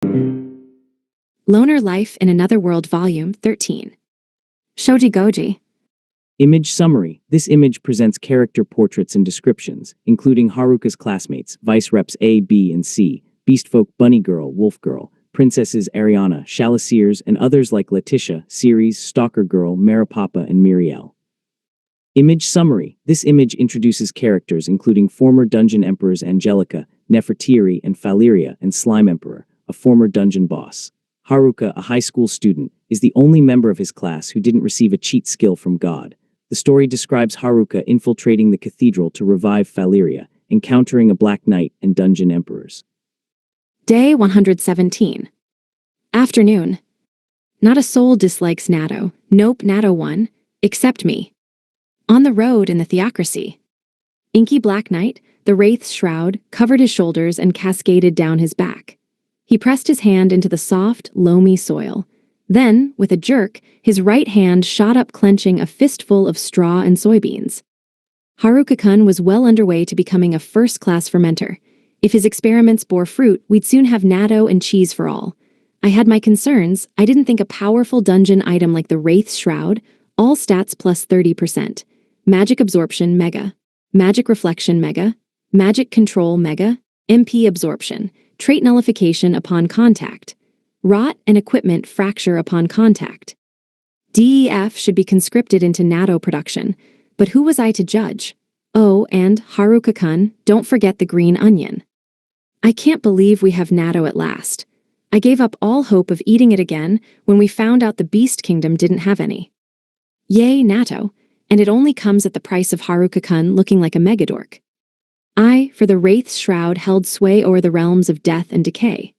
Loner Life in Another World Volume 13. Shoji Goji. Image summary. This image presents character portraits and descriptions, including Haruka's classmates, Vice Reps A, B, and C, Beastfolk Bunny Girl, Wolf Girl, Princesses Ariana, Chaliceers, and others like Letitia, Ceres, Stalker Girl, Maripapa, and Miriel. Image summary. This image introduces characters including former Dungeon Emperors Angelica, Nefertiri, and Faliria, and Slime Emperor, a former dungeon boss. Haruka, a high school student, is the only member of his class who didn't receive a cheat skill from God. The story describes Haruka infiltrating the cathedral to revive Faliria, encountering a Black Knight and Dungeon Emperors. Day 117. Afternoon. Not a soul dislikes Natto. Nope, Natto won. Except me. On the road in the Theocracy. Inky Black Knight, the Wraith's shroud, covered his shoulders and cascaded down his back. He pressed his hand into the soft, loamy soil. Then, with a jerk, his right hand shot up clenching a fistful of straw and soybeans. Haruka-kun was well underway to becoming a first-class fermenter. If his experiments bore fruit, we'd soon have natto and cheese for all. I had my concerns. I didn't think a powerful dungeon item like the Wraith's Shroud, all stats plus 30%, Magic Absorption Mega, Magic Reflection Mega, Magic Control Mega, MP Absorption, Trait Nullification upon contact, Rot and Equipment Fracture upon contact. DEF should be conscripted into natto production, but who was I to judge? Oh, and Haruka-kun, don't forget the green onion. I can't believe we have natto at last. I gave up all hope of eating it again when we found out the Beast Kingdom didn't have any. Yay, natto, and it only comes at the price of Haruka-kun looking like a megadork. I, for the Wraith's Shroud, held sway o'er the realms of death and decay.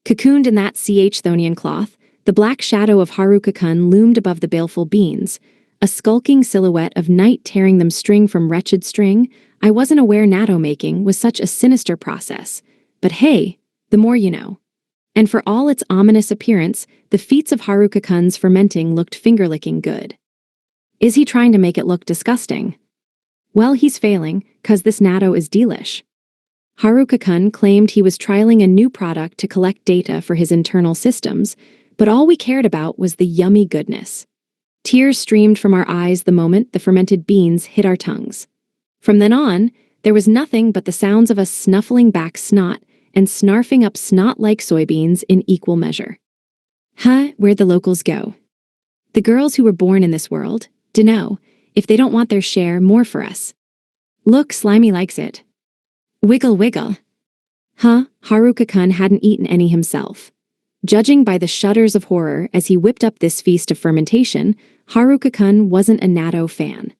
Cocooned in that Chthonian cloth, the black shadow of Haruka-kun loomed above the baleful beans, a skulking silhouette of night tearing them string from wretched string. I wasn't aware natto making was such a sinister process, but hey, the more you know. And for all its ominous appearance, the feats of Haruka-kun's fermenting looked finger-licking good. Is he trying to make it look disgusting? Well, he's failing, 'cause this natto is delish. Haruka-kun claimed he was trialing a new product to collect data for his internal systems, but all we cared about was the yummy goodness. Tears streamed from our eyes the moment the fermented beans hit our tongues. From then on, there was nothing but the sounds of us snuffling back snot and snarfing up snot-like soybeans in equal measure. Where'd the locals go? The girls who were born in this world, dunno, if they don't want their share, more for us. Look, Slimy likes it. Wiggle wiggle. Haruka-kun hadn't eaten any himself. Judging by the shudders of horror as he whipped up this feast of fermentation, Haruka-kun wasn't a natto fan.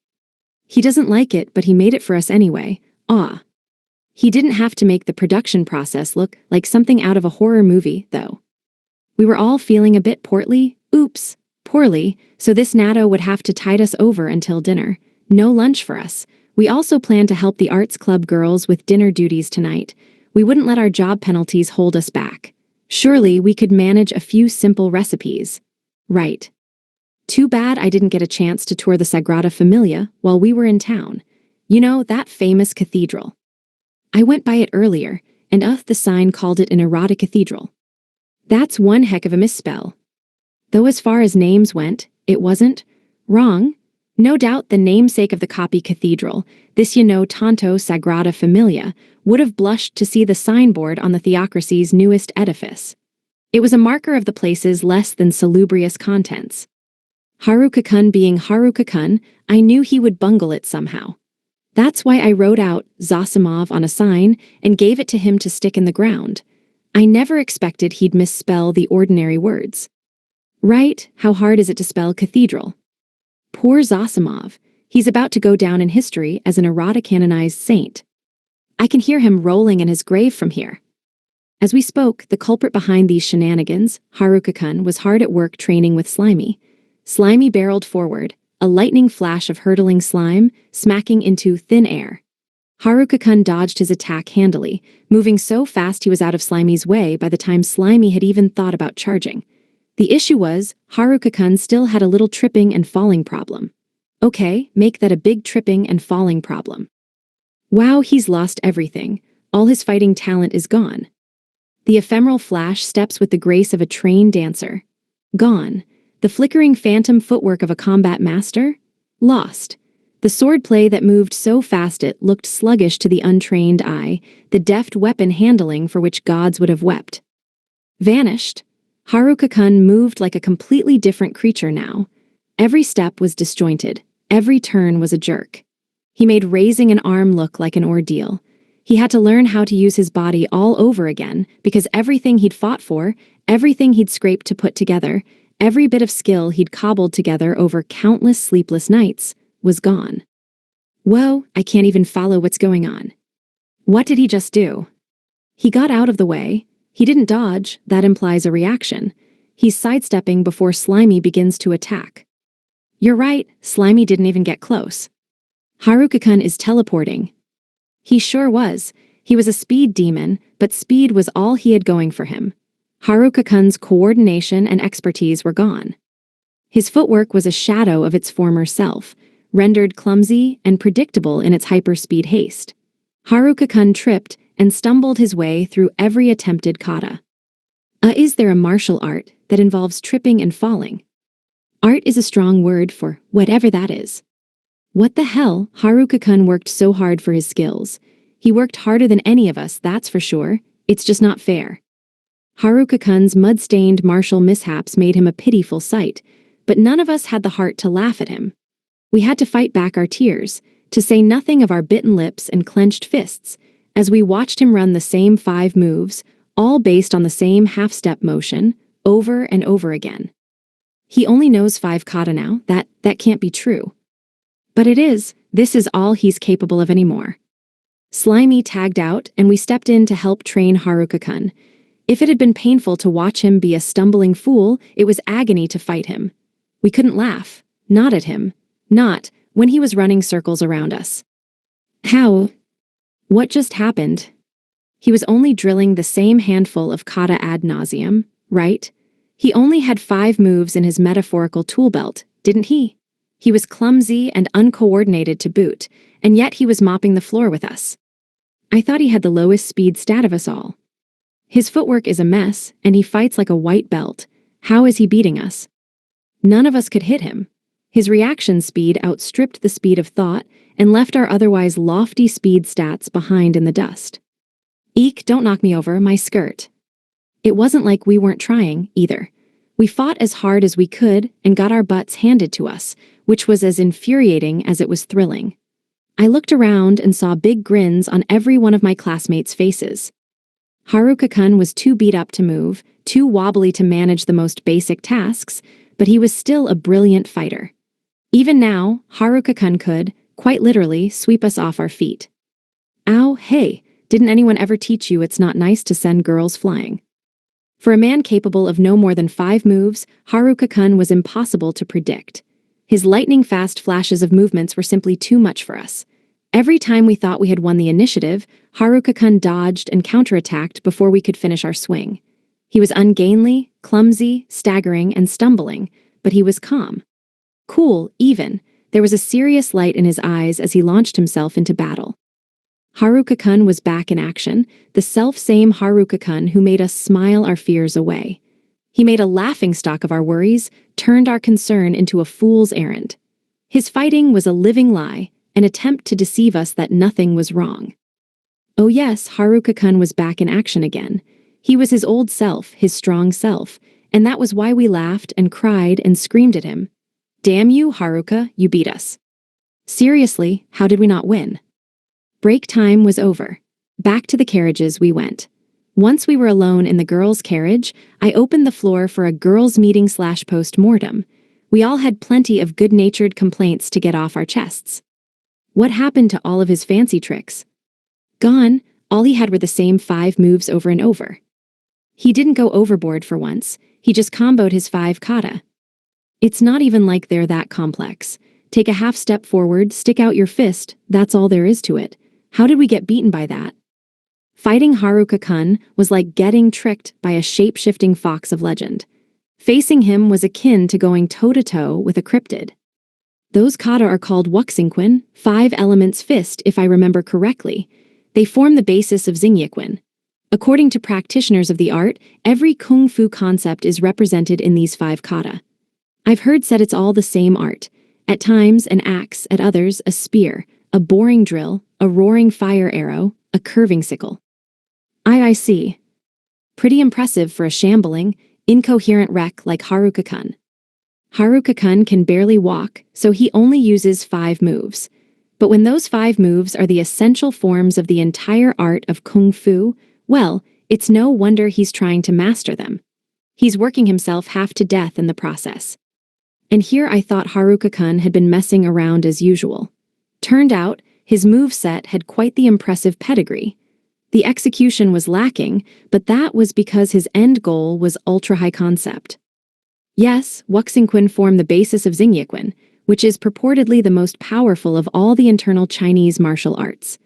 He doesn't like it, but he made it for us anyway. He didn't have to make the production process look like something out of a horror movie, though. We were all feeling a bit poorly, so this natto would have to tide us over until dinner. No lunch for us. We also planned to help the Arts Club girls with dinner duties tonight. We wouldn't let our job penalties hold us back. Surely we could manage a few simple recipes. Right. Too bad I didn't get a chance to tour the Sagrada Familia while we were in town. You know, that famous cathedral. I went by it earlier, and the sign called it an erotic cathedral. That's one heck of a misspell. Though as far as names went, it wasn't wrong. No doubt the namesake of the copy cathedral, this Tanto Sagrada Familia, would have blushed to see the signboard on the Theocracy's newest edifice. It was a marker of the place's less than salubrious contents. Haruka-kun being Haruka-kun, I knew he would bungle it somehow. That's why I wrote out Zosimov on a sign and gave it to him to stick in the ground. I never expected he'd misspell the ordinary words. Right, how hard is it to spell cathedral? Poor Zosimov, he's about to go down in history as an erotic-canonized saint. I can hear him rolling in his grave from here. As we spoke, the culprit behind these shenanigans, Haruka-kun, was hard at work training with Slimy. Slimy barreled forward, a lightning flash of hurtling slime, smacking into thin air. Haruka-kun dodged his attack handily, moving so fast he was out of Slimy's way by the time Slimy had even thought about charging. The issue was, Haruka-kun still had a little tripping and falling problem. Okay, make that a big tripping and falling problem. Wow, he's lost everything. All his fighting talent is gone. The ephemeral flash steps with the grace of a trained dancer. Gone. The flickering phantom footwork of a combat master? Lost. The swordplay that moved so fast it looked sluggish to the untrained eye, the deft weapon handling for which gods would have wept. Vanished. Haruka-kun moved like a completely different creature now. Every step was disjointed. Every turn was a jerk. He made raising an arm look like an ordeal. He had to learn how to use his body all over again because everything he'd fought for, everything he'd scraped to put together, every bit of skill he'd cobbled together over countless sleepless nights, was gone. Whoa, I can't even follow what's going on. What did he just do? He got out of the way. He didn't dodge, that implies a reaction. He's sidestepping before Slimy begins to attack. You're right, Slimy didn't even get close. Haruka-kun is teleporting. He sure was. He was a speed demon, but speed was all he had going for him. Haruka-kun's coordination and expertise were gone. His footwork was a shadow of its former self, rendered clumsy and predictable in its hyperspeed haste. Haruka-kun tripped and stumbled his way through every attempted kata. Is there a martial art that involves tripping and falling? Art is a strong word for whatever that is. What the hell? Haruka-kun worked so hard for his skills. He worked harder than any of us, that's for sure. It's just not fair. Haruka-kun's mud-stained martial mishaps made him a pitiful sight, but none of us had the heart to laugh at him. We had to fight back our tears, to say nothing of our bitten lips and clenched fists, as we watched him run the same 5 moves, all based on the same half-step motion, over and over again. He only knows 5 kata now. That can't be true. But it is. This is all he's capable of anymore. Slimy tagged out, and we stepped in to help train Haruka-kun. If it had been painful to watch him be a stumbling fool, it was agony to fight him. We couldn't laugh. Not at him. Not when he was running circles around us. How? What just happened? He was only drilling the same handful of kata ad nauseum, right? He only had 5 moves in his metaphorical tool belt, didn't he? He was clumsy and uncoordinated to boot, and yet he was mopping the floor with us. I thought he had the lowest speed stat of us all. His footwork is a mess, and he fights like a white belt. How is he beating us? None of us could hit him. His reaction speed outstripped the speed of thought and left our otherwise lofty speed stats behind in the dust. Eek, don't knock me over, my skirt. It wasn't like we weren't trying, either. We fought as hard as we could and got our butts handed to us, which was as infuriating as it was thrilling. I looked around and saw big grins on every one of my classmates' faces. Haruka-kun was too beat up to move, too wobbly to manage the most basic tasks, but he was still a brilliant fighter. Even now, Haruka-kun could, quite literally, sweep us off our feet. Ow, hey, didn't anyone ever teach you it's not nice to send girls flying? For a man capable of no more than 5 moves, Haruka-kun was impossible to predict. His lightning-fast flashes of movements were simply too much for us. Every time we thought we had won the initiative, Haruka-kun dodged and counterattacked before we could finish our swing. He was ungainly, clumsy, staggering, and stumbling, but he was calm. Cool, even. There was a serious light in his eyes as he launched himself into battle. Haruka-kun was back in action, the self-same Haruka-kun who made us smile our fears away. He made a laughingstock of our worries, turned our concern into a fool's errand. His fighting was a living lie, an attempt to deceive us that nothing was wrong. Oh yes, Haruka-kun was back in action again. He was his old self, his strong self, and that was why we laughed and cried and screamed at him. Damn you, Haruka, you beat us. Seriously, how did we not win? Break time was over. Back to the carriages we went. Once we were alone in the girls' carriage, I opened the floor for a girls' meeting / post-mortem. We all had plenty of good-natured complaints to get off our chests. What happened to all of his fancy tricks? Gone. All he had were the same 5 moves over and over. He didn't go overboard for once. He just comboed his 5 kata. It's not even like they're that complex. Take a half step forward, stick out your fist, that's all there is to it. How did we get beaten by that? Fighting Haruka-kun was like getting tricked by a shape-shifting fox of legend. Facing him was akin to going toe-to-toe with a cryptid. Those kata are called Wuxingquin, 5 elements fist if I remember correctly. They form the basis of Xingyiquin. According to practitioners of the art, every kung fu concept is represented in these 5 kata. I've heard said it's all the same art. At times, an axe, at others, a spear, a boring drill, a roaring fire arrow, a curving sickle. I see. Pretty impressive for a shambling, incoherent wreck like Haruka-kun. Haruka-kun can barely walk, so he only uses 5 moves. But when those 5 moves are the essential forms of the entire art of kung fu, well, it's no wonder he's trying to master them. He's working himself half to death in the process. And here I thought Haruka-kun had been messing around as usual. Turned out, his moveset had quite the impressive pedigree. The execution was lacking, but that was because his end goal was ultra-high concept. Yes, Wuxingquan formed the basis of Xingyiquan, which is purportedly the most powerful of all the internal Chinese martial arts.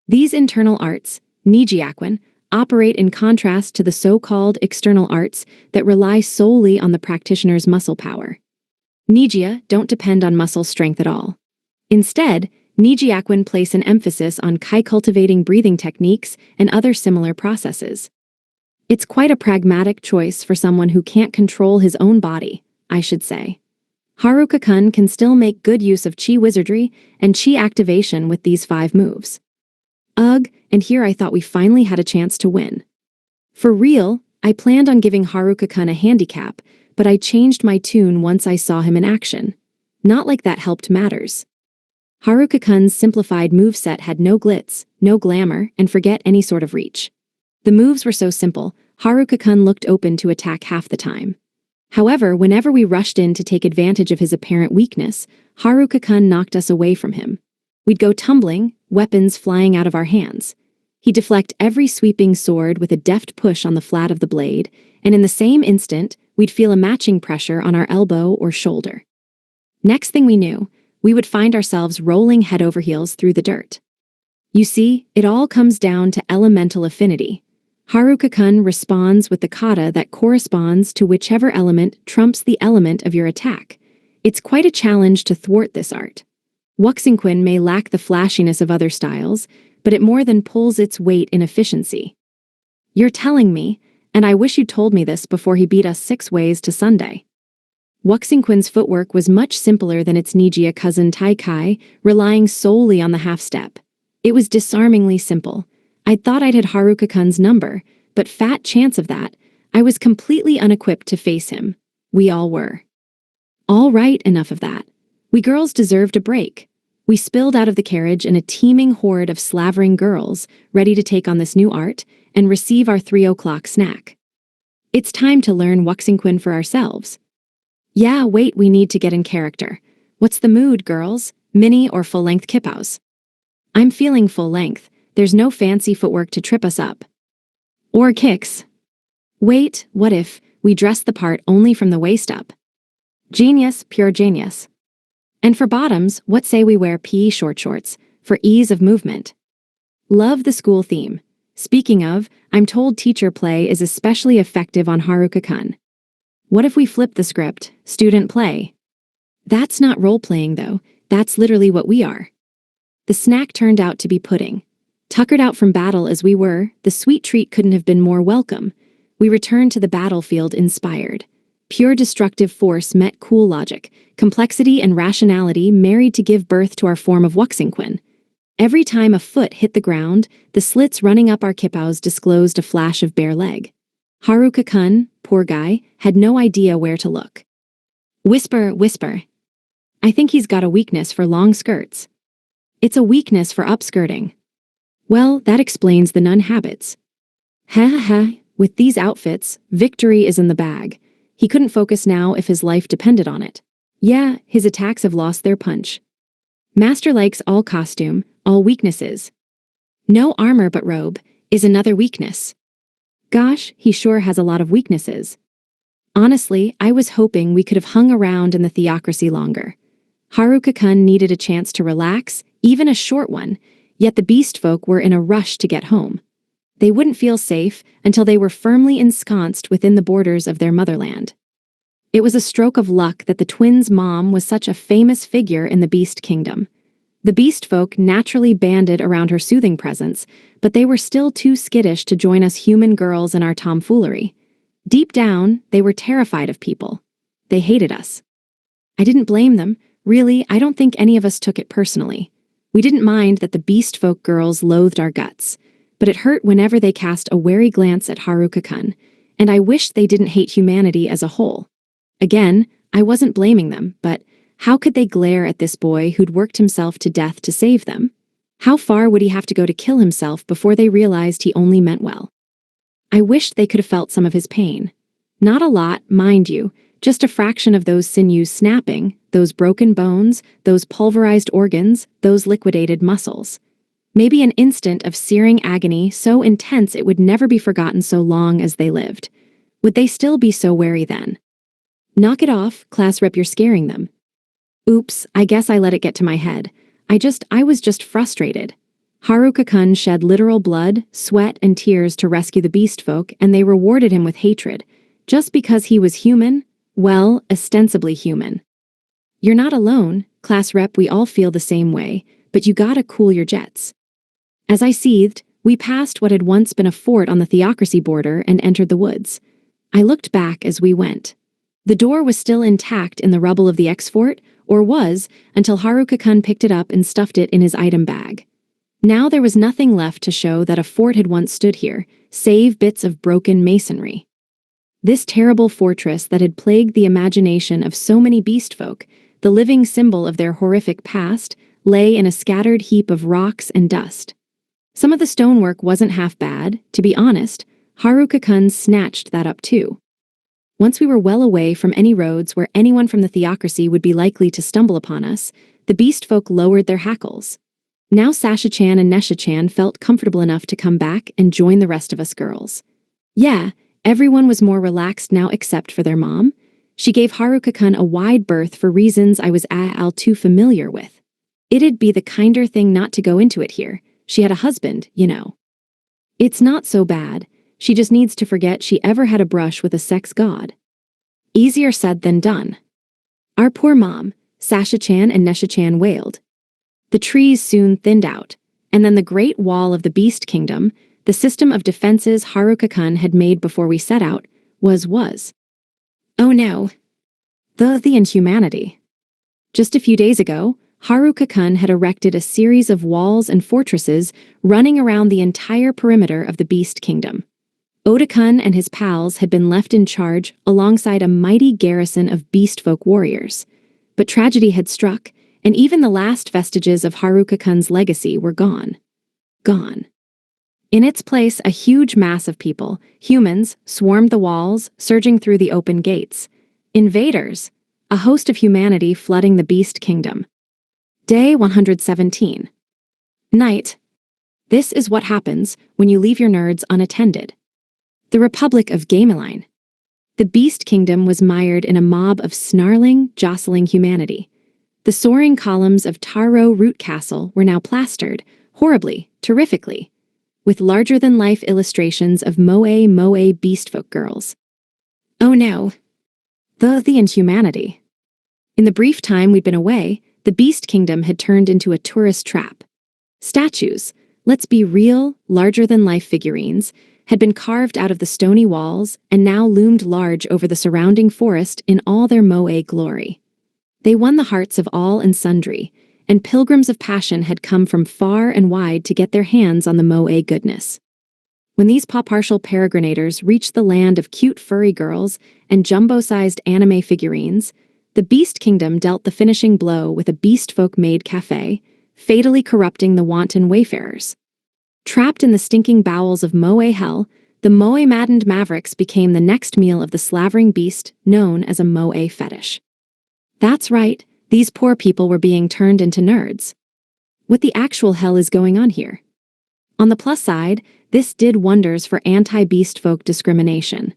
These internal arts, Nijiaquan, operate in contrast to the so-called external arts that rely solely on the practitioner's muscle power. Nijia don't depend on muscle strength at all. Instead, Nijiaquan place an emphasis on kai-cultivating breathing techniques and other similar processes. It's quite a pragmatic choice for someone who can't control his own body, I should say. Haruka-kun can still make good use of chi wizardry and chi activation with these 5 moves. Ugh, and here I thought we finally had a chance to win. For real, I planned on giving Haruka-kun a handicap, but I changed my tune once I saw him in action. Not like that helped matters. Haruka-kun's simplified moveset had no glitz, no glamour, and forget any sort of reach. The moves were so simple, Haruka-kun looked open to attack half the time. However, whenever we rushed in to take advantage of his apparent weakness, Haruka-kun knocked us away from him. We'd go tumbling, weapons flying out of our hands. He'd deflect every sweeping sword with a deft push on the flat of the blade, and in the same instant, we'd feel a matching pressure on our elbow or shoulder. Next thing we knew, we would find ourselves rolling head over heels through the dirt. You see, it all comes down to elemental affinity. Haruka-kun responds with the kata that corresponds to whichever element trumps the element of your attack. It's quite a challenge to thwart this art. Wuxingquan may lack the flashiness of other styles, but it more than pulls its weight in efficiency. You're telling me, and I wish you'd told me this before he beat us 6 ways to Sunday. Wuxingquan's footwork was much simpler than its Nijia cousin Tai Kai, relying solely on the half-step. It was disarmingly simple. I'd thought I'd had Haruka-kun's number, but fat chance of that, I was completely unequipped to face him. We all were. All right, enough of that. We girls deserved a break. We spilled out of the carriage in a teeming horde of slavering girls, ready to take on this new art and receive our 3 o'clock snack. It's time to learn Wuxingquan for ourselves. Yeah, wait, we need to get in character. What's the mood, girls? Mini or full-length kippaus? I'm feeling full-length. There's no fancy footwork to trip us up. Or kicks. Wait, what if we dress the part only from the waist up? Genius, pure genius. And for bottoms, what say we wear PE short shorts, for ease of movement? Love the school theme. Speaking of, I'm told teacher play is especially effective on Haruka-kun. What if we flip the script, student play? That's not role-playing though, that's literally what we are. The snack turned out to be pudding. Tuckered out from battle as we were, the sweet treat couldn't have been more welcome. We returned to the battlefield inspired. Pure destructive force met cool logic, complexity and rationality married to give birth to our form of Wuxingquan. Every time a foot hit the ground, the slits running up our kippaus disclosed a flash of bare leg. Haruka-kun, poor guy, had no idea where to look. Whisper, whisper. I think he's got a weakness for long skirts. It's a weakness for upskirting. Well, that explains the nun habits. Ha ha ha, with these outfits, victory is in the bag. He couldn't focus now if his life depended on it. Yeah, his attacks have lost their punch. Master likes all costume, all weaknesses. No armor but robe is another weakness. Gosh, he sure has a lot of weaknesses. Honestly, I was hoping we could have hung around in the theocracy longer. Haruka-kun needed a chance to relax, even a short one, yet the beast folk were in a rush to get home. They wouldn't feel safe until they were firmly ensconced within the borders of their motherland. It was a stroke of luck that the twins' mom was such a famous figure in the beast kingdom. The beast folk naturally banded around her soothing presence, but they were still too skittish to join us human girls in our tomfoolery. Deep down, they were terrified of people. They hated us. I didn't blame them. Really, I don't think any of us took it personally. We didn't mind that the beast folk girls loathed our guts, but it hurt whenever they cast a wary glance at Haruka-kun, and I wished they didn't hate humanity as a whole. Again, I wasn't blaming them, but how could they glare at this boy who'd worked himself to death to save them? How far would he have to go to kill himself before they realized he only meant well? I wished they could have felt some of his pain. Not a lot, mind you, just a fraction of those sinews snapping, those broken bones, those pulverized organs, those liquidated muscles. Maybe an instant of searing agony so intense it would never be forgotten so long as they lived. Would they still be so wary then? Knock it off, class rep, you're scaring them. Oops, I guess I let it get to my head. I was just frustrated. Haruka-kun shed literal blood, sweat, and tears to rescue the beast folk, and they rewarded him with hatred. Just because he was human? Well, ostensibly human. You're not alone, class rep, we all feel the same way, but you gotta cool your jets. As I seethed, we passed what had once been a fort on the theocracy border and entered the woods. I looked back as we went. The door was still intact in the rubble of the ex-fort, or was, until Haruka-kun picked it up and stuffed it in his item bag. Now there was nothing left to show that a fort had once stood here, save bits of broken masonry. This terrible fortress that had plagued the imagination of so many beast folk, the living symbol of their horrific past, lay in a scattered heap of rocks and dust. Some of the stonework wasn't half bad, to be honest. Haruka-kun snatched that up too. Once we were well away from any roads where anyone from the theocracy would be likely to stumble upon us, the beast folk lowered their hackles. Now Sasha-chan and Nesha-chan felt comfortable enough to come back and join the rest of us girls. Yeah, everyone was more relaxed now except for their mom. She gave Haruka-kun a wide berth for reasons I was all too familiar with. It'd be the kinder thing not to go into it here. She had a husband, you know. It's not so bad. She just needs to forget she ever had a brush with a sex god. Easier said than done. Our poor mom, Sasha-chan and Nesha-chan wailed. The trees soon thinned out, and then the great wall of the beast kingdom, the system of defenses Haruka-kun had made before we set out, was. Oh no. The inhumanity. Just a few days ago, Haruka-kun had erected a series of walls and fortresses running around the entire perimeter of the beast kingdom. Oda-kun and his pals had been left in charge alongside a mighty garrison of beast folk warriors. But tragedy had struck, and even the last vestiges of Haruka-kun's legacy were gone. Gone. In its place, a huge mass of people, humans, swarmed the walls, surging through the open gates. Invaders, a host of humanity flooding the beast kingdom. Day 117. Night. This is what happens when you leave your nerds unattended. The Republic of Gameline. The beast kingdom was mired in a mob of snarling, jostling humanity. The soaring columns of Taro Root Castle were now plastered, horribly, terrifically, with larger-than-life illustrations of moe beastfolk girls. Oh no. The inhumanity. In the brief time we'd been away, the beast kingdom had turned into a tourist trap. Statues, let's be real, larger-than-life figurines, had been carved out of the stony walls and now loomed large over the surrounding forest in all their moe glory. They won the hearts of all and sundry, and pilgrims of passion had come from far and wide to get their hands on the moe goodness. When these partial peregrinators reached the land of cute furry girls and jumbo-sized anime figurines, the beast kingdom dealt the finishing blow with a beast folk-made cafe, fatally corrupting the wanton wayfarers. Trapped in the stinking bowels of moe hell, the moe-maddened mavericks became the next meal of the slavering beast known as a moe fetish. That's right, these poor people were being turned into nerds. What the actual hell is going on here? On the plus side, this did wonders for anti-beast folk discrimination.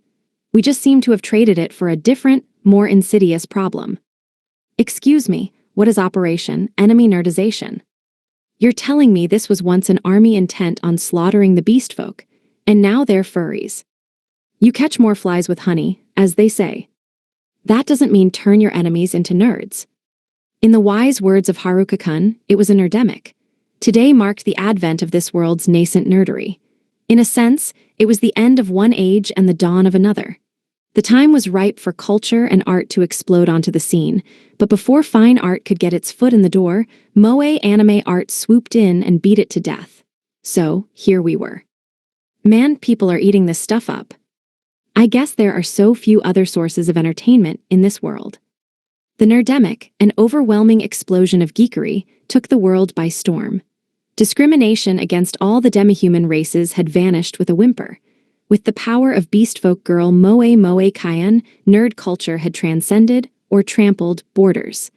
We just seem to have traded it for a different, more insidious problem. Excuse me, what is Operation Enemy Nerdization? You're telling me this was once an army intent on slaughtering the beast folk, and now they're furries. You catch more flies with honey, as they say. That doesn't mean turn your enemies into nerds. In the wise words of Haruka-kun, it was a nerdemic. Today marked the advent of this world's nascent nerdery. In a sense, it was the end of one age and the dawn of another. The time was ripe for culture and art to explode onto the scene, but before fine art could get its foot in the door, moe anime art swooped in and beat it to death. So, here we were. Man, people are eating this stuff up. I guess there are so few other sources of entertainment in this world. The nerdemic, an overwhelming explosion of geekery, took the world by storm. Discrimination against all the demi-human races had vanished with a whimper. With the power of beastfolk girl moe Kayan, nerd culture had transcended, or trampled, borders.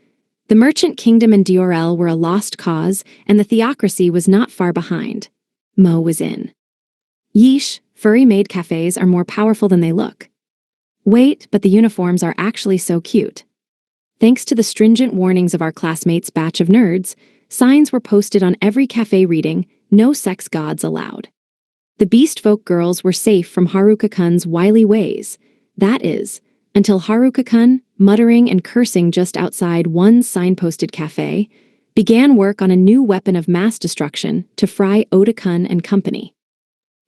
The merchant kingdom and Diorel were a lost cause, and the theocracy was not far behind. Mo was in. Yeesh, furry maid cafes are more powerful than they look. Wait, but the uniforms are actually so cute. Thanks to the stringent warnings of our classmates' batch of nerds, signs were posted on every cafe reading, "No sex gods allowed." The beastfolk girls were safe from Haruka-kun's wily ways. That is, until Haruka-kun, muttering and cursing just outside one signposted cafe, began work on a new weapon of mass destruction to fry Oda-kun and company.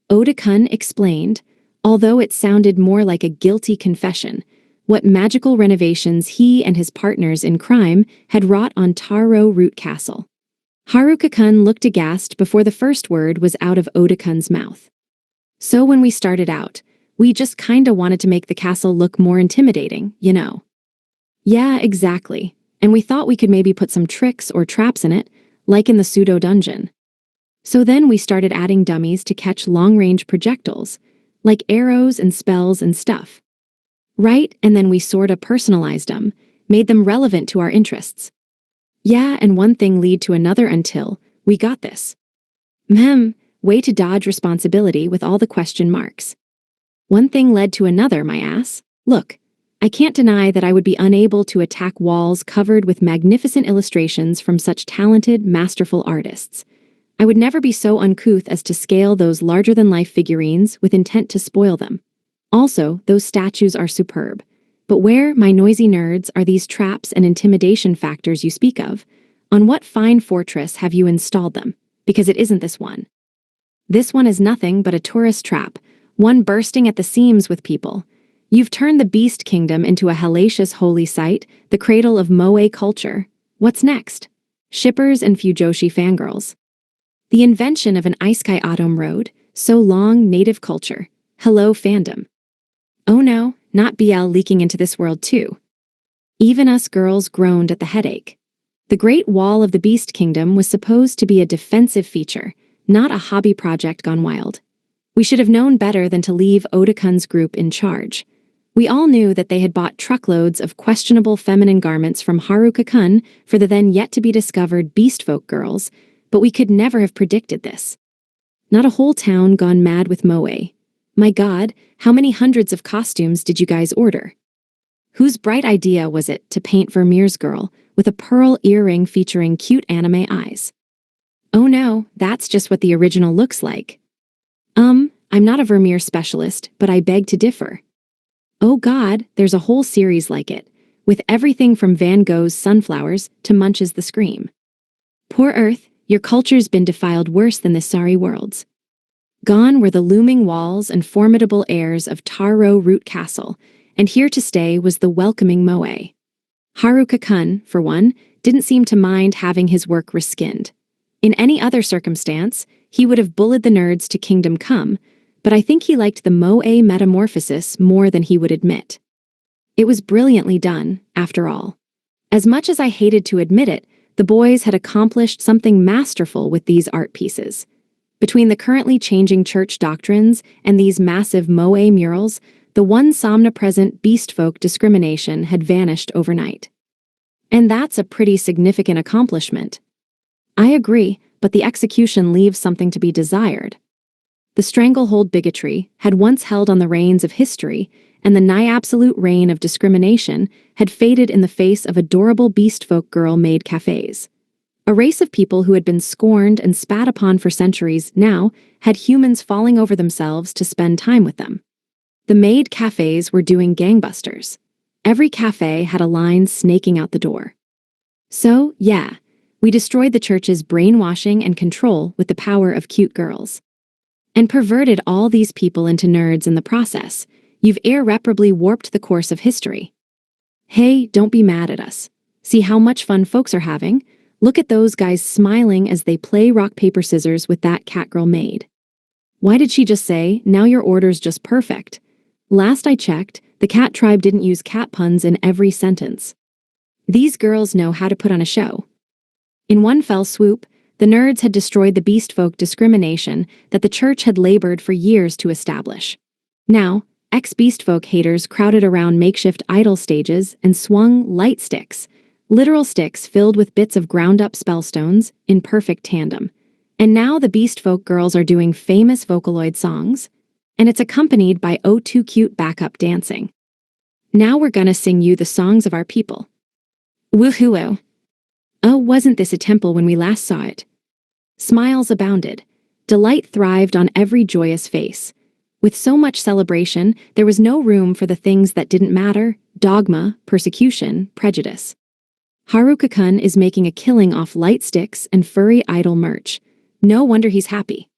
Oda-kun explained, although it sounded more like a guilty confession, what magical renovations he and his partners in crime had wrought on Taro Root Castle. Haruka-kun looked aghast before the first word was out of Oda-kun's mouth. So when we started out, we just kinda wanted to make the castle look more intimidating, you know. Yeah, exactly. And we thought we could maybe put some tricks or traps in it, like in the pseudo-dungeon. So then we started adding dummies to catch long-range projectiles, like arrows and spells and stuff. Right, and then we sorta personalized them, made them relevant to our interests. Yeah, and one thing lead to another until, we got this. Way to dodge responsibility with all the question marks. One thing led to another, my ass. Look, I can't deny that I would be unable to attack walls covered with magnificent illustrations from such talented, masterful artists. I would never be so uncouth as to scale those larger-than-life figurines with intent to spoil them. Also, those statues are superb. But where, my noisy nerds, are these traps and intimidation factors you speak of? On what fine fortress have you installed them? Because it isn't this one. This one is nothing but a tourist trap, one bursting at the seams with people. You've turned the Beast Kingdom into a hellacious holy site, the cradle of moe culture. What's next? Shippers and Fujoshi fangirls. The invention of an Isekai Autumn Road, so long native culture. Hello fandom. Oh no, not BL leaking into this world too. Even us girls groaned at the headache. The Great Wall of the Beast Kingdom was supposed to be a defensive feature, not a hobby project gone wild. We should have known better than to leave Oda-kun's group in charge. We all knew that they had bought truckloads of questionable feminine garments from Haruka-kun for the then yet-to-be-discovered beastfolk girls, but we could never have predicted this. Not a whole town gone mad with moe. My God, how many hundreds of costumes did you guys order? Whose bright idea was it to paint Vermeer's girl with a pearl earring featuring cute anime eyes? Oh no, that's just what the original looks like. I'm not a Vermeer specialist, but I beg to differ. Oh God, there's a whole series like it, with everything from Van Gogh's Sunflowers to Munch's The Scream. Poor Earth, your culture's been defiled worse than the sorry world's. Gone were the looming walls and formidable airs of Taro Root Castle, and here to stay was the welcoming moe. Haruka-kun, for one, didn't seem to mind having his work reskinned. In any other circumstance, he would have bullied the nerds to Kingdom Come, but I think he liked the moe metamorphosis more than he would admit. It was brilliantly done, after all. As much as I hated to admit it, the boys had accomplished something masterful with these art pieces. Between the currently changing church doctrines and these massive moe murals, the once omnipresent beastfolk discrimination had vanished overnight. And that's a pretty significant accomplishment. I agree, but the execution leaves something to be desired. The stranglehold bigotry had once held on the reins of history, and the nigh-absolute reign of discrimination had faded in the face of adorable beastfolk girl-made cafes. A race of people who had been scorned and spat upon for centuries now had humans falling over themselves to spend time with them. The maid cafes were doing gangbusters. Every cafe had a line snaking out the door. So, yeah, we destroyed the church's brainwashing and control with the power of cute girls. And perverted all these people into nerds in the process. You've irreparably warped the course of history. Hey, don't be mad at us. See how much fun folks are having? Look at those guys smiling as they play rock, paper, scissors with that catgirl maid. Why did she just say, now your order's just perfect? Last I checked, the cat tribe didn't use cat puns in every sentence. These girls know how to put on a show. In one fell swoop, the nerds had destroyed the beast folk discrimination that the church had labored for years to establish. Now, ex-beast folk haters crowded around makeshift idol stages and swung light sticks, literal sticks filled with bits of ground-up spellstones, in perfect tandem. And now the beast folk girls are doing famous Vocaloid songs, and it's accompanied by oh too cute backup dancing. Now we're gonna sing you the songs of our people. Woohoo! Oh, wasn't this a temple when we last saw it? Smiles abounded. Delight thrived on every joyous face. With so much celebration, there was no room for the things that didn't matter: dogma, persecution, prejudice. Haruka-kun is making a killing off light sticks and furry idol merch. No wonder he's happy.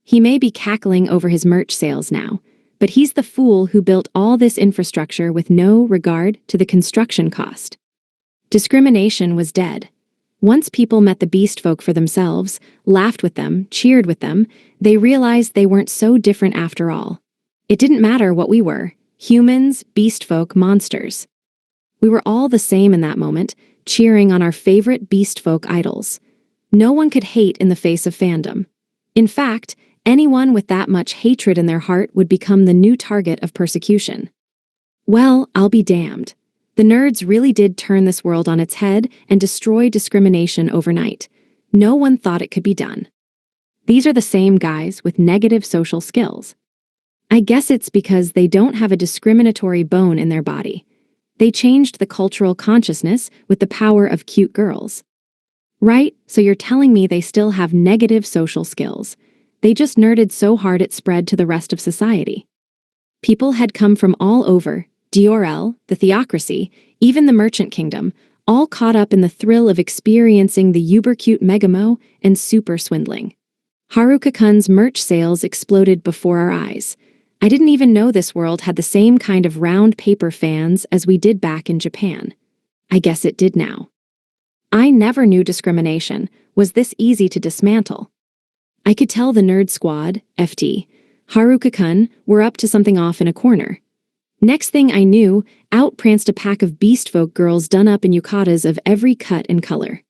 He may be cackling over his merch sales now, but he's the fool who built all this infrastructure with no regard to the construction cost. Discrimination was dead. Once people met the beast folk for themselves, laughed with them, cheered with them, they realized they weren't so different after all. It didn't matter what we were: humans, beast folk, monsters. We were all the same in that moment, cheering on our favorite beast folk idols. No one could hate in the face of fandom. In fact, anyone with that much hatred in their heart would become the new target of persecution. Well, I'll be damned. The nerds really did turn this world on its head and destroy discrimination overnight. No one thought it could be done. These are the same guys with negative social skills. I guess it's because they don't have a discriminatory bone in their body. They changed the cultural consciousness with the power of cute girls. Right, so you're telling me they still have negative social skills. They just nerded so hard it spread to the rest of society. People had come from all over, Diorel, the theocracy, even the merchant kingdom, all caught up in the thrill of experiencing the uber-cute Megamo and super swindling. Haruka-kun's merch sales exploded before our eyes. I didn't even know this world had the same kind of round paper fans as we did back in Japan. I guess it did now. I never knew discrimination was this easy to dismantle. I could tell the nerd squad, FT, Haruka-kun, were up to something off in a corner. Next thing I knew, out pranced a pack of beast folk girls done up in yukatas of every cut and color.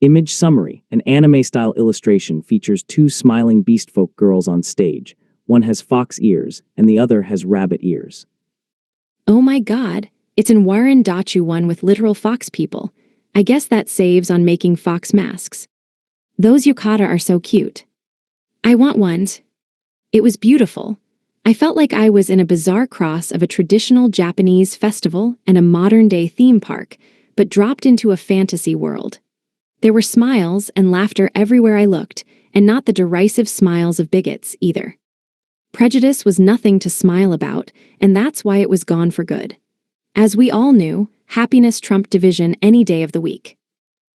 Image summary: an anime-style illustration features two smiling beast folk girls on stage. One has fox ears, and the other has rabbit ears. Oh my god, it's an Warren Dachu one with literal fox people. I guess that saves on making fox masks. Those yukata are so cute. I want one. It was beautiful. I felt like I was in a bizarre cross of a traditional Japanese festival and a modern-day theme park, but dropped into a fantasy world. There were smiles and laughter everywhere I looked, and not the derisive smiles of bigots either. Prejudice was nothing to smile about, and that's why it was gone for good. As we all knew, happiness trumped division any day of the week.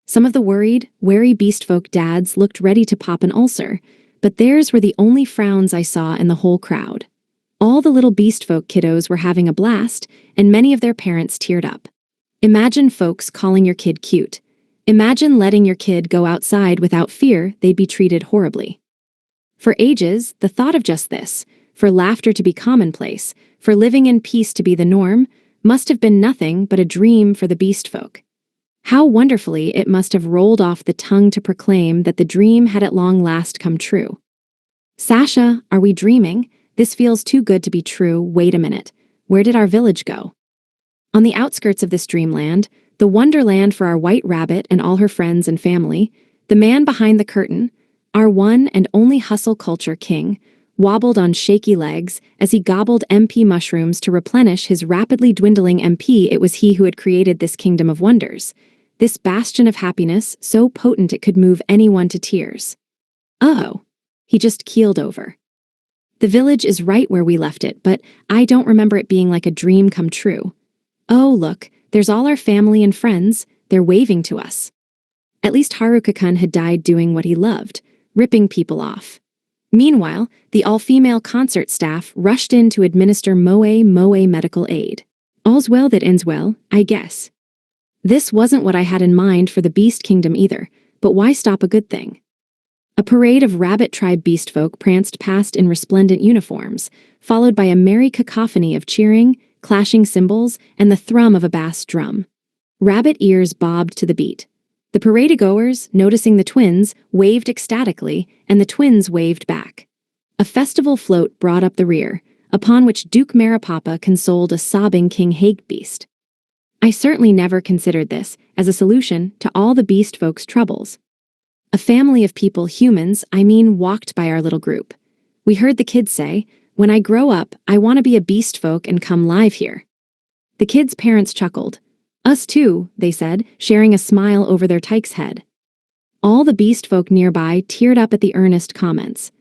Some of the worried, wary beastfolk dads looked ready to pop an ulcer, but theirs were the only frowns I saw in the whole crowd. All the little beastfolk kiddos were having a blast, and many of their parents teared up. Imagine folks calling your kid cute. Imagine letting your kid go outside without fear they'd be treated horribly. For ages, the thought of just this, for laughter to be commonplace, for living in peace to be the norm, must have been nothing but a dream for the beastfolk. How wonderfully it must have rolled off the tongue to proclaim that the dream had at long last come true. Sasha, are we dreaming? This feels too good to be true. Wait a minute. Where did our village go? On the outskirts of this dreamland, the wonderland for our white rabbit and all her friends and family, the man behind the curtain, our one and only hustle culture king, wobbled on shaky legs as he gobbled MP mushrooms to replenish his rapidly dwindling MP. It was he who had created this kingdom of wonders, this bastion of happiness so potent it could move anyone to tears. Oh, he just keeled over. The village is right where we left it, but I don't remember it being like a dream come true. Oh, look, there's all our family and friends. they're waving to us. At least Haruka-kun had died doing what he loved, ripping people off. Meanwhile, the all-female concert staff rushed in to administer moe medical aid. All's well that ends well, I guess. This wasn't what I had in mind for the Beast Kingdom either, but why stop a good thing? A parade of Rabbit Tribe beast folk pranced past in resplendent uniforms, followed by a merry cacophony of cheering, clashing cymbals, and the thrum of a bass drum. Rabbit ears bobbed to the beat. The parade-goers, noticing the twins, waved ecstatically, and the twins waved back. A festival float brought up the rear, upon which Duke Maripapa consoled a sobbing King Hagebeast. I certainly never considered this as a solution to all the beast folks' troubles. A family of people, humans, walked by our little group. We heard the kids say, "When I grow up, I want to be a beast folk and come live here." The kids' parents chuckled. "Us too," they said, sharing a smile over their tyke's head. All the beast folk nearby teared up at the earnest comments.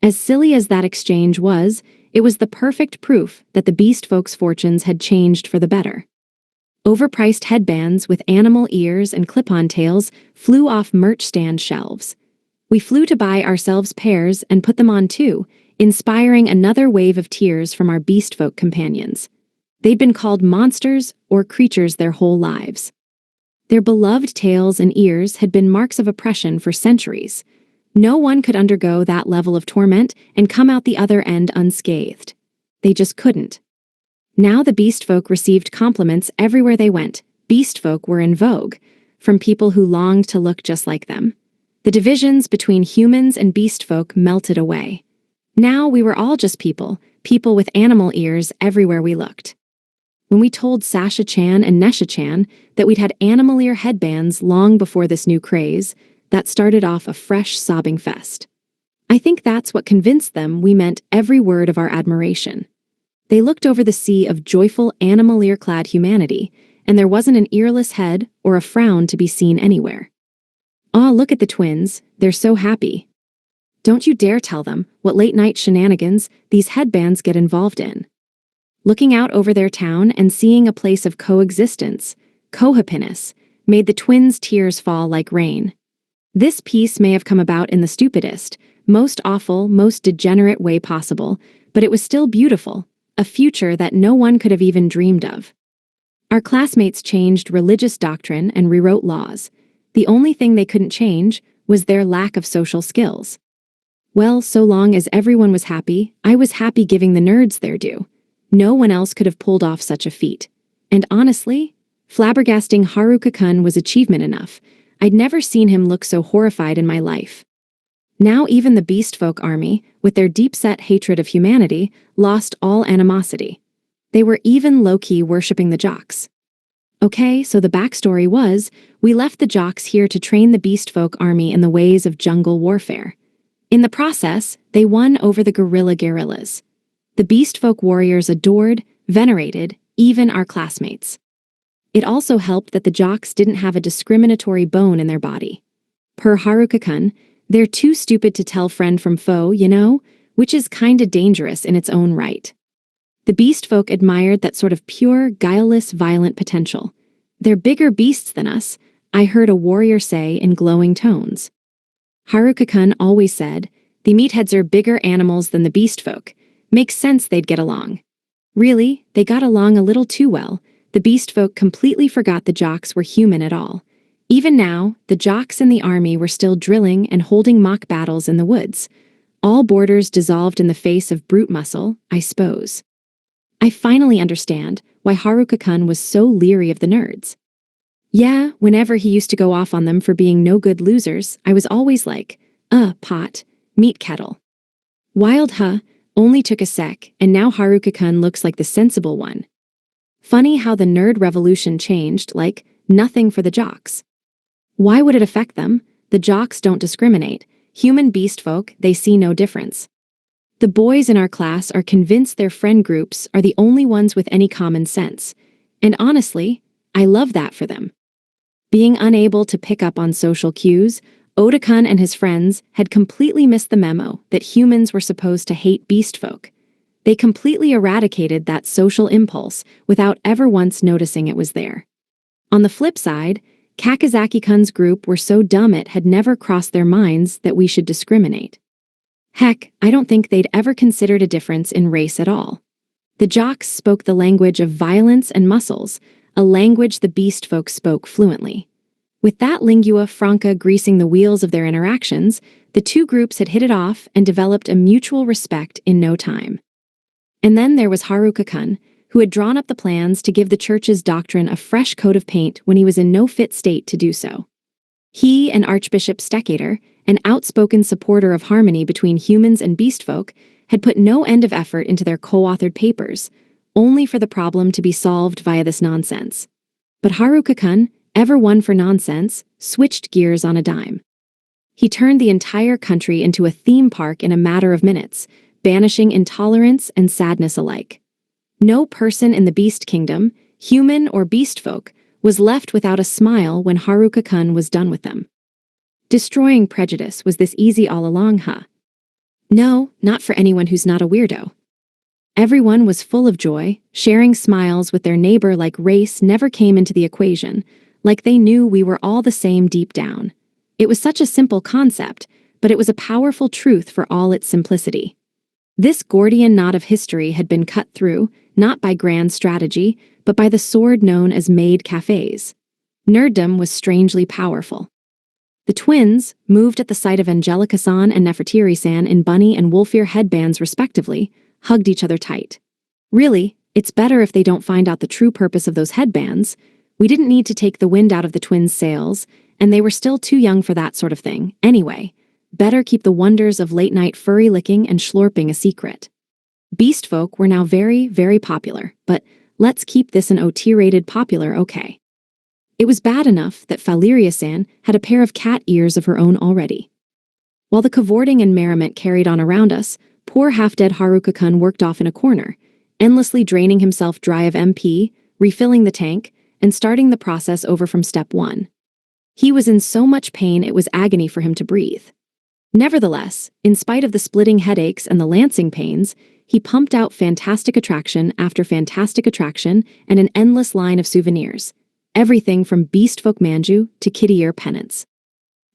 As silly as that exchange was, it was the perfect proof that the beast folks' fortunes had changed for the better. Overpriced headbands with animal ears and clip-on tails flew off merch stand shelves. We flew to buy ourselves pairs and put them on too, inspiring another wave of tears from our beast folk companions. They'd been called monsters or creatures their whole lives. Their beloved tails and ears had been marks of oppression for centuries. No one could undergo that level of torment and come out the other end unscathed. They just couldn't. Now the beast folk received compliments everywhere they went. Beast folk were in vogue, from people who longed to look just like them. The divisions between humans and beast folk melted away. Now we were all just people, people with animal ears everywhere we looked. When we told Sasha-chan and Nesha-chan that we'd had animal ear headbands long before this new craze, that started off a fresh sobbing fest. I think that's what convinced them we meant every word of our admiration. They looked over the sea of joyful animal ear-clad humanity, and there wasn't an earless head or a frown to be seen anywhere. "Aw, look at the twins, they're so happy." Don't you dare tell them what late-night shenanigans these headbands get involved in. Looking out over their town and seeing a place of coexistence, cohappiness, made the twins' tears fall like rain. This peace may have come about in the stupidest, most awful, most degenerate way possible, but it was still beautiful, a future that no one could have even dreamed of. Our classmates changed religious doctrine and rewrote laws. The only thing they couldn't change was their lack of social skills. Well, so long as everyone was happy, I was happy giving the nerds their due. No one else could have pulled off such a feat. And honestly, flabbergasting Haruka-kun was achievement enough. I'd never seen him look so horrified in my life. Now even the beast folk army, with their deep-set hatred of humanity, lost all animosity. They were even low-key worshipping the jocks. Okay, so the backstory was, we left the jocks here to train the beast folk army in the ways of jungle warfare. In the process, they won over the guerrillas. The beast folk warriors adored, venerated, even our classmates. It also helped that the jocks didn't have a discriminatory bone in their body. Per Haruka-kun, they're too stupid to tell friend from foe, you know, which is kinda dangerous in its own right. The beast folk admired that sort of pure, guileless, violent potential. "They're bigger beasts than us," I heard a warrior say in glowing tones. Haruka-kun always said, "The meatheads are bigger animals than the beast folk. Makes sense they'd get along." Really, they got along a little too well. The beast folk completely forgot the jocks were human at all. Even now, the jocks and the army were still drilling and holding mock battles in the woods. All borders dissolved in the face of brute muscle, I suppose. I finally understand why Haruka-kun was so leery of the nerds. Yeah, whenever he used to go off on them for being no good losers, I was always like, pot, meat kettle. Wild, huh? Only took a sec, and now Haruka-kun looks like the sensible one. Funny how the nerd revolution changed, like, nothing for the jocks. Why would it affect them? The jocks don't discriminate. Human beast folk, they see no difference. The boys in our class are convinced their friend groups are the only ones with any common sense. And honestly, I love that for them. Being unable to pick up on social cues, Oda-kun and his friends had completely missed the memo that humans were supposed to hate beast folk. They completely eradicated that social impulse without ever once noticing it was there. On the flip side, Kakazaki-kun's group were so dumb it had never crossed their minds that we should discriminate. Heck, I don't think they'd ever considered a difference in race at all. The jocks spoke the language of violence and muscles, a language the beast folk spoke fluently. With that lingua franca greasing the wheels of their interactions, the two groups had hit it off and developed a mutual respect in no time. And then there was Haruka-kun, who had drawn up the plans to give the church's doctrine a fresh coat of paint when he was in no fit state to do so. He and Archbishop Steckator, an outspoken supporter of harmony between humans and beast folk, had put no end of effort into their co-authored papers, only for the problem to be solved via this nonsense. But Haruka-kun, ever one for nonsense, switched gears on a dime. He turned the entire country into a theme park in a matter of minutes, banishing intolerance and sadness alike. No person in the beast kingdom, human or beast folk, was left without a smile when Haruka-kun was done with them. Destroying prejudice was this easy all along, huh? No, not for anyone who's not a weirdo. Everyone was full of joy, sharing smiles with their neighbor like race never came into the equation, like they knew we were all the same deep down. It was such a simple concept, but it was a powerful truth for all its simplicity. This Gordian knot of history had been cut through, not by grand strategy, but by the sword known as maid cafes. Nerddom was strangely powerful. The twins, moved at the sight of Angelica-san and Nefertiri-san in bunny and wolf-ear headbands respectively, hugged each other tight. Really, it's better if they don't find out the true purpose of those headbands. We didn't need to take the wind out of the twins' sails, and they were still too young for that sort of thing. Anyway, better keep the wonders of late-night furry licking and schlorping a secret. Beast folk were now very, very popular, but let's keep this an OT-rated popular, okay? It was bad enough that Faleria-san had a pair of cat ears of her own already. While the cavorting and merriment carried on around us, poor half-dead Haruka-kun worked off in a corner, endlessly draining himself dry of MP, refilling the tank, and starting the process over from step 1. He was in so much pain it was agony for him to breathe. Nevertheless, in spite of the splitting headaches and the lancing pains, he pumped out fantastic attraction after fantastic attraction and an endless line of souvenirs. Everything from beast folk manju to kitty ear pennants.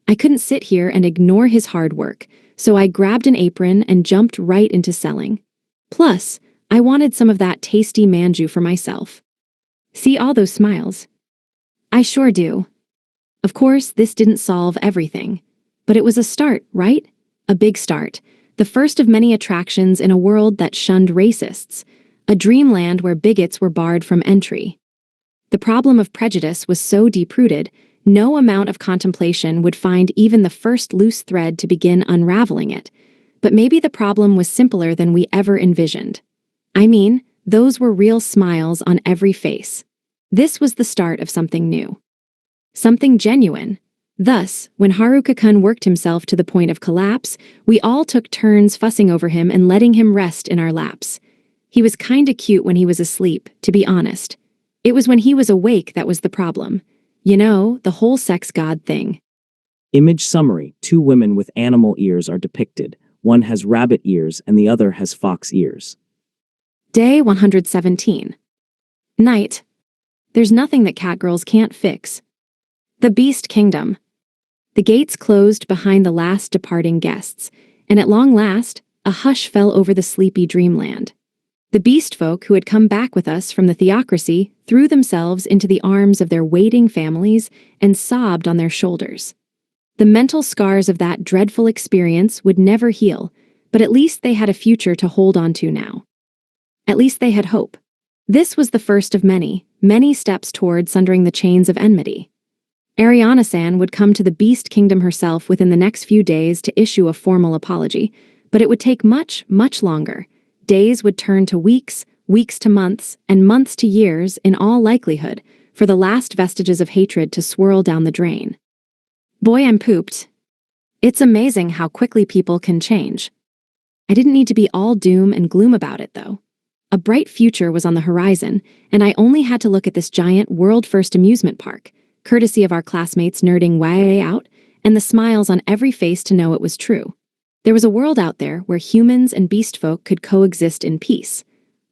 I couldn't sit here and ignore his hard work, so I grabbed an apron and jumped right into selling. Plus, I wanted some of that tasty manju for myself. See all those smiles? I sure do. Of course, this didn't solve everything. But it was a start, right? A big start. The first of many attractions in a world that shunned racists. A dreamland where bigots were barred from entry. The problem of prejudice was so deep-rooted, no amount of contemplation would find even the first loose thread to begin unraveling it. But maybe the problem was simpler than we ever envisioned. I mean, those were real smiles on every face. This was the start of something new. Something genuine. Thus, when Haruka-kun worked himself to the point of collapse, we all took turns fussing over him and letting him rest in our laps. He was kinda cute when he was asleep, to be honest. It was when he was awake that was the problem. You know, the whole sex god thing. Image summary. 2 women with animal ears are depicted. One has rabbit ears and the other has fox ears. Day 117. Night. There's nothing that catgirls can't fix. The Beast Kingdom. The gates closed behind the last departing guests, and at long last, a hush fell over the sleepy dreamland. The beast folk who had come back with us from the theocracy threw themselves into the arms of their waiting families and sobbed on their shoulders. The mental scars of that dreadful experience would never heal, but at least they had a future to hold on to now. At least they had hope. This was the first of many, many steps toward sundering the chains of enmity. Ariana-san would come to the Beast Kingdom herself within the next few days to issue a formal apology, but it would take much, much longer. Days would turn to weeks, weeks to months, and months to years, in all likelihood, for the last vestiges of hatred to swirl down the drain. Boy, I'm pooped. It's amazing how quickly people can change. I didn't need to be all doom and gloom about it, though. A bright future was on the horizon, and I only had to look at this giant world-first amusement park, courtesy of our classmates nerding way out, and the smiles on every face to know it was true. There was a world out there where humans and beast folk could coexist in peace.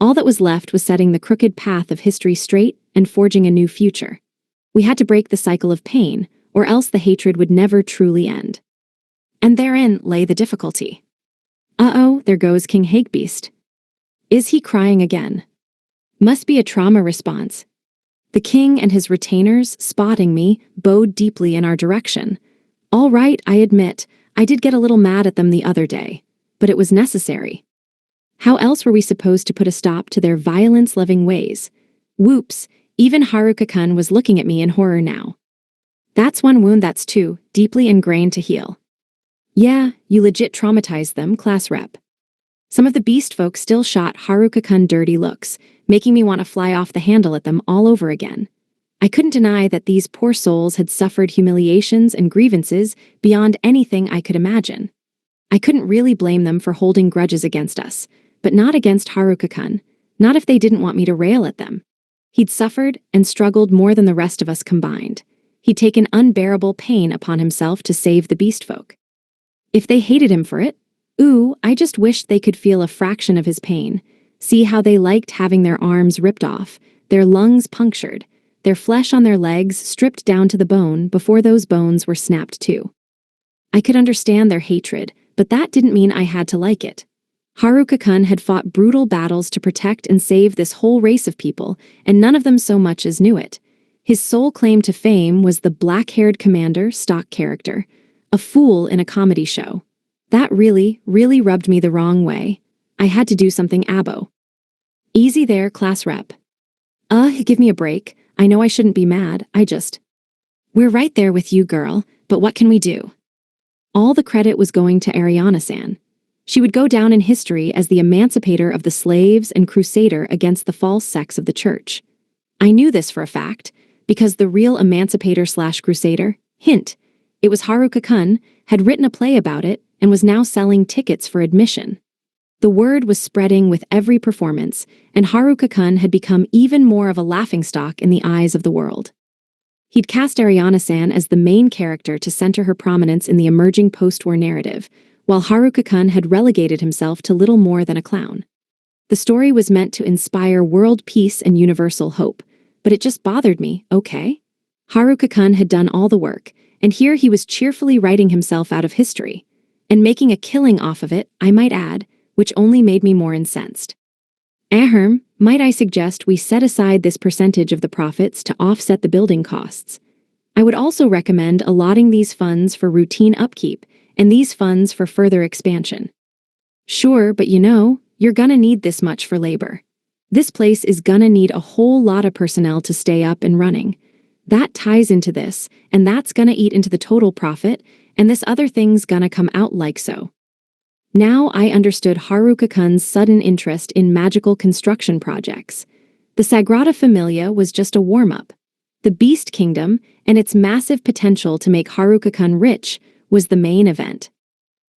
All that was left was setting the crooked path of history straight and forging a new future. We had to break the cycle of pain, or else the hatred would never truly end. And therein lay the difficulty. Uh-oh, there goes King Hagebeast. Is he crying again? Must be a trauma response. The king and his retainers, spotting me, bowed deeply in our direction. All right, I admit, I did get a little mad at them the other day, but it was necessary. How else were we supposed to put a stop to their violence-loving ways? Whoops, even Haruka-kun was looking at me in horror now. That's one wound that's too deeply ingrained to heal. Yeah, you legit traumatized them, class rep. Some of the beast folk still shot Haruka-kun dirty looks, making me want to fly off the handle at them all over again. I couldn't deny that these poor souls had suffered humiliations and grievances beyond anything I could imagine. I couldn't really blame them for holding grudges against us, but not against Haruka-kun, not if they didn't want me to rail at them. He'd suffered and struggled more than the rest of us combined. He'd taken unbearable pain upon himself to save the beast folk. If they hated him for it, ooh, I just wished they could feel a fraction of his pain. See how they liked having their arms ripped off, their lungs punctured, their flesh on their legs stripped down to the bone before those bones were snapped too. I could understand their hatred, but that didn't mean I had to like it. Haruka-kun had fought brutal battles to protect and save this whole race of people, and none of them so much as knew it. His sole claim to fame was the black-haired commander stock character, a fool in a comedy show. That really rubbed me the wrong way. I had to do something abo. Easy there, class rep. Give me a break. I know I shouldn't be mad, We're right there with you, girl, but what can we do? All the credit was going to Ariana-san. She would go down in history as the emancipator of the slaves and crusader against the false sects of the church. I knew this for a fact, because the real emancipator/crusader, hint, it was Haruka-kun, had written a play about it and was now selling tickets for admission. The word was spreading with every performance, and Haruka-kun had become even more of a laughingstock in the eyes of the world. He'd cast Ariana-san as the main character to center her prominence in the emerging post-war narrative, while Haruka-kun had relegated himself to little more than a clown. The story was meant to inspire world peace and universal hope, but it just bothered me, okay? Haruka-kun had done all the work, and here he was cheerfully writing himself out of history, and making a killing off of it, I might add, which only made me more incensed. Might I suggest we set aside this percentage of the profits to offset the building costs? I would also recommend allotting these funds for routine upkeep and these funds for further expansion. Sure, but you're gonna need this much for labor. This place is gonna need a whole lot of personnel to stay up and running. That ties into this, and that's gonna eat into the total profit, and this other thing's gonna come out like so. Now I understood Haruka-kun's sudden interest in magical construction projects. The Sagrada Familia was just a warm-up. The Beast Kingdom, and its massive potential to make Haruka-kun rich, was the main event.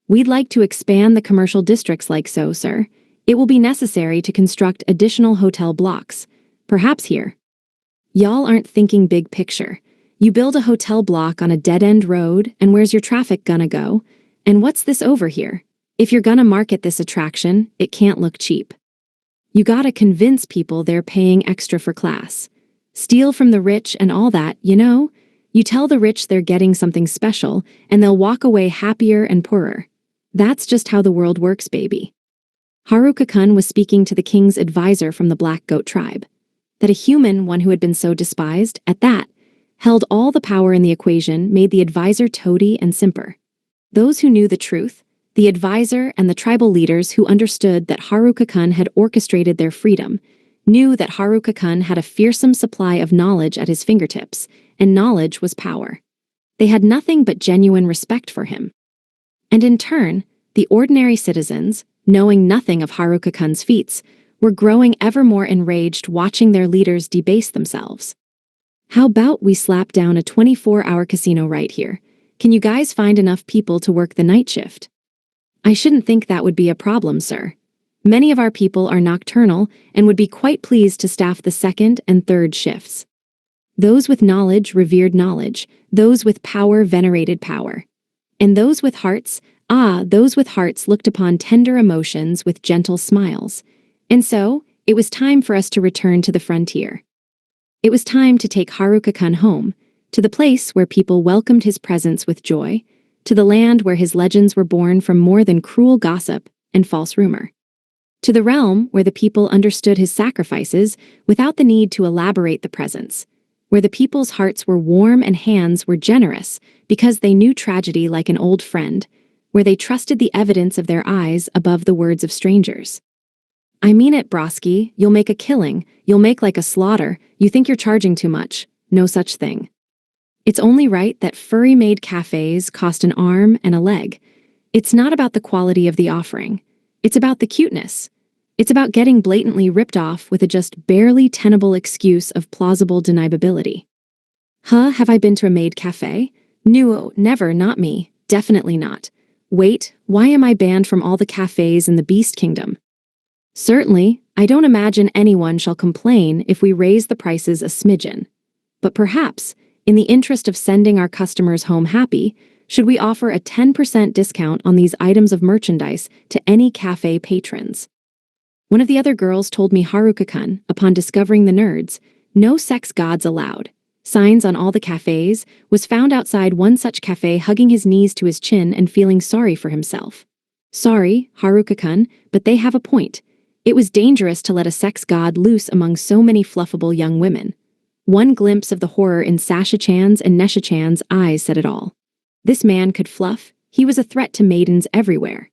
We'd like to expand the commercial districts like so, sir. It will be necessary to construct additional hotel blocks, perhaps here. Y'all aren't thinking big picture. You build a hotel block on a dead-end road, and where's your traffic gonna go? And what's this over here? If you're gonna market this attraction, it can't look cheap. You gotta convince people they're paying extra for class. Steal from the rich and all that, You tell the rich they're getting something special, and they'll walk away happier and poorer. That's just how the world works, baby. Haruka-kun was speaking to the king's advisor from the Black Goat tribe. That a human, one who had been so despised, at that, held all the power in the equation made the advisor toady and simper. Those who knew the truth, the advisor and the tribal leaders who understood that Haruka-kun had orchestrated their freedom, knew that Haruka-kun had a fearsome supply of knowledge at his fingertips, and knowledge was power. They had nothing but genuine respect for him. And in turn, the ordinary citizens, knowing nothing of Haruka-kun's feats, were growing ever more enraged watching their leaders debase themselves. How about we slap down a 24-hour casino right here? Can you guys find enough people to work the night shift? I shouldn't think that would be a problem, sir. Many of our people are nocturnal and would be quite pleased to staff the second and third shifts. Those with knowledge revered knowledge, those with power venerated power. And those with hearts looked upon tender emotions with gentle smiles. And so, it was time for us to return to the frontier. It was time to take Haruka-kun home, to the place where people welcomed his presence with joy, to the land where his legends were born from more than cruel gossip and false rumor, to the realm where the people understood his sacrifices without the need to elaborate the presents, where the people's hearts were warm and hands were generous because they knew tragedy like an old friend, where they trusted the evidence of their eyes above the words of strangers. I mean it, Broski, you'll make a killing, you'll make like a slaughter, you think you're charging too much, no such thing. It's only right that furry-made cafes cost an arm and a leg. It's not about the quality of the offering. It's about the cuteness. It's about getting blatantly ripped off with a just barely tenable excuse of plausible deniability. Have I been to a maid cafe? No, never, not me. Definitely not. Wait, why am I banned from all the cafes in the Beast Kingdom? Certainly, I don't imagine anyone shall complain if we raise the prices a smidgen. But perhaps, in the interest of sending our customers home happy, should we offer a 10% discount on these items of merchandise to any cafe patrons? One of the other girls told me Haruka-kun, upon discovering the nerds, no sex gods allowed, signs on all the cafes, was found outside one such cafe hugging his knees to his chin and feeling sorry for himself. Sorry, Haruka-kun, but they have a point. It was dangerous to let a sex god loose among so many fluffable young women. One glimpse of the horror in Sasha-chan's and Nesha-chan's eyes said it all. This man could fluff, he was a threat to maidens everywhere.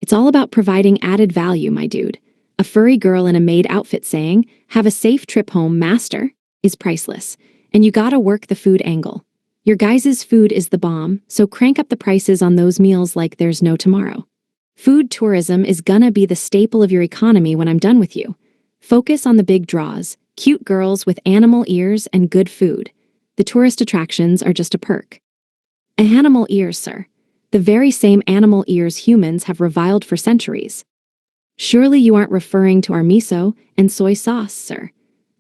It's all about providing added value, my dude. A furry girl in a maid outfit saying, "Have a safe trip home, master," is priceless. And you gotta work the food angle. Your guys' food is the bomb, so crank up the prices on those meals like there's no tomorrow. Food tourism is gonna be the staple of your economy when I'm done with you. Focus on the big draws, cute girls with animal ears and good food. The tourist attractions are just a perk. Animal ears, sir. The very same animal ears humans have reviled for centuries. Surely you aren't referring to our miso and soy sauce, sir.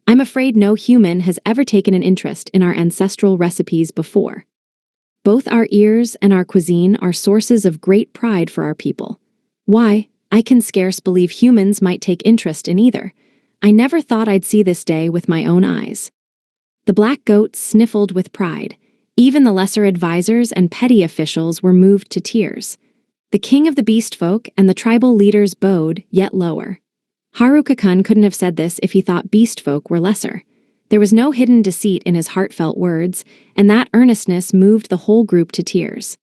I'm afraid no human has ever taken an interest in our ancestral recipes before. Both our ears and our cuisine are sources of great pride for our people. Why, I can scarce believe humans might take interest in either. I never thought I'd see this day with my own eyes. The black goat sniffled with pride. Even the lesser advisors and petty officials were moved to tears. The king of the beast folk and the tribal leaders bowed, yet lower. Haruka-kun couldn't have said this if he thought beast folk were lesser. There was no hidden deceit in his heartfelt words, and that earnestness moved the whole group to tears.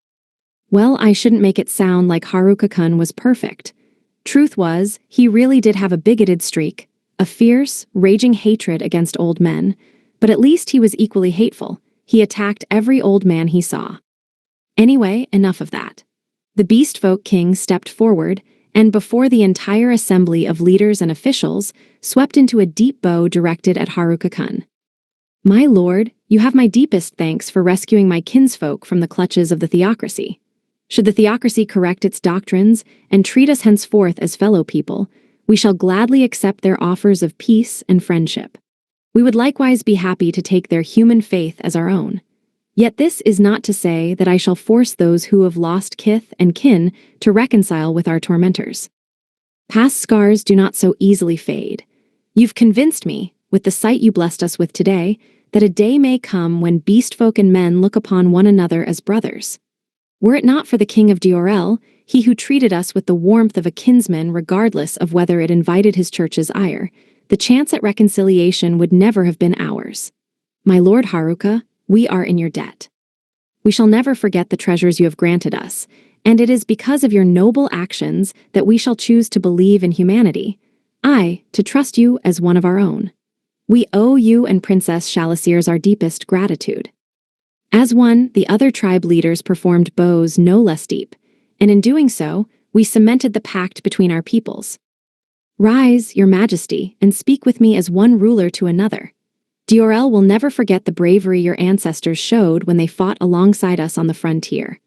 Well, I shouldn't make it sound like Haruka-kun was perfect. Truth was, he really did have a bigoted streak, a fierce, raging hatred against old men, but at least he was equally hateful. He attacked every old man he saw. Anyway, enough of that. The beast folk king stepped forward, and before the entire assembly of leaders and officials, swept into a deep bow directed at Haruka-kun. My lord, you have my deepest thanks for rescuing my kinsfolk from the clutches of the theocracy. Should the theocracy correct its doctrines and treat us henceforth as fellow people, we shall gladly accept their offers of peace and friendship. We would likewise be happy to take their human faith as our own. Yet this is not to say that I shall force those who have lost kith and kin to reconcile with our tormentors. Past scars do not so easily fade. You've convinced me, with the sight you blessed us with today, that a day may come when beastfolk and men look upon one another as brothers. Were it not for the king of Diorel, he who treated us with the warmth of a kinsman regardless of whether it invited his church's ire, the chance at reconciliation would never have been ours. My lord Haruka, we are in your debt. We shall never forget the treasures you have granted us, and it is because of your noble actions that we shall choose to believe in humanity. To trust you as one of our own. We owe you and Princess Shalasirs our deepest gratitude. As one, the other tribe leaders performed bows no less deep, and in doing so, we cemented the pact between our peoples. Rise, your majesty, and speak with me as one ruler to another. Diorel will never forget the bravery your ancestors showed when they fought alongside us on the frontier.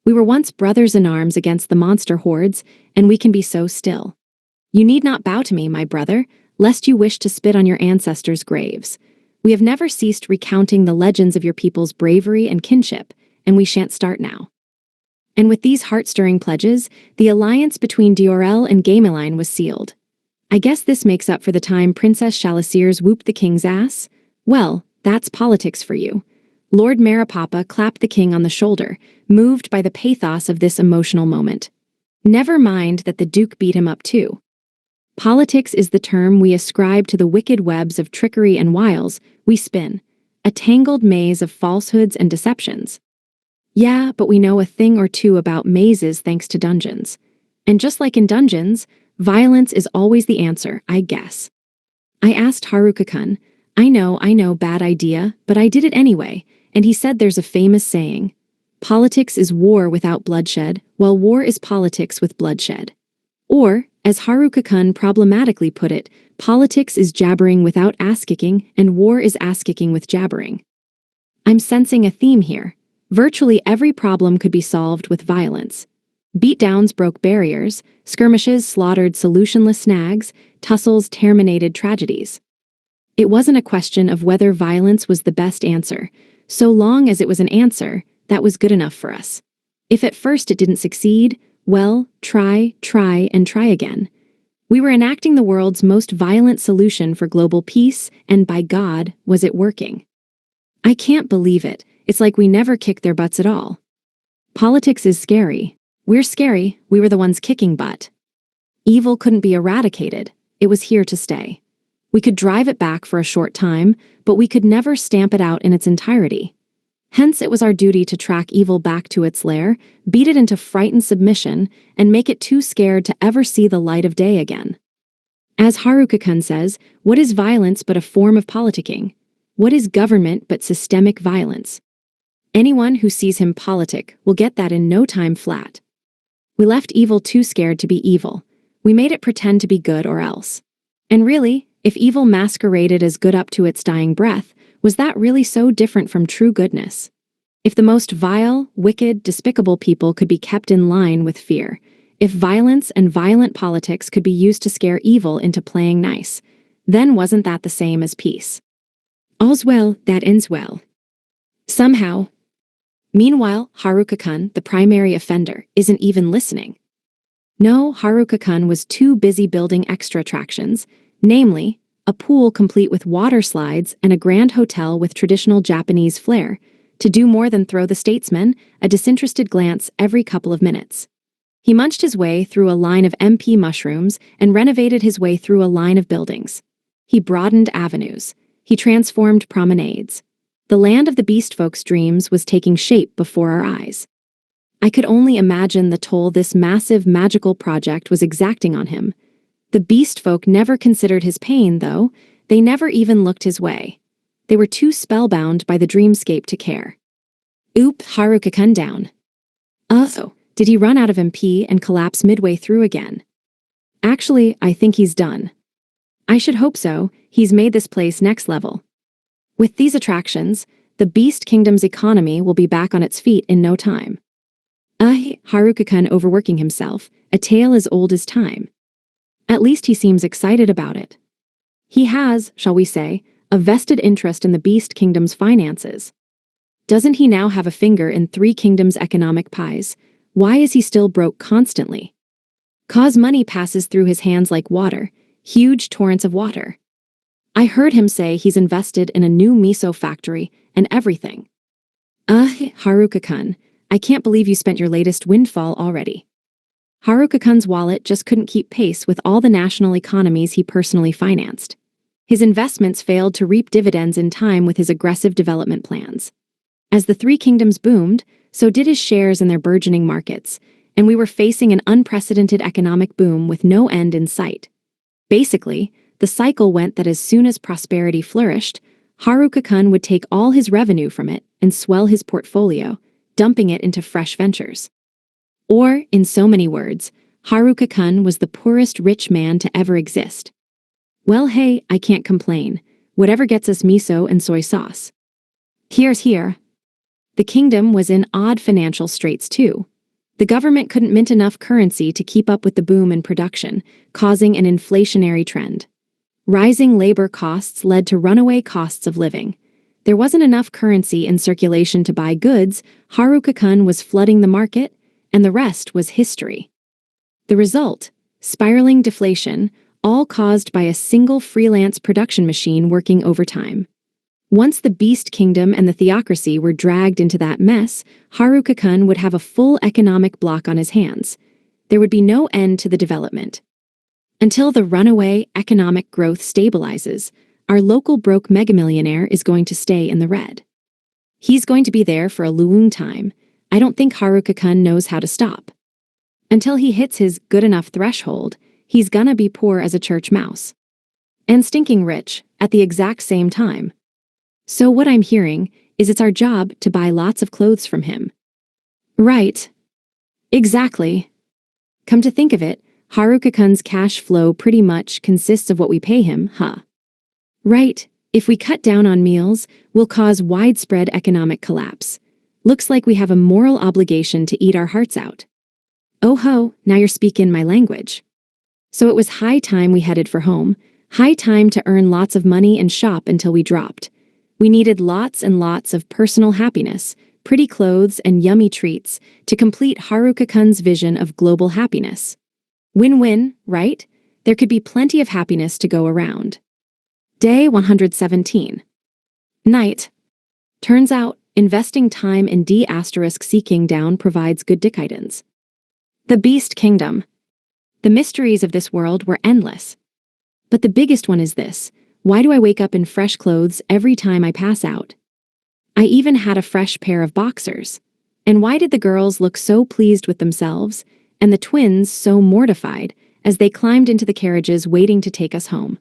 We were once brothers in arms against the monster hordes, and we can be so still. You need not bow to me, my brother, lest you wish to spit on your ancestors' graves. We have never ceased recounting the legends of your people's bravery and kinship, and we shan't start now. And with these heart-stirring pledges, the alliance between Diorel and Gameline was sealed. I guess this makes up for the time Princess Shalasirs whooped the king's ass. Well, that's politics for you. Lord Maripapa clapped the king on the shoulder, moved by the pathos of this emotional moment. Never mind that the Duke beat him up too. Politics is the term we ascribe to the wicked webs of trickery and wiles we spin, a tangled maze of falsehoods and deceptions. Yeah, but we know a thing or two about mazes thanks to dungeons. And just like in dungeons, violence is always the answer, I guess. I asked Haruka-kun, I know, bad idea, but I did it anyway, and he said there's a famous saying, politics is war without bloodshed, while war is politics with bloodshed. Or, as Haruka-kun problematically put it, politics is jabbering without ass-kicking, and war is ass-kicking with jabbering. I'm sensing a theme here. Virtually every problem could be solved with violence. Beatdowns broke barriers, skirmishes slaughtered solutionless snags, tussles terminated tragedies. It wasn't a question of whether violence was the best answer. So long as it was an answer, that was good enough for us. If at first it didn't succeed, well, try, and try again. We were enacting the world's most violent solution for global peace, and by God, was it working. I can't believe it. It's like we never kicked their butts at all. Politics is scary. We're scary, we were the ones kicking butt. Evil couldn't be eradicated. It was here to stay. We could drive it back for a short time, but we could never stamp it out in its entirety. Hence, it was our duty to track evil back to its lair, beat it into frightened submission, and make it too scared to ever see the light of day again. As Haruka-kun says, what is violence but a form of politicking? What is government but systemic violence? Anyone who sees him politic will get that in no time flat. We left evil too scared to be evil. We made it pretend to be good or else. And really, if evil masqueraded as good up to its dying breath, was that really so different from true goodness? If the most vile, wicked, despicable people could be kept in line with fear, if violence and violent politics could be used to scare evil into playing nice, then wasn't that the same as peace? All's well that ends well. Somehow. Meanwhile, Haruka-kun, the primary offender, isn't even listening. No, Haruka-kun was too busy building extra attractions, namely, a pool complete with water slides and a grand hotel with traditional Japanese flair, to do more than throw the statesman a disinterested glance every couple of minutes. He munched his way through a line of MP mushrooms and renovated his way through a line of buildings. He broadened avenues. He transformed promenades. The land of the beast folks' dreams was taking shape before our eyes. I could only imagine the toll this massive magical project was exacting on him. The beast folk never considered his pain, though. They never even looked his way. They were too spellbound by the dreamscape to care. Oop, Haruka-kun down. Oh, did he run out of MP and collapse midway through again? Actually, I think he's done. I should hope so. He's made this place next level. With these attractions, the Beast Kingdom's economy will be back on its feet in no time. Haruka-kun overworking himself, a tale as old as time. At least he seems excited about it. He has, shall we say, a vested interest in the Beast Kingdom's finances. Doesn't he now have a finger in Three Kingdoms' economic pies? Why is he still broke constantly? 'Cause money passes through his hands like water, huge torrents of water. I heard him say he's invested in a new miso factory and everything. Haruka-kun, I can't believe you spent your latest windfall already. Haruka-kun's wallet just couldn't keep pace with all the national economies he personally financed. His investments failed to reap dividends in time with his aggressive development plans. As the Three Kingdoms boomed, so did his shares in their burgeoning markets, and we were facing an unprecedented economic boom with no end in sight. Basically, the cycle went that as soon as prosperity flourished, Haruka-kun would take all his revenue from it and swell his portfolio, dumping it into fresh ventures. Or, in so many words, Haruka-kun was the poorest rich man to ever exist. Well, hey, I can't complain. Whatever gets us miso and soy sauce. Here's here. The kingdom was in odd financial straits too. The government couldn't mint enough currency to keep up with the boom in production, causing an inflationary trend. Rising labor costs led to runaway costs of living. There wasn't enough currency in circulation to buy goods. Haruka-kun was flooding the market, and the rest was history. The result, spiraling deflation, all caused by a single freelance production machine working overtime. Once the Beast Kingdom and the Theocracy were dragged into that mess, Haruka-kun would have a full economic block on his hands. There would be no end to the development. Until the runaway economic growth stabilizes, our local broke megamillionaire is going to stay in the red. He's going to be there for a long time. I don't think Haruka-kun knows how to stop. Until he hits his good enough threshold, he's gonna be poor as a church mouse. And stinking rich at the exact same time. So what I'm hearing is it's our job to buy lots of clothes from him. Right. Exactly. Come to think of it, Haruka-kun's cash flow pretty much consists of what we pay him, huh? Right. If we cut down on meals, we'll cause widespread economic collapse. Looks like we have a moral obligation to eat our hearts out. Oh ho, now you're speaking my language. So it was high time we headed for home, high time to earn lots of money and shop until we dropped. We needed lots and lots of personal happiness, pretty clothes and yummy treats to complete Haruka-kun's vision of global happiness. Win-win, right? There could be plenty of happiness to go around. Day 117. Night. Turns out, investing time in D**seeking down provides good dickidons. The Beast Kingdom. The mysteries of this world were endless. But the biggest one is this: why do I wake up in fresh clothes every time I pass out? I even had a fresh pair of boxers. And why did the girls look so pleased with themselves, and the twins so mortified, as they climbed into the carriages waiting to take us home?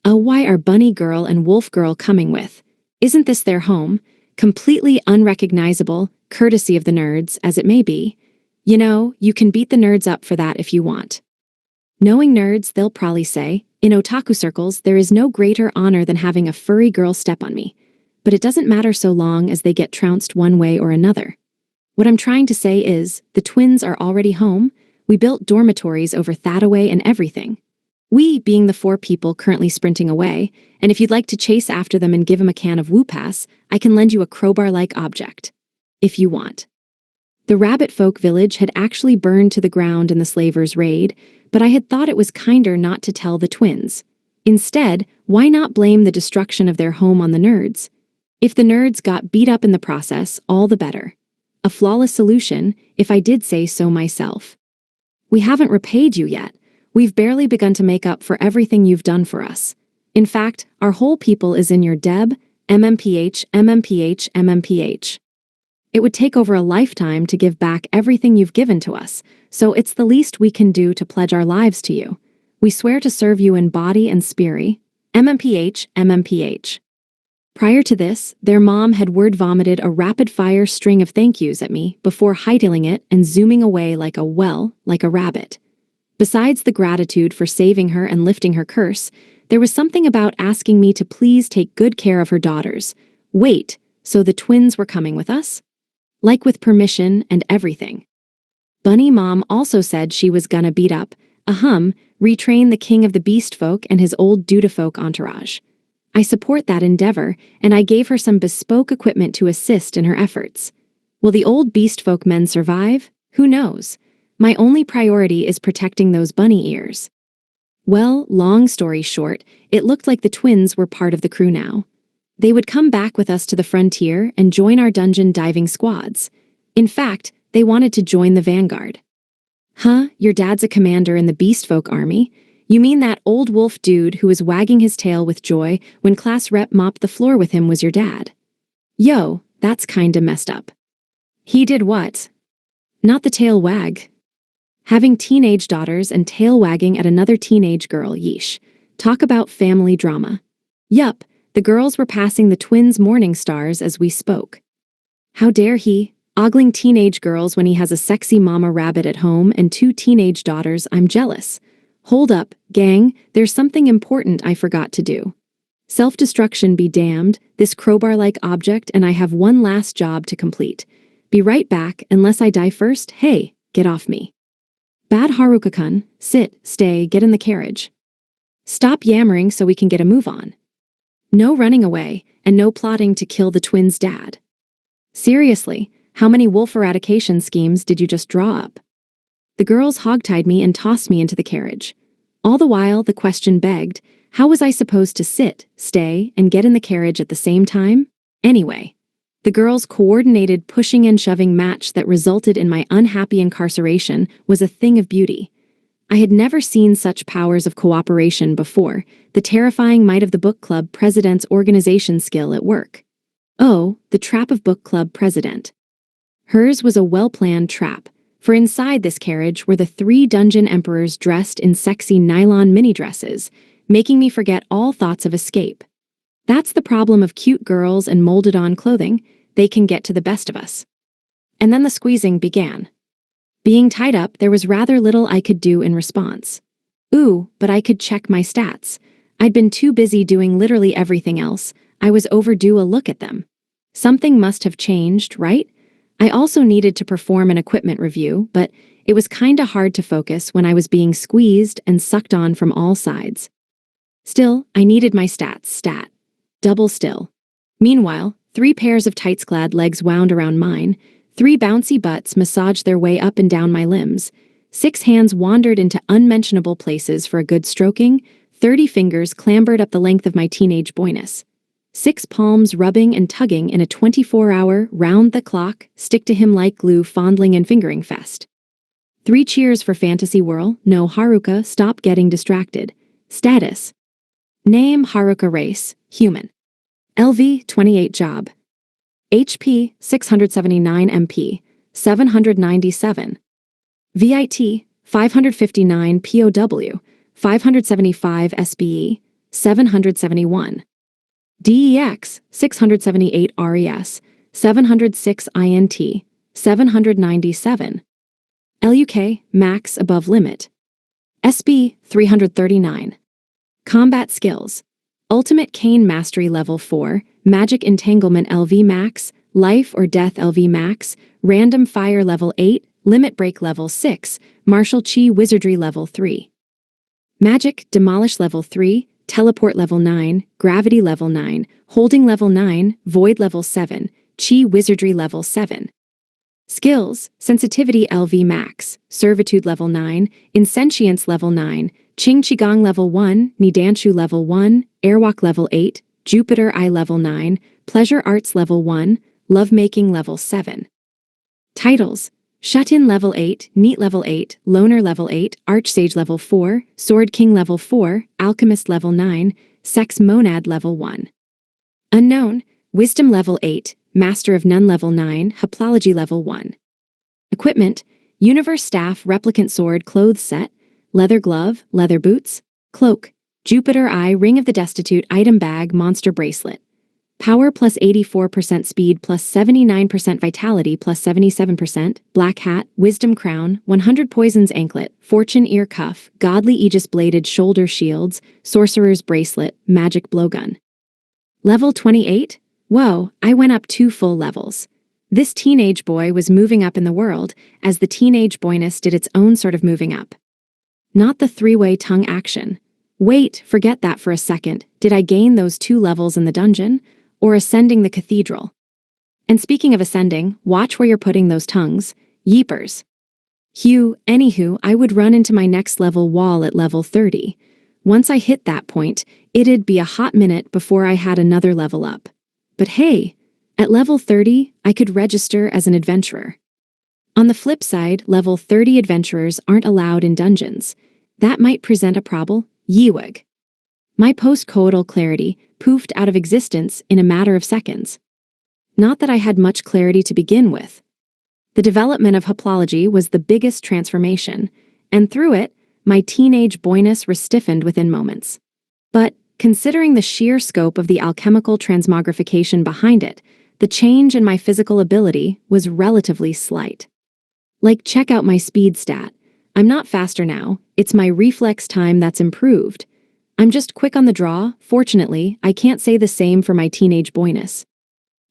Oh, why are Bunny Girl and Wolf Girl coming with? Isn't this their home? Completely unrecognizable, courtesy of the nerds, as it may be. You know, you can beat the nerds up for that if you want. Knowing nerds, they'll probably say, in otaku circles, there is no greater honor than having a furry girl step on me. But it doesn't matter so long as they get trounced one way or another. What I'm trying to say is, the twins are already home. We built dormitories over Thataway and everything. We being the 4 people currently sprinting away, and if you'd like to chase after them and give them a can of Woo-Pass, I can lend you a crowbar-like object. If you want. The rabbit folk village had actually burned to the ground in the slavers' raid, but I had thought it was kinder not to tell the twins. Instead, why not blame the destruction of their home on the nerds? If the nerds got beat up in the process, all the better. A flawless solution, if I did say so myself. We haven't repaid you yet. We've barely begun to make up for everything you've done for us. In fact, our whole people is in your Deb, MMPH, MMPH, MMPH. It would take over a lifetime to give back everything you've given to us, so it's the least we can do to pledge our lives to you. We swear to serve you in body and spirit, MMPH, MMPH. Prior to this, their mom had word-vomited a rapid-fire string of thank yous at me before hightailing it and zooming away like a rabbit. Besides the gratitude for saving her and lifting her curse, there was something about asking me to please take good care of her daughters. Wait, so the twins were coming with us? Like with permission and everything. Bunny Mom also said she was gonna beat up, retrain the king of the beast folk and his old dudafolk entourage. I support that endeavor, and I gave her some bespoke equipment to assist in her efforts. Will the old beast folk men survive? Who knows? My only priority is protecting those bunny ears. Well, long story short, it looked like the twins were part of the crew now. They would come back with us to the frontier and join our dungeon diving squads. In fact, they wanted to join the vanguard. Huh, your dad's a commander in the beast folk army? You mean that old wolf dude who was wagging his tail with joy when class rep mopped the floor with him was your dad? Yo, that's kinda messed up. He did what? Not the tail wag. Having teenage daughters and tail wagging at another teenage girl, yeesh. Talk about family drama. Yup, the girls were passing the twins' morning stars as we spoke. How dare he, ogling teenage girls when he has a sexy mama rabbit at home and 2 teenage daughters. I'm jealous. Hold up, gang, there's something important I forgot to do. Self-destruction be damned, this crowbar-like object, and I have one last job to complete. Be right back, unless I die first. Hey, get off me. Bad Haruka-kun, sit, stay, get in the carriage. Stop yammering so we can get a move on. No running away, and no plotting to kill the twins' dad. Seriously, how many wolf eradication schemes did you just draw up? The girls hogtied me and tossed me into the carriage. All the while, the question begged, How was I supposed to sit, stay, and get in the carriage at the same time? Anyway, the girls' coordinated pushing and shoving match that resulted in my unhappy incarceration was a thing of beauty. I had never seen such powers of cooperation before, the terrifying might of the book club president's organization skill at work. Oh, the trap of book club president. Hers was a well-planned trap, for inside this carriage were the 3 dungeon emperors dressed in sexy nylon mini-dresses, making me forget all thoughts of escape. That's the problem of cute girls and molded-on clothing, they can get to the best of us. And then the squeezing began. Being tied up, there was rather little I could do in response. Ooh, but I could check my stats. I'd been too busy doing literally everything else, I was overdue a look at them. Something must have changed, right? I also needed to perform an equipment review, but it was kinda hard to focus when I was being squeezed and sucked on from all sides. Still, I needed my stat. Double still. Meanwhile, 3 pairs of tights-clad legs wound around mine, 3 bouncy butts massaged their way up and down my limbs, 6 hands wandered into unmentionable places for a good stroking, 30 fingers clambered up the length of my teenage boyness. 6 palms rubbing and tugging in a 24-hour, round-the-clock, stick-to-him-like-glue fondling and fingering fest. 3 cheers for Fantasy Whirl. No, Haruka, stop getting distracted. Status. Name Haruka Race, human. LV 28 job. HP 679 MP, 797. VIT 559 POW, 575 SBE, 771. DEX 678 RES, 706 INT, 797. LUK max above limit. SB 339. Combat skills. Ultimate Cane Mastery Level 4, Magic Entanglement LV Max, Life or Death LV Max, Random Fire Level 8, Limit Break Level 6, Martial Chi Wizardry Level 3. Magic Demolish Level 3, Teleport Level 9, Gravity Level 9, Holding Level 9, Void Level 7, Chi Wizardry Level 7. Skills, Sensitivity LV Max, Servitude Level 9, Insentience Level 9, Qing Qigong Level 1, Nidanshu Level 1, Airwalk Level 8, Jupiter Eye Level 9, Pleasure Arts Level 1, Lovemaking Level 7. Titles: Shut-In Level 8, Neat Level 8, Loner Level 8, Archsage Level 4, Sword King Level 4, Alchemist Level 9, Sex Monad Level 1. Unknown, Wisdom Level 8, Master of None Level 9, Haplology Level 1. Equipment: Universe Staff Replicant Sword Clothes Set, Leather Glove, Leather Boots, Cloak, Jupiter Eye Ring of the Destitute Item Bag Monster Bracelet. Power plus 84% Speed plus 79% Vitality plus 77%, Black Hat, Wisdom Crown, 100 Poisons Anklet, Fortune Ear Cuff, Godly Aegis Bladed Shoulder Shields, Sorcerer's Bracelet, Magic Blowgun. Level 28? Whoa, I went up 2 full levels. This teenage boy was moving up in the world, as the teenage boyness did its own sort of moving up. Not the 3-way tongue action. Wait, forget that for a second. Did I gain those 2 levels in the dungeon? Or ascending the cathedral? And speaking of ascending, watch where you're putting those tongues. Yeepers. Anywho, I would run into my next level wall at level 30. Once I hit that point, it'd be a hot minute before I had another level up. But hey, at level 30, I could register as an adventurer. On the flip side, level 30 adventurers aren't allowed in dungeons. That might present a problem. Yeewig. My post-coital clarity poofed out of existence in a matter of seconds. Not that I had much clarity to begin with. The development of haplology was the biggest transformation, and through it, my teenage boyness stiffened within moments. But, considering the sheer scope of the alchemical transmogrification behind it, the change in my physical ability was relatively slight. Like, check out my speed stat. I'm not faster now, it's my reflex time that's improved. I'm just quick on the draw. Fortunately, I can't say the same for my teenage boyness.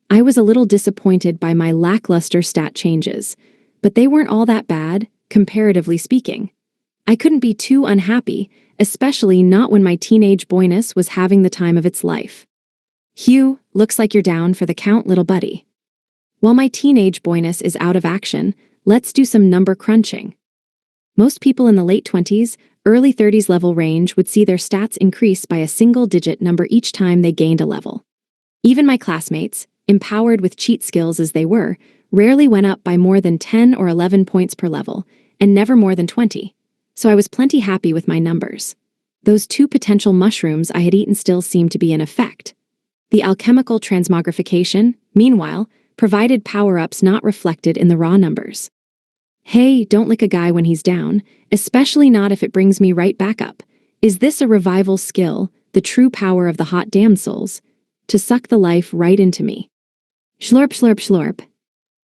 I was a little disappointed by my lackluster stat changes, but they weren't all that bad, comparatively speaking. I couldn't be too unhappy, especially not when my teenage boyness was having the time of its life. Hugh, looks like you're down for the count, little buddy. While my teenage boyness is out of action, let's do some number crunching. Most people in the late 20s, early 30s level range would see their stats increase by a single-digit number each time they gained a level. Even my classmates, empowered with cheat skills as they were, rarely went up by more than 10 or 11 points per level, and never more than 20. So I was plenty happy with my numbers. Those 2 potential mushrooms I had eaten still seemed to be in effect. The alchemical transmogrification, meanwhile, provided power-ups not reflected in the raw numbers. Hey, don't lick a guy when he's down, especially not if it brings me right back up. Is this a revival skill, the true power of the hot damned souls? To suck the life right into me. Schlurp, schlurp, schlurp.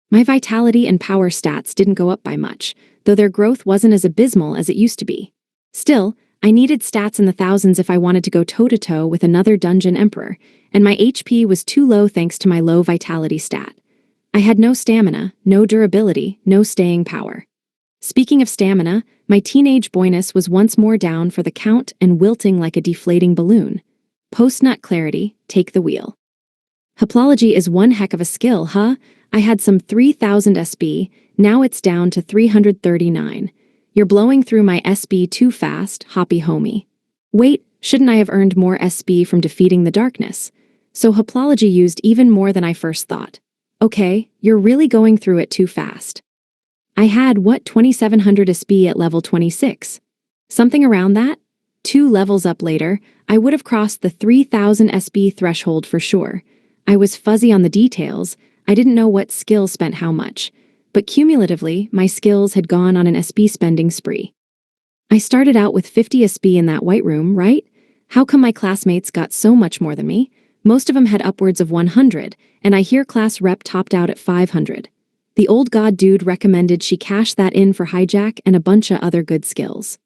My vitality and power stats didn't go up by much, though their growth wasn't as abysmal as it used to be. Still, I needed stats in the thousands if I wanted to go toe-to-toe with another dungeon emperor, and my HP was too low thanks to my low vitality stat. I had no stamina, no durability, no staying power. Speaking of stamina, my teenage boyness was once more down for the count and wilting like a deflating balloon. Post-nut clarity, take the wheel. Haplology is one heck of a skill, huh? I had some 3,000 SB, now it's down to 339. You're blowing through my SB too fast, hoppy homie. Wait, shouldn't I have earned more SB from defeating the darkness? So haplology used even more than I first thought. Okay, you're really going through it too fast. I had, 2,700 SB at level 26? Something around that? 2 levels up later, I would have crossed the 3,000 SB threshold for sure. I was fuzzy on the details, I didn't know what skill spent how much, but cumulatively, my skills had gone on an SB spending spree. I started out with 50 SB in that white room, right? How come my classmates got so much more than me? Most of them had upwards of 100, and I hear class rep topped out at 500. The old god dude recommended she cash that in for hijack and a bunch of other good skills.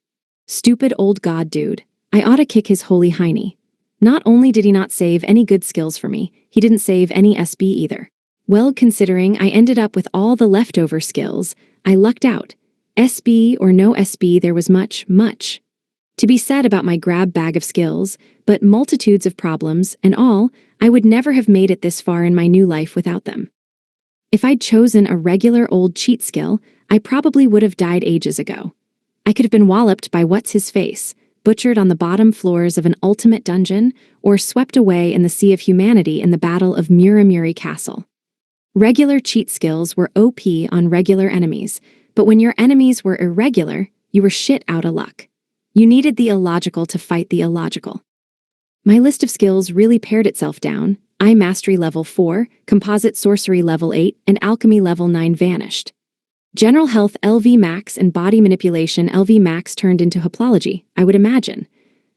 Stupid old god dude. I oughta kick his holy hiney. Not only did he not save any good skills for me, he didn't save any SB either. Well, considering I ended up with all the leftover skills, I lucked out. SB or no SB, there was much to be said about my grab bag of skills, but multitudes of problems, and all, I would never have made it this far in my new life without them. If I'd chosen a regular old cheat skill, I probably would have died ages ago. I could have been walloped by what's-his-face, butchered on the bottom floors of an ultimate dungeon, or swept away in the sea of humanity in the battle of Muramuri Castle. Regular cheat skills were OP on regular enemies, but when your enemies were irregular, you were shit out of luck. You needed the illogical to fight the illogical. My list of skills really pared itself down. Eye Mastery level 4, Composite Sorcery level 8, and Alchemy level 9 vanished. General Health LV Max and Body Manipulation LV Max turned into Haplology, I would imagine.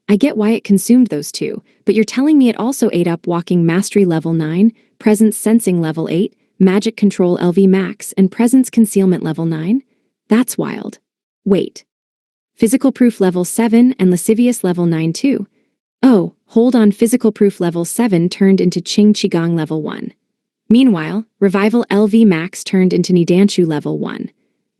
I get why it consumed those two, but you're telling me it also ate up Walking Mastery level 9, Presence Sensing level 8, Magic Control LV Max, and Presence Concealment level 9? That's wild. Wait. Physical Proof level 7 and Lascivious level 9 too. Oh, hold on, Physical Proof level 7 turned into Qing Qigong level 1. Meanwhile, Revival LV Max turned into Nidanshu level 1.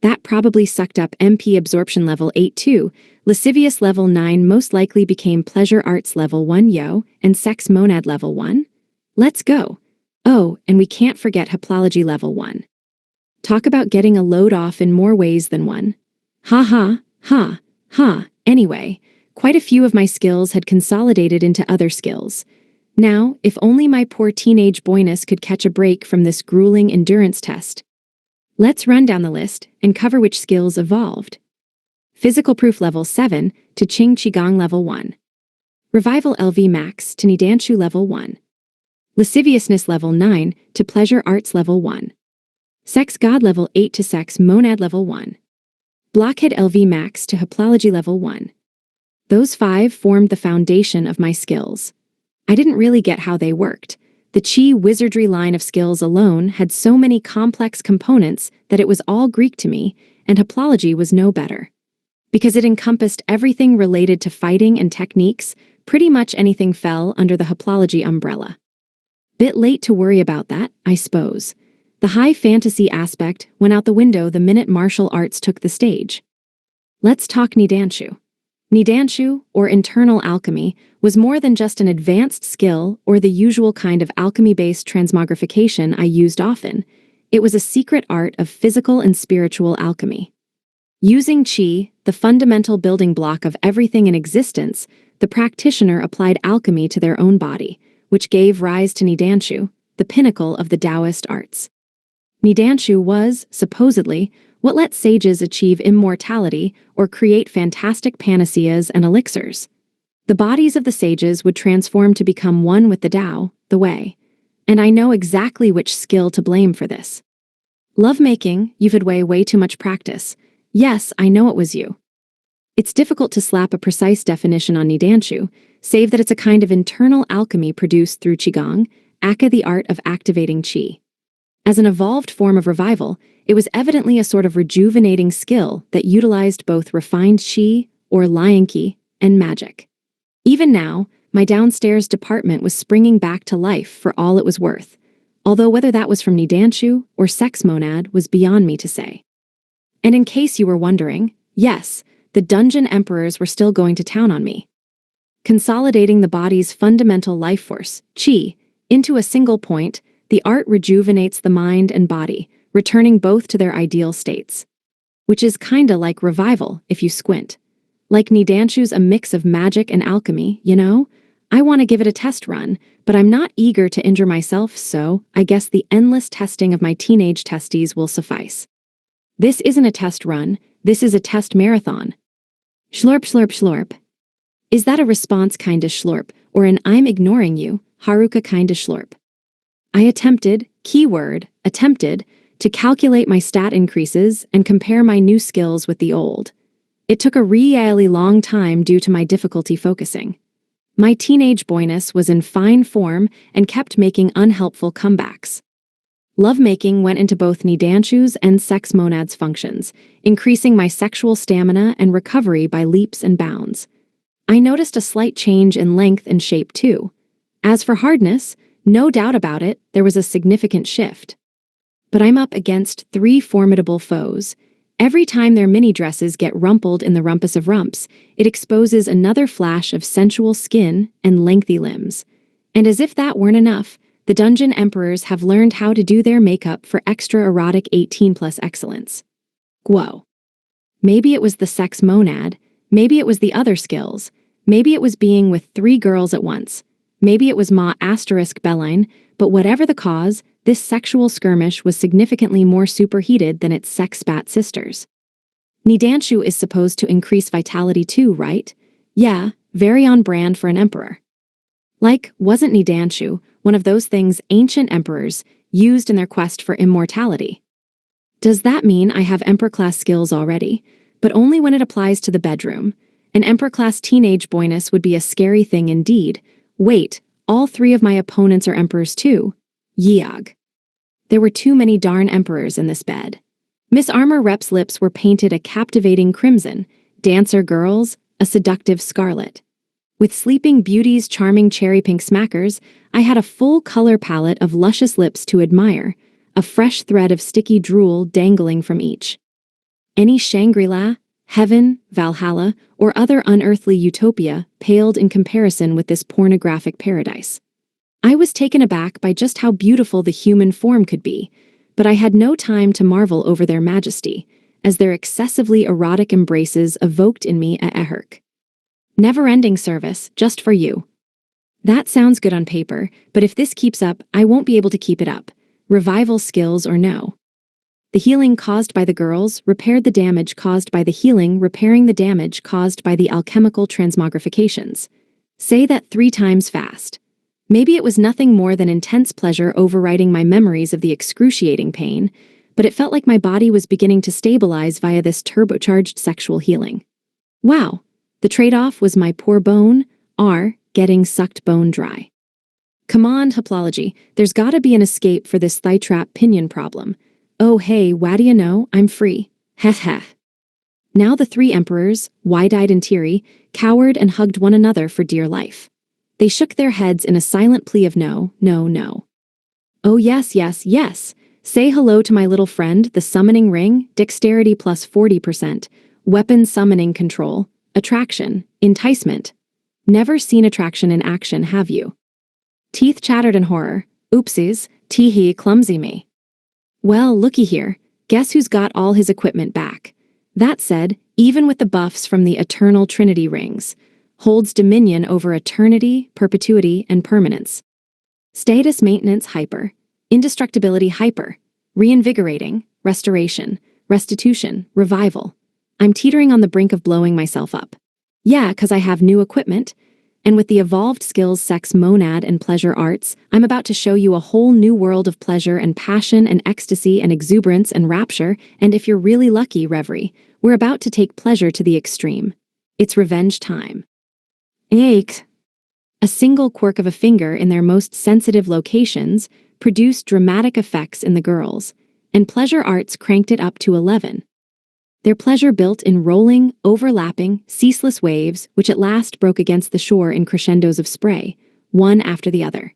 That probably sucked up MP Absorption level 8 too. Lascivious level 9 most likely became Pleasure Arts level 1 and Sex Monad level 1? Let's go. Oh, and we can't forget Haplology level 1. Talk about getting a load off in more ways than one. Ha. Anyway, quite a few of my skills had consolidated into other skills. Now, if only my poor teenage boyness could catch a break from this grueling endurance test. Let's run down the list and cover which skills evolved. Physical Proof level 7 to Qing Qigong level 1. Revival LV Max to Nidanshu level 1. Lasciviousness level 9 to Pleasure Arts level 1. Sex God level 8 to Sex Monad level 1. Blockhead LV Max to Haplology level 1. Those 5 formed the foundation of my skills. I didn't really get how they worked. The Chi wizardry line of skills alone had so many complex components that it was all Greek to me, and Haplology was no better. Because it encompassed everything related to fighting and techniques, pretty much anything fell under the Haplology umbrella. Bit late to worry about that, I suppose. The high fantasy aspect went out the window the minute martial arts took the stage. Let's talk Nidanshu. Nidanshu, or internal alchemy, was more than just an advanced skill or the usual kind of alchemy-based transmogrification I used often. It was a secret art of physical and spiritual alchemy. Using qi, the fundamental building block of everything in existence, the practitioner applied alchemy to their own body, which gave rise to Nidanshu, the pinnacle of the Taoist arts. Nidanshu was, supposedly, what let sages achieve immortality or create fantastic panaceas and elixirs. The bodies of the sages would transform to become one with the Tao, the way. And I know exactly which skill to blame for this. Lovemaking, you've had way too much practice. Yes, I know it was you. It's difficult to slap a precise definition on Nidanshu, save that it's a kind of internal alchemy produced through Qigong, aka the art of activating qi. As an evolved form of revival, it was evidently a sort of rejuvenating skill that utilized both refined qi, or lion qi, and magic. Even now, my downstairs department was springing back to life for all it was worth, although whether that was from Nidanshu or sex monad was beyond me to say. And in case you were wondering, yes, the dungeon emperors were still going to town on me. Consolidating the body's fundamental life force, qi, into a single point, the art rejuvenates the mind and body, returning both to their ideal states. Which is kinda like revival, if you squint. Like Nidanshu's a mix of magic and alchemy, you know? I want to give it a test run, but I'm not eager to injure myself, so I guess the endless testing of my teenage testes will suffice. This isn't a test run, this is a test marathon. Schlurp schlurp schlurp. Is that a response kinda schlurp, or an I'm ignoring you, Haruka kinda schlurp? I attempted, keyword, attempted, to calculate my stat increases and compare my new skills with the old. It took a really long time due to my difficulty focusing. My teenage boyness was in fine form and kept making unhelpful comebacks. Lovemaking went into both Nidanshu's and sex monads functions, increasing my sexual stamina and recovery by leaps and bounds. I noticed a slight change in length and shape too. As for hardness, no doubt about it, there was a significant shift. But I'm up against 3 formidable foes. Every time their mini dresses get rumpled in the rumpus of rumps, it exposes another flash of sensual skin and lengthy limbs. And as if that weren't enough, the dungeon emperors have learned how to do their makeup for extra erotic 18+ excellence. Whoa. Maybe it was the sex monad, maybe it was the other skills, maybe it was being with 3 girls at once, maybe it was Ma asterisk Belline, but whatever the cause, this sexual skirmish was significantly more superheated than its sex-spat sisters. Nidanshu is supposed to increase vitality too, right? Yeah, very on brand for an emperor. Like, wasn't Nidanshu one of those things ancient emperors used in their quest for immortality? Does that mean I have emperor-class skills already, but only when it applies to the bedroom? An emperor-class teenage boyness would be a scary thing indeed. Wait, all 3 of my opponents are emperors too? Yeog. There were too many darn emperors in this bed. Miss Armor Rep's lips were painted a captivating crimson, dancer girls, a seductive scarlet. With Sleeping Beauty's charming cherry pink smackers, I had a full color palette of luscious lips to admire, a fresh thread of sticky drool dangling from each. Any Shangri-La, heaven, Valhalla, or other unearthly utopia paled in comparison with this pornographic paradise. I was taken aback by just how beautiful the human form could be, but I had no time to marvel over their majesty, as their excessively erotic embraces evoked in me a eherk. Never-ending service, just for you. That sounds good on paper, but if this keeps up, I won't be able to keep it up. Revival skills or no. The healing caused by the girls repaired the damage caused by the healing repairing the damage caused by the alchemical transmogrifications. Say that 3 times fast. Maybe it was nothing more than intense pleasure overriding my memories of the excruciating pain, but it felt like my body was beginning to stabilize via this turbocharged sexual healing. Wow, the trade-off was my poor bone, getting sucked bone dry. Come on, Haplology, there's gotta be an escape for this thigh trap pinion problem. Oh hey, whadda you know, I'm free. Heh heh. Now the 3 emperors, wide-eyed and teary, cowered and hugged one another for dear life. They shook their heads in a silent plea of no, no, no. Oh yes, yes, yes. Say hello to my little friend, the summoning ring, dexterity plus 40%, weapon summoning control, attraction, enticement. Never seen attraction in action, have you? Teeth chattered in horror. Oopsies, tee-hee, clumsy me. Well, looky here. Guess who's got all his equipment back? That said, even with the buffs from the eternal Trinity rings, holds dominion over eternity, perpetuity, and permanence. Status maintenance hyper, indestructibility hyper, reinvigorating, restoration, restitution, revival. I'm teetering on the brink of blowing myself up. Yeah, 'cause I have new equipment, and with the evolved skills sex monad and pleasure arts, I'm about to show you a whole new world of pleasure and passion and ecstasy and exuberance and rapture, and if you're really lucky, reverie, we're about to take pleasure to the extreme. It's revenge time. Eek. A single quirk of a finger in their most sensitive locations produced dramatic effects in the girls, and pleasure arts cranked it up to 11. Their pleasure built in rolling, overlapping, ceaseless waves which at last broke against the shore in crescendos of spray, one after the other.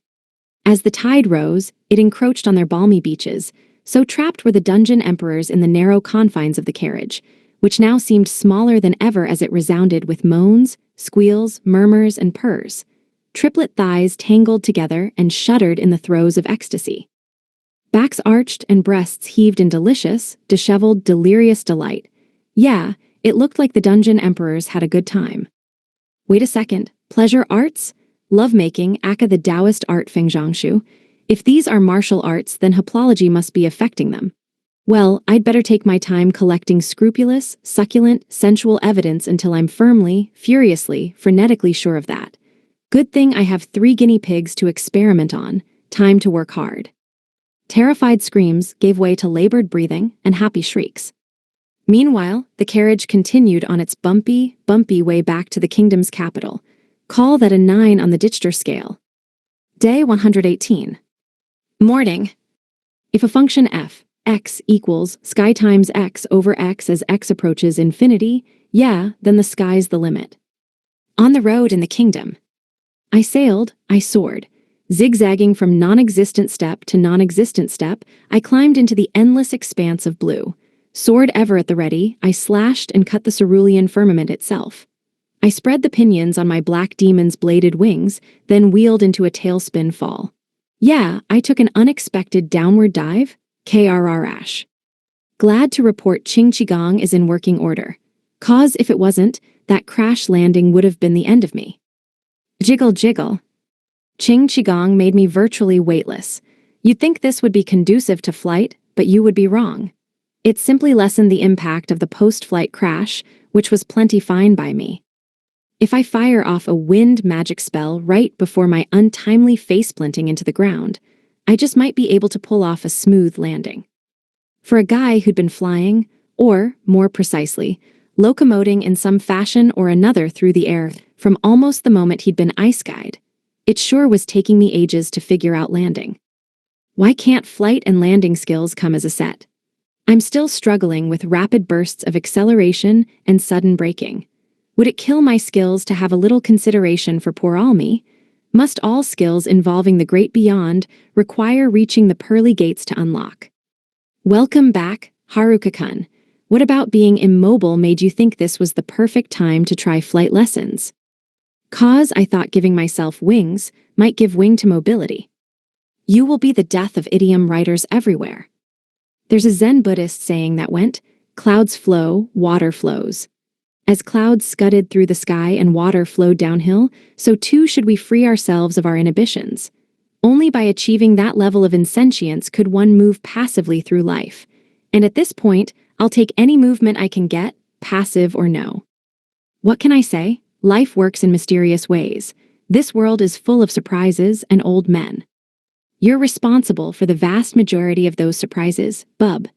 As the tide rose, it encroached on their balmy beaches, so trapped were the dungeon emperors in the narrow confines of the carriage, which now seemed smaller than ever as it resounded with moans, squeals, murmurs, and purrs. Triplet thighs tangled together and shuddered in the throes of ecstasy. Backs arched and breasts heaved in delicious, disheveled, delirious delight. Yeah, it looked like the dungeon emperors had a good time. Wait a second, pleasure arts? Lovemaking, aka the Taoist art Fengjiangshu. If these are martial arts, then haplology must be affecting them. Well, I'd better take my time collecting scrupulous, succulent, sensual evidence until I'm firmly, furiously, frenetically sure of that. Good thing I have 3 guinea pigs to experiment on. Time to work hard. Terrified screams gave way to labored breathing and happy shrieks. Meanwhile, the carriage continued on its bumpy way back to the kingdom's capital. Call that a 9 on the Dichter scale. Day 118. Morning. If a function f, x equals sky times x over x as x approaches infinity, yeah, then the sky's the limit. On the road in the kingdom. I sailed, I soared. Zigzagging from non-existent step to non-existent step, I climbed into the endless expanse of blue. Sword ever at the ready, I slashed and cut the cerulean firmament itself. I spread the pinions on my black demon's bladed wings, then wheeled into a tailspin fall. Yeah, I took an unexpected downward dive, KRR-ash. Glad to report Qing Qigong is in working order. 'Cause if it wasn't, that crash landing would have been the end of me. Jiggle jiggle. Qing Qigong made me virtually weightless. You'd think this would be conducive to flight, but you would be wrong. It simply lessened the impact of the post-flight crash, which was plenty fine by me. If I fire off a wind magic spell right before my untimely face-planting into the ground, I just might be able to pull off a smooth landing. For a guy who'd been flying, or, more precisely, locomoting in some fashion or another through the air from almost the moment he'd been ice-guyed, it sure was taking me ages to figure out landing. Why can't flight and landing skills come as a set? I'm still struggling with rapid bursts of acceleration and sudden braking. Would it kill my skills to have a little consideration for poor Almi? Must all skills involving the great beyond require reaching the pearly gates to unlock? Welcome back, Haruka-kun. What about being immobile made you think this was the perfect time to try flight lessons? 'Cause I thought giving myself wings might give wing to mobility. You will be the death of idiom writers everywhere. There's a Zen Buddhist saying that went, clouds flow, water flows. As clouds scudded through the sky and water flowed downhill, so too should we free ourselves of our inhibitions. Only by achieving that level of insentience could one move passively through life. And at this point, I'll take any movement I can get, passive or no. What can I say? Life works in mysterious ways. This world is full of surprises and old men. You're responsible for the vast majority of those surprises, bub.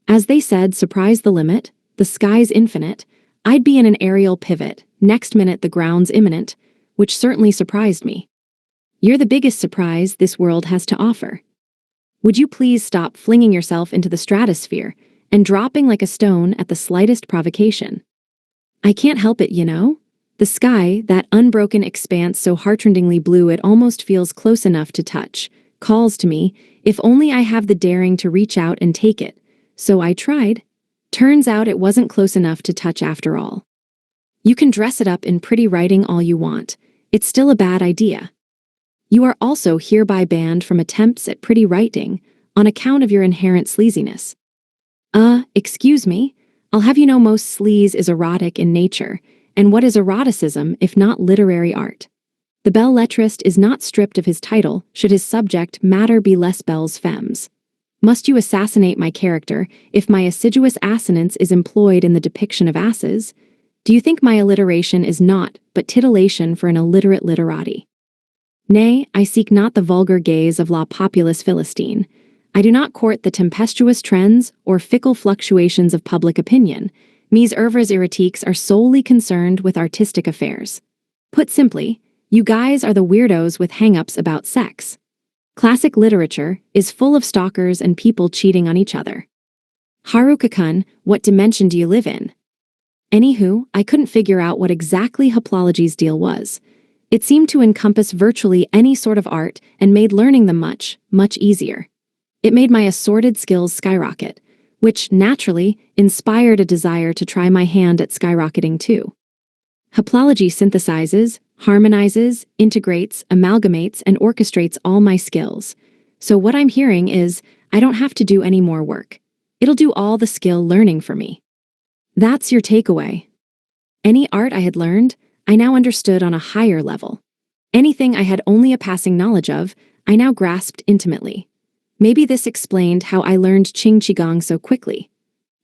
As they said, surprise the limit, the sky's infinite, I'd be in an aerial pivot, next minute the ground's imminent, which certainly surprised me. You're the biggest surprise this world has to offer. Would you please stop flinging yourself into the stratosphere and dropping like a stone at the slightest provocation? I can't help it, you know? The sky, that unbroken expanse so heartrendingly blue it almost feels close enough to touch, calls to me, if only I have the daring to reach out and take it. So I tried. Turns out it wasn't close enough to touch after all. You can dress it up in pretty writing all you want. It's still a bad idea. You are also hereby banned from attempts at pretty writing on account of your inherent sleaziness. Excuse me, I'll have you know most sleaze is erotic in nature, and what is eroticism if not literary art? The belles lettrist is not stripped of his title should his subject matter be les belles femmes. Must you assassinate my character if my assiduous assonance is employed in the depiction of asses? Do you think my alliteration is naught but titillation for an illiterate literati? Nay, I seek not the vulgar gaze of la populous Philistine. I do not court the tempestuous trends or fickle fluctuations of public opinion. Mes œuvres erratiques are solely concerned with artistic affairs. Put simply, you guys are the weirdos with hang-ups about sex. Classic literature is full of stalkers and people cheating on each other. Haruka-kun, what dimension do you live in? Anywho, I couldn't figure out what exactly Haplology's deal was. It seemed to encompass virtually any sort of art and made learning them much, much easier. It made my assorted skills skyrocket, which, naturally, inspired a desire to try my hand at skyrocketing too. Haplology synthesizes, harmonizes, integrates, amalgamates, and orchestrates all my skills. So what I'm hearing is, I don't have to do any more work. It'll do all the skill learning for me. That's your takeaway. Any art I had learned, I now understood on a higher level. Anything I had only a passing knowledge of, I now grasped intimately. Maybe this explained how I learned Qing Qigong so quickly.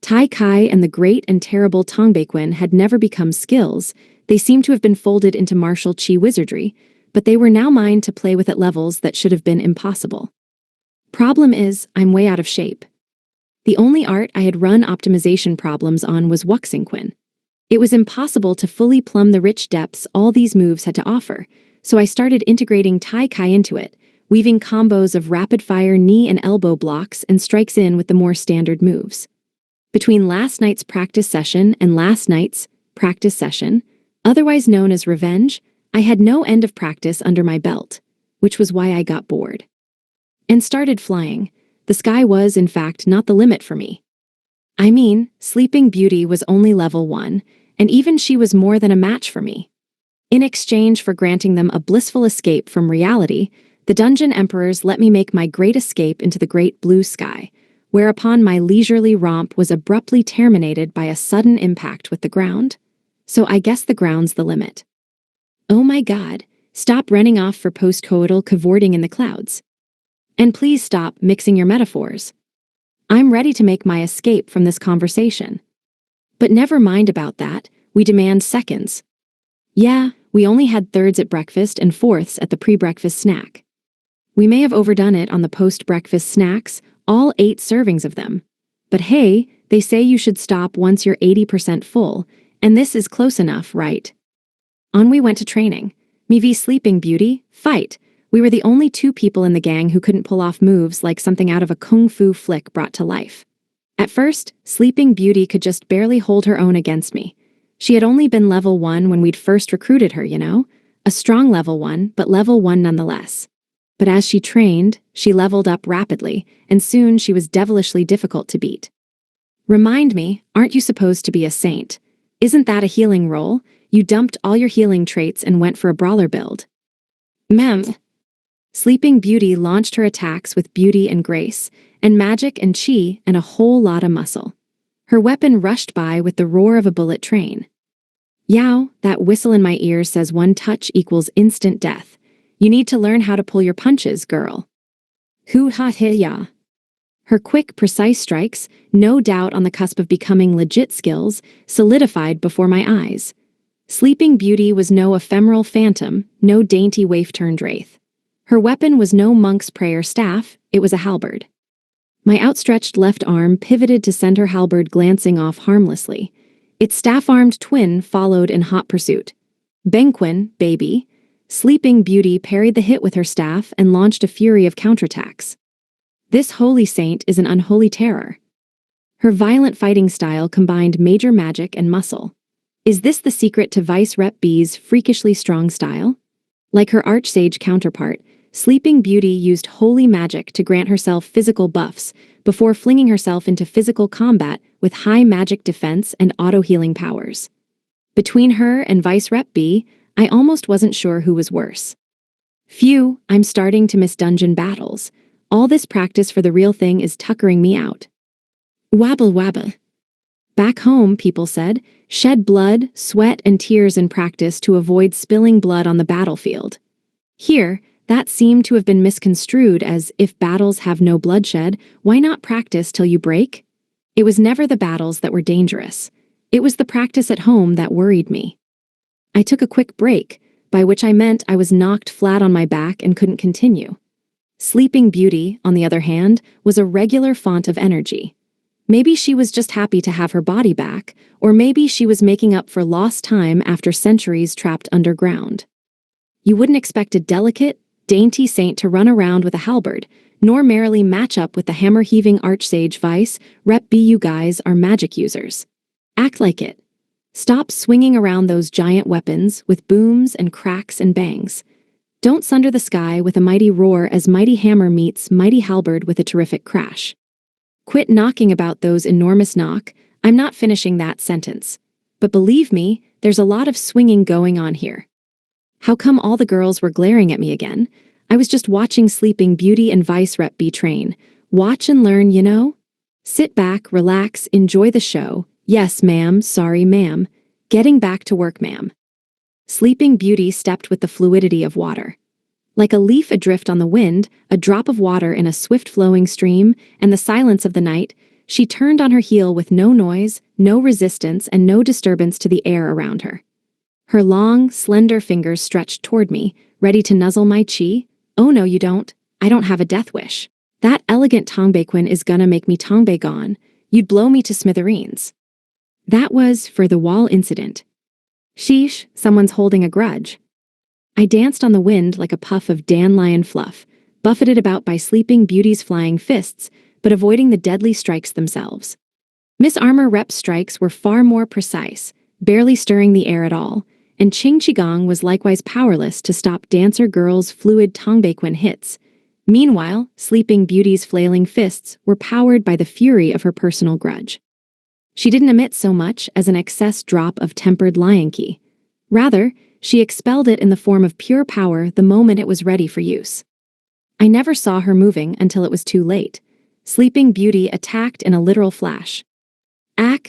Tai Kai and the great and terrible Tongbaequin had never become skills. They seemed to have been folded into martial Qi wizardry, but they were now mine to play with at levels that should have been impossible. Problem is, I'm way out of shape. The only art I had run optimization problems on was Wuxingquin. It was impossible to fully plumb the rich depths all these moves had to offer, so I started integrating Tai Kai into it, weaving combos of rapid-fire knee and elbow blocks and strikes in with the more standard moves. Between last night's practice session and last night's practice session, otherwise known as revenge, I had no end of practice under my belt, which was why I got bored. And started flying. The sky was, in fact, not the limit for me. I mean, Sleeping Beauty was only level 1, and even she was more than a match for me. In exchange for granting them a blissful escape from reality, the Dungeon Emperors let me make my great escape into the great blue sky, whereupon my leisurely romp was abruptly terminated by a sudden impact with the ground. So I guess the ground's the limit. Oh my God, stop running off for post-coital cavorting in the clouds. And please stop mixing your metaphors. I'm ready to make my escape from this conversation. But never mind about that, we demand seconds. Yeah, we only had thirds at breakfast and fourths at the pre-breakfast snack. We may have overdone it on the post-breakfast snacks, all 8 servings of them. But hey, they say you should stop once you're 80% full, and this is close enough, right? On we went to training. Me v Sleeping Beauty, fight. We were the only 2 people in the gang who couldn't pull off moves like something out of a kung fu flick brought to life. At first, Sleeping Beauty could just barely hold her own against me. She had only been level 1 when we'd first recruited her, you know? A strong level 1, but level 1 nonetheless. But as she trained, she leveled up rapidly, and soon she was devilishly difficult to beat. Remind me, aren't you supposed to be a saint? Isn't that a healing role? You dumped all your healing traits and went for a brawler build. Mem. Sleeping Beauty launched her attacks with beauty and grace, and magic and chi and a whole lot of muscle. Her weapon rushed by with the roar of a bullet train. Yow, that whistle in my ears says 1 touch equals instant death. You need to learn how to pull your punches, girl. Hoo-ha-hi-ya. Her quick, precise strikes, no doubt on the cusp of becoming legit skills, solidified before my eyes. Sleeping Beauty was no ephemeral phantom, no dainty waif-turned wraith. Her weapon was no monk's prayer staff, it was a halberd. My outstretched left arm pivoted to send her halberd glancing off harmlessly. Its staff-armed twin followed in hot pursuit. Benquin, baby. Sleeping Beauty parried the hit with her staff and launched a fury of counterattacks. This holy saint is an unholy terror. Her violent fighting style combined major magic and muscle. Is this the secret to Vice Rep B's freakishly strong style? Like her archsage counterpart, Sleeping Beauty used holy magic to grant herself physical buffs before flinging herself into physical combat with high magic defense and auto-healing powers. Between her and Vice Rep B, I almost wasn't sure who was worse. Phew, I'm starting to miss dungeon battles. All this practice for the real thing is tuckering me out. Wabble wabble. Back home, people said, shed blood, sweat, and tears in practice to avoid spilling blood on the battlefield. Here, that seemed to have been misconstrued as if battles have no bloodshed, why not practice till you break? It was never the battles that were dangerous. It was the practice at home that worried me. I took a quick break, by which I meant I was knocked flat on my back and couldn't continue. Sleeping Beauty, on the other hand, was a regular font of energy. Maybe she was just happy to have her body back, or maybe she was making up for lost time after centuries trapped underground. You wouldn't expect a delicate, dainty saint to run around with a halberd, nor merrily match up with the hammer-heaving archsage Vice. Rep B, you guys are magic users. Act like it. Stop swinging around those giant weapons with booms and cracks and bangs. Don't sunder the sky with a mighty roar as mighty hammer meets mighty halberd with a terrific crash. Quit knocking about those enormous knock. I'm not finishing that sentence. But believe me, there's a lot of swinging going on here. How come all the girls were glaring at me again? I was just watching Sleeping Beauty and Vice Rep B train. Watch and learn, you know? Sit back, relax, enjoy the show. Yes, ma'am, sorry, ma'am. Getting back to work, ma'am. Sleeping Beauty stepped with the fluidity of water. Like a leaf adrift on the wind, a drop of water in a swift-flowing stream, and the silence of the night, she turned on her heel with no noise, no resistance, and no disturbance to the air around her. Her long, slender fingers stretched toward me, ready to nuzzle my chi. Oh no, you don't. I don't have a death wish. That elegant Tongbaequin is gonna make me Tongbae gone. You'd blow me to smithereens. That was for the wall incident. Sheesh, someone's holding a grudge. I danced on the wind like a puff of dandelion fluff, buffeted about by Sleeping Beauty's flying fists, but avoiding the deadly strikes themselves. Miss Armor Rep's strikes were far more precise, barely stirring the air at all, and Ching Qigong was likewise powerless to stop Dancer Girl's fluid Tongbaequin hits. Meanwhile, Sleeping Beauty's flailing fists were powered by the fury of her personal grudge. She didn't emit so much as an excess drop of tempered lion qi. Rather, she expelled it in the form of pure power the moment it was ready for use. I never saw her moving until it was too late. Sleeping Beauty attacked in a literal flash.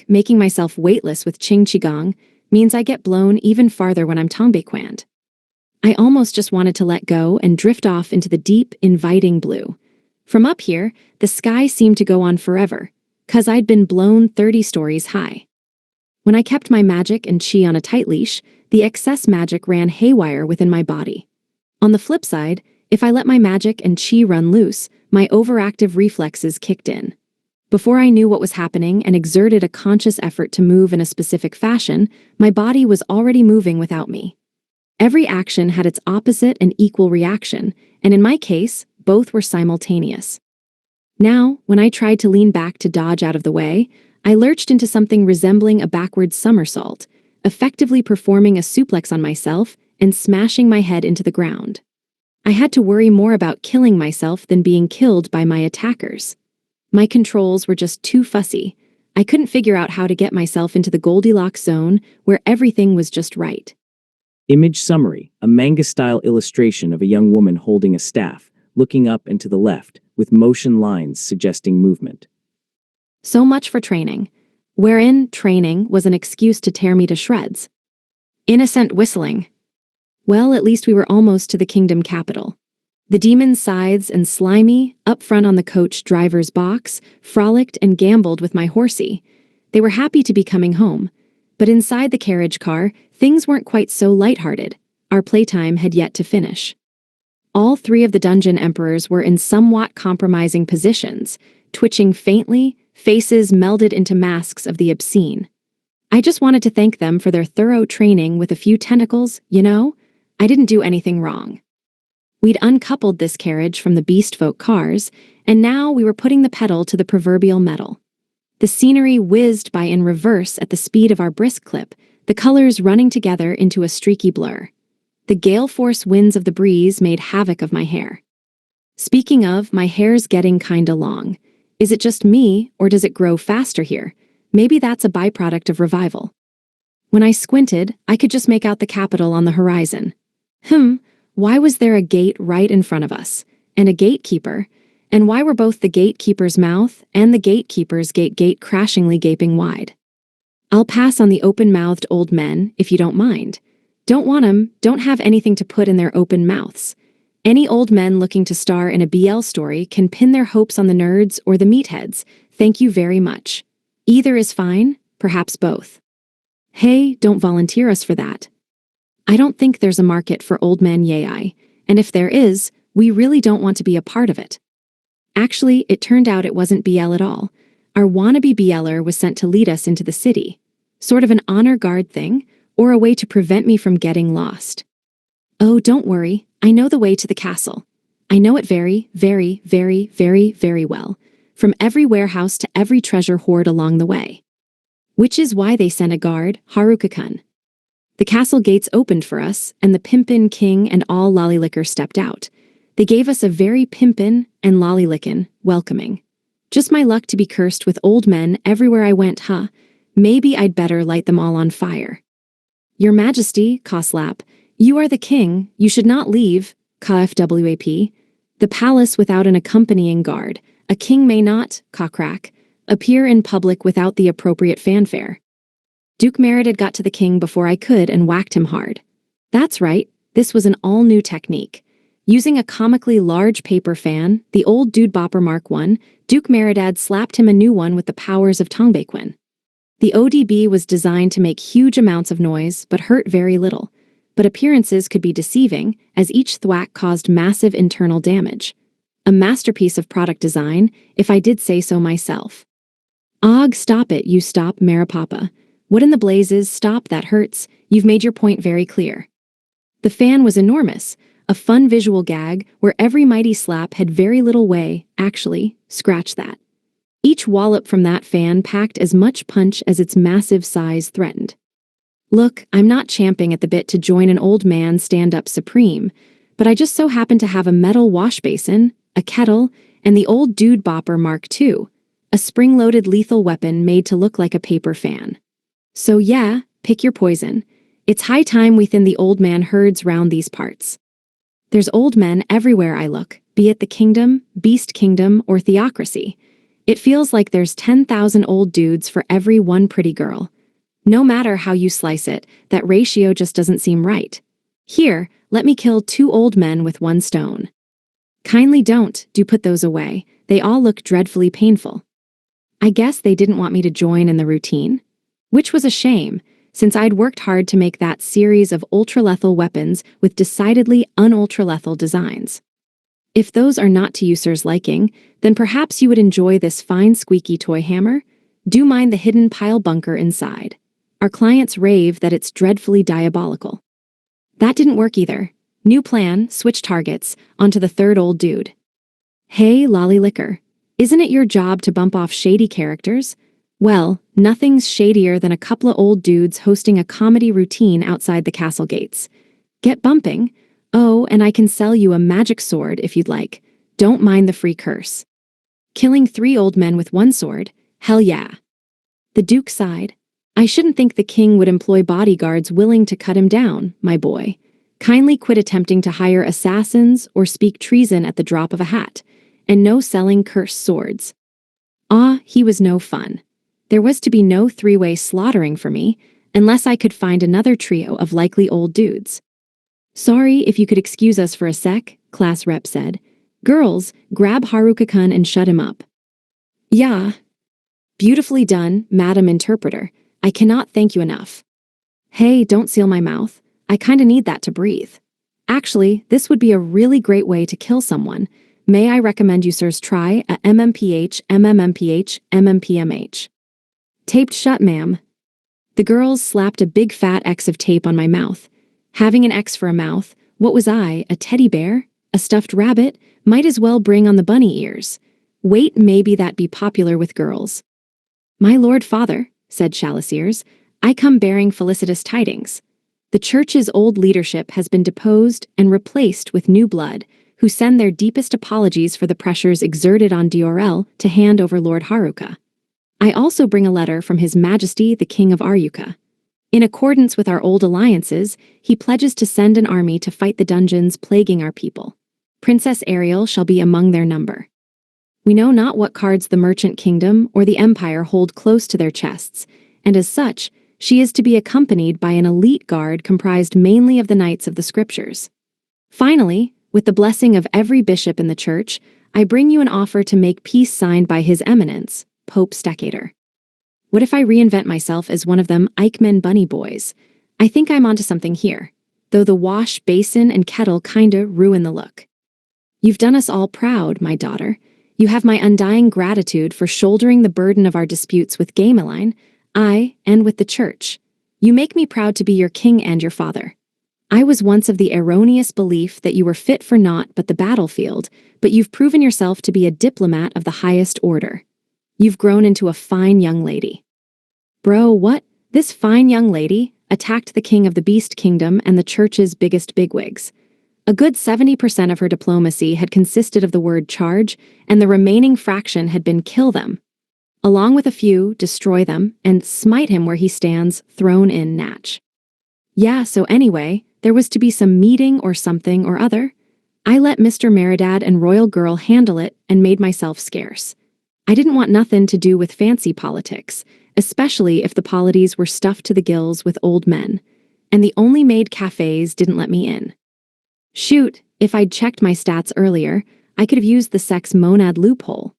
Making myself weightless with Ching Qigong means I get blown even farther when I'm Tongbaequanned. I almost just wanted to let go and drift off into the deep, inviting blue. From up here, the sky seemed to go on forever, 'cause I'd been blown 30 stories high. When I kept my magic and chi on a tight leash, the excess magic ran haywire within my body. On the flip side, if I let my magic and chi run loose, my overactive reflexes kicked in. Before I knew what was happening and exerted a conscious effort to move in a specific fashion, my body was already moving without me. Every action had its opposite and equal reaction, and in my case, both were simultaneous. Now, when I tried to lean back to dodge out of the way, I lurched into something resembling a backward somersault, effectively performing a suplex on myself and smashing my head into the ground. I had to worry more about killing myself than being killed by my attackers. My controls were just too fussy. I couldn't figure out how to get myself into the Goldilocks zone where everything was just right. Image summary, a manga-style illustration of a young woman holding a staff, looking up and to the left, with motion lines suggesting movement. So much for training, wherein training was an excuse to tear me to shreds. Innocent whistling. Well, at least we were almost to the kingdom capital. The demon Scythes and Slimy, up front on the coach driver's box, frolicked and gambled with my horsey. They were happy to be coming home. But inside the carriage car, things weren't quite so lighthearted. Our playtime had yet to finish. All three of the dungeon emperors were in somewhat compromising positions, twitching faintly, faces melded into masks of the obscene. I just wanted to thank them for their thorough training with a few tentacles, you know? I didn't do anything wrong. We'd uncoupled this carriage from the beast folk cars, and now we were putting the pedal to the proverbial metal. The scenery whizzed by in reverse at the speed of our brisk clip, the colors running together into a streaky blur. The gale-force winds of the breeze made havoc of my hair. Speaking of, my hair's getting kinda long. Is it just me, or does it grow faster here? Maybe that's a byproduct of revival. When I squinted, I could just make out the capital on the horizon. Why was there a gate right in front of us? And a gatekeeper? And why were both the gatekeeper's mouth and the gatekeeper's gate crashingly gaping wide? I'll pass on the open-mouthed old men, if you don't mind. Don't want 'em, don't have anything to put in their open mouths. Any old men looking to star in a BL story can pin their hopes on the nerds or the meatheads. Thank you very much. Either is fine, perhaps both. Hey, don't volunteer us for that. I don't think there's a market for old men yai, and if there is, we really don't want to be a part of it. Actually, it turned out it wasn't BL at all. Our wannabe BLer was sent to lead us into the city. Sort of an honor guard thing, or a way to prevent me from getting lost. Oh, don't worry, I know the way to the castle. I know it very, very, very, very, very well, from every warehouse to every treasure hoard along the way. Which is why they sent a guard, Haruka-kun. The castle gates opened for us, and the pimpin' king and all lollylicker stepped out. They gave us a very pimpin' and lollylickin' welcoming. Just my luck to be cursed with old men everywhere I went, huh? Maybe I'd better light them all on fire. Your Majesty, Koslap, you are the king, you should not leave, KFWAP, the palace without an accompanying guard. A king may not, Kokrak, appear in public without the appropriate fanfare. Duke Meridad got to the king before I could and whacked him hard. That's right, this was an all-new technique. Using a comically large paper fan, the old dude bopper Mark I, Duke Meridad slapped him a new one with the powers of Tongbaequin. The ODB was designed to make huge amounts of noise but hurt very little, but appearances could be deceiving as each thwack caused massive internal damage. A masterpiece of product design, if I did say so myself. Og, stop it, you stop, Maripapa. What in the blazes, stop, that hurts, you've made your point very clear. The fan was enormous, a fun visual gag where every mighty slap had very little way, actually, scratch that. Each wallop from that fan packed as much punch as its massive size threatened. Look, I'm not champing at the bit to join an old man stand-up supreme, but I just so happen to have a metal wash basin, a kettle, and the old dude bopper Mark II, a spring-loaded lethal weapon made to look like a paper fan. So yeah, pick your poison. It's high time we thin the old man herds round these parts. There's old men everywhere I look, be it the kingdom, beast kingdom, or theocracy. It feels like there's 10,000 old dudes for every one pretty girl. No matter how you slice it, that ratio just doesn't seem right. Here, let me kill 2 old men with 1 stone. Kindly do put those away, they all look dreadfully painful. I guess they didn't want me to join in the routine? Which was a shame, since I'd worked hard to make that series of ultra-lethal weapons with decidedly un-ultra-lethal designs. If those are not to you sir's liking, then perhaps you would enjoy this fine squeaky toy hammer? Do mind the hidden pile bunker inside. Our clients rave that it's dreadfully diabolical. That didn't work either. New plan, switch targets, onto the 3rd old dude. Hey, lollylicker. Isn't it your job to bump off shady characters? Well, nothing's shadier than a couple of old dudes hosting a comedy routine outside the castle gates. Get bumping. Oh, and I can sell you a magic sword if you'd like. Don't mind the free curse. Killing 3 old men with 1 sword? Hell yeah. The Duke sighed. I shouldn't think the king would employ bodyguards willing to cut him down, my boy. Kindly quit attempting to hire assassins or speak treason at the drop of a hat, and no selling cursed swords. Ah, he was no fun. There was to be no 3-way slaughtering for me, unless I could find another trio of likely old dudes. Sorry, if you could excuse us for a sec, class rep said. Girls, grab Haruka-kun and shut him up. Yeah. Beautifully done, Madam Interpreter. I cannot thank you enough. Hey, don't seal my mouth. I kinda need that to breathe. Actually, this would be a really great way to kill someone. May I recommend you sirs try a MMPH, MMMPH, MMPMH. Taped shut, ma'am. The girls slapped a big fat X of tape on my mouth. Having an X for a mouth, what was I, a teddy bear? A stuffed rabbit? Might as well bring on the bunny ears. Wait, maybe that'd be popular with girls. My lord father, said Chaliceers, I come bearing felicitous tidings. The church's old leadership has been deposed and replaced with new blood, who send their deepest apologies for the pressures exerted on Diorel to hand over Lord Haruka. I also bring a letter from His Majesty the King of Aryuka. In accordance with our old alliances, he pledges to send an army to fight the dungeons plaguing our people. Princess Ariel shall be among their number. We know not what cards the merchant kingdom or the empire hold close to their chests, and as such, she is to be accompanied by an elite guard comprised mainly of the knights of the scriptures. Finally, with the blessing of every bishop in the church, I bring you an offer to make peace signed by His Eminence, Pope Stecator. What if I reinvent myself as one of them Eichmann bunny boys? I think I'm onto something here, though the wash basin and kettle kinda ruin the look. You've done us all proud, my daughter. You have my undying gratitude for shouldering the burden of our disputes with Gameline, and with the church. You make me proud to be your king and your father. I was once of the erroneous belief that you were fit for naught but the battlefield, but you've proven yourself to be a diplomat of the highest order. You've grown into a fine young lady. Bro, what? This fine young lady attacked the king of the Beast Kingdom and the church's biggest bigwigs. A good 70% of her diplomacy had consisted of the word charge, and the remaining fraction had been kill them. Along with a few, destroy them, and smite him where he stands, thrown in Natch. Yeah, so anyway, there was to be some meeting or something or other. I let Mr. Meridad and Royal Girl handle it and made myself scarce. I didn't want nothing to do with fancy politics, especially if the polities were stuffed to the gills with old men, and the only maid cafes didn't let me in. Shoot, if I'd checked my stats earlier, I could have used the sex monad loophole.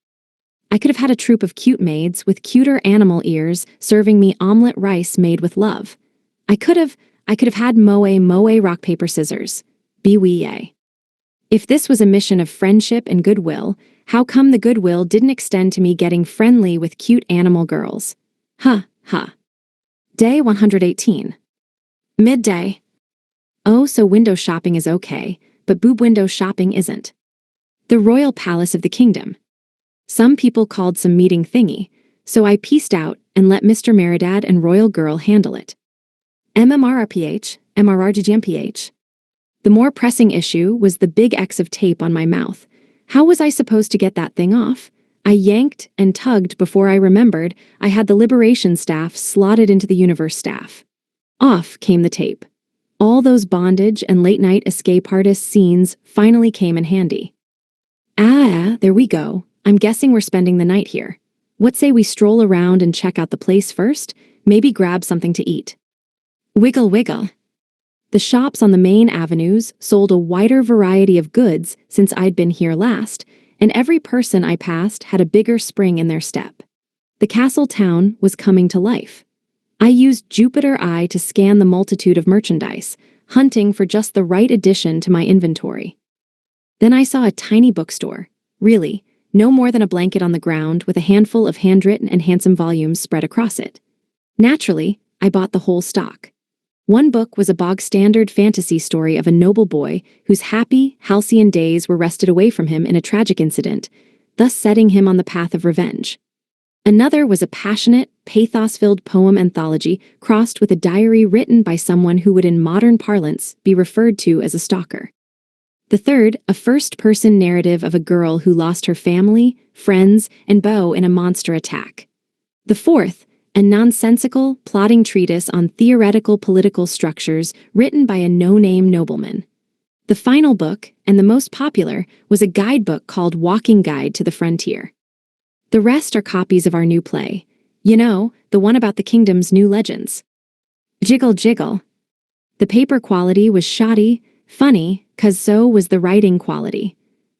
I could have had a troupe of cute maids with cuter animal ears serving me omelet rice made with love. I could have had moe rock paper scissors. Be-wee-yay. If this was a mission of friendship and goodwill, how come the goodwill didn't extend to me getting friendly with cute animal girls? Huh. Day 118. Midday. Oh, so window shopping is okay, but boob window shopping isn't. The royal palace of the kingdom. Some people called some meeting thingy, so I pieced out and let Mr. Meridad and Royal Girl handle it. MRRGGMPH. The more pressing issue was the big X of tape on my mouth. How was I supposed to get that thing off? I yanked and tugged before I remembered I had the Liberation staff slotted into the Universe staff. Off came the tape. All those bondage and late-night escape artist scenes finally came in handy. There we go. I'm guessing we're spending the night here. What say we stroll around and check out the place first? Maybe grab something to eat. Wiggle wiggle. The shops on the main avenues sold a wider variety of goods since I'd been here last, and every person I passed had a bigger spring in their step. The castle town was coming to life. I used Jupiter Eye to scan the multitude of merchandise, hunting for just the right addition to my inventory. Then I saw a tiny bookstore. Really, no more than a blanket on the ground with a handful of handwritten and handsome volumes spread across it. Naturally, I bought the whole stock. One book was a bog-standard fantasy story of a noble boy whose happy, halcyon days were wrested away from him in a tragic incident, thus setting him on the path of revenge. Another was a passionate, pathos-filled poem anthology crossed with a diary written by someone who would in modern parlance be referred to as a stalker. The third, a first-person narrative of a girl who lost her family, friends, and beau in a monster attack. The fourth, a nonsensical, plotting treatise on theoretical political structures written by a no-name nobleman. The final book, and the most popular, was a guidebook called Walking Guide to the Frontier. The rest are copies of our new play. You know, the one about the kingdom's new legends. Jiggle jiggle. The paper quality was shoddy, funny, 'cause so was the writing quality.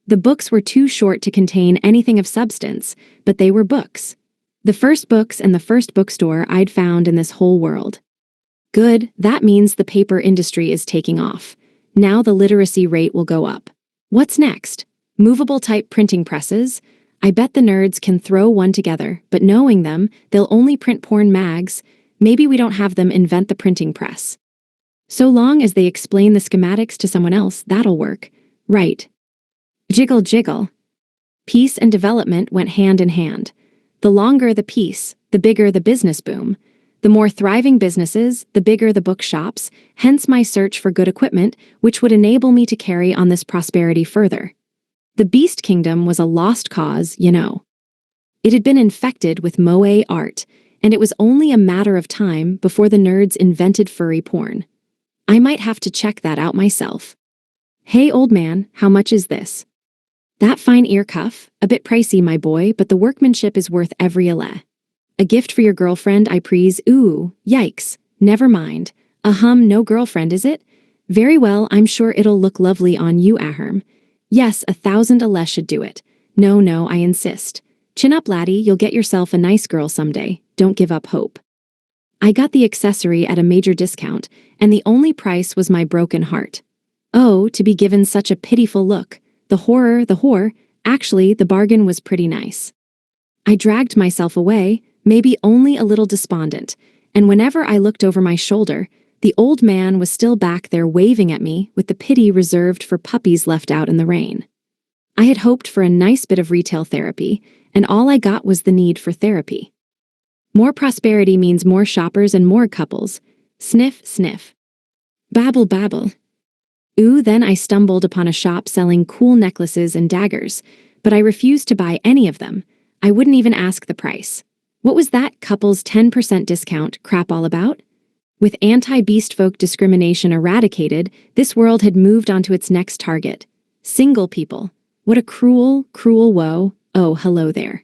The books were too short to contain anything of substance, but they were books. The first books and the first bookstore I'd found in this whole world. Good, that means the paper industry is taking off. Now the literacy rate will go up. What's next? Movable type printing presses? I bet the nerds can throw one together, but knowing them, they'll only print porn mags. Maybe we don't have them invent the printing press. So long as they explain the schematics to someone else, that'll work. Right. Jiggle jiggle. Peace and development went hand in hand. The longer the peace, the bigger the business boom. The more thriving businesses, the bigger the bookshops, hence my search for good equipment, which would enable me to carry on this prosperity further. The Beast Kingdom was a lost cause, you know. It had been infected with moe art, and it was only a matter of time before the nerds invented furry porn. I might have to check that out myself. Hey old man, how much is this? That fine ear cuff, a bit pricey my boy, but the workmanship is worth every ele. A gift for your girlfriend, I prees. Ooh, yikes. Never mind. No girlfriend, is it? Very well, I'm sure it'll look lovely on you, Aherm. Yes, 1,000 Alesh should do it. No, I insist. Chin up, laddie, you'll get yourself a nice girl someday. Don't give up hope. I got the accessory at a major discount, and the only price was my broken heart. Oh, to be given such a pitiful look. The whore. Actually, the bargain was pretty nice. I dragged myself away, maybe only a little despondent, and whenever I looked over my shoulder, the old man was still back there waving at me with the pity reserved for puppies left out in the rain. I had hoped for a nice bit of retail therapy, and all I got was the need for therapy. More prosperity means more shoppers and more couples. Sniff, sniff. Babble, babble. Ooh, then I stumbled upon a shop selling cool necklaces and daggers, but I refused to buy any of them. I wouldn't even ask the price. What was that couple's 10% discount crap all about? With anti-beast folk discrimination eradicated, this world had moved on to its next target. Single people. What a cruel, cruel woe. Oh, hello there.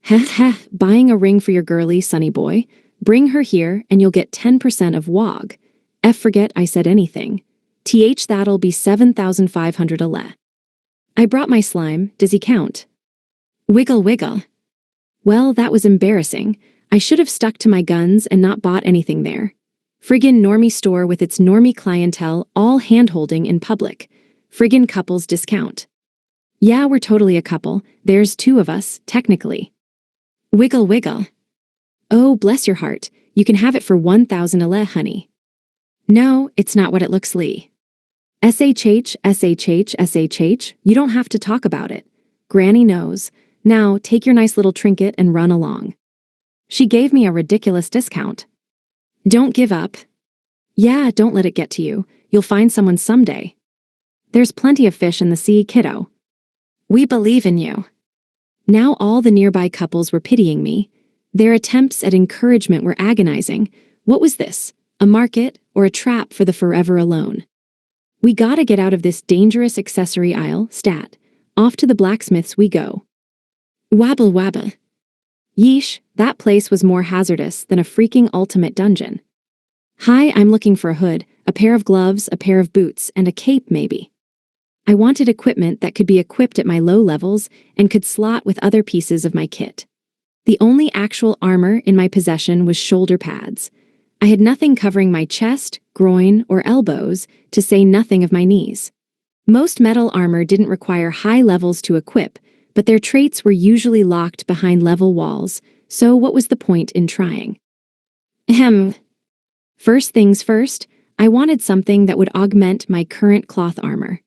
Heh, buying a ring for your girly, sonny boy. Bring her here and you'll get 10% of WOG. Forget I said anything. That'll be 7,500 a le. I brought my slime. Does he count? Wiggle, wiggle. Well, that was embarrassing. I should have stuck to my guns and not bought anything there. Friggin' normie store with its normie clientele all hand-holding in public. Friggin' couples discount. Yeah, we're totally a couple. There's 2 of us, technically. Wiggle, wiggle. Oh, bless your heart. You can have it for 1,000 a le, honey. No, it's not what it looks like. SHH, you don't have to talk about it. Granny knows. Now, take your nice little trinket and run along. She gave me a ridiculous discount. Don't give up. Yeah, don't let it get to you. You'll find someone someday. There's plenty of fish in the sea, kiddo. We believe in you. Now all the nearby couples were pitying me. Their attempts at encouragement were agonizing. What was this? A market or a trap for the forever alone? We gotta get out of this dangerous accessory aisle, stat. Off to the blacksmiths we go. Wabble wabble. Yeesh, that place was more hazardous than a freaking ultimate dungeon. Hi, I'm looking for a hood, a pair of gloves, a pair of boots, and a cape maybe. I wanted equipment that could be equipped at my low levels and could slot with other pieces of my kit. The only actual armor in my possession was shoulder pads. I had nothing covering my chest, groin, or elbows, to say nothing of my knees. Most metal armor didn't require high levels to equip, but their traits were usually locked behind level walls, so what was the point in trying? First things first, I wanted something that would augment my current cloth armor.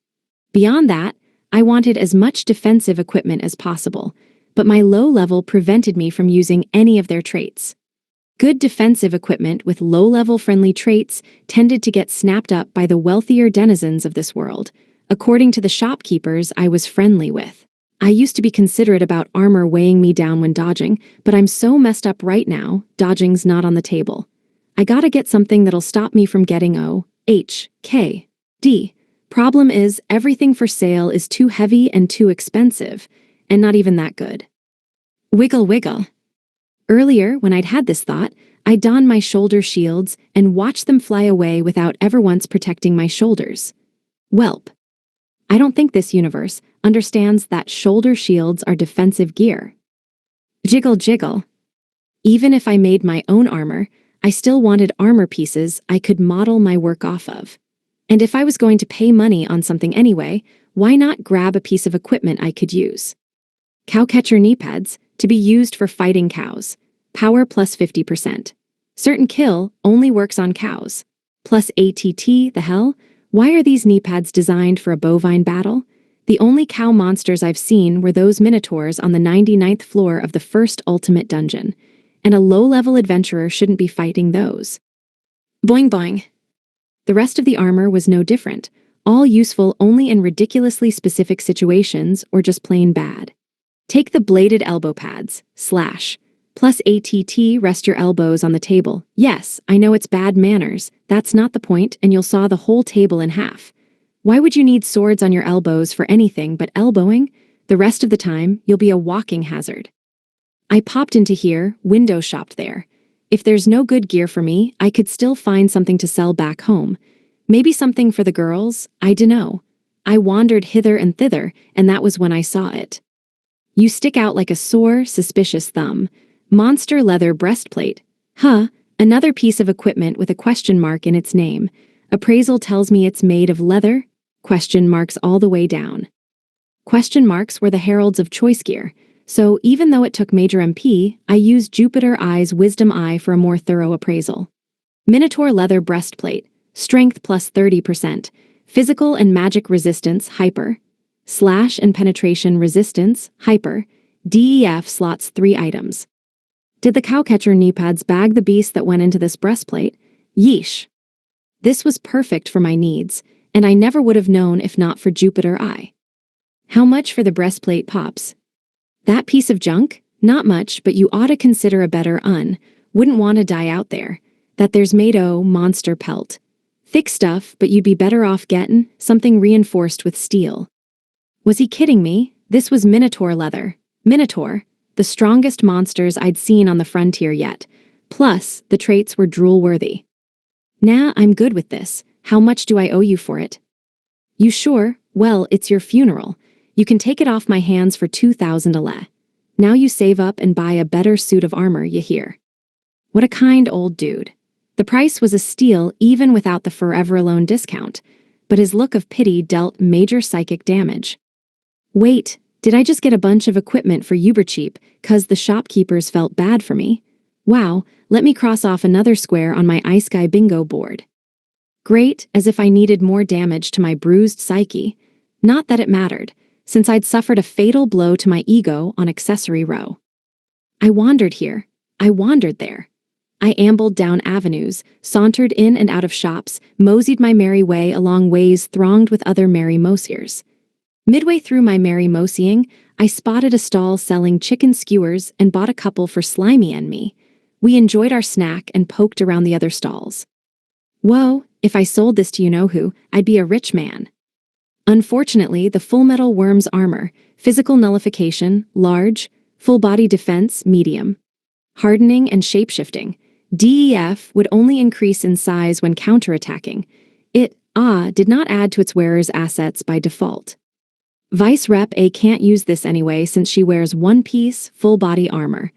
Beyond that, I wanted as much defensive equipment as possible, but my low level prevented me from using any of their traits. Good defensive equipment with low-level friendly traits tended to get snapped up by the wealthier denizens of this world, according to the shopkeepers I was friendly with. I used to be considerate about armor weighing me down when dodging, but I'm so messed up right now, dodging's not on the table. I gotta get something that'll stop me from getting O.H.K.D. Problem is, everything for sale is too heavy and too expensive, and not even that good. Wiggle wiggle. Earlier, when I'd had this thought, I donned my shoulder shields and watched them fly away without ever once protecting my shoulders. Welp. I don't think this universe understands that shoulder shields are defensive gear. Jiggle jiggle. Even if I made my own armor, I still wanted armor pieces I could model my work off of. And if I was going to pay money on something anyway, why not grab a piece of equipment I could use? Cowcatcher knee pads, to be used for fighting cows. Power plus 50%. Certain kill only works on cows. Plus ATT, the hell? Why are these knee pads designed for a bovine battle? The only cow monsters I've seen were those minotaurs on the 99th floor of the first ultimate dungeon, and a low-level adventurer shouldn't be fighting those. Boing boing. The rest of the armor was no different, all useful only in ridiculously specific situations or just plain bad. Take the bladed elbow pads, slash. Plus ATT, rest your elbows on the table. Yes, I know it's bad manners. That's not the point, and you'll saw the whole table in half. Why would you need swords on your elbows for anything but elbowing? The rest of the time, you'll be a walking hazard. I popped into here, window shopped there. If there's no good gear for me, I could still find something to sell back home. Maybe something for the girls, I dunno. I wandered hither and thither, and that was when I saw it. You stick out like a sore, suspicious thumb. Monster leather breastplate. Huh, another piece of equipment with a question mark in its name. Appraisal tells me it's made of leather? Question marks all the way down. Question marks were the heralds of choice gear, so even though it took Major MP, I used Jupiter Eye's Wisdom Eye for a more thorough appraisal. Minotaur leather breastplate, strength plus 30%, physical and magic resistance, hyper, slash and penetration resistance, hyper, DEF slots 3 items. Did the cowcatcher knee pads bag the beast that went into this breastplate? Yeesh. This was perfect for my needs, and I never would have known if not for Jupiter Eye. How much for the breastplate, Pops? That piece of junk? Not much, but you ought to consider a better wouldn't want to die out there. That there's made-o monster pelt. Thick stuff, but you'd be better off getting something reinforced with steel. Was he kidding me? This was Minotaur leather. Minotaur, the strongest monsters I'd seen on the frontier yet. Plus, the traits were drool-worthy. Nah, I'm good with this. How much do I owe you for it? You sure? Well, it's your funeral. You can take it off my hands for 2,000 ale. Now you save up and buy a better suit of armor, you hear. What a kind old dude. The price was a steal even without the Forever Alone discount, but his look of pity dealt major psychic damage. Wait, did I just get a bunch of equipment for uber-cheap, 'cause the shopkeepers felt bad for me? Wow, let me cross off another square on my Ice Guy bingo board. Great, as if I needed more damage to my bruised psyche. Not that it mattered, since I'd suffered a fatal blow to my ego on accessory row. I wandered here. I wandered there. I ambled down avenues, sauntered in and out of shops, moseyed my merry way along ways thronged with other merry mosiers. Midway through my merry moseying, I spotted a stall selling chicken skewers and bought a couple for Slimy and me. We enjoyed our snack and poked around the other stalls. Whoa, if I sold this to you-know-who, I'd be a rich man. Unfortunately, the Full Metal Worm's armor, physical nullification, large, full body defense, medium, hardening and shapeshifting, DEF would only increase in size when counterattacking. It, did not add to its wearer's assets by default. Vice Rep A can't use this anyway since she wears one-piece, full-body armor.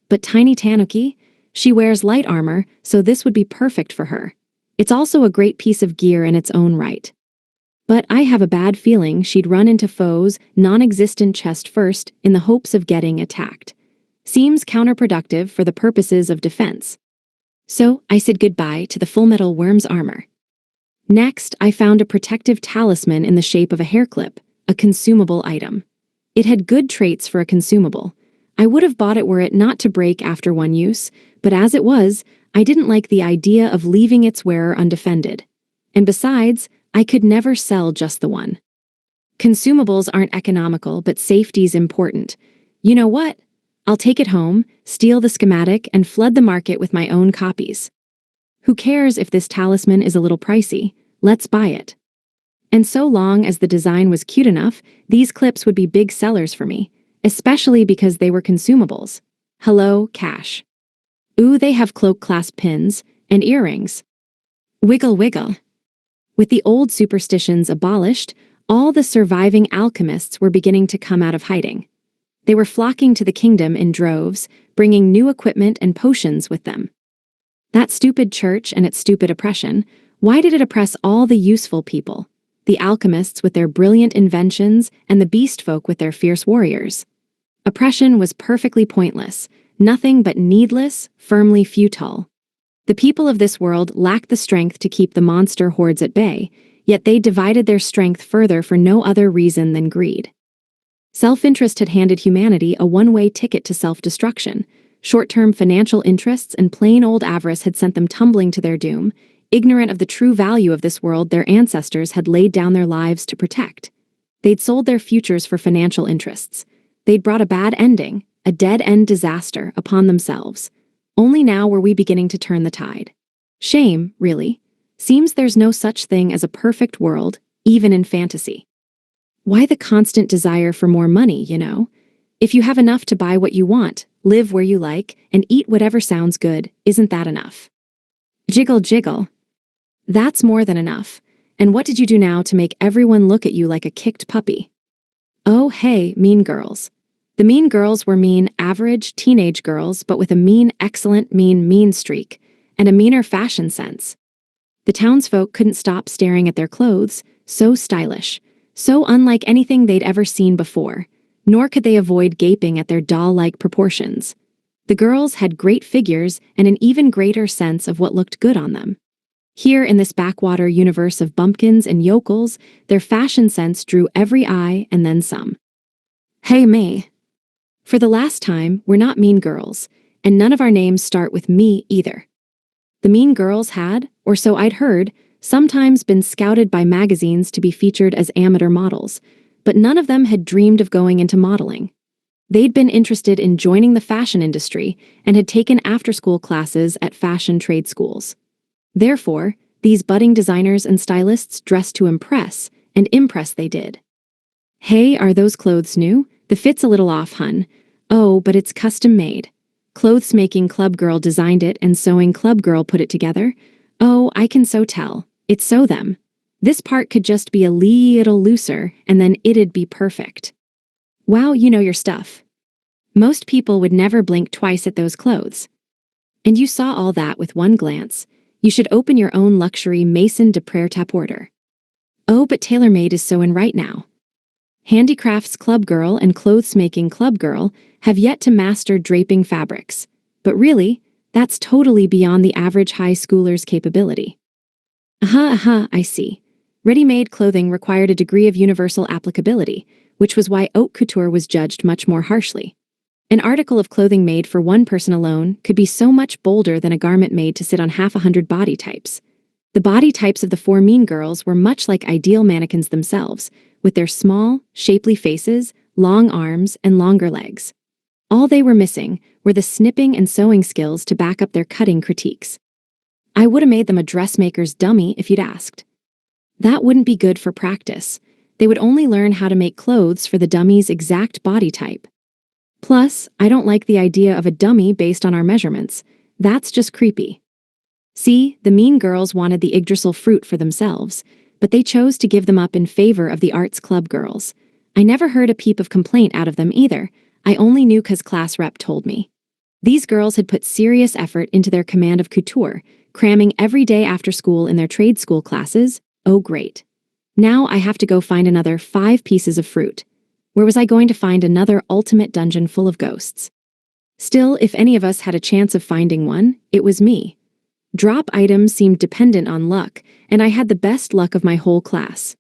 But Tiny Tanuki? She wears light armor, so this would be perfect for her. It's also a great piece of gear in its own right. But I have a bad feeling she'd run into foes' non-existent chest first in the hopes of getting attacked. Seems counterproductive for the purposes of defense. So I said goodbye to the Full Metal Worm's armor. Next, I found a protective talisman in the shape of a hair clip, a consumable item. It had good traits for a consumable. I would have bought it were it not to break after one use, but as it was, I didn't like the idea of leaving its wearer undefended. And besides, I could never sell just the one. Consumables aren't economical, but safety's important. You know what? I'll take it home, steal the schematic, and flood the market with my own copies. Who cares if this talisman is a little pricey? Let's buy it. And so long as the design was cute enough, these clips would be big sellers for me, especially because they were consumables. Hello, cash. Ooh, they have cloak clasp pins and earrings. Wiggle wiggle. With the old superstitions abolished, all the surviving alchemists were beginning to come out of hiding. They were flocking to the kingdom in droves, bringing new equipment and potions with them. That stupid church and its stupid oppression, why did it oppress all the useful people? The alchemists with their brilliant inventions and the beast folk with their fierce warriors. Oppression was perfectly pointless, nothing but needless, firmly futile. The people of this world lacked the strength to keep the monster hordes at bay, yet they divided their strength further for no other reason than greed. Self-interest had handed humanity a one-way ticket to self-destruction. Short-term financial interests and plain old avarice had sent them tumbling to their doom, ignorant of the true value of this world their ancestors had laid down their lives to protect. They'd sold their futures for financial interests. They'd brought a bad ending, a dead-end disaster, upon themselves. Only now were we beginning to turn the tide. Shame, really. Seems there's no such thing as a perfect world, even in fantasy. Why the constant desire for more money, you know? If you have enough to buy what you want, live where you like, and eat whatever sounds good. Isn't that enough? Jiggle, jiggle. That's more than enough. And what did you do now to make everyone look at you like a kicked puppy? Oh, hey, mean girls. The mean girls were mean, average, teenage girls, but with a mean, excellent, mean streak, and a meaner fashion sense. The townsfolk couldn't stop staring at their clothes, so stylish, so unlike anything they'd ever seen before, nor could they avoid gaping at their doll-like proportions. The girls had great figures and an even greater sense of what looked good on them. Here in this backwater universe of bumpkins and yokels, their fashion sense drew every eye and then some. Hey, me. For the last time, we're not mean girls, and none of our names start with me either. The mean girls had, or so I'd heard, sometimes been scouted by magazines to be featured as amateur models, but none of them had dreamed of going into modeling. They'd been interested in joining the fashion industry and had taken after-school classes at fashion trade schools. Therefore, these budding designers and stylists dressed to impress, and impress they did. Hey, are those clothes new? The fit's a little off, hun. Oh, but it's custom made. Clothes-making club girl designed it and sewing club girl put it together. Oh, I can so tell. It's so them. This part could just be a little looser, and then it'd be perfect. Wow, you know your stuff. Most people would never blink twice at those clothes. And you saw all that with one glance. You should open your own luxury Maison de Prêt-à-Porter. Oh, but TaylorMade is so in right now. Handicrafts club girl and clothes-making club girl have yet to master draping fabrics. But really, that's totally beyond the average high schooler's capability. I see. Ready-made clothing required a degree of universal applicability, which was why haute couture was judged much more harshly. An article of clothing made for one person alone could be so much bolder than a garment made to sit on 100 body types. The body types of the four mean girls were much like ideal mannequins themselves, with their small, shapely faces, long arms, and longer legs. All they were missing were the snipping and sewing skills to back up their cutting critiques. I would have made them a dressmaker's dummy if you'd asked. That wouldn't be good for practice. They would only learn how to make clothes for the dummy's exact body type. Plus, I don't like the idea of a dummy based on our measurements. That's just creepy. See, the mean girls wanted the Yggdrasil fruit for themselves, but they chose to give them up in favor of the arts club girls. I never heard a peep of complaint out of them either. I only knew 'cause class rep told me. These girls had put serious effort into their command of couture, cramming every day after school in their trade school classes. Oh, great. Now I have to go find another 5 pieces of fruit. Where was I going to find another ultimate dungeon full of ghosts? Still, if any of us had a chance of finding one, it was me. Drop items seemed dependent on luck, and I had the best luck of my whole class.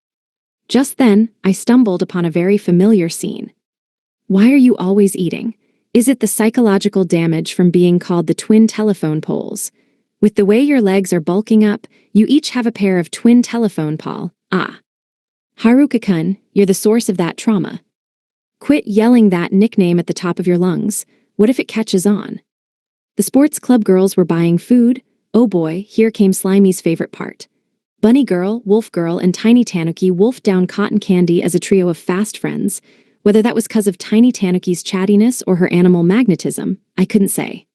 Just then, I stumbled upon a very familiar scene. Why are you always eating? Is it the psychological damage from being called the twin telephone poles? With the way your legs are bulking up, you each have a pair of twin telephone pole. Ah. Haruka-kun, you're the source of that trauma. Quit yelling that nickname at the top of your lungs. What if it catches on? The sports club girls were buying food. Oh boy, here came Slimy's favorite part. Bunny Girl, Wolf Girl, and Tiny Tanuki wolfed down cotton candy as a trio of fast friends. Whether that was 'cause of Tiny Tanuki's chattiness or her animal magnetism, I couldn't say.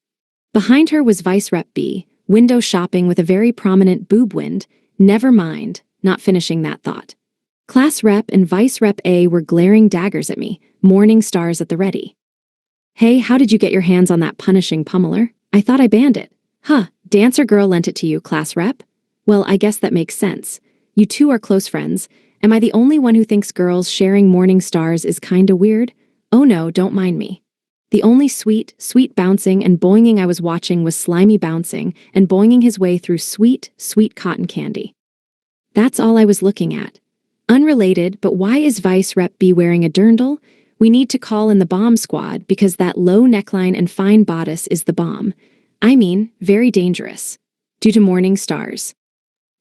Behind her was Vice Rep B, window shopping with a very prominent boob wind. Never mind, not finishing that thought. Class Rep and Vice Rep A were glaring daggers at me, morning stars at the ready. Hey, how did you get your hands on that punishing pummeler? I thought I banned it. Huh, Dancer Girl lent it to you, Class Rep? Well, I guess that makes sense. You two are close friends. Am I the only one who thinks girls sharing morning stars is kinda weird? Oh no, don't mind me. The only sweet bouncing and boinging I was watching was Slimy bouncing and boinging his way through sweet cotton candy. That's all I was looking at. Unrelated, but why is Vice Rep B wearing a dirndl? We need to call in the bomb squad because that low neckline and fine bodice is the bomb. I mean, very dangerous. Due to morning stars.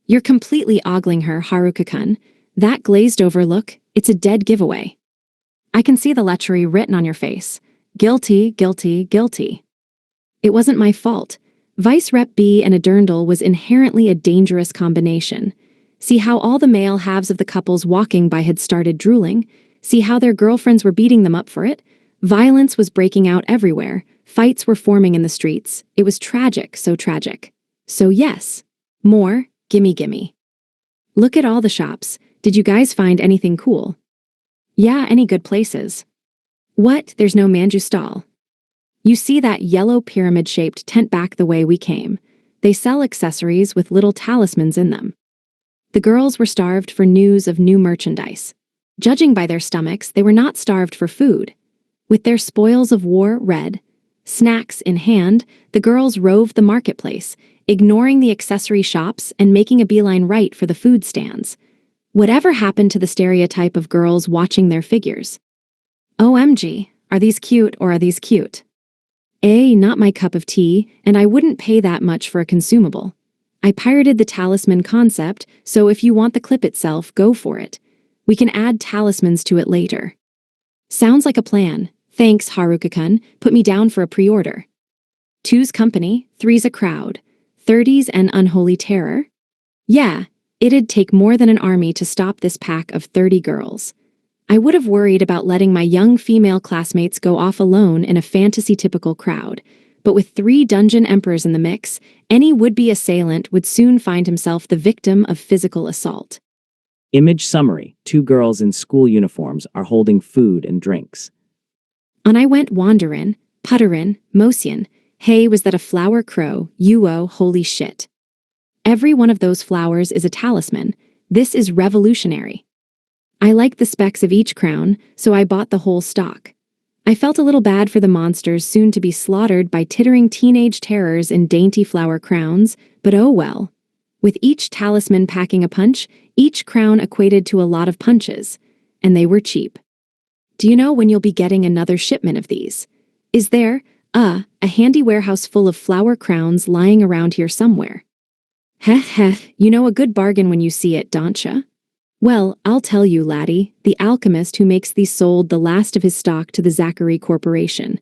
You're completely ogling her, Haruka-kun. That glazed-over look, it's a dead giveaway. I can see the lechery written on your face. Guilty, guilty, guilty. It wasn't my fault. Vice Rep B and a dirndl was inherently a dangerous combination. See how all the male halves of the couples walking by had started drooling? See how their girlfriends were beating them up for it? Violence was breaking out everywhere. Fights were forming in the streets. It was tragic, so tragic. So yes. More, gimme gimme. Look at all the shops. Did you guys find anything cool? Yeah, any good places? What, there's no manju stall? You see that yellow pyramid-shaped tent back the way we came. They sell accessories with little talismans in them. The girls were starved for news of new merchandise. Judging by their stomachs, they were not starved for food. With their spoils of war read, snacks in hand, the girls roved the marketplace, ignoring the accessory shops and making a beeline right for the food stands. Whatever happened to the stereotype of girls watching their figures? OMG, are these cute or are these cute? Not my cup of tea, and I wouldn't pay that much for a consumable. I pirated the talisman concept, so if you want the clip itself, go for it. We can add talismans to it later. Sounds like a plan. Thanks, Haruka-kun. Put me down for a pre-order. 2's company, 3's a crowd. 30's an unholy terror? Yeah, it'd take more than an army to stop this pack of 30 girls. I would have worried about letting my young female classmates go off alone in a fantasy-typical crowd, but with 3 dungeon emperors in the mix, any would-be assailant would soon find himself the victim of physical assault. Image summary. 2 girls in school uniforms are holding food and drinks. On I went wanderin', putterin', mosyin'. Hey, was that a flower crow? Holy shit. Every one of those flowers is a talisman. This is revolutionary. I liked the specs of each crown, so I bought the whole stock. I felt a little bad for the monsters soon to be slaughtered by tittering teenage terrors in dainty flower crowns, but oh well. With each talisman packing a punch, each crown equated to a lot of punches, and they were cheap. Do you know when you'll be getting another shipment of these? Is there, a handy warehouse full of flower crowns lying around here somewhere? Heh, you know a good bargain when you see it, don't ya? Well, I'll tell you, laddie, the alchemist who makes these sold the last of his stock to the Zachary Corporation.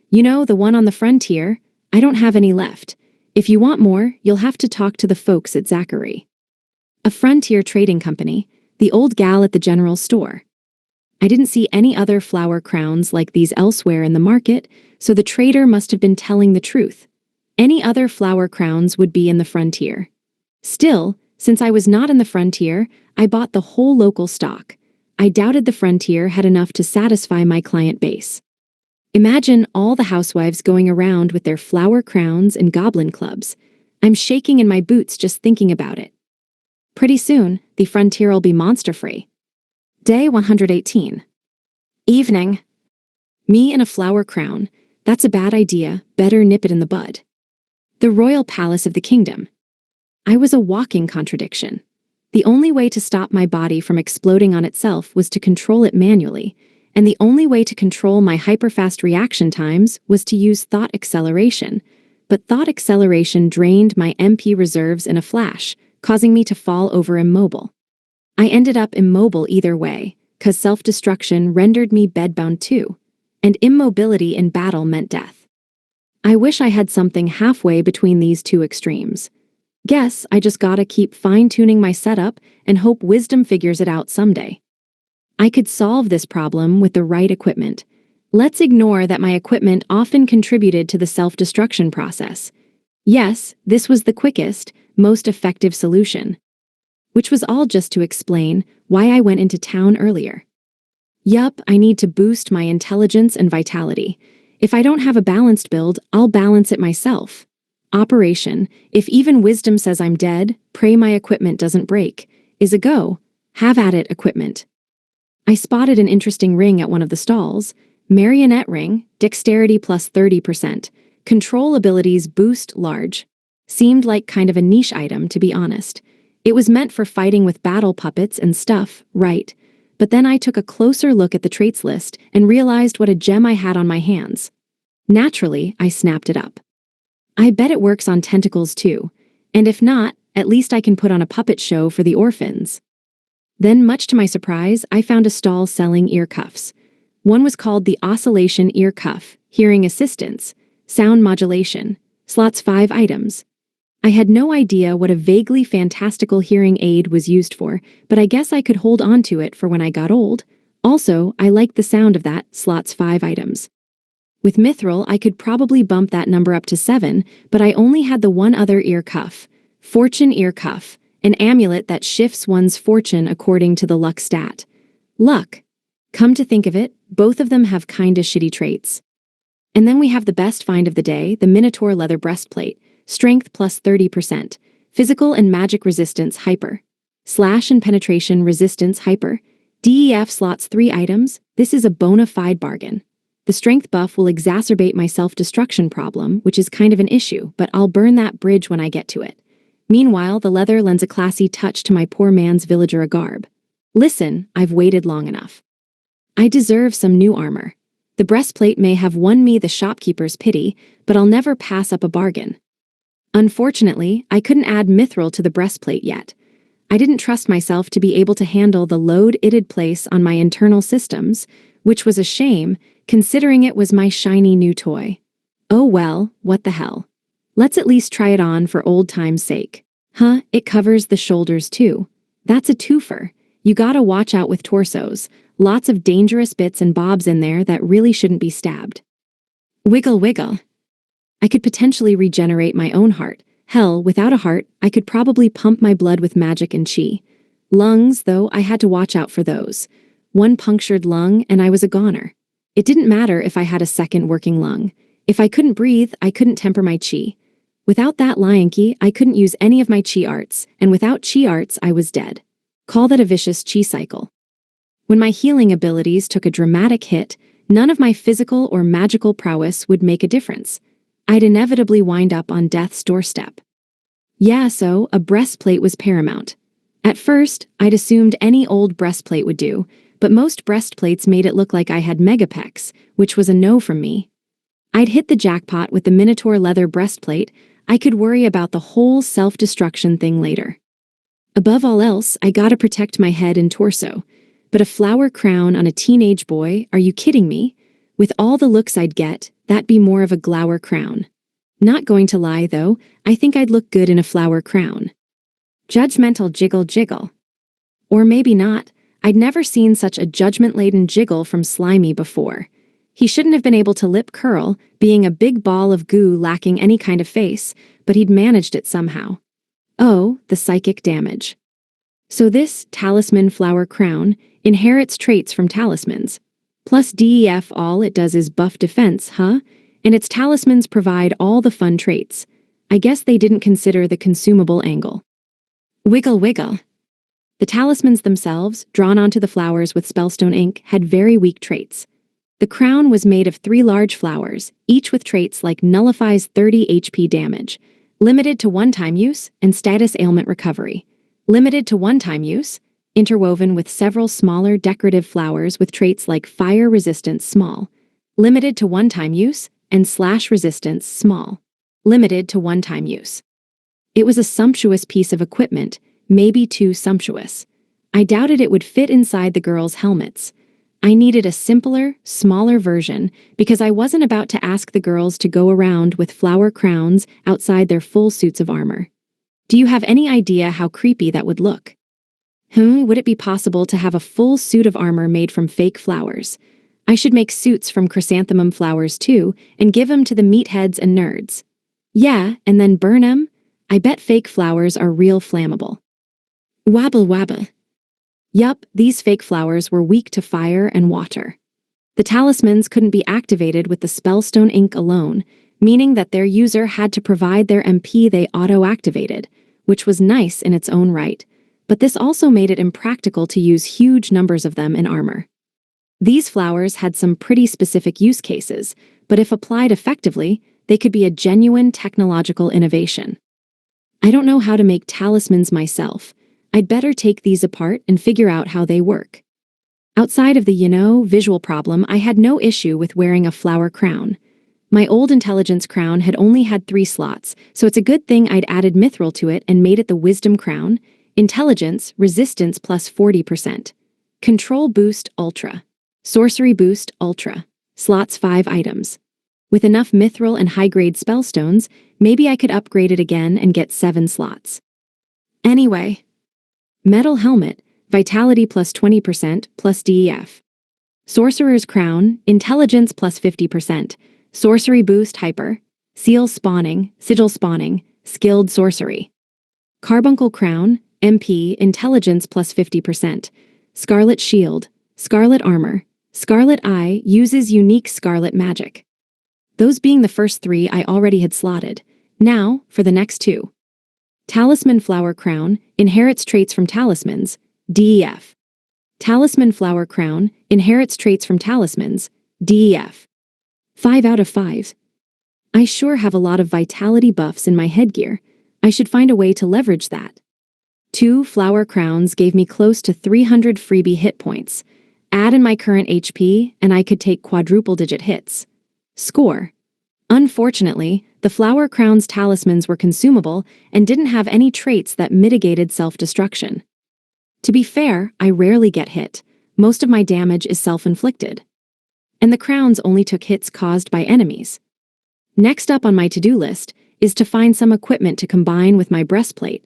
You know, the one on the frontier? I don't have any left. If you want more, you'll have to talk to the folks at Zachary. A frontier trading company, the old gal at the general store. I didn't see any other flower crowns like these elsewhere in the market, so the trader must have been telling the truth. Any other flower crowns would be in the frontier. Still, since I was not in the frontier, I bought the whole local stock. I doubted the frontier had enough to satisfy my client base. Imagine all the housewives going around with their flower crowns and goblin clubs. I'm shaking in my boots just thinking about it. Pretty soon, the frontier'll be monster-free. Day 118. Evening. Me in a flower crown. That's a bad idea. Better nip it in the bud. The royal palace of the kingdom. I was a walking contradiction. The only way to stop my body from exploding on itself was to control it manually, and the only way to control my hyperfast reaction times was to use thought acceleration. But thought acceleration drained my MP reserves in a flash, causing me to fall over immobile. I ended up immobile either way, 'cause self-destruction rendered me bedbound too, and immobility in battle meant death. I wish I had something halfway between these two extremes. Guess I just gotta keep fine-tuning my setup and hope wisdom figures it out someday. I could solve this problem with the right equipment. Let's ignore that my equipment often contributed to the self-destruction process. Yes, this was the quickest, most effective solution. Which was all just to explain why I went into town earlier. Yup, I need to boost my intelligence and vitality. If I don't have a balanced build, I'll balance it myself. Operation, if even wisdom says I'm dead, pray my equipment doesn't break, is a go. Have at it, equipment. I spotted an interesting ring at one of the stalls. Marionette ring, dexterity plus 30%. Control abilities boost large. Seemed like kind of a niche item, to be honest. It was meant for fighting with battle puppets and stuff, right? But then I took a closer look at the traits list and realized what a gem I had on my hands. Naturally, I snapped it up. I bet it works on tentacles too, and if not, at least I can put on a puppet show for the orphans. Then, much to my surprise, I found a stall selling ear cuffs. One was called the Oscillation Ear Cuff, Hearing Assistance, Sound Modulation, slots 5 items. I had no idea what a vaguely fantastical hearing aid was used for, but I guess I could hold on to it for when I got old. Also, I liked the sound of that, slots 5 items. With Mithril, I could probably bump that number up to 7, but I only had the one other ear cuff. Fortune ear cuff, an amulet that shifts one's fortune according to the luck stat. Luck. Come to think of it, both of them have kinda shitty traits. And then we have the best find of the day, the Minotaur leather breastplate. Strength plus 30%. Physical and magic resistance hyper. Slash and penetration resistance hyper. DEF slots 3 items. This is a bona fide bargain. The strength buff will exacerbate my self-destruction problem, which is kind of an issue, but I'll burn that bridge when I get to it. Meanwhile, the leather lends a classy touch to my poor man's villager garb. Listen, I've waited long enough. I deserve some new armor. The breastplate may have won me the shopkeeper's pity, but I'll never pass up a bargain. Unfortunately, I couldn't add mithril to the breastplate yet. I didn't trust myself to be able to handle the load it'd place on my internal systems, which was a shame, considering it was my shiny new toy. Oh well, what the hell. Let's at least try it on for old time's sake. Huh, it covers the shoulders too. That's a twofer. You gotta watch out with torsos. Lots of dangerous bits and bobs in there that really shouldn't be stabbed. Wiggle wiggle. I could potentially regenerate my own heart. Hell, without a heart, I could probably pump my blood with magic and chi. Lungs, though, I had to watch out for those. One punctured lung and I was a goner. It didn't matter if I had a second working lung. If I couldn't breathe, I couldn't temper my chi. Without that lion key, I couldn't use any of my chi arts, and without chi arts, I was dead. Call that a vicious chi cycle. When my healing abilities took a dramatic hit, none of my physical or magical prowess would make a difference. I'd inevitably wind up on death's doorstep. Yeah, so a breastplate was paramount. At first, I'd assumed any old breastplate would do, but most breastplates made it look like I had megapecs, which was a no from me. I'd hit the jackpot with the Minotaur leather breastplate. I could worry about the whole self-destruction thing later. Above all else, I gotta protect my head and torso. But a flower crown on a teenage boy, are you kidding me? With all the looks I'd get, that'd be more of a glower crown. Not going to lie, though, I think I'd look good in a flower crown. Judgmental jiggle jiggle. Or maybe not. I'd never seen such a judgment-laden jiggle from Slimy before. He shouldn't have been able to lip curl, being a big ball of goo lacking any kind of face, but he'd managed it somehow. Oh, the psychic damage. So this talisman flower crown inherits traits from talismans. Plus DEF, all it does is buff defense, huh? And its talismans provide all the fun traits. I guess they didn't consider the consumable angle. Wiggle wiggle. The talismans themselves, drawn onto the flowers with spellstone ink, had very weak traits. The crown was made of 3 large flowers, each with traits like nullifies 30 HP damage, limited to one-time use, and status ailment recovery. Limited to one-time use, interwoven with several smaller decorative flowers with traits like fire resistance small. Limited to one-time use, and slash resistance small. Limited to one-time use. It was a sumptuous piece of equipment, maybe too sumptuous. I doubted it would fit inside the girls' helmets. I needed a simpler, smaller version because I wasn't about to ask the girls to go around with flower crowns outside their full suits of armor. Do you have any idea how creepy that would look? Would it be possible to have a full suit of armor made from fake flowers? I should make suits from chrysanthemum flowers too and give them to the meatheads and nerds. Yeah, and then burn them? I bet fake flowers are real flammable. Wabble wabble. Yup, these fake flowers were weak to fire and water. The talismans couldn't be activated with the spellstone ink alone, meaning that their user had to provide their MP they auto-activated, which was nice in its own right, but this also made it impractical to use huge numbers of them in armor. These flowers had some pretty specific use cases, but if applied effectively, they could be a genuine technological innovation. I don't know how to make talismans myself. I'd better take these apart and figure out how they work. Outside of the, visual problem, I had no issue with wearing a flower crown. My old intelligence crown had only had 3 slots, so it's a good thing I'd added mithril to it and made it the wisdom crown. Intelligence, resistance plus 40%. Control boost, ultra. Sorcery boost, ultra. Slots 5 items. With enough mithril and high-grade spellstones, maybe I could upgrade it again and get 7 slots. Anyway. Metal helmet, vitality plus 20% plus DEF. Sorcerer's crown, intelligence plus 50%. Sorcery Boost Hyper, Seal Spawning, Sigil Spawning, Skilled Sorcery. Carbuncle Crown, MP, Intelligence plus 50%. Scarlet Shield, Scarlet Armor, Scarlet Eye uses unique scarlet magic. Those being the first three I already had slotted. Now, for the next two. Talisman Flower Crown, inherits traits from talismans, DEF. Talisman Flower Crown, inherits traits from talismans, DEF. 5 out of 5. I sure have a lot of vitality buffs in my headgear. I should find a way to leverage that. 2 flower crowns gave me close to 300 freebie hit points. Add in my current HP, and I could take quadruple-digit hits. Score. Unfortunately, the flower crown's talismans were consumable and didn't have any traits that mitigated self-destruction. To be fair, I rarely get hit. Most of my damage is self-inflicted. And the crowns only took hits caused by enemies. Next up on my to-do list is to find some equipment to combine with my breastplate.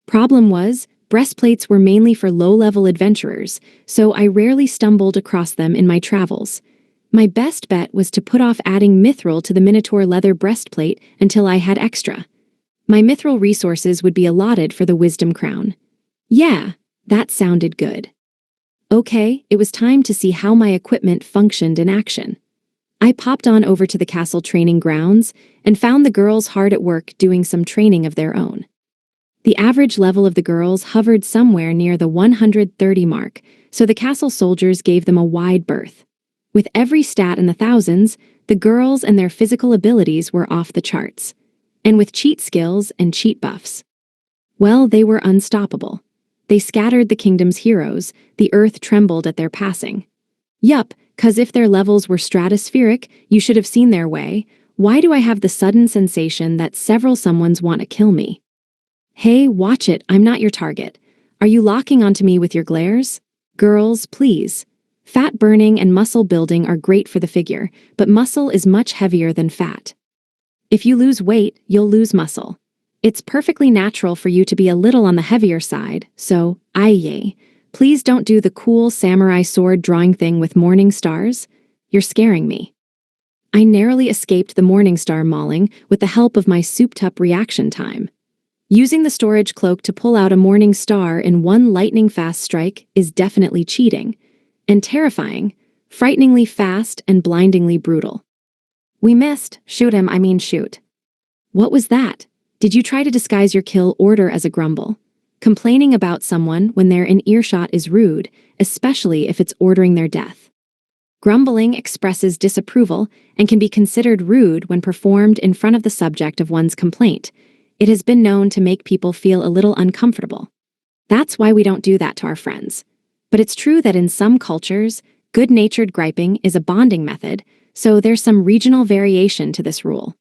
Problem was, breastplates were mainly for low-level adventurers, so I rarely stumbled across them in my travels. My best bet was to put off adding mithril to the Minotaur leather breastplate until I had extra. My mithril resources would be allotted for the Wisdom Crown. Yeah, that sounded good. Okay, it was time to see how my equipment functioned in action. I popped on over to the castle training grounds and found the girls hard at work doing some training of their own. The average level of the girls hovered somewhere near the 130 mark, so the castle soldiers gave them a wide berth. With every stat in the thousands, the girls and their physical abilities were off the charts. And with cheat skills and cheat buffs. Well, they were unstoppable. They scattered the kingdom's heroes, the earth trembled at their passing. Yup, 'cause if their levels were stratospheric, you should have seen their way. Why do I have the sudden sensation that several someones want to kill me? Hey, watch it, I'm not your target. Are you locking onto me with your glares? Girls, please. Fat burning and muscle building are great for the figure, but muscle is much heavier than fat. If you lose weight, you'll lose muscle. It's perfectly natural for you to be a little on the heavier side, so, aye. Please don't do the cool samurai sword drawing thing with morning stars. You're scaring me. I narrowly escaped the morning star mauling with the help of my souped-up reaction time. Using the storage cloak to pull out a morning star in one lightning-fast strike is definitely cheating. And terrifying, frighteningly fast and blindingly brutal. We missed. Shoot him, I mean shoot. What was that? Did you try to disguise your kill order as a grumble? Complaining about someone when they're in earshot is rude, especially if it's ordering their death. Grumbling expresses disapproval and can be considered rude when performed in front of the subject of one's complaint. It has been known to make people feel a little uncomfortable. That's why we don't do that to our friends. But it's true that in some cultures, good-natured griping is a bonding method, so there's some regional variation to this rule.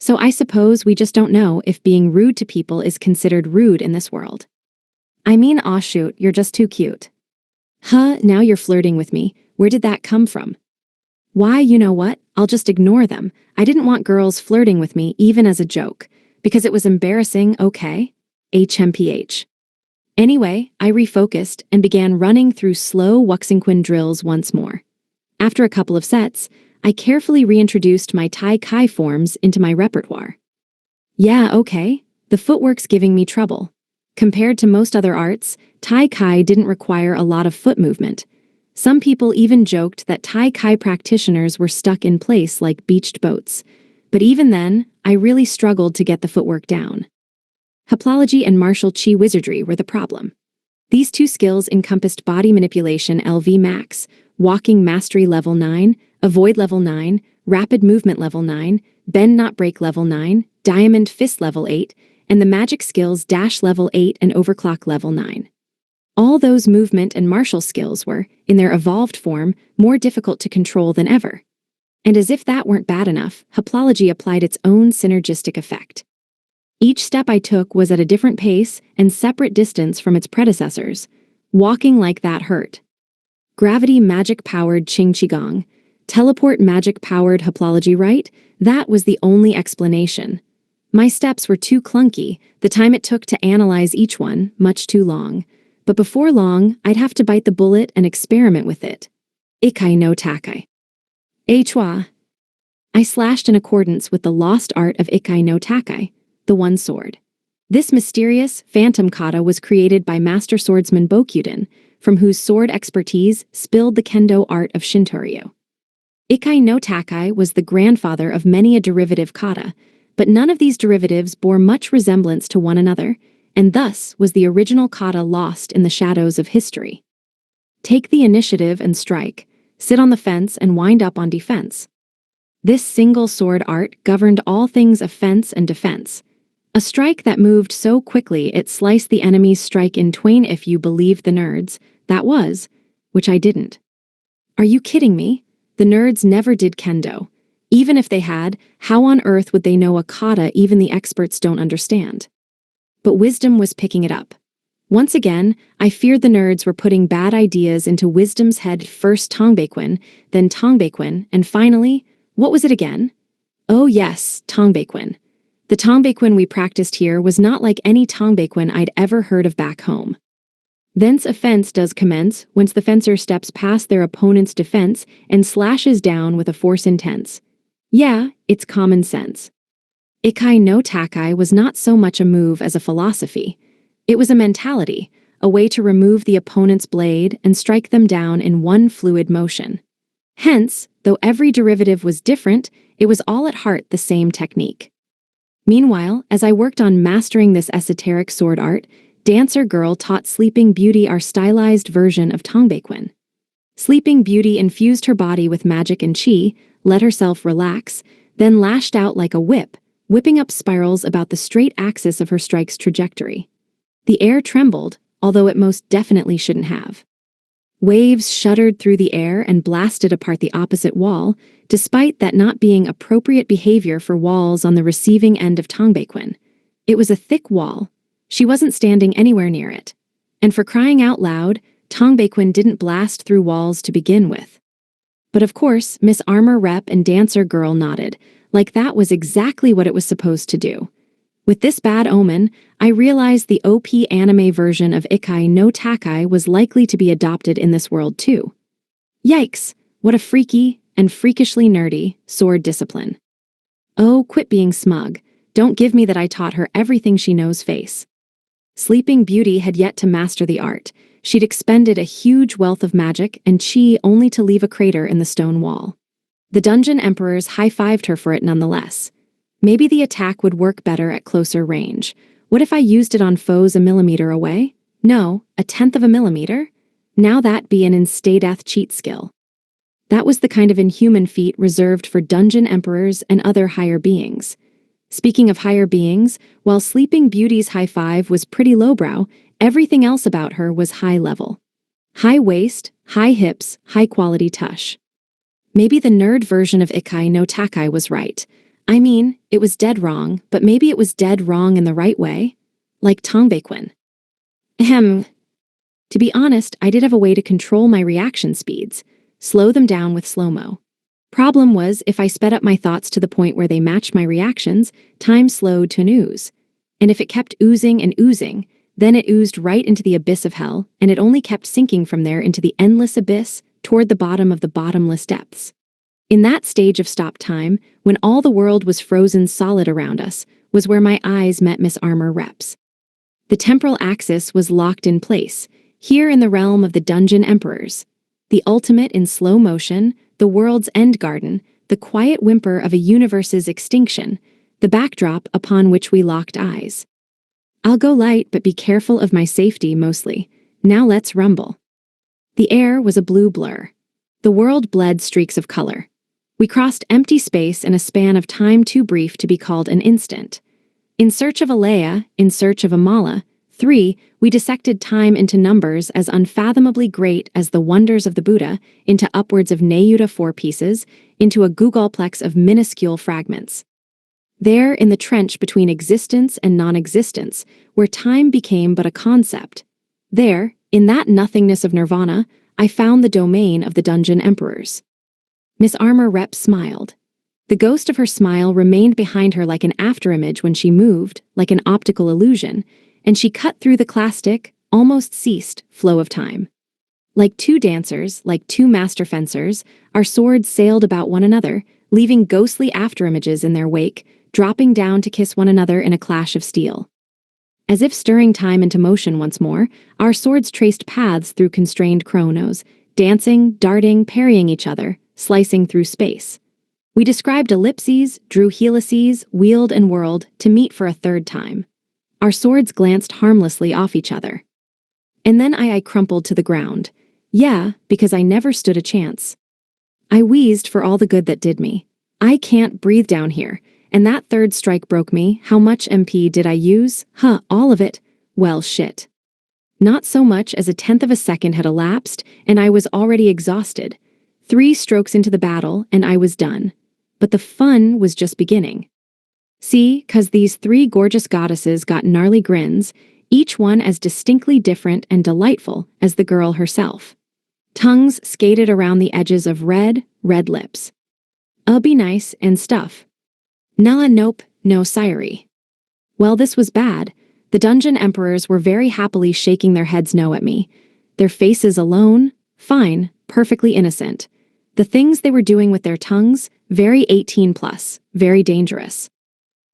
So I suppose we just don't know if being rude to people is considered rude in this world. I mean, aw shoot, you're just too cute. Huh, now you're flirting with me. Where did that come from? Why, you know what? I'll just ignore them. I didn't want girls flirting with me even as a joke, because it was embarrassing, okay? HMPH. Anyway, I refocused and began running through slow Wuxingquin drills once more. After a couple of sets, I carefully reintroduced my Tai Kai forms into my repertoire. Yeah, okay, the footwork's giving me trouble. Compared to most other arts, Tai Kai didn't require a lot of foot movement. Some people even joked that Tai Kai practitioners were stuck in place like beached boats. But even then, I really struggled to get the footwork down. Haplology and martial chi wizardry were the problem. These two skills encompassed body manipulation LV max, walking mastery level 9, avoid level 9, rapid movement level 9, bend not break level 9, diamond fist level 8, and the magic skills dash level 8 and overclock level 9. All those movement and martial skills were, in their evolved form, more difficult to control than ever. And as if that weren't bad enough, haplology applied its own synergistic effect. Each step I took was at a different pace and separate distance from its predecessors. Walking like that hurt. Gravity magic-powered Qing Qigong. Teleport magic-powered haplology, right? That was the only explanation. My steps were too clunky, the time it took to analyze each one, much too long. But before long, I'd have to bite the bullet and experiment with it. Ikai no takai. Chua. I slashed in accordance with the lost art of Ikai no Takai, the One Sword. This mysterious, phantom kata was created by master swordsman Bokyuden, from whose sword expertise spilled the kendo art of Shintoryu. Ikai no Takai was the grandfather of many a derivative kata, but none of these derivatives bore much resemblance to one another, and thus was the original kata lost in the shadows of history. Take the initiative and strike, sit on the fence and wind up on defense. This single sword art governed all things offense and defense. A strike that moved so quickly it sliced the enemy's strike in twain if you believed the nerds, that was, which I didn't. Are you kidding me? The nerds never did kendo. Even if they had, how on earth would they know a kata even the experts don't understand? But wisdom was picking it up. Once again, I feared the nerds were putting bad ideas into wisdom's head, first Tongbaequin, then Tongbaequin, and finally, what was it again? Oh yes, Tongbaequin. The Tongbaequin we practiced here was not like any Tongbaequin I'd ever heard of back home. Thence offense does commence, whence the fencer steps past their opponent's defense and slashes down with a force intense. Yeah, it's common sense. Ikai no Takai was not so much a move as a philosophy. It was a mentality, a way to remove the opponent's blade and strike them down in one fluid motion. Hence, though every derivative was different, it was all at heart the same technique. Meanwhile, as I worked on mastering this esoteric sword art, Dancer Girl taught Sleeping Beauty our stylized version of Tongbaequin. Sleeping Beauty infused her body with magic and chi, let herself relax, then lashed out like a whip, whipping up spirals about the straight axis of her strike's trajectory. The air trembled, although it most definitely shouldn't have. Waves shuddered through the air and blasted apart the opposite wall, despite that not being appropriate behavior for walls on the receiving end of Tongbaequin. It was a thick wall. She wasn't standing anywhere near it. And for crying out loud, Tongbaequin didn't blast through walls to begin with. But of course, Miss Armor Rep and Dancer Girl nodded, like that was exactly what it was supposed to do. With this bad omen, I realized the OP anime version of Ikai no Takai was likely to be adopted in this world too. Yikes, what a freaky, and freakishly nerdy, sword discipline. Oh, quit being smug. Don't give me that I taught her everything she knows face. Sleeping Beauty had yet to master the art. She'd expended a huge wealth of magic and chi only to leave a crater in the stone wall. The Dungeon Emperors high-fived her for it nonetheless. Maybe the attack would work better at closer range. What if I used it on foes a millimeter away? No, 1/10 of a millimeter? Now that'd be an insta-death cheat skill. That was the kind of inhuman feat reserved for Dungeon Emperors and other higher beings. Speaking of higher beings, while Sleeping Beauty's high five was pretty lowbrow, everything else about her was high level. High waist, high hips, high quality tush. Maybe the nerd version of Ikai no Takai was right. I mean, it was dead wrong, but maybe it was dead wrong in the right way? Like Tongbaequin. Ahem. To be honest, I did have a way to control my reaction speeds. Slow them down with slow-mo. Problem was, if I sped up my thoughts to the point where they matched my reactions, time slowed to an ooze. And if it kept oozing and oozing, then it oozed right into the abyss of hell, and it only kept sinking from there into the endless abyss, toward the bottom of the bottomless depths. In that stage of stop time, when all the world was frozen solid around us, was where my eyes met Miss Armor Rep's. The temporal axis was locked in place, here in the realm of the Dungeon Emperors. The ultimate in slow motion, the world's end garden, the quiet whimper of a universe's extinction, the backdrop upon which we locked eyes. I'll go light, but be careful of my safety mostly. Now let's rumble. The air was a blue blur. The world bled streaks of color. We crossed empty space in a span of time too brief to be called an instant. In search of Alea, in search of Amala, 3, we dissected time into numbers as unfathomably great as the wonders of the Buddha, into upwards of Nayuta 4 pieces, into a googolplex of minuscule fragments. There, in the trench between existence and non-existence, where time became but a concept, there, in that nothingness of nirvana, I found the domain of the Dungeon Emperors. Miss Armor Rep smiled. The ghost of her smile remained behind her like an afterimage when she moved, like an optical illusion, and she cut through the clastic, almost ceased, flow of time. Like two dancers, like two master fencers, our swords sailed about one another, leaving ghostly afterimages in their wake, dropping down to kiss one another in a clash of steel. As if stirring time into motion once more, our swords traced paths through constrained chronos, dancing, darting, parrying each other, slicing through space. We described ellipses, drew helices, wheeled and whirled, to meet for a third time. Our swords glanced harmlessly off each other. And then I crumpled to the ground. Yeah, because I never stood a chance. I wheezed for all the good that did me. I can't breathe down here, and that third strike broke me. How much MP did I use? All of it. Well, shit. Not so much as a tenth of a second had elapsed, and I was already exhausted. 3 strokes into the battle, and I was done. But the fun was just beginning. See, 'cause these 3 gorgeous goddesses got gnarly grins, each one as distinctly different and delightful as the girl herself. Tongues skated around the edges of red lips. Be nice and stuff. Nah, nope, no siree. Well, this was bad. The dungeon emperors were very happily shaking their heads no at me. Their faces alone, fine, perfectly innocent. The things they were doing with their tongues, very 18 plus, very dangerous.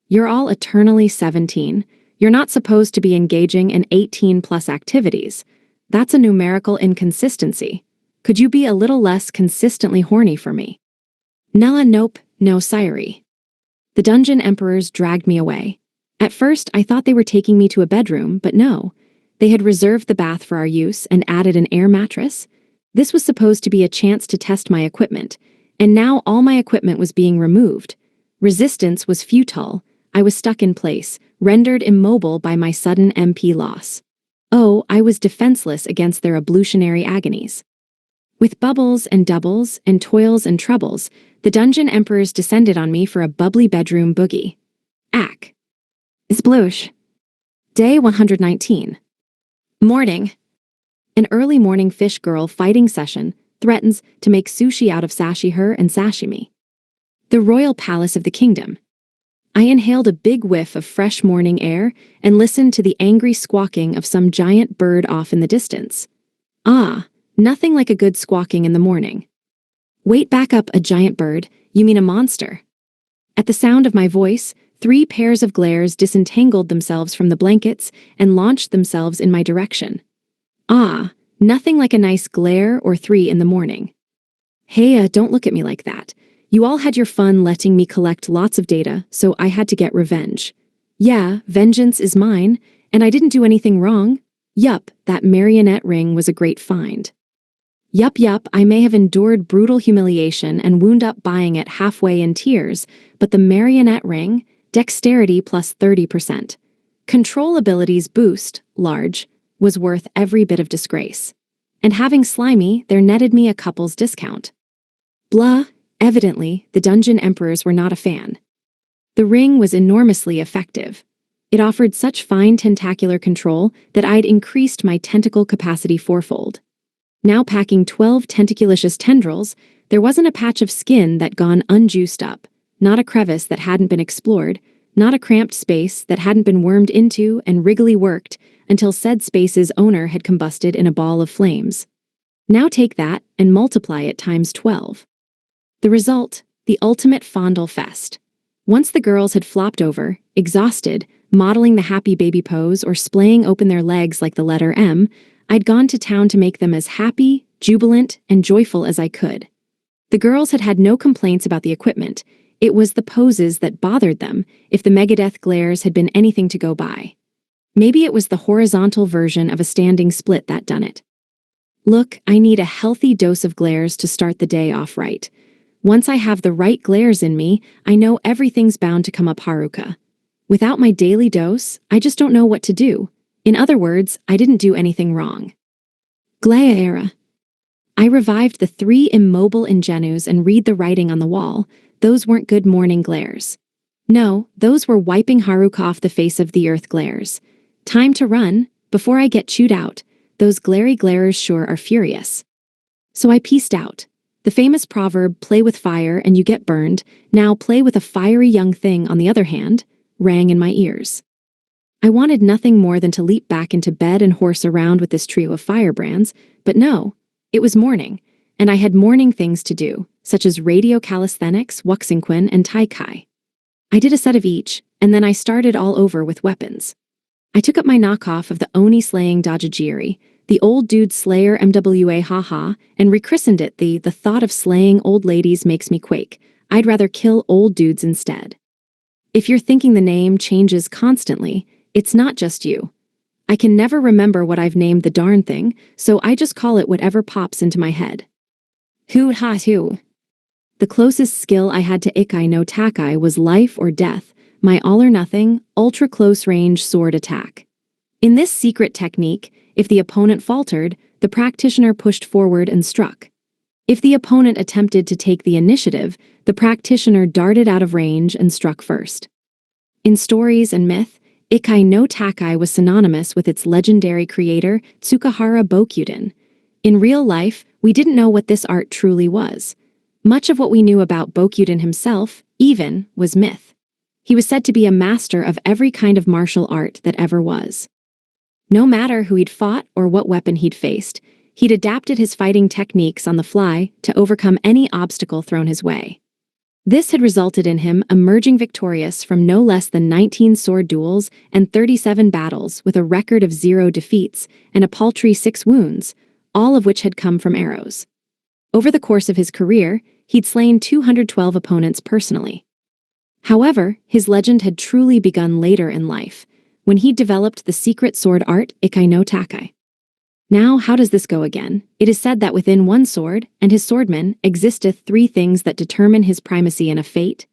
You're all eternally 17. You're not supposed to be engaging in 18 plus activities. That's a numerical inconsistency. Could you be a little less consistently horny for me? Nah, nope, no siree. The dungeon emperors dragged me away. At first, I thought they were taking me to a bedroom, but no. They had reserved the bath for our use and added an air mattress. This was supposed to be a chance to test my equipment, and now all my equipment was being removed. Resistance was futile. I was stuck in place, rendered immobile by my sudden MP loss. Oh, I was defenseless against their ablutionary agonies. With bubbles and doubles and toils and troubles, the dungeon emperors descended on me for a bubbly bedroom boogie. Ack. Sploosh. Day 119. Morning. An early morning fish girl fighting session threatens to make sushi out of sashi-her and sashimi. The royal palace of the kingdom. I inhaled a big whiff of fresh morning air and listened to the angry squawking of some giant bird off in the distance. Ah, nothing like a good squawking in the morning. Wait, back up, a giant bird, you mean a monster. At the sound of my voice, 3 pairs of glares disentangled themselves from the blankets and launched themselves in my direction. Ah, nothing like a nice glare or 3 in the morning. Hey, don't look at me like that. You all had your fun letting me collect lots of data, so I had to get revenge. Yeah, vengeance is mine, and I didn't do anything wrong. Yup, that marionette ring was a great find. Yup, I may have endured brutal humiliation and wound up buying it halfway in tears, but the marionette ring, dexterity plus 30%. Control abilities boost, large, was worth every bit of disgrace. And having Slimy, there netted me a couple's discount. Blah. Evidently, the dungeon emperors were not a fan. The ring was enormously effective. It offered such fine tentacular control that I'd increased my tentacle capacity 4-fold. Now packing 12 tentaculicious tendrils, there wasn't a patch of skin that gone unjuiced up, not a crevice that hadn't been explored, not a cramped space that hadn't been wormed into and wriggly worked until said space's owner had combusted in a ball of flames. Now take that and multiply it times 12. The result, the ultimate fondle fest. Once the girls had flopped over, exhausted, modeling the happy baby pose or splaying open their legs like the letter M, I'd gone to town to make them as happy, jubilant, and joyful as I could. The girls had had no complaints about the equipment. It was the poses that bothered them, if the Megadeth glares had been anything to go by. Maybe it was the horizontal version of a standing split that done it. Look, I need a healthy dose of glares to start the day off right. Once I have the right glares in me, I know everything's bound to come up Haruka. Without my daily dose, I just don't know what to do. In other words, I didn't do anything wrong. Glea era. I revived the 3 immobile ingenues and read the writing on the wall. Those weren't good morning glares. No, those were wiping Haruka off the face of the earth glares. Time to run, before I get chewed out. Those glary glarers sure are furious. So I pieced out. The famous proverb, play with fire and you get burned, now play with a fiery young thing on the other hand, rang in my ears. I wanted nothing more than to leap back into bed and horse around with this trio of firebrands, but no, it was morning, and I had morning things to do, such as radio calisthenics, wuxingquan, and tai chi. I did a set of each, and then I started all over with weapons. I took up my knockoff of the Oni-slaying Dajajiri, the old dude slayer MWA haha, and rechristened it the thought of slaying old ladies makes me quake. I'd rather kill old dudes instead. If you're thinking the name changes constantly, it's not just you. I can never remember what I've named the darn thing, so I just call it whatever pops into my head. Hu. The closest skill I had to Ikai no Takai was life or death, my all-or-nothing, ultra-close-range sword attack. In this secret technique, if the opponent faltered, the practitioner pushed forward and struck. If the opponent attempted to take the initiative, the practitioner darted out of range and struck first. In stories and myth, Ikai no Takai was synonymous with its legendary creator, Tsukahara Bokyuden. In real life, we didn't know what this art truly was. Much of what we knew about Bokyuden himself, even, was myth. He was said to be a master of every kind of martial art that ever was. No matter who he'd fought or what weapon he'd faced, he'd adapted his fighting techniques on the fly to overcome any obstacle thrown his way. This had resulted in him emerging victorious from no less than 19 sword duels and 37 battles with a record of 0 defeats and a paltry 6 wounds, all of which had come from arrows. Over the course of his career, he'd slain 212 opponents personally. However, his legend had truly begun later in life, when he developed the secret sword art Ikai no Takai. Now, how does this go again? It is said that within one sword and his swordman existeth 3 things that determine his primacy in a fate.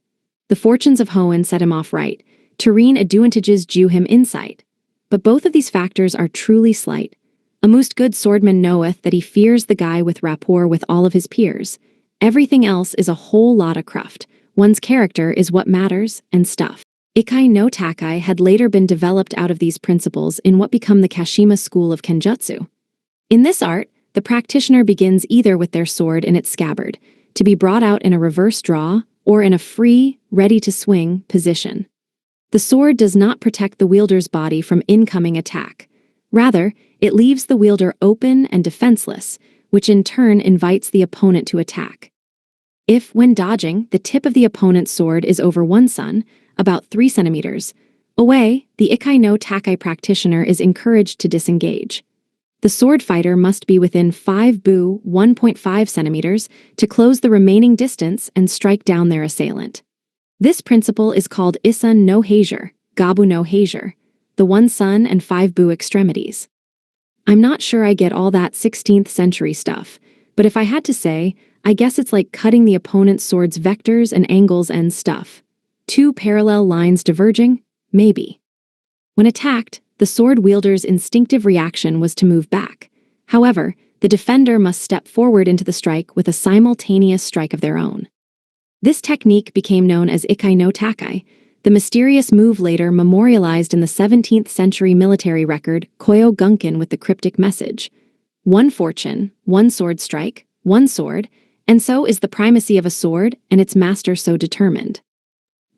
The fortunes of Hoenn set him off right, terrene advantages due him insight. But both of these factors are truly slight. A most good swordman knoweth that he fears the guy with rapport with all of his peers. Everything else is a whole lot of cruft. One's character is what matters, and stuff. Ikai no Takai had later been developed out of these principles in what become the Kashima school of Kenjutsu. In this art, the practitioner begins either with their sword in its scabbard, to be brought out in a reverse draw, or in a free, ready-to-swing position. The sword does not protect the wielder's body from incoming attack. Rather, it leaves the wielder open and defenseless, which in turn invites the opponent to attack. If, when dodging, the tip of the opponent's sword is over 1 sun, about 3 centimeters, away, the Ikai no Takai practitioner is encouraged to disengage. The sword fighter must be within 5 bu 1.5 centimeters to close the remaining distance and strike down their assailant. This principle is called Isun no Heijure, Gabu no Heijure, the 1 sun and 5 bu extremities. I'm not sure I get all that 16th century stuff, but if I had to say, I guess it's like cutting the opponent's sword's vectors and angles and stuff. 2 parallel lines diverging? Maybe. When attacked, the sword wielder's instinctive reaction was to move back. However, the defender must step forward into the strike with a simultaneous strike of their own. This technique became known as Ikai no Takai, the mysterious move later memorialized in the 17th century military record Koyo Gunkin with the cryptic message, 1 fortune, 1 sword strike, 1 sword, and so is the primacy of a sword and its master so determined.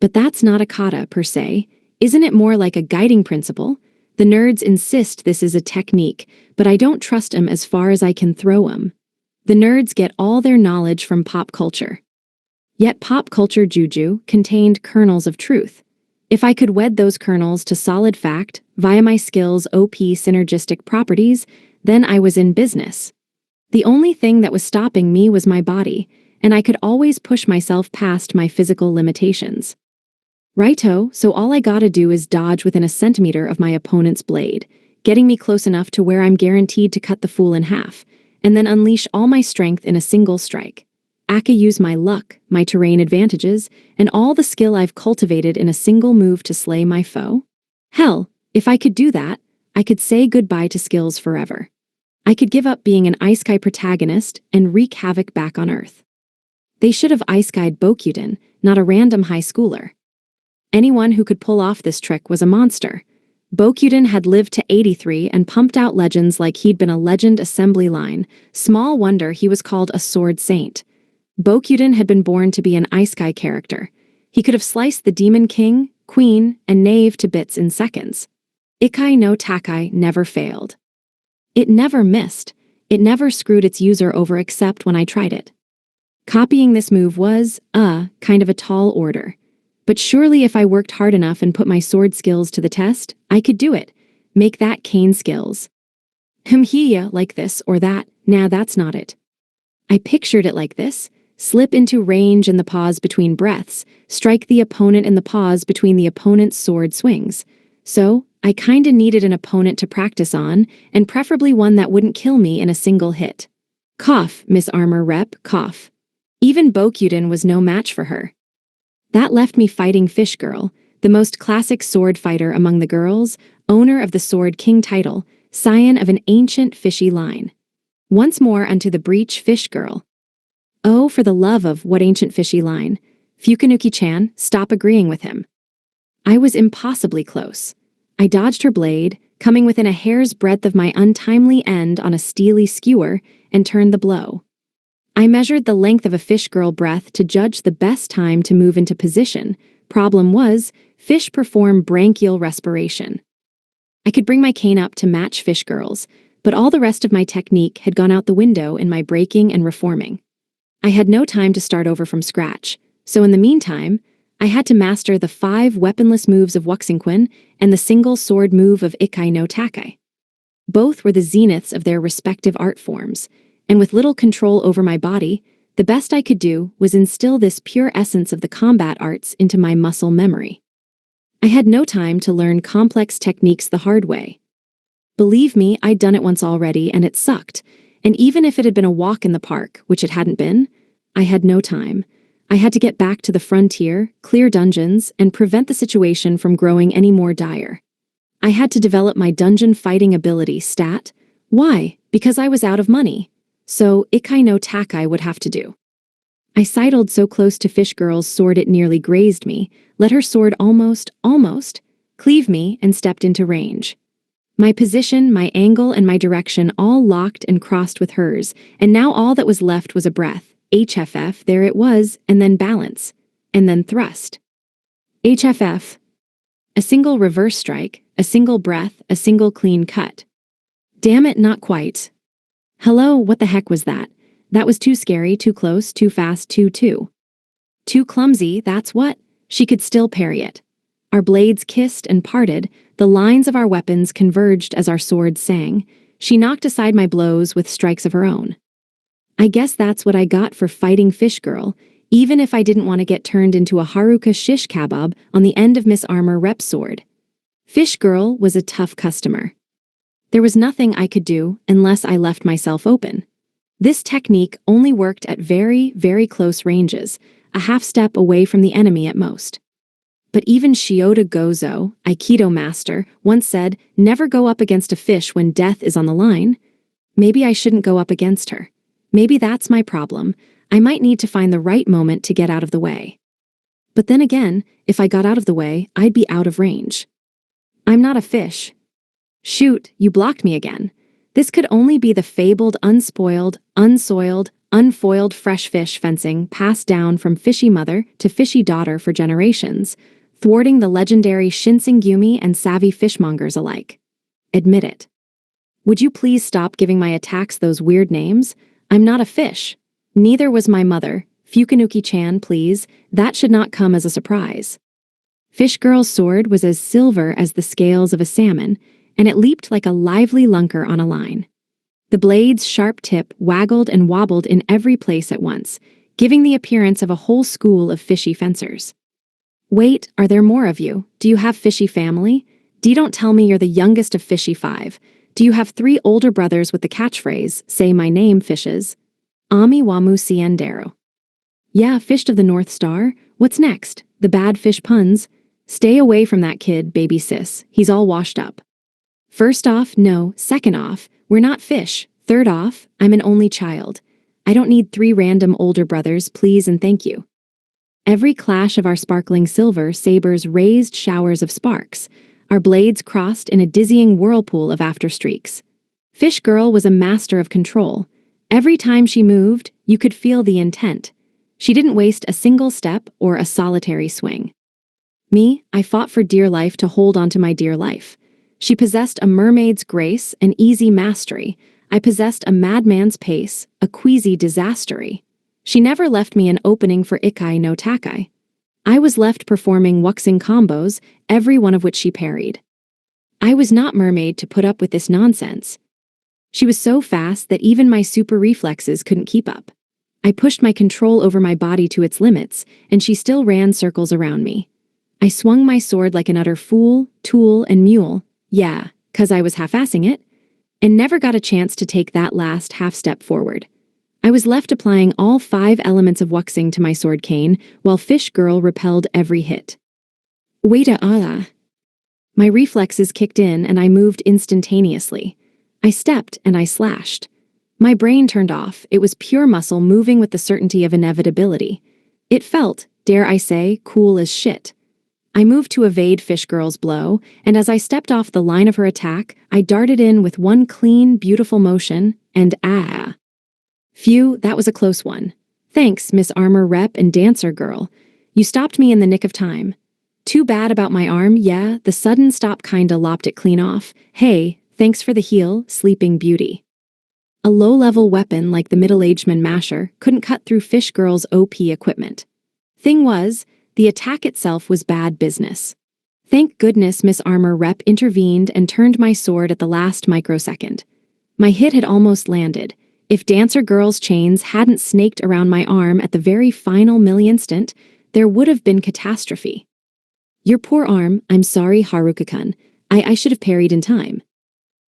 But that's not a kata per se. Isn't it more like a guiding principle? The nerds insist this is a technique, but I don't trust 'em as far as I can throw 'em. The nerds get all their knowledge from pop culture. Yet pop culture juju contained kernels of truth. If I could wed those kernels to solid fact via my skills' OP synergistic properties, then I was in business. The only thing that was stopping me was my body, and I could always push myself past my physical limitations. Righto, so all I gotta do is dodge within a centimeter of my opponent's blade, getting me close enough to where I'm guaranteed to cut the fool in half, and then unleash all my strength in a single strike. Aka use my luck, my terrain advantages, and all the skill I've cultivated in a single move to slay my foe? Hell, if I could do that, I could say goodbye to skills forever. I could give up being an Isekai protagonist and wreak havoc back on Earth. They should have Isekai'd Bokyuden, not a random high schooler. Anyone who could pull off this trick was a monster. Bokyuden had lived to 83 and pumped out legends like he'd been a legend assembly line. Small wonder he was called a sword saint. Bokyuden had been born to be an Isekai character. He could have sliced the demon king, queen, and knave to bits in seconds. Ikai no Takai never failed. It never missed. It never screwed its user over except when I tried it. Copying this move was, kind of a tall order. But surely if I worked hard enough and put my sword skills to the test, I could do it. Make that cane skills. Hmhia like this or that, nah, that's not it. I pictured it like this. Slip into range in the pause between breaths, strike the opponent in the pause between the opponent's sword swings. So, I kinda needed an opponent to practice on, and preferably one that wouldn't kill me in a single hit. Cough, Miss Armor Rep, cough. Even Bokuden was no match for her. That left me fighting Fish Girl, the most classic sword fighter among the girls, owner of the Sword King title, scion of an ancient fishy line. Once more unto the breach, Fish Girl. Oh, for the love of what ancient fishy line. Fukanuki-chan, stop agreeing with him. I was impossibly close. I dodged her blade, coming within a hair's breadth of my untimely end on a steely skewer, and turned the blow. I measured the length of a Fish Girl breath to judge the best time to move into position. Problem was, fish perform branchial respiration. I could bring my cane up to match Fish Girl's, but all the rest of my technique had gone out the window in my breaking and reforming. I had no time to start over from scratch, so in the meantime, I had to master the 5 weaponless moves of Wuxingquin and the single sword move of Ikai no Takai. Both were the zeniths of their respective art forms, and with little control over my body, the best I could do was instill this pure essence of the combat arts into my muscle memory. I had no time to learn complex techniques the hard way. Believe me, I'd done it once already and it sucked, and even if it had been a walk in the park, which it hadn't been, I had no time. I had to get back to the frontier, clear dungeons, and prevent the situation from growing any more dire. I had to develop my dungeon fighting ability stat. Why? Because I was out of money. So Ikai no Takai would have to do. I sidled so close to Fish Girl's sword it nearly grazed me, let her sword almost, cleave me, and stepped into range. My position, my angle, and my direction all locked and crossed with hers, and now all that was left was a breath. HFF, there it was, and then balance, and then thrust. HFF. A single reverse strike, a single breath, a single clean cut. Damn it, not quite. Hello, what the heck was that? That was too scary, too close, too fast, too clumsy, that's what? She could still parry it. Our blades kissed and parted, the lines of our weapons converged as our swords sang. She knocked aside my blows with strikes of her own. I guess that's what I got for fighting Fish Girl, even if I didn't want to get turned into a Haruka shish kebab on the end of Miss Armor Rep's sword. Fish Girl was a tough customer. There was nothing I could do unless I left myself open. This technique only worked at very, very close ranges, a half step away from the enemy at most. But even Shioda Gozo, Aikido master, once said, never go up against a fish when death is on the line. Maybe I shouldn't go up against her. Maybe that's my problem. I might need to find the right moment to get out of the way. But then again, if I got out of the way, I'd be out of range. I'm not a fish. Shoot, you blocked me again. This could only be the fabled, unspoiled, unsoiled, unfoiled fresh fish fencing passed down from fishy mother to fishy daughter for generations, thwarting the legendary Shinsengumi and savvy fishmongers alike. Admit it. Would you please stop giving my attacks those weird names? I'm not a fish. Neither was my mother. Fukanuki-chan, please. That should not come as a surprise. Fish Girl's sword was as silver as the scales of a salmon, and it leaped like a lively lunker on a line. The blade's sharp tip waggled and wobbled in every place at once, giving the appearance of a whole school of fishy fencers. Wait, are there more of you? Do you have fishy family? Don't tell me you're the youngest of fishy 5. Do you have 3 older brothers with the catchphrase, say my name, fishes? Ami Wamu Siendero. Yeah, fished of the North Star. What's next? The bad fish puns? Stay away from that kid, baby sis. He's all washed up. First off, no. Second off, we're not fish. Third off, I'm an only child. I don't need 3 random older brothers, please and thank you. Every clash of our sparkling silver sabers raised showers of sparks. Our blades crossed in a dizzying whirlpool of afterstreaks. Fish Girl was a master of control. Every time she moved, you could feel the intent. She didn't waste a single step or a solitary swing. Me, I fought for dear life to hold onto my dear life. She possessed a mermaid's grace and easy mastery. I possessed a madman's pace, a queasy disastery. She never left me an opening for Ikai no Takai. I was left performing wuxing combos, every one of which she parried. I was not mermaid to put up with this nonsense. She was so fast that even my super reflexes couldn't keep up. I pushed my control over my body to its limits, and she still ran circles around me. I swung my sword like an utter fool, tool, and mule, yeah, 'cause I was half-assing it, and never got a chance to take that last half-step forward. I was left applying all 5 elements of wuxing to my sword cane, while Fish Girl repelled every hit. Waita ala. My reflexes kicked in and I moved instantaneously. I stepped and I slashed. My brain turned off. It was pure muscle moving with the certainty of inevitability. It felt, dare I say, cool as shit. I moved to evade Fish Girl's blow, and as I stepped off the line of her attack, I darted in with one clean, beautiful motion, and ah. Phew, that was a close one. Thanks, Miss Armor Rep and Dancer Girl. You stopped me in the nick of time. Too bad about my arm, yeah, the sudden stop kinda lopped it clean off. Hey, thanks for the heal, Sleeping Beauty. A low-level weapon like the middle-aged man masher couldn't cut through Fish Girl's OP equipment. Thing was, the attack itself was bad business. Thank goodness Miss Armor Rep intervened and turned my sword at the last microsecond. My hit had almost landed. If Dancer Girl's chains hadn't snaked around my arm at the very final millisecond, there would have been catastrophe. Your poor arm, I'm sorry, Haruka-kun. I should have parried in time.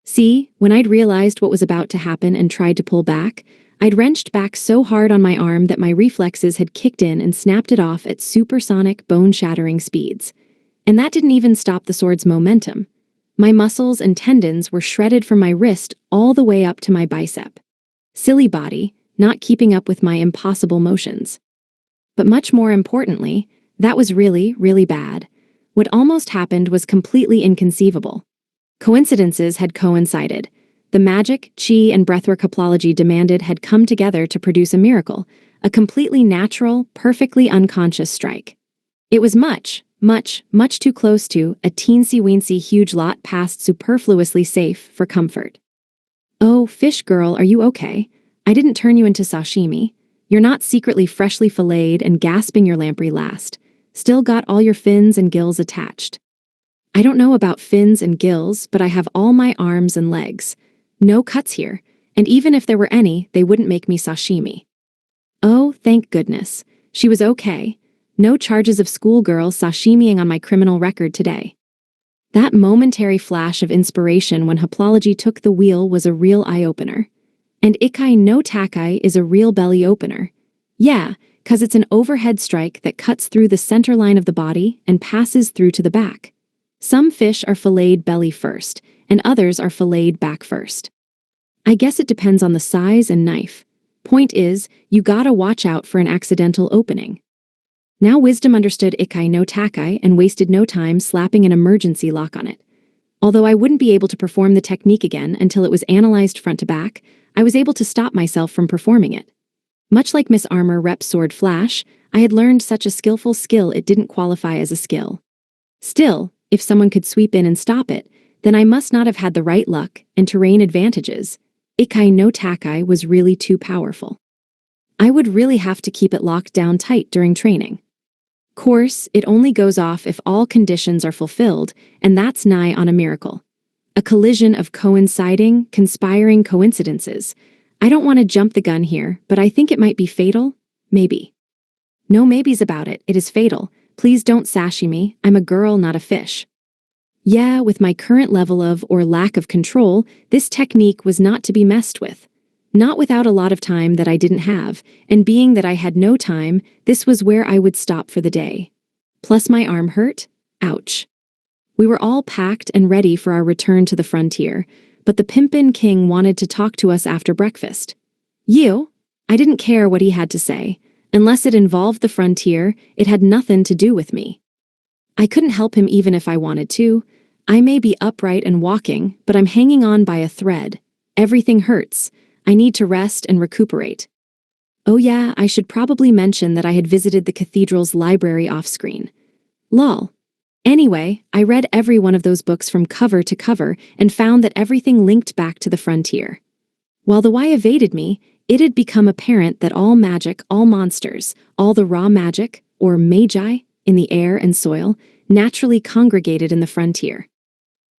See, when I'd realized what was about to happen and tried to pull back, I'd wrenched back so hard on my arm that my reflexes had kicked in and snapped it off at supersonic, bone-shattering speeds. And that didn't even stop the sword's momentum. My muscles and tendons were shredded from my wrist all the way up to my bicep. Silly body, not keeping up with my impossible motions. But much more importantly, that was really, really bad. What almost happened was completely inconceivable. Coincidences had coincided. The magic, chi, and breathwork haplology demanded had come together to produce a miracle, a completely natural, perfectly unconscious strike. It was much, much, much too close to a teensy-weensy huge lot past superfluously safe for comfort. Oh, Fish Girl, are you okay? I didn't turn you into sashimi. You're not secretly freshly filleted and gasping your lamprey last. Still got all your fins and gills attached. I don't know about fins and gills, but I have all my arms and legs. No cuts here, and even if there were any, they wouldn't make me sashimi. Oh, thank goodness. She was okay. No charges of schoolgirl sashimiing on my criminal record today. That momentary flash of inspiration when haplology took the wheel was a real eye-opener. And Ikai no Takai is a real belly opener. Yeah, 'cause it's an overhead strike that cuts through the center line of the body and passes through to the back. Some fish are filleted belly first, and others are filleted back first. I guess it depends on the size and knife. Point is, you gotta watch out for an accidental opening. Now Wisdom understood Ikai no Takai and wasted no time slapping an emergency lock on it. Although I wouldn't be able to perform the technique again until it was analyzed front to back, I was able to stop myself from performing it. Much like Miss Armor Rep Sword Flash, I had learned such a skillful skill it didn't qualify as a skill. Still, if someone could sweep in and stop it, then I must not have had the right luck and terrain advantages. Ikai no Takai was really too powerful. I would really have to keep it locked down tight during training. Course, it only goes off if all conditions are fulfilled, and that's nigh on a miracle. A collision of coinciding, conspiring coincidences. I don't want to jump the gun here, but I think it might be fatal. Maybe. No maybes about it, it is fatal. Please don't sashimi, I'm a girl, not a fish. Yeah, with my current level of, or lack of control, this technique was not to be messed with. Not without a lot of time that I didn't have, and being that I had no time, this was where I would stop for the day. Plus my arm hurt? Ouch. We were all packed and ready for our return to the frontier, but the Pimpin King wanted to talk to us after breakfast. You? I didn't care what he had to say. Unless it involved the frontier, it had nothing to do with me. I couldn't help him even if I wanted to. I may be upright and walking, but I'm hanging on by a thread. Everything hurts. I need to rest and recuperate. Oh yeah, I should probably mention that I had visited the cathedral's library off-screen. Lol. Anyway, I read every one of those books from cover to cover and found that everything linked back to the frontier. While the why evaded me, it had become apparent that all magic, all monsters, all the raw magic, or magi, in the air and soil, naturally congregated in the frontier.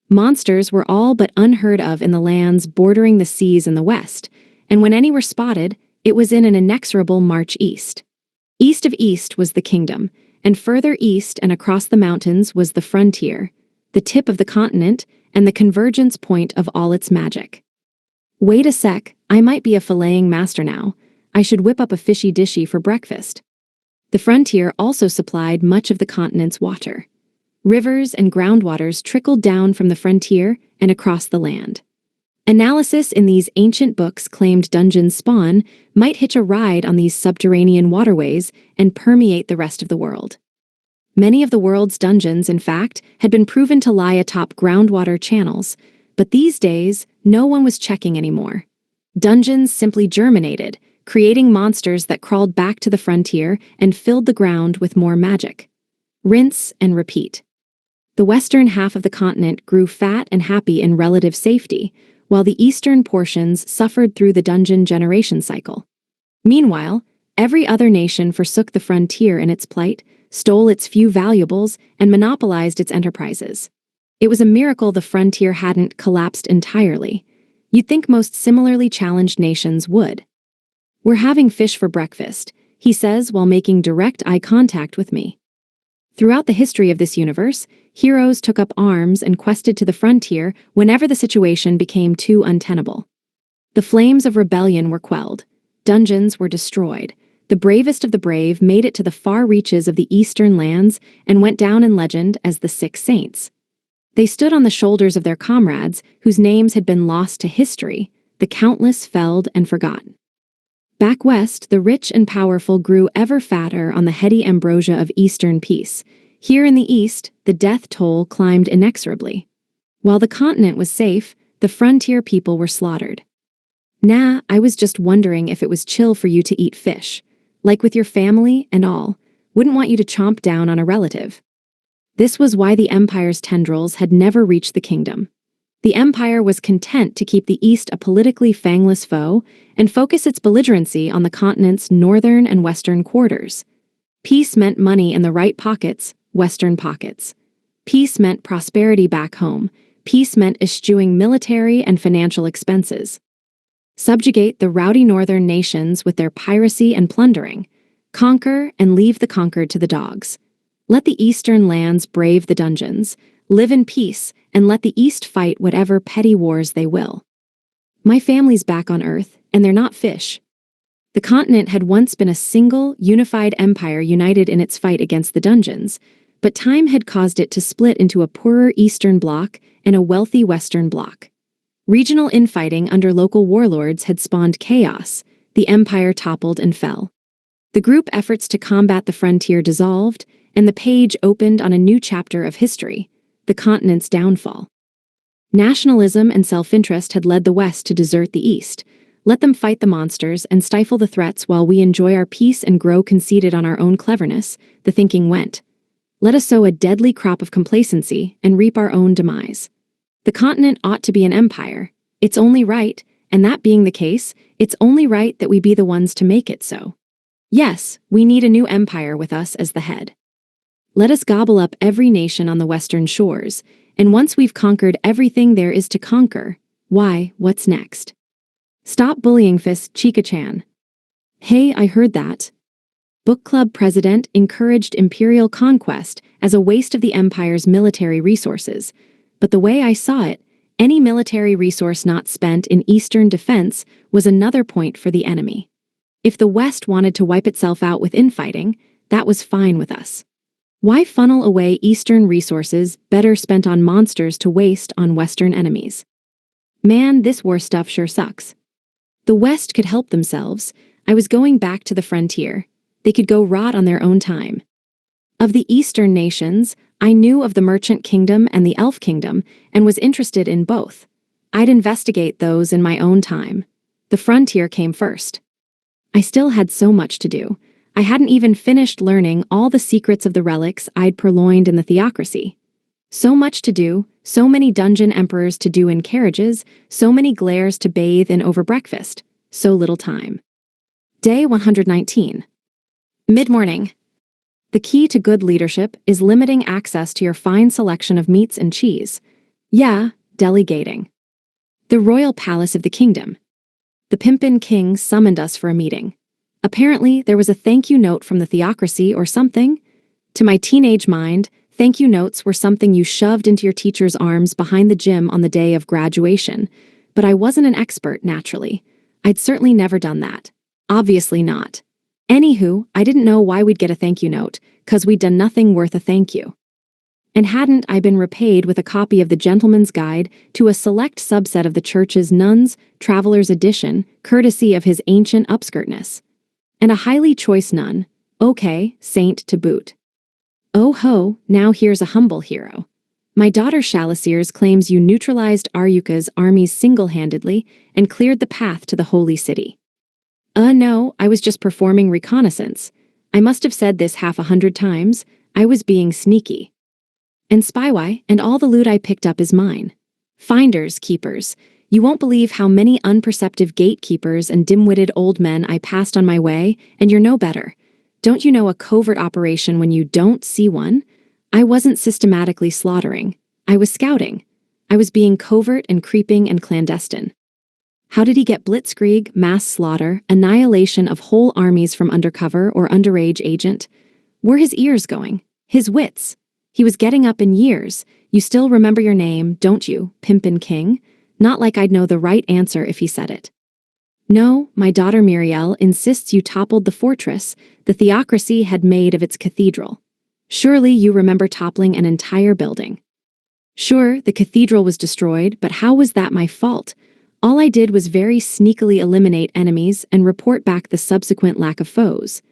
Monsters were all but unheard of in the lands bordering the seas in the west, and when any were spotted, it was in an inexorable march east. East of east was the kingdom, and further east and across the mountains was the frontier, the tip of the continent, and the convergence point of all its magic. Wait a sec, I might be a filleting master now. I should whip up a fishy dishy for breakfast. The frontier also supplied much of the continent's water. Rivers and groundwaters trickled down from the frontier and across the land. Analysis in these ancient books claimed dungeons spawn might hitch a ride on these subterranean waterways and permeate the rest of the world. Many of the world's dungeons, in fact, had been proven to lie atop groundwater channels, but these days, no one was checking anymore. Dungeons simply germinated, creating monsters that crawled back to the frontier and filled the ground with more magic. Rinse and repeat. The western half of the continent grew fat and happy in relative safety, while the eastern portions suffered through the dungeon generation cycle. Meanwhile, every other nation forsook the frontier in its plight, stole its few valuables, and monopolized its enterprises. It was a miracle the frontier hadn't collapsed entirely. You'd think most similarly challenged nations would. "We're having fish for breakfast," he says while making direct eye contact with me. Throughout the history of this universe, heroes took up arms and quested to the frontier whenever the situation became too untenable. The flames of rebellion were quelled. Dungeons were destroyed. The bravest of the brave made it to the far reaches of the eastern lands and went down in legend as the Six Saints. They stood on the shoulders of their comrades, whose names had been lost to history, the countless felled and forgotten. Back west, the rich and powerful grew ever fatter on the heady ambrosia of Eastern peace. Here in the east, the death toll climbed inexorably. While the continent was safe, the frontier people were slaughtered. "Nah, I was just wondering if it was chill for you to eat fish. Like with your family and all. Wouldn't want you to chomp down on a relative." This was why the Empire's tendrils had never reached the kingdom. The Empire was content to keep the East a politically fangless foe and focus its belligerency on the continent's northern and western quarters. Peace meant money in the right pockets, western pockets. Peace meant prosperity back home. Peace meant eschewing military and financial expenses. Subjugate the rowdy northern nations with their piracy and plundering. Conquer and leave the conquered to the dogs. Let the eastern lands brave the dungeons. Live in peace, and let the East fight whatever petty wars they will. My family's back on Earth, and they're not fish. The continent had once been a single, unified empire united in its fight against the dungeons, but time had caused it to split into a poorer Eastern bloc and a wealthy Western bloc. Regional infighting under local warlords had spawned chaos. The empire toppled and fell. The group efforts to combat the frontier dissolved, and the page opened on a new chapter of history. The continent's downfall. Nationalism and self-interest had led the West to desert the East. Let them fight the monsters and stifle the threats while we enjoy our peace and grow conceited on our own cleverness, the thinking went. Let us sow a deadly crop of complacency and reap our own demise. The continent ought to be an empire. It's only right, and that being the case, it's only right that we be the ones to make it so. Yes, we need a new empire with us as the head. Let us gobble up every nation on the western shores, and once we've conquered everything there is to conquer, why, what's next? Stop bullying Fist Chika-chan. Hey, I heard that. Book club president encouraged imperial conquest as a waste of the empire's military resources, but the way I saw it, any military resource not spent in eastern defense was another point for the enemy. If the West wanted to wipe itself out with infighting, that was fine with us. Why funnel away Eastern resources better spent on monsters to waste on Western enemies? Man, this war stuff sure sucks. The West could help themselves. I was going back to the frontier. They could go rot on their own time. Of the Eastern nations, I knew of the Merchant Kingdom and the Elf Kingdom and was interested in both. I'd investigate those in my own time. The frontier came first. I still had so much to do. I hadn't even finished learning all the secrets of the relics I'd purloined in the theocracy. So much to do, so many dungeon emperors to do in carriages, so many glares to bathe in over breakfast, so little time. Day 119. Mid-morning. The key to good leadership is limiting access to your fine selection of meats and cheese. Yeah, delegating. The royal palace of the kingdom. The Pimpin King summoned us for a meeting. Apparently, there was a thank you note from the theocracy or something. To my teenage mind, thank you notes were something you shoved into your teacher's arms behind the gym on the day of graduation. But I wasn't an expert, naturally. I'd certainly never done that. Obviously not. Anywho, I didn't know why we'd get a thank you note, 'cause we'd done nothing worth a thank you. And hadn't I been repaid with a copy of the Gentleman's Guide to a select subset of the church's nuns, traveler's edition, courtesy of his ancient upskirtness? And a highly choice nun, okay, saint to boot. Oh ho, now here's a humble hero. My daughter Shalasirs claims you neutralized Aryuka's armies single-handedly and cleared the path to the holy city. No, I was just performing reconnaissance. I must have said this 100 times. I was being sneaky. And Spywhy, and all the loot I picked up is mine. Finders, keepers. You won't believe how many unperceptive gatekeepers and dim-witted old men I passed on my way, and you're no better. Don't you know a covert operation when you don't see one? I wasn't systematically slaughtering. I was scouting. I was being covert and creeping and clandestine. How did he get blitzkrieg, mass slaughter, annihilation of whole armies from undercover or underage agent? Were his ears going? His wits? He was getting up in years. You still remember your name, don't you, Pimpin King? Not like I'd know the right answer if he said it. No, my daughter Muriel insists you toppled the fortress the theocracy had made of its cathedral. Surely you remember toppling an entire building. Sure, the cathedral was destroyed, but how was that my fault? All I did was very sneakily eliminate enemies and report back the subsequent lack of foes.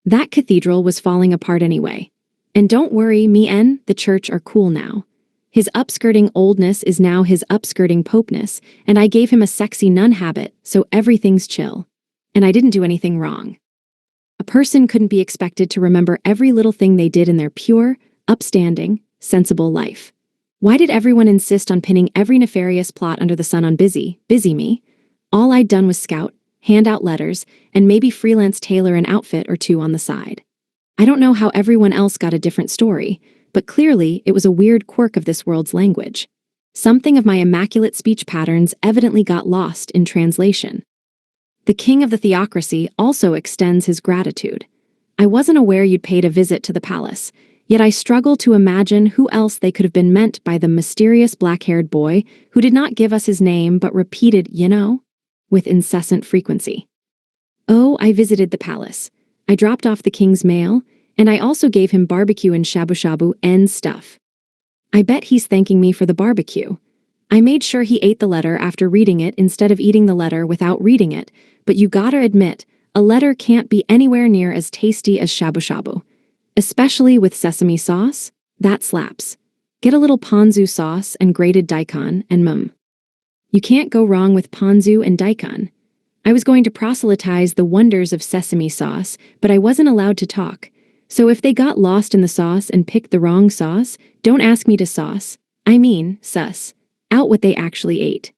That cathedral was falling apart anyway. And don't worry, me and the church are cool now. His upskirting oldness is now his upskirting popeness, and I gave him a sexy nun habit, so everything's chill. And I didn't do anything wrong. A person couldn't be expected to remember every little thing they did in their pure, upstanding, sensible life. Why did everyone insist on pinning every nefarious plot under the sun on busy me? All I'd done was scout, hand out letters, and maybe freelance tailor an outfit or two on the side. I don't know how everyone else got a different story, but clearly it was a weird quirk of this world's language. Something of my immaculate speech patterns evidently got lost in translation. The king of the theocracy also extends his gratitude. I wasn't aware you'd paid a visit to the palace, yet I struggle to imagine who else they could have been meant by the mysterious black-haired boy who did not give us his name but repeated, with incessant frequency. Oh, I visited the palace. I dropped off the king's mail, and I also gave him barbecue and shabu-shabu and stuff. I bet he's thanking me for the barbecue. I made sure he ate the letter after reading it instead of eating the letter without reading it, but you gotta admit, a letter can't be anywhere near as tasty as shabu-shabu. Especially with sesame sauce, that slaps. Get a little ponzu sauce and grated daikon and You can't go wrong with ponzu and daikon. I was going to proselytize the wonders of sesame sauce, but I wasn't allowed to talk. So if they got lost in the sauce and picked the wrong sauce, don't ask me to suss out what they actually ate.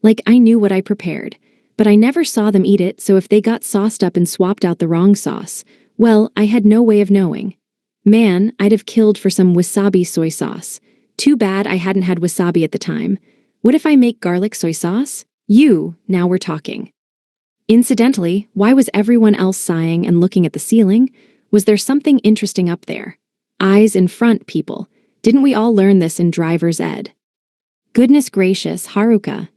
Like I knew what I prepared, but I never saw them eat it, so if they got sauced up and swapped out the wrong sauce, well, I had no way of knowing. Man, I'd have killed for some wasabi soy sauce. Too bad I hadn't had wasabi at the time. What if I make garlic soy sauce? Now we're talking. Incidentally, why was everyone else sighing and looking at the ceiling? Was there something interesting up there? Eyes in front, people. Didn't we all learn this in driver's ed? Goodness gracious, Haruka.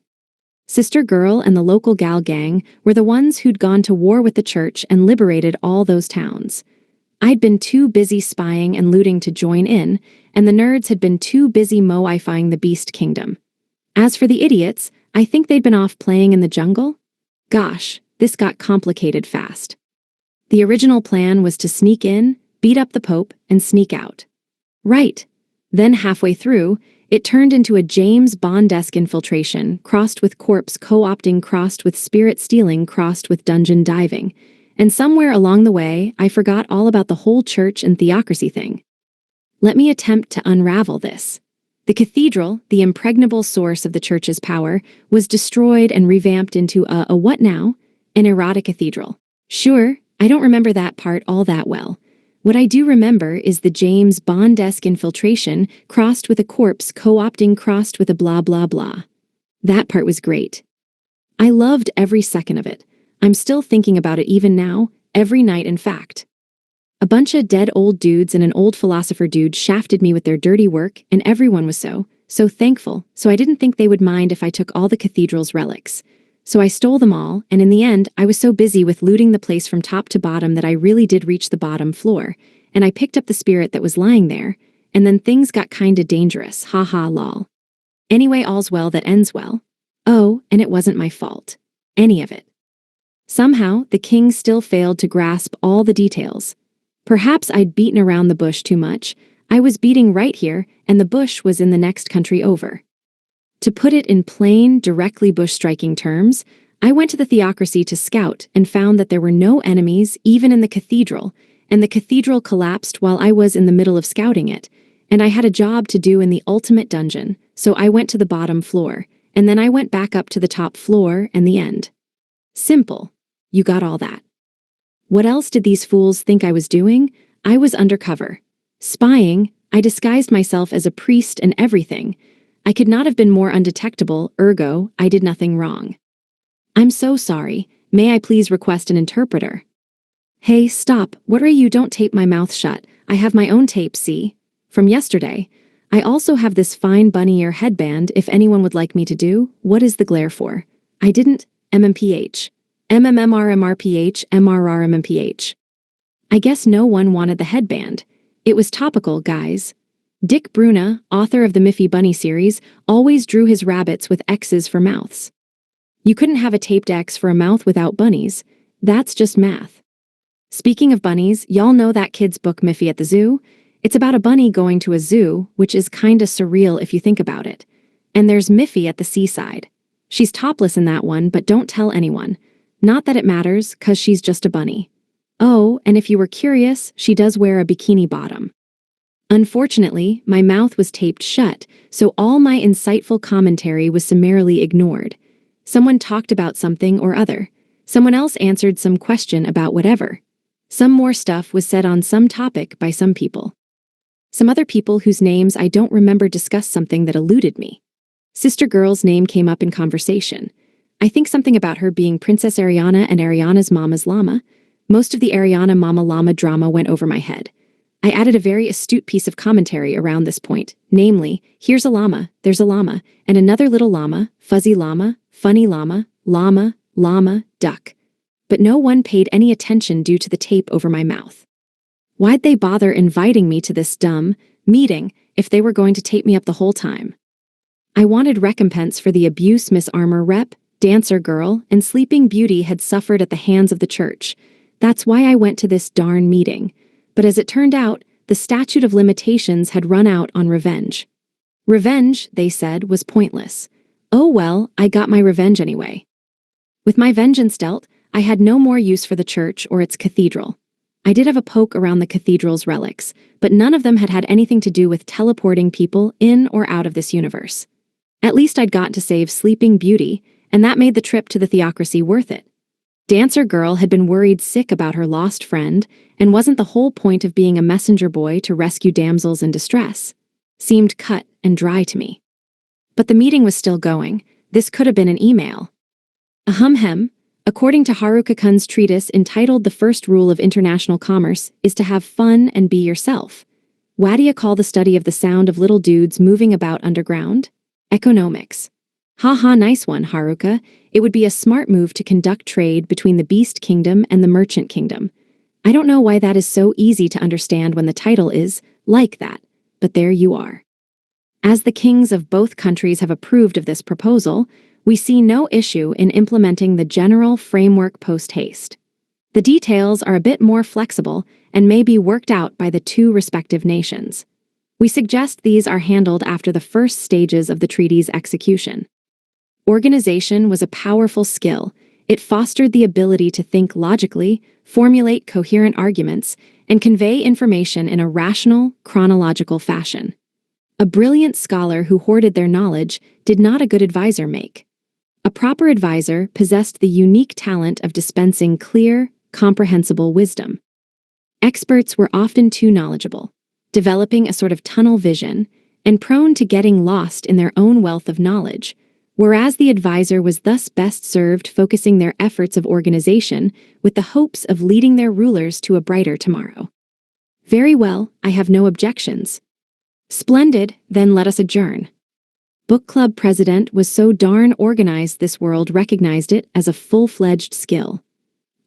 Sister Girl and the local gal gang were the ones who'd gone to war with the church and liberated all those towns. I'd been too busy spying and looting to join in, and the nerds had been too busy moifying the Beast Kingdom. As for the idiots, I think they'd been off playing in the jungle. Gosh, this got complicated fast. The original plan was to sneak in, beat up the Pope, and sneak out. Right. Then halfway through, it turned into a James Bond-esque infiltration, crossed with corpse co-opting, crossed with spirit stealing, crossed with dungeon diving. And somewhere along the way, I forgot all about the whole church and theocracy thing. Let me attempt to unravel this. The cathedral, the impregnable source of the church's power, was destroyed and revamped into a what now? An erotic cathedral. Sure, I don't remember that part all that well. What I do remember is the James Bond-esque infiltration crossed with a corpse co-opting crossed with a blah blah blah. That part was great. I loved every second of it. I'm still thinking about it even now, every night in fact. A bunch of dead old dudes and an old philosopher dude shafted me with their dirty work, and everyone was so thankful, so I didn't think they would mind if I took all the cathedral's relics. So I stole them all, and in the end, I was so busy with looting the place from top to bottom that I really did reach the bottom floor, and I picked up the spirit that was lying there, and then things got kinda dangerous, haha lol. Anyway, all's well that ends well. Oh, and it wasn't my fault. Any of it. Somehow, the king still failed to grasp all the details. Perhaps I'd beaten around the bush too much. I was beating right here, and the bush was in the next country over. To put it in plain, directly bush-striking terms, I went to the theocracy to scout and found that there were no enemies even in the cathedral, and the cathedral collapsed while I was in the middle of scouting it, and I had a job to do in the ultimate dungeon, so I went to the bottom floor, and then I went back up to the top floor and the end. Simple. You got all that. What else did these fools think I was doing? I was undercover. Spying, I disguised myself as a priest and everything. I could not have been more undetectable, ergo, I did nothing wrong. I'm so sorry. May I please request an interpreter? Hey, stop. What are you? Don't tape my mouth shut. I have my own tape, see? From yesterday. I also have this fine bunny ear headband if anyone would like me to do. What is the glare for? I didn't. MMPH. MMMRMRPH, MRRMMPH. I guess no one wanted the headband. It was topical, guys. Dick Bruna, author of the Miffy Bunny series, always drew his rabbits with X's for mouths. You couldn't have a taped X for a mouth without bunnies. That's just math. Speaking of bunnies, y'all know that kid's book Miffy at the Zoo? It's about a bunny going to a zoo, which is kinda surreal if you think about it. And there's Miffy at the seaside. She's topless in that one, but don't tell anyone. Not that it matters, 'cause she's just a bunny. Oh, and if you were curious, she does wear a bikini bottom. Unfortunately, my mouth was taped shut, so all my insightful commentary was summarily ignored. Someone talked about something or other. Someone else answered some question about whatever. Some more stuff was said on some topic by some people. Some other people whose names I don't remember discussed something that eluded me. Sister Girl's name came up in conversation. I think something about her being Princess Ariana and Ariana's mama's llama. Most of the Ariana mama llama drama went over my head. I added a very astute piece of commentary around this point, namely, here's a llama, there's a llama, and another little llama, fuzzy llama, funny llama, llama, duck. But no one paid any attention due to the tape over my mouth. Why'd they bother inviting me to this dumb meeting if they were going to tape me up the whole time? I wanted recompense for the abuse Miss Armor Rep, Dancer Girl, and Sleeping Beauty had suffered at the hands of the church. That's why I went to this darn meeting. But as it turned out, the statute of limitations had run out on revenge. Revenge, they said, was pointless. Oh well, I got my revenge anyway. With my vengeance dealt, I had no more use for the church or its cathedral. I did have a poke around the cathedral's relics, but none of them had anything to do with teleporting people in or out of this universe. At least I'd gotten to save Sleeping Beauty, and that made the trip to the theocracy worth it. Dancer Girl had been worried sick about her lost friend, and wasn't the whole point of being a messenger boy to rescue damsels in distress? Seemed cut and dry to me. But the meeting was still going. This could have been an email. Ahem. According to Haruka-kun's treatise entitled The First Rule of International Commerce is to have fun and be yourself. What do you call the study of the sound of little dudes moving about underground? Economics. Haha, nice one, Haruka. It would be a smart move to conduct trade between the Beast Kingdom and the Merchant Kingdom. I don't know why that is so easy to understand when the title is like that, but there you are. As the kings of both countries have approved of this proposal, we see no issue in implementing the general framework post-haste. The details are a bit more flexible and may be worked out by the two respective nations. We suggest these are handled after the first stages of the treaty's execution. Organization was a powerful skill. It fostered the ability to think logically, formulate coherent arguments, and convey information in a rational, chronological fashion. A brilliant scholar who hoarded their knowledge did not a good advisor make. A proper advisor possessed the unique talent of dispensing clear, comprehensible wisdom. Experts were often too knowledgeable, developing a sort of tunnel vision, and prone to getting lost in their own wealth of knowledge, whereas the advisor was thus best served focusing their efforts of organization with the hopes of leading their rulers to a brighter tomorrow. Very well, I have no objections. Splendid, then let us adjourn. Book club president was so darn organized this world recognized it as a full-fledged skill.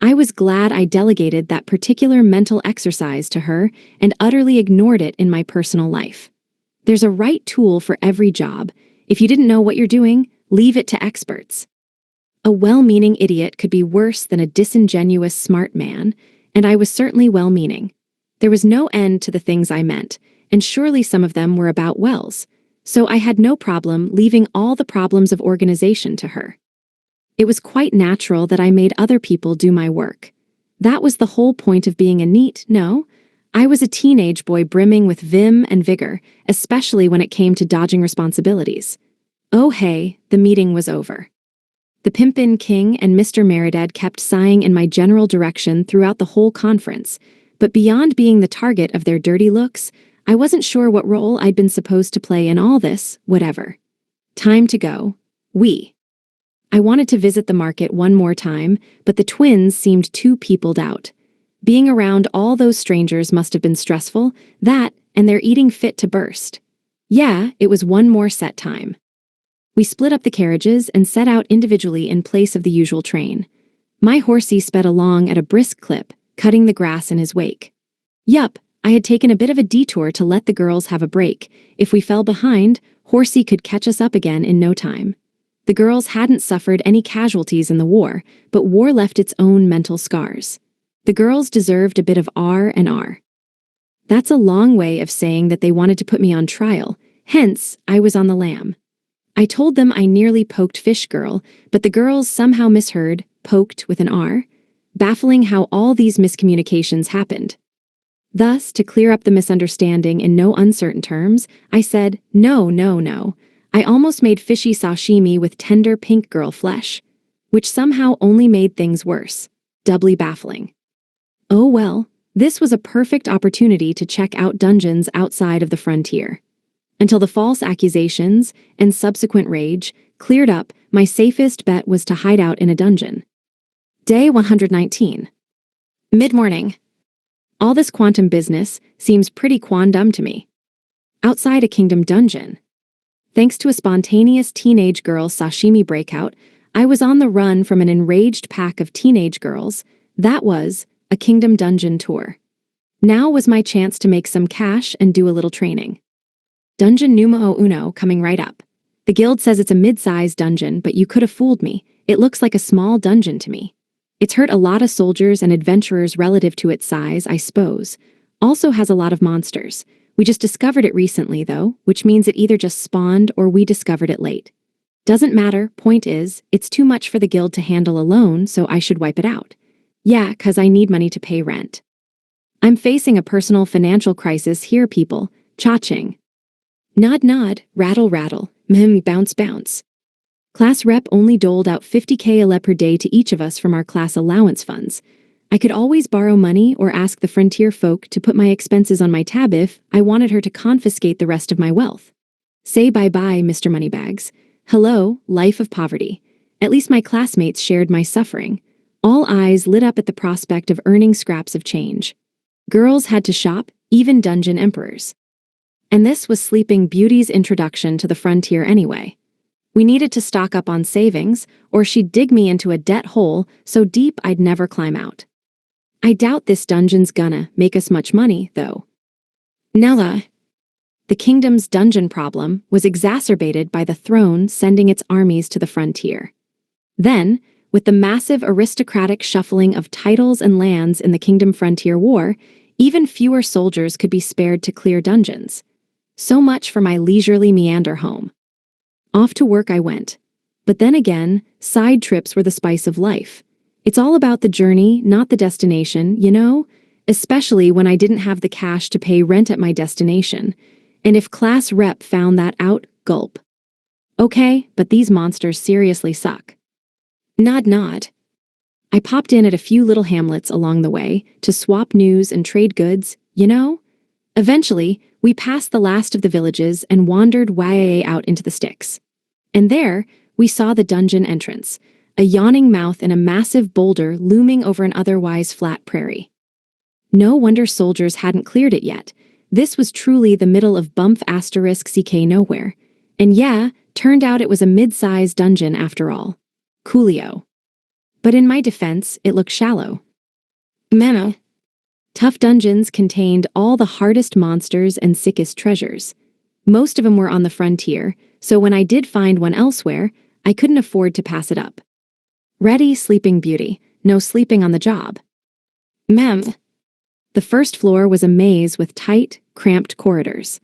I was glad I delegated that particular mental exercise to her and utterly ignored it in my personal life. There's a right tool for every job. If you didn't know what you're doing, leave it to experts. A well-meaning idiot could be worse than a disingenuous smart man, and I was certainly well-meaning. There was no end to the things I meant, and surely some of them were about Wells, so I had no problem leaving all the problems of organization to her. It was quite natural that I made other people do my work. That was the whole point of being a NEET, no? I was a teenage boy brimming with vim and vigor, especially when it came to dodging responsibilities. Oh hey, the meeting was over. The Pimpin King and Mr. Meredith kept sighing in my general direction throughout the whole conference, but beyond being the target of their dirty looks, I wasn't sure what role I'd been supposed to play in all this, whatever. Time to go. I wanted to visit the market one more time, but the twins seemed too peopled out. Being around all those strangers must have been stressful, that, and their eating fit to burst. Yeah, it was one more set time. We split up the carriages and set out individually in place of the usual train. My horsey sped along at a brisk clip, cutting the grass in his wake. Yup, I had taken a bit of a detour to let the girls have a break. If we fell behind, Horsey could catch us up again in no time. The girls hadn't suffered any casualties in the war, but war left its own mental scars. The girls deserved a bit of R&R. That's a long way of saying that they wanted to put me on trial, hence, I was on the lam. I told them I nearly poked Fish Girl, but the girls somehow misheard, poked with an R, baffling how all these miscommunications happened. Thus, to clear up the misunderstanding in no uncertain terms, I said, no. I almost made fishy sashimi with tender pink girl flesh, which somehow only made things worse, doubly baffling. Oh well, this was a perfect opportunity to check out dungeons outside of the frontier. Until the false accusations and subsequent rage cleared up, my safest bet was to hide out in a dungeon. Day 119. Mid-morning. All this quantum business seems pretty quondam to me. Outside a kingdom dungeon. Thanks to a spontaneous teenage girl sashimi breakout, I was on the run from an enraged pack of teenage girls. That was a kingdom dungeon tour. Now was my chance to make some cash and do a little training. Dungeon numero uno coming right up. The guild says it's a mid-sized dungeon, but you could have fooled me. It looks like a small dungeon to me. It's hurt a lot of soldiers and adventurers relative to its size, I suppose. Also has a lot of monsters. We just discovered it recently, though, which means it either just spawned or we discovered it late. Doesn't matter, point is, it's too much for the guild to handle alone, so I should wipe it out. Yeah, 'cause I need money to pay rent. I'm facing a personal financial crisis here, people. Cha-ching. Nod, rattle, bounce. Class rep only doled out 50K ale per day to each of us from our class allowance funds. I could always borrow money or ask the frontier folk to put my expenses on my tab if I wanted her to confiscate the rest of my wealth. Say bye-bye, Mr. Moneybags. Hello, life of poverty. At least my classmates shared my suffering. All eyes lit up at the prospect of earning scraps of change. Girls had to shop, even dungeon emperors. And this was Sleeping Beauty's introduction to the frontier anyway. We needed to stock up on savings, or she'd dig me into a debt hole so deep I'd never climb out. I doubt this dungeon's gonna make us much money, though. Nella. The kingdom's dungeon problem was exacerbated by the throne sending its armies to the frontier. Then, with the massive aristocratic shuffling of titles and lands in the Kingdom Frontier War, even fewer soldiers could be spared to clear dungeons. So much for my leisurely meander home. Off to work I went. But then again, side trips were the spice of life. It's all about the journey, not the destination, you know? Especially when I didn't have the cash to pay rent at my destination. And if class rep found that out, gulp. Okay, but these monsters seriously suck. Nod nod. I popped in at a few little hamlets along the way to swap news and trade goods, you know? Eventually, we passed the last of the villages and wandered way out into the sticks. And there, we saw the dungeon entrance, a yawning mouth in a massive boulder looming over an otherwise flat prairie. No wonder soldiers hadn't cleared it yet. This was truly the middle of bump asterisk CK nowhere. And yeah, turned out it was a mid-sized dungeon after all. Coolio. But in my defense, it looked shallow. Mano. Tough dungeons contained all the hardest monsters and sickest treasures. Most of them were on the frontier, so when I did find one elsewhere, I couldn't afford to pass it up. Ready, Sleeping Beauty. No sleeping on the job. Mem. The first floor was a maze with tight, cramped corridors.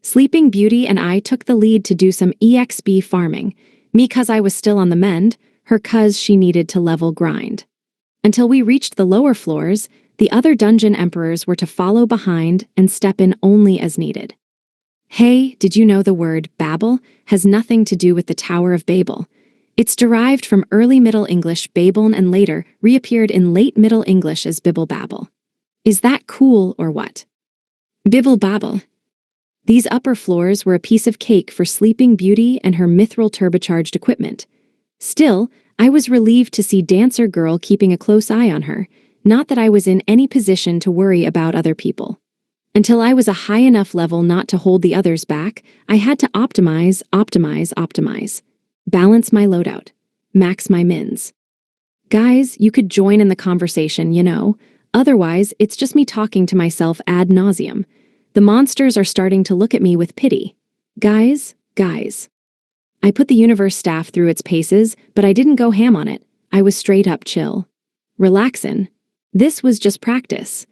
Sleeping Beauty and I took the lead to do some EXP farming, me 'cause I was still on the mend, her 'cause she needed to level grind. Until we reached the lower floors, the other dungeon emperors were to follow behind and step in only as needed. Hey, did you know the word Babel has nothing to do with the Tower of Babel? It's derived from early Middle English Babeln and later reappeared in late Middle English as Bibble Babel. Is that cool or what? Bibble Babel. These upper floors were a piece of cake for Sleeping Beauty and her mithril turbocharged equipment. Still, I was relieved to see Dancer Girl keeping a close eye on her, not that I was in any position to worry about other people. Until I was a high enough level not to hold the others back, I had to optimize. Balance my loadout. Max my mins. Guys, you could join in the conversation, you know. Otherwise, it's just me talking to myself ad nauseum. The monsters are starting to look at me with pity. Guys. I put the universe staff through its paces, but I didn't go ham on it. I was straight up chill. Relaxin'. This was just practice.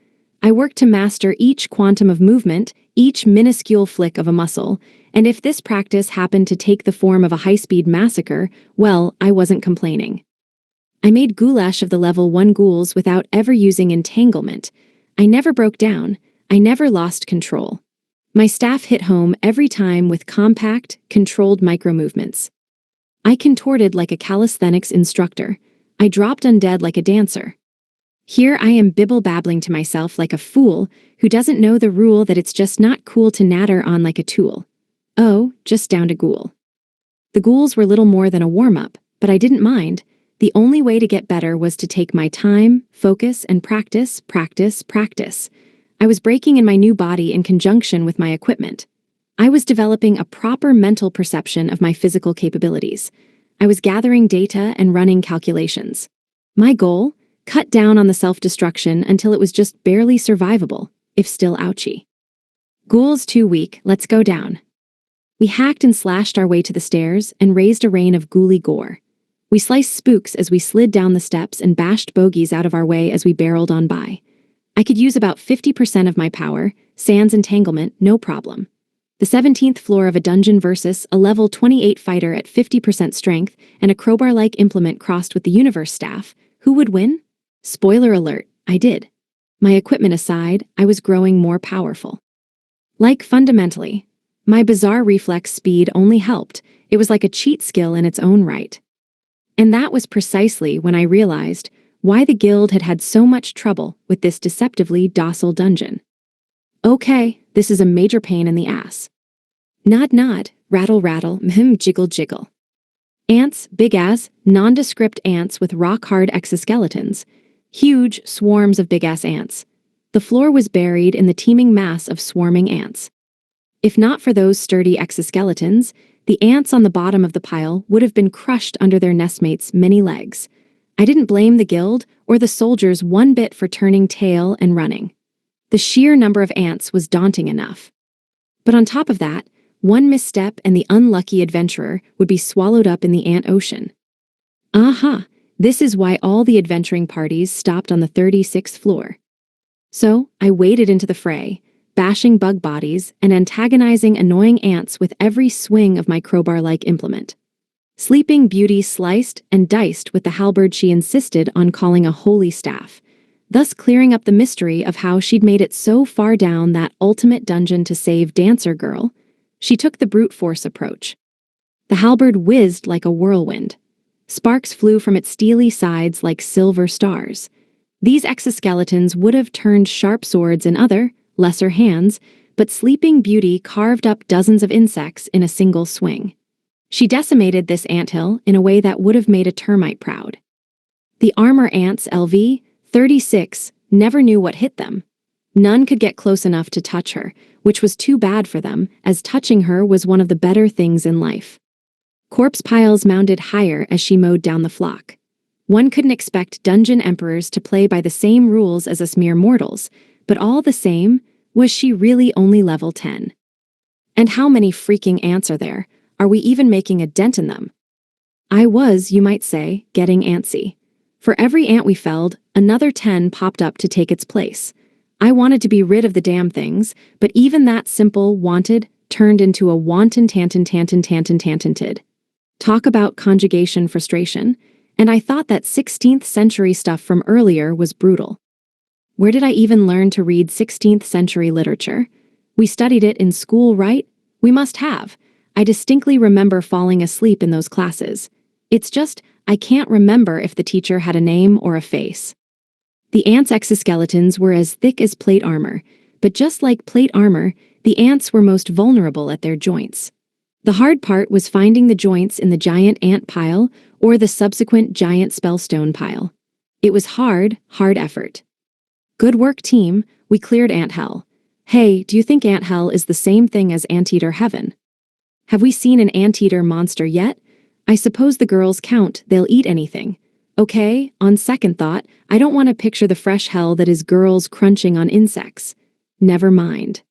I worked to master each quantum of movement, each minuscule flick of a muscle, and if this practice happened to take the form of a high-speed massacre, well, I wasn't complaining. I made goulash of the level 1 ghouls without ever using entanglement. I never broke down. I never lost control. My staff hit home every time with compact, controlled micro-movements. I contorted like a calisthenics instructor. I dropped undead like a dancer. Here I am bibble-babbling to myself like a fool who doesn't know the rule that it's just not cool to natter on like a tool. Oh, just down to ghoul. The ghouls were little more than a warm-up, but I didn't mind. The only way to get better was to take my time, focus, and practice. I was breaking in my new body in conjunction with my equipment. I was developing a proper mental perception of my physical capabilities. I was gathering data and running calculations. My goal? Cut down on the self-destruction until it was just barely survivable, if still ouchy. Ghouls too weak, let's go down. We hacked and slashed our way to the stairs and raised a rain of ghouly gore. We sliced spooks as we slid down the steps and bashed bogeys out of our way as we barreled on by. I could use about 50% of my power, sans entanglement, no problem. The 17th floor of a dungeon versus a level 28 fighter at 50% strength and a crowbar-like implement crossed with the universe staff. Who would win? Spoiler alert, I did. My equipment aside, I was growing more powerful. Like fundamentally, my bizarre reflex speed only helped. It was like a cheat skill in its own right. And that was precisely when I realized why the guild had had so much trouble with this deceptively docile dungeon. Okay, this is a major pain in the ass. Nod nod, rattle rattle, jiggle jiggle. Ants, big ass, nondescript ants with rock-hard exoskeletons. Huge swarms of big-ass ants. The floor was buried in the teeming mass of swarming ants. If not for those sturdy exoskeletons, the ants on the bottom of the pile would have been crushed under their nestmates' many legs. I didn't blame the guild or the soldiers one bit for turning tail and running. The sheer number of ants was daunting enough. But on top of that, one misstep and the unlucky adventurer would be swallowed up in the ant ocean. Aha! This is why all the adventuring parties stopped on the 36th floor. So, I waded into the fray, bashing bug bodies and antagonizing annoying ants with every swing of my crowbar-like implement. Sleeping Beauty sliced and diced with the halberd she insisted on calling a holy staff. thus clearing up the mystery of how she'd made it so far down that ultimate dungeon to save Dancer Girl. She took the brute force approach. The halberd whizzed like a whirlwind. Sparks flew from its steely sides like silver stars. These exoskeletons would have turned sharp swords in other, lesser hands, but Sleeping Beauty carved up dozens of insects in a single swing. She decimated this anthill in a way that would have made a termite proud. The armor ants LV-36 never knew what hit them. None could get close enough to touch her, which was too bad for them, as touching her was one of the better things in life. Corpse piles mounted higher as she mowed down the flock. One couldn't expect dungeon emperors to play by the same rules as us mere mortals, but all the same, was she really only level 10? And how many freaking ants are there? Are we even making a dent in them? I was, you might say, getting antsy. For every ant we felled, another 10 popped up to take its place. I wanted to be rid of the damn things, but even that simple wanted turned into a wanton tanted. Talk about conjugation frustration, and I thought that 16th century stuff from earlier was brutal. Where did I even learn to read 16th century literature? We studied it in school, right? We must have. I distinctly remember falling asleep in those classes. It's just, I can't remember if the teacher had a name or a face. The ants' exoskeletons were as thick as plate armor, but just like plate armor, the ants were most vulnerable at their joints. The hard part was finding the joints in the giant ant pile or the subsequent giant spellstone pile. It was hard effort. Good work, team. We cleared ant hell. Hey, do you think ant hell is the same thing as anteater heaven? Have we seen an anteater monster yet? I suppose the girls count, they'll eat anything. Okay, on second thought, I don't want to picture the fresh hell that is girls crunching on insects. Never mind.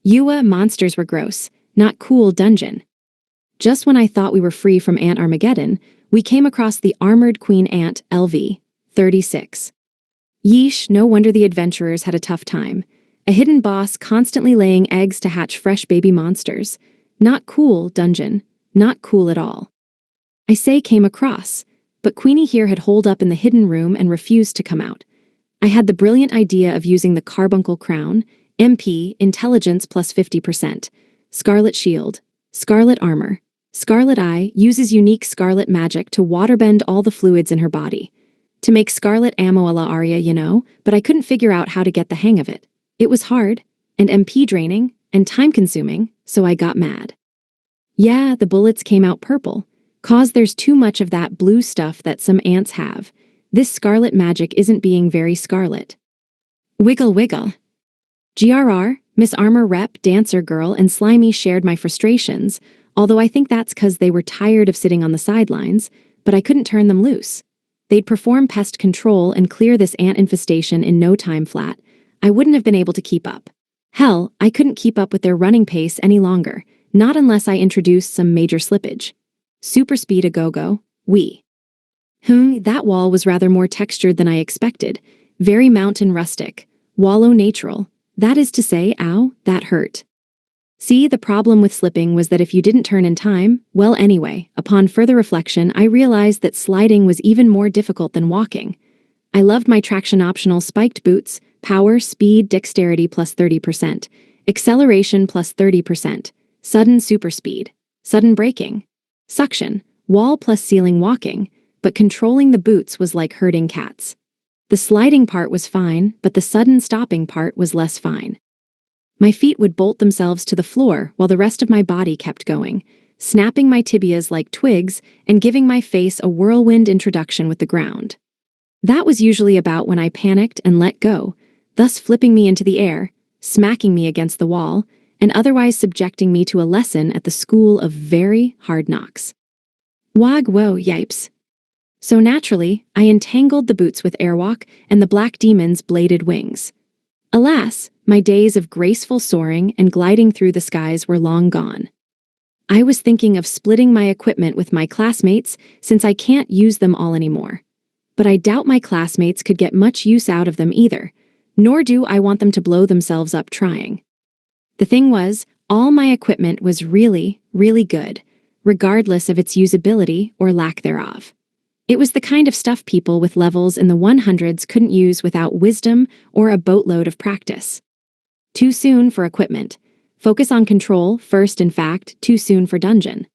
Monsters were gross. Not cool dungeon. Just when I thought we were free from Ant Armageddon, we came across the armored queen ant LV-36. Yeesh, no wonder the adventurers had a tough time. A hidden boss constantly laying eggs to hatch fresh baby monsters. Not cool, dungeon. Not cool at all. I say came across, but Queenie here had holed up in the hidden room and refused to come out. I had the brilliant idea of using the Carbuncle Crown, MP, Intelligence plus 50%. Scarlet Shield, Scarlet Armor. Scarlet Eye uses unique scarlet magic to waterbend all the fluids in her body. To make scarlet ammo a la Arya, but I couldn't figure out how to get the hang of it. It was hard, and MP draining, and time-consuming, so I got mad. Yeah, the bullets came out purple, 'cause there's too much of that blue stuff that some ants have. This scarlet magic isn't being very scarlet. Wiggle wiggle. GRR, Miss Armor Rep, Dancer Girl, and Slimy shared my frustrations, although I think that's 'cause they were tired of sitting on the sidelines, but I couldn't turn them loose. They'd perform pest control and clear this ant infestation in no time flat. I wouldn't have been able to keep up. Hell, I couldn't keep up with their running pace any longer, not unless I introduced some major slippage. Super speed a go-go, that wall was rather more textured than I expected. Very mountain rustic. Wallow natural. That is to say, ow, that hurt. See, the problem with slipping was that if you didn't turn in time, well anyway, upon further reflection, I realized that sliding was even more difficult than walking. I loved my traction-optional spiked boots, power, speed, dexterity plus 30%, acceleration plus 30%, sudden super speed, sudden braking, suction, wall plus ceiling walking, but controlling the boots was like herding cats. The sliding part was fine, but the sudden stopping part was less fine. My feet would bolt themselves to the floor while the rest of my body kept going, snapping my tibias like twigs and giving my face a whirlwind introduction with the ground. That was usually about when I panicked and let go, thus flipping me into the air, smacking me against the wall, and otherwise subjecting me to a lesson at the school of very hard knocks. Wag whoa yipes. So naturally, I entangled the boots with airwalk and the black demon's bladed wings. Alas, my days of graceful soaring and gliding through the skies were long gone. I was thinking of splitting my equipment with my classmates since I can't use them all anymore. But I doubt my classmates could get much use out of them either, nor do I want them to blow themselves up trying. The thing was, all my equipment was really, really good, regardless of its usability or lack thereof. It was the kind of stuff people with levels in the 100s couldn't use without wisdom or a boatload of practice. Too soon for equipment. Focus on control first, in fact, too soon for dungeon.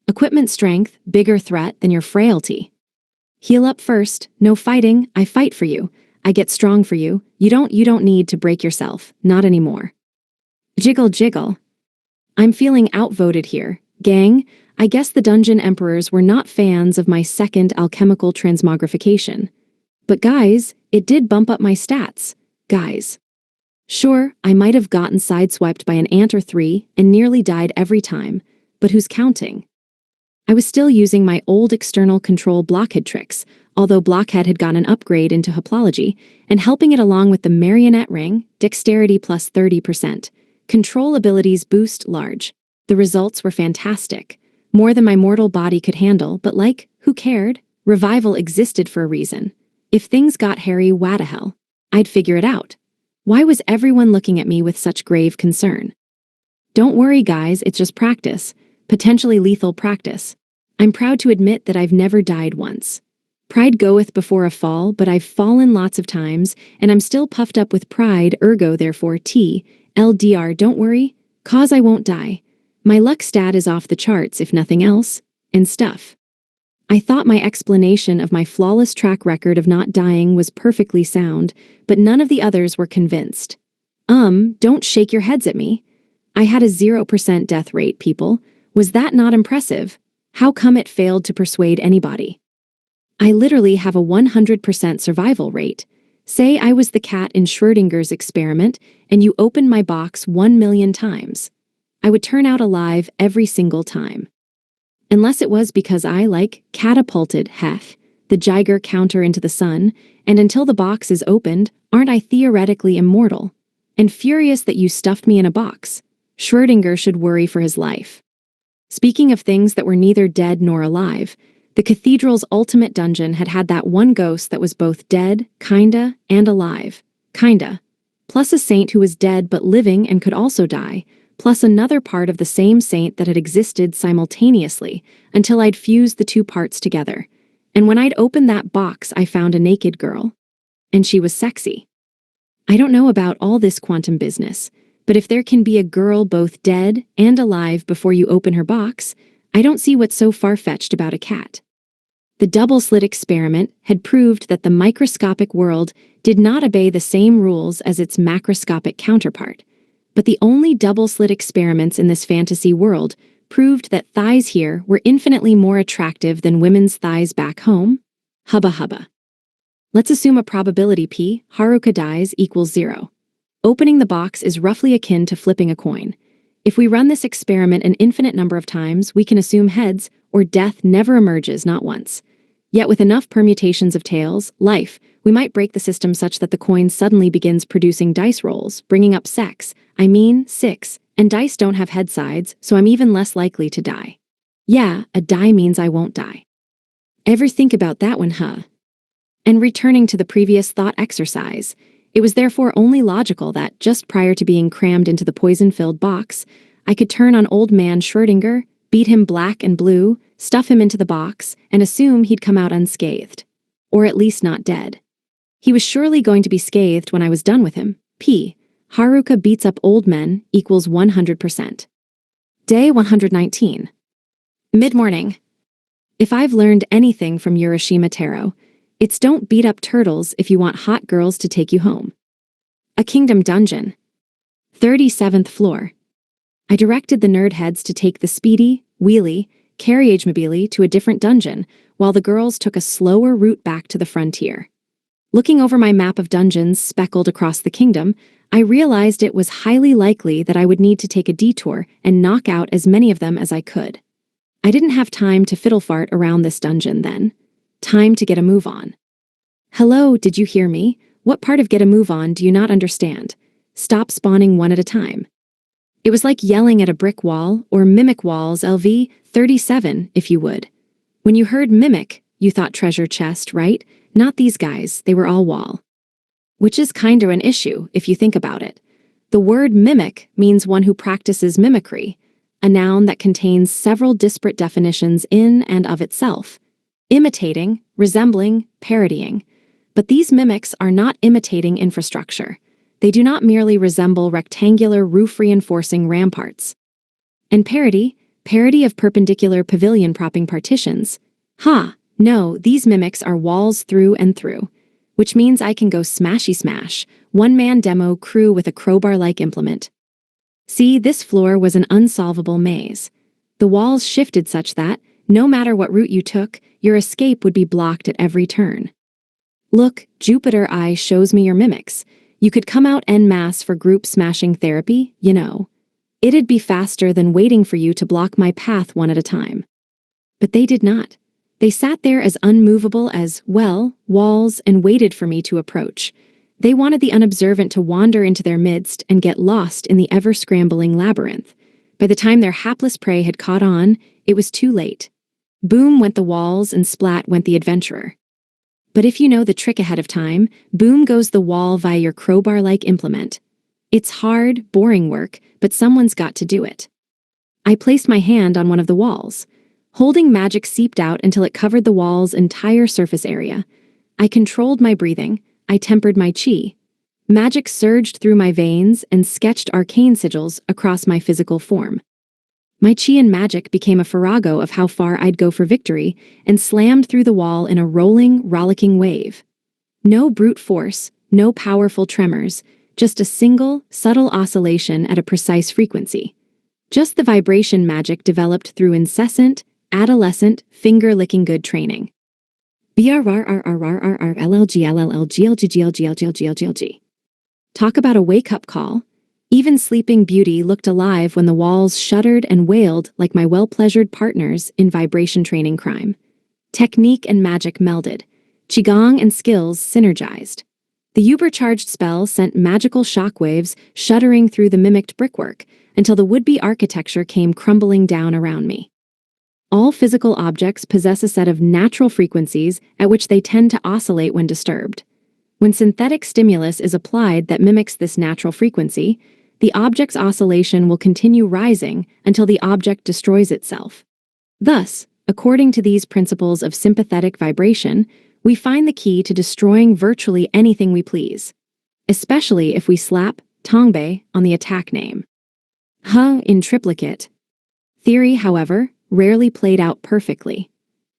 Equipment strength, bigger threat than your frailty. Heal up first, no fighting, I fight for you. I get strong for you. You don't need to break yourself, not anymore. Jiggle jiggle. I'm feeling outvoted here. Gang, I guess the dungeon emperors were not fans of my second alchemical transmogrification. But guys, it did bump up my stats. Guys. Sure, I might have gotten sideswiped by an ant or three and nearly died every time, but who's counting? I was still using my old external control blockhead tricks, although blockhead had gotten an upgrade into hoplology, and helping it along with the marionette ring, dexterity plus 30%. Control abilities boost large. The results were fantastic. More than my mortal body could handle, but who cared? Revival existed for a reason. If things got hairy, hell, I'd figure it out. Why was everyone looking at me with such grave concern? Don't worry, guys, it's just practice. Potentially lethal practice. I'm proud to admit that I've never died once. Pride goeth before a fall, but I've fallen lots of times, and I'm still puffed up with pride, ergo therefore TLDR, don't worry, cause I won't die. My luck stat is off the charts, if nothing else, and stuff. I thought my explanation of my flawless track record of not dying was perfectly sound, but none of the others were convinced. Don't shake your heads at me. I had a 0% death rate, people. Was that not impressive? How come it failed to persuade anybody? I literally have a 100% survival rate. Say I was the cat in Schrödinger's experiment, and you opened my box 1 million times. I would turn out alive every single time. Unless it was because I, catapulted, the Geiger counter into the sun, and until the box is opened, aren't I theoretically immortal? And furious that you stuffed me in a box. Schrödinger should worry for his life. Speaking of things that were neither dead nor alive, the cathedral's ultimate dungeon had that one ghost that was both dead, kinda, and alive. Kinda. Plus a saint who was dead but living and could also die, plus another part of the same saint that had existed simultaneously until I'd fused the two parts together. And when I'd opened that box, I found a naked girl. And she was sexy. I don't know about all this quantum business, but if there can be a girl both dead and alive before you open her box, I don't see what's so far-fetched about a cat. The double-slit experiment had proved that the microscopic world did not obey the same rules as its macroscopic counterpart, but the only double-slit experiments in this fantasy world proved that thighs here were infinitely more attractive than women's thighs back home. Hubba hubba. Let's assume a probability P, Haruka dies, equals 0. Opening the box is roughly akin to flipping a coin. If we run this experiment an infinite number of times, we can assume heads or death never emerges, not once. Yet with enough permutations of tails, life, we might break the system such that the coin suddenly begins producing dice rolls, bringing up 6, and dice don't have head sides, so I'm even less likely to die. Yeah, a die means I won't die. Ever think about that one, huh? And returning to the previous thought exercise, it was therefore only logical that, just prior to being crammed into the poison-filled box, I could turn on old man Schrödinger, beat him black and blue, stuff him into the box, and assume he'd come out unscathed. Or at least not dead. He was surely going to be scathed when I was done with him. P. Haruka beats up old men equals 100%. Day 119. Mid-morning. If I've learned anything from Urashima Taro, it's don't beat up turtles if you want hot girls to take you home. A kingdom dungeon. 37th floor. I directed the nerd heads to take the speedy, wheelie, carriage-mobile to a different dungeon, while the girls took a slower route back to the frontier. Looking over my map of dungeons speckled across the kingdom, I realized it was highly likely that I would need to take a detour and knock out as many of them as I could. I didn't have time to fiddle fart around this dungeon then. Time to get a move on. Hello, did you hear me? What part of get a move on do you not understand? Stop spawning one at a time. It was like yelling at a brick wall, or mimic walls LV 37, if you would. When you heard mimic, you thought treasure chest, right? Not these guys, they were all wall. Which is kinda an issue, if you think about it. The word mimic means one who practices mimicry, a noun that contains several disparate definitions in and of itself. Imitating, resembling, parodying. But these mimics are not imitating infrastructure. They do not merely resemble rectangular roof-reinforcing ramparts. And parody of perpendicular pavilion propping partitions. No, these mimics are walls through and through. Which means I can go smashy smash, one-man demo crew with a crowbar-like implement. See, this floor was an unsolvable maze. The walls shifted such that, no matter what route you took, your escape would be blocked at every turn. Look, Jupiter Eye shows me your mimics. You could come out en masse for group smashing therapy, you know. It'd be faster than waiting for you to block my path one at a time. But they did not. They sat there as unmovable as, well, walls and waited for me to approach. They wanted the unobservant to wander into their midst and get lost in the ever-scrambling labyrinth. By the time their hapless prey had caught on, it was too late. Boom went the walls and splat went the adventurer. But if you know the trick ahead of time, boom goes the wall via your crowbar-like implement. It's hard, boring work, but someone's got to do it. I placed my hand on one of the walls. Holding magic seeped out until it covered the wall's entire surface area. I controlled my breathing, I tempered my chi. Magic surged through my veins and sketched arcane sigils across my physical form. My chi and magic became a farrago of how far I'd go for victory and slammed through the wall in a rolling, rollicking wave. No brute force, no powerful tremors, just a single, subtle oscillation at a precise frequency. Just the vibration magic developed through incessant, adolescent, finger-licking good training. BRRRRRRLLGLLGLGLGLGLGLGLG. Talk about a wake-up call. Even Sleeping Beauty looked alive when the walls shuddered and wailed like my well-pleasured partners in vibration training crime. Technique and magic melded. Qigong and skills synergized. The uber-charged spell sent magical shockwaves shuddering through the mimicked brickwork until the would-be architecture came crumbling down around me. All physical objects possess a set of natural frequencies at which they tend to oscillate when disturbed. When synthetic stimulus is applied that mimics this natural frequency, the object's oscillation will continue rising until the object destroys itself. Thus, according to these principles of sympathetic vibration, we find the key to destroying virtually anything we please, especially if we slap Tongbei on the attack name. In triplicate. Theory, however, rarely played out perfectly.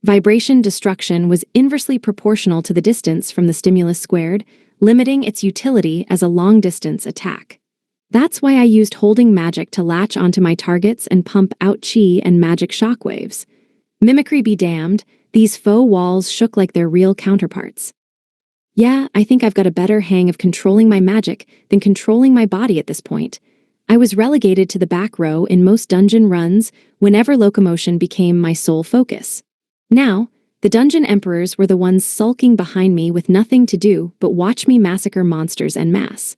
Vibration destruction was inversely proportional to the distance from the stimulus squared, limiting its utility as a long-distance attack. That's why I used holding magic to latch onto my targets and pump out chi and magic shockwaves. Mimicry be damned, these faux walls shook like their real counterparts. Yeah, I think I've got a better hang of controlling my magic than controlling my body at this point. I was relegated to the back row in most dungeon runs whenever locomotion became my sole focus. Now, the dungeon emperors were the ones sulking behind me with nothing to do but watch me massacre monsters en masse.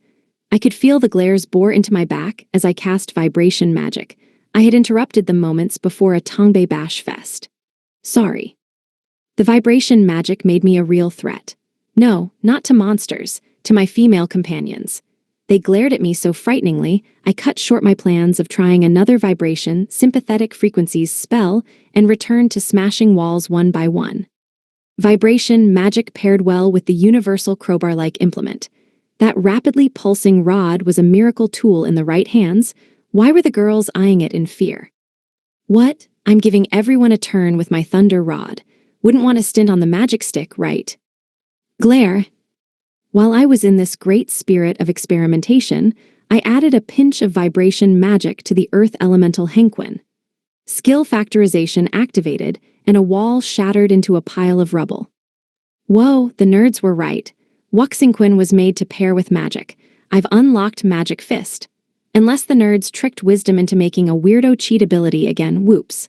I could feel the glares bore into my back as I cast vibration magic. I had interrupted them moments before a Tongbei bash fest. Sorry. The vibration magic made me a real threat. No, not to monsters, to my female companions. They glared at me so frighteningly, I cut short my plans of trying another vibration, sympathetic frequencies spell and returned to smashing walls one by one. Vibration magic paired well with the universal crowbar-like implement. That rapidly pulsing rod was a miracle tool in the right hands. Why were the girls eyeing it in fear? What? I'm giving everyone a turn with my thunder rod. Wouldn't want a stint on the magic stick, right? Glare. While I was in this great spirit of experimentation, I added a pinch of vibration magic to the earth elemental Henquin. Skill factorization activated, and a wall shattered into a pile of rubble. Whoa, the nerds were right. Wuxingquin was made to pair with magic. I've unlocked Magic Fist. Unless the nerds tricked wisdom into making a weirdo cheat ability again, whoops.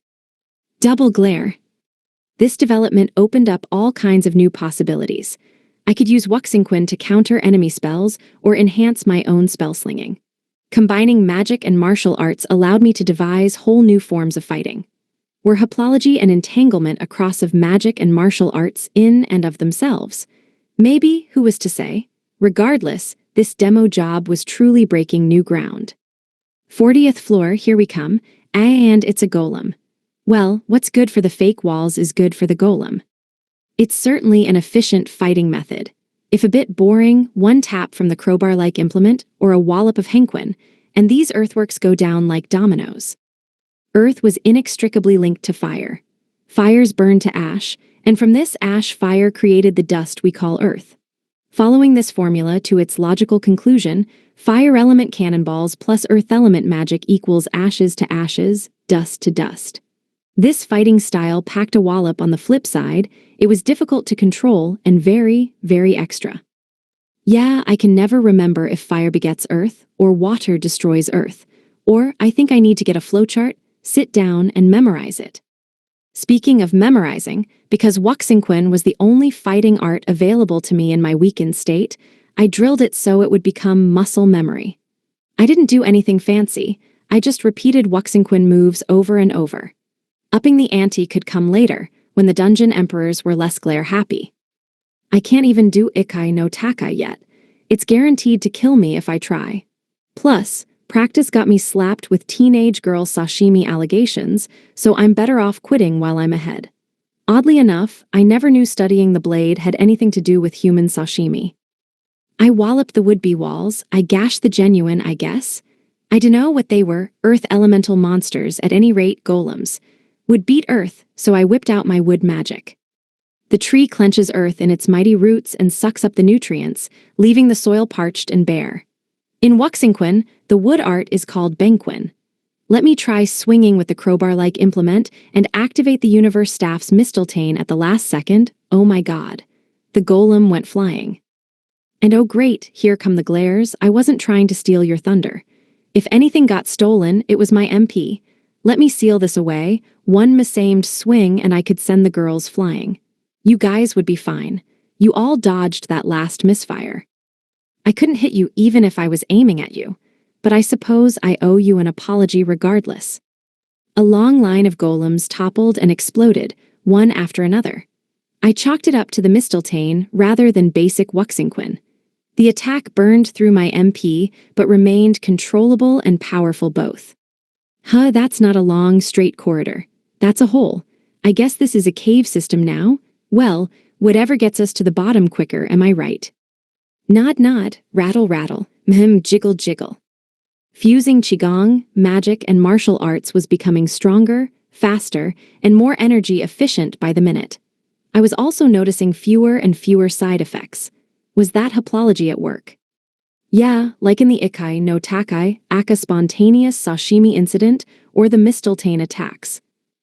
Double glare. This development opened up all kinds of new possibilities. I could use Wuxingquin to counter enemy spells or enhance my own spell slinging. Combining magic and martial arts allowed me to devise whole new forms of fighting. Were haplology and entanglement a cross of magic and martial arts in and of themselves? Maybe, who was to say? Regardless, this demo job was truly breaking new ground. 40th floor, here we come, and it's a golem. Well, what's good for the fake walls is good for the golem. It's certainly an efficient fighting method. If a bit boring, one tap from the crowbar-like implement or a wallop of Henquin, and these earthworks go down like dominoes. Earth was inextricably linked to fire. Fires burned to ash, and from this ash fire created the dust we call earth. Following this formula to its logical conclusion, fire element cannonballs plus earth element magic equals ashes to ashes, dust to dust. This fighting style packed a wallop. On the flip side, it was difficult to control and very, very extra. Yeah, I can never remember if fire begets earth or water destroys earth, or I think I need to get a flowchart, sit down, and memorize it. Speaking of memorizing, because Wuxingquin was the only fighting art available to me in my weakened state, I drilled it so it would become muscle memory. I didn't do anything fancy, I just repeated Wuxingquin moves over and over. Upping the ante could come later, when the dungeon emperors were less glare-happy. I can't even do Ikai no Takai yet. It's guaranteed to kill me if I try. Plus, practice got me slapped with teenage girl sashimi allegations, so I'm better off quitting while I'm ahead. Oddly enough, I never knew studying the blade had anything to do with human sashimi. I walloped the would-be walls, I gashed the genuine, I guess. I dunno what they were, earth elemental monsters, at any rate golems. Would beat earth, so I whipped out my wood magic. The tree clenches earth in its mighty roots and sucks up the nutrients, leaving the soil parched and bare. In Wuxingquin, the wood art is called Benquin. Let me try swinging with the crowbar-like implement and activate the universe staff's Mistletoe at the last second. Oh my god. The golem went flying. And oh great, here come the glares. I wasn't trying to steal your thunder. If anything got stolen, it was my MP. Let me seal this away, one misaimed swing and I could send the girls flying. You guys would be fine. You all dodged that last misfire. I couldn't hit you even if I was aiming at you, but I suppose I owe you an apology regardless. A long line of golems toppled and exploded, one after another. I chalked it up to the Mistletoe rather than basic Wuxingquin. The attack burned through my MP, but remained controllable and powerful both. Huh, that's not a long, straight corridor. That's a hole. I guess this is a cave system now? Well, whatever gets us to the bottom quicker, am I right? Nod nod, rattle rattle, jiggle jiggle. Fusing qigong, magic, and martial arts was becoming stronger, faster, and more energy efficient by the minute. I was also noticing fewer and fewer side effects. Was that haplology at work? Yeah, like in the Ikai no Takai, Aka spontaneous sashimi incident, or the Mistletoe attacks.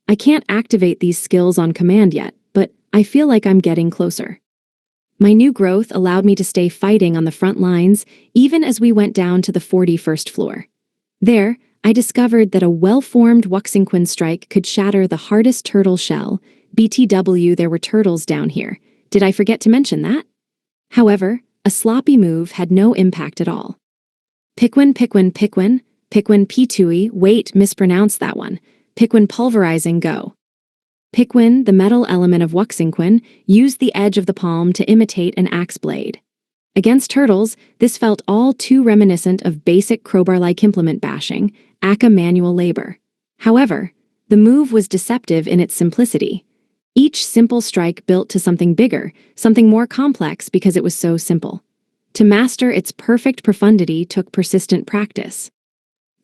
I can't activate these skills on command yet, but I feel like I'm getting closer. My new growth allowed me to stay fighting on the front lines, even as we went down to the 41st floor. There, I discovered that a well-formed Wuxingquin strike could shatter the hardest turtle shell. BTW, there were turtles down here. Did I forget to mention that? However, a sloppy move had no impact at all. Piquin P2E, wait, mispronounced that one. Piquin pulverizing go. Piquin, the metal element of Wuxingquin, used the edge of the palm to imitate an axe blade. Against turtles, this felt all too reminiscent of basic crowbar-like implement bashing, aka manual labor. However, the move was deceptive in its simplicity. Each simple strike built to something bigger, something more complex because it was so simple. To master its perfect profundity took persistent practice.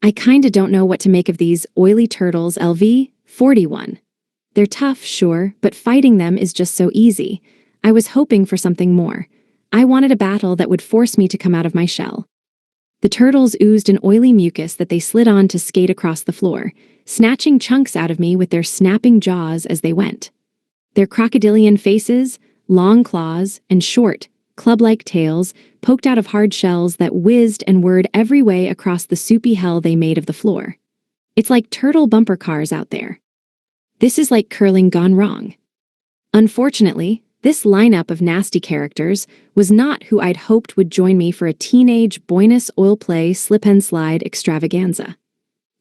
I kinda don't know what to make of these oily turtles LV-41. They're tough, sure, but fighting them is just so easy. I was hoping for something more. I wanted a battle that would force me to come out of my shell. The turtles oozed an oily mucus that they slid on to skate across the floor, snatching chunks out of me with their snapping jaws as they went. Their crocodilian faces, long claws, and short, club-like tails poked out of hard shells that whizzed and whirred every way across the soupy hell they made of the floor. It's like turtle bumper cars out there. This is like curling gone wrong. Unfortunately, this lineup of nasty characters was not who I'd hoped would join me for a teenage Buenos oil play slip-and-slide extravaganza.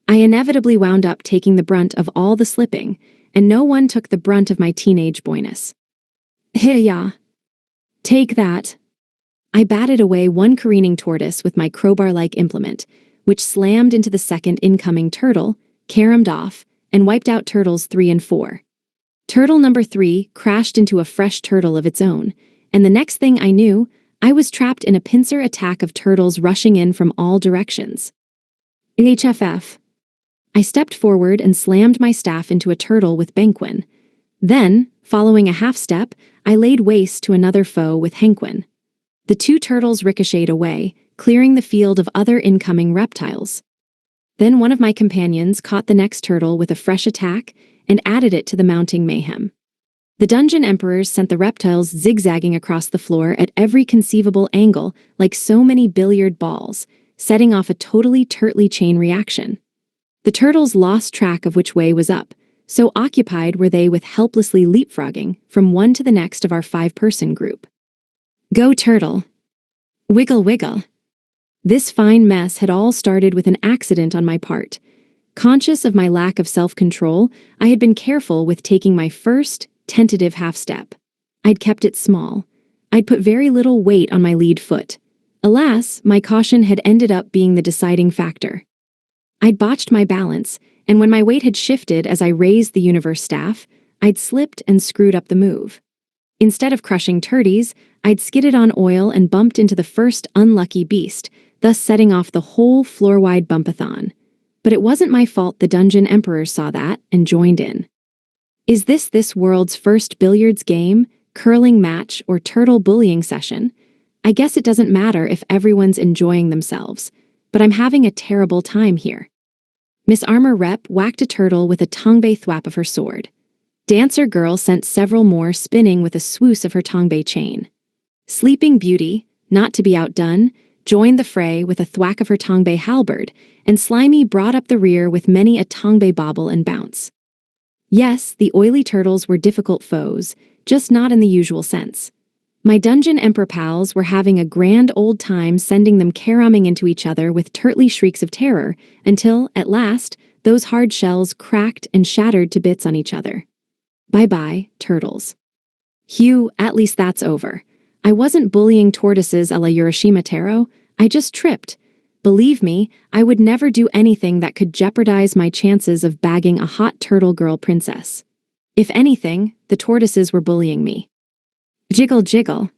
I inevitably wound up taking the brunt of all the slipping, and no one took the brunt of my teenage boyness. Hiya! Take that! I batted away one careening tortoise with my crowbar-like implement, which slammed into the second incoming turtle, caromed off, and wiped out turtles 3 and 4. Turtle number 3 crashed into a fresh turtle of its own, and the next thing I knew, I was trapped in a pincer attack of turtles rushing in from all directions. HFF. I stepped forward and slammed my staff into a turtle with Benquin. Then, following a half step, I laid waste to another foe with Henquin. The 2 turtles ricocheted away, clearing the field of other incoming reptiles. Then one of my companions caught the next turtle with a fresh attack and added it to the mounting mayhem. The dungeon emperors sent the reptiles zigzagging across the floor at every conceivable angle like so many billiard balls, setting off a totally turtly chain reaction. The turtles lost track of which way was up, so occupied were they with helplessly leapfrogging from one to the next of our 5-person group. Go turtle! Wiggle wiggle! This fine mess had all started with an accident on my part. Conscious of my lack of self-control, I had been careful with taking my first, tentative half-step. I'd kept it small. I'd put very little weight on my lead foot. Alas, my caution had ended up being the deciding factor. I'd botched my balance, and when my weight had shifted as I raised the universe staff, I'd slipped and screwed up the move. Instead of crushing turdies, I'd skidded on oil and bumped into the first unlucky beast, thus setting off the whole floor-wide bumpathon. But it wasn't my fault the dungeon emperors saw that and joined in. Is this world's first billiards game, curling match, or turtle bullying session? I guess it doesn't matter if everyone's enjoying themselves, but I'm having a terrible time here. Miss Armor Rep whacked a turtle with a tongbei thwap of her sword. Dancer Girl sent several more spinning with a swoosh of her tongbei chain. Sleeping Beauty, not to be outdone, joined the fray with a thwack of her tongbei halberd, and Slimy brought up the rear with many a tongbei bobble and bounce. Yes, the oily turtles were difficult foes, just not in the usual sense. My dungeon emperor pals were having a grand old time sending them caromming into each other with turtly shrieks of terror, until, at last, those hard shells cracked and shattered to bits on each other. Bye-bye, turtles. Phew, at least that's over. I wasn't bullying tortoises a la Urashima Taro, I just tripped. Believe me, I would never do anything that could jeopardize my chances of bagging a hot turtle girl princess. If anything, the tortoises were bullying me. Jiggle jiggle.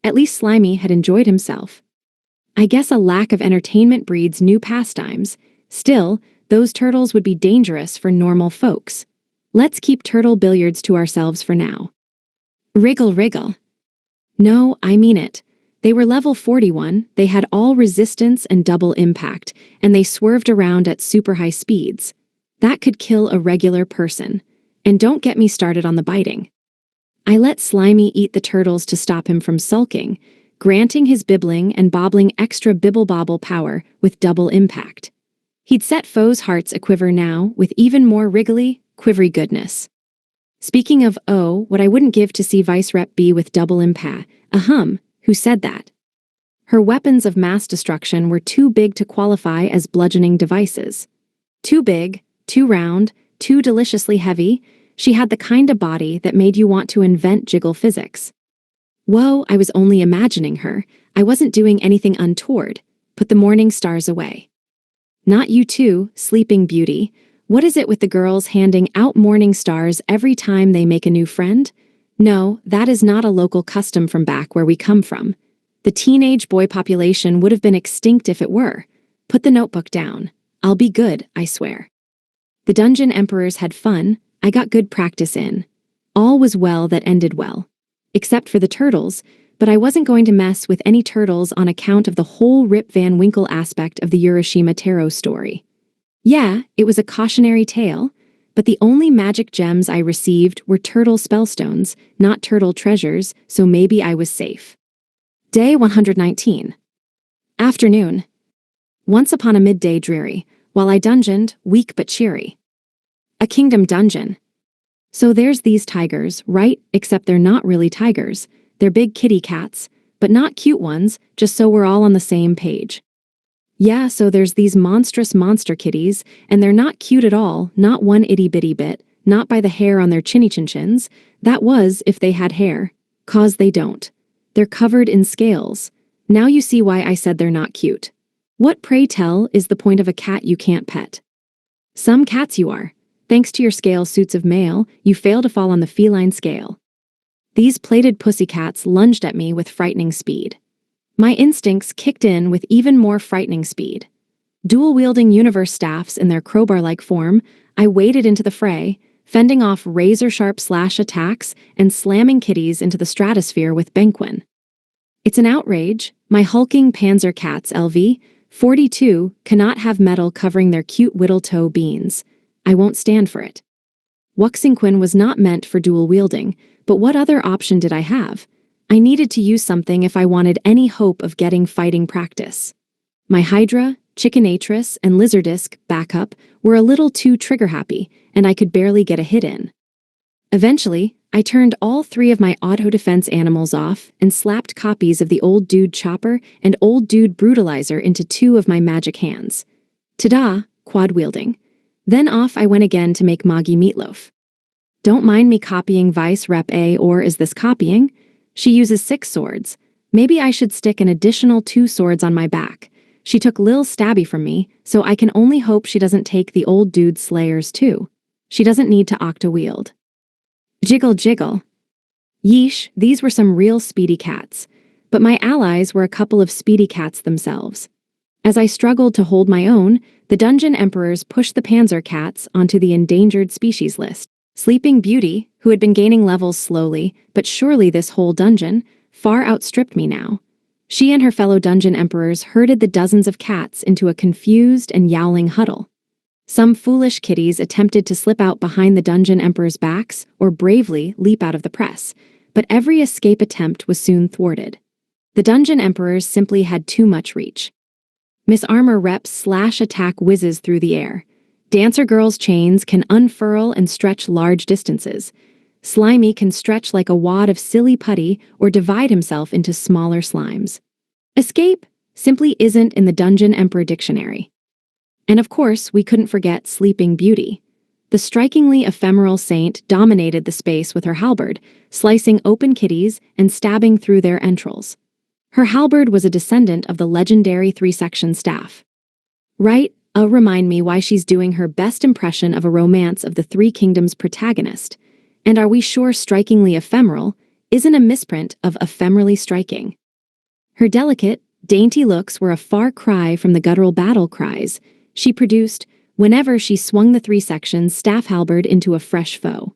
At least Slimy had enjoyed himself. I guess a lack of entertainment breeds new pastimes. Still, those turtles would be dangerous for normal folks. Let's keep turtle billiards to ourselves for now. Wriggle wriggle. No, I mean it. They were level 41, they had all resistance and double impact, and they swerved around at super high speeds. That could kill a regular person. And don't get me started on the biting. I let Slimy eat the turtles to stop him from sulking, granting his bibbling and bobbling extra bibble-bobble power with double impact. He'd set foes' hearts a-quiver now with even more wriggly, quivery goodness. Speaking of what I wouldn't give to see Vice Rep B with double impact, who said that? Her weapons of mass destruction were too big to qualify as bludgeoning devices. Too big, too round, too deliciously heavy, she had the kind of body that made you want to invent jiggle physics. Whoa, I was only imagining her. I wasn't doing anything untoward. Put the morning stars away. Not you too, Sleeping Beauty. What is it with the girls handing out morning stars every time they make a new friend? No, that is not a local custom from back where we come from. The teenage boy population would have been extinct if it were. Put the notebook down. I'll be good, I swear. The dungeon emperors had fun. I got good practice in. All was well that ended well. Except for the turtles, but I wasn't going to mess with any turtles on account of the whole Rip Van Winkle aspect of the Urashima Taro story. Yeah, it was a cautionary tale, but the only magic gems I received were turtle spellstones, not turtle treasures, so maybe I was safe. Day 119. Afternoon. Once upon a midday dreary, while I dungeoned, weak but cheery. A kingdom dungeon. So there's these tigers, right? Except they're not really tigers. They're big kitty cats, but not cute ones, just so we're all on the same page. Yeah, so there's these monstrous monster kitties, and they're not cute at all, not one itty-bitty bit, not by the hair on their chinny-chin-chins. That was if they had hair. 'Cause they don't. They're covered in scales. Now you see why I said they're not cute. What, pray tell, is the point of a cat you can't pet? Some cats you are. Thanks to your scale suits of mail, you fail to fall on the feline scale. These plated pussycats lunged at me with frightening speed. My instincts kicked in with even more frightening speed. Dual-wielding universe staffs in their crowbar-like form, I waded into the fray, fending off razor-sharp slash attacks and slamming kitties into the stratosphere with Benquin. It's an outrage. My hulking panzer cats LV-42 cannot have metal covering their cute whittle-toe beans. I won't stand for it. Wuxingquin was not meant for dual-wielding, but what other option did I have? I needed to use something if I wanted any hope of getting fighting practice. My Hydra, Chickanatrix, and Lizardisk backup were a little too trigger-happy, and I could barely get a hit in. Eventually, I turned all 3 of my auto-defense animals off and slapped copies of the Old Dude Chopper and Old Dude Brutalizer into 2 of my magic hands. Ta-da, quad-wielding. Then off I went again to make Moggy Meatloaf. Don't mind me copying Vice Rep A, or is this copying? She uses 6 swords. Maybe I should stick an additional 2 swords on my back. She took Lil Stabby from me, so I can only hope she doesn't take the Old Dude Slayers too. She doesn't need to octa-wield. Jiggle jiggle. Yeesh, these were some real speedy cats. But my allies were a couple of speedy cats themselves. As I struggled to hold my own, the Dungeon Emperors pushed the Panzer cats onto the endangered species list. Sleeping Beauty, who had been gaining levels slowly, but surely this whole dungeon, far outstripped me now. She and her fellow Dungeon Emperors herded the dozens of cats into a confused and yowling huddle. Some foolish kitties attempted to slip out behind the Dungeon Emperors' backs or bravely leap out of the press, but every escape attempt was soon thwarted. The Dungeon Emperors simply had too much reach. Miss Armor Rep's slash attack whizzes through the air. Dancer Girl's chains can unfurl and stretch large distances. Slimy can stretch like a wad of silly putty or divide himself into smaller slimes. Escape simply isn't in the Dungeon Emperor dictionary. And of course, we couldn't forget Sleeping Beauty. The strikingly ephemeral saint dominated the space with her halberd, slicing open kitties and stabbing through their entrails. Her halberd was a descendant of the legendary 3-section staff. Right, remind me why she's doing her best impression of a Romance of the Three Kingdoms protagonist. And are we sure strikingly ephemeral isn't a misprint of ephemerally striking? Her delicate, dainty looks were a far cry from the guttural battle cries she produced whenever she swung the 3-section staff halberd into a fresh foe.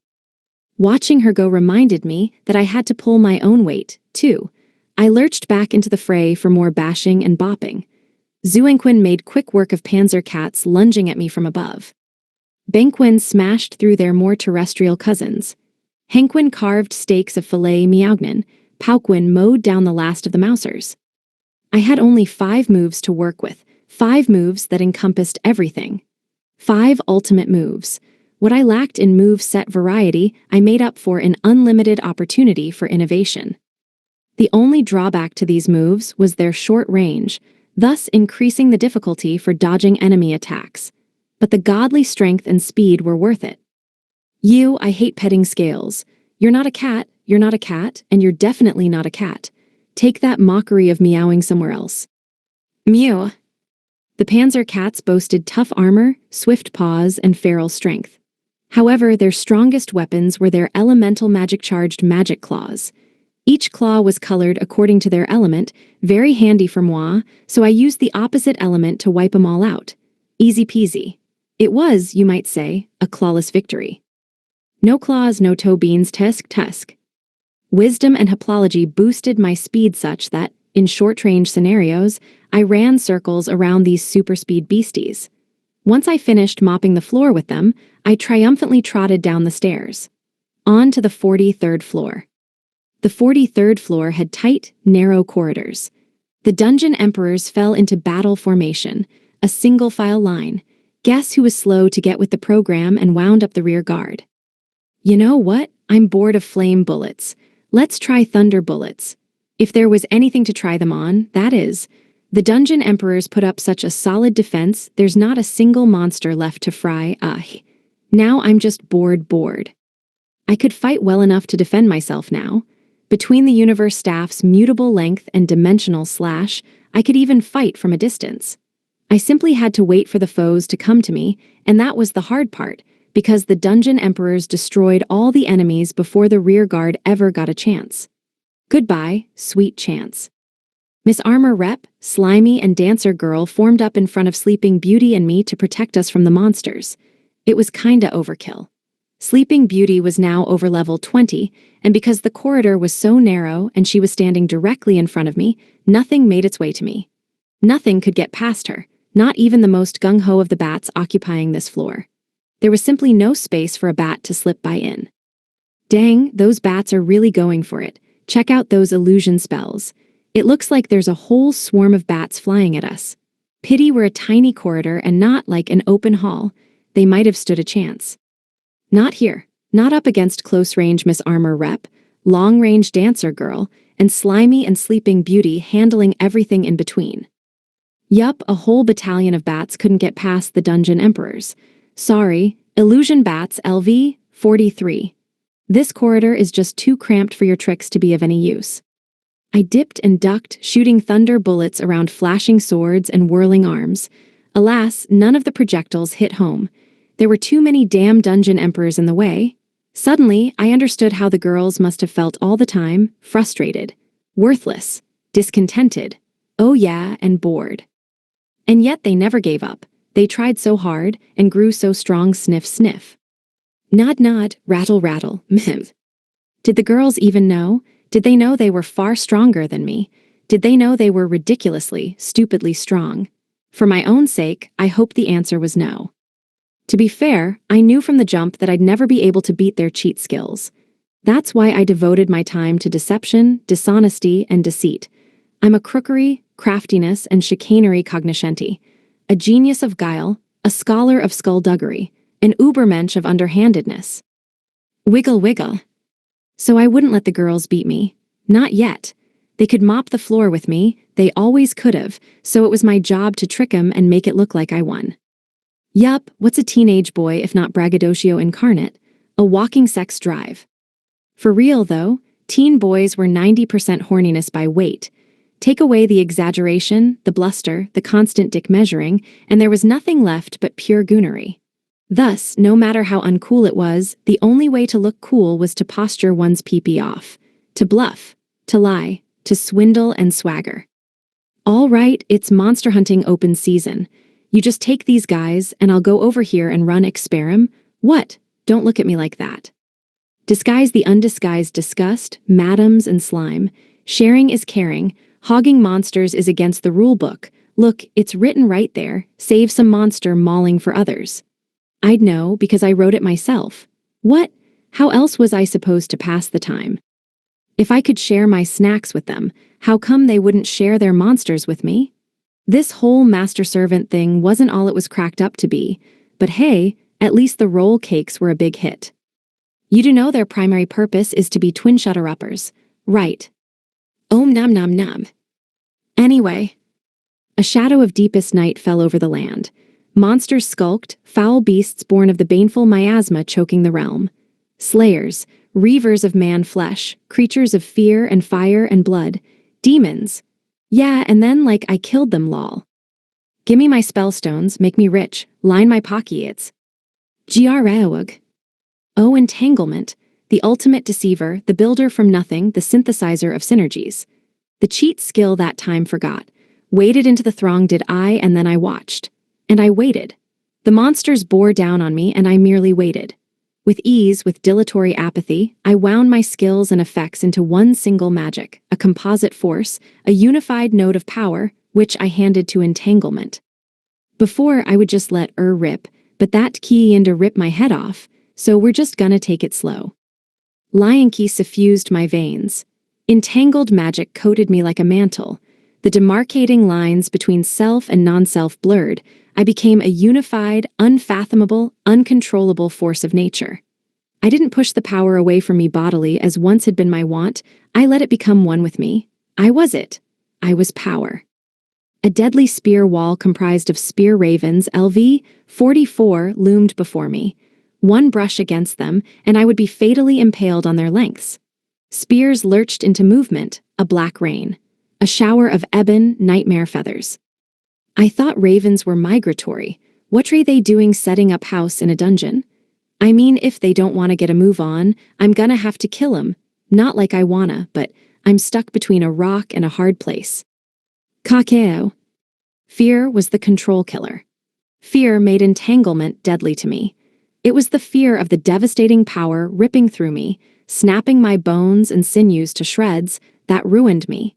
Watching her go reminded me that I had to pull my own weight, too. I lurched back into the fray for more bashing and bopping. Zuangquin made quick work of Panzer cats lunging at me from above. Benquin smashed through their more terrestrial cousins. Henquin carved steaks of filet miaugnon. Pauquin mowed down the last of the mousers. I had only 5 moves to work with, 5 moves that encompassed everything. 5 ultimate moves. What I lacked in move set variety, I made up for in unlimited opportunity for innovation. The only drawback to these moves was their short range, thus increasing the difficulty for dodging enemy attacks. But the godly strength and speed were worth it. I hate petting scales. You're not a cat, and you're definitely not a cat. Take that mockery of meowing somewhere else. Mew. The Panzer cats boasted tough armor, swift paws, and feral strength. However, their strongest weapons were their elemental magic-charged magic claws. Each claw was colored according to their element, very handy for moi, so I used the opposite element to wipe them all out. Easy peasy. It was, you might say, a clawless victory. No claws, no toe beans, tusk. Wisdom and Haplology boosted my speed such that, in short-range scenarios, I ran circles around these super-speed beasties. Once I finished mopping the floor with them, I triumphantly trotted down the stairs. On to the 43rd floor. The 43rd floor had tight, narrow corridors. The Dungeon Emperors fell into battle formation, a single-file line. Guess who was slow to get with the program and wound up the rear guard? You know what? I'm bored of flame bullets. Let's try thunder bullets. If there was anything to try them on, that is. The Dungeon Emperors put up such a solid defense, there's not a single monster left to fry. Now I'm just bored. I could fight well enough to defend myself now. Between the universe staff's mutable length and dimensional slash, I could even fight from a distance. I simply had to wait for the foes to come to me, and that was the hard part, because the dungeon emperors destroyed all the enemies before the rear guard ever got a chance. Goodbye, sweet chance. Miss Armor Rep, Slimy, and Dancer Girl formed up in front of Sleeping Beauty and me to protect us from the monsters. It was kinda overkill. Sleeping Beauty was now over level 20, and because the corridor was so narrow and she was standing directly in front of me, nothing made its way to me. Nothing could get past her, not even the most gung-ho of the bats occupying this floor. There was simply no space for a bat to slip by in. Dang, those bats are really going for it. Check out those illusion spells. It looks like there's a whole swarm of bats flying at us. Pity we're a tiny corridor and not like an open hall. They might have stood a chance. Not here. Not up against close-range Miss Armor Rep, long-range Dancer Girl, and Slimy and Sleeping Beauty handling everything in between. Yup, a whole battalion of bats couldn't get past the dungeon emperors. Sorry, Illusion Bats LV 43. This corridor is just too cramped for your tricks to be of any use. I dipped and ducked, shooting thunder bullets around flashing swords and whirling arms. Alas, none of the projectiles hit home. There were too many damn dungeon emperors in the way. Suddenly, I understood how the girls must have felt all the time, frustrated, worthless, discontented, oh yeah, and bored. And yet they never gave up. They tried so hard and grew so strong. Sniff, sniff. Nod, nod, rattle, rattle, mh. Did the girls even know? Did they know they were far stronger than me? Did they know they were ridiculously, stupidly strong? For my own sake, I hoped the answer was no. To be fair, I knew from the jump that I'd never be able to beat their cheat skills. That's why I devoted my time to deception, dishonesty, and deceit. I'm a crookery, craftiness, and chicanery cognoscenti, a genius of guile, a scholar of skullduggery, an ubermensch of underhandedness. Wiggle, wiggle. So I wouldn't let the girls beat me. Not yet. They could mop the floor with me, they always could have, so it was my job to trick 'em and make it look like I won. Yup, what's a teenage boy if not braggadocio incarnate? A walking sex drive. For real though, teen boys were 90% horniness by weight. Take away the exaggeration, the bluster, the constant dick measuring, and there was nothing left but pure goonery. Thus, no matter how uncool it was, the only way to look cool was to posture one's pee-pee off, to bluff, to lie, to swindle and swagger. All right, it's monster hunting open season. You just take these guys, and I'll go over here and run experim. What? Don't look at me like that. Disguise the undisguised disgust, madams and slime. Sharing is caring. Hogging monsters is against the rule book. Look, it's written right there. Save some monster mauling for others. I'd know because I wrote it myself. What? How else was I supposed to pass the time? If I could share my snacks with them, how come they wouldn't share their monsters with me? This whole master-servant thing wasn't all it was cracked up to be, but hey, at least the roll cakes were a big hit. You do know their primary purpose is to be twin shutter-uppers, right? Om nom nom nom. Anyway, a shadow of deepest night fell over the land. Monsters skulked, foul beasts born of the baneful miasma choking the realm. Slayers, reavers of man flesh, creatures of fear and fire and blood, demons. Yeah, and then like I killed them lol. Gimme my spellstones, make me rich, line my pockets. Grewg. Oh, entanglement, the ultimate deceiver, the builder from nothing, the synthesizer of synergies. The cheat skill that time forgot. Waded into the throng did I, and then I watched. And I waited. The monsters bore down on me, and I merely waited. With ease, with dilatory apathy, I wound my skills and effects into one single magic, a composite force, a unified node of power, which I handed to entanglement. Before, I would just let rip, but that key in to rip my head off, so we're just gonna take it slow. Lion key suffused my veins. Entangled magic coated me like a mantle. The demarcating lines between self and non-self blurred. I became a unified, unfathomable, uncontrollable force of nature. I didn't push the power away from me bodily as once had been my wont. I let it become one with me. I was it. I was power. A deadly spear wall comprised of spear ravens, LV 44, loomed before me. One brush against them, and I would be fatally impaled on their lengths. Spears lurched into movement, a black rain. A shower of ebon, nightmare feathers. I thought ravens were migratory. What are they doing setting up house in a dungeon? I mean, if they don't want to get a move on, I'm gonna have to kill 'em. Not like I wanna, but I'm stuck between a rock and a hard place. Kakeo. Fear was the control killer. Fear made entanglement deadly to me. It was the fear of the devastating power ripping through me, snapping my bones and sinews to shreds, that ruined me.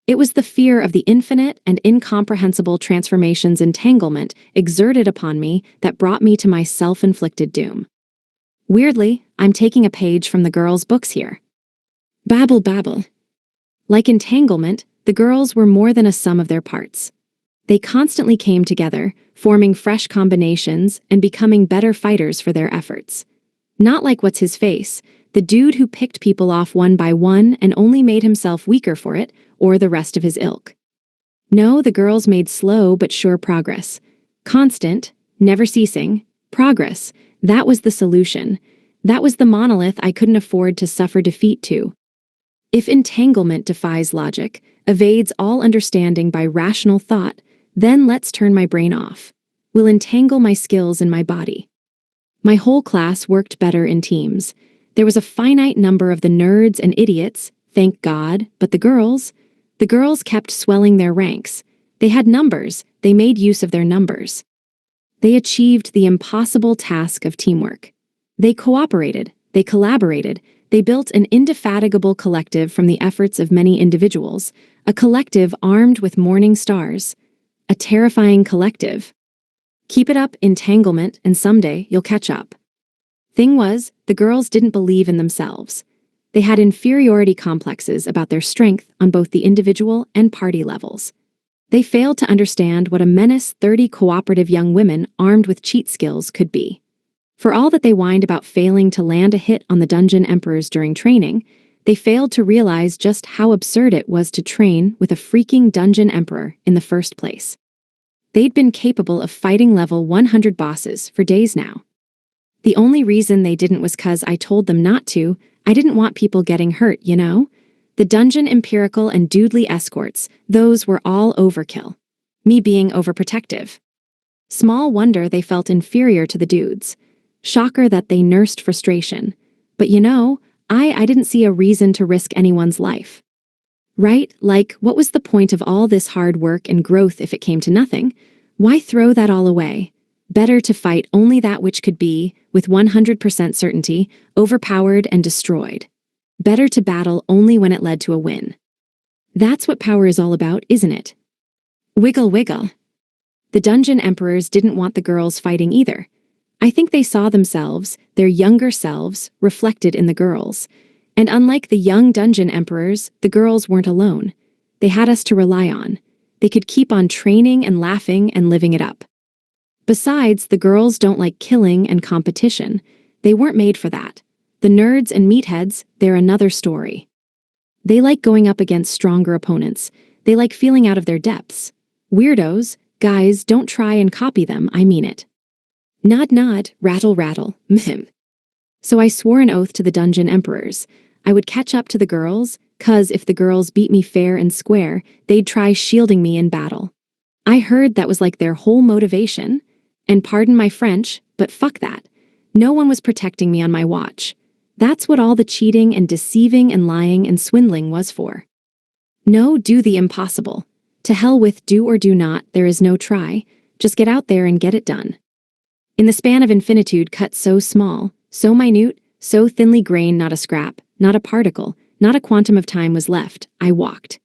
It was the fear of the infinite and incomprehensible transformations entanglement exerted upon me that brought me to my self-inflicted doom. Weirdly, I'm taking a page from the girls' books here. Babble babble. Like entanglement, the girls were more than a sum of their parts. They constantly came together, forming fresh combinations and becoming better fighters for their efforts. Not like what's his face, the dude who picked people off one by one and only made himself weaker for it, or the rest of his ilk. No, the girls made slow but sure progress. Constant, never ceasing, progress. That was the solution. That was the monolith I couldn't afford to suffer defeat to. If entanglement defies logic, evades all understanding by rational thought, then let's turn my brain off. We'll entangle my skills in my body. My whole class worked better in teams. There was a finite number of the nerds and idiots, thank God, but the girls kept swelling their ranks. They had numbers, they made use of their numbers. They achieved the impossible task of teamwork. They cooperated, they collaborated, they built an indefatigable collective from the efforts of many individuals, a collective armed with morning stars. A terrifying collective. Keep it up, entanglement, and someday you'll catch up. Thing was, the girls didn't believe in themselves. They had inferiority complexes about their strength on both the individual and party levels. They failed to understand what a menace 30 cooperative young women armed with cheat skills could be. For all that they whined about failing to land a hit on the Dungeon Emperors during training, they failed to realize just how absurd it was to train with a freaking Dungeon Emperor in the first place. They'd been capable of fighting level 100 bosses for days now. The only reason they didn't was 'cause I told them not to. I didn't want people getting hurt, you know? The Dungeon Empirical and Doodly escorts, those were all overkill. Me being overprotective. Small wonder they felt inferior to the dudes. Shocker that they nursed frustration. But you know, I didn't see a reason to risk anyone's life. Right? Like, what was the point of all this hard work and growth if it came to nothing? Why throw that all away? Better to fight only that which could be, with 100% certainty, overpowered and destroyed. Better to battle only when it led to a win. That's what power is all about, isn't it? Wiggle wiggle. The Dungeon Emperors didn't want the girls fighting either. I think they saw themselves, their younger selves, reflected in the girls. And unlike the young Dungeon Emperors, the girls weren't alone. They had us to rely on. They could keep on training and laughing and living it up. Besides, the girls don't like killing and competition. They weren't made for that. The nerds and meatheads, they're another story. They like going up against stronger opponents. They like feeling out of their depths. Weirdos, guys, don't try and copy them, I mean it. Nod nod, rattle rattle, mhm. So I swore an oath to the Dungeon Emperors. I would catch up to the girls, 'cause if the girls beat me fair and square, they'd try shielding me in battle. I heard that was like their whole motivation. And pardon my French, but fuck that. No one was protecting me on my watch. That's what all the cheating and deceiving and lying and swindling was for. No, do the impossible. To hell with do or do not, there is no try. Just get out there and get it done. In the span of infinitude cut so small, so minute, so thinly grained not a scrap, not a particle, not a quantum of time was left, I walked.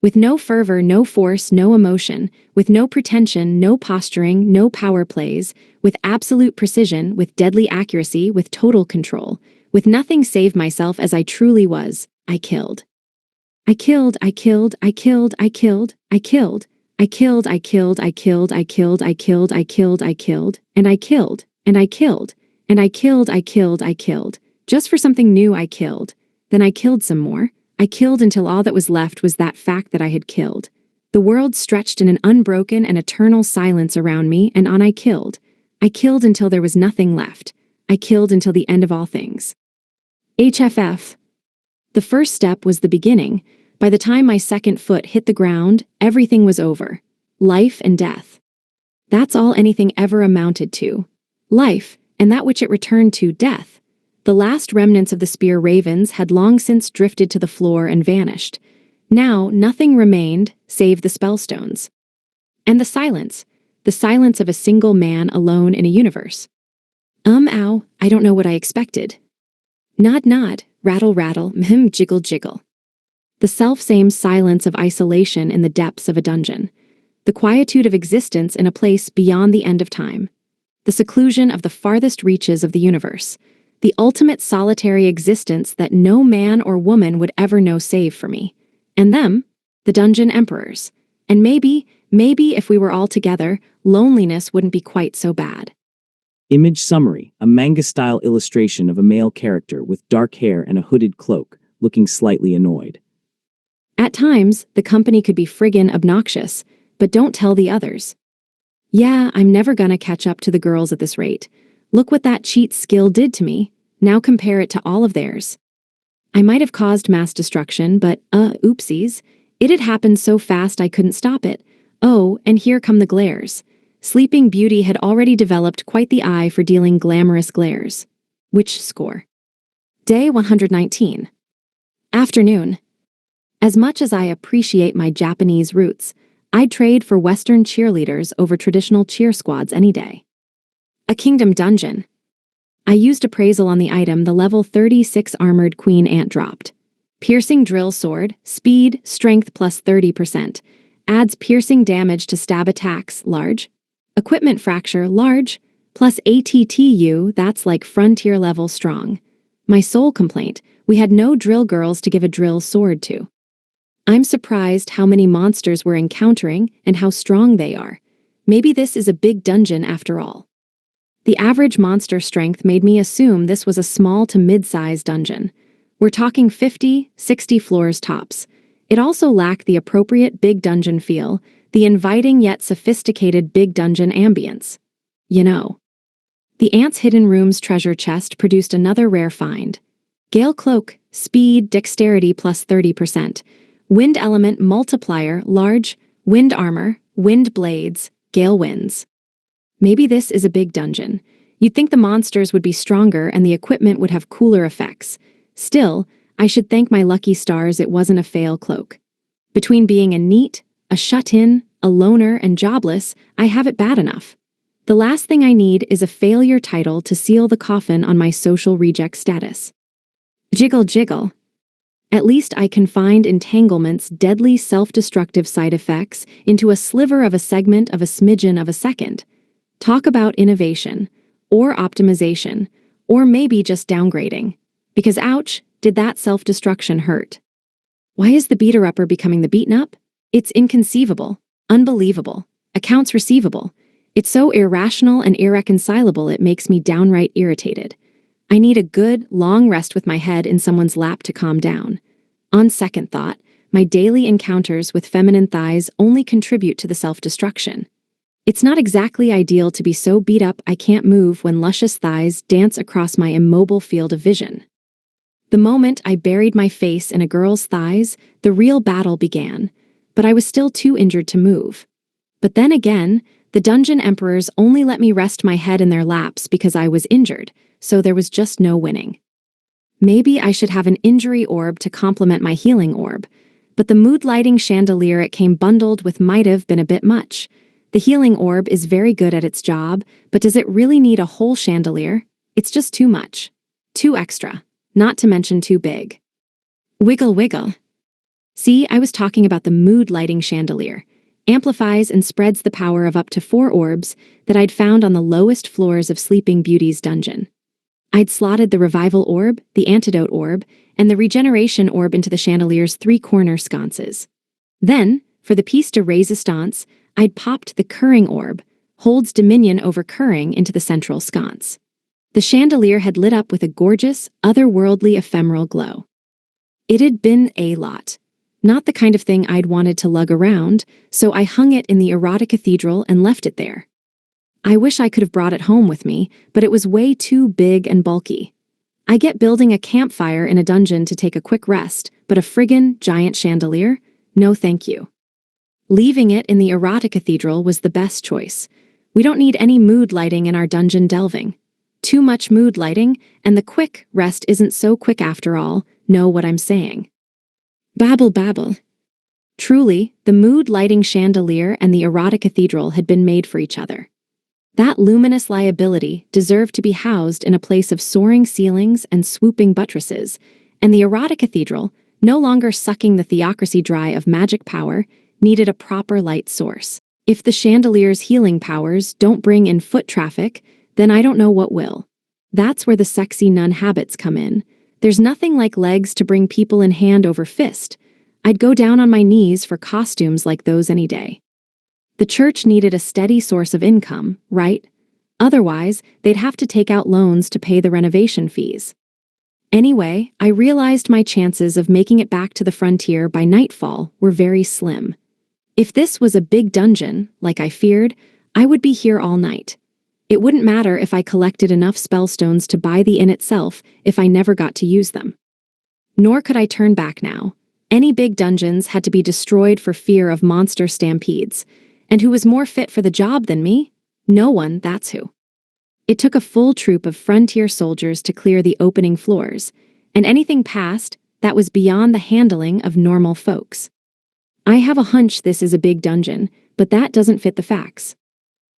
With no fervor, no force, no emotion, with no pretension, no posturing, no power plays, with absolute precision, with deadly accuracy, with total control, with nothing save myself as I truly was, I killed. I killed, I killed, I killed, I killed, I killed, I killed, I killed, I killed, I killed, I killed, I killed, I killed, and I killed, and I killed, and I killed, I killed, I killed. Just for something new I killed. Then I killed some more. I killed until all that was left was that fact that I had killed. The world stretched in an unbroken and eternal silence around me, and on I killed. I killed until there was nothing left. I killed until the end of all things. HFF. The first step was the beginning. By the time my second foot hit the ground, everything was over. Life and death. That's all anything ever amounted to. Life, and that which it returned to, death. The last remnants of the spear ravens had long since drifted to the floor and vanished. Now nothing remained save the spellstones. And the silence of a single man alone in a universe. Ow, I don't know what I expected. Nod, nod, rattle, rattle, jiggle, jiggle. The self-same silence of isolation in the depths of a dungeon. The quietude of existence in a place beyond the end of time. The seclusion of the farthest reaches of the universe. The ultimate solitary existence that no man or woman would ever know save for me. And them, the dungeon emperors. And maybe if we were all together, loneliness wouldn't be quite so bad. Image summary, a manga-style illustration of a male character with dark hair and a hooded cloak, looking slightly annoyed. At times, the company could be friggin' obnoxious, but don't tell the others. Yeah, I'm never gonna catch up to the girls at this rate. Look what that cheat skill did to me. Now compare it to all of theirs. I might have caused mass destruction, but, oopsies. It had happened so fast I couldn't stop it. Oh, and here come the glares. Sleeping Beauty had already developed quite the eye for dealing glamorous glares. Which score? Day 119. Afternoon. As much as I appreciate my Japanese roots, I'd trade for Western cheerleaders over traditional cheer squads any day. A Kingdom Dungeon. I used appraisal on the item the level 36 Armored Queen Ant dropped. Piercing Drill Sword, Speed, Strength plus 30%. Adds piercing damage to stab attacks, large. Equipment Fracture, large. Plus ATTU, that's like frontier level strong. My sole complaint, we had no drill girls to give a drill sword to. I'm surprised how many monsters we're encountering and how strong they are. Maybe this is a big dungeon after all. The average monster strength made me assume this was a small to mid-sized dungeon. We're talking 50, 60 floors tops. It also lacked the appropriate big dungeon feel, the inviting yet sophisticated big dungeon ambience. You know. The Ant's Hidden Rooms treasure chest produced another rare find. Gale Cloak, Speed, Dexterity plus 30%. Wind Element Multiplier, large. Wind Armor, Wind Blades, Gale Winds. Maybe this is a big dungeon. You'd think the monsters would be stronger and the equipment would have cooler effects. Still, I should thank my lucky stars it wasn't a fail cloak. Between being a neat, a shut-in, a loner, and jobless, I have it bad enough. The last thing I need is a failure title to seal the coffin on my social reject status. Jiggle, jiggle. At least I confined entanglement's deadly self-destructive side effects into a sliver of a segment of a smidgen of a second. Talk about innovation, or optimization, or maybe just downgrading. Because ouch, did that self-destruction hurt. Why is the beater-upper becoming the beaten-up? It's inconceivable, unbelievable, accounts receivable. It's so irrational and irreconcilable it makes me downright irritated. I need a good, long rest with my head in someone's lap to calm down. On second thought, my daily encounters with feminine thighs only contribute to the self-destruction. It's not exactly ideal to be so beat up I can't move when luscious thighs dance across my immobile field of vision. The moment I buried my face in a girl's thighs, the real battle began, but I was still too injured to move. But then again, the dungeon emperors only let me rest my head in their laps because I was injured, so there was just no winning. Maybe I should have an injury orb to complement my healing orb, but the mood lighting chandelier it came bundled with might have been a bit much. The healing orb is very good at its job, but does it really need a whole chandelier? It's just too much. Too extra. Not to mention too big. Wiggle, wiggle. See, I was talking about the mood lighting chandelier. Amplifies and spreads the power of up to 4 orbs that I'd found on the lowest floors of Sleeping Beauty's dungeon. I'd slotted the revival orb, the antidote orb, and the regeneration orb into the chandelier's 3-corner sconces. Then, for the piece de resistance, I'd popped the Curring orb, holds dominion over Curring, into the central sconce. The chandelier had lit up with a gorgeous, otherworldly ephemeral glow. It had been a lot. Not the kind of thing I'd wanted to lug around, so I hung it in the erotic cathedral and left it there. I wish I could have brought it home with me, but it was way too big and bulky. I get building a campfire in a dungeon to take a quick rest, but a friggin' giant chandelier? No thank you. Leaving it in the erotic cathedral was the best choice. We don't need any mood lighting in our dungeon delving. Too much mood lighting, and the quick rest isn't so quick after all, know what I'm saying. Babble babble. Truly, the mood lighting chandelier and the erotic cathedral had been made for each other. That luminous liability deserved to be housed in a place of soaring ceilings and swooping buttresses, and the erotic cathedral, no longer sucking the theocracy dry of magic power, needed a proper light source. If the chandelier's healing powers don't bring in foot traffic, then I don't know what will. That's where the sexy nun habits come in. There's nothing like legs to bring people in hand over fist. I'd go down on my knees for costumes like those any day. The church needed a steady source of income, right? Otherwise, they'd have to take out loans to pay the renovation fees. Anyway, I realized my chances of making it back to the frontier by nightfall were very slim. If this was a big dungeon, like I feared, I would be here all night. It wouldn't matter if I collected enough spellstones to buy the inn itself if I never got to use them. Nor could I turn back now. Any big dungeons had to be destroyed for fear of monster stampedes. And who was more fit for the job than me? No one, that's who. It took a full troop of frontier soldiers to clear the opening floors, and anything past that was beyond the handling of normal folks. I have a hunch this is a big dungeon, but that doesn't fit the facts.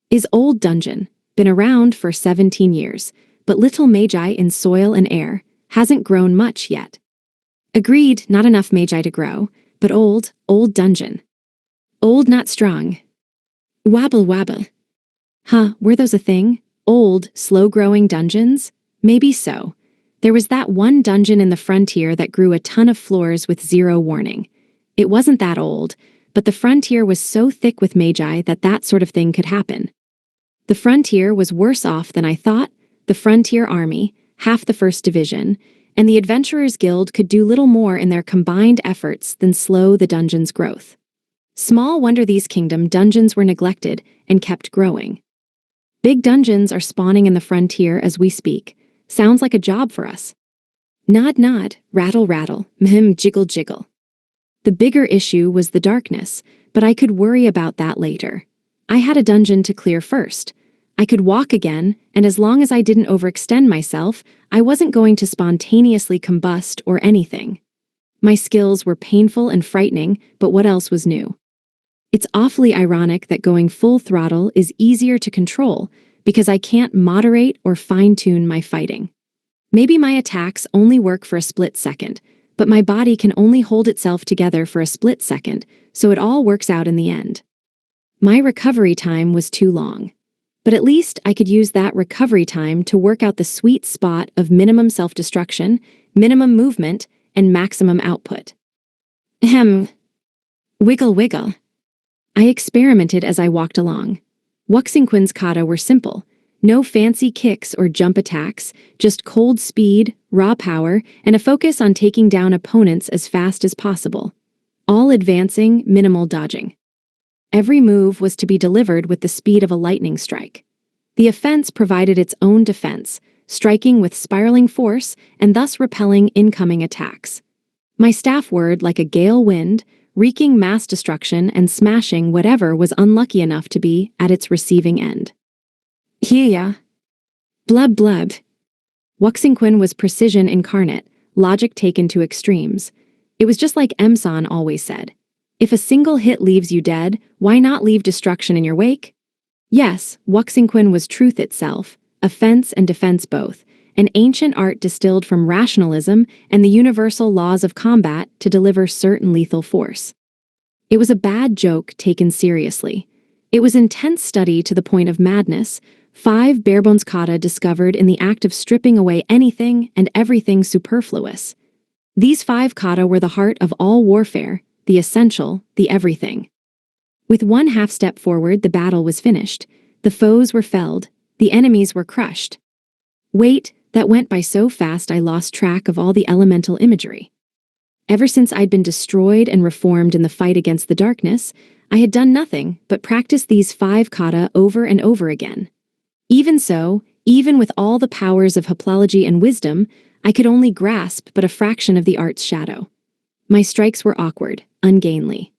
Is old dungeon, been around for 17 years, but little magi in soil and air, hasn't grown much yet. Agreed, not enough magi to grow, but old dungeon. Old not strong. Wabble wabble. Huh, were those a thing? Old, slow-growing dungeons? Maybe so. There was that one dungeon in the frontier that grew a ton of floors with zero warning. It wasn't that old, but the frontier was so thick with magi that that sort of thing could happen. The frontier was worse off than I thought. The Frontier Army, half the 1st Division, and the Adventurers Guild could do little more in their combined efforts than slow the dungeon's growth. Small wonder these kingdom dungeons were neglected and kept growing. Big dungeons are spawning in the frontier as we speak. Sounds like a job for us. Nod nod, rattle rattle, jiggle jiggle. The bigger issue was the darkness, but I could worry about that later. I had a dungeon to clear first. I could walk again, and as long as I didn't overextend myself, I wasn't going to spontaneously combust or anything. My skills were painful and frightening, but what else was new? It's awfully ironic that going full throttle is easier to control because I can't moderate or fine-tune my fighting. Maybe my attacks only work for a split second, but my body can only hold itself together for a split second, so it all works out in the end. My recovery time was too long, but at least I could use that recovery time to work out the sweet spot of minimum self-destruction, minimum movement, and maximum output. Ahem. Wiggle wiggle. I experimented as I walked along. Wuxingquin's kata were simple. No fancy kicks or jump attacks, just cold speed, raw power, and a focus on taking down opponents as fast as possible. All advancing, minimal dodging. Every move was to be delivered with the speed of a lightning strike. The offense provided its own defense, striking with spiraling force and thus repelling incoming attacks. My staff whirred like a gale wind, wreaking mass destruction and smashing whatever was unlucky enough to be at its receiving end. Hiya. Blub blub. Wuxingquin was precision incarnate, logic taken to extremes. It was just like Emson always said. If a single hit leaves you dead, why not leave destruction in your wake? Yes, Wuxingquin was truth itself, offense and defense both, an ancient art distilled from rationalism and the universal laws of combat to deliver certain lethal force. It was a bad joke taken seriously. It was intense study to the point of madness, 5 barebones kata discovered in the act of stripping away anything and everything superfluous. These 5 kata were the heart of all warfare, the essential, the everything. With one half step forward, the battle was finished. The foes were felled. The enemies were crushed. Wait, that went by so fast I lost track of all the elemental imagery. Ever since I'd been destroyed and reformed in the fight against the darkness, I had done nothing but practice these 5 kata over and over again. Even so, even with all the powers of haplology and wisdom, I could only grasp but a fraction of the art's shadow. My strikes were awkward, ungainly.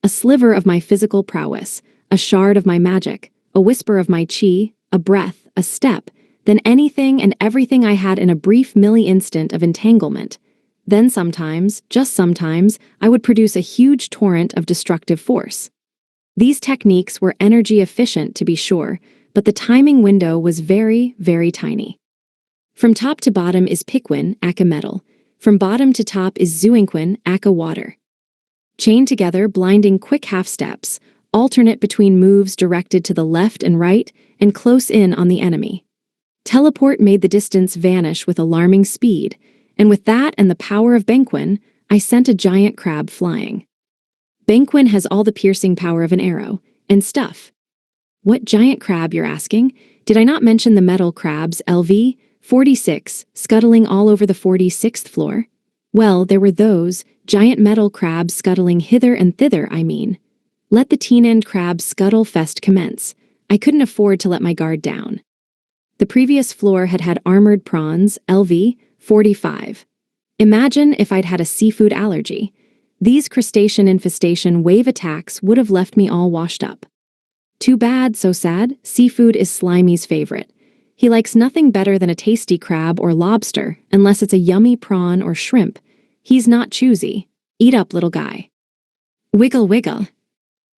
A sliver of my physical prowess, a shard of my magic, a whisper of my chi, a breath, a step, then anything and everything I had in a brief milli-instant of entanglement. Then sometimes, just sometimes, I would produce a huge torrent of destructive force. These techniques were energy efficient, to be sure, but the timing window was very, very tiny. From top to bottom is Piquin, aka metal. From bottom to top is Zuinquin, aka water. Chained together, blinding quick half-steps, alternate between moves directed to the left and right, and close in on the enemy. Teleport made the distance vanish with alarming speed, and with that and the power of Benquin, I sent a giant crab flying. Benquin has all the piercing power of an arrow, and stuff. What giant crab, you're asking? Did I not mention the metal crabs, LV? 46, scuttling all over the 46th floor? Well, there were those, giant metal crabs scuttling hither and thither, I mean. Let the teen-end crab scuttle fest commence. I couldn't afford to let my guard down. The previous floor had had armored prawns, LV, 45. Imagine if I'd had a seafood allergy. These crustacean infestation wave attacks would have left me all washed up. Too bad, so sad, seafood is Slimy's favorite. He likes nothing better than a tasty crab or lobster, unless it's a yummy prawn or shrimp. He's not choosy. Eat up, little guy. Wiggle, wiggle.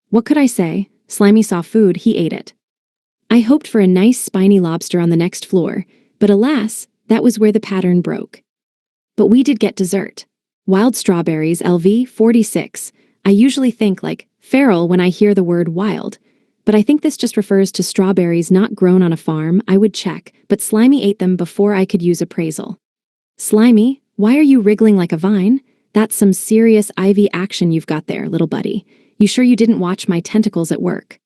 What could I say? Slimy saw food, he ate it. I hoped for a nice spiny lobster on the next floor, but alas, that was where the pattern broke. But we did get dessert. Wild strawberries, LV, 46. I usually think like feral when I hear the word wild, but I think this just refers to strawberries not grown on a farm. I would check, but Slimy ate them before I could use appraisal. Slimy, why are you wriggling like a vine? That's some serious IV action you've got there, little buddy. You sure you didn't watch my tentacles at work?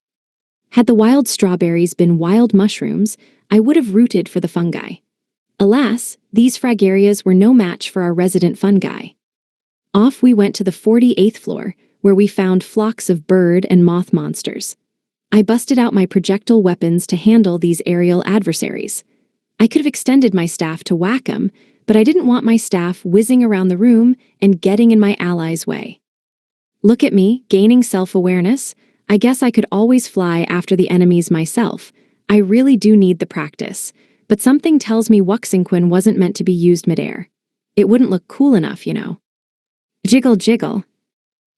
Had the wild strawberries been wild mushrooms, I would have rooted for the fungi. Alas, these fragarias were no match for our resident fungi. Off we went to the 48th floor, where we found flocks of bird and moth monsters. I busted out my projectile weapons to handle these aerial adversaries. I could have extended my staff to whack 'em, but I didn't want my staff whizzing around the room and getting in my allies' way. Look at me, gaining self-awareness. I guess I could always fly after the enemies myself. I really do need the practice, but something tells me Wuxingquin wasn't meant to be used midair. It wouldn't look cool enough, you know. Jiggle, jiggle.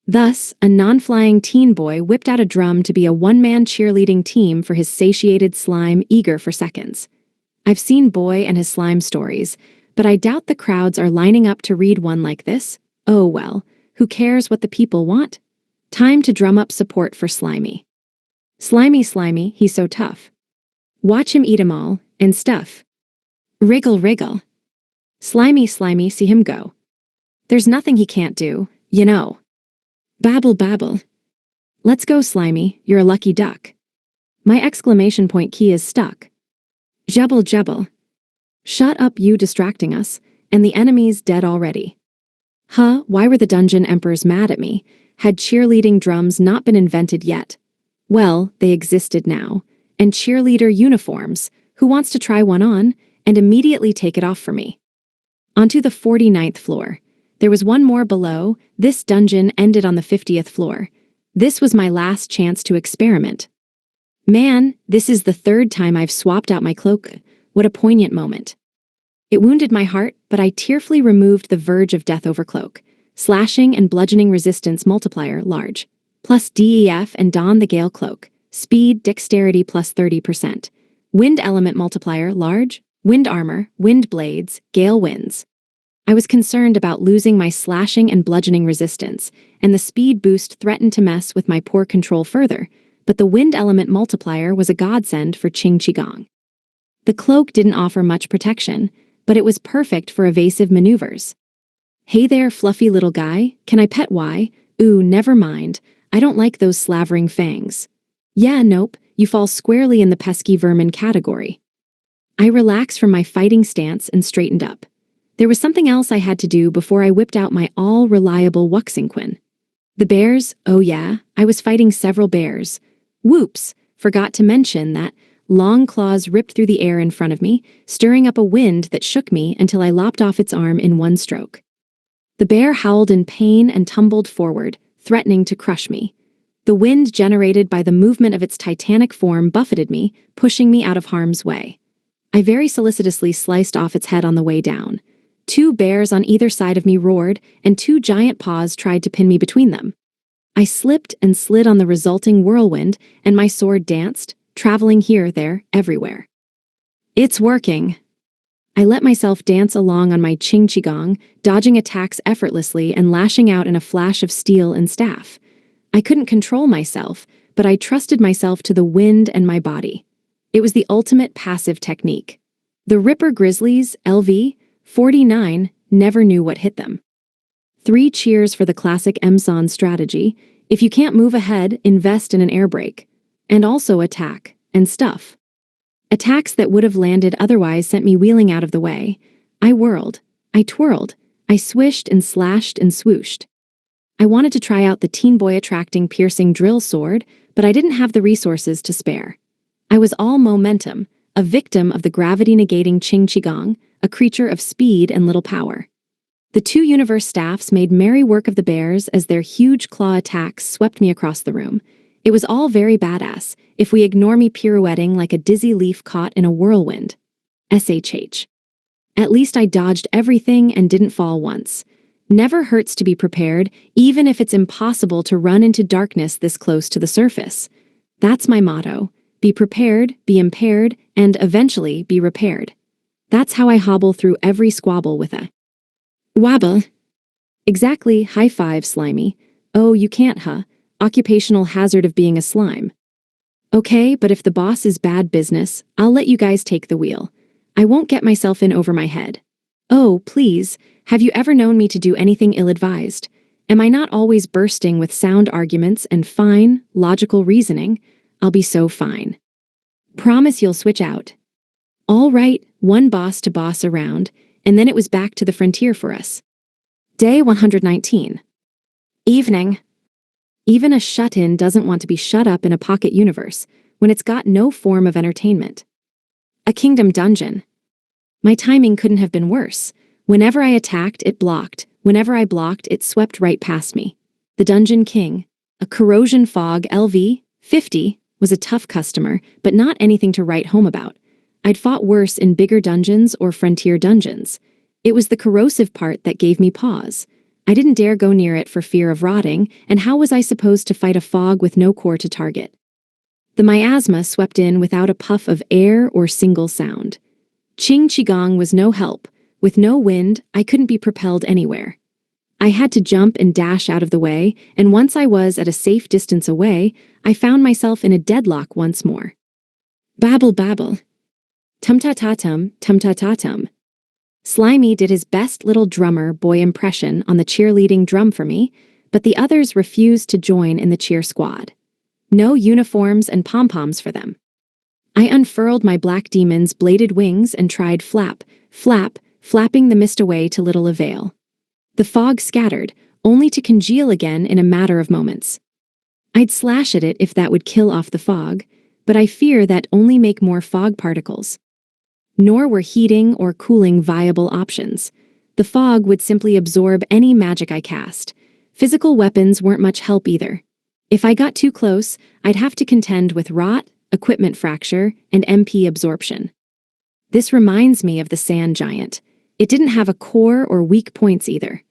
Thus, a non-flying teen boy whipped out a drum to be a one-man cheerleading team for his satiated slime eager for seconds. I've seen Boy and his slime stories, but I doubt the crowds are lining up to read one like this. Oh well, who cares what the people want? Time to drum up support for Slimy. Slimy, Slimy, he's so tough. Watch him eat 'em all, and stuff. Wriggle, wriggle. Slimy, Slimy, see him go. There's nothing he can't do, you know. Babble, babble. Let's go, Slimy, you're a lucky duck. My exclamation point key is stuck. Jubble, jubble. Shut up, you distracting us, and the enemy's dead already. Huh, why were the dungeon emperors mad at me? Had cheerleading drums not been invented yet? Well, they existed now. And cheerleader uniforms, who wants to try one on, and immediately take it off for me? Onto the 49th floor. There was one more below. This dungeon ended on the 50th floor. This was my last chance to experiment. Man, this is the third time I've swapped out my cloak. What a poignant moment. It wounded my heart, but I tearfully removed the verge of death over cloak. Slashing and bludgeoning resistance multiplier, large. Plus DEF and don the Gale cloak. Speed, dexterity plus 30%. Wind element multiplier, large. Wind armor, wind blades, Gale winds. I was concerned about losing my slashing and bludgeoning resistance, and the speed boost threatened to mess with my poor control further, but the wind element multiplier was a godsend for Qing Qigong. The cloak didn't offer much protection, but it was perfect for evasive maneuvers. Hey there, fluffy little guy, can I pet Y? Ooh, never mind, I don't like those slavering fangs. Yeah, nope, you fall squarely in the pesky vermin category. I relaxed from my fighting stance and straightened up. There was something else I had to do before I whipped out my all-reliable Wuxingquin. The bears, oh yeah, I was fighting several bears. Whoops, forgot to mention that long claws ripped through the air in front of me, stirring up a wind that shook me until I lopped off its arm in one stroke. The bear howled in pain and tumbled forward, threatening to crush me. The wind generated by the movement of its titanic form buffeted me, pushing me out of harm's way. I very solicitously sliced off its head on the way down. Two bears on either side of me roared, and two giant paws tried to pin me between them. I slipped and slid on the resulting whirlwind, and my sword danced, traveling here, there, everywhere. It's working. I let myself dance along on my Qing Qigong, dodging attacks effortlessly and lashing out in a flash of steel and staff. I couldn't control myself, but I trusted myself to the wind and my body. It was the ultimate passive technique. The Ripper Grizzlies, LV 49, never knew what hit them. 3 cheers for the classic Emson strategy. If you can't move ahead, invest in an air brake. And also attack and stuff. Attacks that would have landed otherwise sent me wheeling out of the way. I whirled. I twirled. I swished and slashed and swooshed. I wanted to try out the teen boy attracting piercing drill sword, but I didn't have the resources to spare. I was all momentum, a victim of the gravity-negating Qing Qigong, a creature of speed and little power. The 2 universe staffs made merry work of the bears as their huge claw attacks swept me across the room. It was all very badass, if we ignore me pirouetting like a dizzy leaf caught in a whirlwind. SHH. At least I dodged everything and didn't fall once. Never hurts to be prepared, even if it's impossible to run into darkness this close to the surface. That's my motto. Be prepared, be impaired, and eventually be repaired. That's how I hobble through every squabble with a wobble. Exactly, high five, Slimy. Oh, you can't, huh? Occupational hazard of being a slime. Okay, but if the boss is bad business, I'll let you guys take the wheel. I won't get myself in over my head. Oh, please, have you ever known me to do anything ill-advised? Am I not always bursting with sound arguments and fine, logical reasoning? I'll be so fine. Promise you'll switch out. All right, one boss to boss around, and then it was back to the frontier for us. Day 119. Evening. Even a shut-in doesn't want to be shut up in a pocket universe when it's got no form of entertainment. A kingdom dungeon. My timing couldn't have been worse. Whenever I attacked, it blocked. Whenever I blocked, it swept right past me. The Dungeon King, a corrosion fog LV 50, was a tough customer, but not anything to write home about. I'd fought worse in bigger dungeons or frontier dungeons. It was the corrosive part that gave me pause. I didn't dare go near it for fear of rotting, and how was I supposed to fight a fog with no core to target? The miasma swept in without a puff of air or single sound. Qing Qigong was no help. With no wind, I couldn't be propelled anywhere. I had to jump and dash out of the way, and once I was at a safe distance away, I found myself in a deadlock once more. Babble babble. Tum-ta-ta-tum, tum-ta-ta-tum. Slimy did his best little drummer boy impression on the cheerleading drum for me, but the others refused to join in the cheer squad. No uniforms and pom-poms for them. I unfurled my black demon's bladed wings and tried flap, flap, flapping the mist away to little avail. The fog scattered, only to congeal again in a matter of moments. I'd slash at it if that would kill off the fog, but I fear that only make more fog particles. Nor were heating or cooling viable options. The fog would simply absorb any magic I cast. Physical weapons weren't much help either. If I got too close, I'd have to contend with rot, equipment fracture, and MP absorption. This reminds me of the sand giant. It didn't have a core or weak points either.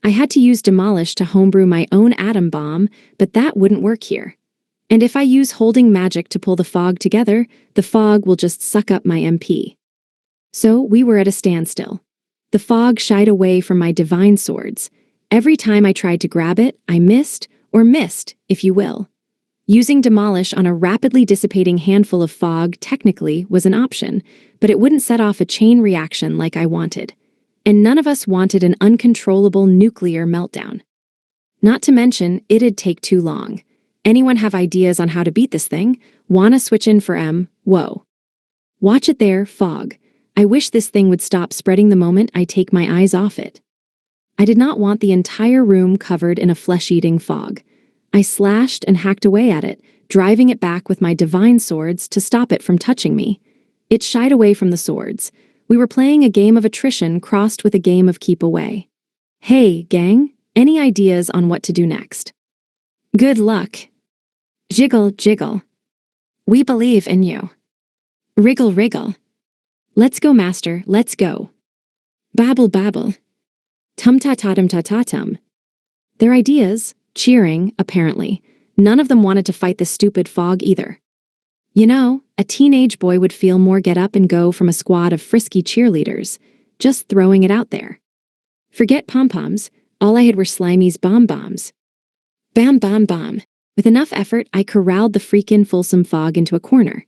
I had to use Demolish to homebrew my own atom bomb, but that wouldn't work here. And if I use holding magic to pull the fog together, the fog will just suck up my MP. So we were at a standstill. The fog shied away from my divine swords. Every time I tried to grab it, I missed, or missed, if you will. Using Demolish on a rapidly dissipating handful of fog technically was an option, but it wouldn't set off a chain reaction like I wanted. And none of us wanted an uncontrollable nuclear meltdown. Not to mention, it'd take too long. Anyone have ideas on how to beat this thing? Wanna switch in for M? Whoa. Watch it there, fog. I wish this thing would stop spreading the moment I take my eyes off it. I did not want the entire room covered in a flesh-eating fog. I slashed and hacked away at it, driving it back with my divine swords to stop it from touching me. It shied away from the swords. We were playing a game of attrition crossed with a game of keep away. Hey, gang, any ideas on what to do next? Good luck. Jiggle, jiggle. We believe in you. Wriggle, wriggle. Let's go, master, let's go. Babble, babble. Tum-ta-ta-tum-ta-ta-tum. Their ideas, cheering, apparently. None of them wanted to fight the stupid fog either. You know, a teenage boy would feel more get up and go from a squad of frisky cheerleaders, just throwing it out there. Forget pom-poms, all I had were Slimy's bomb-bombs. Bam, bam, bam. With enough effort, I corralled the freakin' Folsom fog into a corner.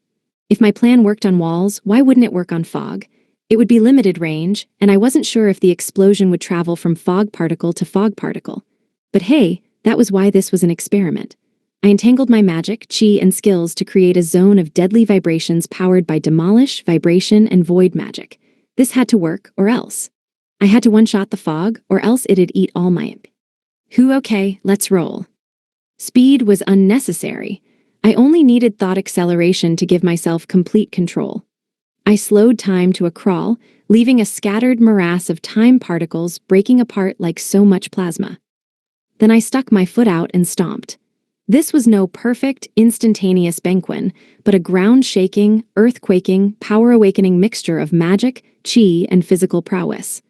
If my plan worked on walls, why wouldn't it work on fog? It would be limited range, and I wasn't sure if the explosion would travel from fog particle to fog particle. But hey, that was why this was an experiment. I entangled my magic, chi, and skills to create a zone of deadly vibrations powered by demolish, vibration, and void magic. This had to work, or else. I had to one-shot the fog, or else it'd eat all my imp. Okay, let's roll. Speed was unnecessary. I only needed thought acceleration to give myself complete control. I slowed time to a crawl, leaving a scattered morass of time particles breaking apart like so much plasma. Then I stuck my foot out and stomped. This was no perfect, instantaneous Benquin, but a ground-shaking, earth-quaking, power-awakening mixture of magic, chi, and physical prowess.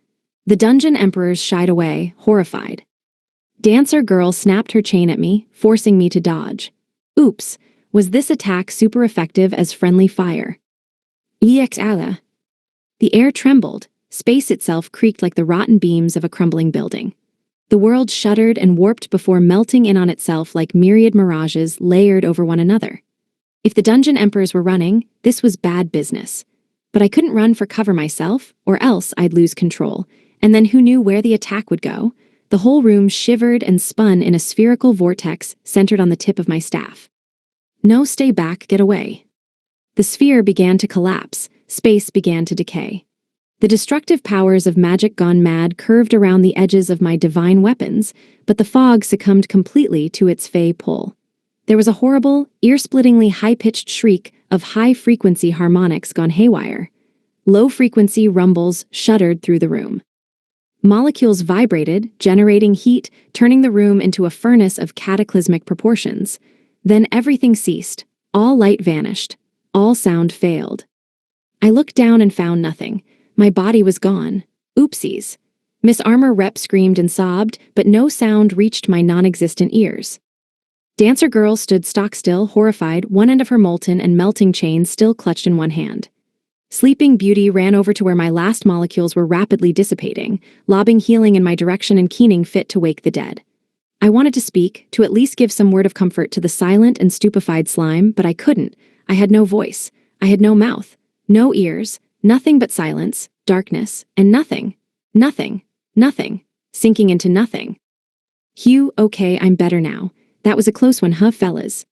The dungeon emperors shied away, horrified. Dancer Girl snapped her chain at me, forcing me to dodge. Oops, was this attack super effective as friendly fire? Ex-ala. The air trembled, space itself creaked like the rotten beams of a crumbling building. The world shuddered and warped before melting in on itself like myriad mirages layered over one another. If the dungeon emperors were running, this was bad business. But I couldn't run for cover myself, or else I'd lose control, and then who knew where the attack would go? The whole room shivered and spun in a spherical vortex centered on the tip of my staff. No, stay back, get away. The sphere began to collapse, space began to decay. The destructive powers of magic gone mad curved around the edges of my divine weapons, but the fog succumbed completely to its fey pull. There was a horrible, ear-splittingly high-pitched shriek of high-frequency harmonics gone haywire. Low-frequency rumbles shuddered through the room. Molecules vibrated, generating heat, turning the room into a furnace of cataclysmic proportions. Then everything ceased. All light vanished. All sound failed. I looked down and found nothing. My body was gone. Oopsies. Miss Armor Rep screamed and sobbed, but no sound reached my non-existent ears. Dancer Girl stood stock-still, horrified, one end of her molten and melting chain still clutched in one hand. Sleeping Beauty ran over to where my last molecules were rapidly dissipating, lobbing healing in my direction and keening fit to wake the dead. I wanted to speak, to at least give some word of comfort to the silent and stupefied slime, but I couldn't. I had no voice. I had no mouth. No ears. Nothing but silence, darkness, and nothing. Nothing. Nothing. Sinking into nothing. Okay, I'm better now. That was a close one, huh, fellas?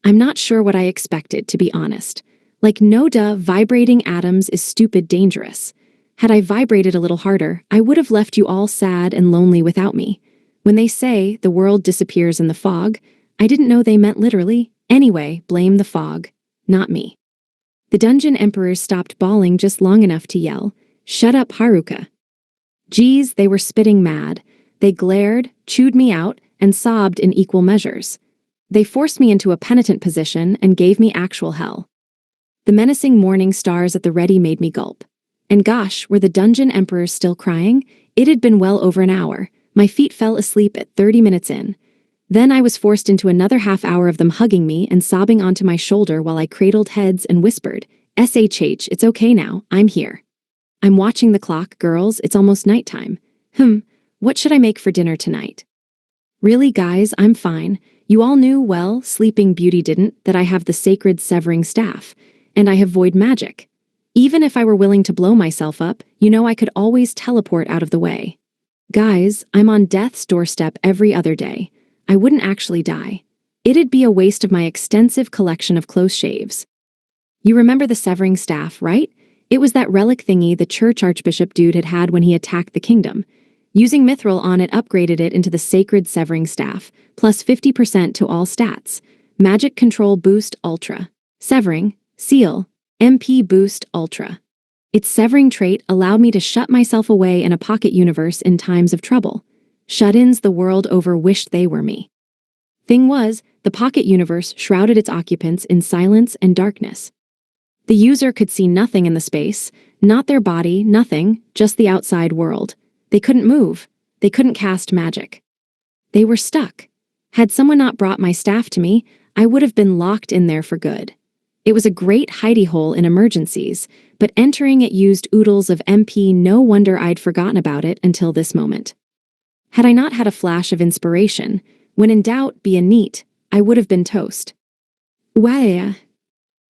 I'm not sure what I expected, to be honest. Like, no duh, vibrating atoms is stupid dangerous. Had I vibrated a little harder, I would have left you all sad and lonely without me. When they say the world disappears in the fog, I didn't know they meant literally. Anyway, blame the fog, not me. The dungeon emperors stopped bawling just long enough to yell, "Shut up, Haruka." Geez, they were spitting mad. They glared, chewed me out, and sobbed in equal measures. They forced me into a penitent position and gave me actual hell. The menacing morning stars at the ready made me gulp. And gosh, were the dungeon emperors still crying? It had been well over an hour. My feet fell asleep at 30 minutes in. Then I was forced into another half hour of them hugging me and sobbing onto my shoulder while I cradled heads and whispered, "SHH, it's okay now, I'm here. I'm watching the clock, girls, it's almost nighttime. What should I make for dinner tonight?" Really, guys, I'm fine. You all knew, well, Sleeping Beauty didn't, that I have the sacred severing staff, and I have void magic. Even if I were willing to blow myself up, you know I could always teleport out of the way. Guys, I'm on death's doorstep every other day. I wouldn't actually die. It'd be a waste of my extensive collection of close shaves. You remember the severing staff, right? It was that relic thingy the church archbishop dude had had when he attacked the kingdom. Using Mithril on it upgraded it into the sacred severing staff, plus 50% to all stats. Magic Control Boost Ultra. Severing, Seal, MP Boost Ultra. Its severing trait allowed me to shut myself away in a pocket universe in times of trouble. Shut-ins the world over wished they were me. Thing was, the pocket universe shrouded its occupants in silence and darkness. The user could see nothing in the space, not their body, nothing, just the outside world. They couldn't move. They couldn't cast magic. They were stuck. Had someone not brought my staff to me, I would have been locked in there for good. It was a great hidey hole in emergencies, but entering it used oodles of MP. No wonder I'd forgotten about it until this moment. Had I not had a flash of inspiration, when in doubt, be a neat, I would have been toast. Wah!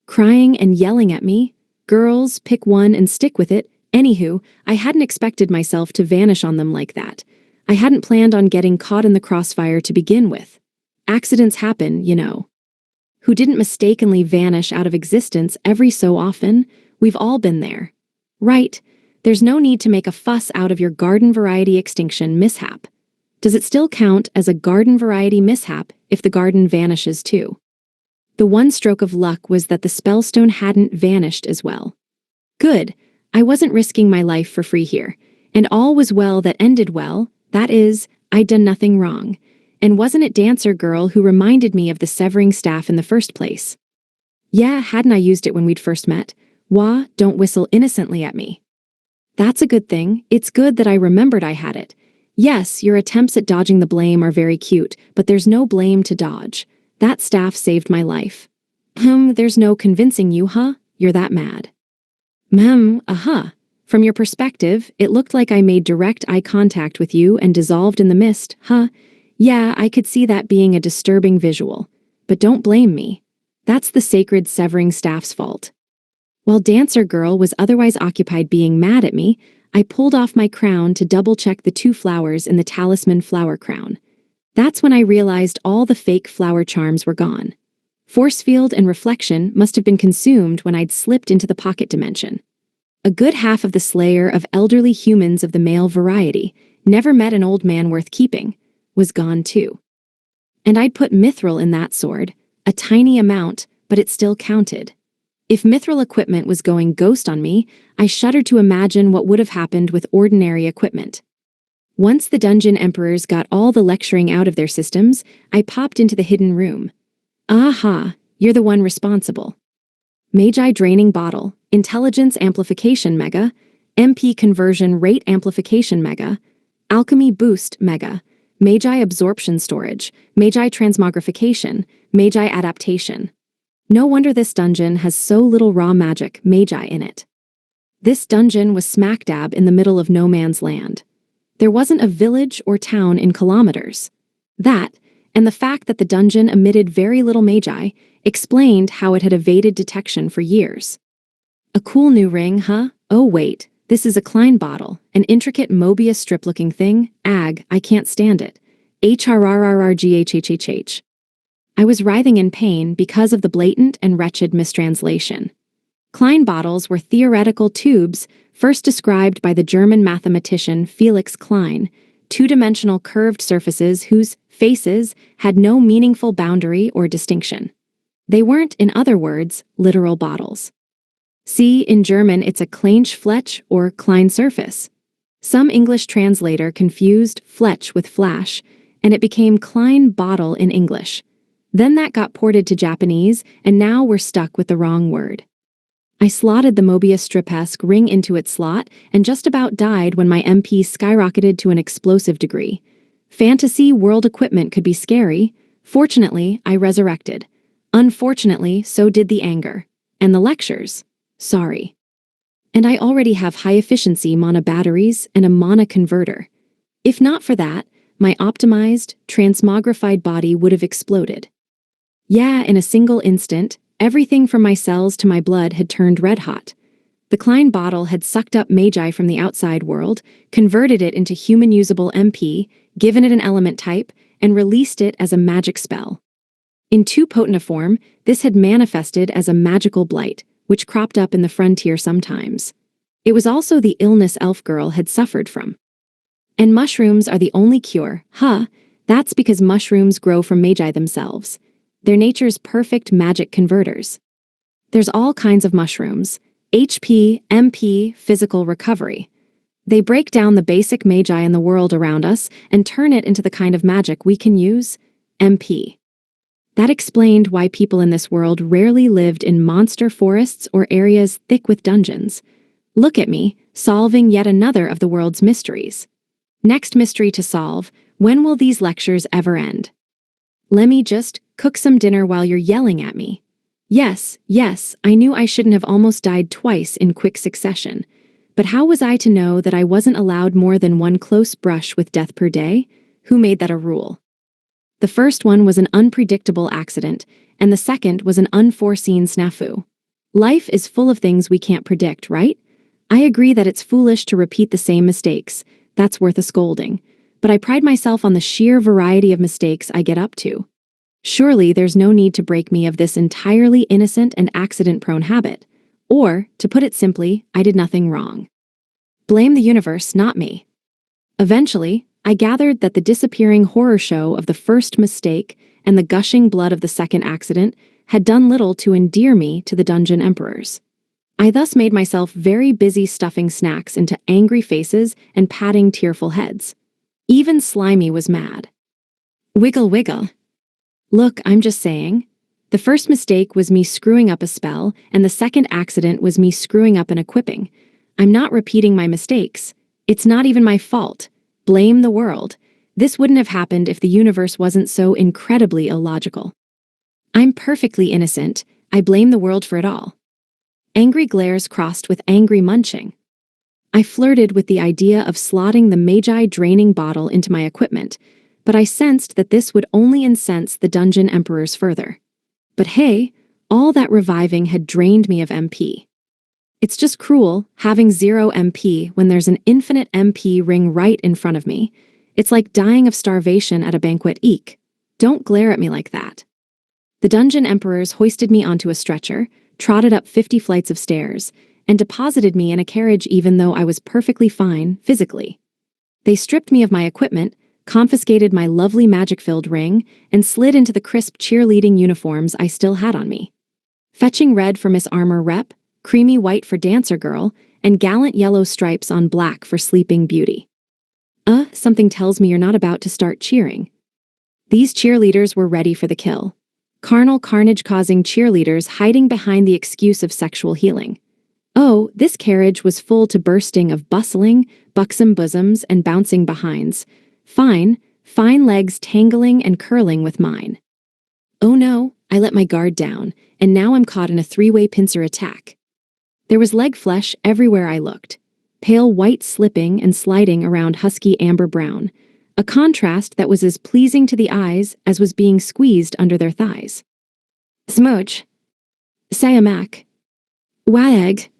Crying and yelling at me. Girls, pick one and stick with it. Anywho, I hadn't expected myself to vanish on them like that. I hadn't planned on getting caught in the crossfire to begin with. Accidents happen, you know. Who didn't mistakenly vanish out of existence every so often? We've all been there. Right, there's no need to make a fuss out of your garden variety extinction mishap. Does it still count as a garden variety mishap if the garden vanishes too? The one stroke of luck was that the spellstone hadn't vanished as well. Good, I wasn't risking my life for free here, and all was well that ended well. That is, I'd done nothing wrong. And wasn't it Dancer Girl who reminded me of the severing staff in the first place? Yeah, hadn't I used it when we'd first met? Wah, don't whistle innocently at me. That's a good thing. It's good that I remembered I had it. Yes, your attempts at dodging the blame are very cute, but there's no blame to dodge. That staff saved my life. There's no convincing you, huh? You're that mad. From your perspective, it looked like I made direct eye contact with you and dissolved in the mist, huh? Yeah, I could see that being a disturbing visual. But don't blame me. That's the sacred severing staff's fault. While Dancer Girl was otherwise occupied being mad at me, I pulled off my crown to double-check the 2 flowers in the talisman flower crown. That's when I realized all the fake flower charms were gone. Force field and reflection must have been consumed when I'd slipped into the pocket dimension. A good half of the slayer of elderly humans of the male variety, never met an old man worth keeping, was gone too. And I'd put mithril in that sword, a tiny amount, but it still counted. If mithril equipment was going ghost on me, I shuddered to imagine what would have happened with ordinary equipment. Once the dungeon emperors got all the lecturing out of their systems, I popped into the hidden room. Aha, you're the one responsible. Magi Draining Bottle, Intelligence Amplification Mega, MP Conversion Rate Amplification Mega, Alchemy Boost Mega, Magi Absorption Storage, Magi Transmogrification, Magi Adaptation. No wonder this dungeon has so little raw magic, Magi, in it. This dungeon was smack dab in the middle of no man's land. There wasn't a village or town in kilometers. That, and the fact that the dungeon emitted very little magi, explained how it had evaded detection for years. A cool new ring, huh? Oh wait, this is a Klein bottle, an intricate Mobius strip-looking thing. Ag, I can't stand it. HRRRRGHHHH. I was writhing in pain because of the blatant and wretched mistranslation. Klein bottles were theoretical tubes first described by the German mathematician Felix Klein, 2-dimensional curved surfaces whose faces had no meaningful boundary or distinction. They weren't, in other words, literal bottles. See, in German it's a Kleinschfläche or Klein surface. Some English translator confused Fletch with flash, and it became Klein bottle in English. Then that got ported to Japanese, and now we're stuck with the wrong word. I slotted the Mobius strip-esque ring into its slot and just about died when my MP skyrocketed to an explosive degree. Fantasy world equipment could be scary. Fortunately, I resurrected. Unfortunately, so did the anger. And the lectures. Sorry. And I already have high-efficiency mana batteries and a mana converter. If not for that, my optimized, transmogrified body would have exploded. Yeah, in a single instant, everything from my cells to my blood had turned red hot. The Klein bottle had sucked up magi from the outside world, converted it into human-usable MP, given it an element type, and released it as a magic spell. In too potent a form, this had manifested as a magical blight, which cropped up in the frontier sometimes. It was also the illness Elf Girl had suffered from. And mushrooms are the only cure, huh? That's because mushrooms grow from magi themselves. They're nature's perfect magic converters. There's all kinds of mushrooms. HP, MP, physical recovery. They break down the basic magi in the world around us and turn it into the kind of magic we can use, MP. That explained why people in this world rarely lived in monster forests or areas thick with dungeons. Look at me, solving yet another of the world's mysteries. Next mystery to solve: when will these lectures ever end? Let me just cook some dinner while you're yelling at me. Yes, I knew I shouldn't have almost died twice in quick succession. But how was I to know that I wasn't allowed more than one close brush with death per day? Who made that a rule? The first one was an unpredictable accident, and the second was an unforeseen snafu. Life is full of things we can't predict, right? I agree that it's foolish to repeat the same mistakes. That's worth a scolding. But I pride myself on the sheer variety of mistakes I get up to. Surely there's no need to break me of this entirely innocent and accident-prone habit. Or, to put it simply, I did nothing wrong. Blame the universe, not me. Eventually, I gathered that the disappearing horror show of the first mistake and the gushing blood of the second accident had done little to endear me to the dungeon emperors. I thus made myself very busy stuffing snacks into angry faces and patting tearful heads. Even Slimy was mad. Wiggle wiggle. Look, I'm just saying. The first mistake was me screwing up a spell, and the second accident was me screwing up an equipping. I'm not repeating my mistakes. It's not even my fault. Blame the world. This wouldn't have happened if the universe wasn't so incredibly illogical. I'm perfectly innocent. I blame the world for it all. Angry glares crossed with angry munching. I flirted with the idea of slotting the Magi draining bottle into my equipment, but I sensed that this would only incense the dungeon emperors further. But hey, all that reviving had drained me of MP. It's just cruel, having 0 MP when there's an infinite MP ring right in front of me. It's like dying of starvation at a banquet. Eek. Don't glare at me like that. The dungeon emperors hoisted me onto a stretcher, trotted up 50 flights of stairs, and deposited me in a carriage even though I was perfectly fine, physically. They stripped me of my equipment, confiscated my lovely magic-filled ring, and slid into the crisp cheerleading uniforms I still had on me. Fetching red for Miss Armor Rep, creamy white for Dancer Girl, and gallant yellow stripes on black for Sleeping Beauty. Something tells me you're not about to start cheering. These cheerleaders were ready for the kill. Carnal carnage-causing cheerleaders hiding behind the excuse of sexual healing. Oh, this carriage was full to bursting of bustling, buxom bosoms and bouncing behinds. Fine legs tangling and curling with mine. Oh no, I let my guard down, and now I'm caught in a three-way pincer attack. There was leg flesh everywhere I looked, pale white slipping and sliding around husky amber brown, a contrast that was as pleasing to the eyes as was being squeezed under their thighs. Smooch. Sayamak. Wag.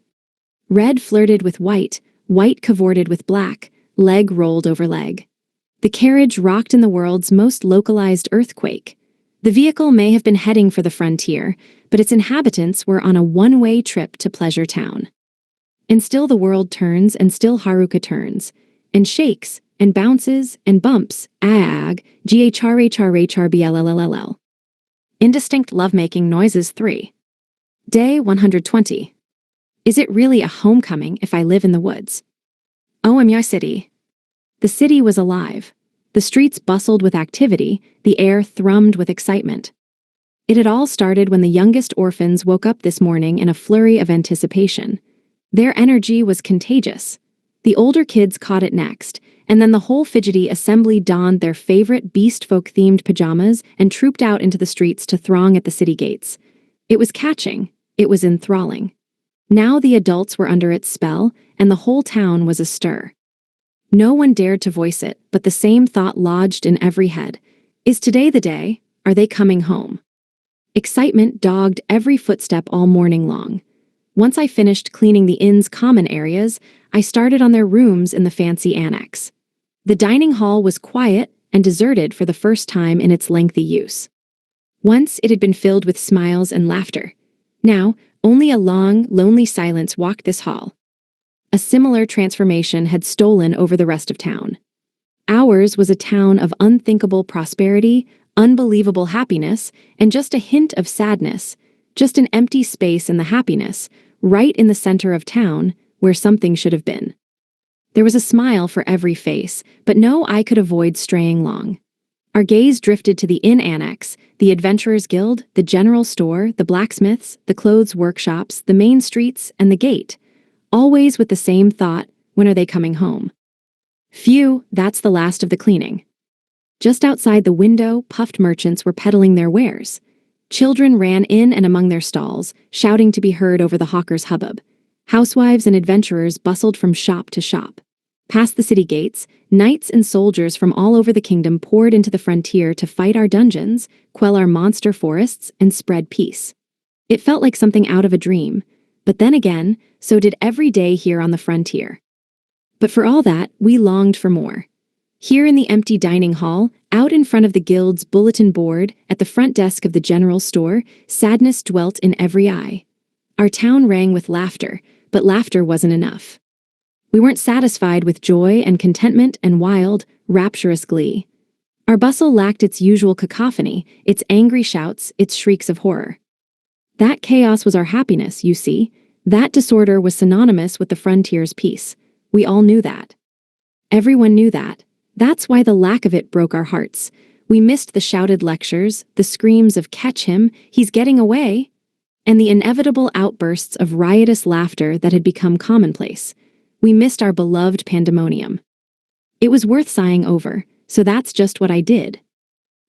Red flirted with white cavorted with black, leg rolled over leg. The carriage rocked in the world's most localized earthquake. The vehicle may have been heading for the frontier, but its inhabitants were on a one-way trip to Pleasure Town. And still the world turns, and still Haruka turns, and shakes, and bounces, and bumps, ghrhrhrblll. Indistinct lovemaking noises 3. Day 120. Is it really a homecoming if I live in the woods? Oh, I'm your city. The city was alive. The streets bustled with activity, the air thrummed with excitement. It had all started when the youngest orphans woke up this morning in a flurry of anticipation. Their energy was contagious. The older kids caught it next, and then the whole fidgety assembly donned their favorite beast folk-themed pajamas and trooped out into the streets to throng at the city gates. It was catching. It was enthralling. Now the adults were under its spell, and the whole town was astir. No one dared to voice it, but the same thought lodged in every head. Is today the day? Are they coming home? Excitement dogged every footstep all morning long. Once I finished cleaning the inn's common areas, I started on their rooms in the fancy annex. The dining hall was quiet and deserted for the first time in its lengthy use. Once it had been filled with smiles and laughter. Now, only a long, lonely silence walked this hall. A similar transformation had stolen over the rest of town. Ours was a town of unthinkable prosperity, unbelievable happiness, and just a hint of sadness, just an empty space in the happiness, right in the center of town, where something should have been. There was a smile for every face, but no eye could avoid straying long. Our gaze drifted to the inn annex, the adventurers' guild, the general store, the blacksmiths, the clothes workshops, the main streets, and the gate, always with the same thought: when are they coming home? Phew, that's the last of the cleaning. Just outside the window, puffed merchants were peddling their wares. Children ran in and among their stalls, shouting to be heard over the hawkers' hubbub. Housewives and adventurers bustled from shop to shop. Past the city gates, knights and soldiers from all over the kingdom poured into the frontier to fight our dungeons, quell our monster forests, and spread peace. It felt like something out of a dream, but then again, so did every day here on the frontier. But for all that, we longed for more. Here in the empty dining hall, out in front of the guild's bulletin board, at the front desk of the general store, sadness dwelt in every eye. Our town rang with laughter, but laughter wasn't enough. We weren't satisfied with joy and contentment and wild, rapturous glee. Our bustle lacked its usual cacophony, its angry shouts, its shrieks of horror. That chaos was our happiness, you see. That disorder was synonymous with the frontier's peace. We all knew that. Everyone knew that. That's why the lack of it broke our hearts. We missed the shouted lectures, the screams of "Catch him, he's getting away," and the inevitable outbursts of riotous laughter that had become commonplace. We missed our beloved pandemonium. It was worth sighing over, so that's just what I did.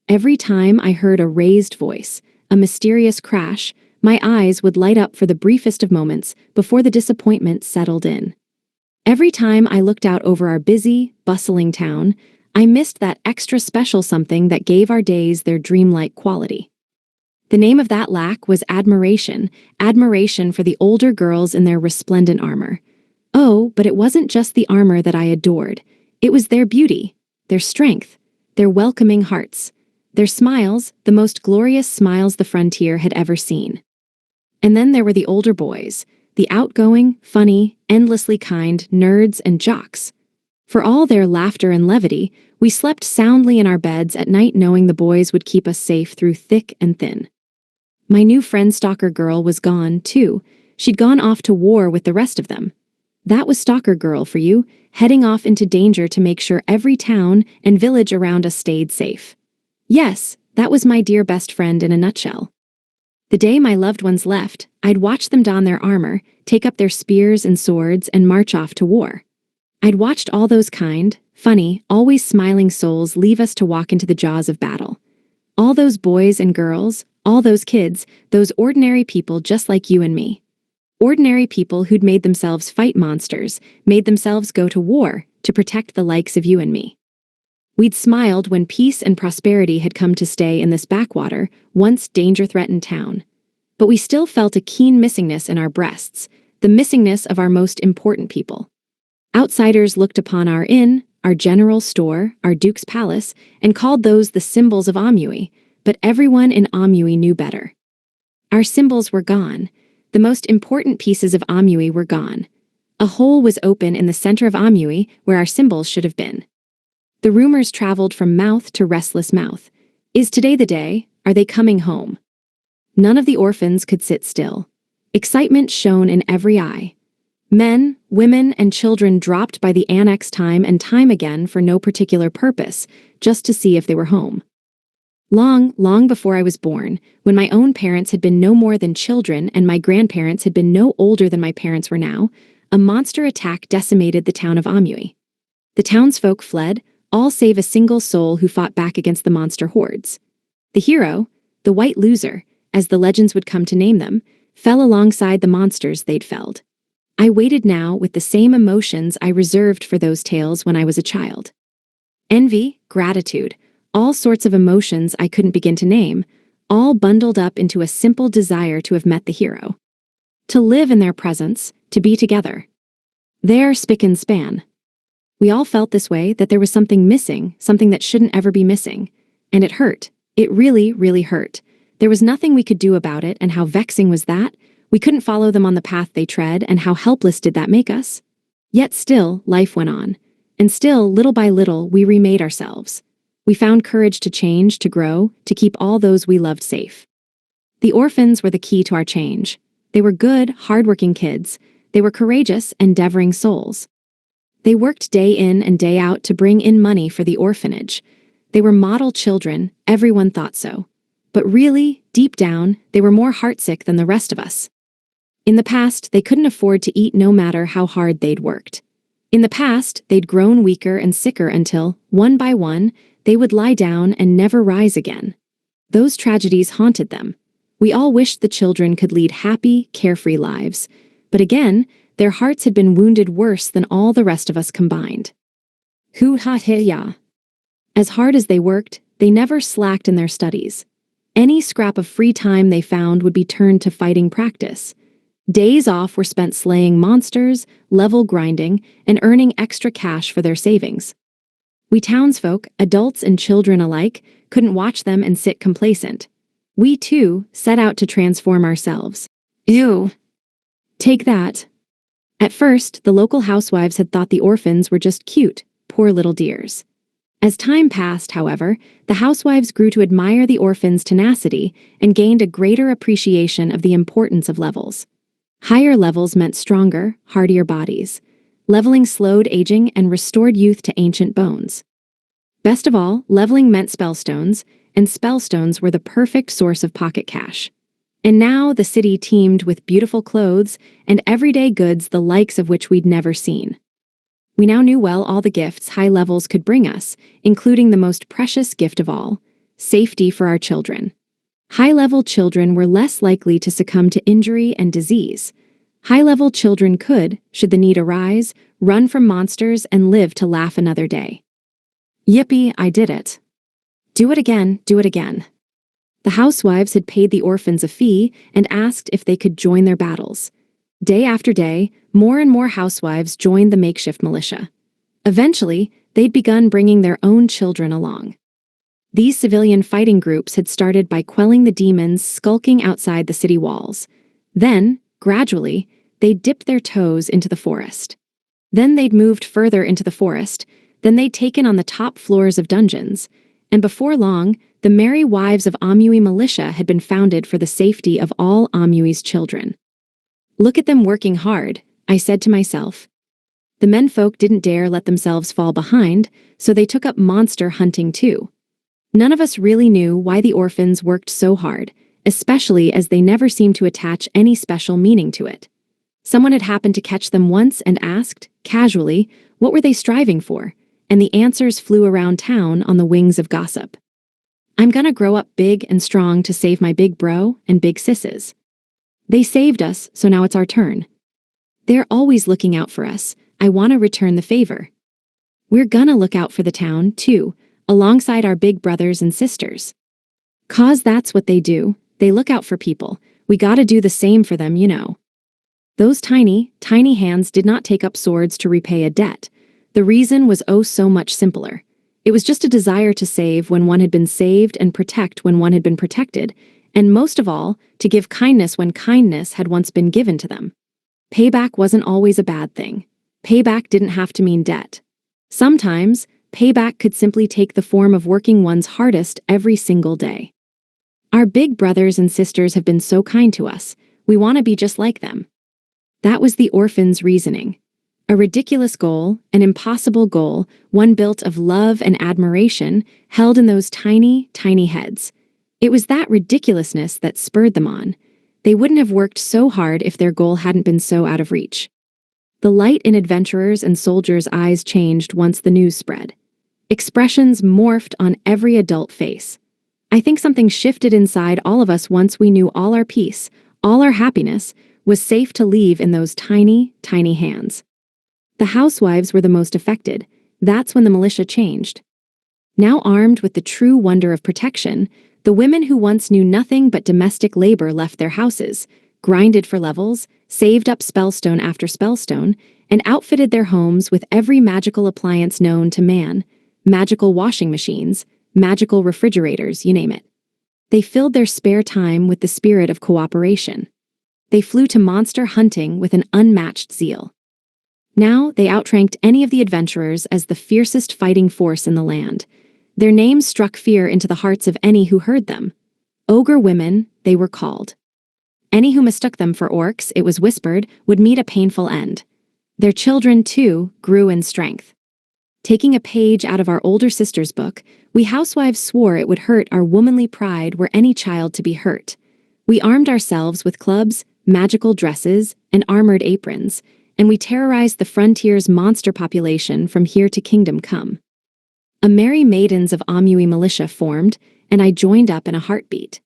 Every time I heard a raised voice, a mysterious crash, my eyes would light up for the briefest of moments before the disappointment settled in. Every time I looked out over our busy, bustling town, I missed that extra special something that gave our days their dreamlike quality. The name of that lack was admiration, admiration for the older girls in their resplendent armor. Oh, but it wasn't just the armor that I adored. It was their beauty, their strength, their welcoming hearts, their smiles, the most glorious smiles the frontier had ever seen. And then there were the older boys, the outgoing, funny, endlessly kind nerds and jocks. For all their laughter and levity, we slept soundly in our beds at night knowing the boys would keep us safe through thick and thin. My new friend Stalker Girl was gone, too. She'd gone off to war with the rest of them. That was Stalker Girl for you, heading off into danger to make sure every town and village around us stayed safe. Yes, that was my dear best friend in a nutshell. The day my loved ones left, I'd watch them don their armor, take up their spears and swords, and march off to war. I'd watched all those kind, funny, always smiling souls leave us to walk into the jaws of battle. All those boys and girls, all those kids, those ordinary people just like you and me. Ordinary people who'd made themselves fight monsters, made themselves go to war to protect the likes of you and me. We'd smiled when peace and prosperity had come to stay in this backwater, once danger-threatened town. But we still felt a keen missingness in our breasts, the missingness of our most important people. Outsiders looked upon our inn, our general store, our duke's palace, and called those the symbols of Amui, but everyone in Amui knew better. Our symbols were gone. The most important pieces of Amui were gone. A hole was open in the center of Amui where our symbols should have been. The rumors traveled from mouth to restless mouth. Is today the day? Are they coming home? None of the orphans could sit still. Excitement shone in every eye. Men, women, and children dropped by the annex time and time again for no particular purpose, just to see if they were home. Long, long before I was born, when my own parents had been no more than children and my grandparents had been no older than my parents were now, a monster attack decimated the town of Amui. The townsfolk fled, all save a single soul who fought back against the monster hordes. The hero, the white loser, as the legends would come to name them, fell alongside the monsters they'd felled. I waited now with the same emotions I reserved for those tales when I was a child. Envy, gratitude, all sorts of emotions I couldn't begin to name, all bundled up into a simple desire to have met the hero. To live in their presence, to be together. There, spick and span. We all felt this way, that there was something missing, something that shouldn't ever be missing. And it hurt. It really, really hurt. There was nothing we could do about it, and how vexing was that? We couldn't follow them on the path they tread, and how helpless did that make us? Yet still, life went on. And still, little by little, we remade ourselves. We found courage to change, to grow, to keep all those we loved safe. The orphans were the key to our change. They were good, hardworking kids. They were courageous, endeavoring souls. They worked day in and day out to bring in money for the orphanage. They were model children, everyone thought so. But really, deep down, they were more heartsick than the rest of us. In the past, they couldn't afford to eat no matter how hard they'd worked. In the past, they'd grown weaker and sicker until, one by one, they would lie down and never rise again. Those tragedies haunted them. We all wished the children could lead happy, carefree lives. But again, their hearts had been wounded worse than all the rest of us combined. Hu-ha-he-ya. As hard as they worked, they never slacked in their studies. Any scrap of free time they found would be turned to fighting practice. Days off were spent slaying monsters, level grinding, and earning extra cash for their savings. We townsfolk, adults and children alike, couldn't watch them and sit complacent. We, too, set out to transform ourselves. Ew. Take that. At first, the local housewives had thought the orphans were just cute, poor little dears. As time passed, however, the housewives grew to admire the orphans' tenacity and gained a greater appreciation of the importance of levels. Higher levels meant stronger, hardier bodies. Leveling slowed aging and restored youth to ancient bones. Best of all, leveling meant spellstones, and spellstones were the perfect source of pocket cash. And now the city teemed with beautiful clothes and everyday goods the likes of which we'd never seen. We now knew well all the gifts high levels could bring us, including the most precious gift of all, safety for our children. High-level children were less likely to succumb to injury and disease. High-level children could, should the need arise, run from monsters and live to laugh another day. Yippee, I did it. Do it again, do it again. The housewives had paid the orphans a fee and asked if they could join their battles. Day after day, more and more housewives joined the makeshift militia. Eventually, they'd begun bringing their own children along. These civilian fighting groups had started by quelling the demons skulking outside the city walls. Then, gradually, they'd dipped their toes into the forest. Then they'd moved further into the forest. Then they'd taken on the top floors of dungeons. And before long, the Merry Wives of Amui Militia had been founded for the safety of all Amui's children. Look at them working hard, I said to myself. The menfolk didn't dare let themselves fall behind, so they took up monster hunting too. None of us really knew why the orphans worked so hard, especially as they never seemed to attach any special meaning to it. Someone had happened to catch them once and asked, casually, what were they striving for, and the answers flew around town on the wings of gossip. I'm gonna grow up big and strong to save my big bro and big sisses. They saved us, so now it's our turn. They're always looking out for us. I want to return the favor. We're gonna look out for the town, too, alongside our big brothers and sisters. 'Cause that's what they do. They look out for people. We gotta do the same for them, you know. Those tiny, tiny hands did not take up swords to repay a debt. The reason was oh so much simpler. It was just a desire to save when one had been saved and protect when one had been protected, and most of all, to give kindness when kindness had once been given to them. Payback wasn't always a bad thing. Payback didn't have to mean debt. Sometimes, payback could simply take the form of working one's hardest every single day. Our big brothers and sisters have been so kind to us, we want to be just like them. That was the orphans' reasoning. A ridiculous goal, an impossible goal, one built of love and admiration, held in those tiny, tiny heads. It was that ridiculousness that spurred them on. They wouldn't have worked so hard if their goal hadn't been so out of reach. The light in adventurers' and soldiers' eyes changed once the news spread. Expressions morphed on every adult face. I think something shifted inside all of us once we knew all our peace, all our happiness, was safe to leave in those tiny, tiny hands. The housewives were the most affected. That's when the militia changed. Now armed with the true wonder of protection, the women who once knew nothing but domestic labor left their houses, grinded for levels, saved up spellstone after spellstone, and outfitted their homes with every magical appliance known to man, magical washing machines, magical refrigerators, you name it. They filled their spare time with the spirit of cooperation. They flew to monster hunting with an unmatched zeal. Now they outranked any of the adventurers as the fiercest fighting force in the land. Their names struck fear into the hearts of any who heard them. Ogre women, they were called. Any who mistook them for orcs, it was whispered, would meet a painful end. Their children, too, grew in strength. Taking a page out of our older sister's book, we housewives swore it would hurt our womanly pride were any child to be hurt. We armed ourselves with clubs, magical dresses, and armored aprons, and we terrorized the frontier's monster population from here to kingdom come. A merry maidens of Amui militia formed, and I joined up in a heartbeat.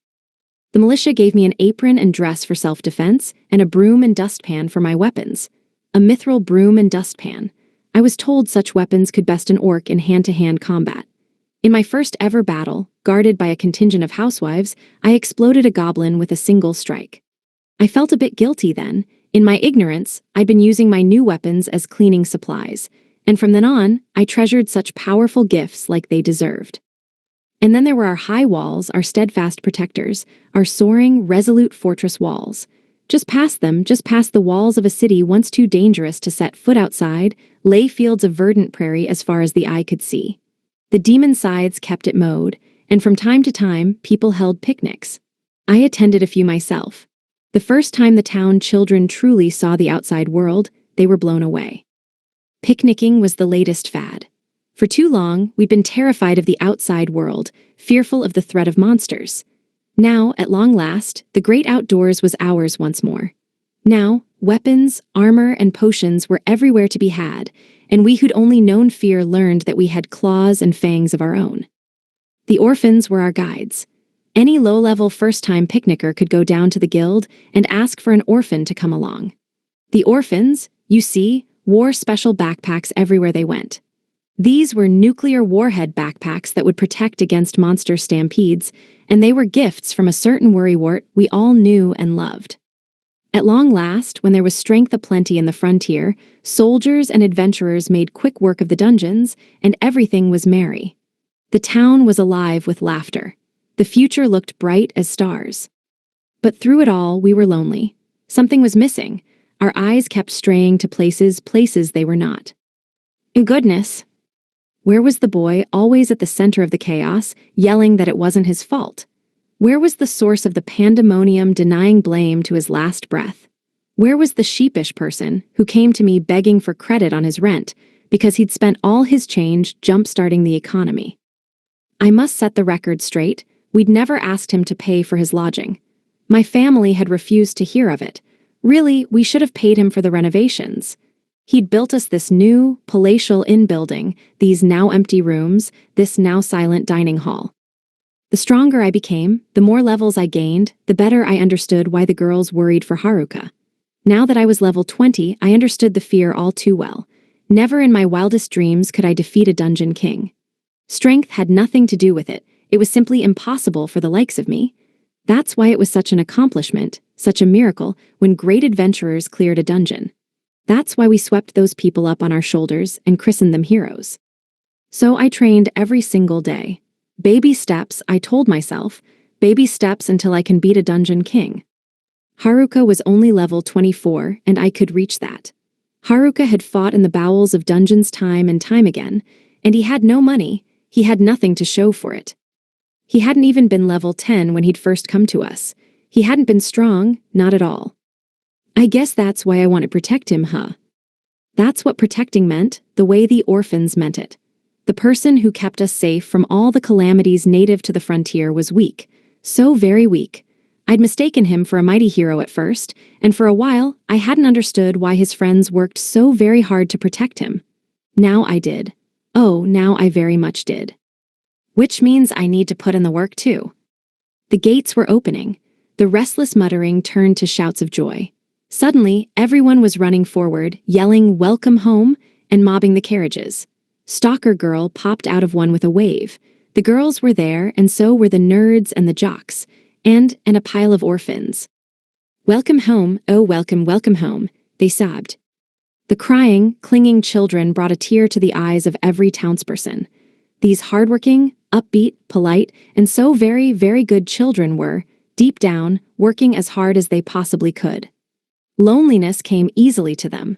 The militia gave me an apron and dress for self-defense and a broom and dustpan for my weapons. A mithril broom and dustpan. I was told such weapons could best an orc in hand-to-hand combat. In my first ever battle, guarded by a contingent of housewives, I exploded a goblin with a single strike. I felt a bit guilty then. In my ignorance, I'd been using my new weapons as cleaning supplies, and from then on, I treasured such powerful gifts like they deserved. And then there were our high walls, our steadfast protectors, our soaring, resolute fortress walls. Just past them, just past the walls of a city once too dangerous to set foot outside, lay fields of verdant prairie as far as the eye could see. The demon sides kept it mowed, and from time to time, people held picnics. I attended a few myself. The first time the town children truly saw the outside world, they were blown away. Picnicking was the latest fad. For too long, we'd been terrified of the outside world, fearful of the threat of monsters. Now, at long last, the great outdoors was ours once more. Now, weapons, armor, and potions were everywhere to be had, and we who'd only known fear learned that we had claws and fangs of our own. The orphans were our guides. Any low-level first-time picnicker could go down to the guild and ask for an orphan to come along. The orphans, you see, wore special backpacks everywhere they went. These were nuclear warhead backpacks that would protect against monster stampedes, and they were gifts from a certain worrywart we all knew and loved. At long last, when there was strength aplenty in the frontier, soldiers and adventurers made quick work of the dungeons, and everything was merry. The town was alive with laughter. The future looked bright as stars. But through it all, we were lonely. Something was missing. Our eyes kept straying to places they were not. Goodness! Where was the boy, always at the center of the chaos, yelling that it wasn't his fault? Where was the source of the pandemonium denying blame to his last breath? Where was the sheepish person who came to me begging for credit on his rent because he'd spent all his change jump-starting the economy? I must set the record straight. We'd never asked him to pay for his lodging. My family had refused to hear of it. Really, we should have paid him for the renovations. He'd built us this new, palatial inn building, these now empty rooms, this now silent dining hall. The stronger I became, the more levels I gained, the better I understood why the girls worried for Haruka. Now that I was level 20, I understood the fear all too well. Never in my wildest dreams could I defeat a dungeon king. Strength had nothing to do with it. It was simply impossible for the likes of me. That's why it was such an accomplishment, such a miracle, when great adventurers cleared a dungeon. That's why we swept those people up on our shoulders and christened them heroes. So I trained every single day. Baby steps, I told myself, baby steps until I can beat a dungeon king. Haruka was only level 24, and I could reach that. Haruka had fought in the bowels of dungeons time and time again, and he had no money, he had nothing to show for it. He hadn't even been level 10 when he'd first come to us. He hadn't been strong, not at all. I guess that's why I want to protect him, huh? That's what protecting meant, the way the orphans meant it. The person who kept us safe from all the calamities native to the frontier was weak, so very weak. I'd mistaken him for a mighty hero at first, and for a while I hadn't understood why his friends worked so very hard to protect him. Now I did. Oh, now I very much did. Which means I need to put in the work too. The gates were opening. The restless muttering turned to shouts of joy. Suddenly, everyone was running forward, yelling "Welcome home," and mobbing the carriages. Stalker Girl popped out of one with a wave. The girls were there, and so were the nerds and the jocks, and a pile of orphans. "Welcome home, oh welcome, welcome home," they sobbed. The crying, clinging children brought a tear to the eyes of every townsperson. These hardworking, upbeat, polite, and so very, very good children were, deep down, working as hard as they possibly could. Loneliness came easily to them.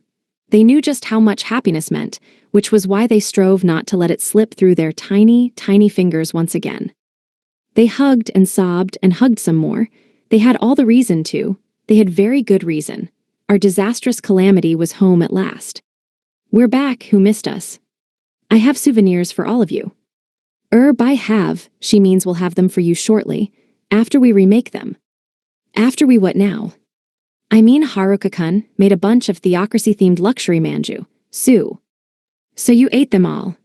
They knew just how much happiness meant, which was why they strove not to let it slip through their tiny, tiny fingers once again. They hugged and sobbed and hugged some more. They had all the reason to. They had very good reason. Our disastrous calamity was home at last. We're back, who missed us. I have souvenirs for all of you. By have, she means we'll have them for you shortly, after we remake them. After we what now? I mean Haruka-kun made a bunch of theocracy-themed luxury manju, Sue. So you ate them all.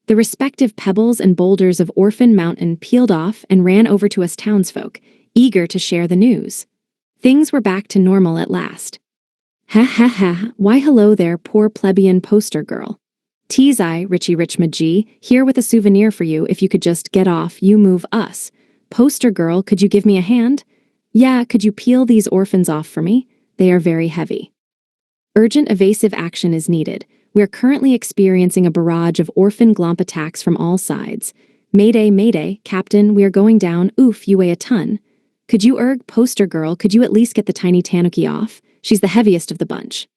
The respective pebbles and boulders of Orphan Mountain peeled off and ran over to us townsfolk, eager to share the news. Things were back to normal at last. Ha ha ha, why hello there, poor plebeian poster girl. Tease I, Richie Rich Majee, here with a souvenir for you if you could just get off, you move us. Poster girl, could you give me a hand? Yeah, could you peel these orphans off for me? They are very heavy. Urgent evasive action is needed. We're currently experiencing a barrage of orphan glomp attacks from all sides. Mayday, mayday, Captain, we are going down. Oof, you weigh a ton. Could you poster girl, could you at least get the tiny tanuki off? She's the heaviest of the bunch.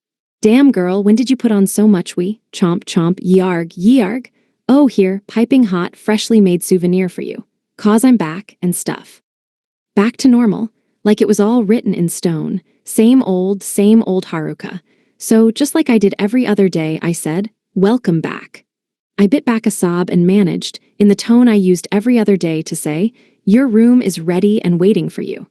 Damn girl, when did you put on so much chomp chomp, yarg, yarg? Oh, here, piping hot, freshly made souvenir for you. Cause I'm back, and stuff. Back to normal, like it was all written in stone. Same old Haruka. So, just like I did every other day, I said, welcome back. I bit back a sob and managed, in the tone I used every other day, to say, your room is ready and waiting for you.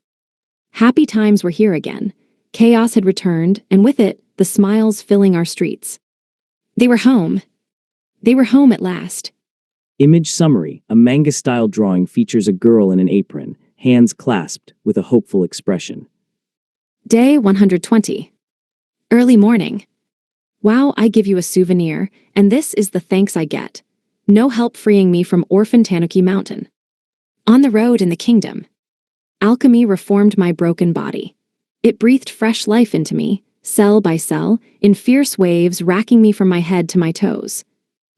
Happy times were here again. Chaos had returned, and with it, the smiles filling our streets. They were home. They were home at last. Image summary. A manga-style drawing features a girl in an apron, hands clasped, with a hopeful expression. Day 120. Early morning. Wow, I give you a souvenir, and this is the thanks I get. No help freeing me from Orphan Tanuki Mountain. On the road in the kingdom. Alchemy reformed my broken body. It breathed fresh life into me, cell by cell, in fierce waves racking me from my head to my toes.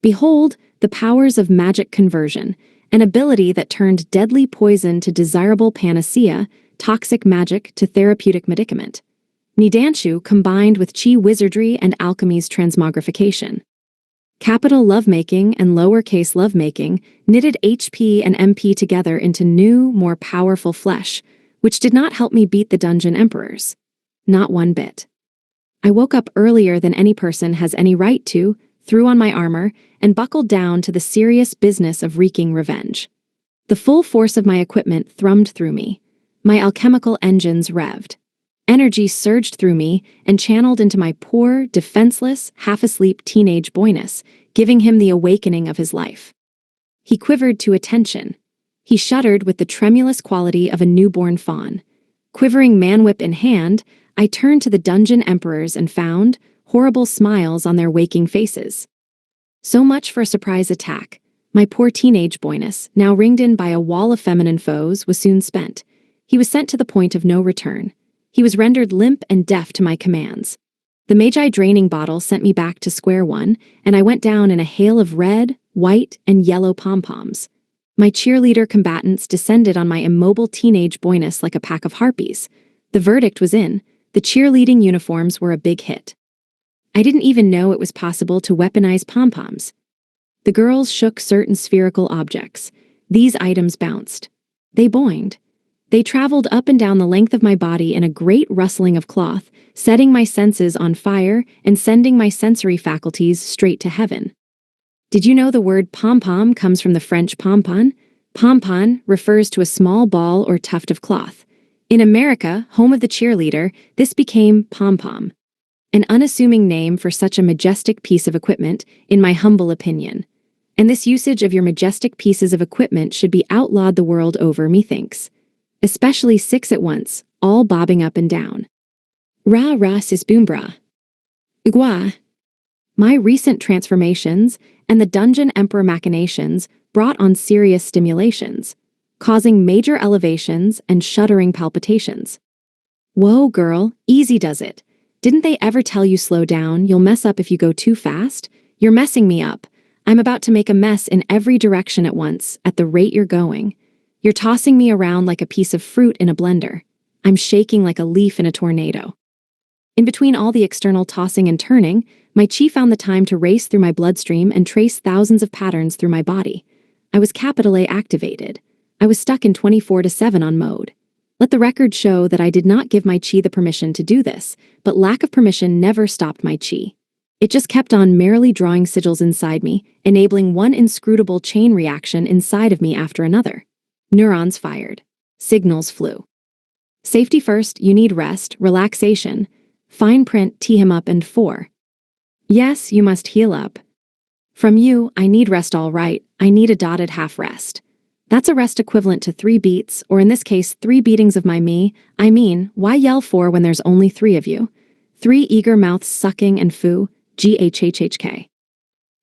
Behold, the powers of magic conversion, an ability that turned deadly poison to desirable panacea, toxic magic to therapeutic medicament. Nidanshu combined with chi wizardry and alchemy's transmogrification. Capital lovemaking and lowercase lovemaking knitted HP and MP together into new, more powerful flesh, which did not help me beat the dungeon emperors. Not one bit. I woke up earlier than any person has any right to, threw on my armor, and buckled down to the serious business of wreaking revenge. The full force of my equipment thrummed through me. My alchemical engines revved. Energy surged through me and channeled into my poor, defenseless, half-asleep teenage boyness, giving him the awakening of his life. He quivered to attention. He shuddered with the tremulous quality of a newborn fawn. Quivering manwhip in hand, I turned to the dungeon emperors and found horrible smiles on their waking faces. So much for a surprise attack. My poor teenage boyness, now ringed in by a wall of feminine foes, was soon spent. He was sent to the point of no return. He was rendered limp and deaf to my commands. The Magi draining bottle sent me back to square one, and I went down in a hail of red, white, and yellow pom-poms. My cheerleader combatants descended on my immobile teenage boyness like a pack of harpies. The verdict was in. The cheerleading uniforms were a big hit. I didn't even know it was possible to weaponize pom-poms. The girls shook certain spherical objects. These items bounced. They boinged. They traveled up and down the length of my body in a great rustling of cloth, setting my senses on fire and sending my sensory faculties straight to heaven. Did you know the word pom-pom comes from the French pompon? Pompon refers to a small ball or tuft of cloth. In America, home of the cheerleader, this became pom-pom. An unassuming name for such a majestic piece of equipment, in my humble opinion. And this usage of your majestic pieces of equipment should be outlawed the world over, methinks. Especially 6 at once, all bobbing up and down. Rah sis boombra. Igwa. My recent transformations and the Dungeon Emperor machinations brought on serious stimulations, causing major elevations and shuddering palpitations. Whoa, girl, easy does it. Didn't they ever tell you slow down, you'll mess up if you go too fast? You're messing me up. I'm about to make a mess in every direction at once, at the rate you're going. You're tossing me around like a piece of fruit in a blender. I'm shaking like a leaf in a tornado. In between all the external tossing and turning, my chi found the time to race through my bloodstream and trace thousands of patterns through my body. I was capital A activated. I was stuck in 24/7 on mode. Let the record show that I did not give my chi the permission to do this, but lack of permission never stopped my chi. It just kept on merrily drawing sigils inside me, enabling one inscrutable chain reaction inside of me after another. Neurons fired. Signals flew. Safety first, you need rest, relaxation. Fine print, tee him up and 4. Yes, you must heal up. From you, I need rest all right, I need a dotted half rest. That's a rest equivalent to 3 beats, or in this case, 3 beatings of my me. I mean, why yell 4 when there's only 3 of you? 3 eager mouths sucking and foo, GHHHK.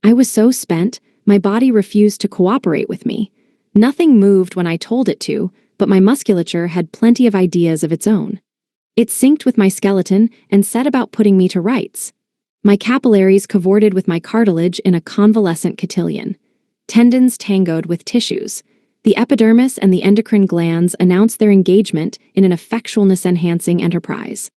I was so spent, my body refused to cooperate with me. Nothing moved when I told it to, but my musculature had plenty of ideas of its own. It synced with my skeleton and set about putting me to rights. My capillaries cavorted with my cartilage in a convalescent cotillion. Tendons tangoed with tissues. The epidermis and the endocrine glands announced their engagement in an effectualness-enhancing enterprise.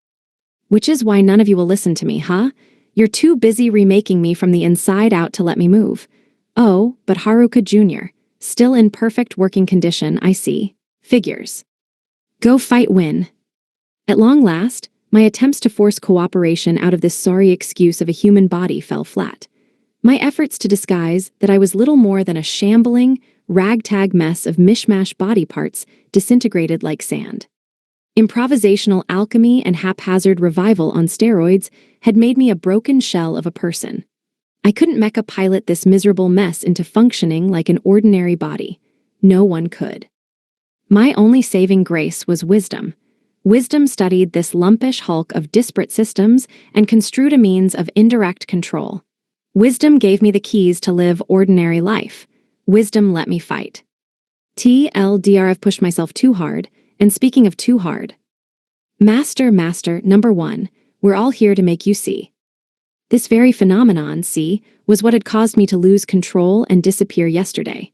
Which is why none of you will listen to me, huh? You're too busy remaking me from the inside out to let me move. Oh, but Haruka Jr., still in perfect working condition, I see. Figures. Go fight win. At long last, my attempts to force cooperation out of this sorry excuse of a human body fell flat. My efforts to disguise that I was little more than a shambling, ragtag mess of mishmash body parts disintegrated like sand. Improvisational alchemy and haphazard revival on steroids had made me a broken shell of a person. I couldn't mecha pilot this miserable mess into functioning like an ordinary body. No one could. My only saving grace was wisdom. Wisdom studied this lumpish hulk of disparate systems and construed a means of indirect control. Wisdom gave me the keys to live ordinary life. Wisdom let me fight. TLDR, I've pushed myself too hard, and speaking of too hard. Master, number 1, we're all here to make you see. This very phenomenon, see, was what had caused me to lose control and disappear yesterday.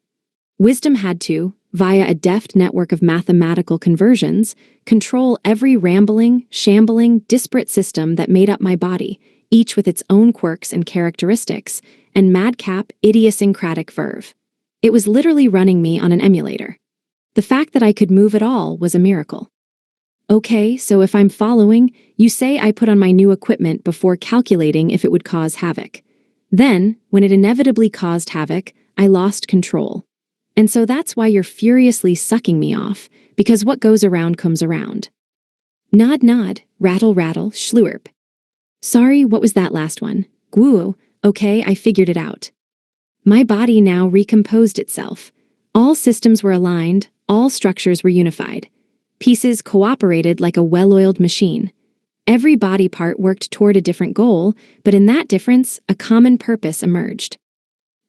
Wisdom had to, via a deft network of mathematical conversions, control every rambling, shambling, disparate system that made up my body, each with its own quirks and characteristics, and madcap, idiosyncratic verve. It was literally running me on an emulator. The fact that I could move at all was a miracle. Okay, so if I'm following, you say I put on my new equipment before calculating if it would cause havoc. Then, when it inevitably caused havoc, I lost control. And so that's why you're furiously sucking me off, because what goes around comes around. Nod, rattle, schlurp. Sorry, what was that last one? Gwoo, okay, I figured it out. My body now recomposed itself. All systems were aligned, all structures were unified. Pieces cooperated like a well-oiled machine. Every body part worked toward a different goal, but in that difference, a common purpose emerged.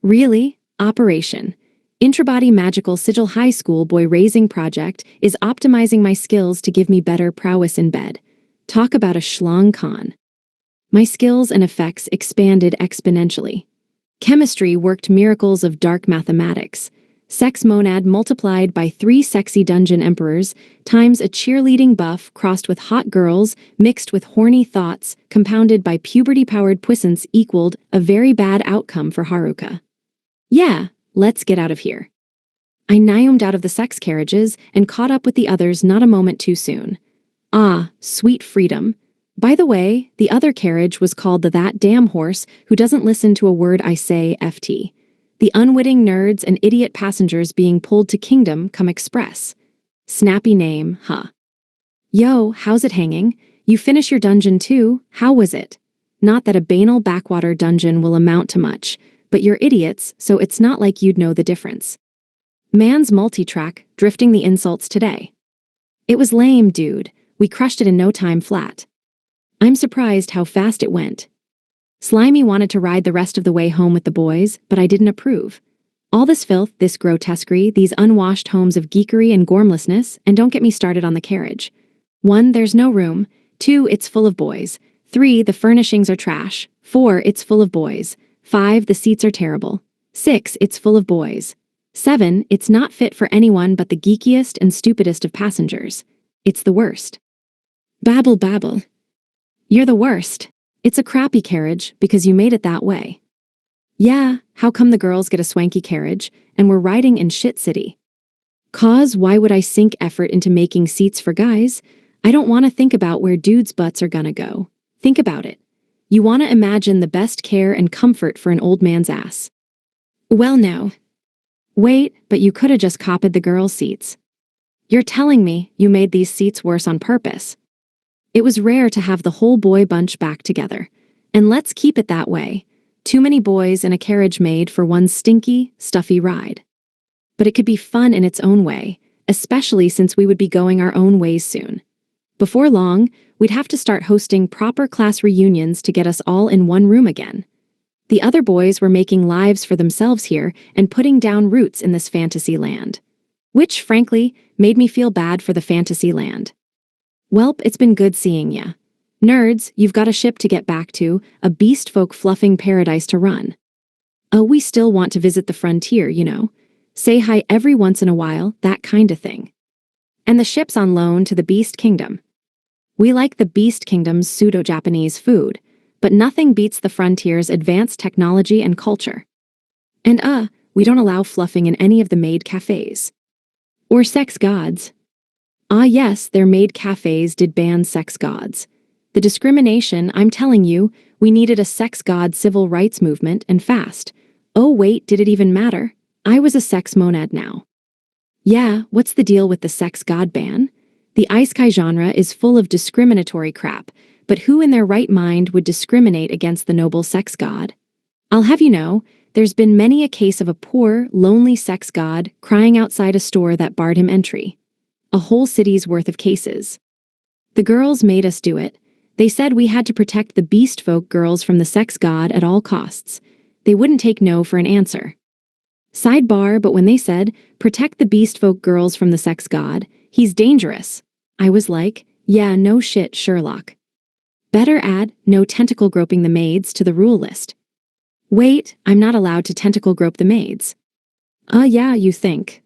Really? Operation. Intrabody Magical Sigil High School Boy Raising Project is optimizing my skills to give me better prowess in bed. Talk about a schlong con. My skills and effects expanded exponentially. Chemistry worked miracles of dark mathematics. Sex monad multiplied by 3 sexy dungeon emperors times a cheerleading buff crossed with hot girls mixed with horny thoughts compounded by puberty-powered puissance equaled a very bad outcome for Haruka. Yeah, let's get out of here. I nyoomed out of the sex carriages and caught up with the others not a moment too soon. Ah, sweet freedom. By the way, the other carriage was called the That Damn Horse Who Doesn't Listen to a Word I Say FT. The unwitting nerds and idiot passengers being pulled to Kingdom Come Express. Snappy name, huh? Yo, how's it hanging? You finish your dungeon too? How was it? Not that a banal backwater dungeon will amount to much, but you're idiots, so it's not like you'd know the difference. Man's multi-track, drifting the insults today. It was lame, dude. We crushed it in no time flat. I'm surprised how fast it went. Slimy wanted to ride the rest of the way home with the boys, but I didn't approve. All this filth, this grotesquerie, these unwashed homes of geekery and gormlessness, and don't get me started on the carriage. 1, there's no room. 2, it's full of boys. 3, the furnishings are trash. 4, it's full of boys. 5, the seats are terrible. 6, it's full of boys. 7, it's not fit for anyone but the geekiest and stupidest of passengers. It's the worst. Babble. You're the worst. It's a crappy carriage because you made it that way. Yeah, how come the girls get a swanky carriage and we're riding in shit city? Cause why would I sink effort into making seats for guys? I don't want to think about where dudes' butts are gonna go. Think about it. You want to imagine the best care and comfort for an old man's ass. Well, no. Wait, but you coulda just copied the girls' seats. You're telling me you made these seats worse on purpose. It was rare to have the whole boy bunch back together. And let's keep it that way. Too many boys in a carriage made for one stinky, stuffy ride. But it could be fun in its own way, especially since we would be going our own ways soon. Before long, we'd have to start hosting proper class reunions to get us all in one room again. The other boys were making lives for themselves here and putting down roots in this fantasy land. Which, frankly, made me feel bad for the fantasy land. Welp, it's been good seeing ya. Nerds, you've got a ship to get back to, a beast folk fluffing paradise to run. Oh, we still want to visit the frontier, you know. Say hi every once in a while, that kind of thing. And the ship's on loan to the Beast Kingdom. We like the Beast Kingdom's pseudo-Japanese food, but nothing beats the frontier's advanced technology and culture. And we don't allow fluffing in any of the maid cafes. Or sex gods. Ah yes, their maid cafes did ban sex gods. The discrimination, I'm telling you, we needed a sex god civil rights movement and fast. Oh wait, did it even matter? I was a sex monad now. Yeah, what's the deal with the sex god ban? The isekai genre is full of discriminatory crap, but who in their right mind would discriminate against the noble sex god? I'll have you know, there's been many a case of a poor, lonely sex god crying outside a store that barred him entry. A whole city's worth of cases. The girls made us do it. They said we had to protect the beast folk girls from the sex god at all costs. They wouldn't take no for an answer. Sidebar, but when they said, protect the beast folk girls from the sex god, he's dangerous, I was like, yeah, no shit, Sherlock. Better add, no tentacle groping the maids to the rule list. Wait, I'm not allowed to tentacle grope the maids. Yeah, you think.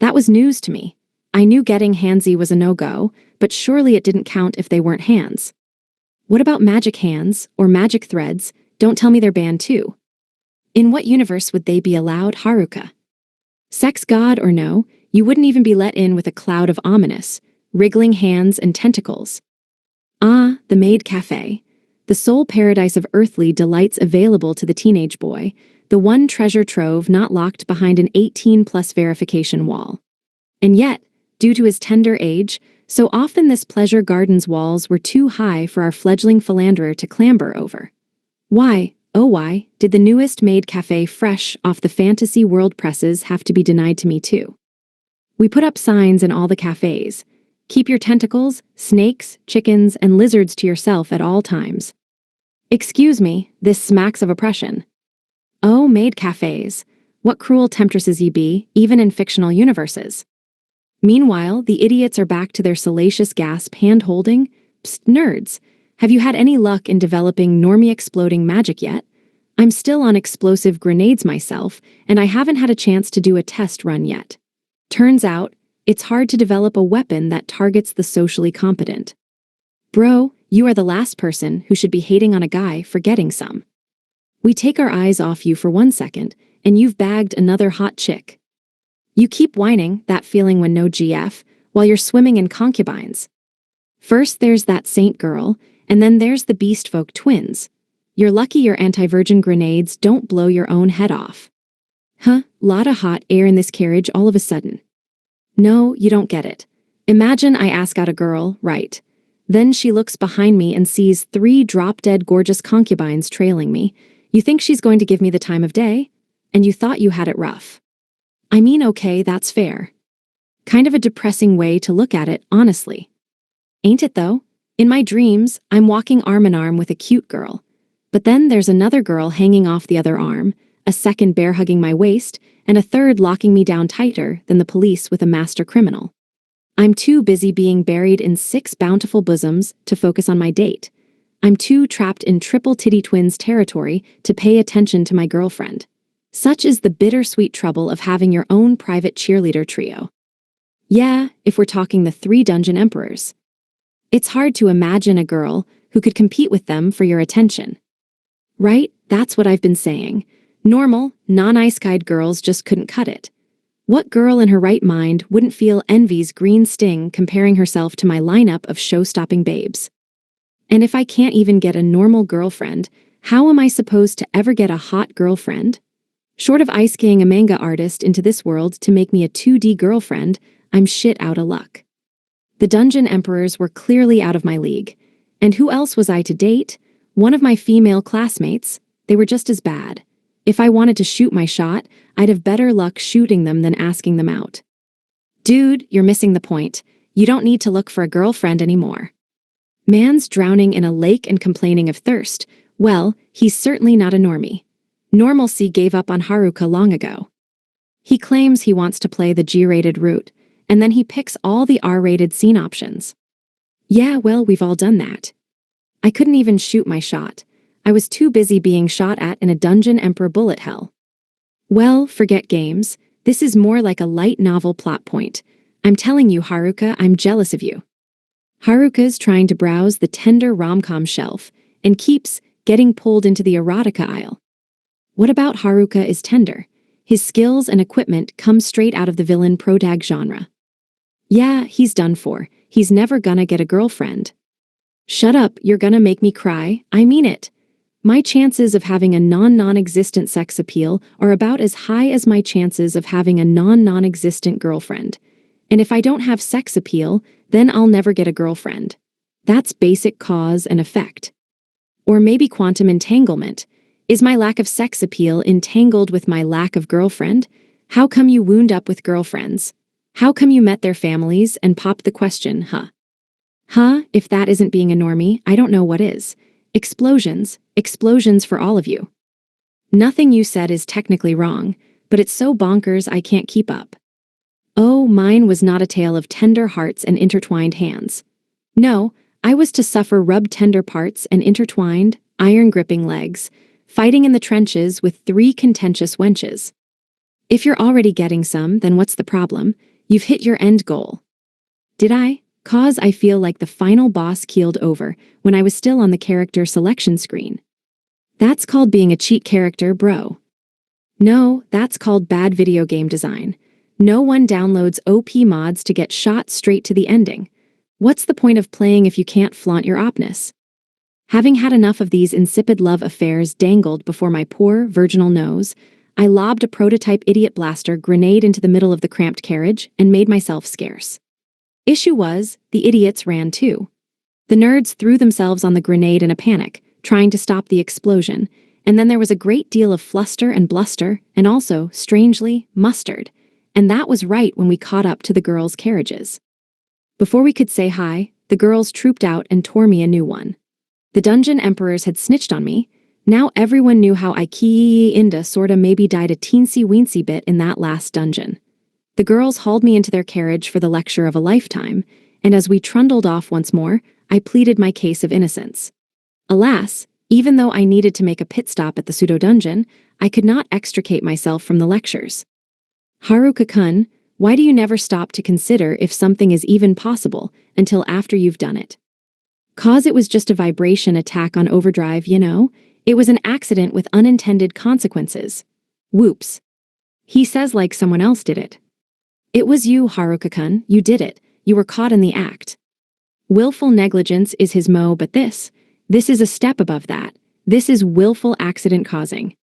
That was news to me. I knew getting handsy was a no-go, but surely it didn't count if they weren't hands. What about magic hands, or magic threads? Don't tell me they're banned too. In what universe would they be allowed, Haruka? Sex god or no, you wouldn't even be let in with a cloud of ominous, wriggling hands and tentacles. Ah, the maid cafe. The sole paradise of earthly delights available to the teenage boy, the one treasure trove not locked behind an 18+ verification wall. And yet, due to his tender age, so often this pleasure garden's walls were too high for our fledgling philanderer to clamber over. Why, oh why, did the newest maid cafe fresh off the fantasy world presses have to be denied to me too? We put up signs in all the cafes. Keep your tentacles, snakes, chickens, and lizards to yourself at all times. Excuse me, this smacks of oppression. Oh, maid cafes. What cruel temptresses ye be, even in fictional universes. Meanwhile, the idiots are back to their salacious gasp hand-holding. Psst, nerds. Have you had any luck in developing normie-exploding magic yet? I'm still on explosive grenades myself, and I haven't had a chance to do a test run yet. Turns out, it's hard to develop a weapon that targets the socially competent. Bro, you are the last person who should be hating on a guy for getting some. We take our eyes off you for 1 second, and you've bagged another hot chick. You keep whining, that feeling when no GF, while you're swimming in concubines. First there's that saint girl, and then there's the beast folk twins. You're lucky your anti-virgin grenades don't blow your own head off. Huh, lotta hot air in this carriage all of a sudden. No, you don't get it. Imagine I ask out a girl, right? Then she looks behind me and sees 3 drop-dead gorgeous concubines trailing me. You think she's going to give me the time of day? And you thought you had it rough. I mean, okay, that's fair. Kind of a depressing way to look at it, honestly. Ain't it though? In my dreams, I'm walking arm in arm with a cute girl. But then there's another girl hanging off the other arm, a second bear hugging my waist, and a third locking me down tighter than the police with a master criminal. I'm too busy being buried in 6 bountiful bosoms to focus on my date. I'm too trapped in triple titty twins territory to pay attention to my girlfriend. Such is the bittersweet trouble of having your own private cheerleader trio. Yeah, if we're talking the 3 dungeon emperors. It's hard to imagine a girl who could compete with them for your attention. Right, that's what I've been saying. Normal, non-ice-guide girls just couldn't cut it. What girl in her right mind wouldn't feel envy's green sting comparing herself to my lineup of show-stopping babes? And if I can't even get a normal girlfriend, how am I supposed to ever get a hot girlfriend? Short of ice-keying a manga artist into this world to make me a 2D girlfriend, I'm shit out of luck. The Dungeon Emperors were clearly out of my league. And who else was I to date? One of my female classmates. They were just as bad. If I wanted to shoot my shot, I'd have better luck shooting them than asking them out. Dude, you're missing the point. You don't need to look for a girlfriend anymore. Man's drowning in a lake and complaining of thirst. Well, he's certainly not a normie. Normalcy gave up on Haruka long ago. He claims he wants to play the G-rated route, and then he picks all the R-rated scene options. Yeah, well, we've all done that. I couldn't even shoot my shot. I was too busy being shot at in a Dungeon Emperor bullet hell. Well, forget games. This is more like a light novel plot point. I'm telling you, Haruka, I'm jealous of you. Haruka's trying to browse the tender rom-com shelf and keeps getting pulled into the erotica aisle. What about Haruka is tender? His skills and equipment come straight out of the villain protag genre. Yeah, he's done for. He's never gonna get a girlfriend. Shut up, you're gonna make me cry. I mean it. My chances of having a non-existent sex appeal are about as high as my chances of having a non-existent girlfriend. And if I don't have sex appeal, then I'll never get a girlfriend. That's basic cause and effect. Or maybe quantum entanglement. Is my lack of sex appeal entangled with my lack of girlfriend? How come you wound up with girlfriends? How come you met their families and popped the question, huh? Huh, if that isn't being a normie, I don't know what is. Explosions for all of you. Nothing you said is technically wrong, but it's so bonkers I can't keep up. Oh, mine was not a tale of tender hearts and intertwined hands. No, I was to suffer rubbed tender parts and intertwined, iron-gripping legs, fighting in the trenches with 3 contentious wenches. If you're already getting some, then what's the problem? You've hit your end goal. Did I? Cause I feel like the final boss keeled over when I was still on the character selection screen. That's called being a cheat character, bro. No, that's called bad video game design. No one downloads OP mods to get shot straight to the ending. What's the point of playing if you can't flaunt your opness? Having had enough of these insipid love affairs dangled before my poor, virginal nose, I lobbed a prototype idiot blaster grenade into the middle of the cramped carriage and made myself scarce. Issue was, the idiots ran too. The nerds threw themselves on the grenade in a panic, trying to stop the explosion, and then there was a great deal of fluster and bluster, and also, strangely, mustard. And that was right when we caught up to the girls' carriages. Before we could say hi, the girls trooped out and tore me a new one. The Dungeon Emperors had snitched on me. Now everyone knew how Inda sorta maybe died a teensy-weensy bit in that last dungeon. The girls hauled me into their carriage for the lecture of a lifetime, and as we trundled off once more, I pleaded my case of innocence. Alas, even though I needed to make a pit stop at the pseudo-dungeon, I could not extricate myself from the lectures. Haruka-kun, why do you never stop to consider if something is even possible until after you've done it? Cause it was just a vibration attack on overdrive, you know? It was an accident with unintended consequences. Whoops. He says like someone else did it. It was you, Haruka-kun, you did it. You were caught in the act. Willful negligence is his mot, but this is a step above that. This is willful accident causing.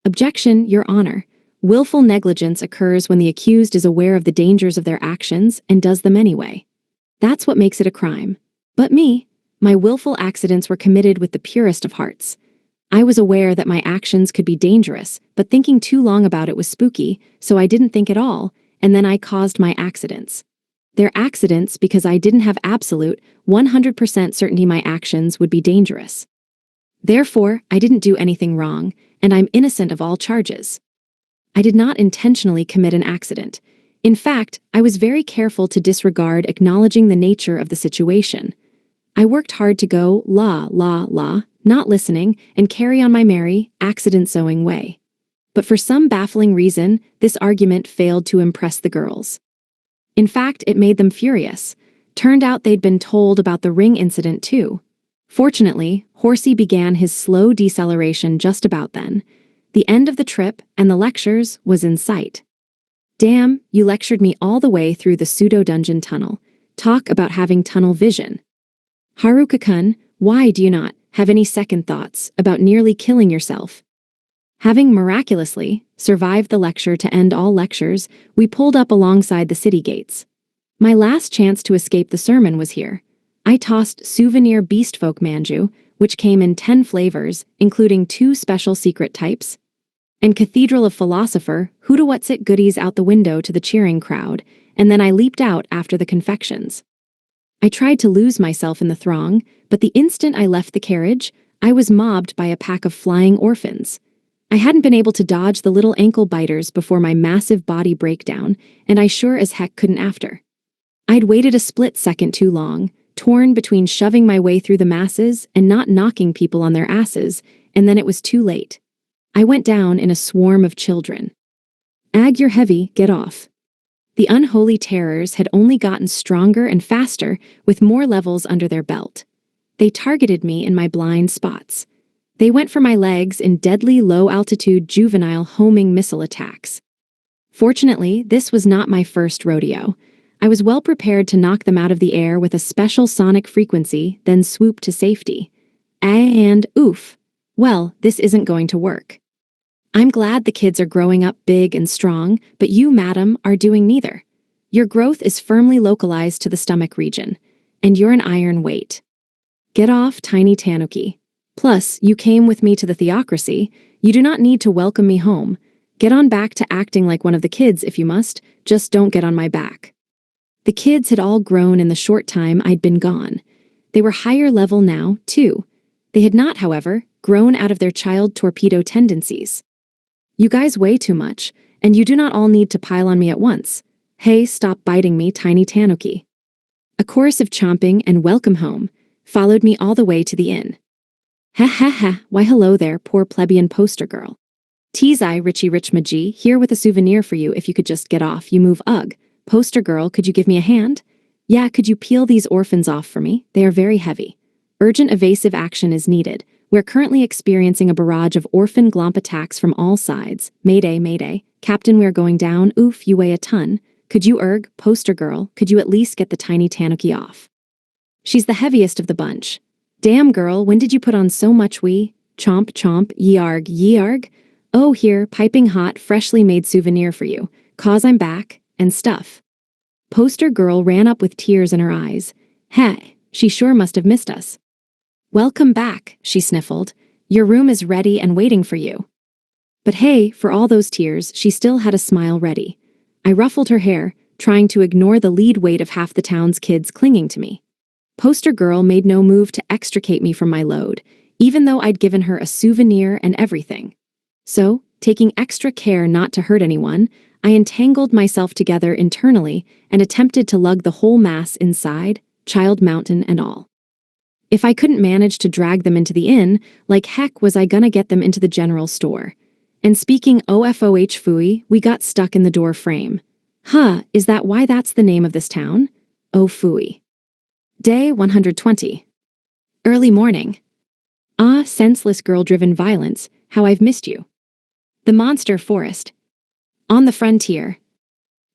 Objection, Your Honor. Willful negligence occurs when the accused is aware of the dangers of their actions and does them anyway. That's what makes it a crime. But me, my willful accidents were committed with the purest of hearts. I was aware that my actions could be dangerous, but thinking too long about it was spooky, so I didn't think at all, and then I caused my accidents. They're accidents because I didn't have absolute, 100% certainty my actions would be dangerous. Therefore, I didn't do anything wrong, and I'm innocent of all charges. I did not intentionally commit an accident. In fact, I was very careful to disregard acknowledging the nature of the situation. I worked hard to go la, not listening, and carry on my merry, accident-sowing way. But for some baffling reason, this argument failed to impress the girls. In fact, it made them furious. Turned out they'd been told about the ring incident too. Fortunately, Horsey began his slow deceleration just about then. The end of the trip and the lectures was in sight. Damn, you lectured me all the way through the pseudo-dungeon tunnel. Talk about having tunnel vision. Haruka-kun, Why do you not have any second thoughts about nearly killing yourself? Having miraculously survived the lecture to end all lectures, we pulled up alongside the city gates. My last chance to escape the sermon was here. I tossed souvenir beastfolk manju, which came in 10 flavors, including 2 special secret types, and Cathedral of Philosopher who-to-what's-it goodies out the window to the cheering crowd, and then I leaped out after the confections. I tried to lose myself in the throng, but the instant I left the carriage, I was mobbed by a pack of flying orphans. I hadn't been able to dodge the little ankle biters before my massive body breakdown, and I sure as heck couldn't after. I'd waited a split second too long, torn between shoving my way through the masses and not knocking people on their asses, and then it was too late. I went down in a swarm of children. Ag, you're heavy, get off. The unholy terrors had only gotten stronger and faster with more levels under their belt. They targeted me in my blind spots. They went for my legs in deadly low-altitude juvenile homing missile attacks. Fortunately, this was not my first rodeo. I was well prepared to knock them out of the air with a special sonic frequency, then swoop to safety. And oof. Well, this isn't going to work. I'm glad the kids are growing up big and strong, but you, madam, are doing neither. Your growth is firmly localized to the stomach region, and you're an iron weight. Get off, tiny tanuki. Plus, you came with me to the theocracy. You do not need to welcome me home. Get on back to acting like one of the kids if you must, just don't get on my back. The kids had all grown in the short time I'd been gone. They were higher level now, too. They had not, however, grown out of their child torpedo tendencies. You guys weigh too much, and you do not all need to pile on me at once. Hey, stop biting me, tiny tanuki. A chorus of chomping and welcome home followed me all the way to the inn. Ha ha ha, why hello there, poor plebeian poster girl. Tease I, Richie Rich Maji, here with a souvenir for you if you could just get off, you move ugh. Poster girl, could you give me a hand? Yeah, could you peel these orphans off for me? They are very heavy. Urgent evasive action is needed. We're currently experiencing a barrage of orphan glomp attacks from all sides. Mayday, mayday. Captain, we're going down. Oof, you weigh a ton. Could you poster girl, could you at least get the tiny tanuki off? She's the heaviest of the bunch. Damn girl, when did you put on so much wee? Chomp, chomp, yearg, yearg. Oh, here, piping hot, freshly made souvenir for you. Cause I'm back, and stuff. Poster girl ran up with tears in her eyes. Hey, she sure must have missed us. Welcome back, she sniffled. Your room is ready and waiting for you. But hey, for all those tears, she still had a smile ready. I ruffled her hair, trying to ignore the lead weight of half the town's kids clinging to me. Poster girl made no move to extricate me from my load, even though I'd given her a souvenir and everything. So, taking extra care not to hurt anyone, I entangled myself together internally and attempted to lug the whole mass inside, child mountain and all. If I couldn't manage to drag them into the inn, like heck was I gonna get them into the general store. And speaking OFOH Fooey, we got stuck in the door frame. Huh, is that why that's the name of this town? Oh Fooey. Day 120. Early morning. Ah, senseless girl-driven violence, how I've missed you. The monster forest. On the frontier.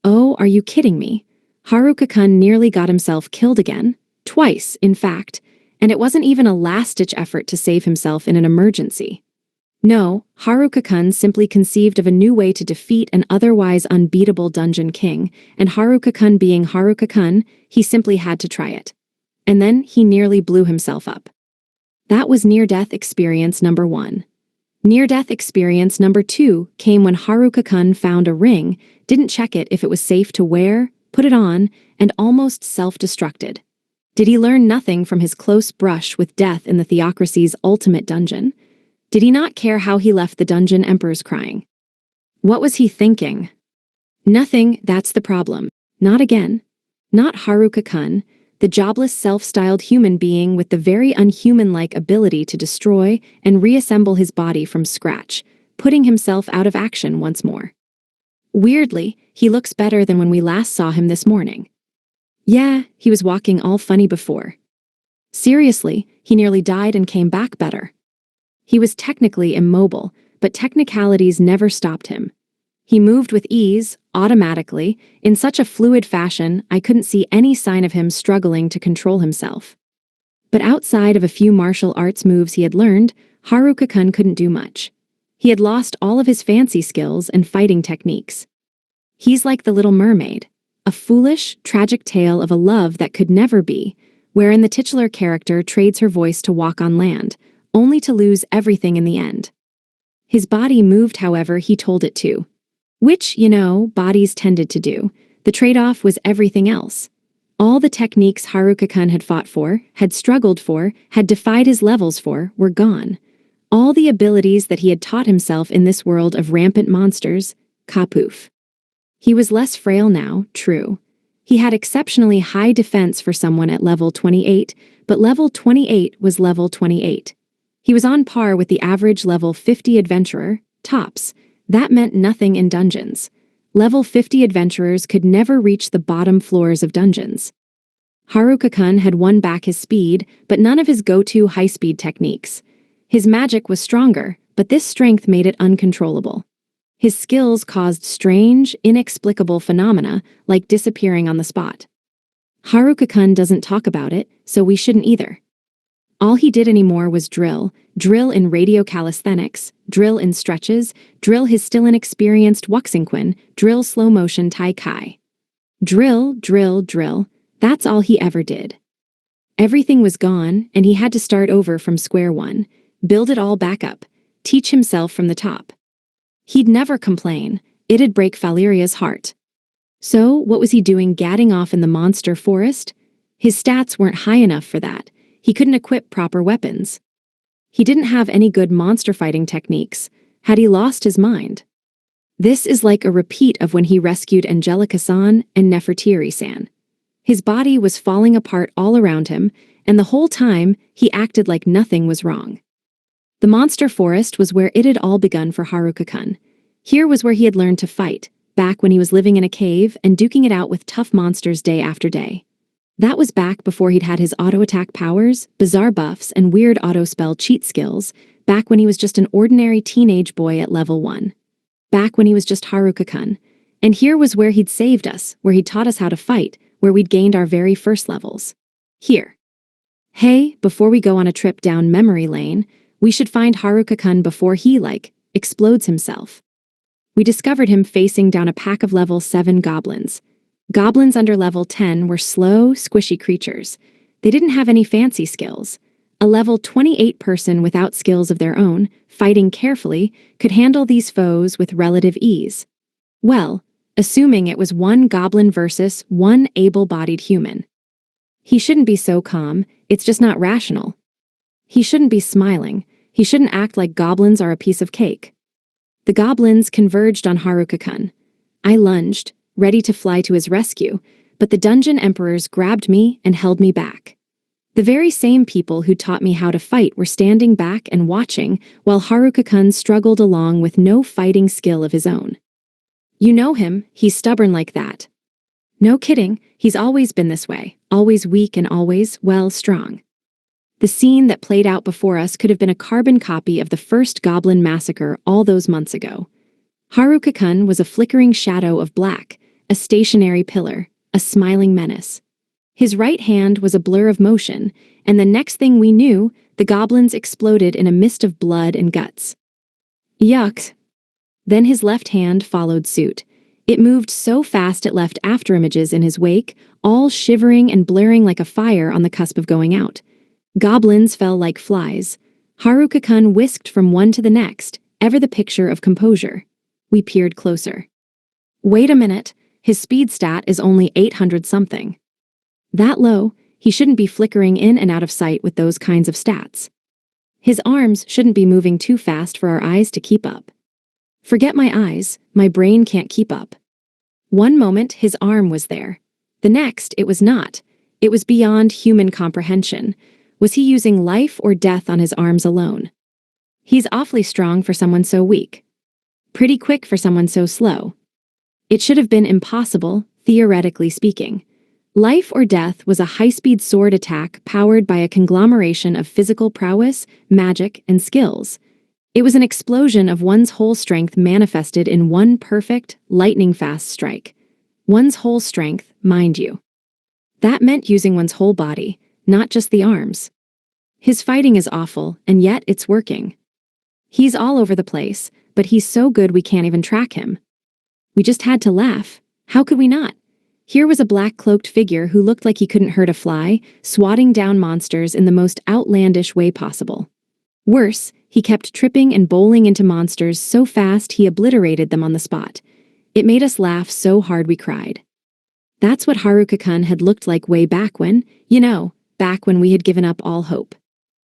Oh, are you kidding me? Haruka-kun nearly got himself killed again. Twice, in fact. And it wasn't even a last-ditch effort to save himself in an emergency. No, Haruka-kun simply conceived of a new way to defeat an otherwise unbeatable Dungeon King, and Haruka-kun being Haruka-kun, he simply had to try it. And then he nearly blew himself up. That was near-death experience number 1. Near-death experience number 2 came when Haruka-kun found a ring, didn't check it if it was safe to wear, put it on, and almost self-destructed. Did he learn nothing from his close brush with death in the Theocracy's ultimate dungeon? Did he not care how he left the dungeon emperors crying? What was he thinking? Nothing, that's the problem. Not again. Not Haruka-kun, the jobless self-styled human being with the very unhuman-like ability to destroy and reassemble his body from scratch, putting himself out of action once more. Weirdly, he looks better than when we last saw him this morning. Yeah, he was walking all funny before. Seriously, he nearly died and came back better. He was technically immobile, but technicalities never stopped him. He moved with ease, automatically, in such a fluid fashion I couldn't see any sign of him struggling to control himself. But outside of a few martial arts moves he had learned, Haruka-kun couldn't do much. He had lost all of his fancy skills and fighting techniques. He's like the Little Mermaid, a foolish, tragic tale of a love that could never be, wherein the titular character trades her voice to walk on land, only to lose everything in the end. His body moved however he told it to. Which, bodies tended to do. The trade-off was everything else. All the techniques Haruka-kun had fought for, had struggled for, had defied his levels for, were gone. All the abilities that he had taught himself in this world of rampant monsters, kapoof. He was less frail now, true. He had exceptionally high defense for someone at level 28, but level 28 was level 28. He was on par with the average level 50 adventurer, tops. That meant nothing in dungeons. Level 50 adventurers could never reach the bottom floors of dungeons. Haruka-kun had won back his speed, but none of his go-to high-speed techniques. His magic was stronger, but this strength made it uncontrollable. His skills caused strange, inexplicable phenomena, like disappearing on the spot. Haruka-kun doesn't talk about it, so we shouldn't either. All he did anymore was drill in radio calisthenics, drill in stretches, drill his still inexperienced Wuxingquan, drill slow-motion Tai Kai. Drill, that's all he ever did. Everything was gone, and he had to start over from square one, build it all back up, teach himself from the top. He'd never complain, it'd break Valeria's heart. So, what was he doing gadding off in the monster forest? His stats weren't high enough for that. He couldn't equip proper weapons. He didn't have any good monster fighting techniques. Had he lost his mind? This is like a repeat of when he rescued Angelica-san and Nefertiri-san. His body was falling apart all around him, and the whole time, he acted like nothing was wrong. The monster forest was where it had all begun for Haruka-kun. Here was where he had learned to fight, back when he was living in a cave and duking it out with tough monsters day after day. That was back before he'd had his auto-attack powers, bizarre buffs, and weird auto-spell cheat skills, back when he was just an ordinary teenage boy at level 1. Back when he was just Haruka-kun. And here was where he'd saved us, where he'd taught us how to fight, where we'd gained our very first levels. Here. Hey, before we go on a trip down memory lane, we should find Haruka-kun before he, explodes himself. We discovered him facing down a pack of level 7 goblins. Goblins under level 10 were slow, squishy creatures. They didn't have any fancy skills. A level 28 person without skills of their own, fighting carefully, could handle these foes with relative ease. Well, assuming it was one goblin versus one able-bodied human. He shouldn't be so calm, it's just not rational. He shouldn't be smiling. He shouldn't act like goblins are a piece of cake. The goblins converged on Haruka-kun. I lunged, ready to fly to his rescue, but the dungeon emperors grabbed me and held me back. The very same people who taught me how to fight were standing back and watching while Haruka-kun struggled along with no fighting skill of his own. You know him, he's stubborn like that. No kidding, he's always been this way, always weak and always, strong. The scene that played out before us could have been a carbon copy of the first goblin massacre all those months ago. Haruka-kun was a flickering shadow of black, a stationary pillar, a smiling menace. His right hand was a blur of motion, and the next thing we knew, the goblins exploded in a mist of blood and guts. Yuck! Then his left hand followed suit. It moved so fast it left afterimages in his wake, all shivering and blaring like a fire on the cusp of going out. Goblins fell like flies. Haruka-kun whisked from one to the next, ever the picture of composure. We peered closer. Wait a minute, his speed stat is only 800-something. That low, he shouldn't be flickering in and out of sight with those kinds of stats. His arms shouldn't be moving too fast for our eyes to keep up. Forget my eyes, my brain can't keep up. One moment, his arm was there. The next, it was not. It was beyond human comprehension. Was he using life or death on his arms alone? He's awfully strong for someone so weak. Pretty quick for someone so slow. It should have been impossible, theoretically speaking. Life or death was a high-speed sword attack powered by a conglomeration of physical prowess, magic, and skills. It was an explosion of one's whole strength manifested in one perfect, lightning-fast strike. One's whole strength, mind you. That meant using one's whole body, not just the arms. His fighting is awful, and yet it's working. He's all over the place, but he's so good we can't even track him. We just had to laugh. How could we not? Here was a black-cloaked figure who looked like he couldn't hurt a fly, swatting down monsters in the most outlandish way possible. Worse, he kept tripping and bowling into monsters so fast he obliterated them on the spot. It made us laugh so hard we cried. That's what Haruka-kun had looked like way back when, back when we had given up all hope.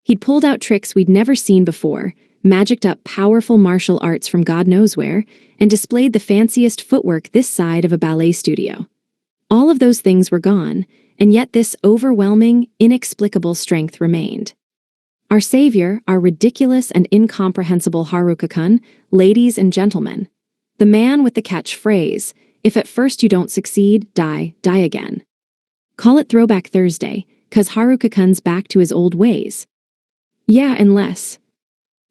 He'd pulled out tricks we'd never seen before, magicked up powerful martial arts from God knows where, and displayed the fanciest footwork this side of a ballet studio. All of those things were gone, and yet this overwhelming, inexplicable strength remained. Our savior, our ridiculous and incomprehensible Haruka-kun, ladies and gentlemen. The man with the catchphrase, if at first you don't succeed, die again. Call it Throwback Thursday, 'cause Haruka-kun's back to his old ways. Yeah, unless.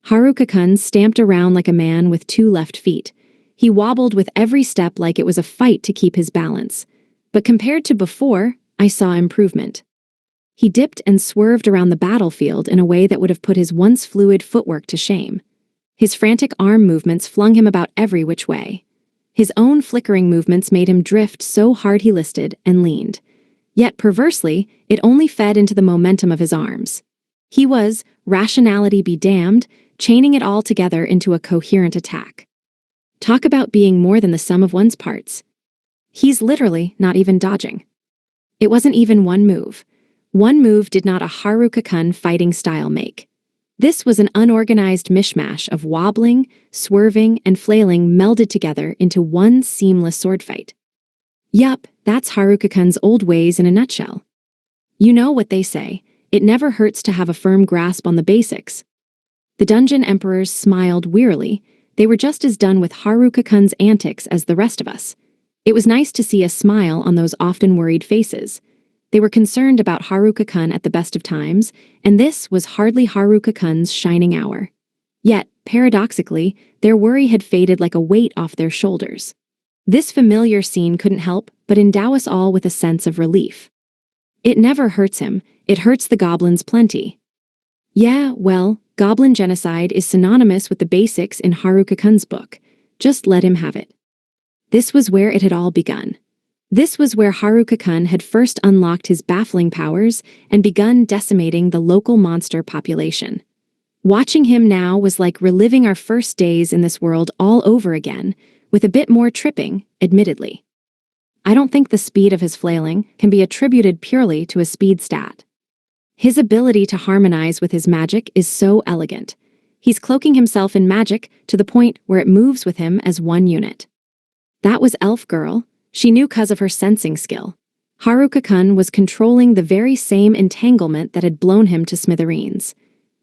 Haruka-kun stamped around like a man with two left feet. He wobbled with every step like it was a fight to keep his balance. But compared to before, I saw improvement. He dipped and swerved around the battlefield in a way that would have put his once fluid footwork to shame. His frantic arm movements flung him about every which way. His own flickering movements made him drift so hard he listed and leaned. Yet perversely, it only fed into the momentum of his arms. He was, rationality be damned, chaining it all together into a coherent attack. Talk about being more than the sum of one's parts. He's literally not even dodging. It wasn't even one move. One move did not a Haruka-kun fighting style make. This was an unorganized mishmash of wobbling, swerving, and flailing melded together into one seamless sword fight. Yup, that's Haruka-kun's old ways in a nutshell. You know what they say, it never hurts to have a firm grasp on the basics. The dungeon emperors smiled wearily. They were just as done with Haruka-kun's antics as the rest of us. It was nice to see a smile on those often worried faces. They were concerned about Haruka-kun at the best of times, and this was hardly Haruka-kun's shining hour. Yet, paradoxically, their worry had faded like a weight off their shoulders. This familiar scene couldn't help but endow us all with a sense of relief. It never hurts him, it hurts the goblins plenty. Yeah, well, goblin genocide is synonymous with the basics in Haruka-kun's book. Just let him have it. This was where it had all begun. This was where Haruka-kun had first unlocked his baffling powers and begun decimating the local monster population. Watching him now was like reliving our first days in this world all over again, with a bit more tripping, admittedly. I don't think the speed of his flailing can be attributed purely to a speed stat. His ability to harmonize with his magic is so elegant. He's cloaking himself in magic to the point where it moves with him as one unit. That was Elf Girl. She knew 'cause of her sensing skill. Haruka-kun was controlling the very same entanglement that had blown him to smithereens.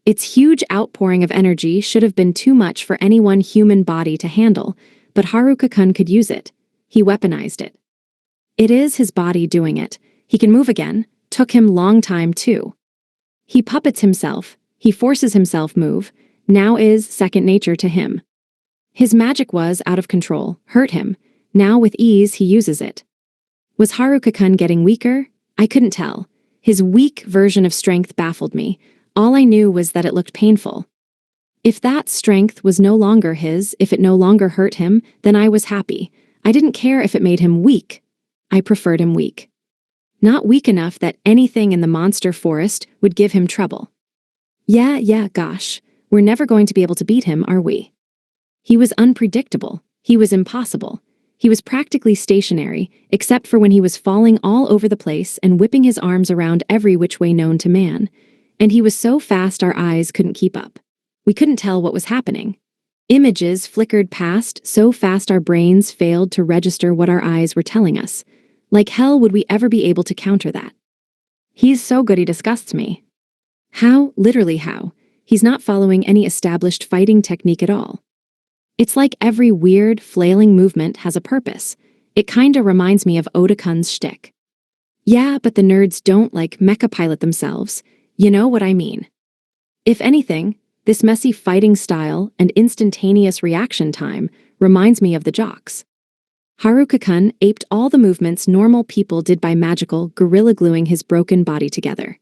Its huge outpouring of energy should have been too much for any one human body to handle, but Haruka-kun could use it. He weaponized it. It is his body doing it. He can move again. Took him long time too. He puppets himself. He forces himself move. Now is second nature to him. His magic was out of control, hurt him. Now with ease he uses it. Was Haruka-kun getting weaker? I couldn't tell. His weak version of strength baffled me. All I knew was that it looked painful. If that strength was no longer his, if it no longer hurt him, then I was happy. I didn't care if it made him weak. I preferred him weak. Not weak enough that anything in the monster forest would give him trouble. Yeah, gosh. We're never going to be able to beat him, are we? He was unpredictable. He was impossible. He was practically stationary, except for when he was falling all over the place and whipping his arms around every which way known to man. And he was so fast our eyes couldn't keep up. We couldn't tell what was happening. Images flickered past so fast our brains failed to register what our eyes were telling us. Like hell would we ever be able to counter that. He's so good he disgusts me. How? Literally how? He's not following any established fighting technique at all. It's like every weird, flailing movement has a purpose. It kinda reminds me of Oda-kun's shtick. Yeah, but the nerds don't like mecha pilot themselves. You know what I mean. If anything, this messy fighting style and instantaneous reaction time reminds me of the jocks. Haruka-kun aped all the movements normal people did by magical gorilla gluing his broken body together.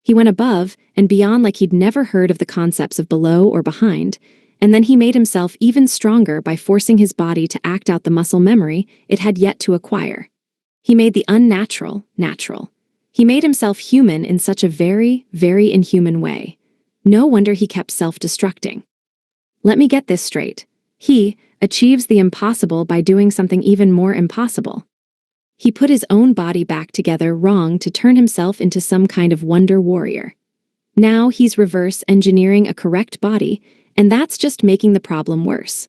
He went above and beyond like he'd never heard of the concepts of below or behind, and then he made himself even stronger by forcing his body to act out the muscle memory it had yet to acquire. He made the unnatural natural. He made himself human in such a very, very inhuman way. No wonder he kept self-destructing. Let me get this straight. He achieves the impossible by doing something even more impossible. He put his own body back together wrong to turn himself into some kind of wonder warrior. Now he's reverse engineering a correct body, and that's just making the problem worse.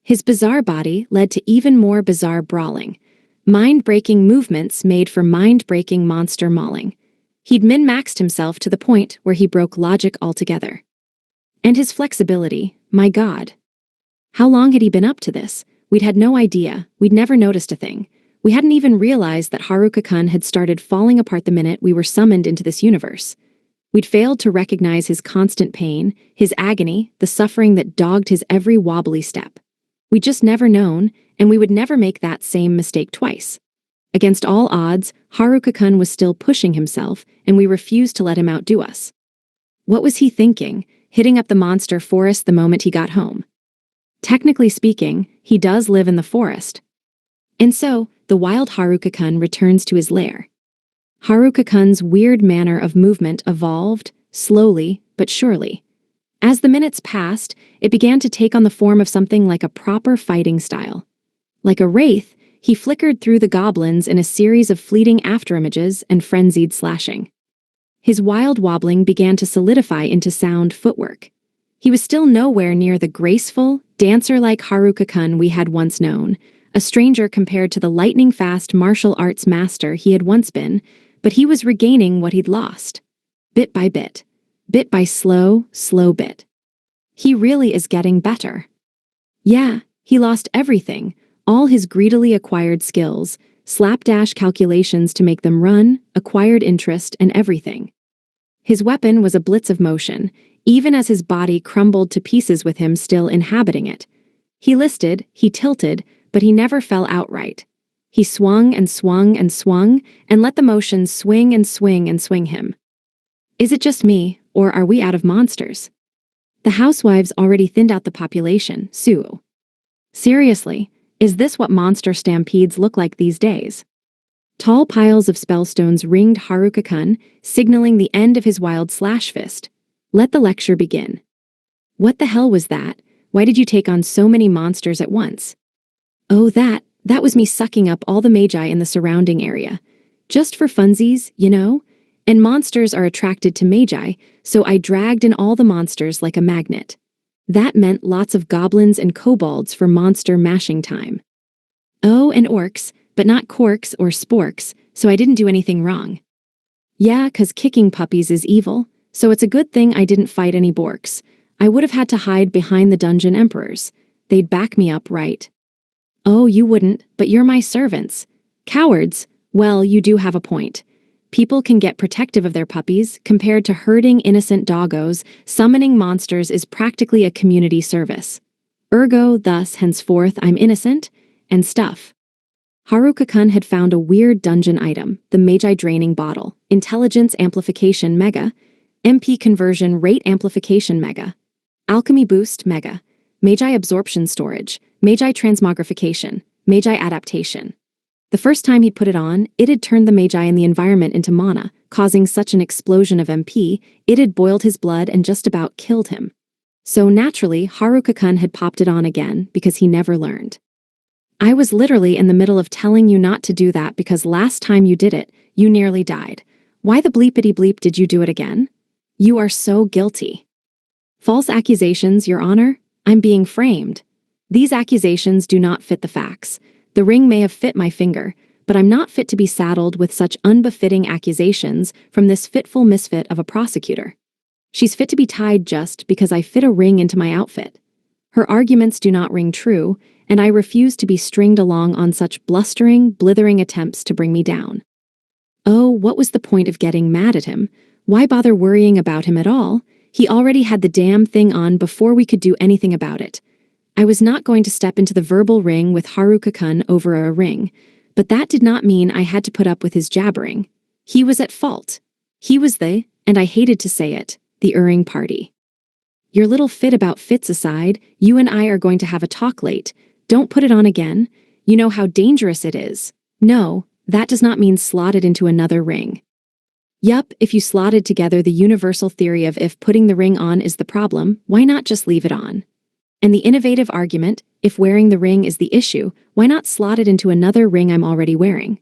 His bizarre body led to even more bizarre brawling. Mind-breaking movements made for mind-breaking monster mauling. He'd min-maxed himself to the point where he broke logic altogether. And his flexibility, my God. How long had he been up to this? We'd had no idea. We'd never noticed a thing. We hadn't even realized that Haruka-kun had started falling apart the minute we were summoned into this universe. We'd failed to recognize his constant pain, his agony, the suffering that dogged his every wobbly step. We'd just never known, and we would never make that same mistake twice. Against all odds, Haruka-kun was still pushing himself, and we refused to let him outdo us. What was he thinking, hitting up the monster forest the moment he got home? Technically speaking, he does live in the forest. And so, the wild Haruka-kun returns to his lair. Haruka-kun's weird manner of movement evolved, slowly but surely. As the minutes passed, it began to take on the form of something like a proper fighting style. Like a wraith, he flickered through the goblins in a series of fleeting afterimages and frenzied slashing. His wild wobbling began to solidify into sound footwork. He was still nowhere near the graceful, dancer-like Haruka-kun we had once known, a stranger compared to the lightning-fast martial arts master he had once been, but he was regaining what he'd lost. Bit by slow bit. He really is getting better. Yeah, he lost everything, all his greedily acquired skills, slapdash calculations to make them run, acquired interest, and everything. His weapon was a blitz of motion, even as his body crumbled to pieces with him still inhabiting it. He listed, he tilted, but he never fell outright. He swung and swung and swung, and let the motion swing and swing and swing him. Is it just me, or are we out of monsters? The housewives already thinned out the population, Suo. Seriously, is this what monster stampedes look like these days? Tall piles of spellstones ringed Haruka-kun, signaling the end of his wild slash fist. Let the lecture begin. What the hell was that? Why did you take on so many monsters at once? Oh, that was me sucking up all the magi in the surrounding area. Just for funsies, you know? And monsters are attracted to magi, so I dragged in all the monsters like a magnet. That meant lots of goblins and kobolds for monster mashing time. Oh, and orcs, but not corks or sporks, so I didn't do anything wrong. Yeah, 'cause kicking puppies is evil, so it's a good thing I didn't fight any borks. I would have had to hide behind the dungeon emperors. They'd back me up, right? Oh, you wouldn't, but you're my servants. Cowards. Well, you do have a point. People can get protective of their puppies. Compared to herding innocent doggos, summoning monsters is practically a community service. Ergo, thus, henceforth, I'm innocent, and stuff. Haruka-kun had found a weird dungeon item, the Magi Draining Bottle, Intelligence Amplification Mega, MP Conversion Rate Amplification Mega, Alchemy Boost Mega, Magi Absorption Storage, Magi Transmogrification, Magi Adaptation. The first time he'd put it on, it had turned the Magi in the environment into mana, causing such an explosion of MP, it had boiled his blood and just about killed him. So naturally, Haruka-kun had popped it on again, because he never learned. I was literally in the middle of telling you not to do that because last time you did it, you nearly died. Why the bleepity bleep did you do it again? You are so guilty. False accusations, Your Honor? I'm being framed. These accusations do not fit the facts. The ring may have fit my finger, but I'm not fit to be saddled with such unbefitting accusations from this fitful misfit of a prosecutor. She's fit to be tied just because I fit a ring into my outfit. Her arguments do not ring true, and I refuse to be stringed along on such blustering, blithering attempts to bring me down. Oh, what was the point of getting mad at him? Why bother worrying about him at all? He already had the damn thing on before we could do anything about it. I was not going to step into the verbal ring with Haruka-kun over a ring, but that did not mean I had to put up with his jabbering. He was at fault. He was the And I hated to say it, the Uring party. Your little fit about fits aside, you and I are going to have a talk late. Don't put it on again. You know how dangerous it is. No, that does not mean slot it into another ring. Yup, if you slotted together the universal theory of if putting the ring on is the problem, why not just leave it on? And the innovative argument, if wearing the ring is the issue, why not slot it into another ring I'm already wearing?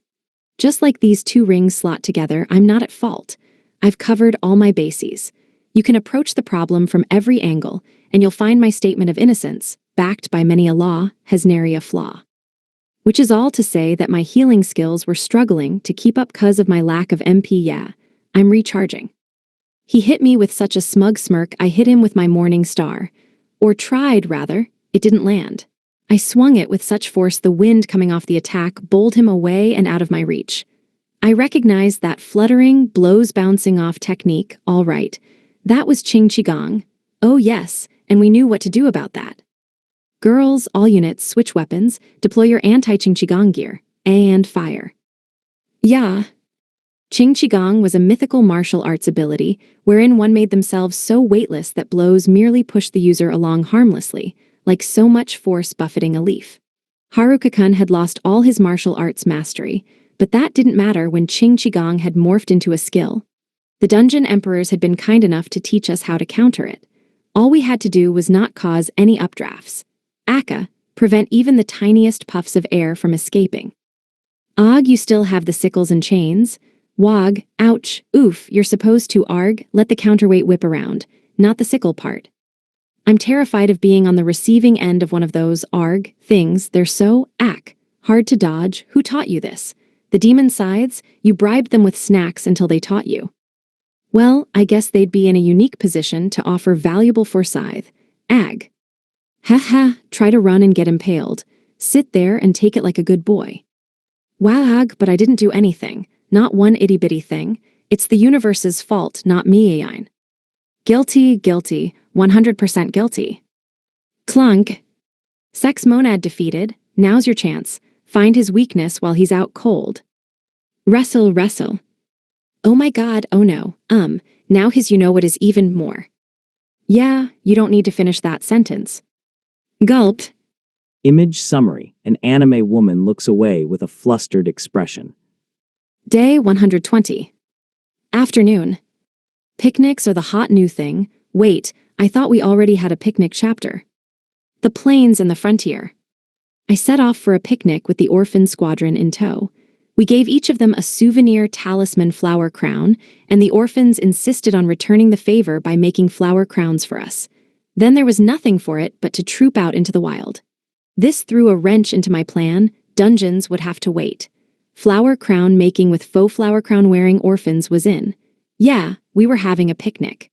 Just like these two rings slot together, I'm not at fault. I've covered all my bases. You can approach the problem from every angle, and you'll find my statement of innocence, backed by many a law, has nary a flaw. Which is all to say that my healing skills were struggling to keep up 'cause of my lack of MP. Yeah, I'm recharging. He hit me with such a smug smirk I hit him with my morning star. Or tried, rather. It didn't land. I swung it with such force the wind coming off the attack bowled him away and out of my reach. I recognized that fluttering, blows bouncing off technique, all right. That was Qing Qigong. Oh yes, and we knew what to do about that. Girls, all units, switch weapons, deploy your anti-Qing Qigong gear, and fire. Yeah. Qing Qigong was a mythical martial arts ability wherein one made themselves so weightless that blows merely pushed the user along harmlessly, like so much force buffeting a leaf. Haruka-kun had lost all his martial arts mastery, but that didn't matter when Qing Qigong had morphed into a skill. The Dungeon Emperors had been kind enough to teach us how to counter it. All we had to do was not cause any updrafts. Aka, prevent even the tiniest puffs of air from escaping. Og, you still have the sickles and chains. Wog, ouch, oof, you're supposed to arg, let the counterweight whip around, not the sickle part. I'm terrified of being on the receiving end of one of those arg things, they're so, hard to dodge. Who taught you this? The demon scythes? You bribed them with snacks until they taught you. Well, I guess they'd be in a unique position to offer valuable for scythe. Ag. Ha ha, try to run and get impaled. Sit there and take it like a good boy. Wag, but I didn't do anything. Not one itty-bitty thing. It's the universe's fault, not me, Aine. Guilty, 100% guilty. Clunk. Sex monad defeated. Now's your chance. Find his weakness while he's out cold. Wrestle. Oh my god, oh no, now his you know what is even more. Yeah, you don't need to finish that sentence. Gulp. Image summary. An anime woman looks away with a flustered expression. Day 120. Afternoon. Picnics are the hot new thing. Wait, I thought we already had a picnic chapter. The plains and the frontier. I set off for a picnic with the orphan squadron in tow. We gave each of them a souvenir talisman flower crown, and the orphans insisted on returning the favor by making flower crowns for us. Then there was nothing for it but to troop out into the wild. This threw a wrench into my plan. Dungeons would have to wait. Flower crown making with faux flower crown wearing orphans was in. Yeah, we were having a picnic.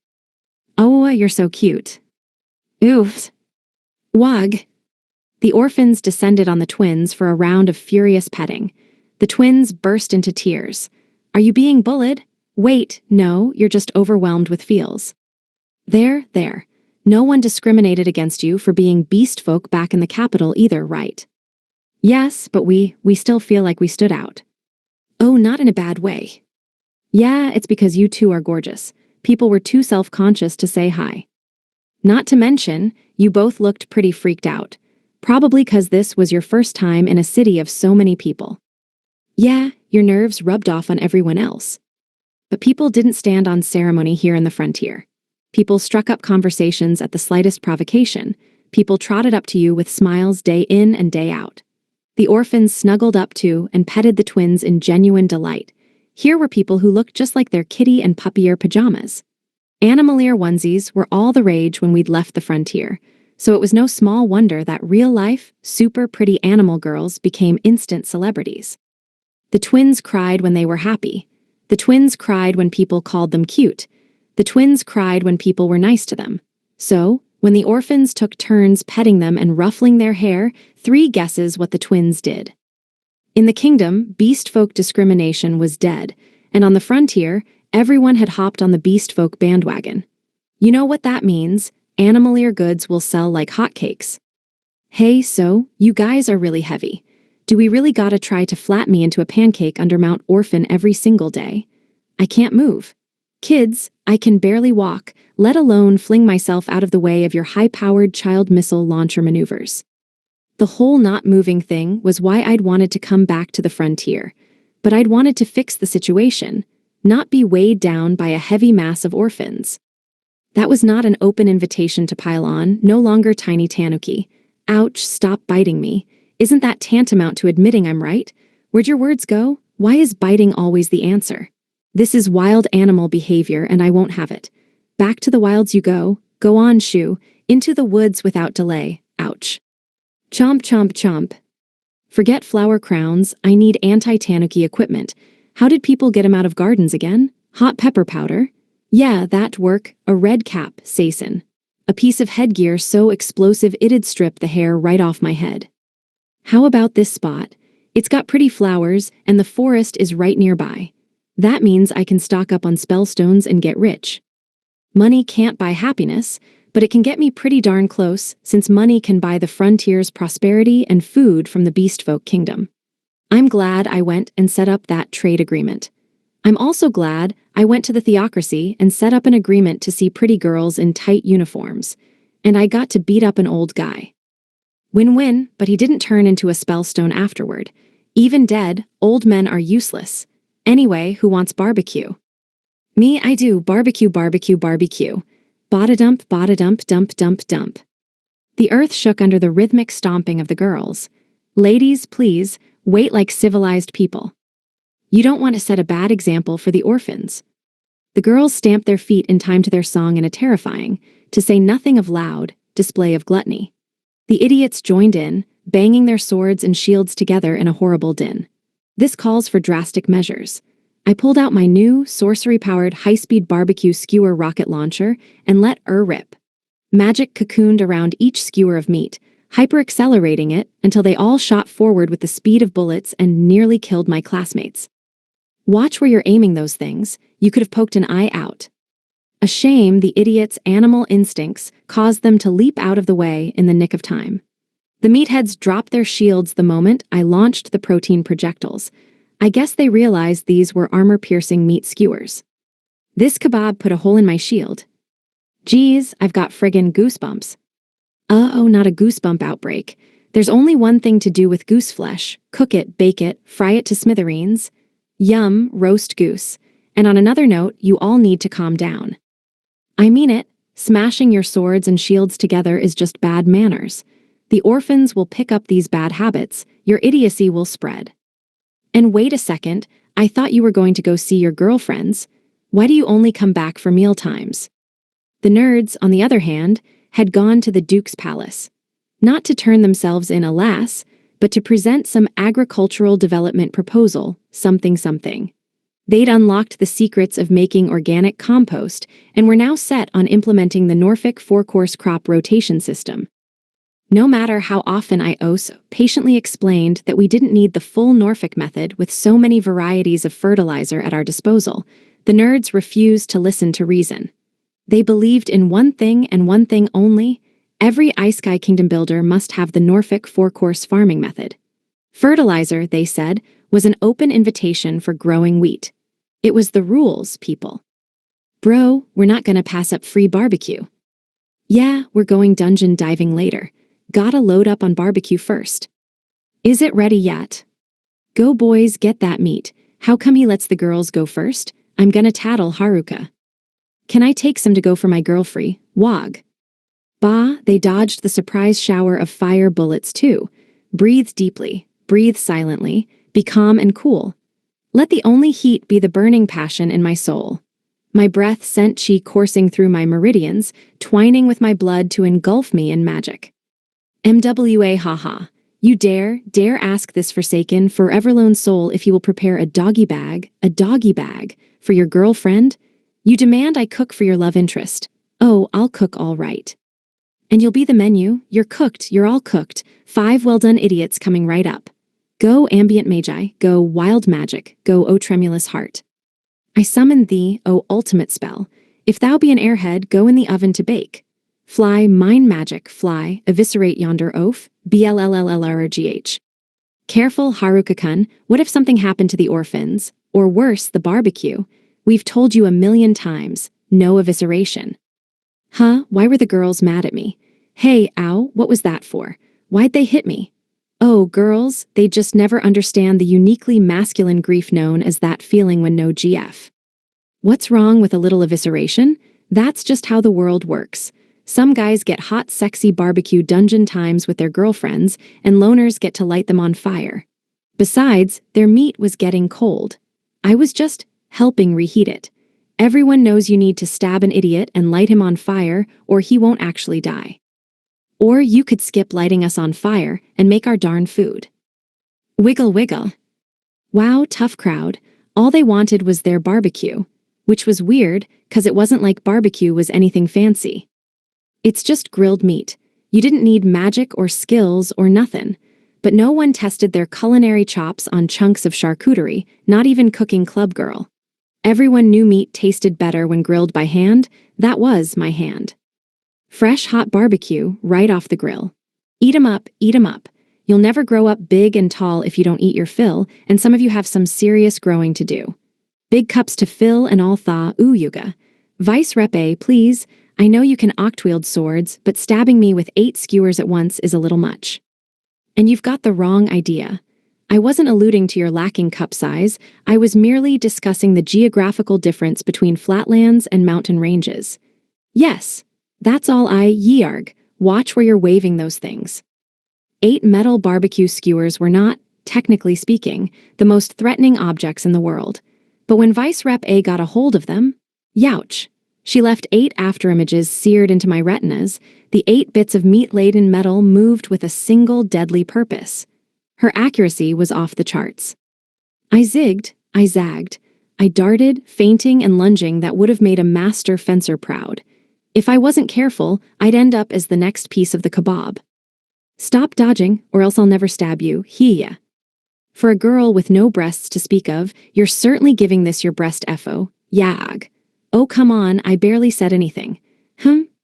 Oh, you're so cute. Oof. Wag. The orphans descended on the twins for a round of furious petting. The twins burst into tears. Are you being bullied? Wait, no, you're just overwhelmed with feels. There. No one discriminated against you for being beast folk back in the capital either, right? Yes, but we still feel like we stood out. Oh, not in a bad way. Yeah, it's because you two are gorgeous. People were too self-conscious to say hi. Not to mention, you both looked pretty freaked out. Probably 'cause this was your first time in a city of so many people. Yeah, your nerves rubbed off on everyone else. But people didn't stand on ceremony here in the frontier. People struck up conversations at the slightest provocation. People trotted up to you with smiles day in and day out. The orphans snuggled up to and petted the twins in genuine delight. Here were people who looked just like their kitty and puppy-ear pajamas. Animalier onesies were all the rage when we'd left the frontier, so it was no small wonder that real-life, super pretty animal girls became instant celebrities. The twins cried when they were happy. The twins cried when people called them cute. The twins cried when people were nice to them. So, when the orphans took turns petting them and ruffling their hair, 3 guesses what the twins did. In the kingdom, beast folk discrimination was dead, and on the frontier, everyone had hopped on the beast folk bandwagon. You know what that means? Animalier goods will sell like hotcakes. Hey, so, you guys are really heavy. Do we really gotta try to flat me into a pancake under Mount Orphan every single day? I can't move. Kids, I can barely walk, let alone fling myself out of the way of your high-powered child missile launcher maneuvers. The whole not moving thing was why I'd wanted to come back to the frontier, but I'd wanted to fix the situation, not be weighed down by a heavy mass of orphans. That was not an open invitation to pile on, no longer tiny tanuki. Ouch, stop biting me. Isn't that tantamount to admitting I'm right? Where'd your words go? Why is biting always the answer? This is wild animal behavior and I won't have it. Back to the wilds you go. Go on, Shu. Into the woods without delay. Ouch. Chomp chomp chomp. Forget flower crowns, I need anti-tanuki equipment. How did people get him out of gardens again? Hot pepper powder? Yeah, that work. A red cap, Sason. A piece of headgear so explosive it'd strip the hair right off my head. How about this spot? It's got pretty flowers, and the forest is right nearby. That means I can stock up on spellstones and get rich. Money can't buy happiness, but it can get me pretty darn close, since money can buy the frontier's prosperity and food from the beastfolk kingdom. I'm glad I went and set up that trade agreement. I'm also glad I went to the theocracy and set up an agreement to see pretty girls in tight uniforms, and I got to beat up an old guy. Win-win, but he didn't turn into a spellstone afterward. Even dead, old men are useless. Anyway, who wants barbecue? Me, I do. Barbecue, barbecue, barbecue. Bada-dump, bada-dump, dump, dump, dump. The earth shook under the rhythmic stomping of the girls. Ladies, please, wait like civilized people. You don't want to set a bad example for the orphans. The girls stamped their feet in time to their song in a terrifying, to say nothing of loud, display of gluttony. The idiots joined in, banging their swords and shields together in a horrible din. This calls for drastic measures. I pulled out my new, sorcery-powered high-speed barbecue skewer rocket launcher and let rip. Magic cocooned around each skewer of meat, hyper-accelerating it until they all shot forward with the speed of bullets and nearly killed my classmates. Watch where you're aiming those things, you could have poked an eye out. A shame the idiots' animal instincts caused them to leap out of the way in the nick of time. The meatheads dropped their shields the moment I launched the protein projectiles. I guess they realized these were armor-piercing meat skewers. This kebab put a hole in my shield. Geez, I've got friggin' goosebumps. Oh, not a goosebump outbreak. There's only one thing to do with goose flesh. Cook it, bake it, fry it to smithereens. Yum, roast goose. And on another note, you all need to calm down. I mean it, smashing your swords and shields together is just bad manners. The orphans will pick up these bad habits, your idiocy will spread. And wait a second, I thought you were going to go see your girlfriends. Why do you only come back for meal times? The nerds, on the other hand, had gone to the Duke's palace. Not to turn themselves in, alas, but to present some agricultural development proposal, something. They'd unlocked the secrets of making organic compost and were now set on implementing the Norfolk four-course crop rotation system. No matter how often I patiently explained that we didn't need the full Norfolk method with so many varieties of fertilizer at our disposal, the nerds refused to listen to reason. They believed in one thing and one thing only: every Ice-Sky Kingdom builder must have the Norfolk four-course farming method. Fertilizer, they said, was an open invitation for growing wheat. It was the rules, people. Bro, we're not gonna pass up free barbecue. Yeah, we're going dungeon diving later. Gotta load up on barbecue first. Is it ready yet? Go boys, get that meat. How come he lets the girls go first? I'm gonna tattle Haruka. Can I take some to go for my girlfriend, Wog? Bah, they dodged the surprise shower of fire bullets too. Breathe deeply, breathe silently, be calm and cool. Let the only heat be the burning passion in my soul. My breath sent chi coursing through my meridians, twining with my blood to engulf me in magic. MWA haha. You dare ask this forsaken, forever-lone soul if you will prepare a doggy bag, for your girlfriend? You demand I cook for your love interest. Oh, I'll cook all right. And you'll be the menu, you're cooked, you're all cooked, 5 well-done idiots coming right up. Go ambient magi, go wild magic, go O tremulous heart. I summon thee, O ultimate spell. If thou be an airhead, go in the oven to bake. Fly, mine magic, fly, eviscerate yonder oaf, BLLLLRGH. Careful, Haruka-kun, what if something happened to the orphans, or worse, the barbecue? We've told you a million times, no evisceration. Huh, why were the girls mad at me? Hey, ow, what was that for? Why'd they hit me? Oh, girls, they just never understand the uniquely masculine grief known as that feeling when no GF. What's wrong with a little evisceration? That's just how the world works. Some guys get hot, sexy barbecue dungeon times with their girlfriends, and loners get to light them on fire. Besides, their meat was getting cold. I was just helping reheat it. Everyone knows you need to stab an idiot and light him on fire, or he won't actually die. Or you could skip lighting us on fire and make our darn food. Wiggle wiggle. Wow, tough crowd. All they wanted was their barbecue, which was weird, 'cause it wasn't like barbecue was anything fancy. It's just grilled meat. You didn't need magic or skills or nothing. But no one tested their culinary chops on chunks of charcuterie, not even Cooking Club girl. Everyone knew meat tasted better when grilled by hand. That was my hand. Fresh hot barbecue right off the grill. Eat 'em up, eat 'em up. You'll never grow up big and tall if you don't eat your fill, and some of you have some serious growing to do. Big cups to fill and all thaw, ooh yuga. Vice Rep A, please. I know you can oct-wield swords, but stabbing me with 8 skewers at once is a little much. And you've got the wrong idea. I wasn't alluding to your lacking cup size, I was merely discussing the geographical difference between flatlands and mountain ranges. Yes, that's all yearg. Watch where you're waving those things. 8 metal barbecue skewers were not, technically speaking, the most threatening objects in the world. But when Vice Rep A got a hold of them, youch. She left 8 afterimages seared into my retinas. The 8 bits of meat-laden metal moved with a single deadly purpose. Her accuracy was off the charts. I zigged, I zagged, I darted, feinting and lunging that would have made a master fencer proud. If I wasn't careful, I'd end up as the next piece of the kebab. Stop dodging, or else I'll never stab you, ya. For a girl with no breasts to speak of, you're certainly giving this your breast effo, yag. Oh come on, I barely said anything.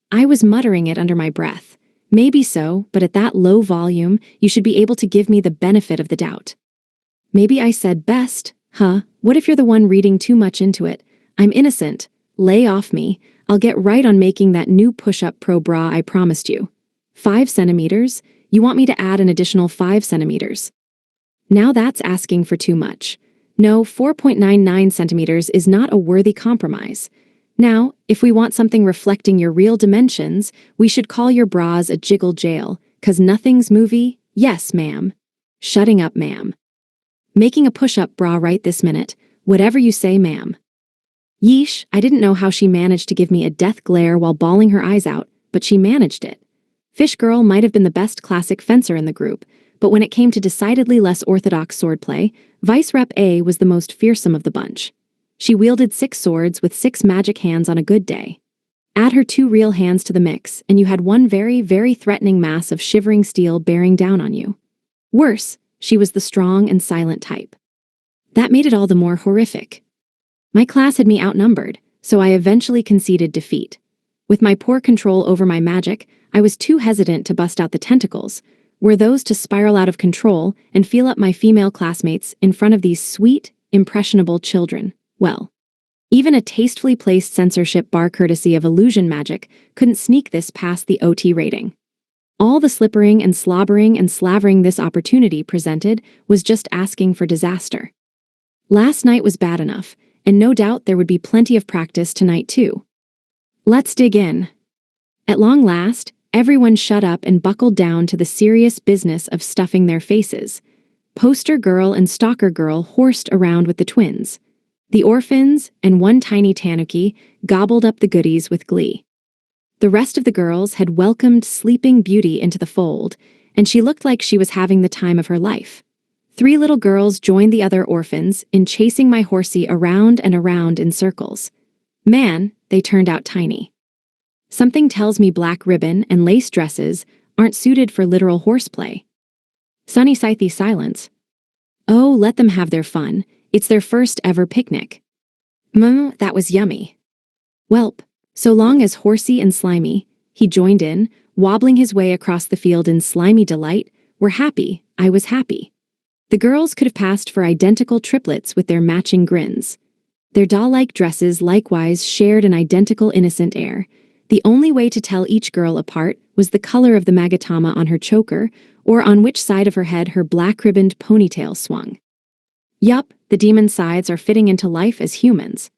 I was muttering it under my breath. Maybe so, but at that low volume, you should be able to give me the benefit of the doubt. Maybe I said best, what if you're the one reading too much into it? I'm innocent. Lay off me. I'll get right on making that new push-up pro bra I promised you. 5 centimeters? You want me to add an additional 5 centimeters? Now that's asking for too much. No, 4.99 centimeters is not a worthy compromise. Now, if we want something reflecting your real dimensions, we should call your bras a jiggle jail, 'cause nothing's movie. Yes, ma'am. Shutting up, ma'am. Making a push-up bra right this minute. Whatever you say, ma'am. Yeesh, I didn't know how she managed to give me a death glare while bawling her eyes out, but she managed it. Fish Girl might have been the best classic fencer in the group, but when it came to decidedly less orthodox swordplay, Vice Rep A was the most fearsome of the bunch. She wielded 6 swords with 6 magic hands on a good day. Add her 2 real hands to the mix, and you had one very, very threatening mass of shivering steel bearing down on you. Worse, she was the strong and silent type. That made it all the more horrific. My class had me outnumbered, so I eventually conceded defeat. With my poor control over my magic, I was too hesitant to bust out the tentacles, were those to spiral out of control and feel up my female classmates in front of these sweet, impressionable children. Well, even a tastefully placed censorship bar courtesy of illusion magic couldn't sneak this past the OT rating. All the slippering and slobbering and slavering this opportunity presented was just asking for disaster. Last night was bad enough, and no doubt there would be plenty of practice tonight too. Let's dig in. At long last, everyone shut up and buckled down to the serious business of stuffing their faces. Poster girl and stalker girl horsed around with the twins. The orphans and one tiny tanuki gobbled up the goodies with glee. The rest of the girls had welcomed Sleeping Beauty into the fold, and she looked like she was having the time of her life. 3 little girls joined the other orphans in chasing my horsey around and around in circles. Man, they turned out tiny. Something tells me black ribbon and lace dresses aren't suited for literal horseplay. Sunny Scythe silence. Oh, let them have their fun. It's their first ever picnic. That was yummy. Welp, so long as horsey and slimy, he joined in, wobbling his way across the field in slimy delight, we're happy, I was happy. The girls could have passed for identical triplets with their matching grins. Their doll-like dresses likewise shared an identical innocent air. The only way to tell each girl apart was the color of the magatama on her choker or on which side of her head her black-ribboned ponytail swung. Yup, the demon sides are fitting into life as humans.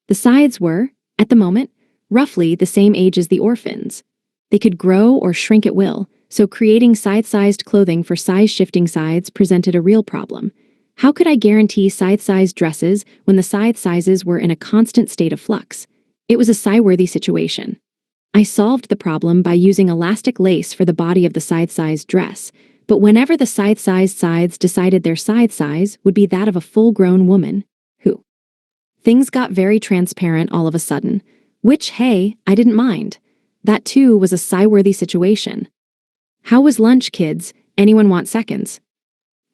The sides were, at the moment, roughly the same age as the orphans. They could grow or shrink at will, so creating side-sized clothing for size-shifting sides presented a real problem. How could I guarantee side-sized dresses when the side sizes were in a constant state of flux? It was a sigh-worthy situation. I solved the problem by using elastic lace for the body of the side-sized dress, but whenever the side-sized sides decided their side size would be that of a full-grown woman, things got very transparent all of a sudden, which, hey, I didn't mind. That too was a sigh-worthy situation. How was lunch, kids? Anyone want seconds?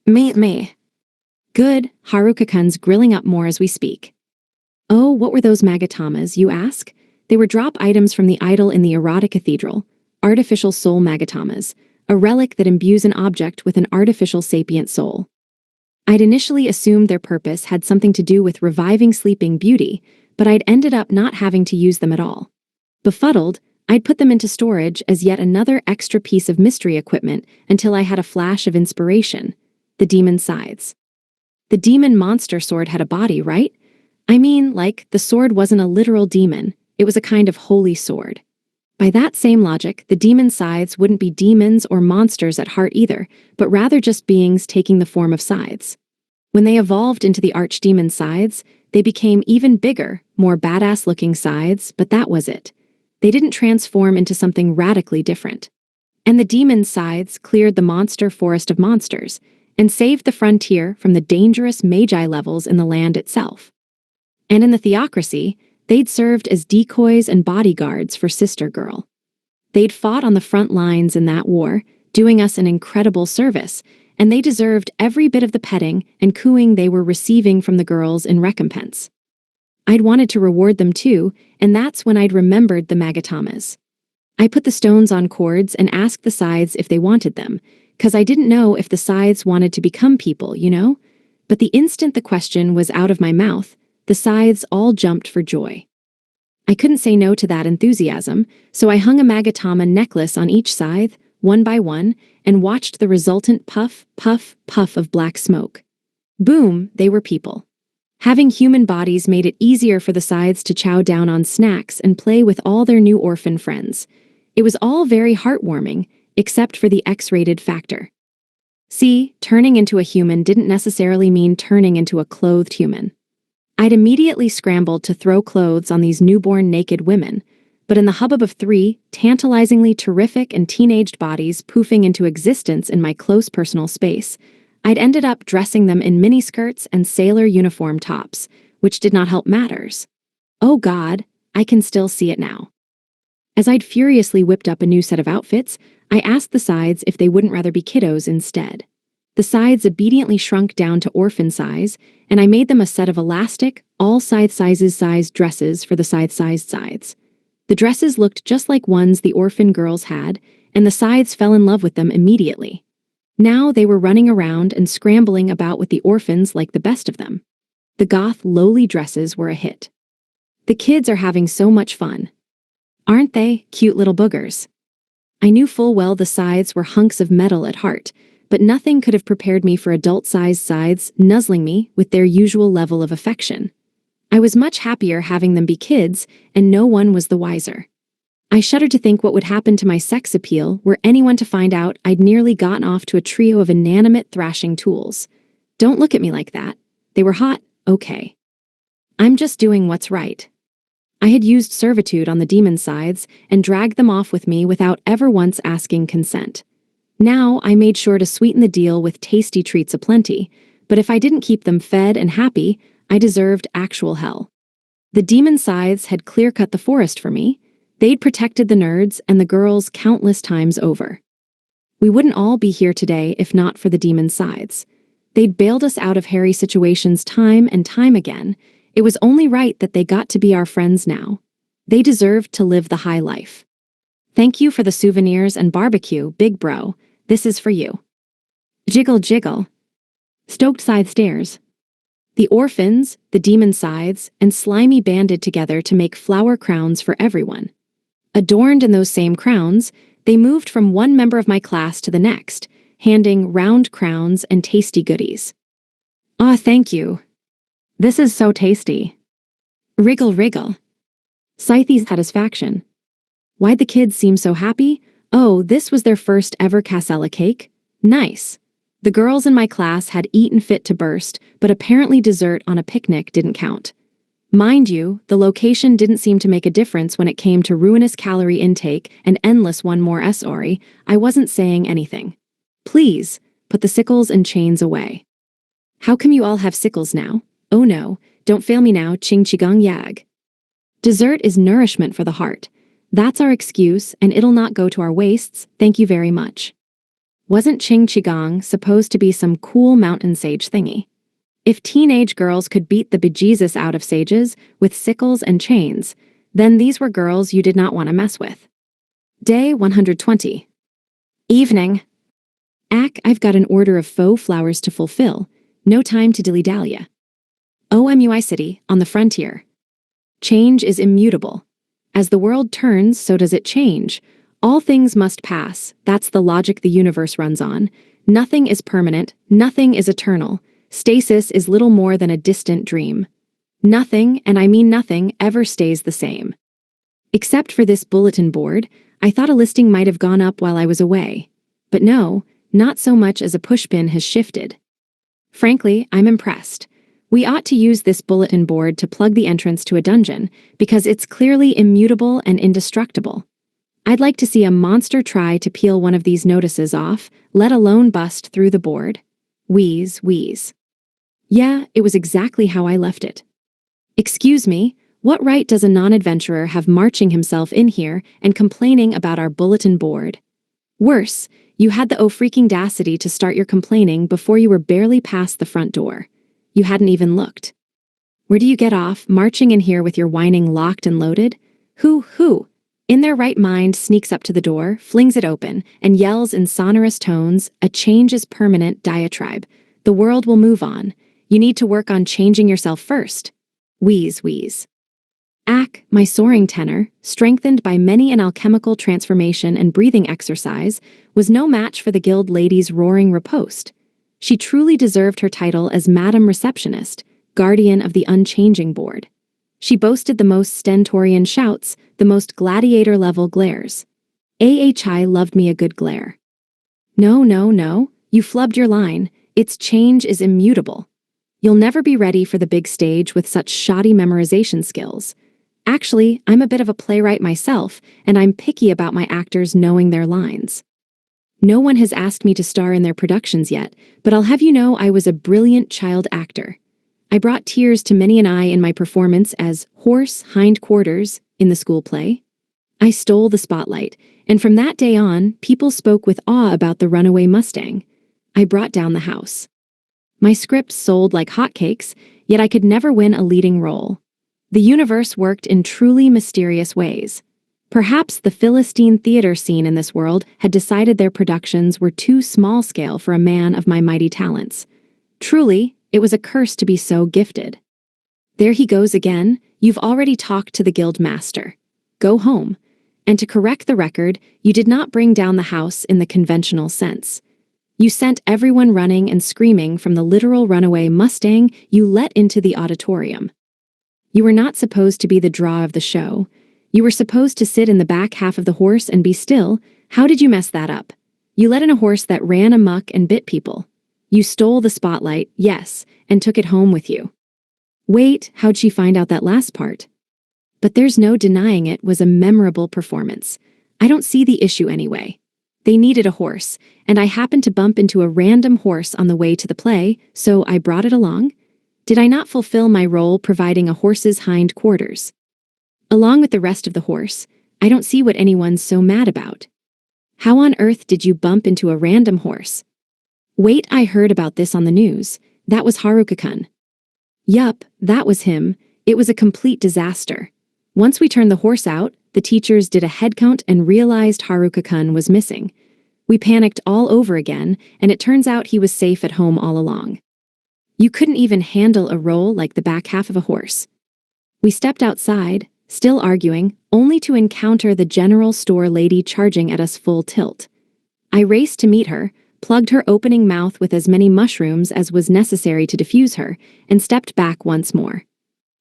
Me. Good, Haruka-kun's grilling up more as we speak. Oh, what were those magatamas, you ask? They were drop items from the idol in the erotic cathedral, artificial soul magatamas, a relic that imbues an object with an artificial sapient soul. I'd initially assumed their purpose had something to do with reviving sleeping beauty, but I'd ended up not having to use them at all. Befuddled, I'd put them into storage as yet another extra piece of mystery equipment until I had a flash of inspiration: the demon sides. The demon monster sword had a body, right? I mean, like, the sword wasn't a literal demon, it was a kind of holy sword. By that same logic, the demon sides wouldn't be demons or monsters at heart either, but rather just beings taking the form of sides. When they evolved into the archdemon sides, they became even bigger, more badass-looking sides, but that was it. They didn't transform into something radically different. And the demon sides cleared the monster forest of monsters and saved the frontier from the dangerous magi levels in the land itself. And in the theocracy, they'd served as decoys and bodyguards for Sister Girl. They'd fought on the front lines in that war, doing us an incredible service, and they deserved every bit of the petting and cooing they were receiving from the girls in recompense. I'd wanted to reward them too, and that's when I'd remembered the magatamas. I put the stones on cords and asked the sides if they wanted them, 'cause I didn't know if the sides wanted to become people, you know? But the instant the question was out of my mouth, the sides all jumped for joy. I couldn't say no to that enthusiasm, so I hung a magatama necklace on each side, one by one, and watched the resultant puff, puff, puff of black smoke. Boom, they were people. Having human bodies made it easier for the sides to chow down on snacks and play with all their new orphan friends. It was all very heartwarming, except for the X-rated factor. See, turning into a human didn't necessarily mean turning into a clothed human. I'd immediately scrambled to throw clothes on these newborn naked women, but in the hubbub of 3 tantalizingly terrific and teenaged bodies poofing into existence in my close personal space, I'd ended up dressing them in miniskirts and sailor uniform tops, which did not help matters. Oh God, I can still see it now. As I'd furiously whipped up a new set of outfits, I asked the sides if they wouldn't rather be kiddos instead. The sides obediently shrunk down to orphan size, and I made them a set of elastic, all side sizes sized dresses for the side-sized sides. The dresses looked just like ones the orphan girls had, and the sides fell in love with them immediately. Now they were running around and scrambling about with the orphans like the best of them. The goth, lowly dresses were a hit. The kids are having so much fun. Aren't they, cute little boogers? I knew full well the sides were hunks of metal at heart, but nothing could have prepared me for adult-sized sides nuzzling me with their usual level of affection. I was much happier having them be kids, and no one was the wiser. I shuddered to think what would happen to my sex appeal were anyone to find out I'd nearly gotten off to a trio of inanimate thrashing tools. Don't look at me like that. They were hot, okay. I'm just doing what's right. I had used servitude on the demon sides and dragged them off with me without ever once asking consent. Now I made sure to sweeten the deal with tasty treats aplenty, but if I didn't keep them fed and happy, I deserved actual hell. The demon sides had clear-cut the forest for me. They'd protected the nerds and the girls countless times over. We wouldn't all be here today if not for the demon sides. They'd bailed us out of hairy situations time and time again. It was only right that they got to be our friends now. They deserved to live the high life. Thank you for the souvenirs and barbecue, big bro. This is for you. Jiggle jiggle. Stoked side stairs. The orphans, the demon scythes, and slimy banded together to make flower crowns for everyone. Adorned in those same crowns, they moved from one member of my class to the next, handing round crowns and tasty goodies. Ah, thank you. This is so tasty. Wriggle, wriggle. Scythes' satisfaction. Why'd the kids seem so happy? Oh, this was their first ever cassella cake? Nice. The girls in my class had eaten fit to burst, but apparently dessert on a picnic didn't count. Mind you, the location didn't seem to make a difference when it came to ruinous calorie intake and endless one more SORI. I wasn't saying anything. Please, put the sickles and chains away. How come you all have sickles now? Oh no, don't fail me now, ching qigong yag. Dessert is nourishment for the heart. That's our excuse, and it'll not go to our wastes, thank you very much. Wasn't Ching Qigong supposed to be some cool mountain sage thingy? If teenage girls could beat the bejesus out of sages with sickles and chains, then these were girls you did not want to mess with. Day 120. Evening. I've got an order of faux flowers to fulfill. No time to dilly-dally. OMUI City, on the frontier. Change is immutable. As the world turns, so does it change. All things must pass, that's the logic the universe runs on. Nothing is permanent, nothing is eternal. Stasis is little more than a distant dream. Nothing, and I mean nothing, ever stays the same. Except for this bulletin board, I thought a listing might have gone up while I was away. But no, not so much as a pushpin has shifted. Frankly, I'm impressed. We ought to use this bulletin board to plug the entrance to a dungeon, because it's clearly immutable and indestructible. I'd like to see a monster try to peel one of these notices off, let alone bust through the board. Wheeze, wheeze. Yeah, it was exactly how I left it. Excuse me, what right does a non-adventurer have marching himself in here and complaining about our bulletin board? Worse, you had the freaking dacity to start your complaining before you were barely past the front door. You hadn't even looked. Where do you get off, marching in here with your whining locked and loaded? Who, in their right mind, sneaks up to the door, flings it open, and yells in sonorous tones, "A change is permanent," diatribe. The world will move on. You need to work on changing yourself first. Wheeze, wheeze. My soaring tenor, strengthened by many an alchemical transformation and breathing exercise, was no match for the guild lady's roaring riposte. She truly deserved her title as Madam Receptionist, guardian of the unchanging board. She boasted the most stentorian shouts, the most gladiator-level glares. AHI loved me a good glare. No, you flubbed your line. Its change is immutable. You'll never be ready for the big stage with such shoddy memorization skills. Actually, I'm a bit of a playwright myself, and I'm picky about my actors knowing their lines. No one has asked me to star in their productions yet, but I'll have you know I was a brilliant child actor. I brought tears to many an eye in my performance as Horse Hindquarters in the school play. I stole the spotlight, and from that day on, people spoke with awe about the runaway Mustang. I brought down the house. My scripts sold like hotcakes, yet I could never win a leading role. The universe worked in truly mysterious ways. Perhaps the Philistine theater scene in this world had decided their productions were too small-scale for a man of my mighty talents. Truly, it was a curse to be so gifted. There he goes again. You've already talked to the guild master. Go home. And to correct the record, you did not bring down the house in the conventional sense. You sent everyone running and screaming from the literal runaway Mustang you let into the auditorium. You were not supposed to be the draw of the show. You were supposed to sit in the back half of the horse and be still. How did you mess that up? You let in a horse that ran amok and bit people. You stole the spotlight, yes, and took it home with you. Wait, how'd she find out that last part? But there's no denying it was a memorable performance. I don't see the issue anyway. They needed a horse, and I happened to bump into a random horse on the way to the play, so I brought it along. Did I not fulfill my role providing a horse's hind quarters? Along with the rest of the horse, I don't see what anyone's so mad about. How on earth did you bump into a random horse? Wait, I heard about this on the news. That was Haruka-kun. Yup, that was him. It was a complete disaster. Once we turned the horse out, the teachers did a head count and realized Haruka-kun was missing. We panicked all over again, and it turns out he was safe at home all along. You couldn't even handle a roll like the back half of a horse. We stepped outside, still arguing, only to encounter the general store lady charging at us full tilt. I raced to meet her, plugged her opening mouth with as many mushrooms as was necessary to defuse her, and stepped back once more.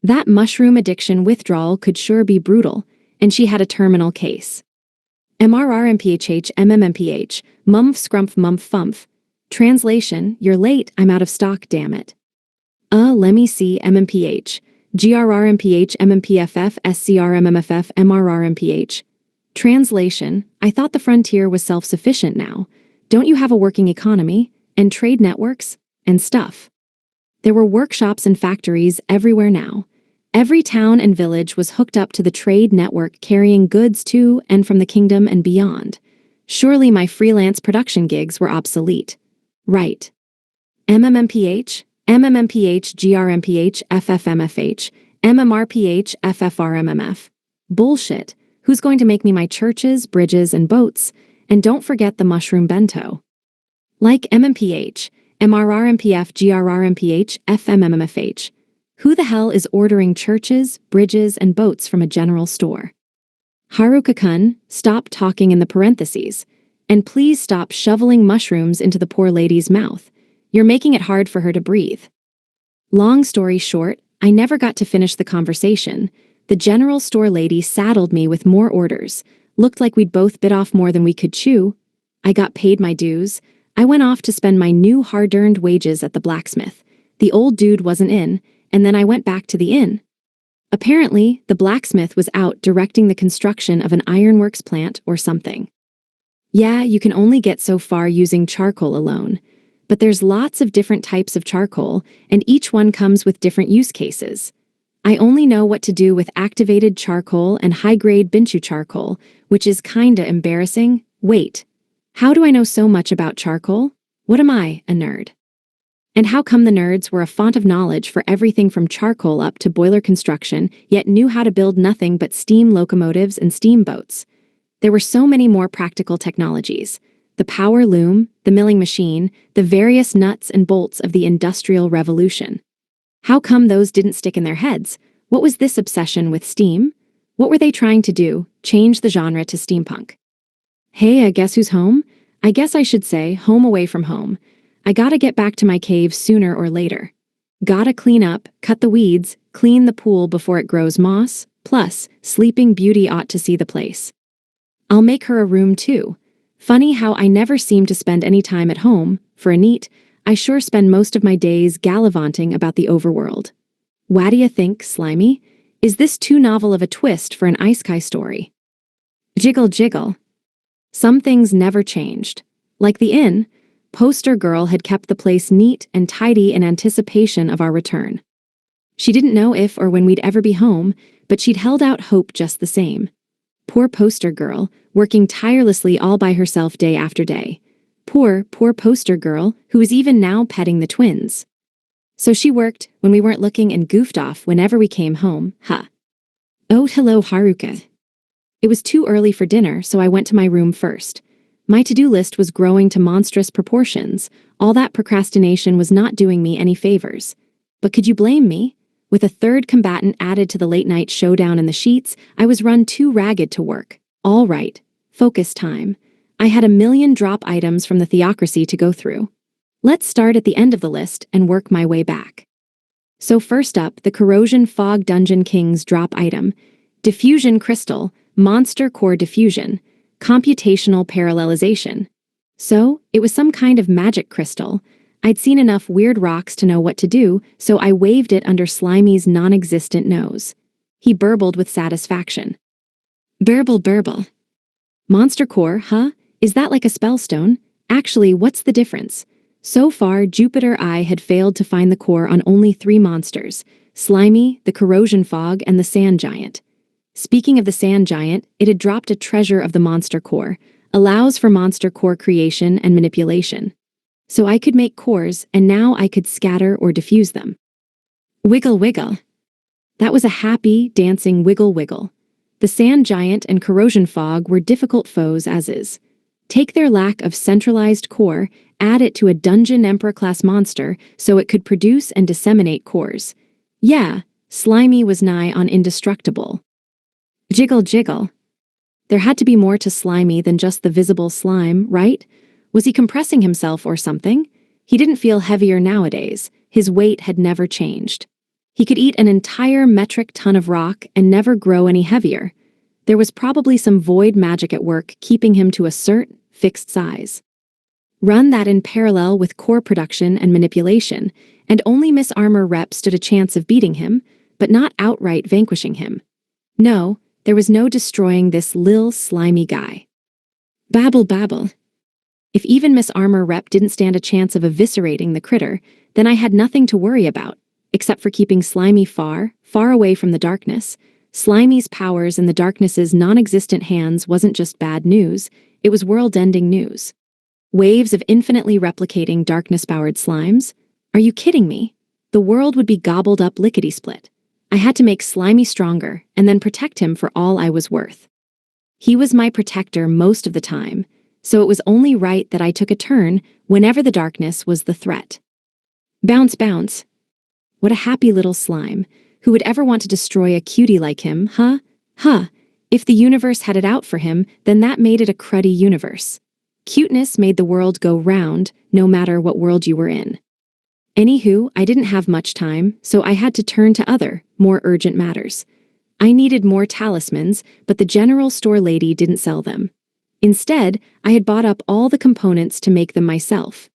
That mushroom addiction withdrawal could sure be brutal, and she had a terminal case. MRRMPHH MMMPH, mumph scrumph mumph fumph. Translation, you're late, I'm out of stock, damn it. Lemme see MMPH, GRRMPH MMPFF SCRMMFF MRRMPH. Translation, I thought the frontier was self-sufficient now. Don't you have a working economy, and trade networks, and stuff? There were workshops and factories everywhere now. Every town and village was hooked up to the trade network carrying goods to and from the kingdom and beyond. Surely my freelance production gigs were obsolete. Right. MMMPH, MMMPH GRMPH FFMFH, MMRPH FFRMMF. Bullshit. Who's going to make me my churches, bridges, and boats? And don't forget the mushroom bento. Like MMPH, MRRMPF GRRMPH FMMMFH. Who the hell is ordering churches, bridges, and boats from a general store? Haruka-kun, stop talking in the parentheses. And please stop shoveling mushrooms into the poor lady's mouth. You're making it hard for her to breathe. Long story short, I never got to finish the conversation. The general store lady saddled me with more orders. Looked like we'd both bit off more than we could chew. I got paid my dues. I went off to spend my new hard-earned wages at the blacksmith. The old dude wasn't in, and then I went back to the inn. Apparently, the blacksmith was out directing the construction of an ironworks plant or something. Yeah, you can only get so far using charcoal alone. But there's lots of different types of charcoal, and each one comes with different use cases. I only know what to do with activated charcoal and high-grade Binchu charcoal, which is kinda embarrassing. Wait, how do I know so much about charcoal? What am I, a nerd? And how come the nerds were a font of knowledge for everything from charcoal up to boiler construction, yet knew how to build nothing but steam locomotives and steamboats? There were so many more practical technologies. The power loom, the milling machine, the various nuts and bolts of the Industrial Revolution. How come those didn't stick in their heads? What was this obsession with steam? What were they trying to do, change the genre to steampunk? Hey, guess who's home? I guess I should say home away from home. I gotta get back to my cave sooner or later. Gotta clean up, cut the weeds, clean the pool before it grows moss, plus, Sleeping Beauty ought to see the place. I'll make her a room too. Funny how I never seem to spend any time at home. For a neat, I sure spend most of my days gallivanting about the overworld. What'd think, Slimy? Is this too novel of a twist for an Isekai story? Jiggle jiggle. Some things never changed. Like the inn, Poster Girl had kept the place neat and tidy in anticipation of our return. She didn't know if or when we'd ever be home, but she'd held out hope just the same. Poor Poster Girl, working tirelessly all by herself day after day. Poor Poster Girl, who was even now petting the twins. So she worked when we weren't looking and goofed off whenever we came home, huh? Oh, hello, Haruka. It was too early for dinner, so I went to my room first. My to-do list was growing to monstrous proportions. All that procrastination was not doing me any favors. But could you blame me? With a third combatant added to the late-night showdown in the sheets, I was run too ragged to work. All right, focus time. I had a million drop items from the theocracy to go through. Let's start at the end of the list and work my way back. So first up, the Corrosion Fog Dungeon King's drop item, Diffusion Crystal, Monster Core Diffusion, Computational Parallelization. So, it was some kind of magic crystal. I'd seen enough weird rocks to know what to do, so I waved it under Slimy's non-existent nose. He burbled with satisfaction. Burble burble. Monster Core, huh? Is that like a spellstone? Actually, what's the difference? So far, Jupiter I had failed to find the core on only 3 monsters, Slimy, the Corrosion Fog, and the Sand Giant. Speaking of the Sand Giant, it had dropped a treasure of the Monster Core, allows for monster core creation and manipulation. So I could make cores, and now I could scatter or diffuse them. Wiggle wiggle. That was a happy, dancing wiggle wiggle. The Sand Giant and Corrosion Fog were difficult foes as is. Take their lack of centralized core, add it to a Dungeon Emperor class monster so it could produce and disseminate cores. Yeah, Slimy was nigh on indestructible. Jiggle jiggle. There had to be more to Slimy than just the visible slime, right? Was he compressing himself or something? He didn't feel heavier nowadays. His weight had never changed. He could eat an entire metric ton of rock and never grow any heavier. There was probably some void magic at work keeping him to a certain, fixed size. Run that in parallel with core production and manipulation, and only Miss Armor Rep stood a chance of beating him, but not outright vanquishing him. No, there was no destroying this lil slimy guy. Babble babble. If even Miss Armor Rep didn't stand a chance of eviscerating the critter, then I had nothing to worry about, except for keeping Slimy far, far away from the darkness. Slimy's powers in the darkness's non-existent hands wasn't just bad news, it was world-ending news. Waves of infinitely replicating darkness-powered slimes? Are you kidding me? The world would be gobbled up lickety-split. I had to make Slimy stronger and then protect him for all I was worth. He was my protector most of the time, so it was only right that I took a turn whenever the darkness was the threat. Bounce bounce. What a happy little slime. Who would ever want to destroy a cutie like him, huh? Huh. If the universe had it out for him, then that made it a cruddy universe. Cuteness made the world go round, no matter what world you were in. Anywho, I didn't have much time, so I had to turn to other, more urgent matters. I needed more talismans, but the general store lady didn't sell them. Instead, I had bought up all the components to make them myself.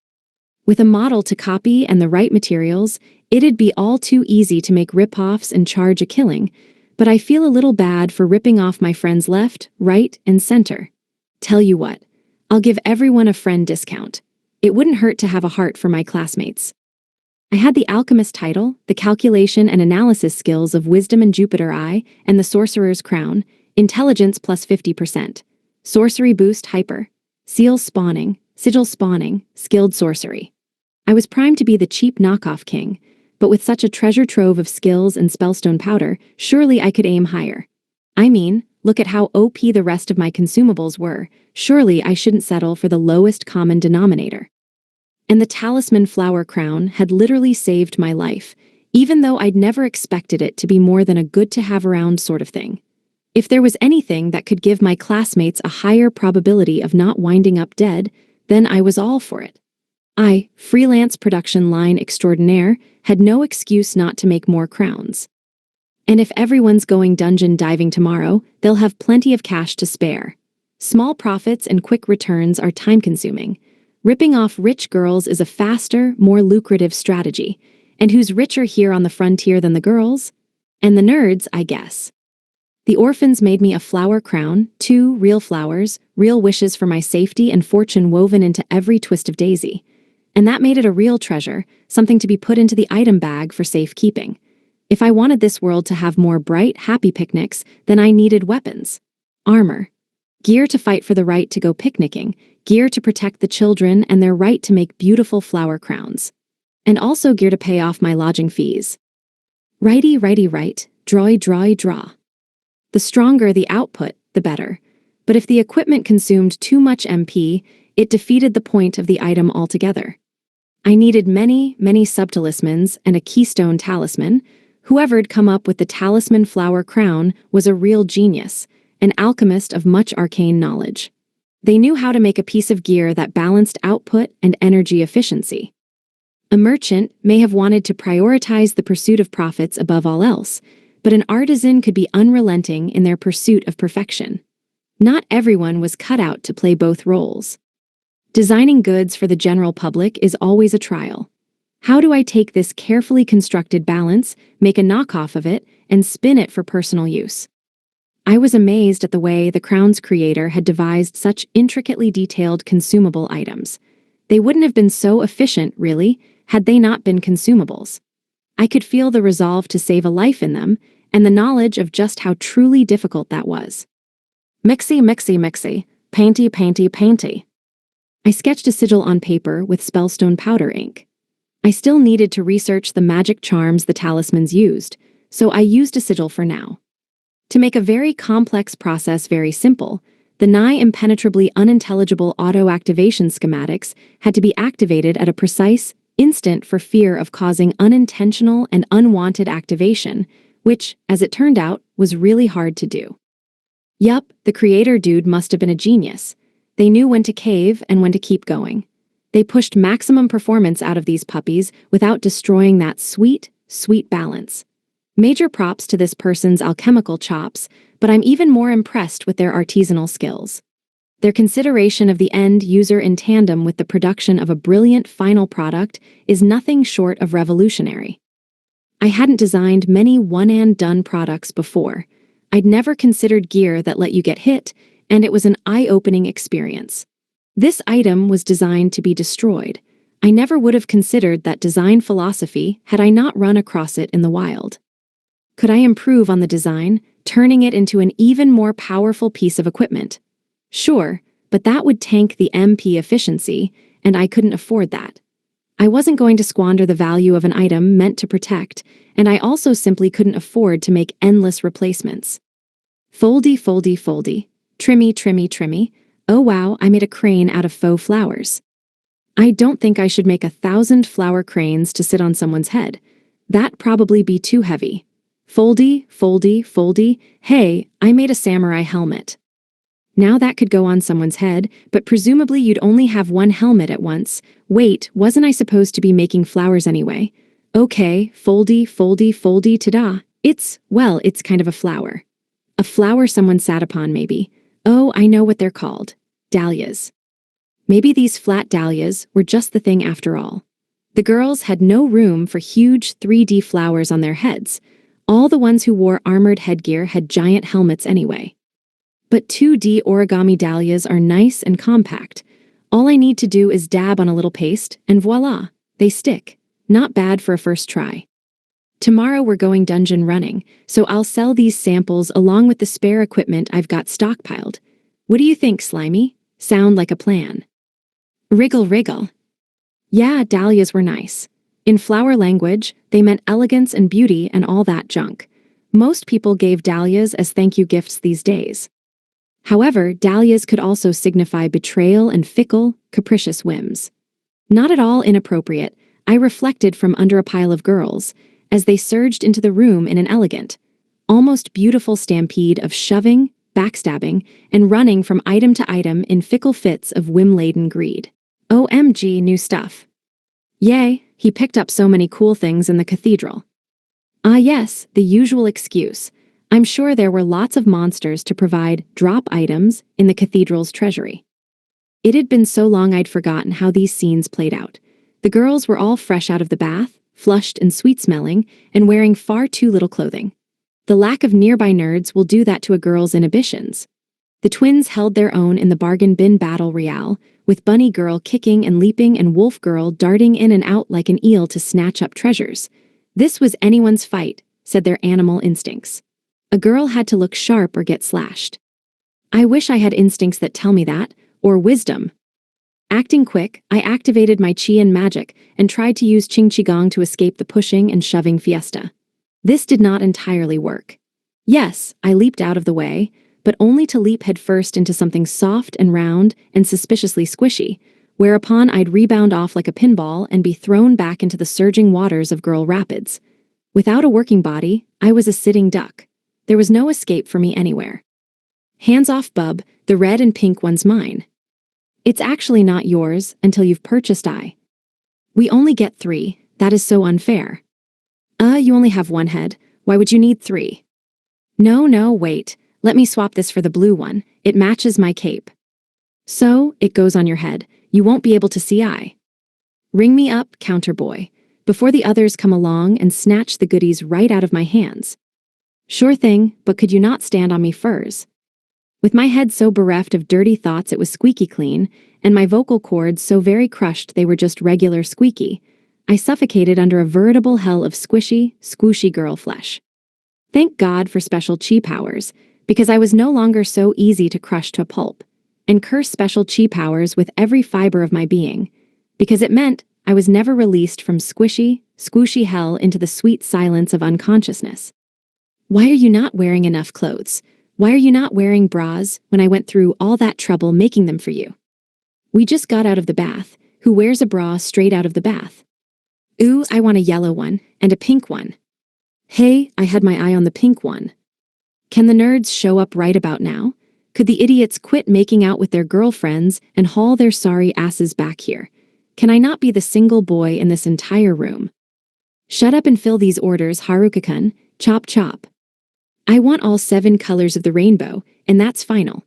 With a model to copy and the right materials, it'd be all too easy to make rip-offs and charge a killing, but I feel a little bad for ripping off my friends left, right, and center. Tell you what, I'll give everyone a friend discount. It wouldn't hurt to have a heart for my classmates. I had the alchemist title, the calculation and analysis skills of Wisdom and Jupiter Eye, and the Sorcerer's Crown, intelligence plus 50%. Sorcery boost hyper. Seal spawning, sigil spawning, skilled sorcery. I was primed to be the cheap knockoff king, but with such a treasure trove of skills and spellstone powder, surely I could aim higher. I mean, look at how OP the rest of my consumables were. Surely I shouldn't settle for the lowest common denominator. And the talisman flower crown had literally saved my life, even though I'd never expected it to be more than a good-to-have-around sort of thing. If there was anything that could give my classmates a higher probability of not winding up dead, then I was all for it. I, freelance production line extraordinaire, had no excuse not to make more crowns. And if everyone's going dungeon diving tomorrow, they'll have plenty of cash to spare. Small profits and quick returns are time-consuming. Ripping off rich girls is a faster, more lucrative strategy. And who's richer here on the frontier than the girls? And the nerds, I guess. The orphans made me a flower crown, 2 real flowers, real wishes for my safety and fortune woven into every twist of daisy. And that made it a real treasure, something to be put into the item bag for safekeeping. If I wanted this world to have more bright, happy picnics, then I needed weapons. Armor. Gear to fight for the right to go picnicking, gear to protect the children and their right to make beautiful flower crowns. And also gear to pay off my lodging fees. Righty, righty, right, drawy, drawy, draw. The stronger the output, the better. But if the equipment consumed too much MP, it defeated the point of the item altogether. I needed many, many subtalismans and a keystone talisman. Whoever'd come up with the talisman flower crown was a real genius, an alchemist of much arcane knowledge. They knew how to make a piece of gear that balanced output and energy efficiency. A merchant may have wanted to prioritize the pursuit of profits above all else, but an artisan could be unrelenting in their pursuit of perfection. Not everyone was cut out to play both roles. Designing goods for the general public is always a trial. How do I take this carefully constructed balance, make a knockoff of it, and spin it for personal use? I was amazed at the way the crown's creator had devised such intricately detailed consumable items. They wouldn't have been so efficient, really, had they not been consumables. I could feel the resolve to save a life in them, and the knowledge of just how truly difficult that was. Mixy, mixy, mixy, painty, painty, painty. I sketched a sigil on paper with spellstone powder ink. I still needed to research the magic charms the talismans used, so I used a sigil for now. To make a very complex process very simple, The nigh impenetrably unintelligible auto-activation schematics had to be activated at a precise instant for fear of causing unintentional and unwanted activation, which, as it turned out, was really hard to do. Yup, the creator dude must have been a genius. They knew when to cave and when to keep going. They pushed maximum performance out of these puppies without destroying that sweet, sweet balance. Major props to this person's alchemical chops, but I'm even more impressed with their artisanal skills. Their consideration of the end user in tandem with the production of a brilliant final product is nothing short of revolutionary. I hadn't designed many one-and-done products before. I'd never considered gear that let you get hit, and it was an eye-opening experience. This item was designed to be destroyed. I never would have considered that design philosophy had I not run across it in the wild. Could I improve on the design, turning it into an even more powerful piece of equipment? Sure, but that would tank the MP efficiency, and I couldn't afford that. I wasn't going to squander the value of an item meant to protect, and I also simply couldn't afford to make endless replacements. Foldy, foldy, foldy. Trimmy, trimmy, trimmy. Oh wow, I made a crane out of faux flowers. I don't think I should make 1,000 flower cranes to sit on someone's head. That'd probably be too heavy. Foldy, foldy, foldy. Hey, I made a samurai helmet. Now that could go on someone's head, but presumably you'd only have one helmet at once. Wait, wasn't I supposed to be making flowers anyway? Okay, foldy, foldy, foldy, ta-da. It's kind of a flower. A flower someone sat upon, maybe. Oh, I know what they're called. Dahlias. Maybe these flat dahlias were just the thing after all. The girls had no room for huge 3D flowers on their heads. All the ones who wore armored headgear had giant helmets anyway. But 2D origami dahlias are nice and compact. All I need to do is dab on a little paste, and voila, they stick. Not bad for a first try. Tomorrow we're going dungeon running, so I'll sell these samples along with the spare equipment I've got stockpiled. What do you think, Slimy? Sound like a plan? Wriggle, wriggle. Yeah, dahlias were nice. In flower language, they meant elegance and beauty and all that junk. Most people gave dahlias as thank you gifts these days. However, dahlias could also signify betrayal and fickle, capricious whims. Not at all inappropriate, I reflected from under a pile of girls, as they surged into the room in an elegant, almost beautiful stampede of shoving, backstabbing, and running from item to item in fickle fits of whim-laden greed. OMG, new stuff. Yay, he picked up so many cool things in the cathedral. Ah yes, the usual excuse. I'm sure there were lots of monsters to provide drop items in the cathedral's treasury. It had been so long I'd forgotten how these scenes played out. The girls were all fresh out of the bath, flushed and sweet-smelling, and wearing far too little clothing. The lack of nearby nerds will do that to a girl's inhibitions. The twins held their own in the bargain bin battle royale, with Bunny Girl kicking and leaping and Wolf Girl darting in and out like an eel to snatch up treasures. This was anyone's fight, said their animal instincts. A girl had to look sharp or get slashed. I wish I had instincts that tell me that, or wisdom. Acting quick, I activated my chi and magic and tried to use Qing Qigong to escape the pushing and shoving fiesta. This did not entirely work. Yes, I leaped out of the way, but only to leap headfirst into something soft and round and suspiciously squishy, whereupon I'd rebound off like a pinball and be thrown back into the surging waters of Girl Rapids. Without a working body, I was a sitting duck. There was no escape for me anywhere. Hands off, bub, the red and pink one's mine. It's actually not yours until you've purchased I. We only get 3, that is so unfair. You only have 1 head, why would you need 3? No, wait, let me swap this for the blue one, it matches my cape. So, it goes on your head, you won't be able to see I. Ring me up, counter boy, before the others come along and snatch the goodies right out of my hands. Sure thing, but could you not stand on me furs? With my head so bereft of dirty thoughts it was squeaky clean, and my vocal cords so very crushed they were just regular squeaky, I suffocated under a veritable hell of squishy, squooshy girl flesh. Thank God for special chi powers, because I was no longer so easy to crush to a pulp, and curse special chi powers with every fiber of my being, because it meant I was never released from squishy, squooshy hell into the sweet silence of unconsciousness. Why are you not wearing enough clothes? Why are you not wearing bras when I went through all that trouble making them for you? We just got out of the bath. Who wears a bra straight out of the bath? Ooh, I want a yellow one and a pink one. Hey, I had my eye on the pink one. Can the nerds show up right about now? Could the idiots quit making out with their girlfriends and haul their sorry asses back here? Can I not be the single boy in this entire room? Shut up and fill these orders, Haruka-kun. Chop chop. I want all 7 colors of the rainbow, and that's final.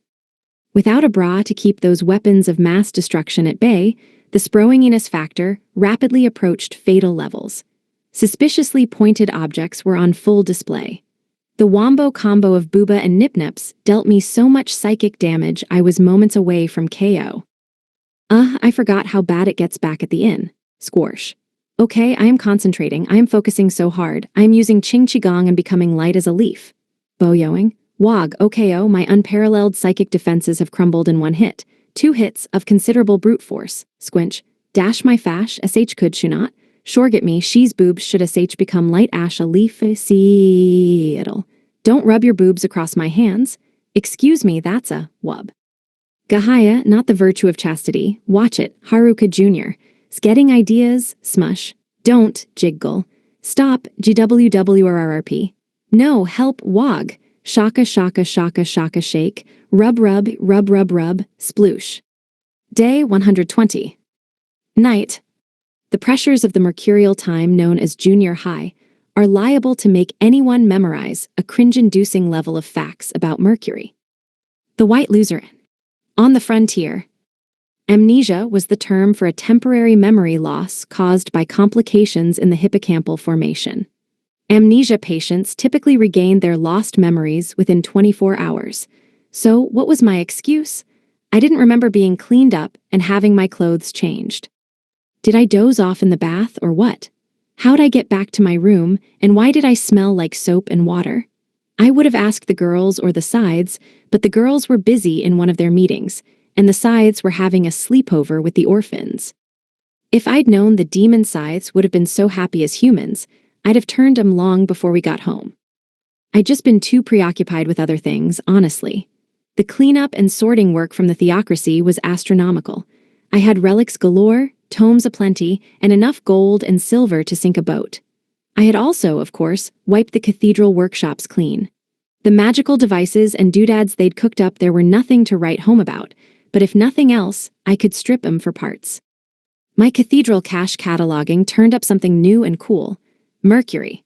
Without a bra to keep those weapons of mass destruction at bay, the sproinginess factor rapidly approached fatal levels. Suspiciously pointed objects were on full display. The wombo combo of Booba and Nip Nips dealt me so much psychic damage I was moments away from KO. I forgot how bad it gets back at the inn. Squorsh. Okay, I am concentrating. I am focusing so hard. I am using Ching Qigong and becoming light as a leaf. Boyoing. Wog. OKO, my unparalleled psychic defenses have crumbled in 1 hit. 2 hits of considerable brute force. Squinch. Dash my fash. SH could she not? Sure get me. She's boobs should SH become light ash a leaf. See it'll. Don't rub your boobs across my hands. Excuse me, that's a wub. Gahaya, not the virtue of chastity. Watch it, Haruka Jr. Getting ideas, smush. Don't, jiggle. Stop, GWWRRP. No, help, wog. Shaka shaka shaka shaka shake. Rub rub, rub rub rub, sploosh. Day 120. Night. The pressures of the mercurial time known as junior high are liable to make anyone memorize a cringe-inducing level of facts about Mercury. The White Loser. On the frontier. Amnesia was the term for a temporary memory loss caused by complications in the hippocampal formation. Amnesia patients typically regained their lost memories within 24 hours. So, what was my excuse? I didn't remember being cleaned up and having my clothes changed. Did I doze off in the bath or what? How'd I get back to my room, and why did I smell like soap and water? I would have asked the girls or the sides, but the girls were busy in one of their meetings, and the sides were having a sleepover with the orphans. If I'd known the demon sides would have been so happy as humans, I'd have turned 'em long before we got home. I'd just been too preoccupied with other things, honestly. The cleanup and sorting work from the theocracy was astronomical. I had relics galore, tomes aplenty, and enough gold and silver to sink a boat. I had also, of course, wiped the cathedral workshops clean. The magical devices and doodads they'd cooked up there were nothing to write home about, but if nothing else, I could strip 'em for parts. My cathedral cache cataloging turned up something new and cool. Mercury.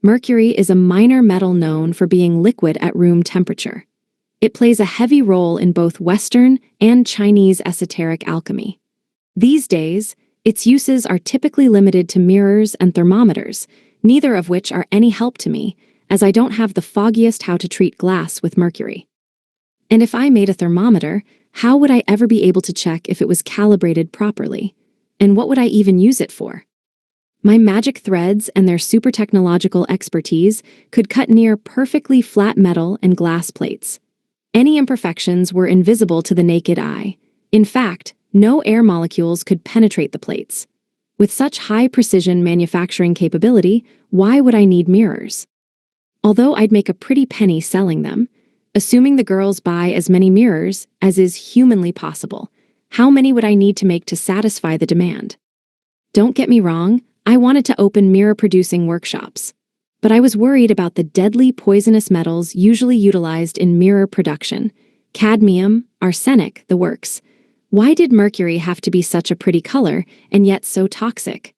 Mercury is a minor metal known for being liquid at room temperature. It plays a heavy role in both Western and Chinese esoteric alchemy. These days, its uses are typically limited to mirrors and thermometers, neither of which are any help to me, as I don't have the foggiest how to treat glass with mercury. And if I made a thermometer, how would I ever be able to check if it was calibrated properly? And what would I even use it for? My magic threads and their super technological expertise could cut near perfectly flat metal and glass plates. Any imperfections were invisible to the naked eye. In fact, no air molecules could penetrate the plates. With such high precision manufacturing capability, why would I need mirrors? Although I'd make a pretty penny selling them, assuming the girls buy as many mirrors as is humanly possible, how many would I need to make to satisfy the demand? Don't get me wrong, I wanted to open mirror-producing workshops. But I was worried about the deadly poisonous metals usually utilized in mirror production. Cadmium, arsenic, the works. Why did mercury have to be such a pretty color and yet so toxic?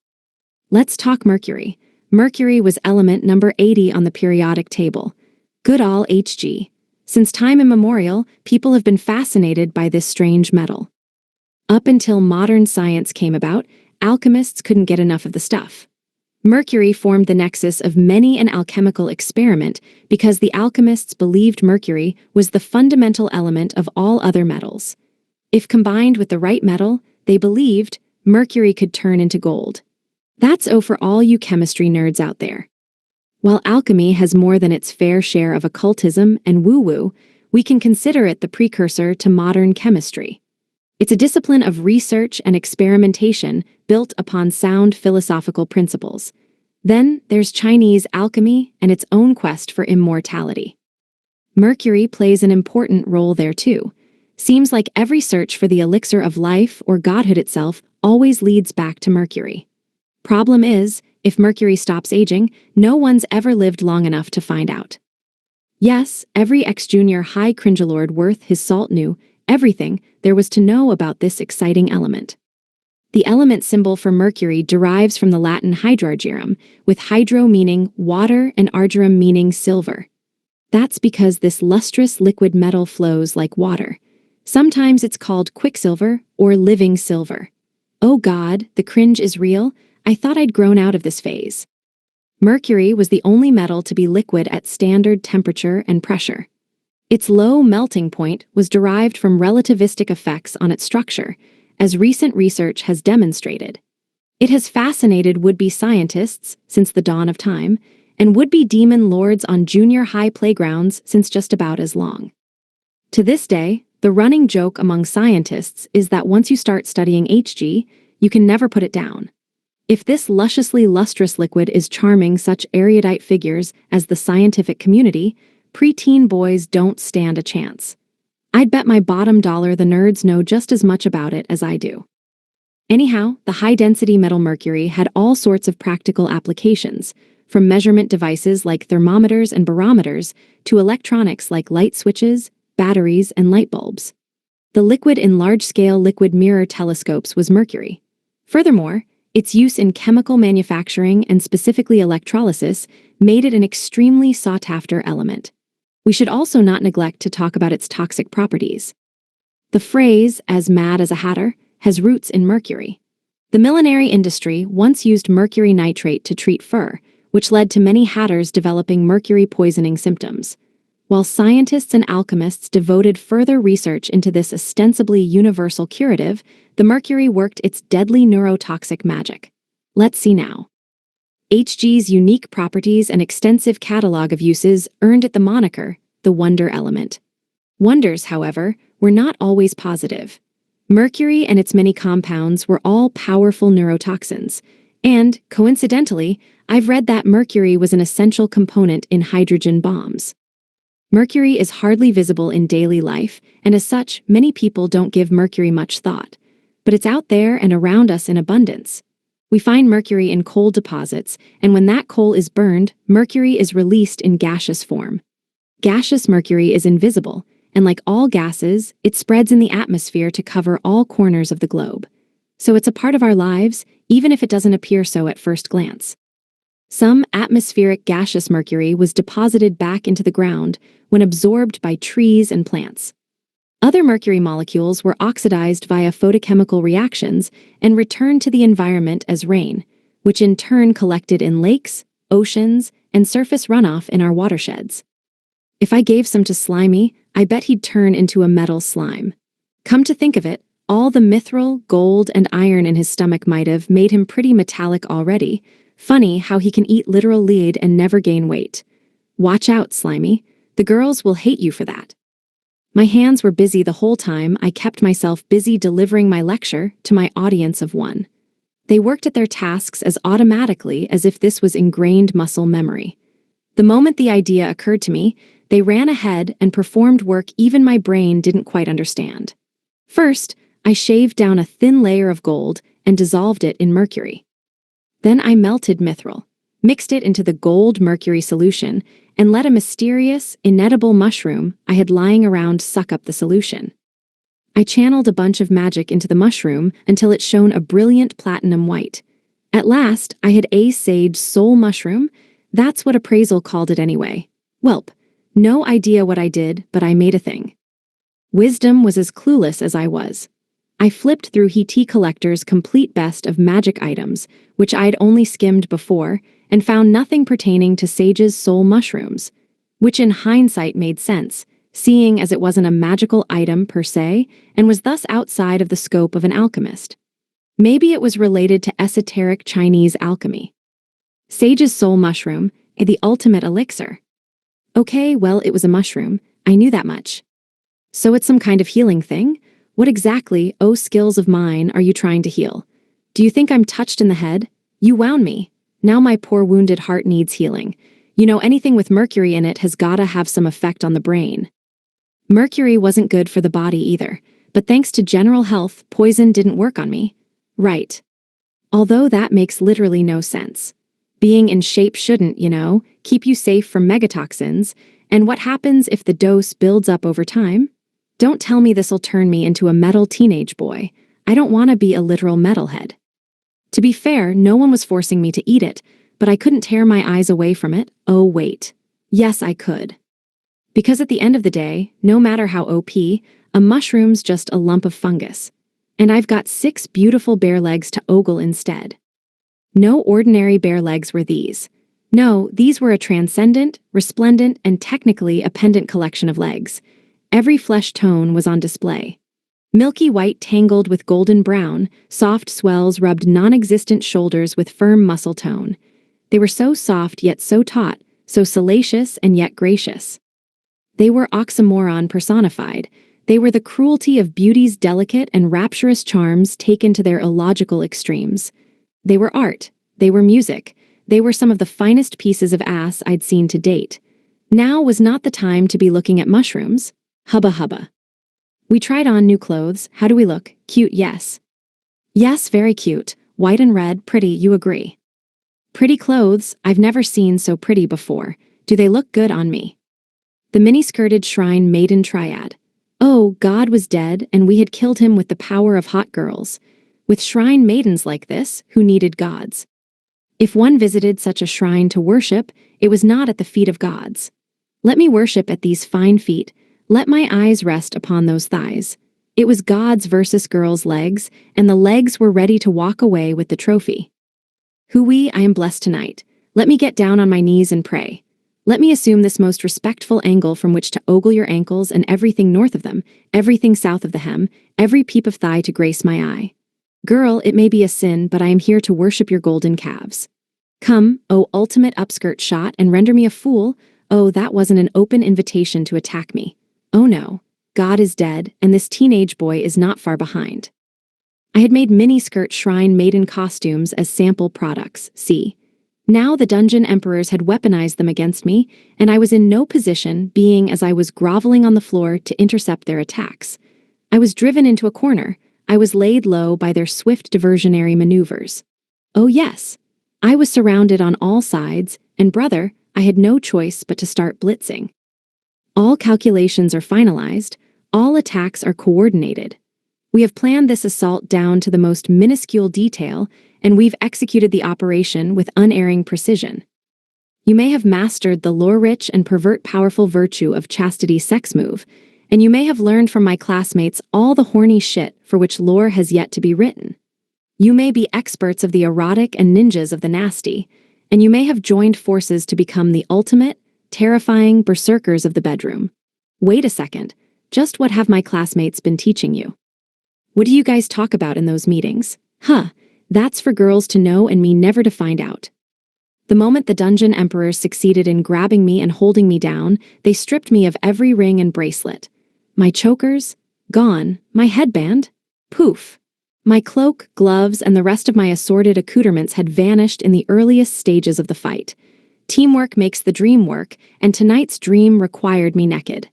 Let's talk mercury. Mercury was element number 80 on the periodic table. Good ol' Hg. Since time immemorial, people have been fascinated by this strange metal. Up until modern science came about, alchemists couldn't get enough of the stuff. Mercury formed the nexus of many an alchemical experiment because the alchemists believed mercury was the fundamental element of all other metals. If combined with the right metal, they believed mercury could turn into gold. That's for all you chemistry nerds out there. While alchemy has more than its fair share of occultism and woo-woo, we can consider it the precursor to modern chemistry. It's a discipline of research and experimentation built upon sound philosophical principles. Then there's Chinese alchemy and its own quest for immortality. Mercury plays an important role there too. Seems like every search for the elixir of life or godhood itself always leads back to Mercury. Problem is, if Mercury stops aging, no one's ever lived long enough to find out. Yes, every ex-junior high cringelord worth his salt knew everything there was to know about this exciting element. The element symbol for Mercury derives from the Latin hydrargyrum, with hydro meaning water and argyrum meaning silver. That's because this lustrous liquid metal flows like water. Sometimes it's called quicksilver or living silver. Oh God, the cringe is real. I thought I'd grown out of this phase. Mercury was the only metal to be liquid at standard temperature and pressure. Its low melting point was derived from relativistic effects on its structure, as recent research has demonstrated. It has fascinated would-be scientists since the dawn of time, and would-be demon lords on junior high playgrounds since just about as long. To this day, the running joke among scientists is that once you start studying Hg, you can never put it down. If this lusciously lustrous liquid is charming such erudite figures as the scientific community, preteen boys don't stand a chance. I'd bet my bottom dollar the nerds know just as much about it as I do. Anyhow, the high-density metal mercury had all sorts of practical applications, from measurement devices like thermometers and barometers to electronics like light switches, batteries, and light bulbs. The liquid in large-scale liquid mirror telescopes was mercury. Furthermore, its use in chemical manufacturing and specifically electrolysis made it an extremely sought-after element. We should also not neglect to talk about its toxic properties. The phrase, as mad as a hatter, has roots in mercury. The millinery industry once used mercury nitrate to treat fur, which led to many hatters developing mercury poisoning symptoms. While scientists and alchemists devoted further research into this ostensibly universal curative, the mercury worked its deadly neurotoxic magic. Let's see now. Hg's unique properties and extensive catalog of uses earned it the moniker, the wonder element. Wonders, however, were not always positive. Mercury and its many compounds were all powerful neurotoxins, and, coincidentally, I've read that mercury was an essential component in hydrogen bombs. Mercury is hardly visible in daily life, and as such, many people don't give mercury much thought. But it's out there and around us in abundance. We find mercury in coal deposits, and when that coal is burned, mercury is released in gaseous form. Gaseous mercury is invisible, and like all gases, it spreads in the atmosphere to cover all corners of the globe. So it's a part of our lives, even if it doesn't appear so at first glance. Some atmospheric gaseous mercury was deposited back into the ground when absorbed by trees and plants. Other mercury molecules were oxidized via photochemical reactions and returned to the environment as rain, which in turn collected in lakes, oceans, and surface runoff in our watersheds. If I gave some to Slimy, I bet he'd turn into a metal slime. Come to think of it, all the mithril, gold, and iron in his stomach might have made him pretty metallic already. Funny how he can eat literal lead and never gain weight. Watch out, Slimy. The girls will hate you for that. My hands were busy the whole time I kept myself busy delivering my lecture to my audience of one. They worked at their tasks as automatically as if this was ingrained muscle memory. The moment the idea occurred to me, they ran ahead and performed work even my brain didn't quite understand. First, I shaved down a thin layer of gold and dissolved it in mercury. Then I melted mithril, mixed it into the gold mercury solution, and let a mysterious, inedible mushroom I had lying around suck up the solution. I channeled a bunch of magic into the mushroom until it shone a brilliant platinum white. At last, I had a sage soul mushroom. That's what appraisal called it anyway. Welp, no idea what I did, but I made a thing. Wisdom was as clueless as I was. I flipped through He Collector's complete best of magic items, which I'd only skimmed before, and found nothing pertaining to Sage's soul mushrooms, which in hindsight made sense, seeing as it wasn't a magical item per se, and was thus outside of the scope of an alchemist. Maybe it was related to esoteric Chinese alchemy. Sage's soul mushroom, the ultimate elixir. Okay, well, it was a mushroom. I knew that much. So it's some kind of healing thing? What exactly, oh skills of mine, are you trying to heal? Do you think I'm touched in the head? You wound me. Now my poor wounded heart needs healing. You know, anything with mercury in it has gotta have some effect on the brain. Mercury wasn't good for the body either, but thanks to general health, poison didn't work on me. Right. Although that makes literally no sense. Being in shape shouldn't, keep you safe from megatoxins, and what happens if the dose builds up over time? Don't tell me this'll turn me into a metal teenage boy. I don't want to be a literal metalhead. To be fair, no one was forcing me to eat it, but I couldn't tear my eyes away from it. Oh, wait. Yes, I could. Because at the end of the day, no matter how OP, a mushroom's just a lump of fungus. And I've got 6 beautiful bare legs to ogle instead. No ordinary bare legs were these. No, these were a transcendent, resplendent, and technically a pendant collection of legs. Every flesh tone was on display. Milky white tangled with golden brown, soft swells rubbed non-existent shoulders with firm muscle tone. They were so soft yet so taut, so salacious and yet gracious. They were oxymoron personified. They were the cruelty of beauty's delicate and rapturous charms taken to their illogical extremes. They were art. They were music. They were some of the finest pieces of ass I'd seen to date. Now was not the time to be looking at mushrooms. Hubba hubba. We tried on new clothes. How do we look? Cute, yes. Yes, very cute. White and red, pretty, you agree. Pretty clothes, I've never seen so pretty before. Do they look good on me? The mini-skirted shrine maiden triad. Oh, God was dead, and we had killed him with the power of hot girls. With shrine maidens like this, who needed gods? If one visited such a shrine to worship, it was not at the feet of gods. Let me worship at these fine feet. Let my eyes rest upon those thighs. It was gods versus girls' legs, and the legs were ready to walk away with the trophy. Hooey, I am blessed tonight. Let me get down on my knees and pray. Let me assume this most respectful angle from which to ogle your ankles and everything north of them, everything south of the hem, every peep of thigh to grace my eye. Girl, it may be a sin, but I am here to worship your golden calves. Come, O ultimate upskirt shot, and render me a fool. Oh, that wasn't an open invitation to attack me. Oh no, God is dead, and this teenage boy is not far behind. I had made mini-skirt shrine maiden costumes as sample products, see. Now the dungeon emperors had weaponized them against me, and I was in no position, being as I was groveling on the floor, to intercept their attacks. I was driven into a corner. I was laid low by their swift diversionary maneuvers. Oh yes, I was surrounded on all sides, and brother, I had no choice but to start blitzing. All calculations are finalized, all attacks are coordinated. We have planned this assault down to the most minuscule detail, and we've executed the operation with unerring precision. You may have mastered the lore-rich and pervert-powerful virtue of chastity sex move, and you may have learned from my classmates all the horny shit for which lore has yet to be written. You may be experts of the erotic and ninjas of the nasty, and you may have joined forces to become the ultimate, terrifying berserkers of the bedroom. Wait a second, just what have my classmates been teaching you? What do you guys talk about in those meetings? Huh, that's for girls to know and me never to find out. The moment the dungeon emperors succeeded in grabbing me and holding me down, they stripped me of every ring and bracelet. My chokers? Gone. My headband? Poof. My cloak, gloves, and the rest of my assorted accoutrements had vanished in the earliest stages of the fight. Teamwork makes the dream work, and tonight's dream required me naked.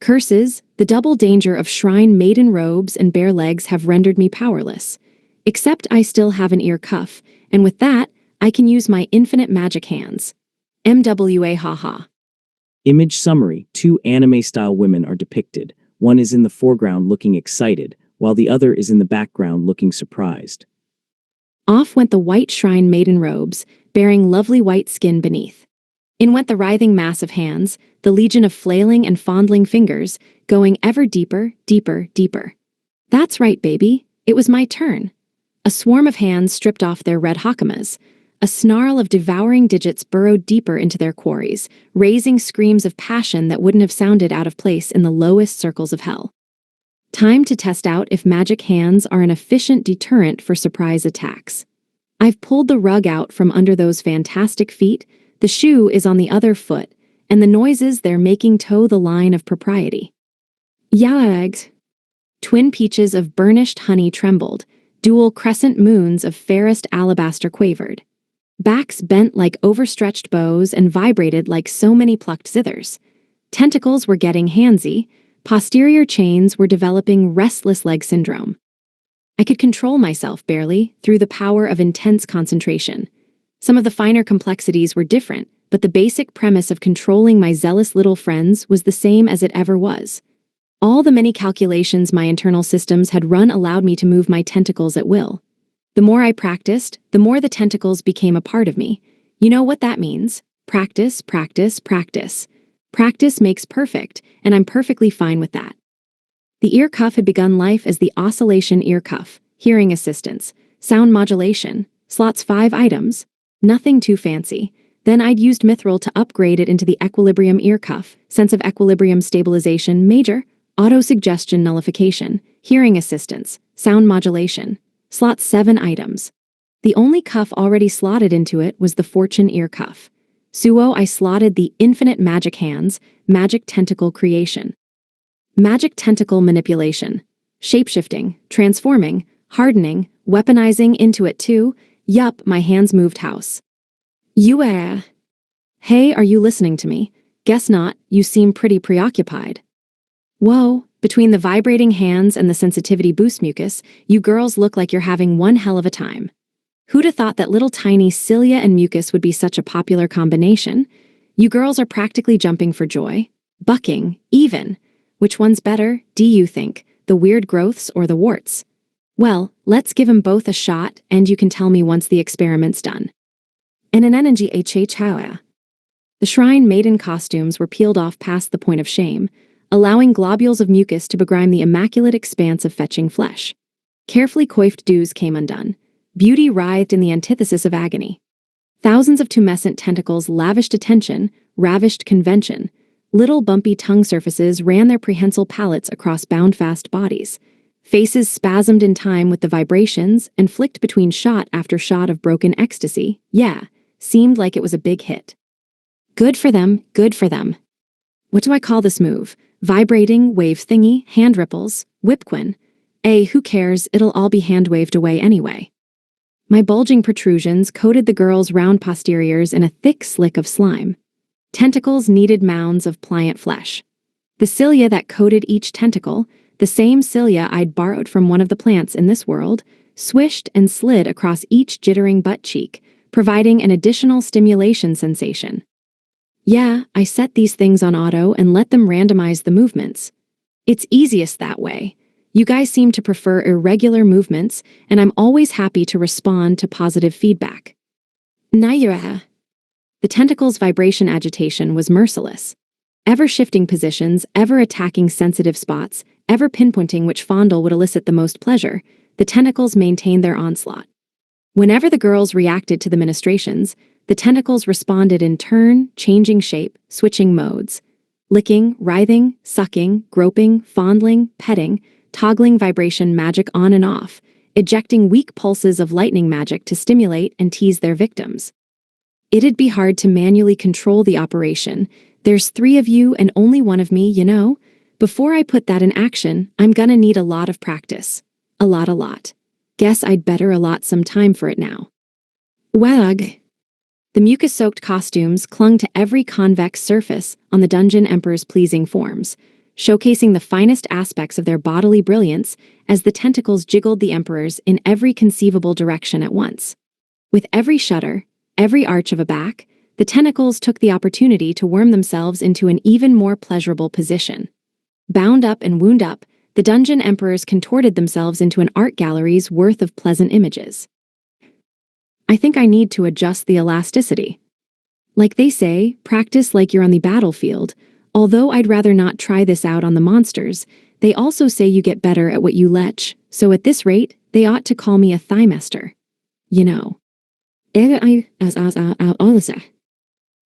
Curses, the double danger of shrine maiden robes and bare legs have rendered me powerless. Except I still have an ear cuff, and with that, I can use my infinite magic hands. MWA haha. Image summary: 2 anime-style women are depicted. One is in the foreground looking excited, while the other is in the background looking surprised. Off went the white shrine maiden robes, bearing lovely white skin beneath. In went the writhing mass of hands, the legion of flailing and fondling fingers, going ever deeper, deeper, deeper. That's right, baby. It was my turn. A swarm of hands stripped off their red hakamas. A snarl of devouring digits burrowed deeper into their quarries, raising screams of passion that wouldn't have sounded out of place in the lowest circles of hell. Time to test out if magic hands are an efficient deterrent for surprise attacks. I've pulled the rug out from under those fantastic feet, the shoe is on the other foot, and the noises they're making toe the line of propriety. Yags. Twin peaches of burnished honey trembled, dual crescent moons of fairest alabaster quavered. Backs bent like overstretched bows and vibrated like so many plucked zithers. Tentacles were getting handsy. Posterior chains were developing restless leg syndrome. I could control myself barely through the power of intense concentration. Some of the finer complexities were different, but the basic premise of controlling my zealous little friends was the same as it ever was. All the many calculations my internal systems had run allowed me to move my tentacles at will. The more I practiced, the more the tentacles became a part of me. You know what that means? Practice, practice, practice. Practice makes perfect, and I'm perfectly fine with that. The ear cuff had begun life as the oscillation ear cuff, hearing assistance, sound modulation, slots 5 items, nothing too fancy. Then I'd used Mithril to upgrade it into the equilibrium ear cuff, sense of equilibrium stabilization major, auto-suggestion nullification, hearing assistance, sound modulation, slots 7 items. The only cuff already slotted into it was the fortune ear cuff. Suo I slotted the infinite magic hands, magic tentacle creation. Magic tentacle manipulation. Shapeshifting, transforming, hardening, weaponizing into it too. Yup, my hands moved house. Hey, are you listening to me? Guess not, you seem pretty preoccupied. Whoa, between the vibrating hands and the sensitivity boost mucus, you girls look like you're having one hell of a time. Who'd have thought that little tiny cilia and mucus would be such a popular combination? You girls are practically jumping for joy. Bucking, even. Which one's better, do you think, the weird growths or the warts? Well, let's give 'em both a shot, and you can tell me once the experiment's done. And an energy The shrine maiden costumes were peeled off past the point of shame, allowing globules of mucus to begrime the immaculate expanse of fetching flesh. Carefully coiffed dews came undone. Beauty writhed in the antithesis of agony. Thousands of tumescent tentacles lavished attention, ravished convention. Little bumpy tongue surfaces ran their prehensile palates across bound-fast bodies. Faces spasmed in time with the vibrations and flicked between shot after shot of broken ecstasy. Yeah, seemed like it was a big hit. Good for them, good for them. What do I call this move? Vibrating, wave thingy, hand ripples, whipquin. Who cares, it'll all be hand-waved away anyway. My bulging protrusions coated the girls' round posteriors in a thick slick of slime. Tentacles kneaded mounds of pliant flesh. The cilia that coated each tentacle, the same cilia I'd borrowed from one of the plants in this world, swished and slid across each jittering butt cheek, providing an additional stimulation sensation. Yeah, I set these things on auto and let them randomize the movements. It's easiest that way. You guys seem to prefer irregular movements, and I'm always happy to respond to positive feedback. Naira. The tentacle's vibration agitation was merciless. Ever shifting positions, ever attacking sensitive spots, ever pinpointing which fondle would elicit the most pleasure, the tentacles maintained their onslaught. Whenever the girls reacted to the ministrations, the tentacles responded in turn, changing shape, switching modes. Licking, writhing, sucking, groping, fondling, petting, toggling vibration magic on and off, ejecting weak pulses of lightning magic to stimulate and tease their victims. It'd be hard to manually control the operation. There's 3 of you and only 1 of me, you know? Before I put that in action, I'm gonna need a lot of practice. A lot. Guess I'd better allot some time for it now. Wag. The mucus-soaked costumes clung to every convex surface on the Dungeon Emperor's pleasing forms, showcasing the finest aspects of their bodily brilliance as the tentacles jiggled the emperors in every conceivable direction at once. With every shudder, every arch of a back, the tentacles took the opportunity to worm themselves into an even more pleasurable position. Bound up and wound up, the dungeon emperors contorted themselves into an art gallery's worth of pleasant images. I think I need to adjust the elasticity. Like they say, practice like you're on the battlefield. Although I'd rather not try this out on the monsters, they also say you get better at what you lech, so at this rate, they ought to call me a thymester. You know.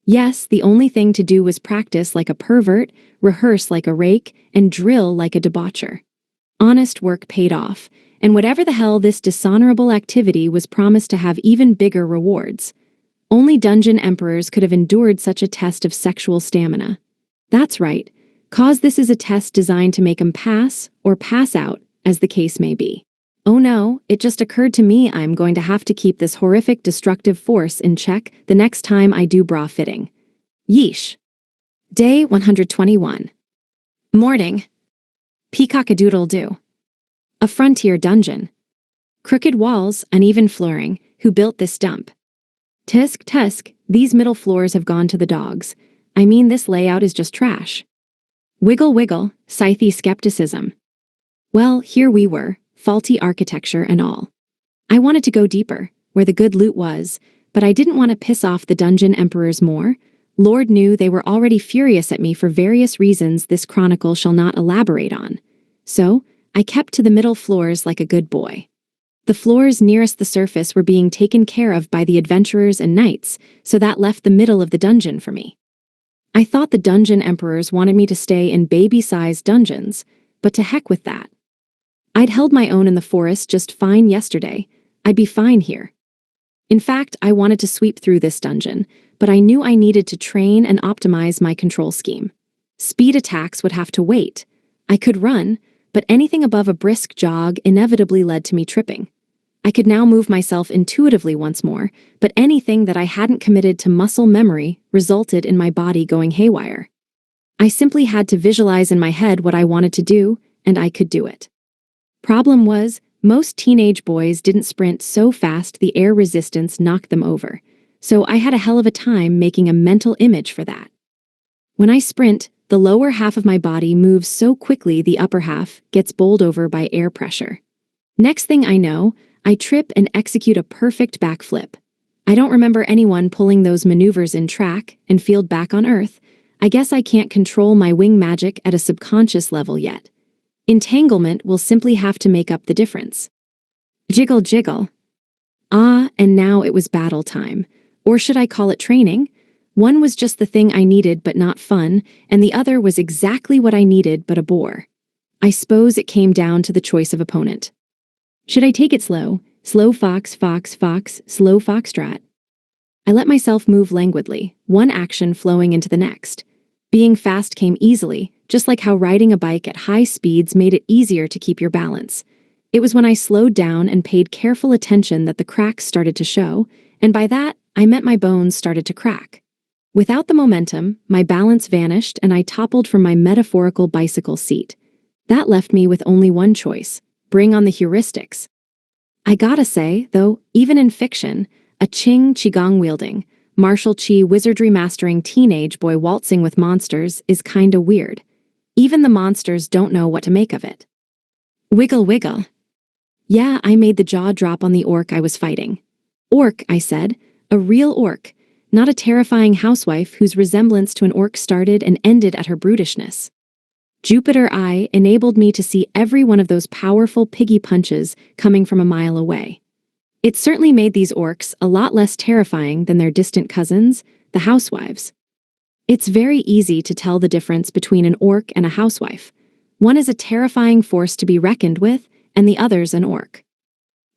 Yes, the only thing to do was practice like a pervert, rehearse like a rake, and drill like a debaucher. Honest work paid off, and whatever the hell this dishonorable activity was promised to have even bigger rewards. Only dungeon emperors could have endured such a test of sexual stamina. That's right, 'cause this is a test designed to make 'em pass, or pass out, as the case may be. Oh no, it just occurred to me I'm going to have to keep this horrific destructive force in check the next time I do bra fitting. Yeesh. Day 121. Morning. Peacock-a-doodle-doo. A frontier dungeon. Crooked walls, uneven flooring. Who built this dump? Tusk, tusk, these middle floors have gone to the dogs. I mean, this layout is just trash. Wiggle, wiggle, scythy skepticism. Well, here we were, faulty architecture and all. I wanted to go deeper, where the good loot was, but I didn't want to piss off the dungeon emperors more. Lord knew they were already furious at me for various reasons this chronicle shall not elaborate on. So, I kept to the middle floors like a good boy. The floors nearest the surface were being taken care of by the adventurers and knights, so that left the middle of the dungeon for me. I thought the dungeon emperors wanted me to stay in baby-sized dungeons, but to heck with that. I'd held my own in the forest just fine yesterday. I'd be fine here. In fact, I wanted to sweep through this dungeon, but I knew I needed to train and optimize my control scheme. Speed attacks would have to wait. I could run, but anything above a brisk jog inevitably led to me tripping. I could now move myself intuitively once more, but anything that I hadn't committed to muscle memory resulted in my body going haywire. I simply had to visualize in my head what I wanted to do, and I could do it. Problem was, most teenage boys didn't sprint so fast the air resistance knocked them over, so I had a hell of a time making a mental image for that. When I sprint, the lower half of my body moves so quickly the upper half gets bowled over by air pressure. Next thing I know, I trip and execute a perfect backflip. I don't remember anyone pulling those maneuvers in track and field back on Earth. I guess I can't control my wing magic at a subconscious level yet. Entanglement will simply have to make up the difference. Jiggle, jiggle. Ah, and now it was battle time. Or should I call it training? One was just the thing I needed but not fun, and the other was exactly what I needed but a bore. I suppose it came down to the choice of opponent. Should I take it slow? Slow fox, fox, fox, slow foxtrot. I let myself move languidly, one action flowing into the next. Being fast came easily, just like how riding a bike at high speeds made it easier to keep your balance. It was when I slowed down and paid careful attention that the cracks started to show, and by that, I meant my bones started to crack. Without the momentum, my balance vanished and I toppled from my metaphorical bicycle seat. That left me with only one choice: bring on the heuristics. I gotta say, though, even in fiction, a qigong-wielding, martial chi wizardry mastering teenage boy waltzing with monsters is kinda weird. Even the monsters don't know what to make of it. Wiggle, wiggle. Yeah, I made the jaw drop on the orc I was fighting. Orc, I said. A real orc, not a terrifying housewife whose resemblance to an orc started and ended at her brutishness. Jupiter Eye enabled me to see every one of those powerful piggy punches coming from a mile away. It certainly made these orcs a lot less terrifying than their distant cousins, the housewives. It's very easy to tell the difference between an orc and a housewife. One is a terrifying force to be reckoned with, and the other's an orc.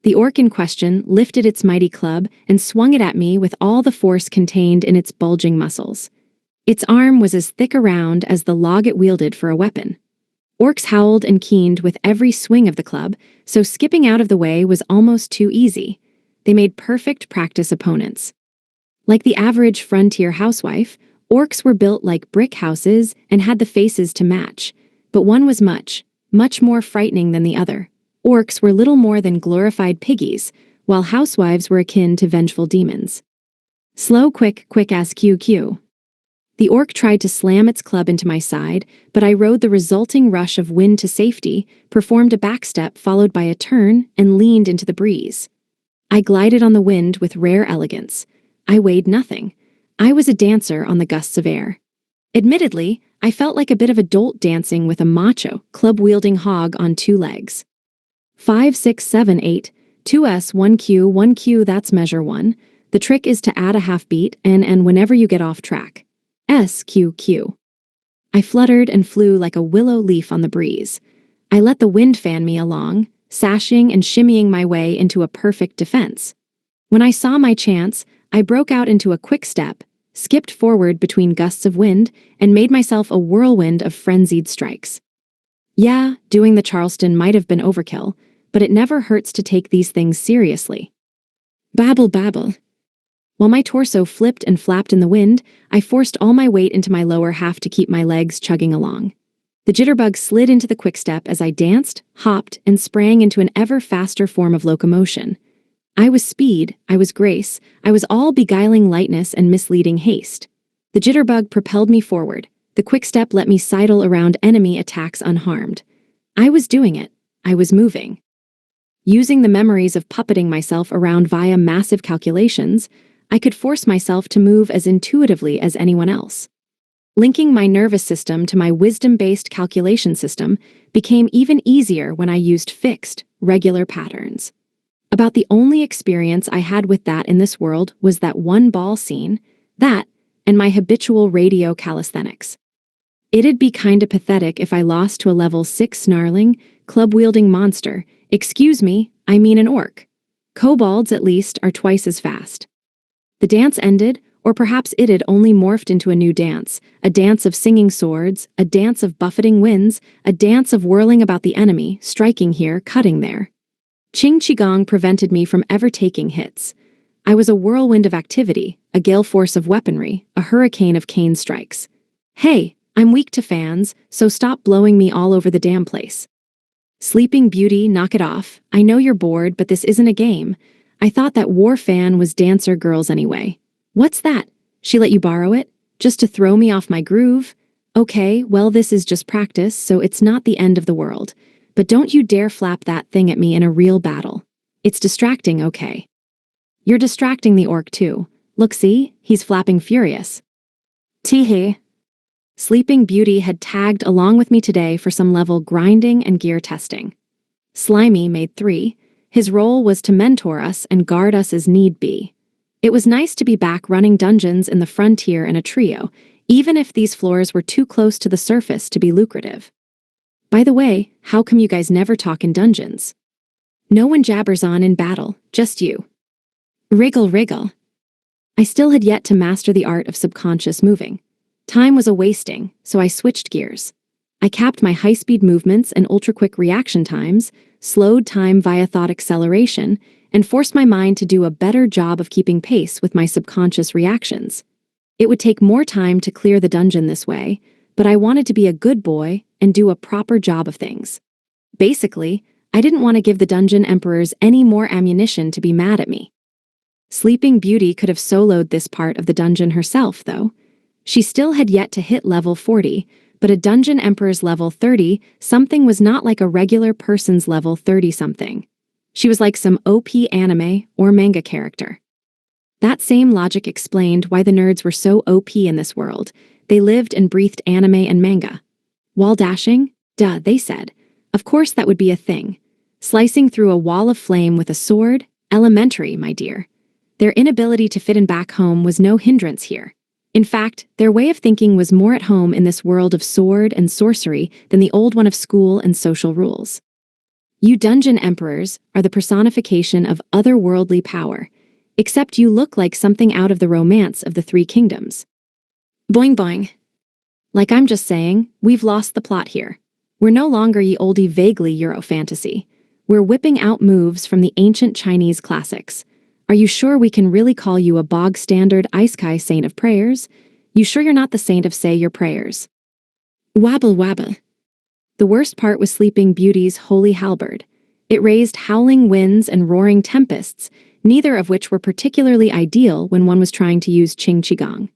The orc in question lifted its mighty club and swung it at me with all the force contained in its bulging muscles. Its arm was as thick around as the log it wielded for a weapon. Orcs howled and keened with every swing of the club, so skipping out of the way was almost too easy. They made perfect practice opponents. Like the average frontier housewife, orcs were built like brick houses and had the faces to match, but one was much, much more frightening than the other. Orcs were little more than glorified piggies, while housewives were akin to vengeful demons. Slow, quick, quick-ass QQ. The orc tried to slam its club into my side, but I rode the resulting rush of wind to safety, performed a backstep followed by a turn, and leaned into the breeze. I glided on the wind with rare elegance. I weighed nothing. I was a dancer on the gusts of air. Admittedly, I felt like a bit of a dolt dancing with a macho, club-wielding hog on two legs. 5, 6, 7, 8, 2S, 1Q, 1Q, that's measure 1. The trick is to add a half beat and whenever you get off track. SQQ. I fluttered and flew like a willow leaf on the breeze. I let the wind fan me along, sashing and shimmying my way into a perfect defense. When I saw my chance, I broke out into a quick step, skipped forward between gusts of wind, and made myself a whirlwind of frenzied strikes. Yeah, doing the Charleston might have been overkill, but it never hurts to take these things seriously. Babble, babble. While my torso flipped and flapped in the wind, I forced all my weight into my lower half to keep my legs chugging along. The jitterbug slid into the quickstep as I danced, hopped, and sprang into an ever faster form of locomotion. I was speed, I was grace, I was all beguiling lightness and misleading haste. The jitterbug propelled me forward. The quickstep let me sidle around enemy attacks unharmed. I was doing it. I was moving. Using the memories of puppeting myself around via massive calculations, I could force myself to move as intuitively as anyone else. Linking my nervous system to my wisdom-based calculation system became even easier when I used fixed, regular patterns. About the only experience I had with that in this world was that one ball scene, that, and my habitual radio calisthenics. It'd be kinda pathetic if I lost to a level 6 snarling, club-wielding monster. Excuse me, I mean an orc. Kobolds, at least, are twice as fast. The dance ended, or perhaps it had only morphed into a new dance, a dance of singing swords, a dance of buffeting winds, a dance of whirling about the enemy, striking here, cutting there. Qing Qigong prevented me from ever taking hits. I was a whirlwind of activity, a gale force of weaponry, a hurricane of cane strikes. Hey, I'm weak to fans, so stop blowing me all over the damn place. Sleeping Beauty, knock it off. I know you're bored, but this isn't a game. I thought that War Fan was Dancer Girls anyway. What's that? She let you borrow it? Just to throw me off my groove? Okay, well, this is just practice, so it's not the end of the world. But don't you dare flap that thing at me in a real battle. It's distracting, okay? You're distracting the orc too. Look, see? He's flapping furious. Teehee. Sleeping Beauty had tagged along with me today for some level grinding and gear testing. Slimy made 3. His role was to mentor us and guard us as need be. It was nice to be back running dungeons in the frontier in a trio, even if these floors were too close to the surface to be lucrative. By the way, how come you guys never talk in dungeons? No one jabbers on in battle, just you. Wriggle, wriggle. I still had yet to master the art of subconscious moving. Time was a-wasting, so I switched gears. I capped my high-speed movements and ultra-quick reaction times, slowed time via thought acceleration, and forced my mind to do a better job of keeping pace with my subconscious reactions. It would take more time to clear the dungeon this way, but I wanted to be a good boy and do a proper job of things. Basically, I didn't want to give the dungeon emperors any more ammunition to be mad at me. Sleeping Beauty could have soloed this part of the dungeon herself, though. She still had yet to hit level 40, but a dungeon emperor's level 30-something was not like a regular person's level 30-something. She was like some OP anime or manga character. That same logic explained why the nerds were so OP in this world. They lived and breathed anime and manga. Wall dashing? Duh, they said. Of course that would be a thing. Slicing through a wall of flame with a sword? Elementary, my dear. Their inability to fit in back home was no hindrance here. In fact, their way of thinking was more at home in this world of sword and sorcery than the old one of school and social rules. You dungeon emperors are the personification of otherworldly power, except you look like something out of the romance of the Three Kingdoms. Boing boing. Like I'm just saying, we've lost the plot here. We're no longer ye oldie vaguely Euro fantasy. We're whipping out moves from the ancient Chinese classics. Are you sure we can really call you a bog-standard Isekai saint of prayers? You sure you're not the saint of say your prayers? Wabble wabble. The worst part was Sleeping Beauty's holy halberd. It raised howling winds and roaring tempests, neither of which were particularly ideal when one was trying to use Qing Qigong.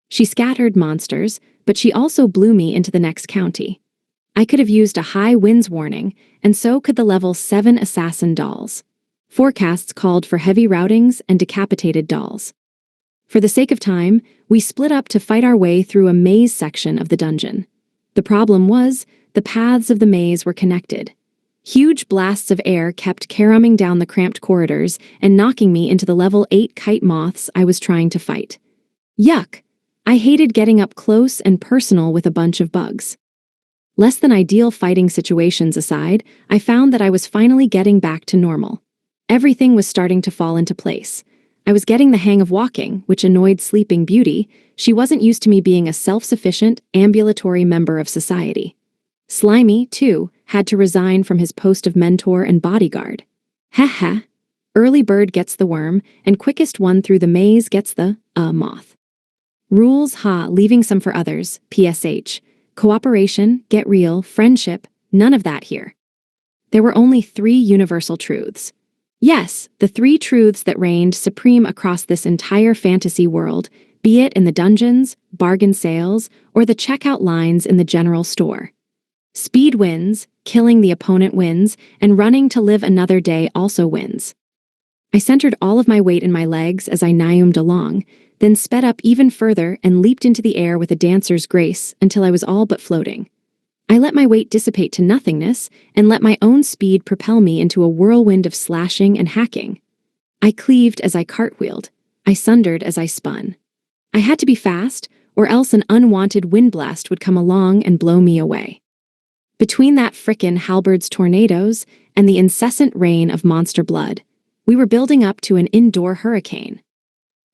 She scattered monsters, but she also blew me into the next county. I could have used a high winds warning, and so could the level 7 assassin dolls. Forecasts called for heavy routings and decapitated dolls. For the sake of time, we split up to fight our way through a maze section of the dungeon. The problem was, the paths of the maze were connected. Huge blasts of air kept caroming down the cramped corridors and knocking me into the level 8 kite moths I was trying to fight. Yuck! I hated getting up close and personal with a bunch of bugs. Less than ideal fighting situations aside, I found that I was finally getting back to normal. Everything was starting to fall into place. I was getting the hang of walking, which annoyed Sleeping Beauty. She wasn't used to me being a self-sufficient, ambulatory member of society. Slimy, too, had to resign from his post of mentor and bodyguard. Heh heh. Early bird gets the worm, and quickest one through the maze gets the, moth. Rules, leaving some for others, PSH. Cooperation, get real, friendship, none of that here. There were only 3 universal truths. Yes, the 3 truths that reigned supreme across this entire fantasy world, be it in the dungeons, bargain sales, or the checkout lines in the general store. Speed wins, killing the opponent wins, and running to live another day also wins. I centered all of my weight in my legs as I niumed along, then sped up even further and leaped into the air with a dancer's grace until I was all but floating. I let my weight dissipate to nothingness and let my own speed propel me into a whirlwind of slashing and hacking. I cleaved as I cartwheeled. I sundered as I spun. I had to be fast, or else an unwanted wind blast would come along and blow me away. Between that frickin' halberds tornadoes and the incessant rain of monster blood, we were building up to an indoor hurricane.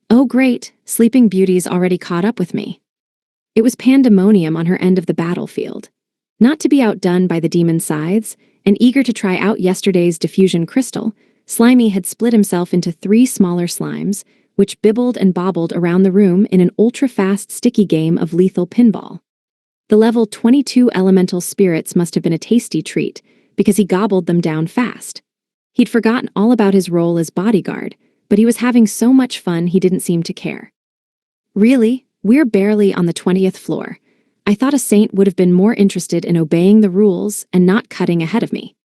Oh great, Sleeping Beauty's already caught up with me. It was pandemonium on her end of the battlefield. Not to be outdone by the demon scythes, and eager to try out yesterday's diffusion crystal, Slimy had split himself into 3 smaller slimes, which bibbled and bobbled around the room in an ultra-fast sticky game of lethal pinball. The level 22 elemental spirits must have been a tasty treat, because he gobbled them down fast. He'd forgotten all about his role as bodyguard, but he was having so much fun he didn't seem to care. Really, we're barely on the 20th floor. I thought a saint would have been more interested in obeying the rules and not cutting ahead of me.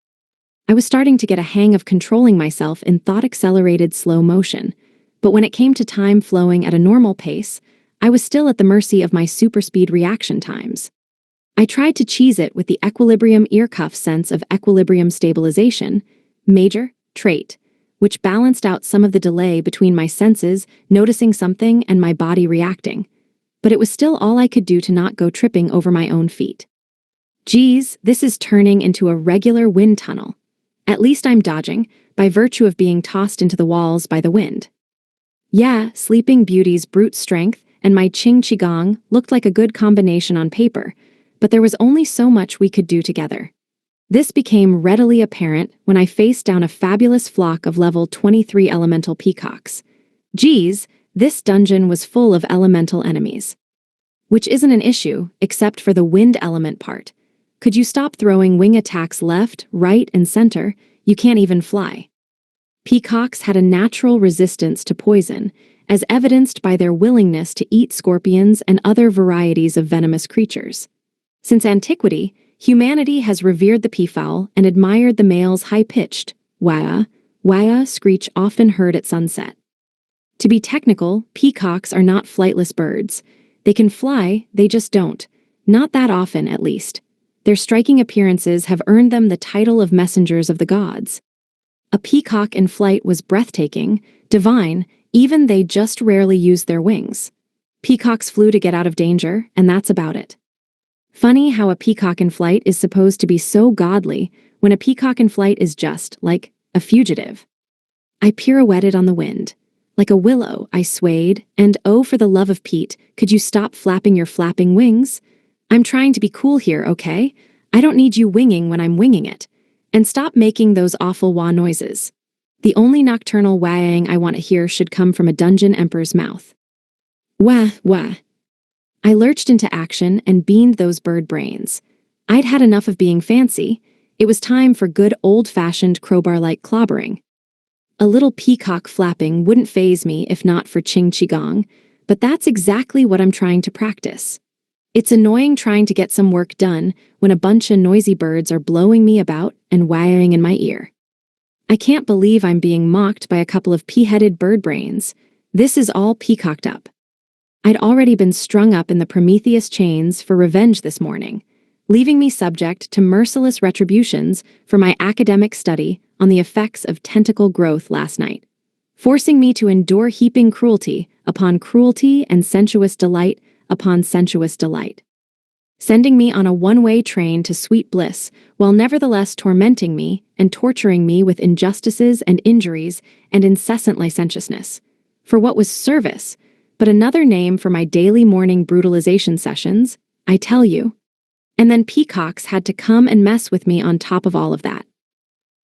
I was starting to get a hang of controlling myself in thought-accelerated slow motion, but when it came to time flowing at a normal pace, I was still at the mercy of my super-speed reaction times. I tried to cheese it with the equilibrium ear cuff sense of equilibrium stabilization, major, trait, which balanced out some of the delay between my senses noticing something and my body reacting. But it was still all I could do to not go tripping over my own feet. Geez, this is turning into a regular wind tunnel. At least I'm dodging, by virtue of being tossed into the walls by the wind. Yeah, Sleeping Beauty's brute strength and my Qing Qigong looked like a good combination on paper, but there was only so much we could do together. This became readily apparent when I faced down a fabulous flock of level 23 elemental peacocks. Geez, this dungeon was full of elemental enemies. Which isn't an issue, except for the wind element part. Could you stop throwing wing attacks left, right, and center? You can't even fly. Peacocks had a natural resistance to poison, as evidenced by their willingness to eat scorpions and other varieties of venomous creatures. Since antiquity, humanity has revered the peafowl and admired the male's high-pitched, wah screech often heard at sunset. To be technical, peacocks are not flightless birds. They can fly, they just don't. Not that often, at least. Their striking appearances have earned them the title of messengers of the gods. A peacock in flight was breathtaking, divine, even they just rarely used their wings. Peacocks flew to get out of danger, and that's about it. Funny how a peacock in flight is supposed to be so godly when a peacock in flight is just, like, a fugitive. I pirouetted on the wind. Like a willow, I swayed, and oh, for the love of Pete, could you stop flapping your flapping wings? I'm trying to be cool here, okay? I don't need you winging when I'm winging it. And stop making those awful wah noises. The only nocturnal wahing I want to hear should come from a dungeon emperor's mouth. Wah, wah. I lurched into action and beamed those bird brains. I'd had enough of being fancy. It was time for good old-fashioned crowbar-like clobbering. A little peacock flapping wouldn't faze me if not for Qing Qigong, but that's exactly what I'm trying to practice. It's annoying trying to get some work done when a bunch of noisy birds are blowing me about and wiring in my ear. I can't believe I'm being mocked by a couple of pea-headed bird brains. This is all peacocked up. I'd already been strung up in the Prometheus chains for revenge this morning, leaving me subject to merciless retributions for my academic study on the effects of tentacle growth last night, forcing me to endure heaping cruelty upon cruelty and sensuous delight upon sensuous delight, sending me on a one-way train to sweet bliss while nevertheless tormenting me and torturing me with injustices and injuries and incessant licentiousness, for what was service, but another name for my daily morning brutalization sessions, I tell you. And then peacocks had to come and mess with me on top of all of that.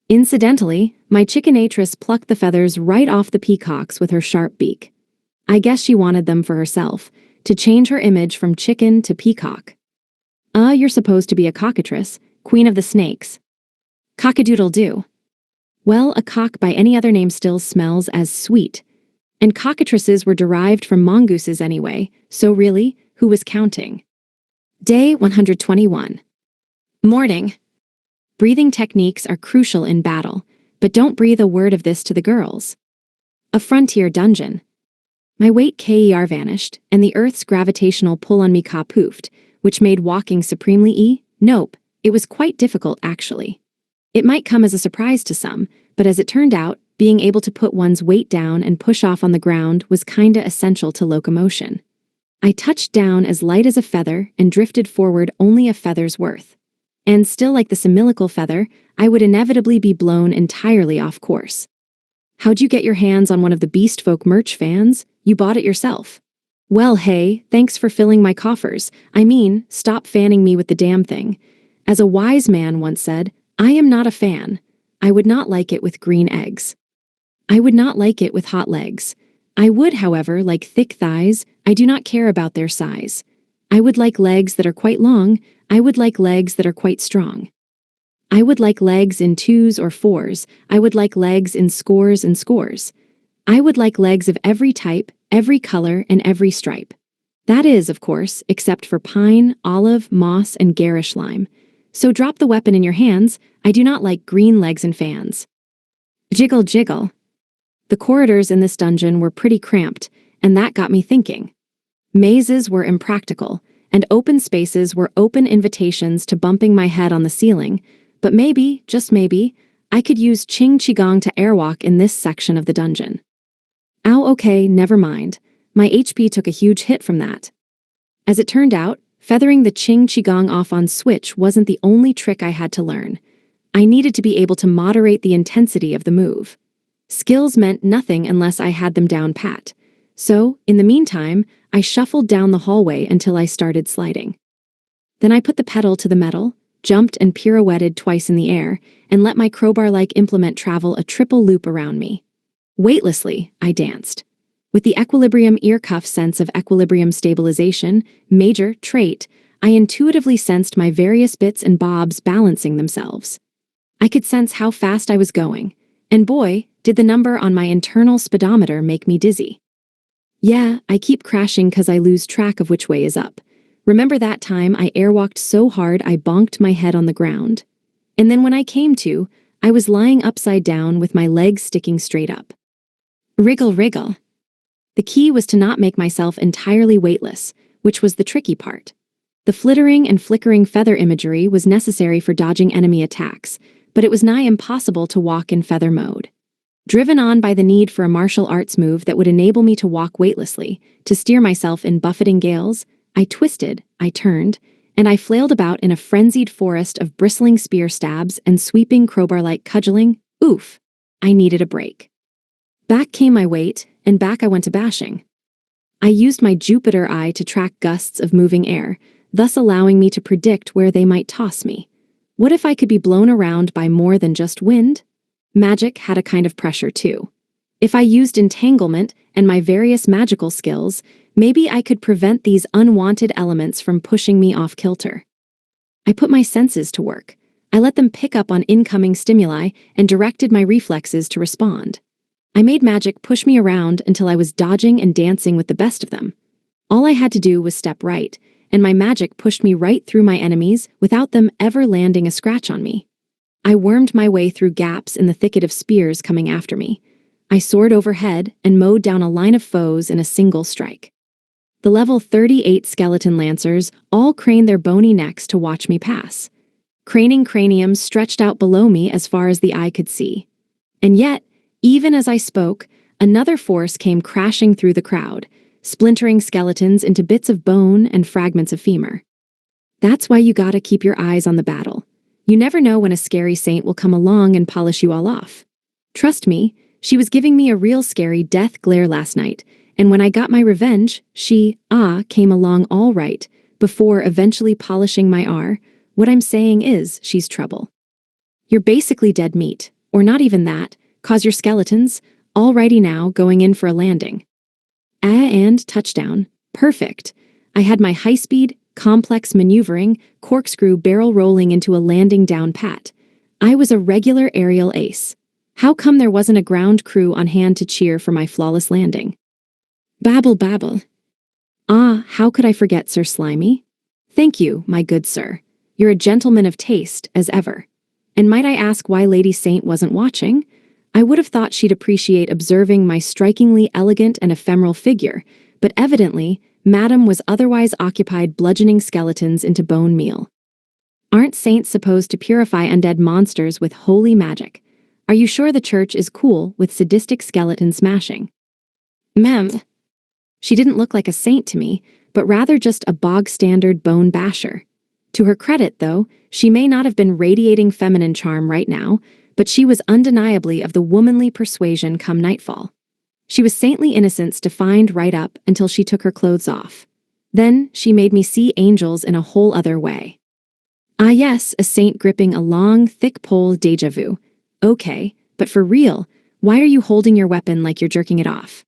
Incidentally, my chickenatress plucked the feathers right off the peacocks with her sharp beak. I guess she wanted them for herself, to change her image from chicken to peacock. You're supposed to be a cockatrice, queen of the snakes. Cock-a-doodle-doo. Well, a cock by any other name still smells as sweet. And cockatrices were derived from mongooses anyway, so really, who was counting? Day 121. Morning. Breathing techniques are crucial in battle, but don't breathe a word of this to the girls. A frontier dungeon. My weight KER vanished, and the Earth's gravitational pull on me ka-poofed, which made walking supremely nope, it was quite difficult actually. It might come as a surprise to some, but as it turned out, being able to put one's weight down and push off on the ground was kinda essential to locomotion. I touched down as light as a feather and drifted forward only a feather's worth. And still like the similical feather, I would inevitably be blown entirely off course. How'd you get your hands on one of the Beast Folk merch fans? You bought it yourself. Well, hey, thanks for filling my coffers. I mean, stop fanning me with the damn thing. As a wise man once said, I am not a fan. I would not like it with green eggs. I would not like it with hot legs. I would, however, like thick thighs. I do not care about their size. I would like legs that are quite long. I would like legs that are quite strong. I would like legs in 2s or 4s. I would like legs in scores and scores. I would like legs of every type, every color, and every stripe. That is, of course, except for pine, olive, moss, and garish lime. So drop the weapon in your hands. I do not like green legs and fans. Jiggle, jiggle. The corridors in this dungeon were pretty cramped, and that got me thinking. Mazes were impractical, and open spaces were open invitations to bumping my head on the ceiling, but maybe, just maybe, I could use Qing Qigong to airwalk in this section of the dungeon. Ow, okay, never mind. My HP took a huge hit from that. As it turned out, feathering the Qing Qigong off on switch wasn't the only trick I had to learn. I needed to be able to moderate the intensity of the move. Skills meant nothing unless I had them down pat. So, in the meantime, I shuffled down the hallway until I started sliding. Then I put the pedal to the metal, jumped and pirouetted twice in the air, and let my crowbar-like implement travel a triple loop around me. Weightlessly, I danced. With the equilibrium ear cuff sense of equilibrium stabilization, major trait, I intuitively sensed my various bits and bobs balancing themselves. I could sense how fast I was going, and boy, did the number on my internal speedometer make me dizzy. Yeah, I keep crashing 'cause I lose track of which way is up. Remember that time I airwalked so hard I bonked my head on the ground? And then when I came to, I was lying upside down with my legs sticking straight up. Wriggle, wriggle. The key was to not make myself entirely weightless, which was the tricky part. The flittering and flickering feather imagery was necessary for dodging enemy attacks, but it was nigh impossible to walk in feather mode. Driven on by the need for a martial arts move that would enable me to walk weightlessly, to steer myself in buffeting gales, I twisted, I turned, and I flailed about in a frenzied forest of bristling spear stabs and sweeping crowbar-like cudgeling. Oof! I needed a break. Back came my weight, and back I went to bashing. I used my Jupiter eye to track gusts of moving air, thus allowing me to predict where they might toss me. What if I could be blown around by more than just wind? Magic had a kind of pressure too. If I used entanglement and my various magical skills, maybe I could prevent these unwanted elements from pushing me off kilter. I put my senses to work. I let them pick up on incoming stimuli and directed my reflexes to respond. I made magic push me around until I was dodging and dancing with the best of them. All I had to do was step right, and my magic pushed me right through my enemies without them ever landing a scratch on me. I wormed my way through gaps in the thicket of spears coming after me. I soared overhead and mowed down a line of foes in a single strike. The level 38 skeleton lancers all craned their bony necks to watch me pass. Craning craniums stretched out below me as far as the eye could see. And yet, even as I spoke, another force came crashing through the crowd, splintering skeletons into bits of bone and fragments of femur. That's why you gotta keep your eyes on the battle. You never know when a scary saint will come along and polish you all off. Trust me, she was giving me a real scary death glare last night, and when I got my revenge, she, came along all right, before eventually polishing my R. What I'm saying is, she's trouble. You're basically dead meat, or not even that, 'cause your skeletons, alrighty now, going in for a landing. And touchdown. Perfect. I had my high-speed, complex maneuvering, corkscrew barrel rolling into a landing down pat. I was a regular aerial ace. How come there wasn't a ground crew on hand to cheer for my flawless landing? Babble, babble. Ah, how could I forget Sir Slimy? Thank you, my good sir. You're a gentleman of taste, as ever. And might I ask why Lady Saint wasn't watching? I would have thought she'd appreciate observing my strikingly elegant and ephemeral figure, but evidently, Madam was otherwise occupied bludgeoning skeletons into bone meal. Aren't saints supposed to purify undead monsters with holy magic? Are you sure the church is cool with sadistic skeleton smashing? Mem. She didn't look like a saint to me, but rather just a bog-standard bone basher. To her credit, though, she may not have been radiating feminine charm right now, but she was undeniably of the womanly persuasion come nightfall. She was saintly innocence defined right up until she took her clothes off. Then she made me see angels in a whole other way. Ah yes, a saint gripping a long, thick pole, déjà vu. Okay, but for real, why are you holding your weapon like you're jerking it off?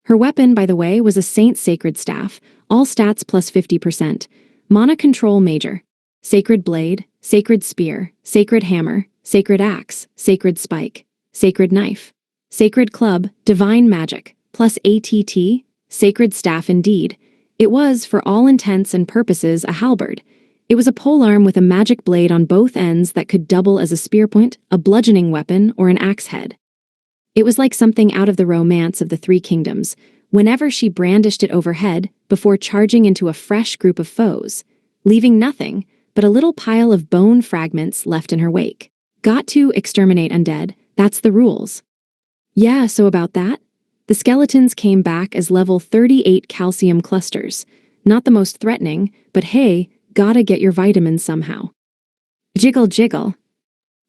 Her weapon, by the way, was a saint's sacred staff, all stats plus 50%. Mana control major. Sacred blade, sacred spear, sacred hammer, sacred axe, sacred spike, sacred knife, sacred club, divine magic, plus ATT, sacred staff indeed. It was, for all intents and purposes, a halberd. It was a polearm with a magic blade on both ends that could double as a spear point, a bludgeoning weapon, or an axe head. It was like something out of the romance of the Three Kingdoms, whenever she brandished it overhead before charging into a fresh group of foes, leaving nothing but a little pile of bone fragments left in her wake. Got to exterminate undead, that's the rules. Yeah, so about that? The skeletons came back as level 38 calcium clusters. Not the most threatening, but hey, gotta get your vitamins somehow. Jiggle jiggle.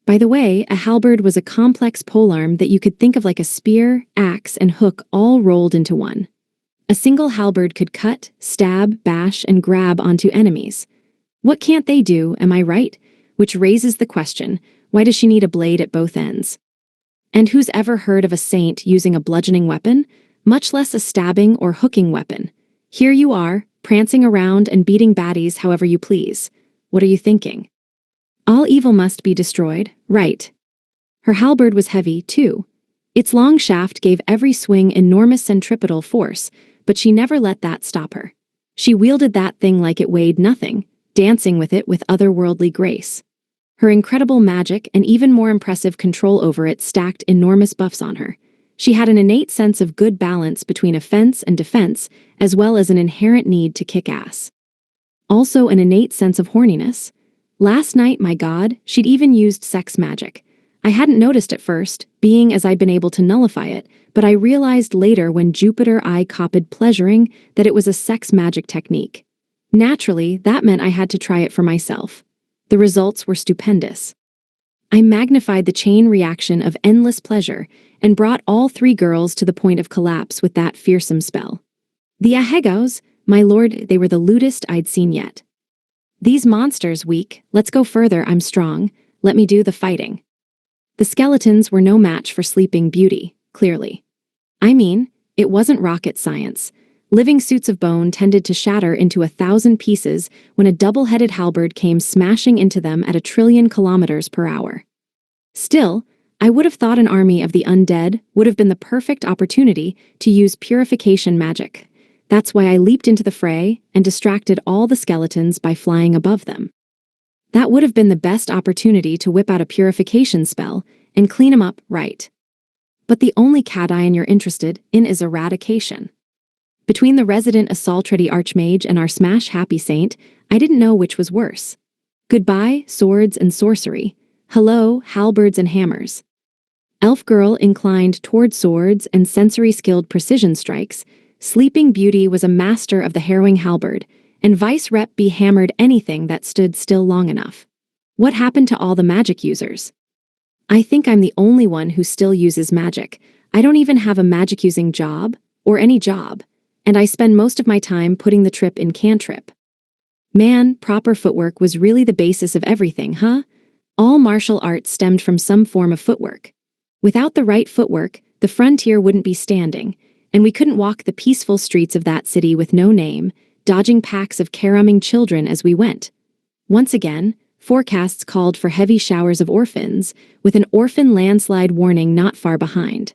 By the way, a halberd was a complex polearm that you could think of like a spear, axe, and hook all rolled into one. A single halberd could cut, stab, bash, and grab onto enemies. What can't they do, am I right? Which raises the question, why does she need a blade at both ends? And who's ever heard of a saint using a bludgeoning weapon, much less a stabbing or hooking weapon? Here you are, prancing around and beating baddies however you please. What are you thinking? All evil must be destroyed, right? Her halberd was heavy, too. Its long shaft gave every swing enormous centripetal force, but she never let that stop her. She wielded that thing like it weighed nothing, dancing with it with otherworldly grace. Her incredible magic and even more impressive control over it stacked enormous buffs on her. She had an innate sense of good balance between offense and defense, as well as an inherent need to kick ass. Also an innate sense of horniness. Last night, my god, she'd even used sex magic. I hadn't noticed at first, being as I'd been able to nullify it, but I realized later when Jupiter I copied pleasuring that it was a sex magic technique. Naturally, that meant I had to try it for myself. The results were stupendous. I magnified the chain reaction of endless pleasure and brought all three girls to the point of collapse with that fearsome spell. The Ahegos, my lord, they were the lewdest I'd seen yet. These monsters weak, let's go further, I'm strong, let me do the fighting. The skeletons were no match for Sleeping Beauty, clearly. I mean, it wasn't rocket science. Living suits of bone tended to shatter into 1,000 pieces when a double-headed halberd came smashing into them at 1,000,000,000 kilometers per hour. Still, I would have thought an army of the undead would have been the perfect opportunity to use purification magic. That's why I leaped into the fray and distracted all the skeletons by flying above them. That would have been the best opportunity to whip out a purification spell and clean them up right. But the only cation you're interested in is eradication. Between the resident assault-ready archmage and our smash-happy saint, I didn't know which was worse. Goodbye, swords and sorcery. Hello, halberds and hammers. Elf girl inclined toward swords and sensory-skilled precision strikes, Sleeping Beauty was a master of the harrowing halberd, and Vice Rep B hammered anything that stood still long enough. What happened to all the magic users? I think I'm the only one who still uses magic. I don't even have a magic-using job, or any job, and I spend most of my time putting the trip in cantrip. Man, proper footwork was really the basis of everything, huh? All martial arts stemmed from some form of footwork. Without the right footwork, the frontier wouldn't be standing, and we couldn't walk the peaceful streets of that city with no name, dodging packs of caromming children as we went. Once again, forecasts called for heavy showers of orphans, with an orphan landslide warning not far behind.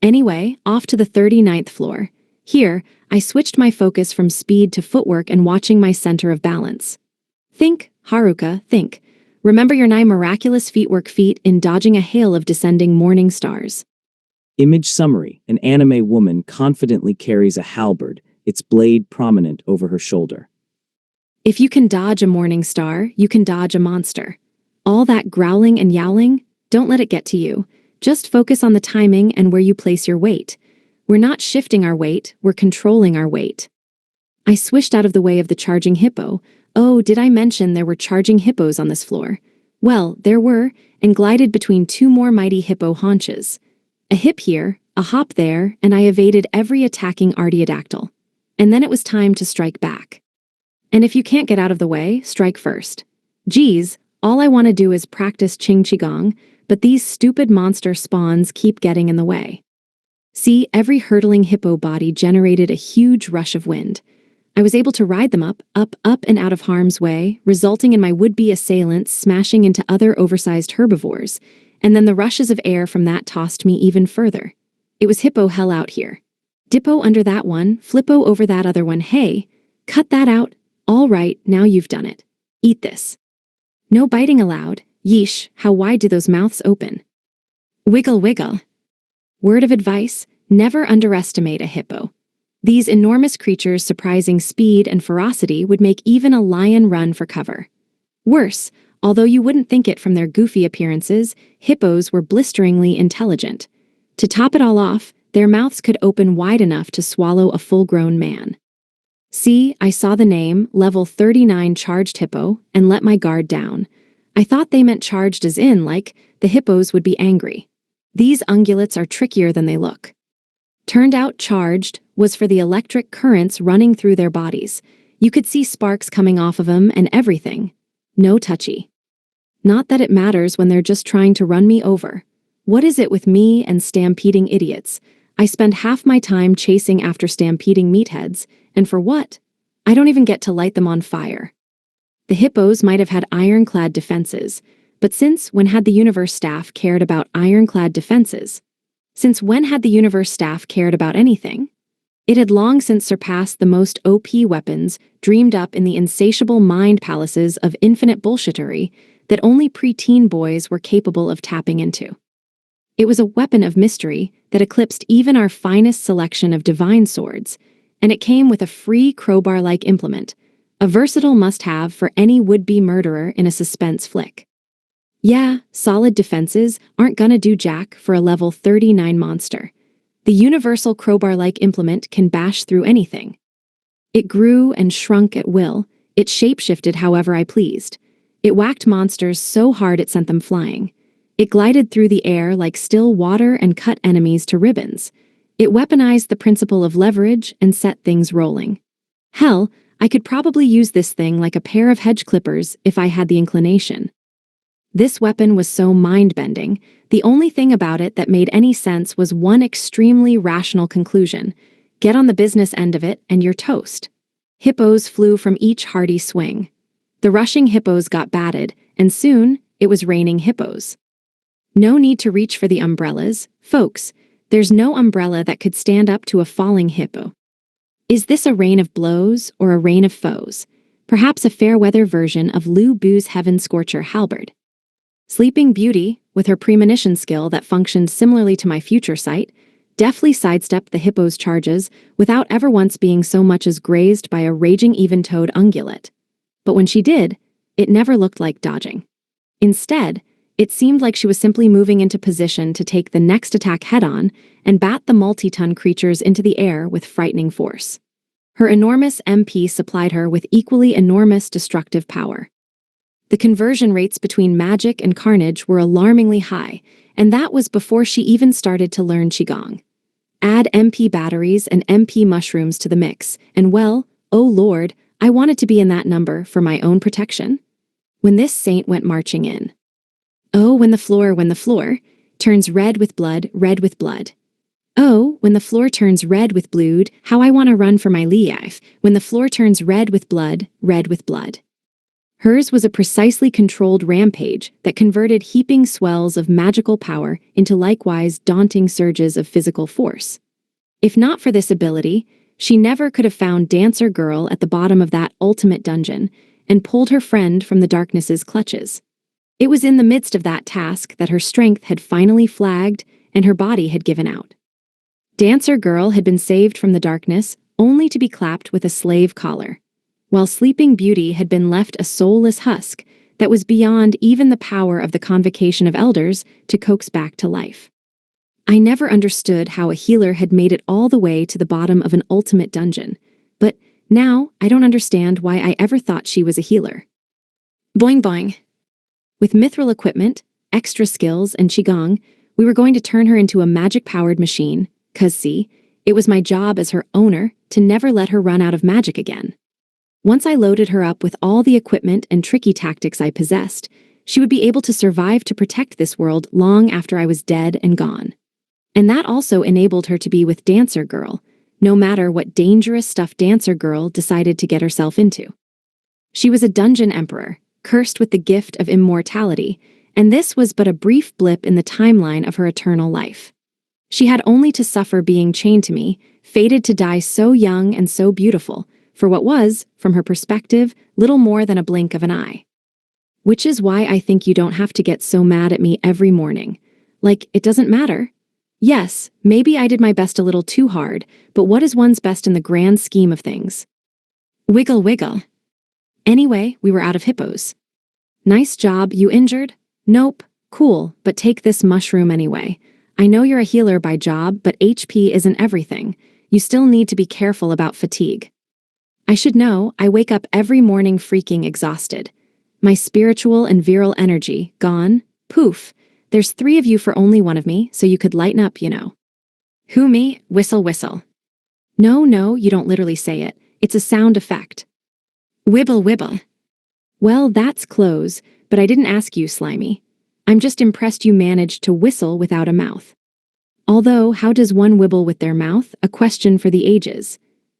Anyway, off to the 39th floor. Here, I switched my focus from speed to footwork and watching my center of balance. Think, Haruka, think. Remember your 9 miraculous feetwork feat in dodging a hail of descending morning stars. Image summary. An anime woman confidently carries a halberd, its blade prominent over her shoulder. If you can dodge a morning star, you can dodge a monster. All that growling and yowling, don't let it get to you. Just focus on the timing and where you place your weight. We're not shifting our weight, we're controlling our weight. I swished out of the way of the charging hippo. Oh, did I mention there were charging hippos on this floor? Well, there were, and glided between 2 more mighty hippo haunches. A hip here, a hop there, and I evaded every attacking artiodactyl. And then it was time to strike back. And if you can't get out of the way, strike first. Geez, all I want to do is practice Qing Qigong, but these stupid monster spawns keep getting in the way. See, every hurtling hippo body generated a huge rush of wind. I was able to ride them up, and out of harm's way, resulting in my would-be assailants smashing into other oversized herbivores, and then the rushes of air from that tossed me even further. It was hippo hell out here. Dippo under that one, flippo over that other one, hey, cut that out. All right, now you've done it. Eat this. No biting allowed. Yeesh, how wide do those mouths open? Wiggle, wiggle. Word of advice, never underestimate a hippo. These enormous creatures' surprising speed and ferocity would make even a lion run for cover. Worse, although you wouldn't think it from their goofy appearances, hippos were blisteringly intelligent. To top it all off, their mouths could open wide enough to swallow a full-grown man. See, I saw the name, level 39 charged hippo, and let my guard down. I thought they meant charged as in, like, the hippos would be angry. These ungulates are trickier than they look. Turned out charged was for the electric currents running through their bodies. You could see sparks coming off of them and everything. No touchy. Not that it matters when they're just trying to run me over. What is it with me and stampeding idiots? I spend half my time chasing after stampeding meatheads, and for what? I don't even get to light them on fire. The hippos might have had ironclad defenses, but since when had the universe staff cared about ironclad defenses? Since when had the universe staff cared about anything? It had long since surpassed the most OP weapons dreamed up in the insatiable mind palaces of infinite bullshittery that only preteen boys were capable of tapping into. It was a weapon of mystery that eclipsed even our finest selection of divine swords, and it came with a free crowbar-like implement, a versatile must-have for any would-be murderer in a suspense flick. Yeah, solid defenses aren't gonna do jack for a level 39 monster. The universal crowbar-like implement can bash through anything. It grew and shrunk at will. It shape-shifted however I pleased. It whacked monsters so hard it sent them flying. It glided through the air like still water and cut enemies to ribbons. It weaponized the principle of leverage and set things rolling. Hell, I could probably use this thing like a pair of hedge clippers if I had the inclination. This weapon was so mind-bending, the only thing about it that made any sense was one extremely rational conclusion. Get on the business end of it and you're toast. Hippos flew from each hearty swing. The rushing hippos got batted, and soon it was raining hippos. No need to reach for the umbrellas, folks. There's no umbrella that could stand up to a falling hippo. Is this a rain of blows or a rain of foes? Perhaps a fair-weather version of Lu Bu's Heaven Scorcher halberd. Sleeping Beauty, with her premonition skill that functioned similarly to my future sight, deftly sidestepped the hippo's charges without ever once being so much as grazed by a raging even-toed ungulate. But when she did, it never looked like dodging. Instead, it seemed like she was simply moving into position to take the next attack head-on and bat the multi-ton creatures into the air with frightening force. Her enormous MP supplied her with equally enormous destructive power. The conversion rates between magic and carnage were alarmingly high, and that was before she even started to learn Qigong. Add MP batteries and MP mushrooms to the mix, and well, oh lord, I wanted to be in that number for my own protection. When this saint went marching in. Oh, when the floor turns red with blood, red with blood. Oh, when the floor turns red with blood, how I want to run for my life, when the floor turns red with blood, red with blood. Hers was a precisely controlled rampage that converted heaping swells of magical power into likewise daunting surges of physical force. If not for this ability, she never could have found Dancer Girl at the bottom of that ultimate dungeon and pulled her friend from the darkness's clutches. It was in the midst of that task that her strength had finally flagged and her body had given out. Dancer Girl had been saved from the darkness only to be clapped with a slave collar, while Sleeping Beauty had been left a soulless husk that was beyond even the power of the convocation of elders to coax back to life. I never understood how a healer had made it all the way to the bottom of an ultimate dungeon, but now I don't understand why I ever thought she was a healer. Boing boing. With mithril equipment, extra skills, and qigong, we were going to turn her into a magic-powered machine, 'cause see, it was my job as her owner to never let her run out of magic again. Once I loaded her up with all the equipment and tricky tactics I possessed, she would be able to survive to protect this world long after I was dead and gone. And that also enabled her to be with Dancer Girl, no matter what dangerous stuff Dancer Girl decided to get herself into. She was a dungeon emperor, cursed with the gift of immortality, and this was but a brief blip in the timeline of her eternal life. She had only to suffer being chained to me, fated to die so young and so beautiful, for what was, from her perspective, little more than a blink of an eye. Which is why I think you don't have to get so mad at me every morning. Like, it doesn't matter. Yes, maybe I did my best a little too hard, but what is one's best in the grand scheme of things? Wiggle wiggle. Anyway, we were out of hippos. Nice job, you injured? Nope, cool, but take this mushroom anyway. I know you're a healer by job, but HP isn't everything. You still need to be careful about fatigue. I should know, I wake up every morning freaking exhausted. My spiritual and virile energy, gone, poof. There's 3 of you for only 1 of me, so you could lighten up, you know. Who me? Whistle whistle. No, you don't literally say it. It's a sound effect. Wibble wibble. Well, that's close, but I didn't ask you, Slimy. I'm just impressed you managed to whistle without a mouth. Although, how does one wibble with their mouth? A question for the ages.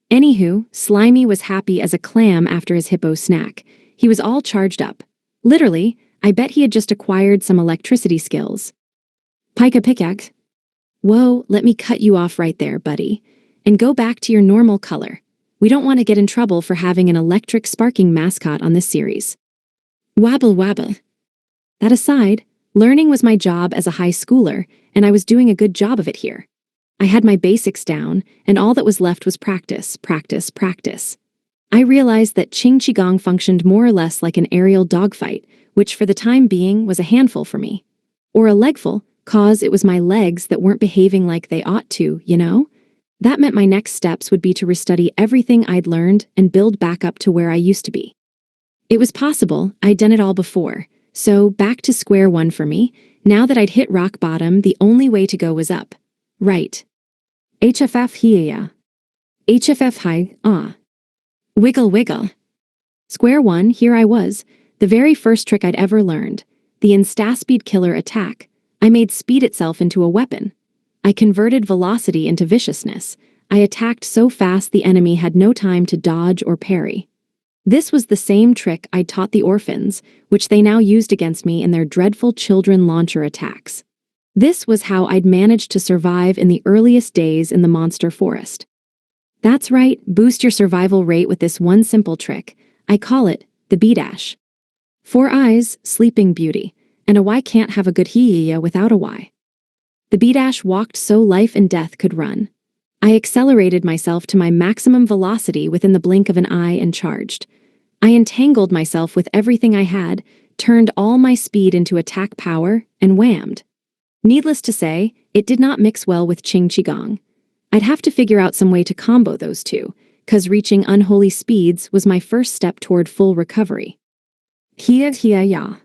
Anywho, Slimy was happy as a clam after his hippo snack. He was all charged up. Literally, I bet he had just acquired some electricity skills. Pika pickaxe. Whoa, let me cut you off right there, buddy. And go back to your normal color. We don't want to get in trouble for having an electric sparking mascot on this series. Wabble wabble. That aside, learning was my job as a high schooler, and I was doing a good job of it here. I had my basics down, and all that was left was practice, practice, practice. I realized that Qing Qigong functioned more or less like an aerial dogfight, which for the time being was a handful for me. Or a legful, cause it was my legs that weren't behaving like they ought to, you know? That meant my next steps would be to restudy everything I'd learned and build back up to where I used to be. It was possible, I'd done it all before, so back to square one for me. Now that I'd hit rock bottom, the only way to go was up. Right. HFF hiya. HFF high, ah. Wiggle wiggle. Square one, here I was, the very first trick I'd ever learned, the Instaspeed Killer attack. I made speed itself into a weapon. I converted velocity into viciousness. I attacked so fast the enemy had no time to dodge or parry. This was the same trick I'd taught the orphans, which they now used against me in their dreadful children launcher attacks. This was how I'd managed to survive in the earliest days in the monster forest. That's right, boost your survival rate with this one simple trick. I call it the B-dash. 4 eyes, Sleeping Beauty, and a Y can't have a good hiya without a Y. The B-dash walked so life and death could run. I accelerated myself to my maximum velocity within the blink of an eye and charged. I entangled myself with everything I had, turned all my speed into attack power, and whammed. Needless to say, it did not mix well with Qing Qigong. I'd have to figure out some way to combo those two, 'cause reaching unholy speeds was my first step toward full recovery. Ya.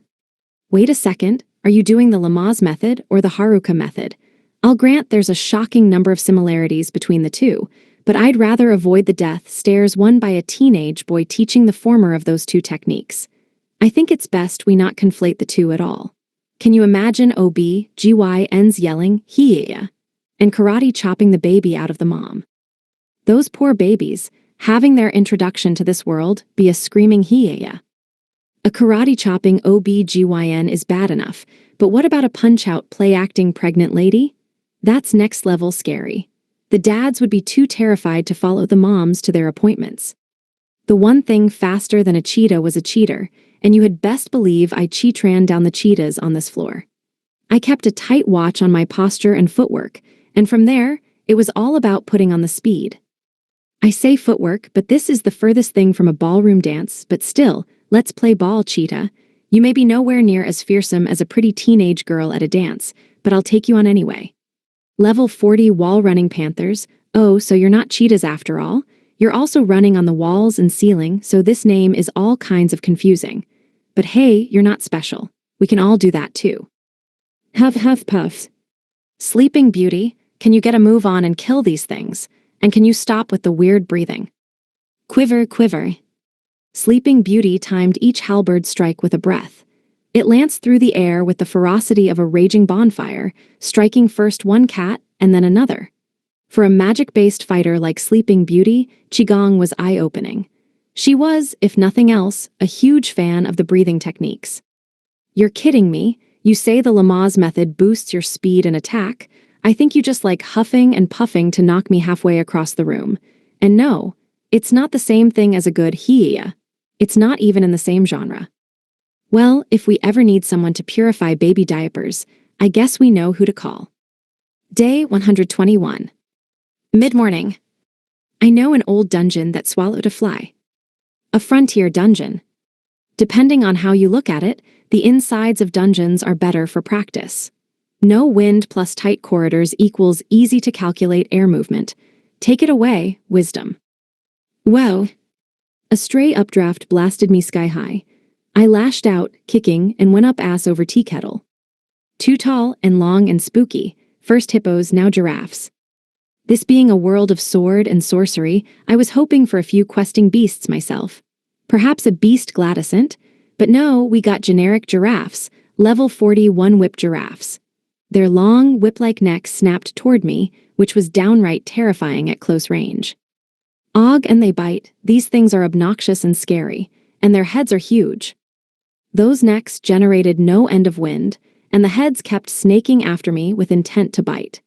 Wait a second, are you doing the Lamaze method or the Haruka method? I'll grant there's a shocking number of similarities between the two, but I'd rather avoid the death stares won by a teenage boy teaching the former of those two techniques. I think it's best we not conflate the two at all. Can you imagine OB-GYNs yelling, "Hee-ya," and karate chopping the baby out of the mom? Those poor babies, having their introduction to this world be a screaming "Hee-ya." A karate chopping OB-GYN is bad enough, but what about a punch-out play-acting pregnant lady? That's next-level scary. The dads would be too terrified to follow the moms to their appointments. The one thing faster than a cheetah was a cheater, and you had best believe I cheat-ran down the cheetahs on this floor. I kept a tight watch on my posture and footwork, and from there, it was all about putting on the speed. I say footwork, but this is the furthest thing from a ballroom dance, but still, let's play ball, cheetah. You may be nowhere near as fearsome as a pretty teenage girl at a dance, but I'll take you on anyway. Level 40 wall-running panthers. Oh, so you're not cheetahs after all? You're also running on the walls and ceiling, so this name is all kinds of confusing. But hey, you're not special. We can all do that too. Huff huff puffs. Sleeping Beauty, can you get a move on and kill these things? And can you stop with the weird breathing? Quiver, quiver. Sleeping Beauty timed each halberd strike with a breath. It lanced through the air with the ferocity of a raging bonfire, striking first one cat and then another. For a magic-based fighter like Sleeping Beauty, Qigong was eye-opening. She was, if nothing else, a huge fan of the breathing techniques. You're kidding me? You say the Lamaze method boosts your speed and attack? I think you just like huffing and puffing to knock me halfway across the room. And no, it's not the same thing as a good hee-ya. It's not even in the same genre. Well, if we ever need someone to purify baby diapers, I guess we know who to call. Day 121. Mid-morning. I know an old dungeon that swallowed a fly. A frontier dungeon. Depending on how you look at it, the insides of dungeons are better for practice. No wind plus tight corridors equals easy to calculate air movement. Take it away, wisdom. Whoa. A stray updraft blasted me sky high. I lashed out, kicking, and went up ass over tea kettle. Too tall and long and spooky, first hippos, now giraffes. This being a world of sword and sorcery, I was hoping for a few questing beasts myself. Perhaps a beast Gladysant, but no, we got generic giraffes, level 40 one-whip giraffes. Their long, whip-like necks snapped toward me, which was downright terrifying at close range. Og and they bite, these things are obnoxious and scary, and their heads are huge. Those necks generated no end of wind, and the heads kept snaking after me with intent to bite.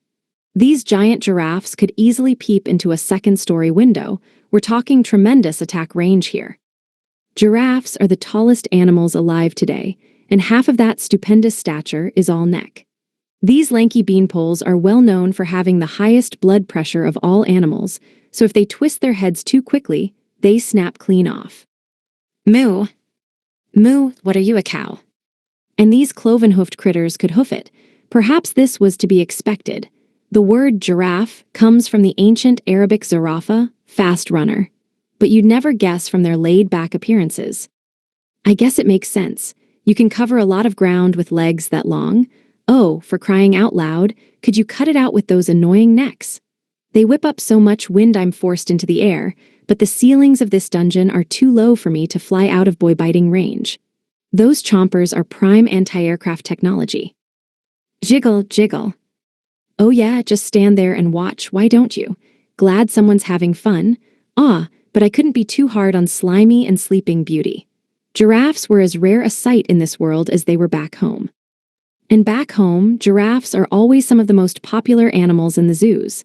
These giant giraffes could easily peep into a second-story window. We're talking tremendous attack range here. Giraffes are the tallest animals alive today, and half of that stupendous stature is all neck. These lanky beanpoles are well known for having the highest blood pressure of all animals, so if they twist their heads too quickly, they snap clean off. Moo. Moo, what are you, a cow? And these cloven-hoofed critters could hoof it. Perhaps this was to be expected. The word giraffe comes from the ancient Arabic zarafa, fast runner. But you'd never guess from their laid-back appearances. I guess it makes sense. You can cover a lot of ground with legs that long. Oh, for crying out loud, could you cut it out with those annoying necks? They whip up so much wind I'm forced into the air, but the ceilings of this dungeon are too low for me to fly out of boy-biting range. Those chompers are prime anti-aircraft technology. Jiggle, jiggle. Oh yeah, just stand there and watch, why don't you? Glad someone's having fun. But I couldn't be too hard on Slimy and Sleeping Beauty. Giraffes were as rare a sight in this world as they were back home. And back home, giraffes are always some of the most popular animals in the zoos.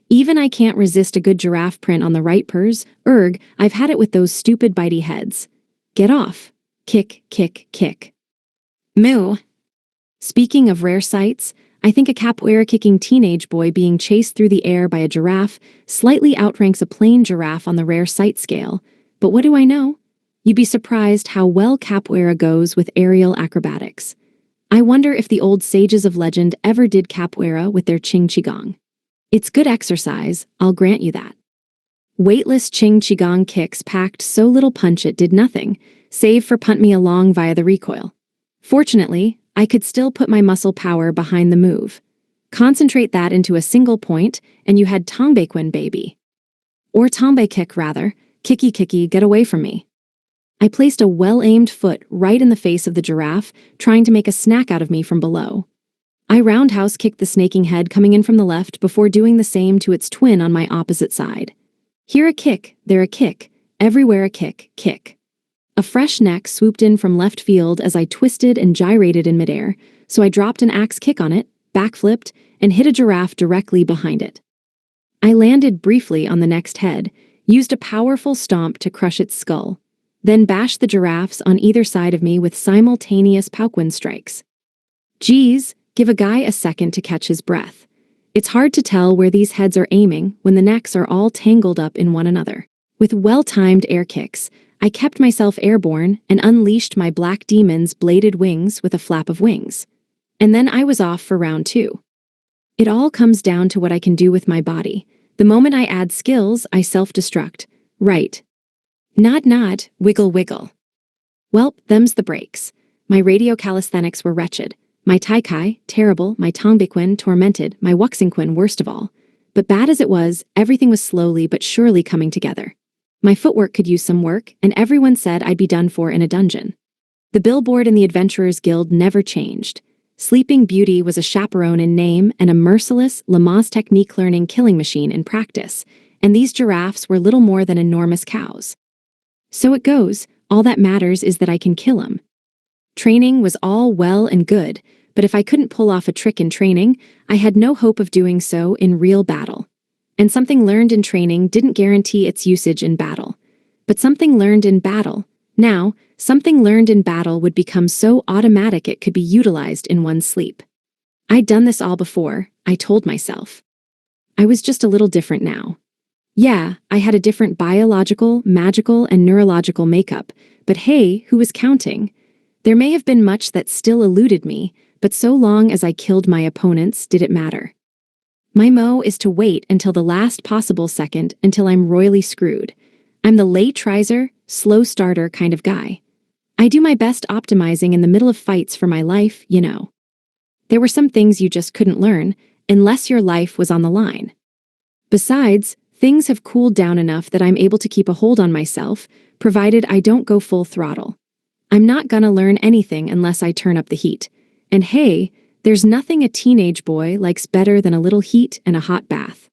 Even I can't resist a good giraffe print on the right purse. I've had it with those stupid bitey heads. Get off. Kick, kick, kick. Moo. Speaking of rare sights, I think a capoeira-kicking teenage boy being chased through the air by a giraffe slightly outranks a plain giraffe on the rare sight scale. But what do I know? You'd be surprised how well capoeira goes with aerial acrobatics. I wonder if the old sages of legend ever did capoeira with their Qigong. It's good exercise, I'll grant you that. Weightless Qigong kicks packed so little punch it did nothing, save for punt me along via the recoil. Fortunately, I could still put my muscle power behind the move. Concentrate that into a single point, and you had Tongbaequan, baby. Or tombe kick, rather. Kicky kicky, get away from me. I placed a well-aimed foot right in the face of the giraffe, trying to make a snack out of me from below. I roundhouse kicked the snaking head coming in from the left before doing the same to its twin on my opposite side. Here a kick, there a kick, everywhere a kick, kick. A fresh neck swooped in from left field as I twisted and gyrated in midair, so I dropped an axe kick on it, backflipped, and hit a giraffe directly behind it. I landed briefly on the next head, used a powerful stomp to crush its skull, then bashed the giraffes on either side of me with simultaneous Pauquin strikes. Geez, give a guy a second to catch his breath. It's hard to tell where these heads are aiming when the necks are all tangled up in one another. With well-timed air kicks, I kept myself airborne and unleashed my black demon's bladed wings with a flap of wings. And then I was off for round 2. It all comes down to what I can do with my body. The moment I add skills, I self-destruct. Right. Nod nod, wiggle wiggle. Welp, them's the breaks. My radio calisthenics were wretched. My Taikai, terrible, my Tongbiquin, tormented, my Wuxingquin, worst of all. But bad as it was, everything was slowly but surely coming together. My footwork could use some work, and everyone said I'd be done for in a dungeon. The billboard in the Adventurers Guild never changed. Sleeping Beauty was a chaperone in name and a merciless, Lamaze technique-learning killing machine in practice, and these giraffes were little more than enormous cows. So it goes, all that matters is that I can kill 'em. Training was all well and good, but if I couldn't pull off a trick in training, I had no hope of doing so in real battle. And something learned in training didn't guarantee its usage in battle. But something learned in battle. Now, something learned in battle would become so automatic it could be utilized in one's sleep. I'd done this all before, I told myself. I was just a little different now. Yeah, I had a different biological, magical, and neurological makeup, but hey, who was counting? There may have been much that still eluded me, but so long as I killed my opponents, did it matter? My mo is to wait until the last possible second until I'm royally screwed. I'm the late riser, slow starter kind of guy. I do my best optimizing in the middle of fights for my life, you know. There were some things you just couldn't learn, unless your life was on the line. Besides, things have cooled down enough that I'm able to keep a hold on myself, provided I don't go full throttle. I'm not gonna learn anything unless I turn up the heat. And hey, there's nothing a teenage boy likes better than a little heat and a hot bath.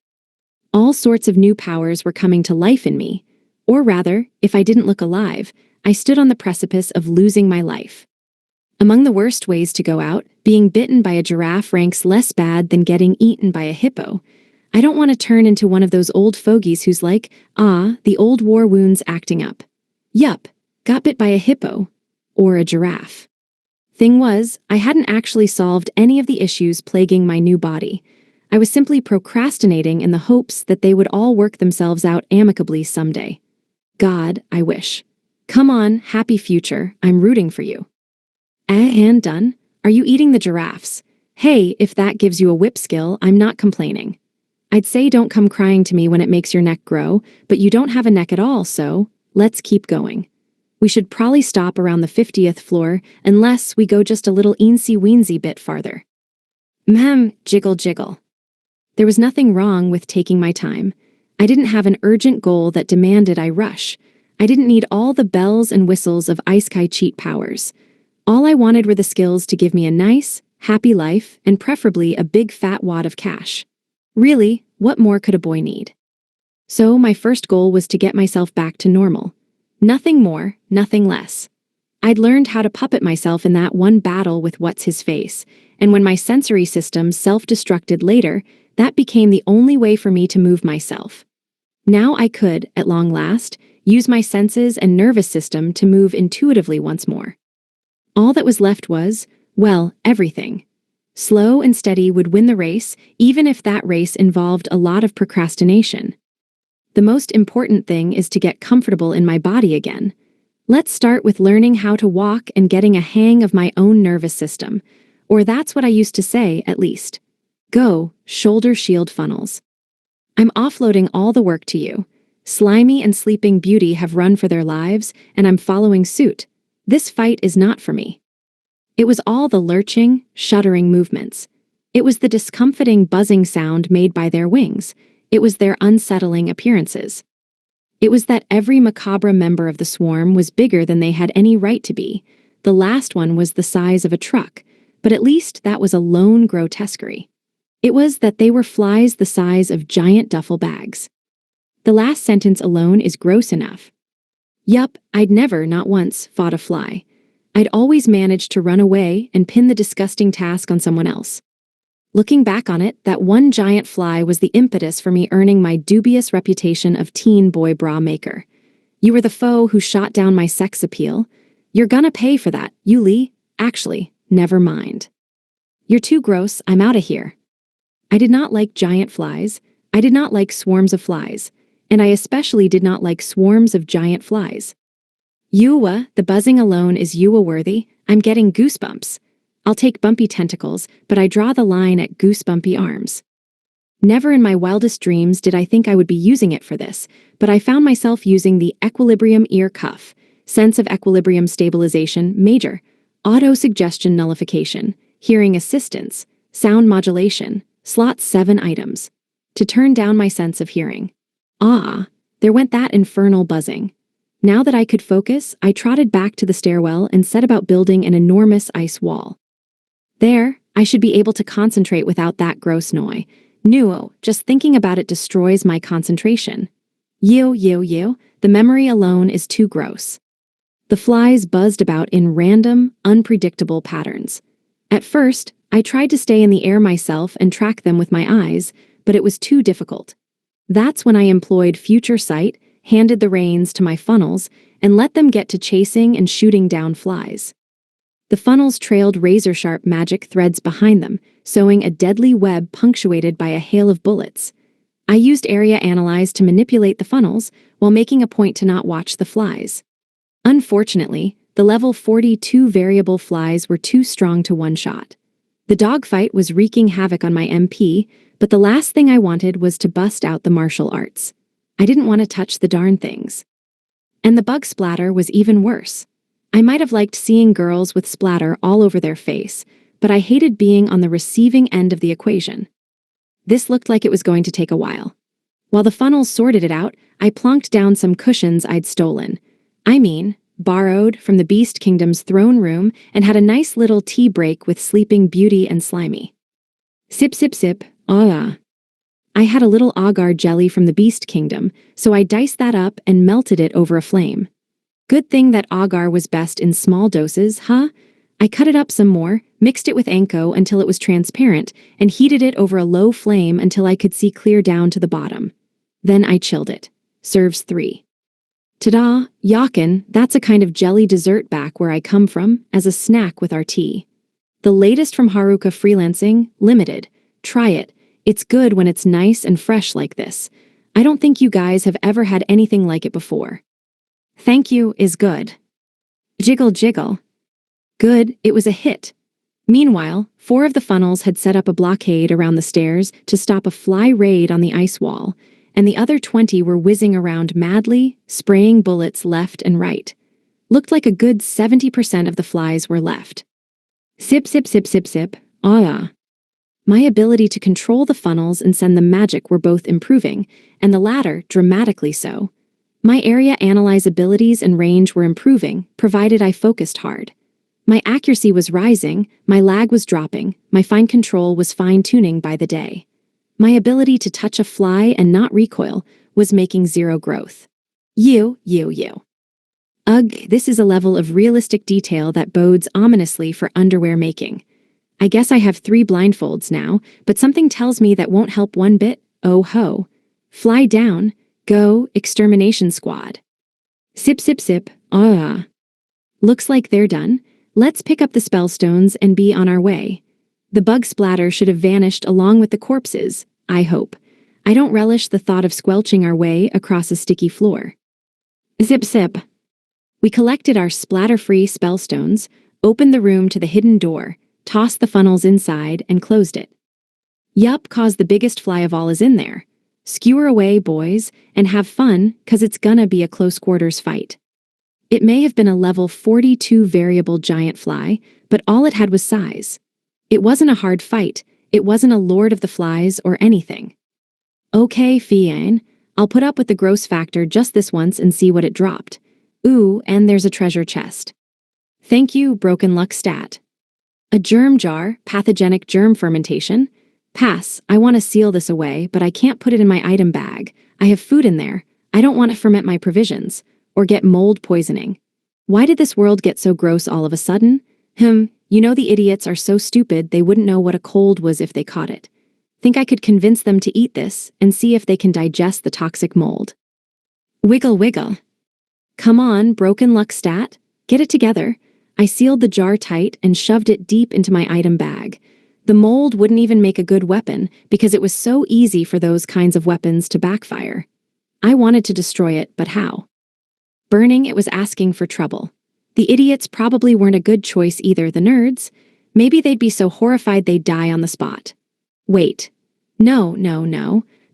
All sorts of new powers were coming to life in me. Or rather, if I didn't look alive, I stood on the precipice of losing my life. Among the worst ways to go out, being bitten by a giraffe ranks less bad than getting eaten by a hippo. I don't want to turn into one of those old fogies who's like, the old war wounds acting up. Yup, got bit by a hippo. Or a giraffe. Thing was, I hadn't actually solved any of the issues plaguing my new body. I was simply procrastinating in the hopes that they would all work themselves out amicably someday. God, I wish. Come on, happy future, I'm rooting for you. And done? Are you eating the giraffes? Hey, if that gives you a whip skill, I'm not complaining. I'd say don't come crying to me when it makes your neck grow, but you don't have a neck at all, so let's keep going. We should probably stop around the 50th floor unless we go just a little eensy-weensy bit farther. Jiggle jiggle. There was nothing wrong with taking my time. I didn't have an urgent goal that demanded I rush. I didn't need all the bells and whistles of Isekai cheat powers. All I wanted were the skills to give me a nice, happy life and preferably a big fat wad of cash. Really, what more could a boy need? So my first goal was to get myself back to normal. Nothing more, nothing less. I'd learned how to puppet myself in that one battle with What's-His-Face, and when my sensory system self-destructed later, that became the only way for me to move myself. Now I could, at long last, use my senses and nervous system to move intuitively once more. All that was left was, well, everything. Slow and steady would win the race, even if that race involved a lot of procrastination. The most important thing is to get comfortable in my body again. Let's start with learning how to walk and getting a hang of my own nervous system. Or that's what I used to say, at least. Go, shoulder shield funnels. I'm offloading all the work to you. Slimy and Sleeping Beauty have run for their lives, and I'm following suit. This fight is not for me. It was all the lurching, shuddering movements. It was the discomfiting buzzing sound made by their wings. It was their unsettling appearances. It was that every macabre member of the swarm was bigger than they had any right to be. The last one was the size of a truck, but at least that was a lone grotesquerie. It was that they were flies the size of giant duffel bags. The last sentence alone is gross enough. Yup, I'd never, not once, fought a fly. I'd always managed to run away and pin the disgusting task on someone else. Looking back on it, that one giant fly was the impetus for me earning my dubious reputation of teen boy bra maker. You were the foe who shot down my sex appeal. You're gonna pay for that, Yuli. Actually, never mind. You're too gross, I'm outta here. I did not like giant flies. I did not like swarms of flies. And I especially did not like swarms of giant flies. Yuwa, the buzzing alone is Yuwa worthy. I'm getting goosebumps. I'll take bumpy tentacles, but I draw the line at goosebumpy arms. Never in my wildest dreams did I think I would be using it for this, but I found myself using the equilibrium ear cuff, sense of equilibrium stabilization, major, auto-suggestion nullification, hearing assistance, sound modulation, slot 7 items, to turn down my sense of hearing. Ah, there went that infernal buzzing. Now that I could focus, I trotted back to the stairwell and set about building an enormous ice wall. There, I should be able to concentrate without that gross noise. No, just thinking about it destroys my concentration. The memory alone is too gross. The flies buzzed about in random, unpredictable patterns. At first, I tried to stay in the air myself and track them with my eyes, but it was too difficult. That's when I employed future sight, handed the reins to my funnels, and let them get to chasing and shooting down flies. The funnels trailed razor-sharp magic threads behind them, sewing a deadly web punctuated by a hail of bullets. I used Area Analyze to manipulate the funnels while making a point to not watch the flies. Unfortunately, the level 42 variable flies were too strong to one-shot. The dogfight was wreaking havoc on my MP, but the last thing I wanted was to bust out the martial arts. I didn't want to touch the darn things. And the bug splatter was even worse. I might have liked seeing girls with splatter all over their face, but I hated being on the receiving end of the equation. This looked like it was going to take a while. While the funnels sorted it out, I plonked down some cushions I'd stolen. Borrowed from the Beast Kingdom's throne room and had a nice little tea break with Sleeping Beauty and Slimy. Sip, sip, sip, ah. I had a little agar jelly from the Beast Kingdom, so I diced that up and melted it over a flame. Good thing that agar was best in small doses, huh? I cut it up some more, mixed it with Anko until it was transparent, and heated it over a low flame until I could see clear down to the bottom. Then I chilled it. Serves 3. Ta-da, yakin, that's a kind of jelly dessert back where I come from, as a snack with our tea. The latest from Haruka Freelancing, limited. Try it. It's good when it's nice and fresh like this. I don't think you guys have ever had anything like it before. Thank you is good. Jiggle jiggle. Good, it was a hit. Meanwhile, 4 of the funnels had set up a blockade around the stairs to stop a fly raid on the ice wall, and the other 20 were whizzing around madly, spraying bullets left and right. Looked like a good 70% of the flies were left. Sip, sip, sip, sip, sip, ah. My ability to control the funnels and send them magic were both improving, and the latter dramatically so. My Area Analyze abilities and range were improving, provided I focused hard. My accuracy was rising, my lag was dropping, my fine control was fine-tuning by the day. My ability to touch a fly and not recoil was making 0 growth. Ugh, this is a level of realistic detail that bodes ominously for underwear making. I guess I have 3 blindfolds now, but something tells me that won't help one bit. Oh ho. Fly down. Go, Extermination Squad. Sip, sip, sip, ah. Looks like they're done. Let's pick up the spellstones and be on our way. The bug splatter should have vanished along with the corpses, I hope. I don't relish the thought of squelching our way across a sticky floor. Zip, zip. We collected our splatter-free spellstones, opened the room to the hidden door, tossed the funnels inside, and closed it. Yup, 'cause the biggest fly of all is in there. Skewer away, boys, and have fun, 'cause it's gonna be a close-quarters fight. It may have been a level 42 variable giant fly, but all it had was size. It wasn't a hard fight, it wasn't a Lord of the Flies or anything. Okay, Fiane. I'll put up with the gross factor just this once and see what it dropped. Ooh, and there's a treasure chest. Thank you, Broken Luck Stat. A germ jar, pathogenic germ fermentation. Pass, I want to seal this away, but I can't put it in my item bag. I have food in there. I don't want to ferment my provisions, or get mold poisoning. Why did this world get so gross all of a sudden? You know the idiots are so stupid they wouldn't know what a cold was if they caught it. Think I could convince them to eat this and see if they can digest the toxic mold. Wiggle wiggle. Come on, Broken Luck Stat. Get it together. I sealed the jar tight and shoved it deep into my item bag. The mold wouldn't even make a good weapon because it was so easy for those kinds of weapons to backfire. I wanted to destroy it, but how? Burning it was asking for trouble. The idiots probably weren't a good choice either, the nerds. Maybe they'd be so horrified they'd die on the spot. Wait. No.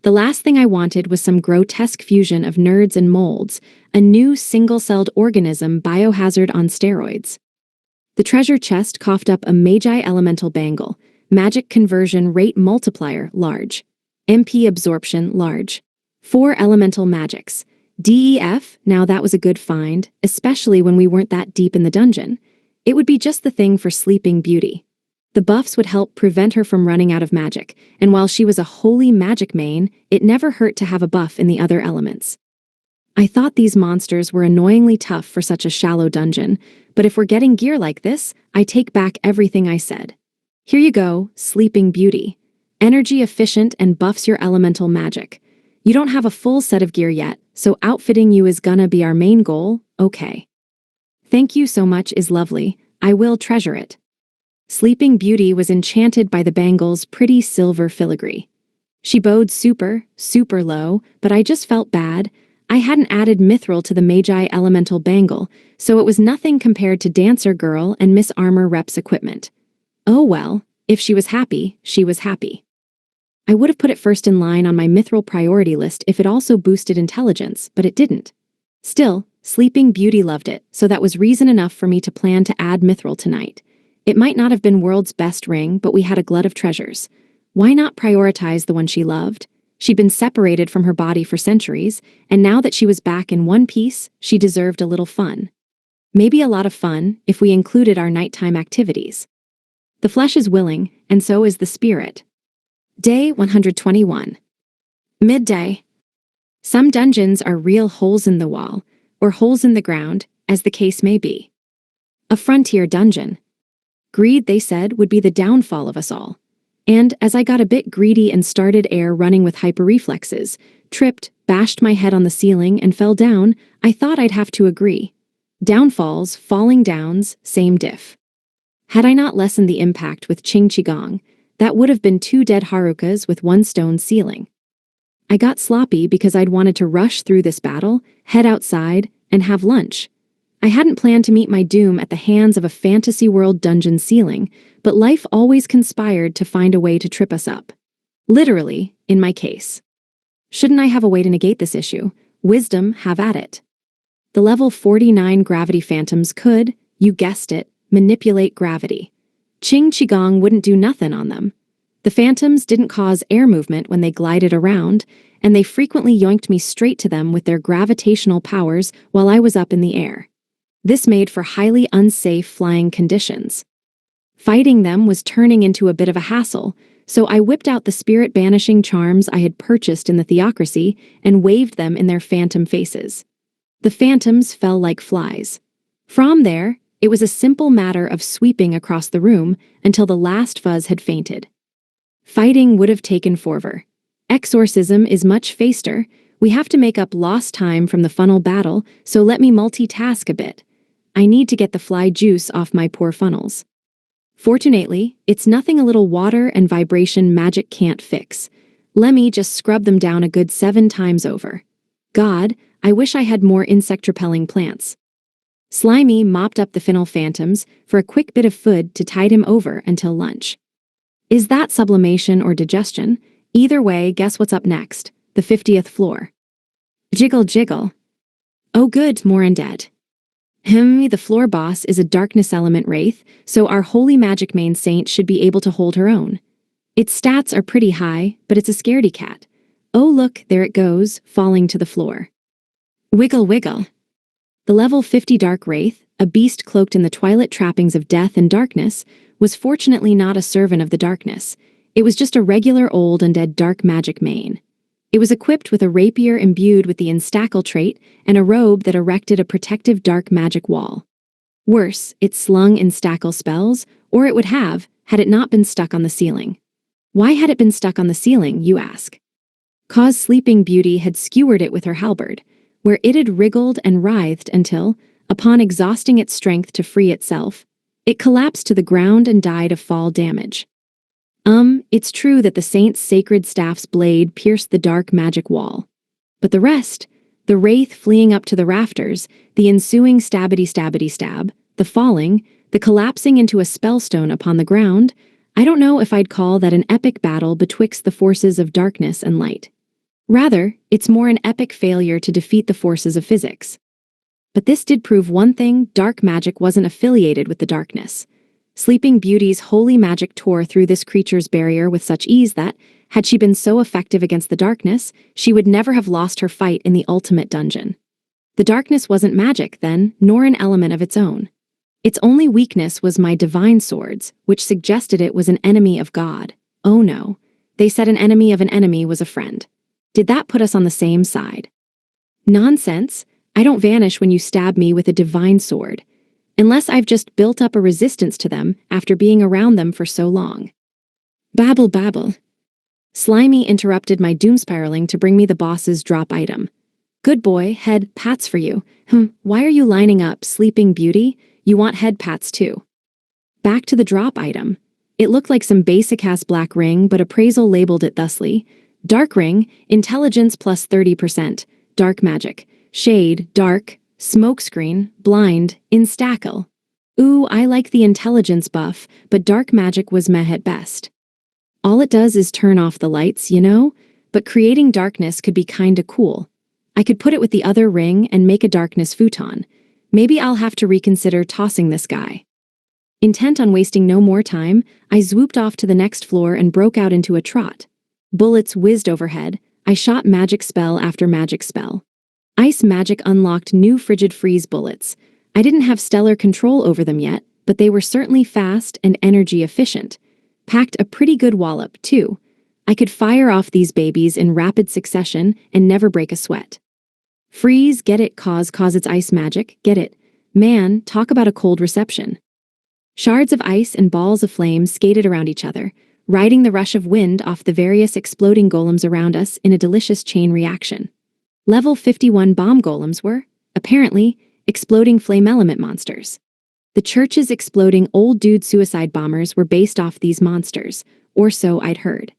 The last thing I wanted was some grotesque fusion of nerds and molds, a new single-celled organism biohazard on steroids. The treasure chest coughed up a Magi Elemental Bangle, Magic Conversion Rate Multiplier, large. MP Absorption, large. 4 Elemental Magics. DEF, now that was a good find, especially when we weren't that deep in the dungeon. It would be just the thing for Sleeping Beauty. The buffs would help prevent her from running out of magic, and while she was a holy magic main, it never hurt to have a buff in the other elements. I thought these monsters were annoyingly tough for such a shallow dungeon, but if we're getting gear like this, I take back everything I said. Here you go, Sleeping Beauty. Energy efficient and buffs your elemental magic. You don't have a full set of gear yet, so outfitting you is gonna be our main goal, okay. Thank you so much is lovely, I will treasure it. Sleeping Beauty was enchanted by the bangle's pretty silver filigree. She bowed super low, but I just felt bad. I hadn't added mithril to the Magi Elemental Bangle, so it was nothing compared to Dancer Girl and Miss Armor Rep's equipment. Oh well, if she was happy, she was happy. I would have put it first in line on my mithril priority list if it also boosted intelligence, but it didn't. Still, Sleeping Beauty loved it, so that was reason enough for me to plan to add mithril tonight. It might not have been world's best ring, but we had a glut of treasures. Why not prioritize the one she loved? She'd been separated from her body for centuries, and now that she was back in one piece, she deserved a little fun. Maybe a lot of fun, if we included our nighttime activities. The flesh is willing, and so is the spirit. Day 121. Midday. Some dungeons are real holes in the wall, or holes in the ground, as the case may be. A frontier dungeon. Greed, they said, would be the downfall of us all. And as I got a bit greedy and started air running with hyperreflexes, tripped, bashed my head on the ceiling, and fell down, I thought I'd have to agree. Downfalls, falling downs, same diff. Had I not lessened the impact with Qing Qigong, that would have been 2 dead Harukas with 1 stone ceiling. I got sloppy because I'd wanted to rush through this battle, head outside, and have lunch. I hadn't planned to meet my doom at the hands of a fantasy world dungeon ceiling, but life always conspired to find a way to trip us up. Literally, in my case. Shouldn't I have a way to negate this issue? Wisdom, have at it. The level 49 gravity phantoms could, you guessed it, manipulate gravity. Qing Qigong wouldn't do nothing on them. The phantoms didn't cause air movement when they glided around, and they frequently yoinked me straight to them with their gravitational powers while I was up in the air. This made for highly unsafe flying conditions. Fighting them was turning into a bit of a hassle, so I whipped out the spirit-banishing charms I had purchased in the Theocracy and waved them in their phantom faces. The phantoms fell like flies. From there, it was a simple matter of sweeping across the room until the last fuzz had fainted. Fighting would have taken forever. Exorcism is much faster. We have to make up lost time from the funnel battle, so let me multitask a bit. I need to get the fly juice off my poor funnels. Fortunately, it's nothing a little water and vibration magic can't fix. Let me just scrub them down a good 7 times over. God, I wish I had more insect-repelling plants. Slimy mopped up the funnel phantoms for a quick bit of food to tide him over until lunch. Is that sublimation or digestion? Either way, guess what's up next? The 50th floor. Jiggle jiggle. Oh good, more undead. The floor boss is a darkness element wraith, so our holy magic main saint should be able to hold her own. Its stats are pretty high, but it's a scaredy cat. Oh look, there it goes, falling to the floor. Wiggle wiggle. The level 50 Dark Wraith, a beast cloaked in the twilight trappings of death and darkness, was fortunately not a servant of the darkness. It was just a regular old undead dark magic main. It was equipped with a rapier imbued with the Instackle trait and a robe that erected a protective dark magic wall. Worse, it slung Instackle spells, or it would have, had it not been stuck on the ceiling. Why had it been stuck on the ceiling, you ask? 'Cause Sleeping Beauty had skewered it with her halberd, where it had wriggled and writhed until, upon exhausting its strength to free itself, it collapsed to the ground and died of fall damage. It's true that the saint's sacred staff's blade pierced the dark magic wall. But the rest, the wraith fleeing up to the rafters, the ensuing stabbity stab, the falling, the collapsing into a spellstone upon the ground, I don't know if I'd call that an epic battle betwixt the forces of darkness and light. Rather, it's more an epic failure to defeat the forces of physics. But this did prove one thing: dark magic wasn't affiliated with the darkness. Sleeping Beauty's holy magic tore through this creature's barrier with such ease that, had she been so effective against the darkness, she would never have lost her fight in the ultimate dungeon. The darkness wasn't magic, then, nor an element of its own. Its only weakness was my divine swords, which suggested it was an enemy of God. Oh no. They said an enemy of an enemy was a friend. Did that put us on the same side? Nonsense. I don't vanish when you stab me with a divine sword. Unless I've just built up a resistance to them after being around them for so long. Babble babble. Slimy interrupted my doom spiraling to bring me the boss's drop item. Good boy, head pats for you. Why are you lining up, Sleeping Beauty? You want head pats too. Back to the drop item. It looked like some basic-ass black ring, but appraisal labeled it thusly. Dark ring, intelligence plus 30%, dark magic, shade, dark, smokescreen, blind, Instackle. Ooh, I like the intelligence buff, but dark magic was meh at best. All it does is turn off the lights, you know? But creating darkness could be kinda cool. I could put it with the other ring and make a darkness futon. Maybe I'll have to reconsider tossing this guy. Intent on wasting no more time, I swooped off to the next floor and broke out into a trot. Bullets whizzed overhead. I shot magic spell after magic spell. Ice magic unlocked new frigid freeze bullets. I didn't have stellar control over them yet, but they were certainly fast and energy efficient. Packed a pretty good wallop, too. I could fire off these babies in rapid succession and never break a sweat. Freeze, get it, cause it's ice magic, get it. Man, talk about a cold reception. Shards of ice and balls of flame skated around each other, riding the rush of wind off the various exploding golems around us in a delicious chain reaction. Level 51 bomb golems were, apparently, exploding flame element monsters. The church's exploding old dude suicide bombers were based off these monsters, or so I'd heard.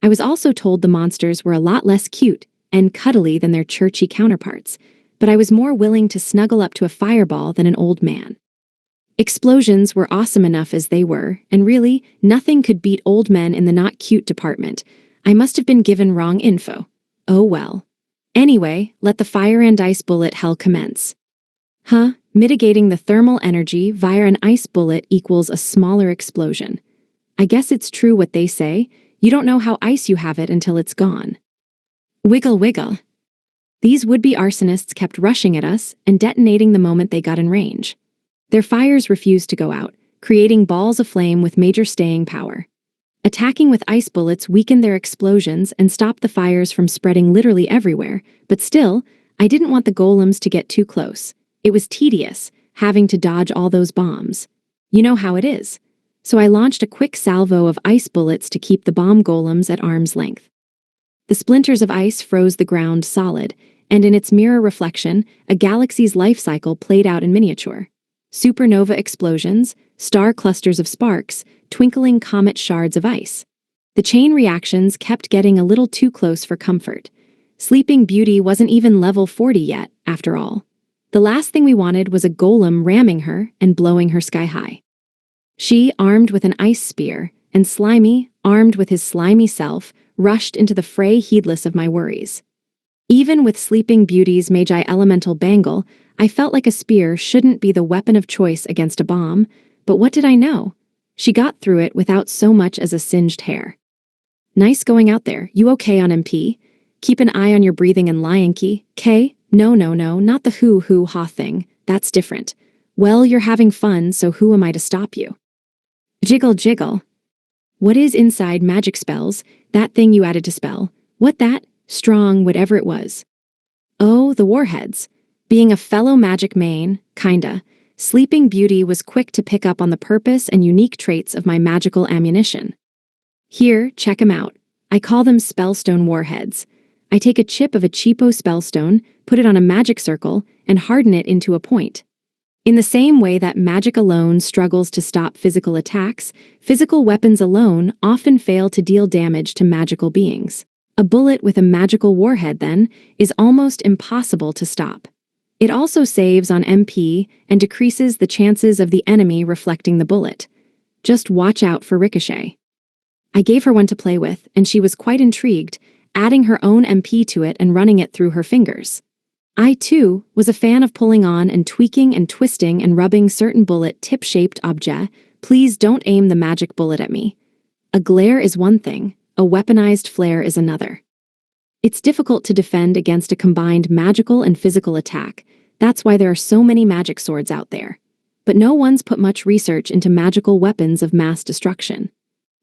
I was also told the monsters were a lot less cute and cuddly than their churchy counterparts, but I was more willing to snuggle up to a fireball than an old man. Explosions were awesome enough as they were, and really, nothing could beat old men in the not-cute department. I must have been given wrong info. Oh well. Anyway, let the fire and ice bullet hell commence. Mitigating the thermal energy via an ice bullet equals a smaller explosion. I guess it's true what they say, you don't know how ice you have it until it's gone. Wiggle wiggle. These would-be arsonists kept rushing at us and detonating the moment they got in range. Their fires refused to go out, creating balls of flame with major staying power. Attacking with ice bullets weakened their explosions and stopped the fires from spreading literally everywhere, but still, I didn't want the golems to get too close. It was tedious, having to dodge all those bombs. You know how it is. So I launched a quick salvo of ice bullets to keep the bomb golems at arm's length. The splinters of ice froze the ground solid, and in its mirror reflection, a galaxy's life cycle played out in miniature. Supernova explosions, star clusters of sparks, twinkling comet shards of ice. The chain reactions kept getting a little too close for comfort. Sleeping Beauty wasn't even level 40 yet, after all. The last thing we wanted was a golem ramming her and blowing her sky high. She, armed with an ice spear, and Slimy, armed with his slimy self, rushed into the fray heedless of my worries. Even with Sleeping Beauty's Magi Elemental Bangle, I felt like a spear shouldn't be the weapon of choice against a bomb, but what did I know? She got through it without so much as a singed hair. Nice going out there, you okay on MP? Keep an eye on your breathing and lying key, K? No, no, no, not the hoo-hoo-ha thing. That's different. Well, you're having fun, so who am I to stop you? Jiggle, jiggle. What is inside magic spells? That thing you added to spell. What that? Strong, whatever it was. Oh, the warheads. Being a fellow magic main, kinda, Sleeping Beauty was quick to pick up on the purpose and unique traits of my magical ammunition. Here, check 'em out. I call them spellstone warheads. I take a chip of a cheapo spellstone, put it on a magic circle, and harden it into a point. In the same way that magic alone struggles to stop physical attacks, physical weapons alone often fail to deal damage to magical beings. A bullet with a magical warhead, then, is almost impossible to stop. It also saves on MP and decreases the chances of the enemy reflecting the bullet. Just watch out for ricochet. I gave her one to play with, and she was quite intrigued, adding her own MP to it and running it through her fingers. I, too, was a fan of pulling on and tweaking and twisting and rubbing certain bullet tip-shaped objects. Please don't aim the magic bullet at me. A glare is one thing, a weaponized flare is another. It's difficult to defend against a combined magical and physical attack. That's why there are so many magic swords out there. But no one's put much research into magical weapons of mass destruction.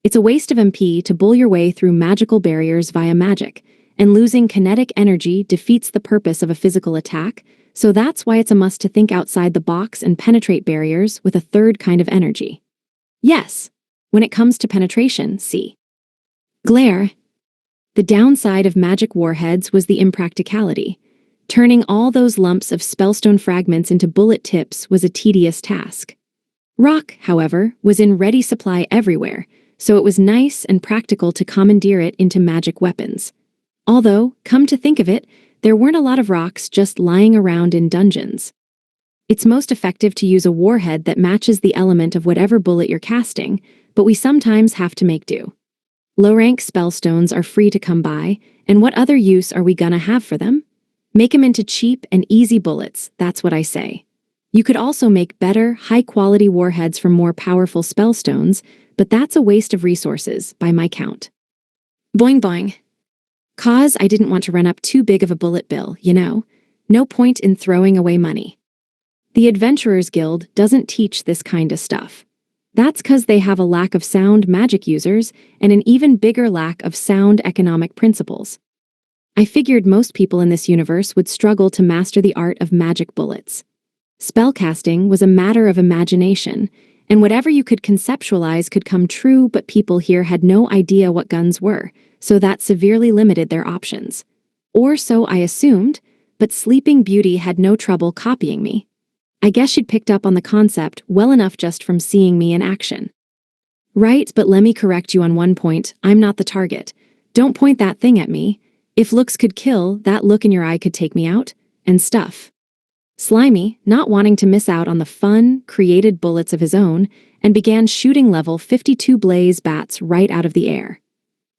It's a waste of MP to bull your way through magical barriers via magic, and losing kinetic energy defeats the purpose of a physical attack, so that's why it's a must to think outside the box and penetrate barriers with a third kind of energy. Yes, when it comes to penetration, see. Glare. The downside of magic warheads was the impracticality. Turning all those lumps of spellstone fragments into bullet tips was a tedious task. Rock, however, was in ready supply everywhere, so it was nice and practical to commandeer it into magic weapons. Although, come to think of it, there weren't a lot of rocks just lying around in dungeons. It's most effective to use a warhead that matches the element of whatever bullet you're casting, but we sometimes have to make do. Low-rank spellstones are free to come by, and what other use are we gonna have for them? Make 'em into cheap and easy bullets, that's what I say. You could also make better, high-quality warheads from more powerful spellstones, but that's a waste of resources, by my count. Boing boing. 'Cause I didn't want to run up too big of a bullet bill, you know. No point in throwing away money. The Adventurers Guild doesn't teach this kind of stuff. That's 'cause they have a lack of sound magic users and an even bigger lack of sound economic principles. I figured most people in this universe would struggle to master the art of magic bullets. Spellcasting was a matter of imagination, and whatever you could conceptualize could come true, but people here had no idea what guns were, so that severely limited their options. Or so I assumed, but Sleeping Beauty had no trouble copying me. I guess she'd picked up on the concept well enough just from seeing me in action. Right, but let me correct you on one point, I'm not the target. Don't point that thing at me. If looks could kill, that look in your eye could take me out, and stuff. Slimy, not wanting to miss out on the fun, created bullets of his own, and began shooting level 52 blaze bats right out of the air.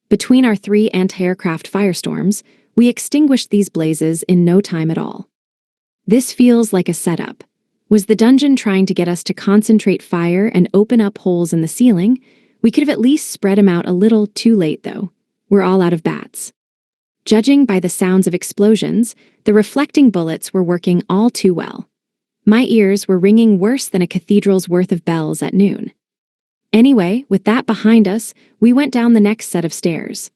Between our 3 anti-aircraft firestorms, we extinguished these blazes in no time at all. This feels like a setup. Was the dungeon trying to get us to concentrate fire and open up holes in the ceiling? We could have at least spread 'em out a little. Too late, though. We're all out of bats. Judging by the sounds of explosions, the reflecting bullets were working all too well. My ears were ringing worse than a cathedral's worth of bells at noon. Anyway, with that behind us, we went down the next set of stairs.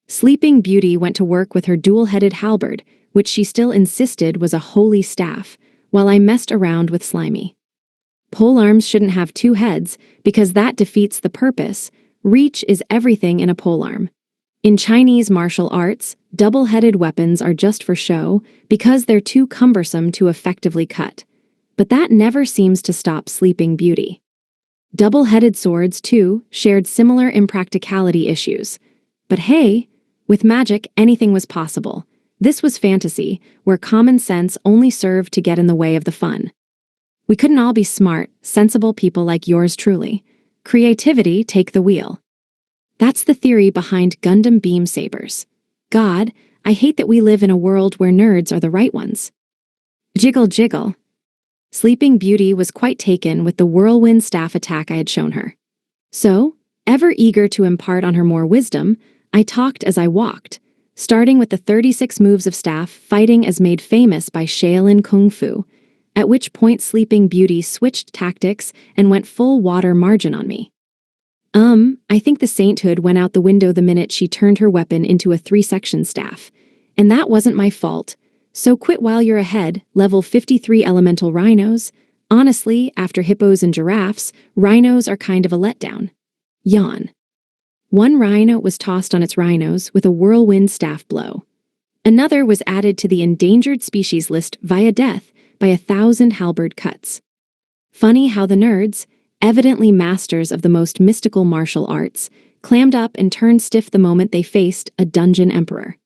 Sleeping Beauty went to work with her dual-headed halberd, which she still insisted was a holy staff, while I messed around with Slimy. Polearms shouldn't have 2 heads, because that defeats the purpose. Reach is everything in a polearm. In Chinese martial arts, double-headed weapons are just for show because they're too cumbersome to effectively cut. But that never seems to stop Sleeping Beauty. Double-headed swords, too, shared similar impracticality issues. But hey, with magic, anything was possible. This was fantasy, where common sense only served to get in the way of the fun. We couldn't all be smart, sensible people like yours truly. Creativity take the wheel. That's the theory behind Gundam beam sabers. God, I hate that we live in a world where nerds are the right ones. Jiggle jiggle. Sleeping Beauty was quite taken with the whirlwind staff attack I had shown her. So, ever eager to impart on her more wisdom, I talked as I walked. starting with the 36 moves of staff fighting as made famous by Shaolin Kung Fu, at which point Sleeping Beauty switched tactics and went full water margin on me. I think the sainthood went out the window the minute she turned her weapon into a 3-section staff. And that wasn't my fault. So quit while you're ahead, level 53 elemental rhinos. Honestly, after hippos and giraffes, rhinos are kind of a letdown. Yawn. One rhino was tossed on its rhinos with a whirlwind staff blow. Another was added to the endangered species list via death by 1,000 halberd cuts. Funny how the nerds, evidently masters of the most mystical martial arts, clammed up and turned stiff the moment they faced a dungeon emperor.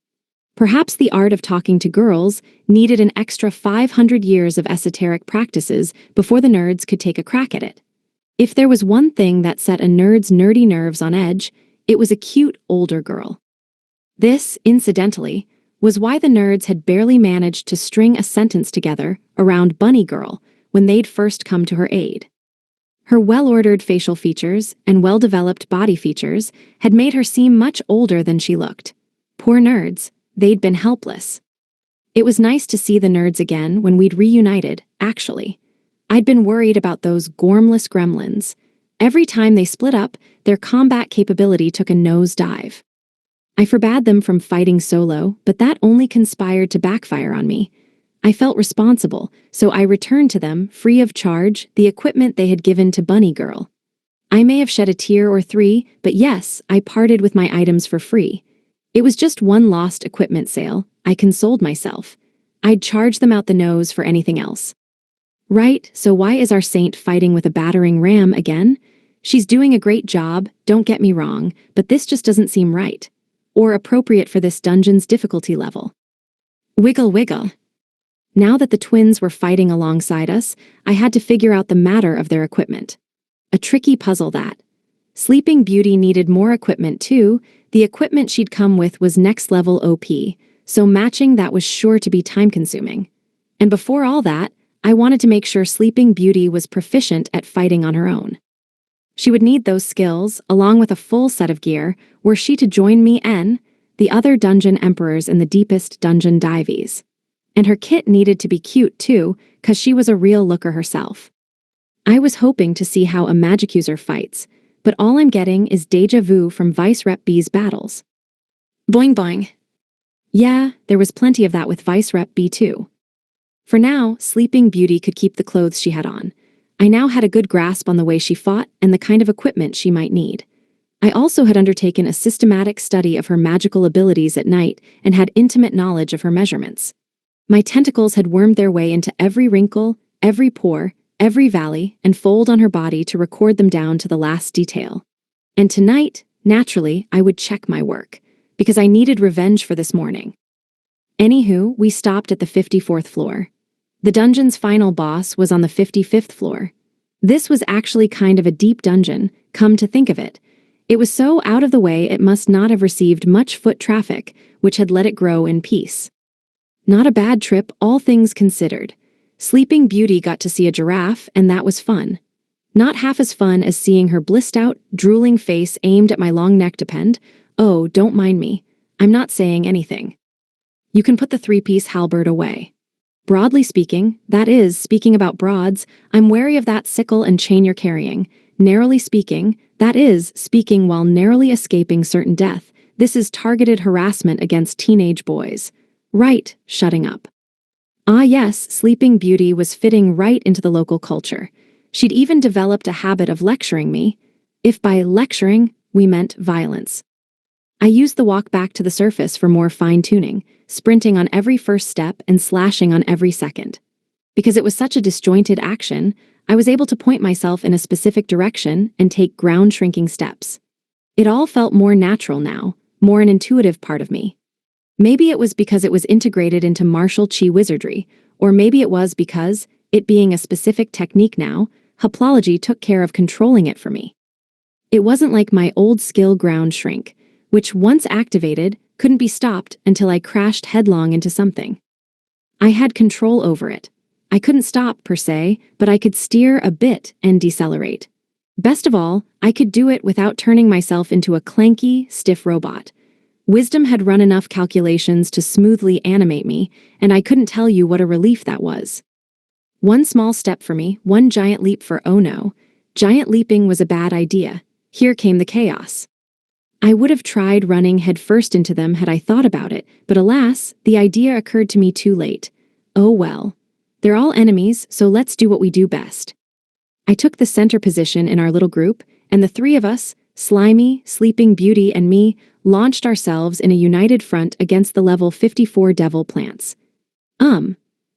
Perhaps the art of talking to girls needed an extra 500 years of esoteric practices before the nerds could take a crack at it. If there was one thing that set a nerd's nerdy nerves on edge, it was a cute older girl. This, incidentally, was why the nerds had barely managed to string a sentence together around Bunny Girl when they'd first come to her aid. Her well-ordered facial features and well-developed body features had made her seem much older than she looked. Poor nerds, they'd been helpless. It was nice to see the nerds again when we'd reunited, actually. I'd been worried about those gormless gremlins. Every time they split up, their combat capability took a nosedive. I forbade them from fighting solo, but that only conspired to backfire on me. I felt responsible, so I returned to them, free of charge, the equipment they had given to Bunny Girl. I may have shed a tear or 3, but yes, I parted with my items for free. It was just one lost equipment sale, I consoled myself. I'd charge them out the nose for anything else. Right, so why is our saint fighting with a battering ram again? She's doing a great job, don't get me wrong, but this just doesn't seem right. Or appropriate for this dungeon's difficulty level. Wiggle wiggle. Now that the twins were fighting alongside us, I had to figure out the matter of their equipment. A tricky puzzle that. Sleeping Beauty needed more equipment too. The equipment she'd come with was next level OP, so matching that was sure to be time-consuming. And before all that, I wanted to make sure Sleeping Beauty was proficient at fighting on her own. She would need those skills, along with a full set of gear, were she to join me and the other dungeon emperors in the deepest dungeon dives. And her kit needed to be cute too, cause she was a real looker herself. I was hoping to see how a magic user fights, but all I'm getting is deja vu from Vice Rep B's battles. Boing boing. Yeah, there was plenty of that with Vice Rep B too. For now, Sleeping Beauty could keep the clothes she had on. I now had a good grasp on the way she fought and the kind of equipment she might need. I also had undertaken a systematic study of her magical abilities at night and had intimate knowledge of her measurements. My tentacles had wormed their way into every wrinkle, every pore, every valley, and fold on her body to record them down to the last detail. And tonight, naturally, I would check my work, because I needed revenge for this morning. Anywho, we stopped at the 54th floor. The dungeon's final boss was on the 55th floor. This was actually kind of a deep dungeon, come to think of it. It was so out of the way it must not have received much foot traffic, which had let it grow in peace. Not a bad trip, all things considered. Sleeping Beauty got to see a giraffe, and that was fun. Not half as fun as seeing her blissed out, drooling face aimed at my long neck depend. Oh, don't mind me. I'm not saying anything. You can put the 3-piece halberd away. Broadly speaking, that is, speaking about broads, I'm wary of that sickle and chain you're carrying. Narrowly speaking, that is, speaking while narrowly escaping certain death, this is targeted harassment against teenage boys. Right, shutting up. Ah yes, Sleeping Beauty was fitting right into the local culture. She'd even developed a habit of lecturing me, if by lecturing we meant violence. I used the walk back to the surface for more fine-tuning, sprinting on every first step and slashing on every second. Because it was such a disjointed action, I was able to point myself in a specific direction and take ground-shrinking steps. It all felt more natural now, more an intuitive part of me. Maybe it was because it was integrated into martial chi wizardry, or maybe it was because, it being a specific technique now, Hoplology took care of controlling it for me. It wasn't like my old skill ground shrink, which once activated, couldn't be stopped until I crashed headlong into something. I had control over it. I couldn't stop, per se, but I could steer a bit and decelerate. Best of all, I could do it without turning myself into a clanky, stiff robot. Wisdom had run enough calculations to smoothly animate me, and I couldn't tell you what a relief that was. One small step for me, one giant leap for oh no. Giant leaping was a bad idea. Here came the chaos. I would have tried running headfirst into them had I thought about it, but alas, the idea occurred to me too late. Oh well. They're all enemies, so let's do what we do best. I took the center position in our little group, and the three of us, Slimy, Sleeping Beauty, and me, launched ourselves in a united front against the level 54 devil plants.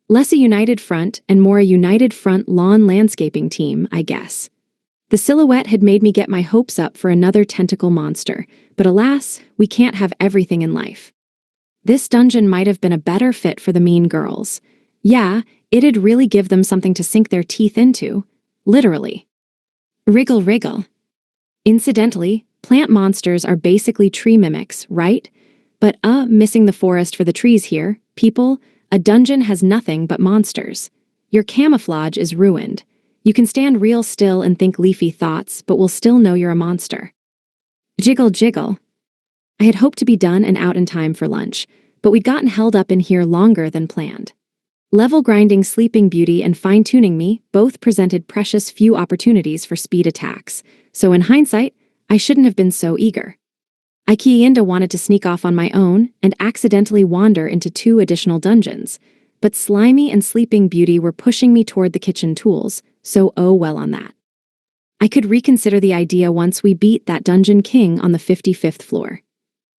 Less a united front and more a united front lawn landscaping team, I guess. The silhouette had made me get my hopes up for another tentacle monster, but alas, we can't have everything in life. This dungeon might have been a better fit for the mean girls. Yeah, it'd really give them something to sink their teeth into. Literally. Wriggle wriggle. Incidentally, plant monsters are basically tree mimics, right? But missing the forest for the trees here, people, a dungeon has nothing but monsters. Your camouflage is ruined. You can stand real still and think leafy thoughts, but we'll still know you're a monster. Jiggle jiggle. I had hoped to be done and out in time for lunch, but we'd gotten held up in here longer than planned. Level grinding Sleeping Beauty and fine-tuning me both presented precious few opportunities for speed attacks, so in hindsight, I shouldn't have been so eager. Ikeinda wanted to sneak off on my own and accidentally wander into 2 additional dungeons, but Slimy and Sleeping Beauty were pushing me toward the kitchen tools, so oh well on that. I could reconsider the idea once we beat that dungeon king on the 55th floor.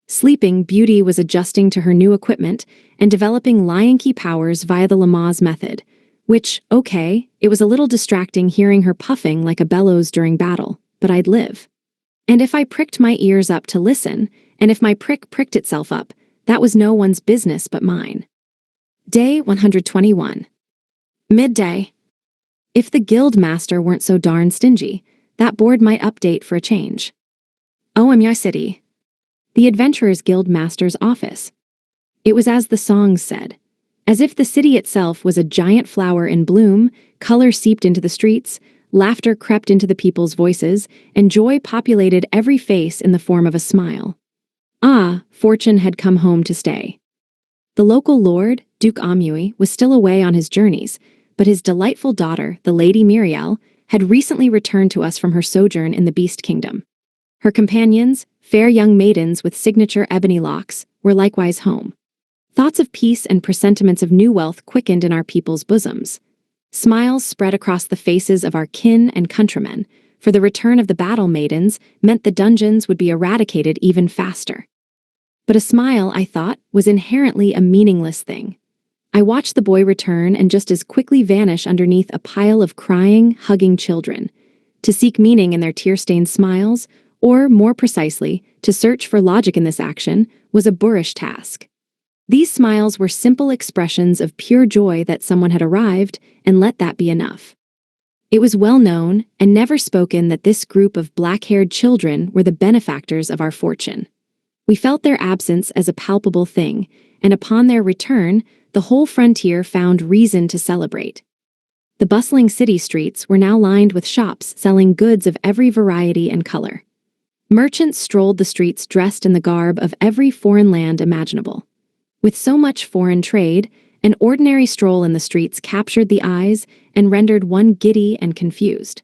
Sleeping Beauty was adjusting to her new equipment and developing lion key powers via the Lamaze method, which, okay, it was a little distracting hearing her puffing like a bellows during battle, but I'd live. And if I pricked my ears up to listen, and if my prick pricked itself up, that was no one's business but mine. Day 121. Midday. If the guild master weren't so darn stingy, that board might update for a change. OMY City. The Adventurers Guild Master's office. It was as the songs said. As if the city itself was a giant flower in bloom, color seeped into the streets, laughter crept into the people's voices, and joy populated every face in the form of a smile. Fortune had come home to stay. The local lord, Duke Amui, was still away on his journeys, but his delightful daughter, the Lady Miriel, had recently returned to us from her sojourn in the Beast Kingdom. Her companions, fair young maidens with signature ebony locks, were likewise home. Thoughts of peace and presentiments of new wealth quickened in our people's bosoms. Smiles spread across the faces of our kin and countrymen, for the return of the battle maidens meant the dungeons would be eradicated even faster. But a smile, I thought, was inherently a meaningless thing. I watched the boy return and just as quickly vanish underneath a pile of crying, hugging children. To seek meaning in their tear-stained smiles, or, more precisely, to search for logic in this action, was a boorish task. These smiles were simple expressions of pure joy that someone had arrived, and let that be enough. It was well known, and never spoken, that this group of black-haired children were the benefactors of our fortune. We felt their absence as a palpable thing, and upon their return, the whole frontier found reason to celebrate. The bustling city streets were now lined with shops selling goods of every variety and color. Merchants strolled the streets dressed in the garb of every foreign land imaginable. With so much foreign trade, an ordinary stroll in the streets captured the eyes and rendered one giddy and confused.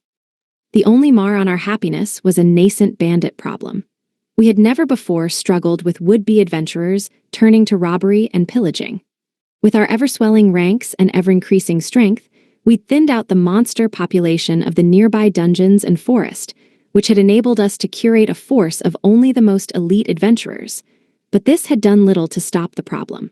The only mar on our happiness was a nascent bandit problem. We had never before struggled with would-be adventurers turning to robbery and pillaging. With our ever-swelling ranks and ever-increasing strength, we thinned out the monster population of the nearby dungeons and forest, which had enabled us to curate a force of only the most elite adventurers. But this had done little to stop the problem.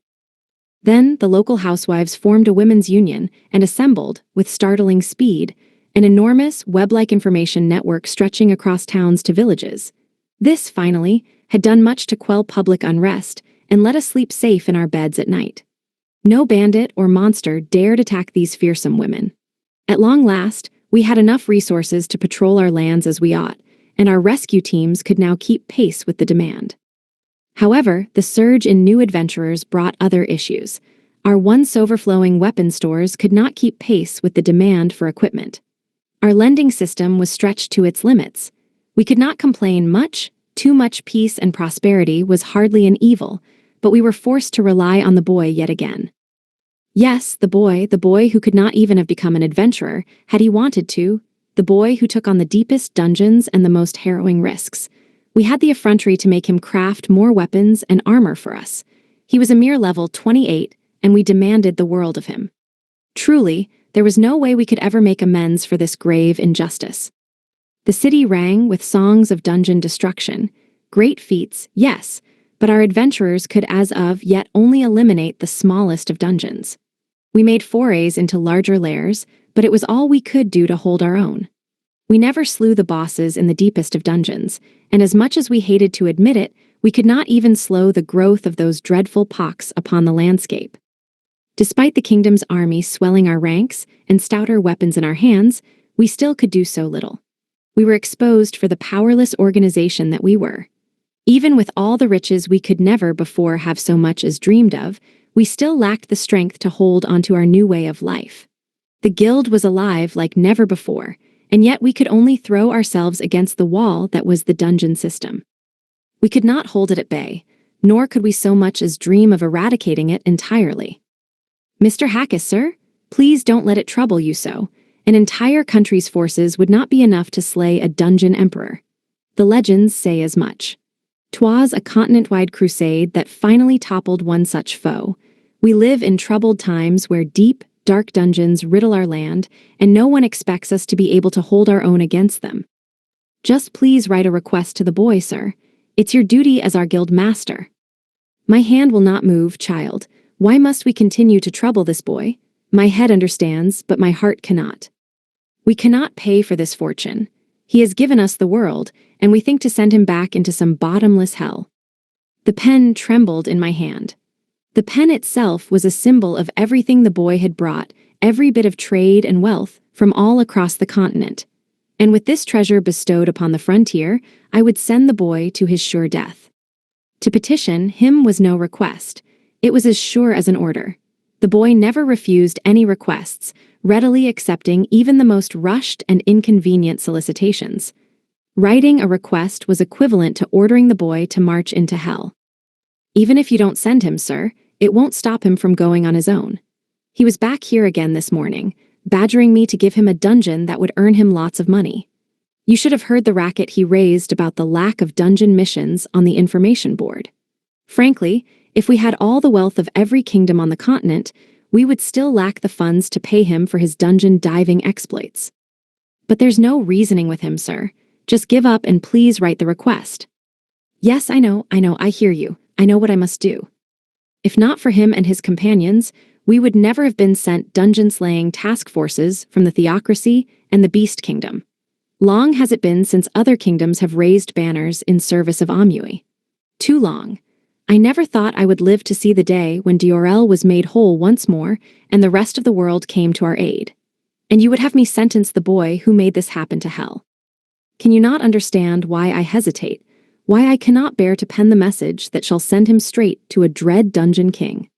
Then the local housewives formed a women's union and assembled, with startling speed, an enormous web-like information network stretching across towns to villages. This, finally, had done much to quell public unrest and let us sleep safe in our beds at night. No bandit or monster dared attack these fearsome women. At long last, we had enough resources to patrol our lands as we ought, and our rescue teams could now keep pace with the demand. However, the surge in new adventurers brought other issues. Our once overflowing weapon stores could not keep pace with the demand for equipment. Our lending system was stretched to its limits. We could not complain much, Too much peace and prosperity was hardly an evil, but we were forced to rely on the boy yet again. Yes, the boy who could not even have become an adventurer had he wanted to, the boy who took on the deepest dungeons and the most harrowing risks. We had the effrontery to make him craft more weapons and armor for us. He was a mere level 28, and we demanded the world of him. Truly, there was no way we could ever make amends for this grave injustice. The city rang with songs of dungeon destruction. Great feats, yes, but our adventurers could as of yet only eliminate the smallest of dungeons. We made forays into larger lairs, but it was all we could do to hold our own. We never slew the bosses in the deepest of dungeons, and as much as we hated to admit it, we could not even slow the growth of those dreadful pox upon the landscape. Despite the kingdom's army swelling our ranks and stouter weapons in our hands, we still could do so little. We were exposed for the powerless organization that we were. Even with all the riches we could never before have so much as dreamed of, we still lacked the strength to hold onto our new way of life. The guild was alive like never before, and yet we could only throw ourselves against the wall that was the dungeon system. We could not hold it at bay, nor could we so much as dream of eradicating it entirely. Mr. Hackis, sir, please don't let it trouble you so. An entire country's forces would not be enough to slay a dungeon emperor. The legends say as much. 'Twas a continent-wide crusade that finally toppled one such foe. We live in troubled times where deep, dark dungeons riddle our land, and no one expects us to be able to hold our own against them. Just please write a request to the boy, sir. It's your duty as our guild master. My hand will not move, child. Why must we continue to trouble this boy? My head understands, but my heart cannot. We cannot pay for this fortune. He has given us the world, and we think to send him back into some bottomless hell. The pen trembled in my hand. The pen itself was a symbol of everything the boy had brought, every bit of trade and wealth, from all across the continent. And with this treasure bestowed upon the frontier, I would send the boy to his sure death. To petition him was no request. It was as sure as an order. The boy never refused any requests, readily accepting even the most rushed and inconvenient solicitations. Writing a request was equivalent to ordering the boy to march into hell. Even if you don't send him, sir, it won't stop him from going on his own. He was back here again this morning, badgering me to give him a dungeon that would earn him lots of money. You should have heard the racket he raised about the lack of dungeon missions on the information board. Frankly, if we had all the wealth of every kingdom on the continent, we would still lack the funds to pay him for his dungeon diving exploits. But there's no reasoning with him, sir. Just give up and please write the request. Yes, I know, I hear you. I know what I must do. If not for him and his companions, we would never have been sent dungeon-slaying task forces from the Theocracy and the Beast Kingdom. Long has it been since other kingdoms have raised banners in service of Amui. Too long. I never thought I would live to see the day when Diorel was made whole once more and the rest of the world came to our aid. And you would have me sentence the boy who made this happen to hell. Can you not understand why I hesitate, why I cannot bear to pen the message that shall send him straight to a dread dungeon king?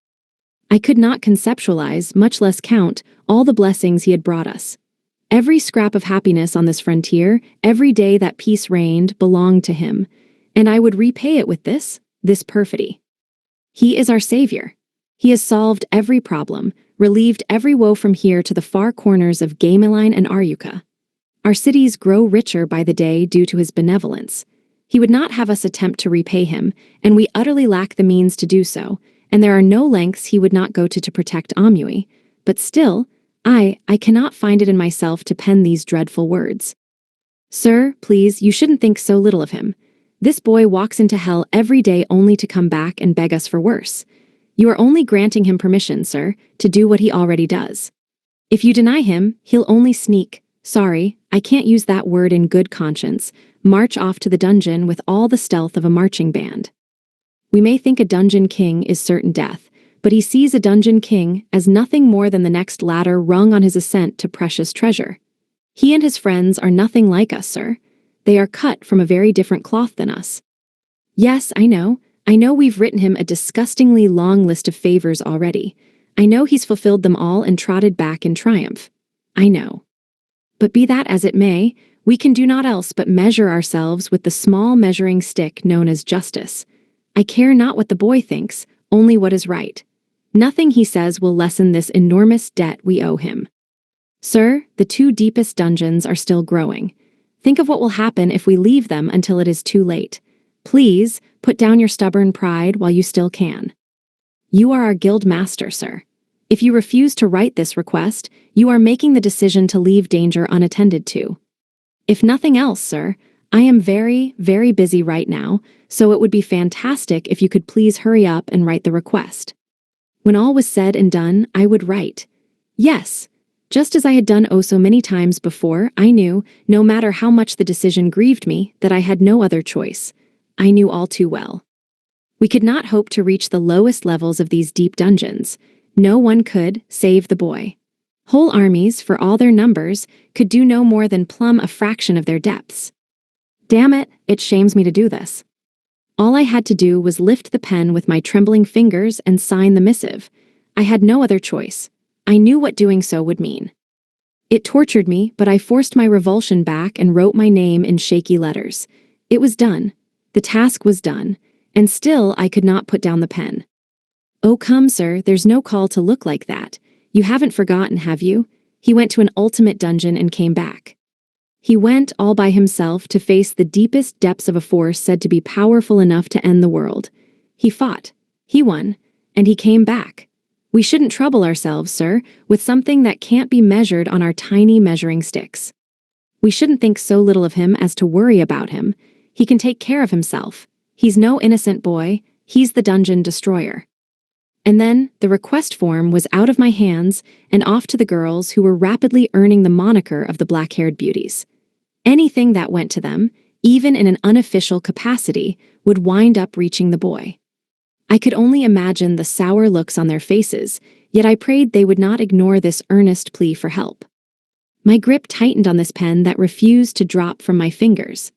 I could not conceptualize, much less count, all the blessings he had brought us. Every scrap of happiness on this frontier, every day that peace reigned, belonged to him, and I would repay it with this perfidy. He is our savior. He has solved every problem, relieved every woe from here to the far corners of Gameline and Aryuka. Our cities grow richer by the day due to his benevolence. He would not have us attempt to repay him, and we utterly lack the means to do so, and there are no lengths he would not go to protect Amui. But still, I cannot find it in myself to pen these dreadful words. Sir, please, you shouldn't think so little of him. This boy walks into hell every day only to come back and beg us for worse. You are only granting him permission, sir, to do what he already does. If you deny him, he'll only sneak. Sorry, I can't use that word in good conscience. March off to the dungeon with all the stealth of a marching band. We may think a dungeon king is certain death, but he sees a dungeon king as nothing more than the next ladder rung on his ascent to precious treasure. He and his friends are nothing like us, sir. They are cut from a very different cloth than us. Yes, I know we've written him a disgustingly long list of favors already. I know he's fulfilled them all and trotted back in triumph. I know. But be that as it may, We can do naught else but measure ourselves with the small measuring stick known as justice. I care not what the boy thinks, only what is right. Nothing he says will lessen this enormous debt we owe him. Sir, the two deepest dungeons are still growing. Think of what will happen if we leave them until it is too late. Please, put down your stubborn pride while you still can. You are our guild master, sir. If you refuse to write this request, you are making the decision to leave danger unattended to. If nothing else, sir, I am very, very busy right now, so it would be fantastic if you could please hurry up and write the request. When all was said and done, I would write. Yes. Just as I had done oh so many times before, I knew, no matter how much the decision grieved me, that I had no other choice. I knew all too well. We could not hope to reach the lowest levels of these deep dungeons. No one could, save the boy. Whole armies, for all their numbers, could do no more than plumb a fraction of their depths. Damn it, it shames me to do this. All I had to do was lift the pen with my trembling fingers and sign the missive. I had no other choice. I knew what doing so would mean. It tortured me, but I forced my revulsion back and wrote my name in shaky letters. It was done. The task was done, and still I could not put down the pen. Oh come, sir, there's no call to look like that. You haven't forgotten, have you? He went to an ultimate dungeon and came back. He went all by himself to face the deepest depths of a force said to be powerful enough to end the world. He fought. He won. And he came back. We shouldn't trouble ourselves, sir, with something that can't be measured on our tiny measuring sticks. We shouldn't think so little of him as to worry about him. He can take care of himself. He's no innocent boy. He's the dungeon destroyer. And then, the request form was out of my hands and off to the girls who were rapidly earning the moniker of the black-haired beauties. Anything that went to them, even in an unofficial capacity, would wind up reaching the boy. I could only imagine the sour looks on their faces, yet I prayed they would not ignore this earnest plea for help. My grip tightened on this pen that refused to drop from my fingers.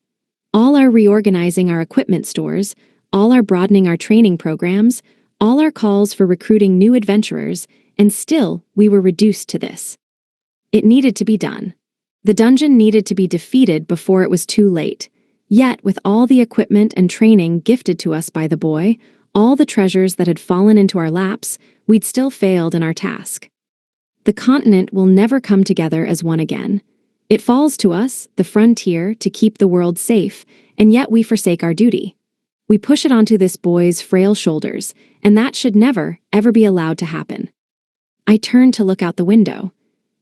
All our reorganizing our equipment stores, all our broadening our training programs, all our calls for recruiting new adventurers, and still we were reduced to this. It needed to be done. The dungeon needed to be defeated before it was too late. Yet, with all the equipment and training gifted to us by the boy, all the treasures that had fallen into our laps, we'd still failed in our task. The continent will never come together as one again. It falls to us, the frontier, to keep the world safe, and yet we forsake our duty. We push it onto this boy's frail shoulders, and that should never, ever be allowed to happen. I turned to look out the window.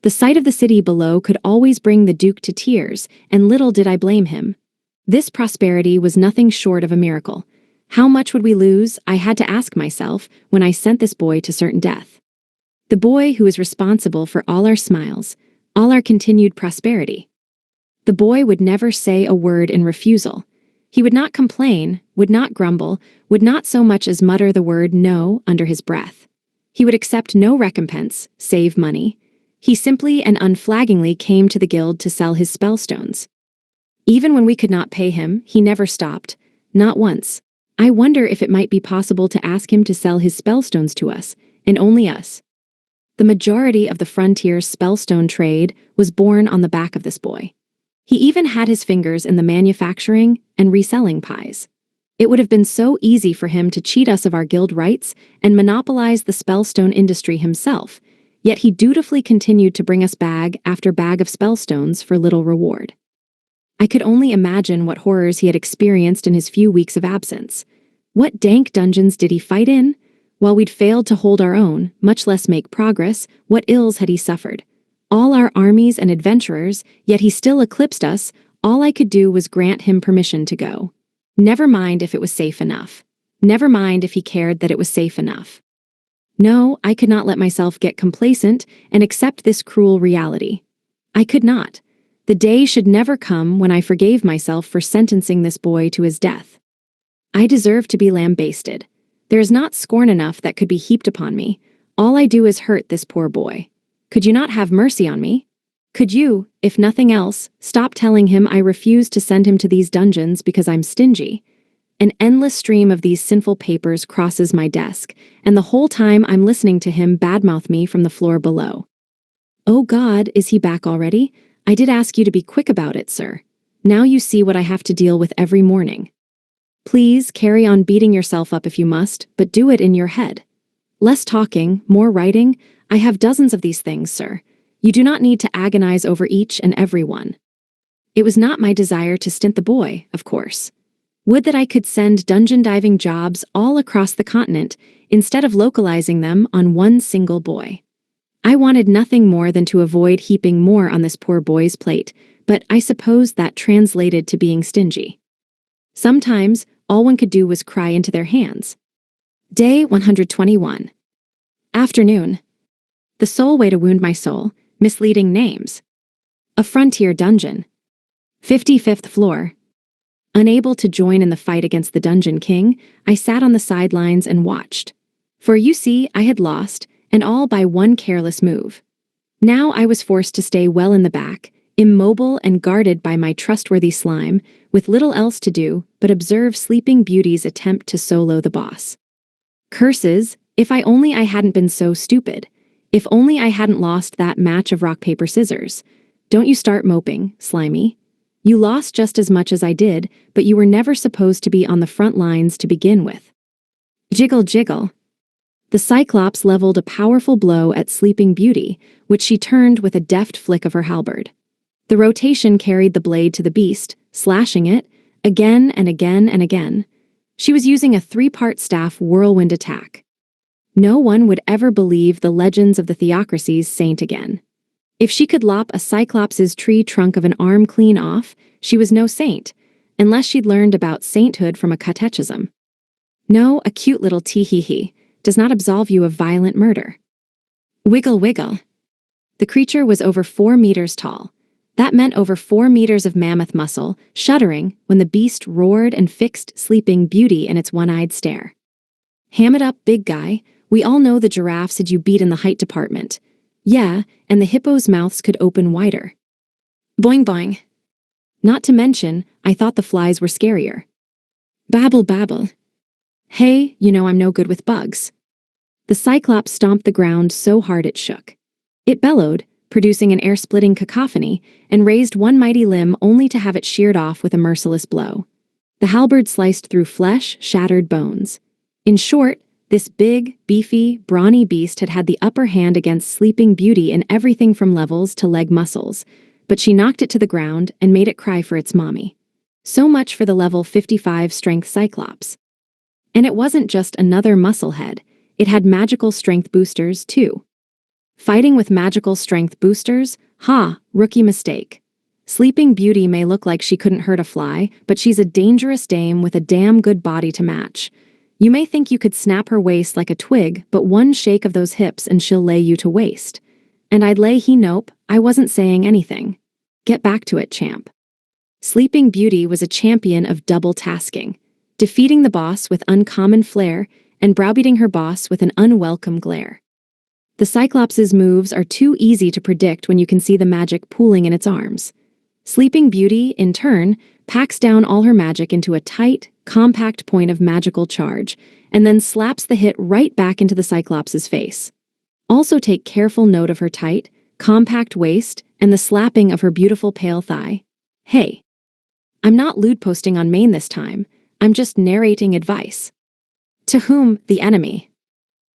The sight of the city below could always bring the Duke to tears, and little did I blame him. This prosperity was nothing short of a miracle. How much would we lose, I had to ask myself, when I sent this boy to certain death? The boy who is responsible for all our smiles, all our continued prosperity. The boy would never say a word in refusal. He would not complain, would not grumble, would not so much as mutter the word no under his breath. He would accept no recompense, save money. He simply and unflaggingly came to the guild to sell his spellstones. Even when we could not pay him, he never stopped, not once. I wonder if it might be possible to ask him to sell his spellstones to us, and only us. The majority of the frontier's spellstone trade was born on the back of this boy. He even had his fingers in the manufacturing and reselling pies. It would have been so easy for him to cheat us of our guild rights and monopolize the spellstone industry himself, yet he dutifully continued to bring us bag after bag of spellstones for little reward. I could only imagine what horrors he had experienced in his few weeks of absence. What dank dungeons did he fight in? While we'd failed to hold our own, much less make progress, what ills had he suffered? All our armies and adventurers, yet he still eclipsed us. All I could do was grant him permission to go. Never mind if it was safe enough. Never mind if he cared that it was safe enough. No, I could not let myself get complacent and accept this cruel reality. I could not. The day should never come when I forgave myself for sentencing this boy to his death. I deserve to be lambasted. There is not scorn enough that could be heaped upon me. All I do is hurt this poor boy. Could you not have mercy on me? Could you, if nothing else, stop telling him I refuse to send him to these dungeons because I'm stingy? An endless stream of these sinful papers crosses my desk, and the whole time I'm listening to him badmouth me from the floor below. Oh God, is he back already? I did ask you to be quick about it, sir. Now you see what I have to deal with every morning. Please carry on beating yourself up if you must, but do it in your head. Less talking, more writing. I have dozens of these things, sir. You do not need to agonize over each and every one. It was not my desire to stint the boy, of course. Would that I could send dungeon diving jobs all across the continent instead of localizing them on one single boy. I wanted nothing more than to avoid heaping more on this poor boy's plate, but I suppose that translated to being stingy. Sometimes, all one could do was cry into their hands. Day 121. Afternoon. The sole way to wound my soul, misleading names. A frontier dungeon. 55th floor. Unable to join in the fight against the Dungeon King, I sat on the sidelines and watched. For you see, I had lost, and all by one careless move. Now I was forced to stay well in the back, immobile and guarded by my trustworthy slime, with little else to do but observe Sleeping Beauty's attempt to solo the boss. Curses, if I hadn't been so stupid. If only I hadn't lost that match of rock, paper, scissors. Don't you start moping, Slimy. You lost just as much as I did, but you were never supposed to be on the front lines to begin with. Jiggle, jiggle. The Cyclops leveled a powerful blow at Sleeping Beauty, which she turned with a deft flick of her halberd. The rotation carried the blade to the beast, slashing it, again and again and again. She was using a 3-part staff whirlwind attack. No one would ever believe the legends of the Theocracy's saint again. If she could lop a Cyclops's tree trunk of an arm clean off, she was no saint, unless she'd learned about sainthood from a catechism. No, a cute little tee-hee-hee does not absolve you of violent murder. Wiggle, wiggle. The creature was over 4 meters tall. That meant over 4 meters of mammoth muscle, shuddering when the beast roared and fixed Sleeping Beauty in its one-eyed stare. Ham it up, big guy. We all know the giraffes had you beat in the height department. Yeah, and the hippos' mouths could open wider. Boing boing. Not to mention, I thought the flies were scarier. Babble babble. Hey, you know I'm no good with bugs. The Cyclops stomped the ground so hard it shook. It bellowed, producing an air-splitting cacophony, and raised one mighty limb only to have it sheared off with a merciless blow. The halberd sliced through flesh, shattered bones. In short, this big, beefy, brawny beast had the upper hand against Sleeping Beauty in everything from levels to leg muscles, but she knocked it to the ground and made it cry for its mommy. So much for the level 55 strength Cyclops. And it wasn't just another muscle head, it had magical strength boosters too. Fighting with magical strength boosters? Ha, rookie mistake. Sleeping Beauty may look like she couldn't hurt a fly, but she's a dangerous dame with a damn good body to match. You may think you could snap her waist like a twig, but one shake of those hips and she'll lay you to waste. And I'd lay nope, I wasn't saying anything. Get back to it, champ. Sleeping Beauty was a champion of double tasking, defeating the boss with uncommon flair and browbeating her boss with an unwelcome glare. The Cyclops's moves are too easy to predict when you can see the magic pooling in its arms. Sleeping Beauty, in turn, packs down all her magic into a tight, compact point of magical charge, and then slaps the hit right back into the Cyclops's face. Also take careful note of her tight, compact waist and the slapping of her beautiful pale thigh. Hey. I'm not lewd posting on main this time, I'm just narrating advice. To whom, the enemy.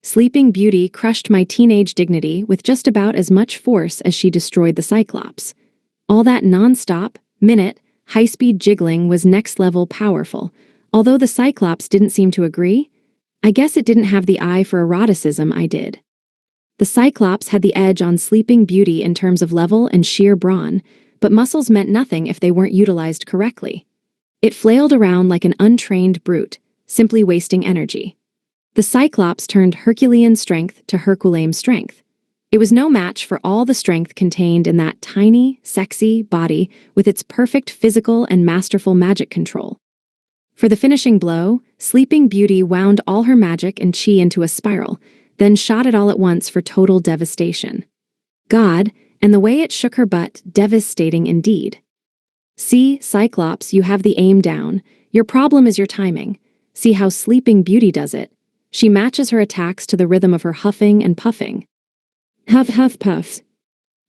Sleeping Beauty crushed my teenage dignity with just about as much force as she destroyed the Cyclops. All that non-stop, minute, high-speed jiggling was next-level powerful, although the Cyclops didn't seem to agree. I guess it didn't have the eye for eroticism I did. The Cyclops had the edge on Sleeping Beauty in terms of level and sheer brawn, but muscles meant nothing if they weren't utilized correctly. It flailed around like an untrained brute, simply wasting energy. The Cyclops turned Herculean strength to Herculaneum strength. It was no match for all the strength contained in that tiny, sexy body with its perfect physical and masterful magic control. For the finishing blow, Sleeping Beauty wound all her magic and chi into a spiral, then shot it all at once for total devastation. God, and the way it shook her butt, devastating indeed. See, Cyclops, you have the aim down. Your problem is your timing. See how Sleeping Beauty does it. She matches her attacks to the rhythm of her huffing and puffing. Huff, huff, puff.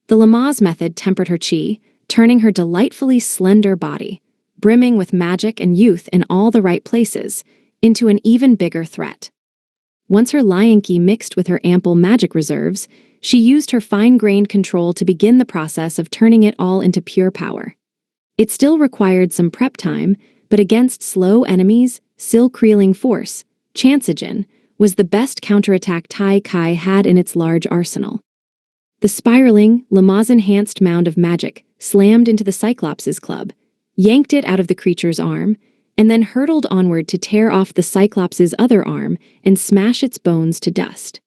The Lamaze method tempered her chi, turning her delightfully slender body, brimming with magic and youth in all the right places, into an even bigger threat. Once her lion key mixed with her ample magic reserves, she used her fine-grained control to begin the process of turning it all into pure power. It still required some prep time, but against slow enemies, Silk-Reeling Force, Chansagen, was the best counterattack Tai Kai had in its large arsenal. The spiraling, Lamaze-enhanced mound of magic slammed into the Cyclops' club, yanked it out of the creature's arm, and then hurtled onward to tear off the Cyclops' other arm and smash its bones to dust.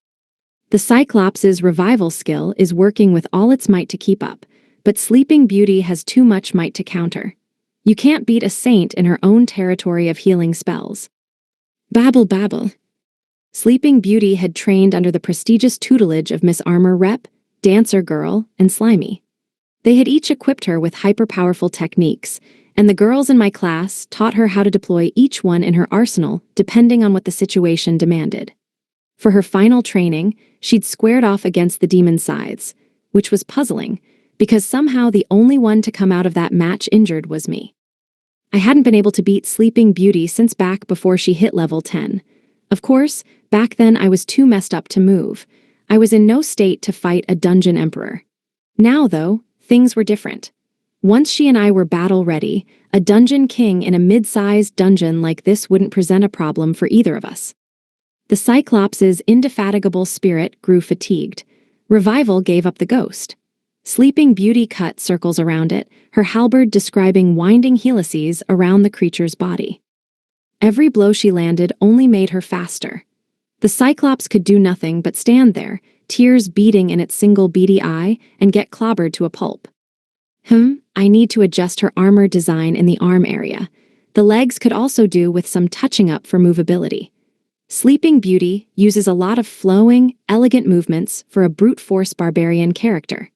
The Cyclops' revival skill is working with all its might to keep up, but Sleeping Beauty has too much might to counter. You can't beat a saint in her own territory of healing spells. Babble babble. Sleeping Beauty had trained under the prestigious tutelage of Miss Armor Rep, Dancer Girl, and Slimy. They had each equipped her with hyper-powerful techniques, and the girls in my class taught her how to deploy each one in her arsenal depending on what the situation demanded. For her final training, she'd squared off against the demon scythes, which was puzzling, because somehow the only one to come out of that match injured was me. I hadn't been able to beat Sleeping Beauty since back before she hit level 10. Of course, back then I was too messed up to move. I was in no state to fight a dungeon emperor. Now, though, things were different. Once she and I were battle-ready, a dungeon king in a mid-sized dungeon like this wouldn't present a problem for either of us. The Cyclops' indefatigable spirit grew fatigued. Revival gave up the ghost. Sleeping Beauty cut circles around it, her halberd describing winding helices around the creature's body. Every blow she landed only made her faster. The Cyclops could do nothing but stand there, tears beating in its single beady eye, and get clobbered to a pulp. I need to adjust her armor design in the arm area. The legs could also do with some touching up for movability. Sleeping Beauty uses a lot of flowing, elegant movements for a brute force barbarian character.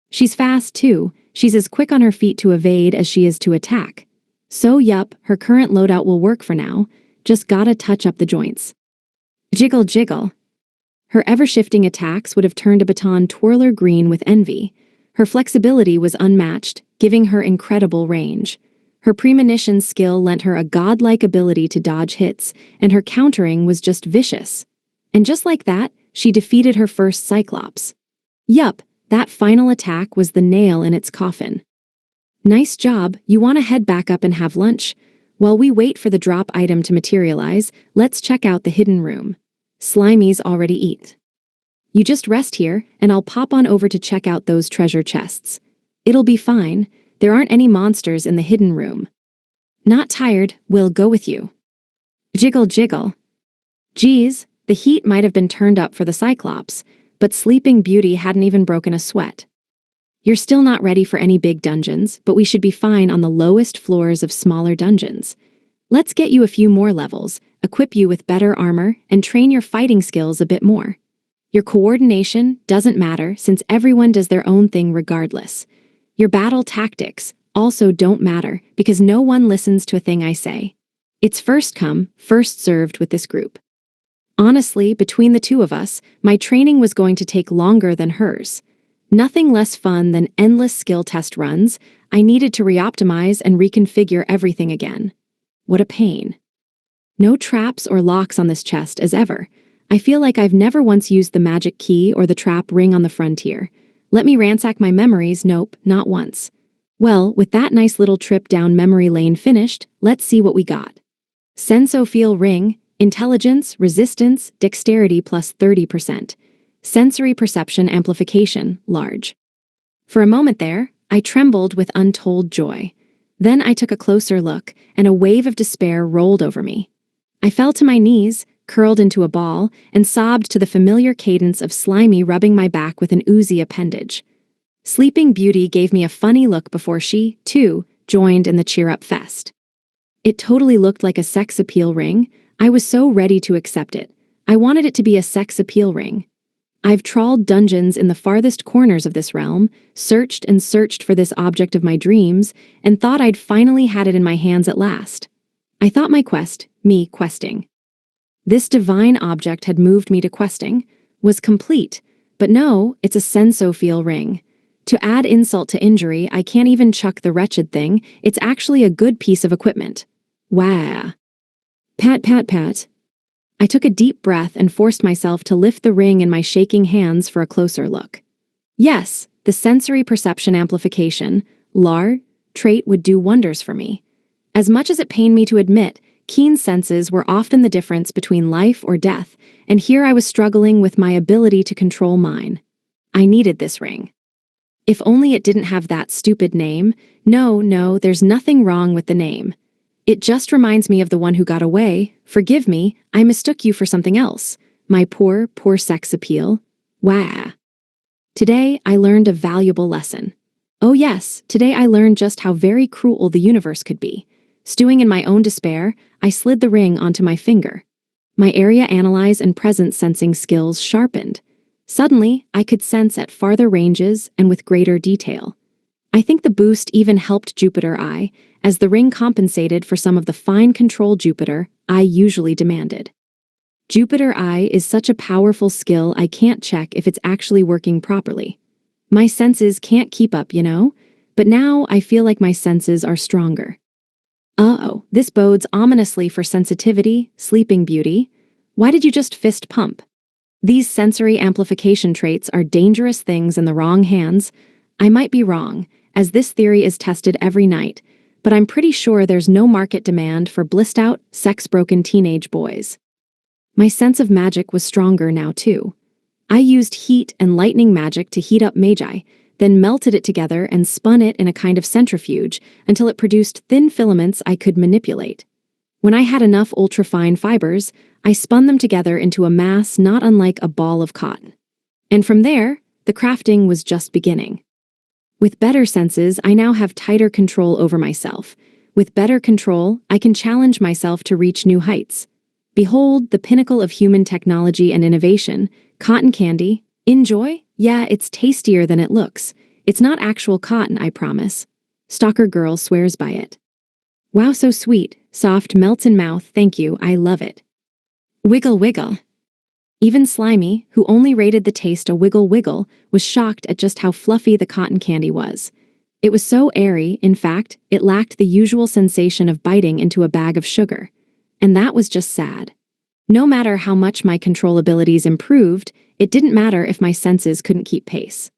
She's fast, too. She's as quick on her feet to evade as she is to attack. So yup, her current loadout will work for now. Just gotta touch up the joints. Jiggle jiggle. Her ever-shifting attacks would have turned a baton twirler green with envy. Her flexibility was unmatched, giving her incredible range. Her premonition skill lent her a godlike ability to dodge hits, and her countering was just vicious. And just like that, she defeated her first Cyclops. Yup, that final attack was the nail in its coffin. Nice job, you want to head back up and have lunch? While we wait for the drop item to materialize, let's check out the hidden room. Slimy's already eat. You just rest here, and I'll pop on over to check out those treasure chests. It'll be fine. There aren't any monsters in the hidden room. Not tired, we'll go with you. Jiggle jiggle. Geez, the heat might have been turned up for the Cyclops, but Sleeping Beauty hadn't even broken a sweat. You're still not ready for any big dungeons, but we should be fine on the lowest floors of smaller dungeons. Let's get you a few more levels, equip you with better armor, and train your fighting skills a bit more. Your coordination doesn't matter since everyone does their own thing regardless. Your battle tactics also don't matter because no one listens to a thing I say. It's first come, first served with this group. Honestly, between the two of us, my training was going to take longer than hers. Nothing less fun than endless skill test runs. I needed to reoptimize and reconfigure everything again. What a pain. No traps or locks on this chest as ever. I feel like I've never once used the magic key or the trap ring on the frontier. Let me ransack my memories. Nope, not once. Well, with that nice little trip down memory lane finished, let's see what we got. Sensophiel ring, intelligence, resistance, dexterity plus 30%. Sensory perception amplification, large. For a moment there, I trembled with untold joy. Then I took a closer look, and a wave of despair rolled over me. I fell to my knees, curled into a ball, and sobbed to the familiar cadence of Slimy rubbing my back with an oozy appendage. Sleeping Beauty gave me a funny look before she, too, joined in the cheer-up fest. It totally looked like a sex appeal ring. I was so ready to accept it. I wanted it to be a sex appeal ring. I've trawled dungeons in the farthest corners of this realm, searched and searched for this object of my dreams, and thought I'd finally had it in my hands at last. I thought my quest, me questing. This divine object had moved me to questing, was complete, but no, it's a Sensophiel ring. To add insult to injury, I can't even chuck the wretched thing. It's actually a good piece of equipment. Wah. Pat, pat, pat. I took a deep breath and forced myself to lift the ring in my shaking hands for a closer look. Yes, the sensory perception amplification, LAR, trait would do wonders for me. As much as it pained me to admit, keen senses were often the difference between life or death, and here I was struggling with my ability to control mine. I needed this ring. If only it didn't have that stupid name. No, there's nothing wrong with the name. It just reminds me of the one who got away. Forgive me, I mistook you for something else. My poor sex appeal. Wah. Today, I learned a valuable lesson. Oh yes, today I learned just how very cruel the universe could be. Stewing in my own despair, I slid the ring onto my finger. My area analyze and presence sensing skills sharpened. Suddenly, I could sense at farther ranges and with greater detail. I think the boost even helped Jupiter Eye, as the ring compensated for some of the fine control Jupiter I usually demanded. Jupiter Eye is such a powerful skill I can't check if it's actually working properly. My senses can't keep up, but now I feel like my senses are stronger. Uh-oh, this bodes ominously for sensitivity, sleeping beauty. Why did you just fist pump? These sensory amplification traits are dangerous things in the wrong hands. I might be wrong, as this theory is tested every night, but I'm pretty sure there's no market demand for blissed-out, sex-broken teenage boys. My sense of magic was stronger now, too. I used heat and lightning magic to heat up Magi, then melted it together and spun it in a kind of centrifuge until it produced thin filaments I could manipulate. When I had enough ultrafine fibers, I spun them together into a mass not unlike a ball of cotton. And from there, the crafting was just beginning. With better senses, I now have tighter control over myself. With better control, I can challenge myself to reach new heights. Behold, the pinnacle of human technology and innovation, cotton candy. Enjoy? Yeah, it's tastier than it looks. It's not actual cotton, I promise. Stalker girl swears by it. Wow, so sweet, soft, melts in mouth, thank you, I love it. Wiggle, wiggle. Even Slimy, who only rated the taste a wiggle wiggle, was shocked at just how fluffy the cotton candy was. It was so airy, in fact, it lacked the usual sensation of biting into a bag of sugar. And that was just sad. No matter how much my control abilities improved, it didn't matter if my senses couldn't keep pace.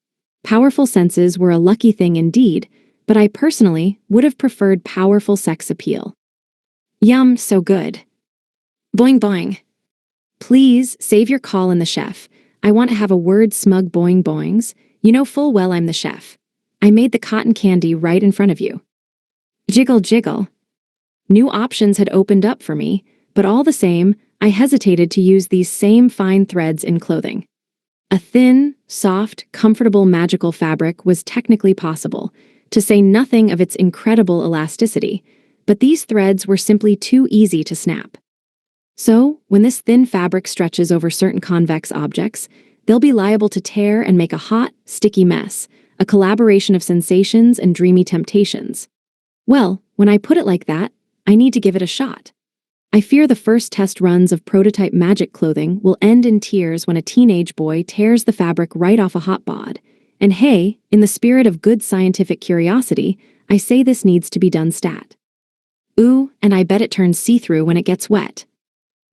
Powerful senses were a lucky thing indeed, but I personally would have preferred powerful sex appeal. Yum, so good. Boing boing. Please, save your call in the chef. I want to have a word smug boing boings. You know full well I'm the chef. I made the cotton candy right in front of you. Jiggle jiggle. New options had opened up for me, but all the same, I hesitated to use these same fine threads in clothing. A thin, soft, comfortable magical fabric was technically possible, to say nothing of its incredible elasticity, but these threads were simply too easy to snap. So, when this thin fabric stretches over certain convex objects, they'll be liable to tear and make a hot, sticky mess, a collaboration of sensations and dreamy temptations. Well, when I put it like that, I need to give it a shot. I fear the first test runs of prototype magic clothing will end in tears when a teenage boy tears the fabric right off a hot bod. And hey, in the spirit of good scientific curiosity, I say this needs to be done stat. Ooh, and I bet it turns see-through when it gets wet.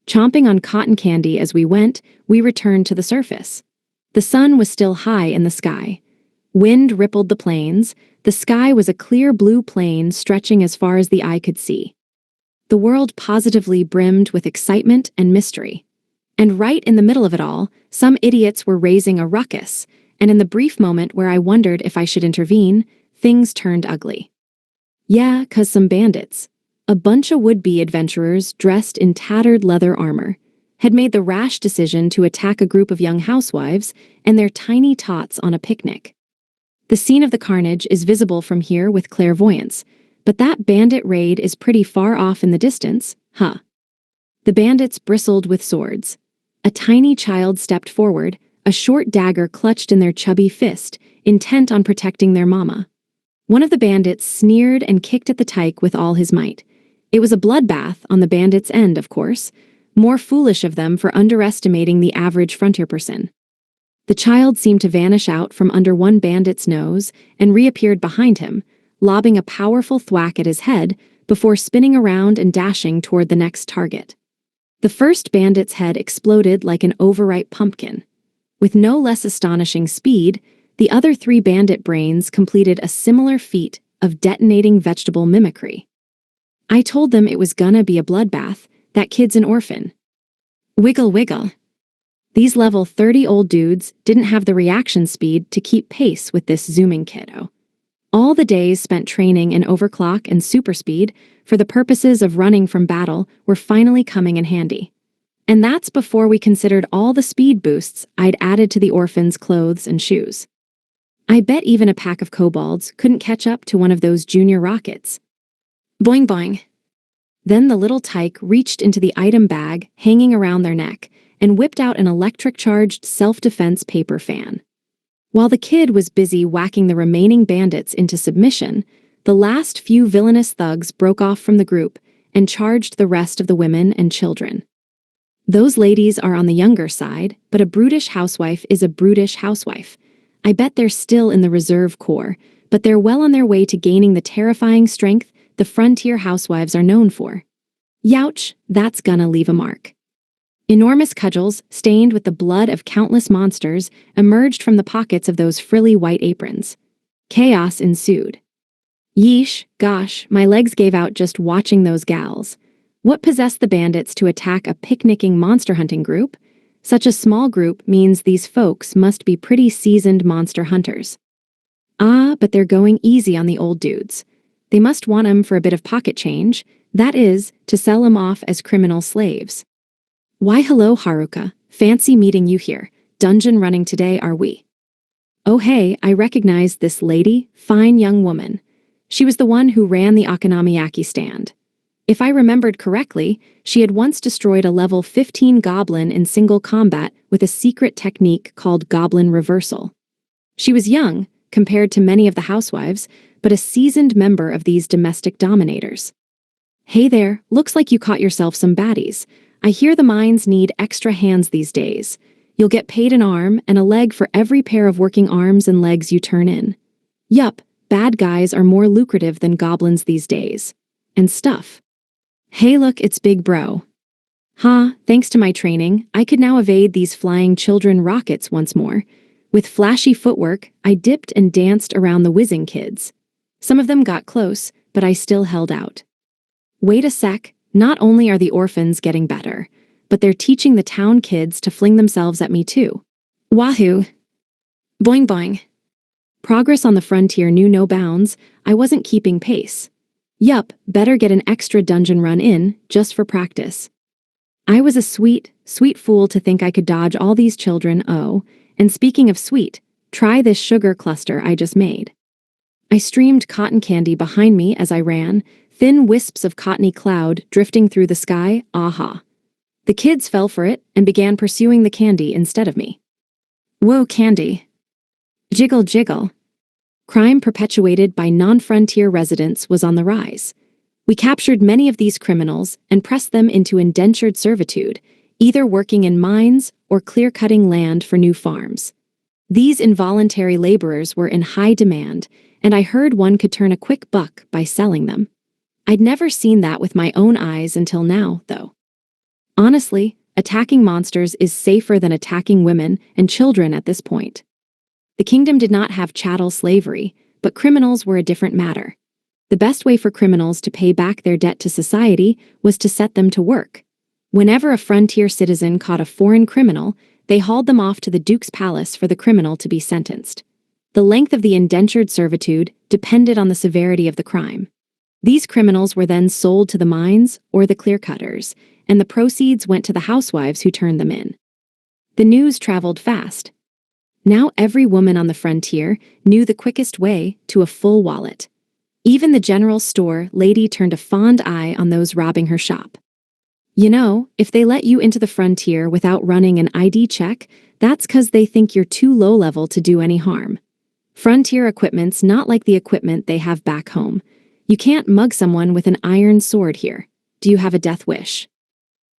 Chomping on cotton candy as we went, we returned to the surface. The sun was still high in the sky. Wind rippled the plains. The sky was a clear blue plain stretching as far as the eye could see. The world positively brimmed with excitement and mystery. And right in the middle of it all, some idiots were raising a ruckus, and in the brief moment where I wondered if I should intervene, things turned ugly. Yeah, 'cause some bandits, a bunch of would-be adventurers dressed in tattered leather armor, had made the rash decision to attack a group of young housewives and their tiny tots on a picnic. The scene of the carnage is visible from here with clairvoyance, but that bandit raid is pretty far off in the distance, huh? The bandits bristled with swords. A tiny child stepped forward, a short dagger clutched in their chubby fist, intent on protecting their mama. One of the bandits sneered and kicked at the tyke with all his might. It was a bloodbath on the bandits' end, of course, more foolish of them for underestimating the average frontier person. The child seemed to vanish out from under one bandit's nose and reappeared behind him, lobbing a powerful thwack at his head before spinning around and dashing toward the next target. The first bandit's head exploded like an overripe pumpkin. With no less astonishing speed, the other 3 bandit brains completed a similar feat of detonating vegetable mimicry. I told them it was gonna be a bloodbath, that kid's an orphan. Wiggle wiggle. These level 30 old dudes didn't have the reaction speed to keep pace with this zooming kiddo. All the days spent training in overclock and superspeed for the purposes of running from battle were finally coming in handy. And that's before we considered all the speed boosts I'd added to the orphan's clothes and shoes. I bet even a pack of kobolds couldn't catch up to one of those junior rockets. Boing boing. Then the little tyke reached into the item bag hanging around their neck and whipped out an electric-charged self-defense paper fan. While the kid was busy whacking the remaining bandits into submission, the last few villainous thugs broke off from the group and charged the rest of the women and children. Those ladies are on the younger side, but a brutish housewife is a brutish housewife. I bet they're still in the reserve corps, but they're well on their way to gaining the terrifying strength the frontier housewives are known for. Youch, that's gonna leave a mark. Enormous cudgels, stained with the blood of countless monsters, emerged from the pockets of those frilly white aprons. Chaos ensued. Yeesh, gosh, my legs gave out just watching those gals. What possessed the bandits to attack a picnicking monster hunting group? Such a small group means these folks must be pretty seasoned monster hunters. Ah, but they're going easy on the old dudes. They must want 'em for a bit of pocket change, that is, to sell 'em off as criminal slaves. Why hello Haruka, fancy meeting you here, dungeon running today are we? Oh hey, I recognize this lady, fine young woman. She was the one who ran the Okonomiyaki stand. If I remembered correctly, she had once destroyed a level 15 goblin in single combat with a secret technique called goblin reversal. She was young, compared to many of the housewives, but a seasoned member of these domestic dominators. Hey there, looks like you caught yourself some baddies. I hear the mines need extra hands these days. You'll get paid an arm and a leg for every pair of working arms and legs you turn in. Yup, bad guys are more lucrative than goblins these days. And stuff. Hey look, it's Big Bro. Thanks to my training, I could now evade these flying children rockets once more. With flashy footwork, I dipped and danced around the whizzing kids. Some of them got close, but I still held out. Wait a sec, not only are the orphans getting better, but they're teaching the town kids to fling themselves at me too. Wahoo! Boing boing. Progress on the frontier knew no bounds. I wasn't keeping pace. Yup, better get an extra dungeon run in, just for practice. I was a sweet, sweet fool to think I could dodge all these children, oh, and speaking of sweet, try this sugar cluster I just made. I streamed cotton candy behind me as I ran, thin wisps of cottony cloud drifting through the sky, aha. The kids fell for it and began pursuing the candy instead of me. Whoa, candy. Jiggle jiggle. Crime perpetuated by non-frontier residents was on the rise. We captured many of these criminals and pressed them into indentured servitude, either working in mines or clear-cutting land for new farms. These involuntary laborers were in high demand, and I heard one could turn a quick buck by selling them. I'd never seen that with my own eyes until now, though. Honestly, attacking monsters is safer than attacking women and children at this point. The kingdom did not have chattel slavery, but criminals were a different matter. The best way for criminals to pay back their debt to society was to set them to work. Whenever a frontier citizen caught a foreign criminal, they hauled them off to the Duke's palace for the criminal to be sentenced. The length of the indentured servitude depended on the severity of the crime. These criminals were then sold to the mines or the clear-cutters, and the proceeds went to the housewives who turned them in. The news traveled fast. Now every woman on the frontier knew the quickest way to a full wallet. Even the general store lady turned a fond eye on those robbing her shop. You know, if they let you into the frontier without running an ID check, that's 'cause they think you're too low-level to do any harm. Frontier equipment's not like the equipment they have back home. You can't mug someone with an iron sword here. Do you have a death wish?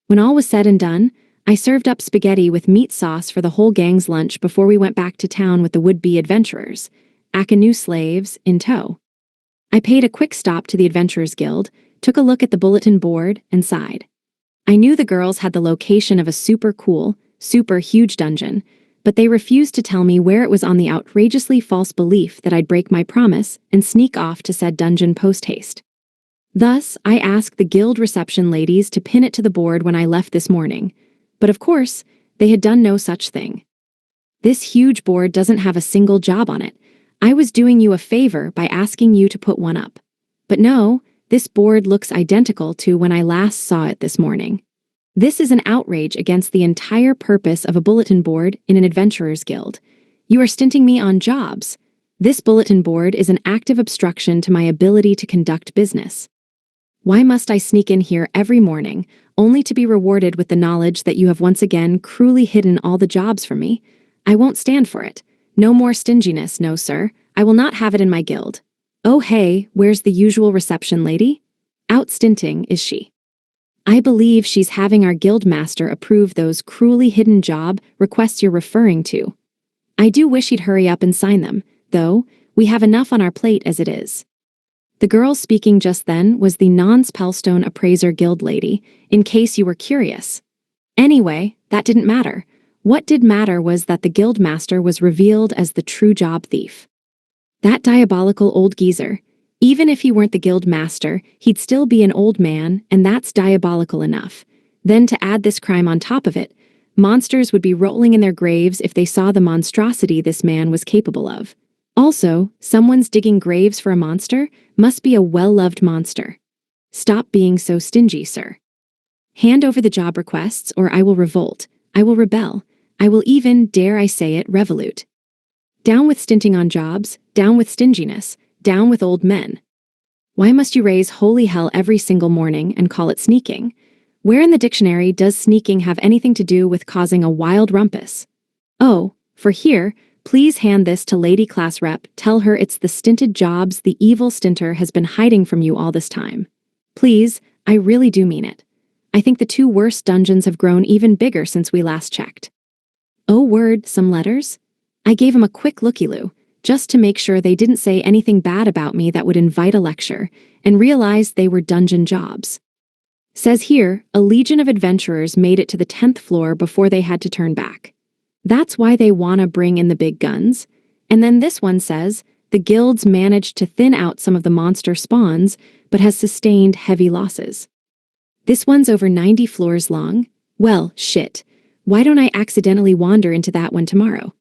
When all was said and done, I served up spaghetti with meat sauce for the whole gang's lunch before we went back to town with the would-be adventurers, Akanu slaves, in tow. I paid a quick stop to the Adventurers Guild, took a look at the bulletin board, and sighed. I knew the girls had the location of a super cool, super huge dungeon, but they refused to tell me where it was on the outrageously false belief that I'd break my promise and sneak off to said dungeon post-haste. Thus, I asked the guild reception ladies to pin it to the board when I left this morning, but of course, they had done no such thing. This huge board doesn't have a single job on it. I was doing you a favor by asking you to put one up. But no, this board looks identical to when I last saw it this morning. This is an outrage against the entire purpose of a bulletin board in an adventurer's guild. You are stinting me on jobs. This bulletin board is an active obstruction to my ability to conduct business. Why must I sneak in here every morning, only to be rewarded with the knowledge that you have once again cruelly hidden all the jobs from me? I won't stand for it. No more stinginess, no sir. I will not have it in my guild. Oh hey, where's the usual reception lady? Out stinting, is she? I believe she's having our guild master approve those cruelly hidden job requests you're referring to. I do wish he'd hurry up and sign them, though. We have enough on our plate as it is. The girl speaking just then was the non-Spellstone Appraiser Guild lady, in case you were curious. Anyway, that didn't matter. What did matter was that the guild master was revealed as the true job thief. That diabolical old geezer. Even if he weren't the guild master, he'd still be an old man, and that's diabolical enough. Then to add this crime on top of it, monsters would be rolling in their graves if they saw the monstrosity this man was capable of. Also, someone's digging graves for a monster must be a well-loved monster. Stop being so stingy, sir. Hand over the job requests or I will revolt. I will rebel. I will even, dare I say it, revolute. Down with stinting on jobs, down with stinginess, down with old men. Why must you raise holy hell every single morning and call it sneaking? Where in the dictionary does sneaking have anything to do with causing a wild rumpus? Oh, for here, please hand this to Lady Class Rep. Tell her it's the stinted jobs the evil stinter has been hiding from you all this time. Please, I really do mean it. I think the two worst dungeons have grown even bigger since we last checked. Oh word, some letters? I gave him a quick looky-loo, just to make sure they didn't say anything bad about me that would invite a lecture, and realized they were dungeon jobs. Says here, a legion of adventurers made it to the 10th floor before they had to turn back. That's why they wanna bring in the big guns. And then this one says, the guilds managed to thin out some of the monster spawns, but has sustained heavy losses. This one's over 90 floors long. Well, shit. Why don't I accidentally wander into that one tomorrow?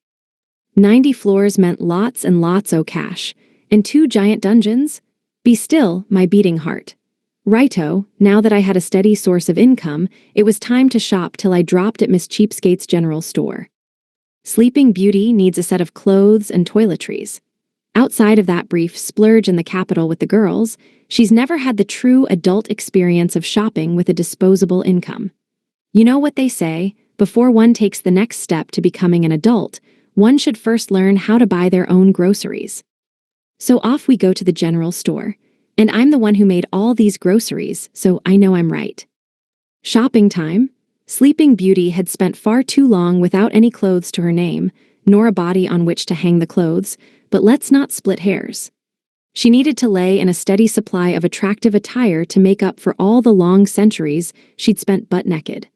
90 floors meant lots and lots o' cash. And 2 giant dungeons? Be still, my beating heart. Righto, now that I had a steady source of income, it was time to shop till I dropped at Miss Cheapskate's general store. Sleeping Beauty needs a set of clothes and toiletries. Outside of that brief splurge in the capital with the girls, she's never had the true adult experience of shopping with a disposable income. You know what they say, before one takes the next step to becoming an adult, one should first learn how to buy their own groceries. So off we go to the general store, and I'm the one who made all these groceries, so I know I'm right. Shopping time? Sleeping Beauty had spent far too long without any clothes to her name, nor a body on which to hang the clothes, but let's not split hairs. She needed to lay in a steady supply of attractive attire to make up for all the long centuries she'd spent butt-naked.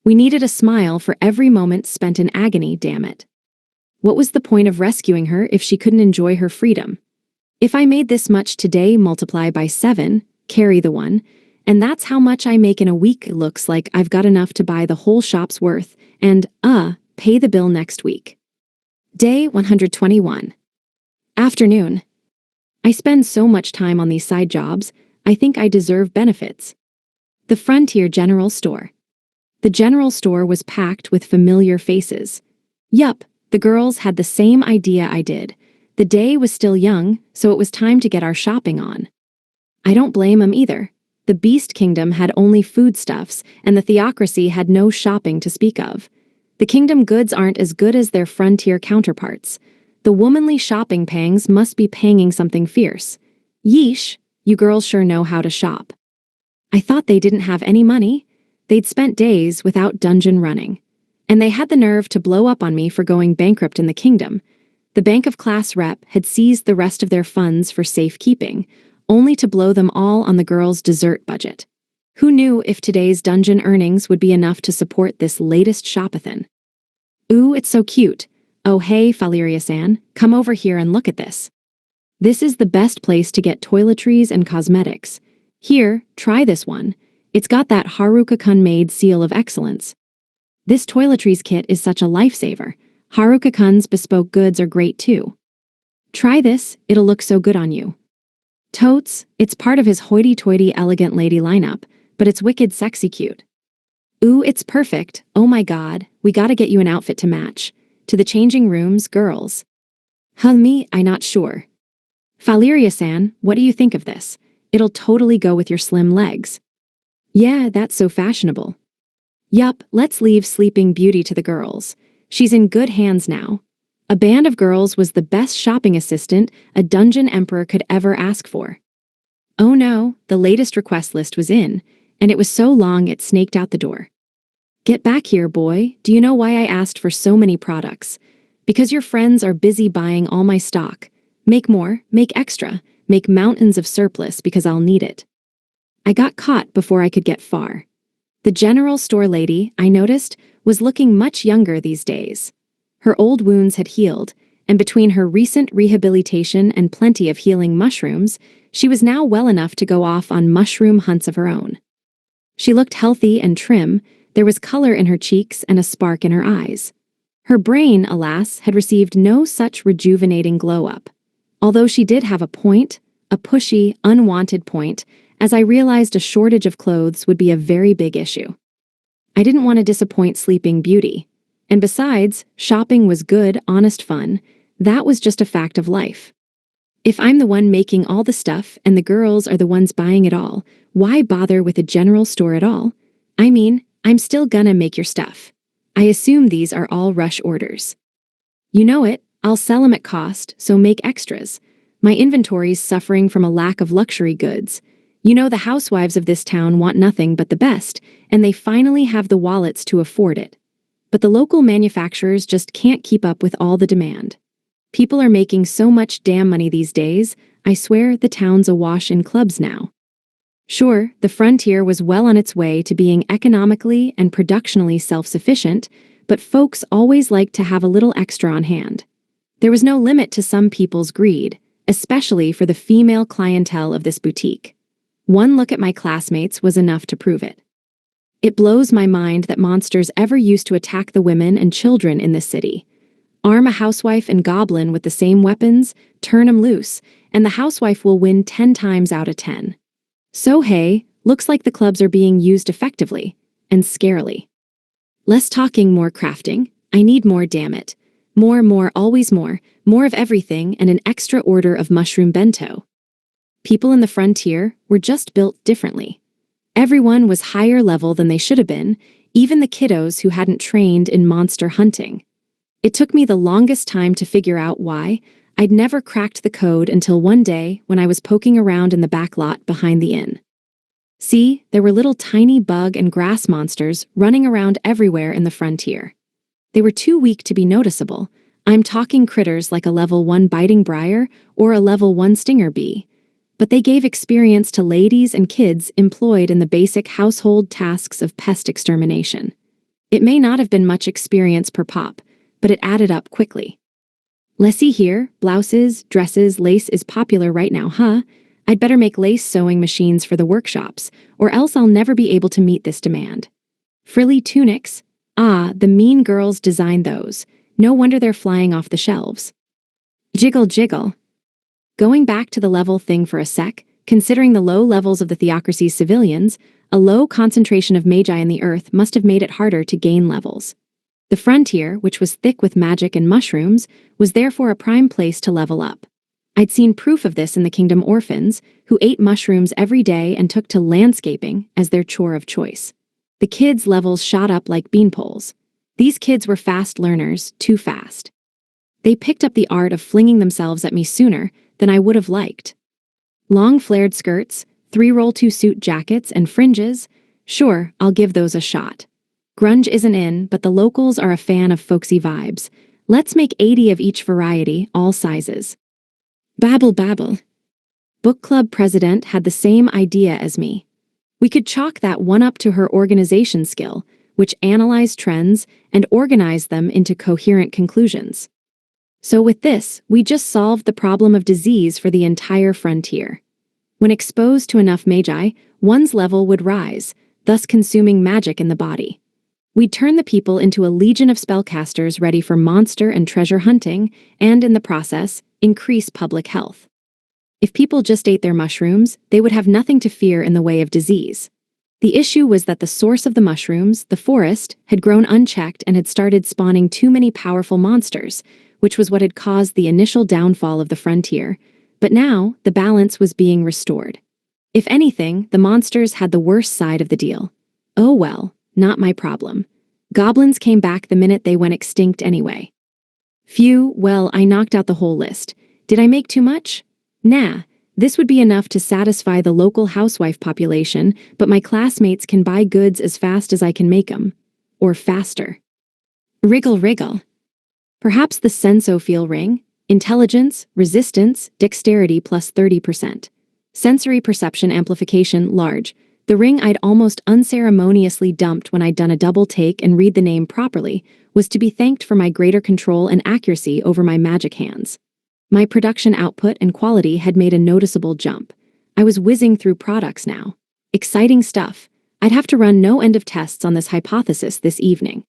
We needed a smile for every moment spent in agony, damn it. What was the point of rescuing her if she couldn't enjoy her freedom? If I made this much today, multiply by 7, carry the 1, and that's how much I make in a week. It looks like I've got enough to buy the whole shop's worth, and, pay the bill next week. Day 121. Afternoon. I spend so much time on these side jobs, I think I deserve benefits. The Frontier General Store. The general store was packed with familiar faces. Yup, the girls had the same idea I did. The day was still young, so it was time to get our shopping on. I don't blame 'em either. The Beast Kingdom had only foodstuffs, and the Theocracy had no shopping to speak of. The Kingdom goods aren't as good as their frontier counterparts. The womanly shopping pangs must be panging something fierce. Yeesh, you girls sure know how to shop. I thought they didn't have any money. They'd spent days without dungeon running. And they had the nerve to blow up on me for going bankrupt in the kingdom. The Bank of Class rep had seized the rest of their funds for safekeeping, only to blow them all on the girls' dessert budget. Who knew if today's dungeon earnings would be enough to support this latest shopathon? Ooh, it's so cute. Oh hey, Faleria-san, come over here and look at this. This is the best place to get toiletries and cosmetics. Here, try this one. It's got that Haruka-kun made seal of excellence. This toiletries kit is such a lifesaver. Haruka-kun's bespoke goods are great too. Try this, it'll look so good on you. Totes, it's part of his hoity-toity elegant lady lineup, but it's wicked sexy cute. Ooh, it's perfect. Oh my god, we gotta get you an outfit to match. To the changing rooms, girls. Me, I not sure. Faleria-san, what do you think of this? It'll totally go with your slim legs. Yeah, that's so fashionable. Yup, let's leave Sleeping Beauty to the girls. She's in good hands now. A band of girls was the best shopping assistant a dungeon emperor could ever ask for. Oh no, the latest request list was in, and it was so long it snaked out the door. Get back here, boy. Do you know why I asked for so many products? Because your friends are busy buying all my stock. Make more, make extra, make mountains of surplus because I'll need it. I got caught before I could get far. The general store lady, I noticed, was looking much younger these days. Her old wounds had healed, and between her recent rehabilitation and plenty of healing mushrooms, she was now well enough to go off on mushroom hunts of her own. She looked healthy and trim, there was color in her cheeks and a spark in her eyes. Her brain, alas, had received no such rejuvenating glow-up. Although she did have a point, a pushy, unwanted point, as I realized a shortage of clothes would be a very big issue. I didn't want to disappoint Sleeping Beauty. And besides, shopping was good, honest fun. That was just a fact of life. If I'm the one making all the stuff and the girls are the ones buying it all, why bother with a general store at all? I mean, I'm still gonna make your stuff. I assume these are all rush orders. You know it, I'll sell them at cost, so make extras. My inventory's suffering from a lack of luxury goods. You know the housewives of this town want nothing but the best, and they finally have the wallets to afford it. But the local manufacturers just can't keep up with all the demand. People are making so much damn money these days, I swear the town's awash in clubs now. Sure, the frontier was well on its way to being economically and productionally self-sufficient, but folks always liked to have a little extra on hand. There was no limit to some people's greed, especially for the female clientele of this boutique. One look at my classmates was enough to prove it. It blows my mind that monsters ever used to attack the women and children in this city. Arm a housewife and goblin with the same weapons, turn 'em loose, and the housewife will win 10 times out of 10. So hey, looks like the clubs are being used effectively, and scarily. Less talking, more crafting. I need more, damn it. More, always more of everything and an extra order of mushroom bento. People in the frontier were just built differently. Everyone was higher level than they should have been, even the kiddos who hadn't trained in monster hunting. It took me the longest time to figure out why. I'd never cracked the code until one day when I was poking around in the back lot behind the inn. See, there were little tiny bug and grass monsters running around everywhere in the frontier. They were too weak to be noticeable. I'm talking critters like a level 1 biting briar or a level 1 stinger bee. But they gave experience to ladies and kids employed in the basic household tasks of pest extermination. It may not have been much experience per pop, but it added up quickly. Let's see here, blouses, dresses, lace is popular right now, huh? I'd better make lace sewing machines for the workshops, or else I'll never be able to meet this demand. Frilly tunics? Ah, the mean girls designed those. No wonder they're flying off the shelves. Jiggle, jiggle. Going back to the level thing for a sec, considering the low levels of the Theocracy's civilians, a low concentration of magi in the earth must have made it harder to gain levels. The frontier, which was thick with magic and mushrooms, was therefore a prime place to level up. I'd seen proof of this in the Kingdom orphans, who ate mushrooms every day and took to landscaping as their chore of choice. The kids' levels shot up like beanpoles. These kids were fast learners, too fast. They picked up the art of flinging themselves at me sooner than I would have liked. Long flared skirts, 3-roll 2 suit jackets, and fringes, Sure, I'll give those a shot. Grunge isn't in, but the locals are a fan of folksy vibes. Let's make 80 of each variety, all sizes. Babble babble. Book club president had the same idea as me. We could chalk that one up to her organization skill, which analyzed trends and organized them into coherent conclusions. So with this, we just solved the problem of disease for the entire frontier. When exposed to enough magi, one's level would rise, thus consuming magic in the body. We'd turn the people into a legion of spellcasters ready for monster and treasure hunting, and in the process, increase public health. If people just ate their mushrooms, they would have nothing to fear in the way of disease. The issue was that the source of the mushrooms, the forest, had grown unchecked and had started spawning too many powerful monsters, which was what had caused the initial downfall of the frontier. But now, the balance was being restored. If anything, the monsters had the worst side of the deal. Oh well, not my problem. Goblins came back the minute they went extinct anyway. Phew, well, I knocked out the whole list. Did I make too much? Nah, this would be enough to satisfy the local housewife population, but my classmates can buy goods as fast as I can make 'em. Or faster. Wriggle wriggle. Perhaps the Sensofiel ring? Intelligence, resistance, dexterity plus 30%. Sensory perception amplification large. The ring I'd almost unceremoniously dumped when I'd done a double take and read the name properly was to be thanked for my greater control and accuracy over my magic hands. My production output and quality had made a noticeable jump. I was whizzing through products now. Exciting stuff. I'd have to run no end of tests on this hypothesis this evening.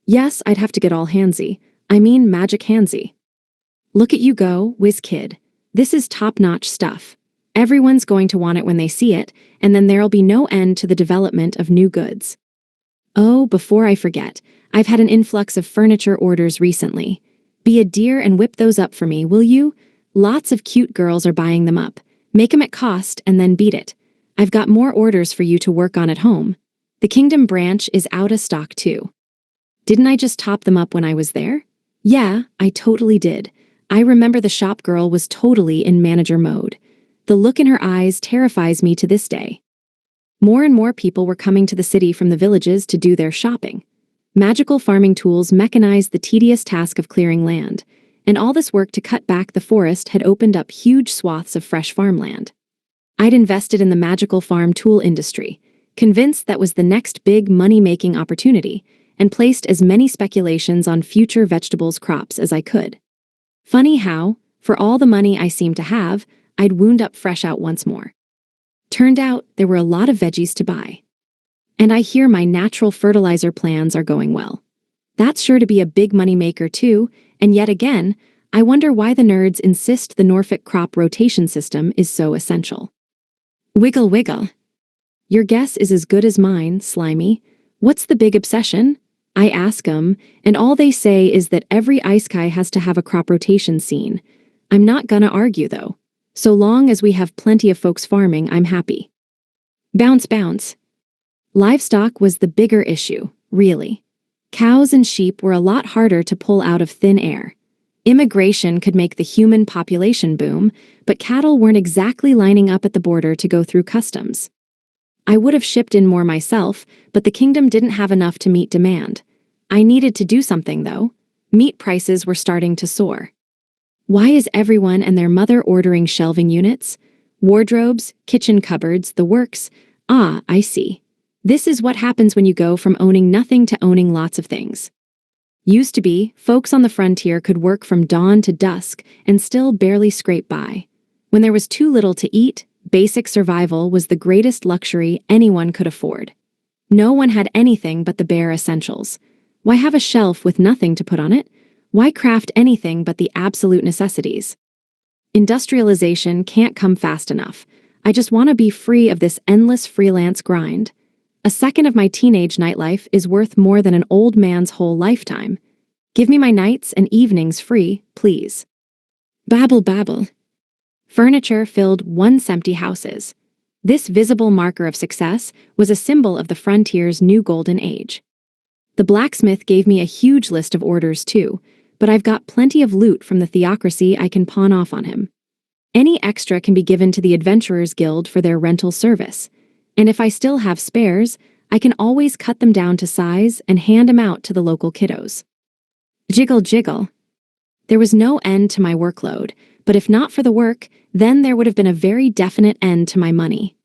Yes, I'd have to get all handsy. I mean magic handsy. Look at you go, whiz kid. This is top-notch stuff. Everyone's going to want it when they see it, and then there'll be no end to the development of new goods. Oh, before I forget, I've had an influx of furniture orders recently. Be a dear and whip those up for me, will you? Lots of cute girls are buying them up. Make 'em at cost and then beat it. I've got more orders for you to work on at home. The Kingdom branch is out of stock too. Didn't I just top them up when I was there? Yeah, I totally did. I remember the shop girl was totally in manager mode. The look in her eyes terrifies me to this day. More and more people were coming to the city from the villages to do their shopping. Magical farming tools mechanized the tedious task of clearing land, and all this work to cut back the forest had opened up huge swaths of fresh farmland. I'd invested in the magical farm tool industry, convinced that was the next big money-making opportunity, and placed as many speculations on future vegetables crops as I could. Funny how, for all the money I seemed to have, I'd wound up fresh out once more. Turned out there were a lot of veggies to buy. And I hear my natural fertilizer plans are going well. That's sure to be a big moneymaker too, and yet again, I wonder why the nerds insist the Norfolk crop rotation system is so essential. Wiggle wiggle. Your guess is as good as mine, Slimy. What's the big obsession? I ask 'em, and all they say is that every Isekai has to have a crop rotation scene. I'm not gonna argue though. So long as we have plenty of folks farming, I'm happy. Bounce bounce. Livestock was the bigger issue, really. Cows and sheep were a lot harder to pull out of thin air. Immigration could make the human population boom, but cattle weren't exactly lining up at the border to go through customs. I would have shipped in more myself, but the kingdom didn't have enough to meet demand. I needed to do something, though. Meat prices were starting to soar. Why is everyone and their mother ordering shelving units? Wardrobes, kitchen cupboards, the works. Ah, I see. This is what happens when you go from owning nothing to owning lots of things. Used to be, folks on the frontier could work from dawn to dusk and still barely scrape by. When there was too little to eat, basic survival was the greatest luxury anyone could afford. No one had anything but the bare essentials. Why have a shelf with nothing to put on it? Why craft anything but the absolute necessities? Industrialization can't come fast enough. I just want to be free of this endless freelance grind. A second of my teenage nightlife is worth more than an old man's whole lifetime. Give me my nights and evenings free, please. Babble babble. Furniture filled once empty houses. This visible marker of success was a symbol of the frontier's new golden age. The blacksmith gave me a huge list of orders too, but I've got plenty of loot from the theocracy I can pawn off on him. Any extra can be given to the Adventurers Guild for their rental service. And if I still have spares, I can always cut them down to size and hand them out to the local kiddos. Jiggle jiggle. There was no end to my workload, but if not for the work, then there would have been a very definite end to my money.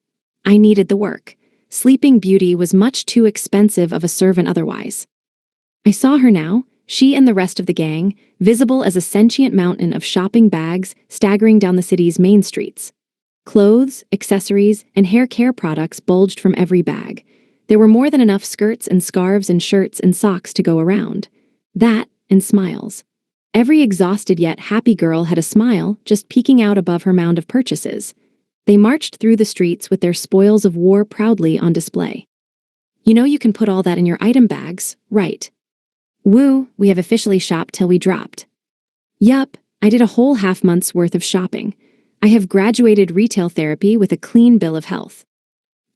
I needed the work. Sleeping Beauty was much too expensive of a servant otherwise. I saw her now, she and the rest of the gang, visible as a sentient mountain of shopping bags staggering down the city's main streets. Clothes, accessories, and hair care products bulged from every bag. There were more than enough skirts and scarves and shirts and socks to go around. That and smiles. Every exhausted yet happy girl had a smile just peeking out above her mound of purchases. They marched through the streets with their spoils of war proudly on display. You know you can put all that in your item bags, right? Woo, we have officially shopped till we dropped. Yup, I did a whole half-month's worth of shopping. I have graduated retail therapy with a clean bill of health.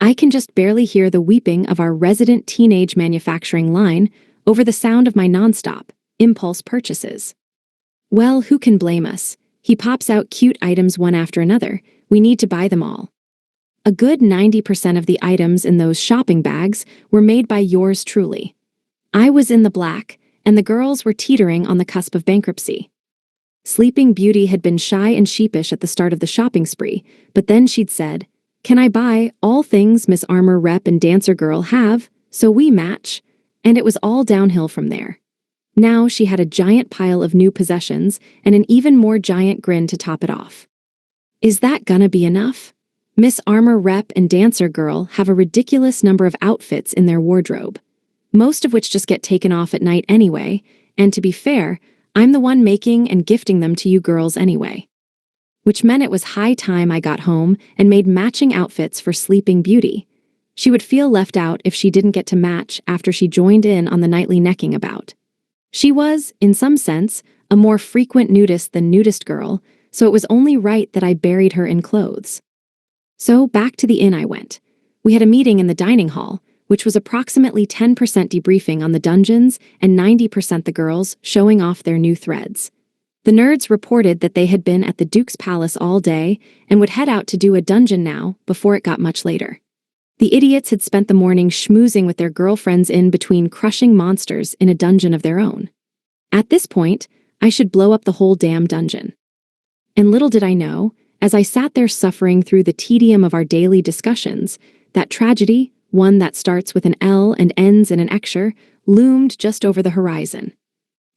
I can just barely hear the weeping of our resident teenage manufacturing line over the sound of my nonstop, impulse purchases. Well, who can blame us? He pops out cute items one after another. We need to buy them all. A good 90% of the items in those shopping bags were made by yours truly. I was in the black, and the girls were teetering on the cusp of bankruptcy. Sleeping Beauty had been shy and sheepish at the start of the shopping spree, but then she'd said, "Can I buy all things Miss Armor Rep and Dancer Girl have, so we match?" And it was all downhill from there. Now she had a giant pile of new possessions and an even more giant grin to top it off. Is that gonna be enough? Miss Armor Rep and Dancer Girl have a ridiculous number of outfits in their wardrobe, most of which just get taken off at night anyway, and to be fair, I'm the one making and gifting them to you girls anyway. Which meant it was high time I got home and made matching outfits for Sleeping Beauty. She would feel left out if she didn't get to match after she joined in on the nightly necking about. She was, in some sense, a more frequent nudist than nudist girl, so it was only right that I buried her in clothes. So back to the inn I went. We had a meeting in the dining hall, which was approximately 10% debriefing on the dungeons and 90% the girls showing off their new threads. The nerds reported that they had been at the Duke's Palace all day and would head out to do a dungeon now before it got much later. The idiots had spent the morning schmoozing with their girlfriends in between crushing monsters in a dungeon of their own. At this point, I should blow up the whole damn dungeon. And little did I know, as I sat there suffering through the tedium of our daily discussions, that tragedy, one that starts with an L and ends in an Xer, loomed just over the horizon.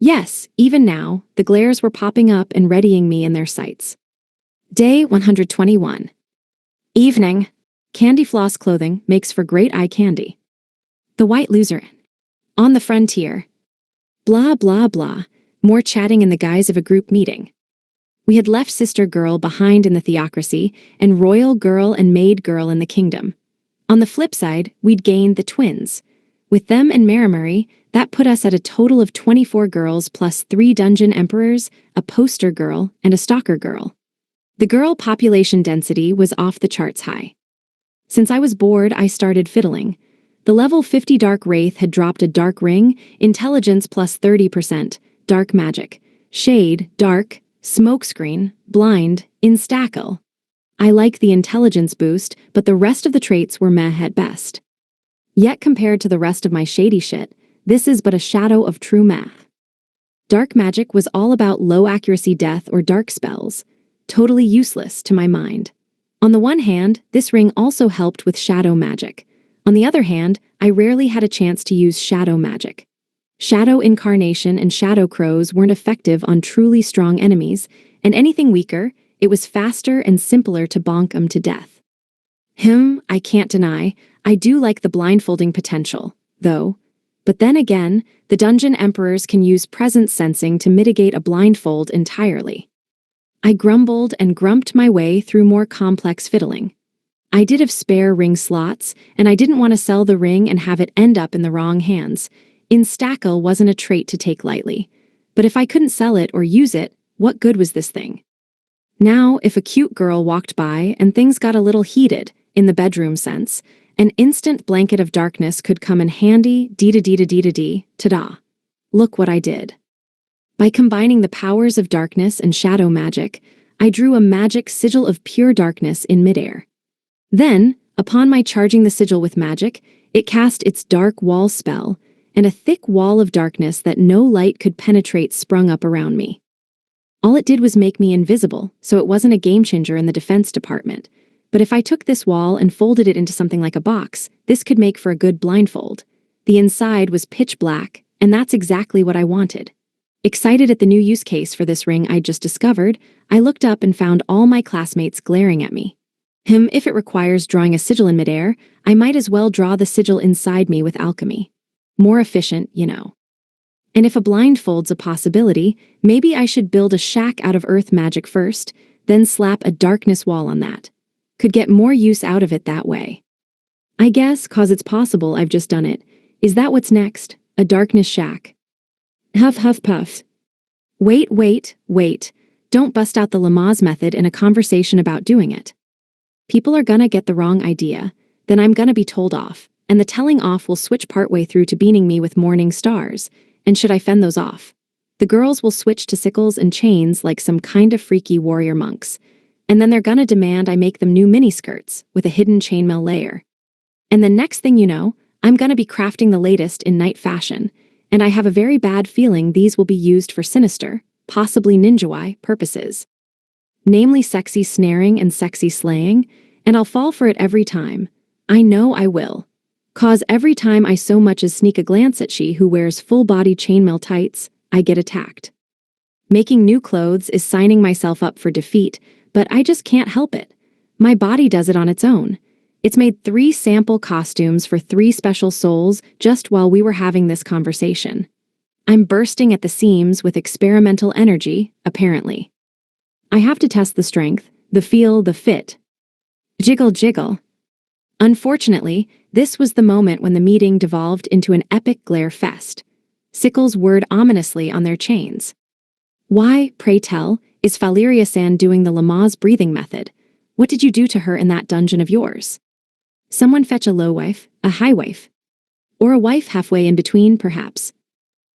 Yes, even now, the glares were popping up and readying me in their sights. Day 121. Evening. Candy floss clothing makes for great eye candy. The White Loser. On the frontier. Blah blah blah, more chatting in the guise of a group meeting. We had left Sister Girl behind in the theocracy and Royal Girl and Maid Girl in the kingdom. On the flip side, we'd gained the twins. With them and Marimuri, that put us at a total of 24 girls plus 3 dungeon emperors, a poster girl, and a stalker girl. The girl population density was off the charts high. Since I was bored, I started fiddling. The level 50 Dark Wraith had dropped a Dark Ring, Intelligence plus 30%, Dark Magic, Shade, Dark, Smokescreen, Blind, Instackle. I like the intelligence boost, but the rest of the traits were meh at best. Yet compared to the rest of my shady shit, this is but a shadow of true math. Dark magic was all about low accuracy death or dark spells, totally useless to my mind. On the one hand, this ring also helped with shadow magic. On the other hand, I rarely had a chance to use shadow magic. Shadow Incarnation and Shadow Crows weren't effective on truly strong enemies, and anything weaker, it was faster and simpler to bonk 'em to death. I can't deny, I do like the blindfolding potential, though. But then again, the dungeon emperors can use presence sensing to mitigate a blindfold entirely. I grumbled and grumped my way through more complex fiddling. I did have spare ring slots, and I didn't want to sell the ring and have it end up in the wrong hands. Instackle wasn't a trait to take lightly. But if I couldn't sell it or use it, what good was this thing? Now, if a cute girl walked by and things got a little heated, in the bedroom sense, an instant blanket of darkness could come in handy, dee-da-dee-da-dee-da-dee, ta-da. Look what I did. By combining the powers of darkness and shadow magic, I drew a magic sigil of pure darkness in midair. Then, Upon my charging the sigil with magic, it cast its dark wall spell, and a thick wall of darkness that no light could penetrate sprung up around me. All it did was make me invisible, so it wasn't a game changer in the defense department. But if I took this wall and folded it into something like a box, this could make for a good blindfold. The inside was pitch black, and that's exactly what I wanted. Excited at the new use case for this ring I'd just discovered, I looked up and found all my classmates glaring at me. If it requires drawing a sigil in midair, I might as well draw the sigil inside me with alchemy. More efficient, you know. And if a blindfold's a possibility, maybe I should build a shack out of earth magic first, then slap a darkness wall on that. Could get more use out of it that way. I guess, 'cause it's possible I've just done it. Is that what's next? A darkness shack? Huff huff puff. Wait. Don't bust out the Lamaze method in a conversation about doing it. People are gonna get the wrong idea, then I'm gonna be told off, and the telling off will switch partway through to beaning me with morning stars, and should I fend those off? The girls will switch to sickles and chains like some kinda freaky warrior monks, and then they're gonna demand I make them new miniskirts with a hidden chainmail layer. And the next thing you know, I'm gonna be crafting the latest in night fashion, and I have a very bad feeling these will be used for sinister, possibly ninja-y, purposes. Namely sexy snaring and sexy slaying, and I'll fall for it every time. I know I will. 'Cause every time I so much as sneak a glance at she who wears full-body chainmail tights, I get attacked. Making new clothes is signing myself up for defeat, but I just can't help it. My body does it on its own. It's made 3 sample costumes for 3 special souls just while we were having this conversation. I'm bursting at the seams with experimental energy, apparently. I have to test the strength, the feel, the fit. Jiggle. Unfortunately, this was the moment when the meeting devolved into an epic glare fest. Sickles whirred ominously on their chains. Why, pray tell, is Valeria-san doing the Lamaze breathing method? What did you do to her in that dungeon of yours? Someone fetch a low wife, a high wife. Or a wife halfway in between, perhaps.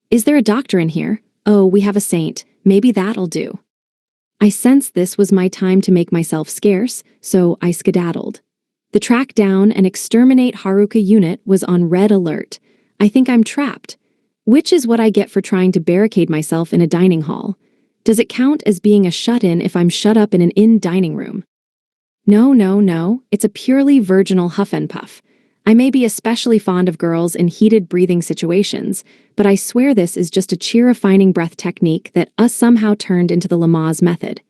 Is there a doctor in here? Oh, we have a saint. Maybe that'll do. I sensed this was my time to make myself scarce, so I skedaddled. The track down and exterminate Haruka unit was on red alert. I think I'm trapped. Which is what I get for trying to barricade myself in a dining hall. Does it count as being a shut-in if I'm shut up in an inn dining room? No. It's a purely virginal huff and puff. I may be especially fond of girls in heated breathing situations, but I swear this is just a cheer-refining breath technique that us somehow turned into the Lamaze method.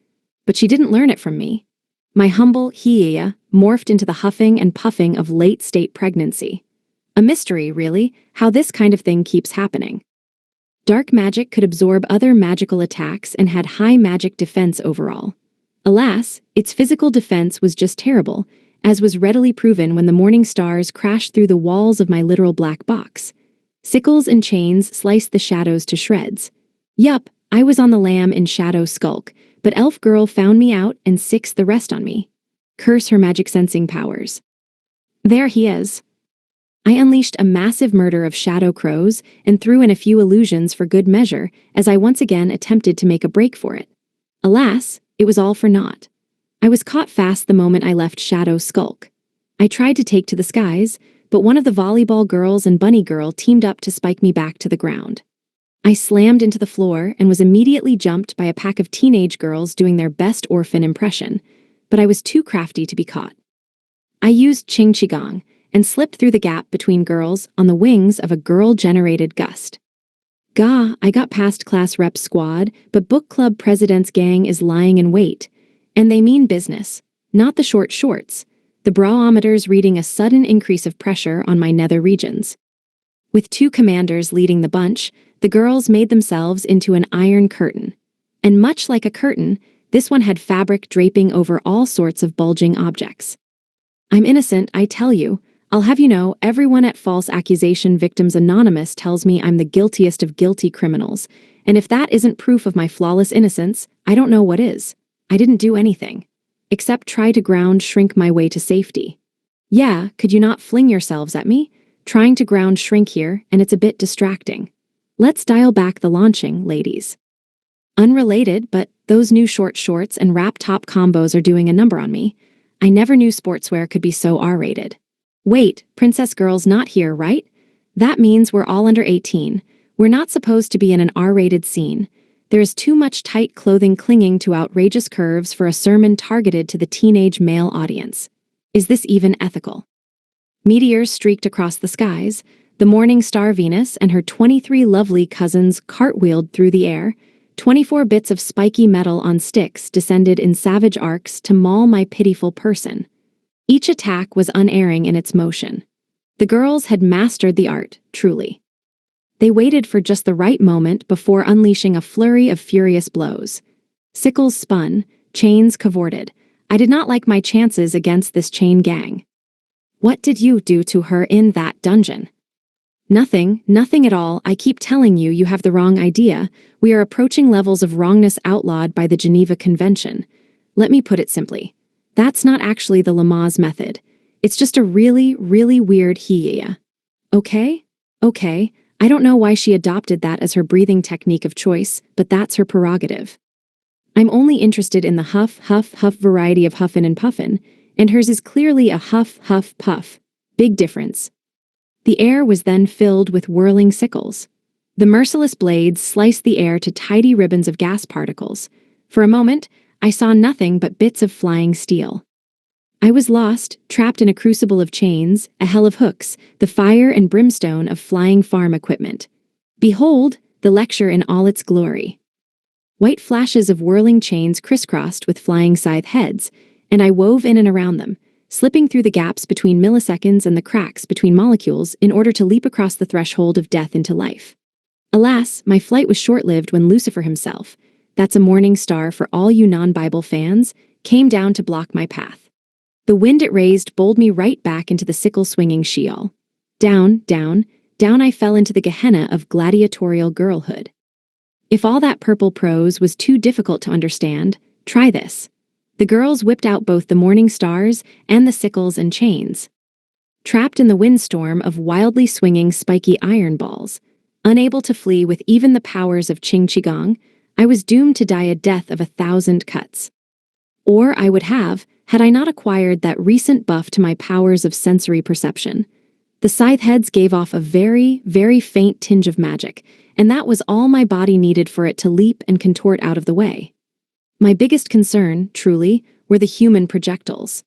But she didn't learn it from me. My humble hiya morphed into the huffing and puffing of late-state pregnancy. A mystery, really, how this kind of thing keeps happening. Dark magic could absorb other magical attacks and had high magic defense overall. Alas, its physical defense was just terrible, as was readily proven when the morning stars crashed through the walls of my literal black box. Sickles and chains sliced the shadows to shreds. Yup, I was on the lam in shadow skulk, but Elf Girl found me out and sixed the rest on me. Curse her magic sensing powers. There he is. I unleashed a massive murder of shadow crows and threw in a few illusions for good measure as I once again attempted to make a break for it. Alas, it was all for naught. I was caught fast the moment I left Shadow Skulk. I tried to take to the skies, but one of the volleyball girls and Bunny Girl teamed up to spike me back to the ground. I slammed into the floor and was immediately jumped by a pack of teenage girls doing their best orphan impression, but I was too crafty to be caught. I used Ching Qigong and slipped through the gap between girls on the wings of a girl-generated gust. Gah, I got past class rep squad, but book club president's gang is lying in wait. And they mean business, not the short shorts, the barometers reading a sudden increase of pressure on my nether regions. With 2 commanders leading the bunch, the girls made themselves into an iron curtain. And much like a curtain, this one had fabric draping over all sorts of bulging objects. I'm innocent, I tell you. I'll have you know, everyone at False Accusation Victims Anonymous tells me I'm the guiltiest of guilty criminals, and if that isn't proof of my flawless innocence, I don't know what is. I didn't do anything. Except try to ground shrink my way to safety. Yeah, could you not fling yourselves at me? Trying to ground shrink here, and it's a bit distracting. Let's dial back the launching, ladies. Unrelated, but those new short shorts and wrap top combos are doing a number on me. I never knew sportswear could be so R-rated. Wait, princess girl's not here, right? That means we're all under 18. We're not supposed to be in an R-rated scene. There is too much tight clothing clinging to outrageous curves for a sermon targeted to the teenage male audience. Is this even ethical? Meteors streaked across the skies. The morning star Venus and her 23 lovely cousins cartwheeled through the air. 24 bits of spiky metal on sticks descended in savage arcs to maul my pitiful person. Each attack was unerring in its motion. The girls had mastered the art, truly. They waited for just the right moment before unleashing a flurry of furious blows. Sickles spun, chains cavorted. I did not like my chances against this chain gang. What did you do to her in that dungeon? Nothing at all. I keep telling you, you have the wrong idea. We are approaching levels of wrongness outlawed by the Geneva Convention. Let me put it simply. That's not actually the Lamaze method. It's just a really, really weird hiya. Okay? Okay. I don't know why she adopted that as her breathing technique of choice, but that's her prerogative. I'm only interested in the huff, huff, huff variety of huffin' and puffin', and hers is clearly a huff, huff, puff. Big difference. The air was then filled with whirling sickles. The merciless blades sliced the air to tidy ribbons of gas particles. For a moment, I saw nothing but bits of flying steel. I was lost, trapped in a crucible of chains, a hell of hooks, the fire and brimstone of flying farm equipment. Behold, the lecture in all its glory. White flashes of whirling chains crisscrossed with flying scythe heads, and I wove in and around them, slipping through the gaps between milliseconds and the cracks between molecules in order to leap across the threshold of death into life. Alas, my flight was short-lived when Lucifer himself, that's a morning star for all you non-Bible fans, came down to block my path. The wind it raised bowled me right back into the sickle-swinging Sheol. Down, down, down I fell into the Gehenna of gladiatorial girlhood. If all that purple prose was too difficult to understand, try this. The girls whipped out both the morning stars and the sickles and chains. Trapped in the windstorm of wildly swinging spiky iron balls, unable to flee with even the powers of Qing Qigong, I was doomed to die a death of 1,000 cuts. Or I would have, had I not acquired that recent buff to my powers of sensory perception. The scythe heads gave off a very, very faint tinge of magic, and that was all my body needed for it to leap and contort out of the way. My biggest concern, truly, were the human projectiles.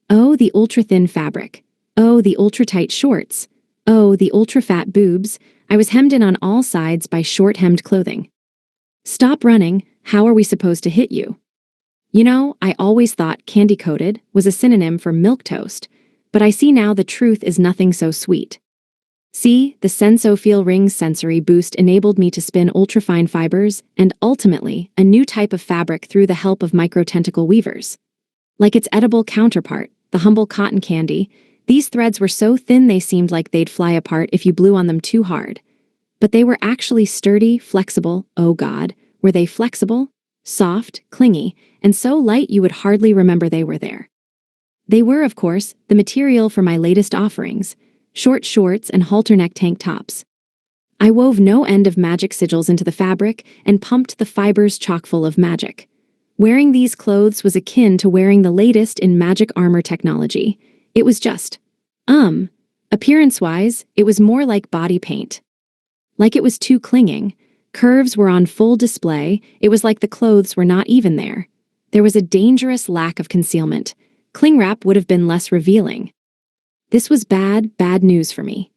Oh, the ultra-thin fabric. Oh, the ultra-tight shorts. Oh, the ultra-fat boobs. I was hemmed in on all sides by short-hemmed clothing. Stop running, how are we supposed to hit you? You know, I always thought candy-coated was a synonym for milquetoast, but I see now the truth is nothing so sweet. See, the Sensophiel Ring's sensory boost enabled me to spin ultrafine fibers and, ultimately, a new type of fabric through the help of microtentacle weavers. Like its edible counterpart, the humble cotton candy, these threads were so thin they seemed like they'd fly apart if you blew on them too hard. But they were actually sturdy, flexible, oh God, were they flexible, soft, clingy, and so light you would hardly remember they were there. They were, of course, the material for my latest offerings, short shorts and halter-neck tank tops. I wove no end of magic sigils into the fabric and pumped the fibers chock-full of magic. Wearing these clothes was akin to wearing the latest in magic armor technology. It was just, appearance-wise, it was more like body paint. Like it was too clinging. Curves were on full display. It was like the clothes were not even there. There was a dangerous lack of concealment. Cling wrap would have been less revealing. This was bad, bad news for me.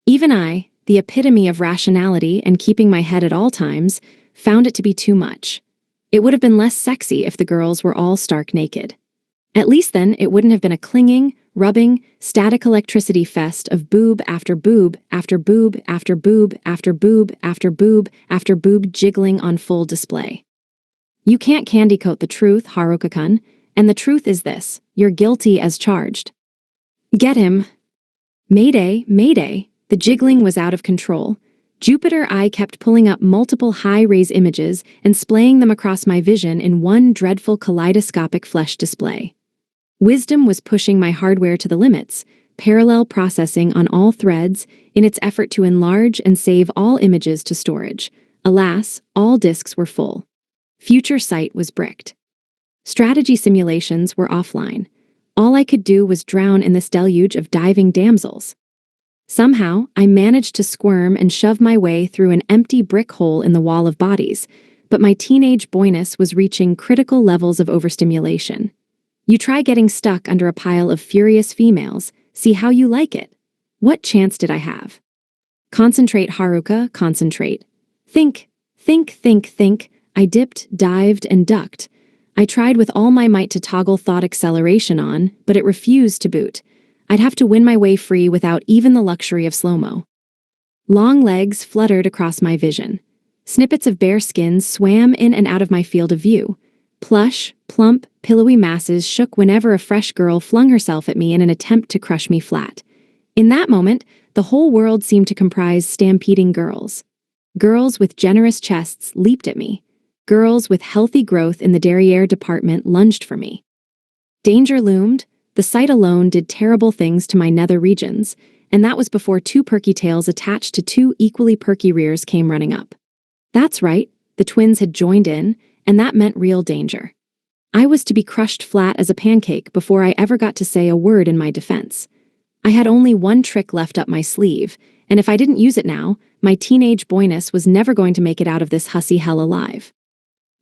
Even I, the epitome of rationality and keeping my head at all times, found it to be too much. It would have been less sexy if the girls were all stark naked. At least then, it wouldn't have been a clinging, rubbing, static electricity fest of boob after boob after boob after boob after boob after boob after boob jiggling on full display. You can't candy coat the truth, Haruka-kun, and the truth is this: you're guilty as charged. Get him. Mayday, mayday. The jiggling was out of control. Jupiter I kept pulling up multiple high-res images and splaying them across my vision in one dreadful kaleidoscopic flesh display. Wisdom was pushing my hardware to the limits, parallel processing on all threads in its effort to enlarge and save all images to storage. Alas, all disks were full. Future sight was bricked. Strategy simulations were offline. All I could do was drown in this deluge of diving damsels. Somehow, I managed to squirm and shove my way through an empty brick hole in the wall of bodies, but my teenage boyness was reaching critical levels of overstimulation. You try getting stuck under a pile of furious females, see how you like it. What chance did I have? Concentrate, Haruka, concentrate. Think, think, think, think. I dipped, dived, and ducked. I tried with all my might to toggle thought acceleration on, but it refused to boot. I'd have to win my way free without even the luxury of slow-mo. Long legs fluttered across my vision. Snippets of bare skin swam in and out of my field of view. Plush, plump, pillowy masses shook whenever a fresh girl flung herself at me in an attempt to crush me flat. In that moment, the whole world seemed to comprise stampeding girls. Girls with generous chests leaped at me. Girls with healthy growth in the derriere department lunged for me. Danger loomed. The sight alone did terrible things to my nether regions, and that was before two perky tails attached to two equally perky rears came running up. That's right, the twins had joined in, and that meant real danger. I was to be crushed flat as a pancake before I ever got to say a word in my defense. I had only one trick left up my sleeve, and if I didn't use it now, my teenage boyness was never going to make it out of this hussy hell alive.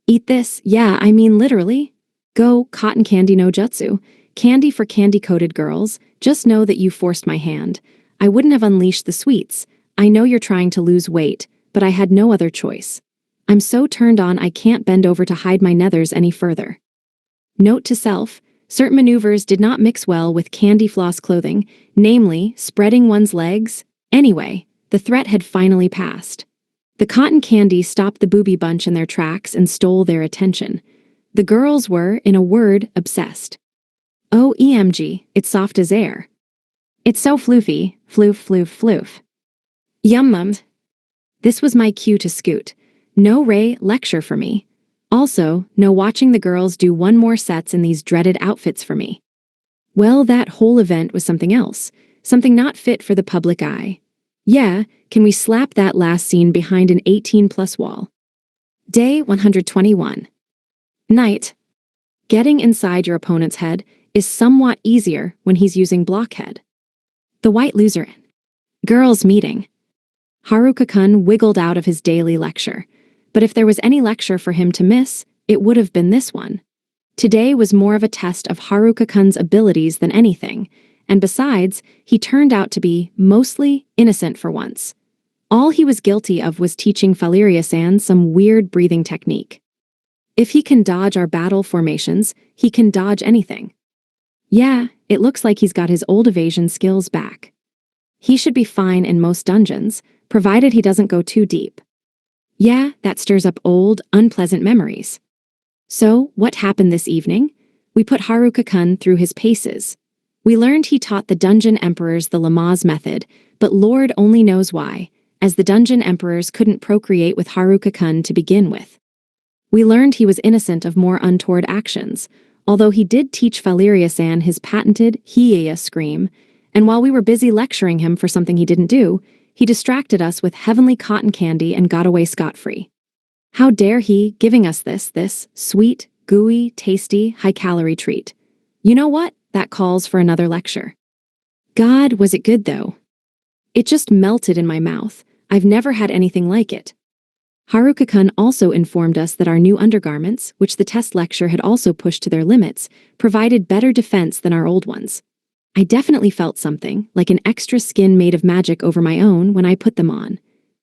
Eat this, yeah, I mean literally. Go, cotton candy no jutsu. Candy for candy-coated girls, just know that you forced my hand. I wouldn't have unleashed the sweets. I know you're trying to lose weight, but I had no other choice. I'm so turned on I can't bend over to hide my nethers any further. Note to self, certain maneuvers did not mix well with candy floss clothing, namely, spreading one's legs. Anyway, the threat had finally passed. The cotton candy stopped the booby bunch in their tracks and stole their attention. The girls were, in a word, obsessed. OMG, it's soft as air. It's so floofy, floof, floof, floof. Yum. This was my cue to scoot. No Ray lecture for me. Also, no watching the girls do one more sets in these dreaded outfits for me. Well, that whole event was something else, something not fit for the public eye. Yeah, can we slap that last scene behind an 18+ wall? Day 121. Night. Getting inside your opponent's head is somewhat easier when he's using blockhead. The white loser. Girls' meeting. Haruka-kun wiggled out of his daily lecture, but if there was any lecture for him to miss, it would have been this one. Today was more of a test of Haruka-kun's abilities than anything, and besides, he turned out to be mostly innocent for once. All he was guilty of was teaching Valeria-san some weird breathing technique. If he can dodge our battle formations, he can dodge anything. Yeah, it looks like he's got his old evasion skills back. He should be fine in most dungeons, provided he doesn't go too deep. Yeah, that stirs up old, unpleasant memories. So, what happened this evening? We put Haruka-kun through his paces. We learned he taught the dungeon emperors the Lamaze method, but Lord only knows why, as the dungeon emperors couldn't procreate with Haruka-kun to begin with. We learned he was innocent of more untoward actions, although he did teach Valeria-san his patented Hiya scream, and while we were busy lecturing him for something he didn't do, he distracted us with heavenly cotton candy and got away scot-free. How dare he, giving us this sweet, gooey, tasty, high-calorie treat. You know what? That calls for another lecture. God, was it good though? It just melted in my mouth. I've never had anything like it. Haruka-kun also informed us that our new undergarments, which the test lecture had also pushed to their limits, provided better defense than our old ones. I definitely felt something, like an extra skin made of magic over my own when I put them on.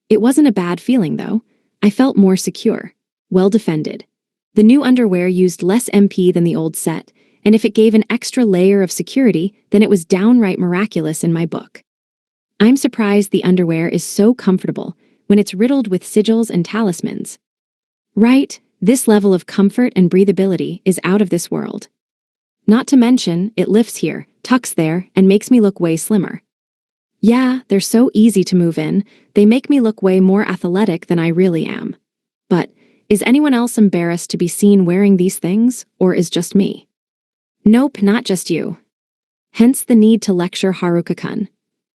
It wasn't a bad feeling, though. I felt more secure, well defended. The new underwear used less MP than the old set, and if it gave an extra layer of security, then it was downright miraculous in my book. I'm surprised the underwear is so comfortable when it's riddled with sigils and talismans. Right, this level of comfort and breathability is out of this world. Not to mention, it lifts here, tucks there, and makes me look way slimmer. Yeah, they're so easy to move in, they make me look way more athletic than I really am. But, is anyone else embarrassed to be seen wearing these things, or is just me? Nope, not just you. Hence the need to lecture Haruka-kun.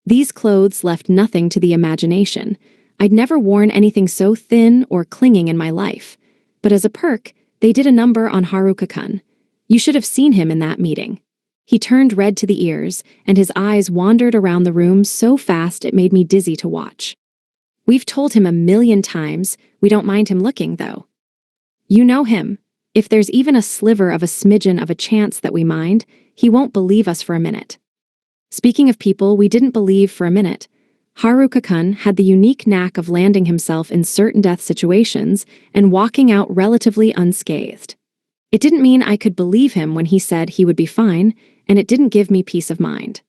These clothes left nothing to the imagination. I'd never worn anything so thin or clinging in my life. But as a perk, they did a number on Haruka-kun. You should have seen him in that meeting. He turned red to the ears, and his eyes wandered around the room so fast it made me dizzy to watch. We've told him 1,000,000 times, we don't mind him looking, though. You know him. If there's even a sliver of a smidgen of a chance that we mind, he won't believe us for a minute. Speaking of people we didn't believe for a minute, Haruka-kun had the unique knack of landing himself in certain death situations and walking out relatively unscathed. It didn't mean I could believe him when he said he would be fine, and it didn't give me peace of mind.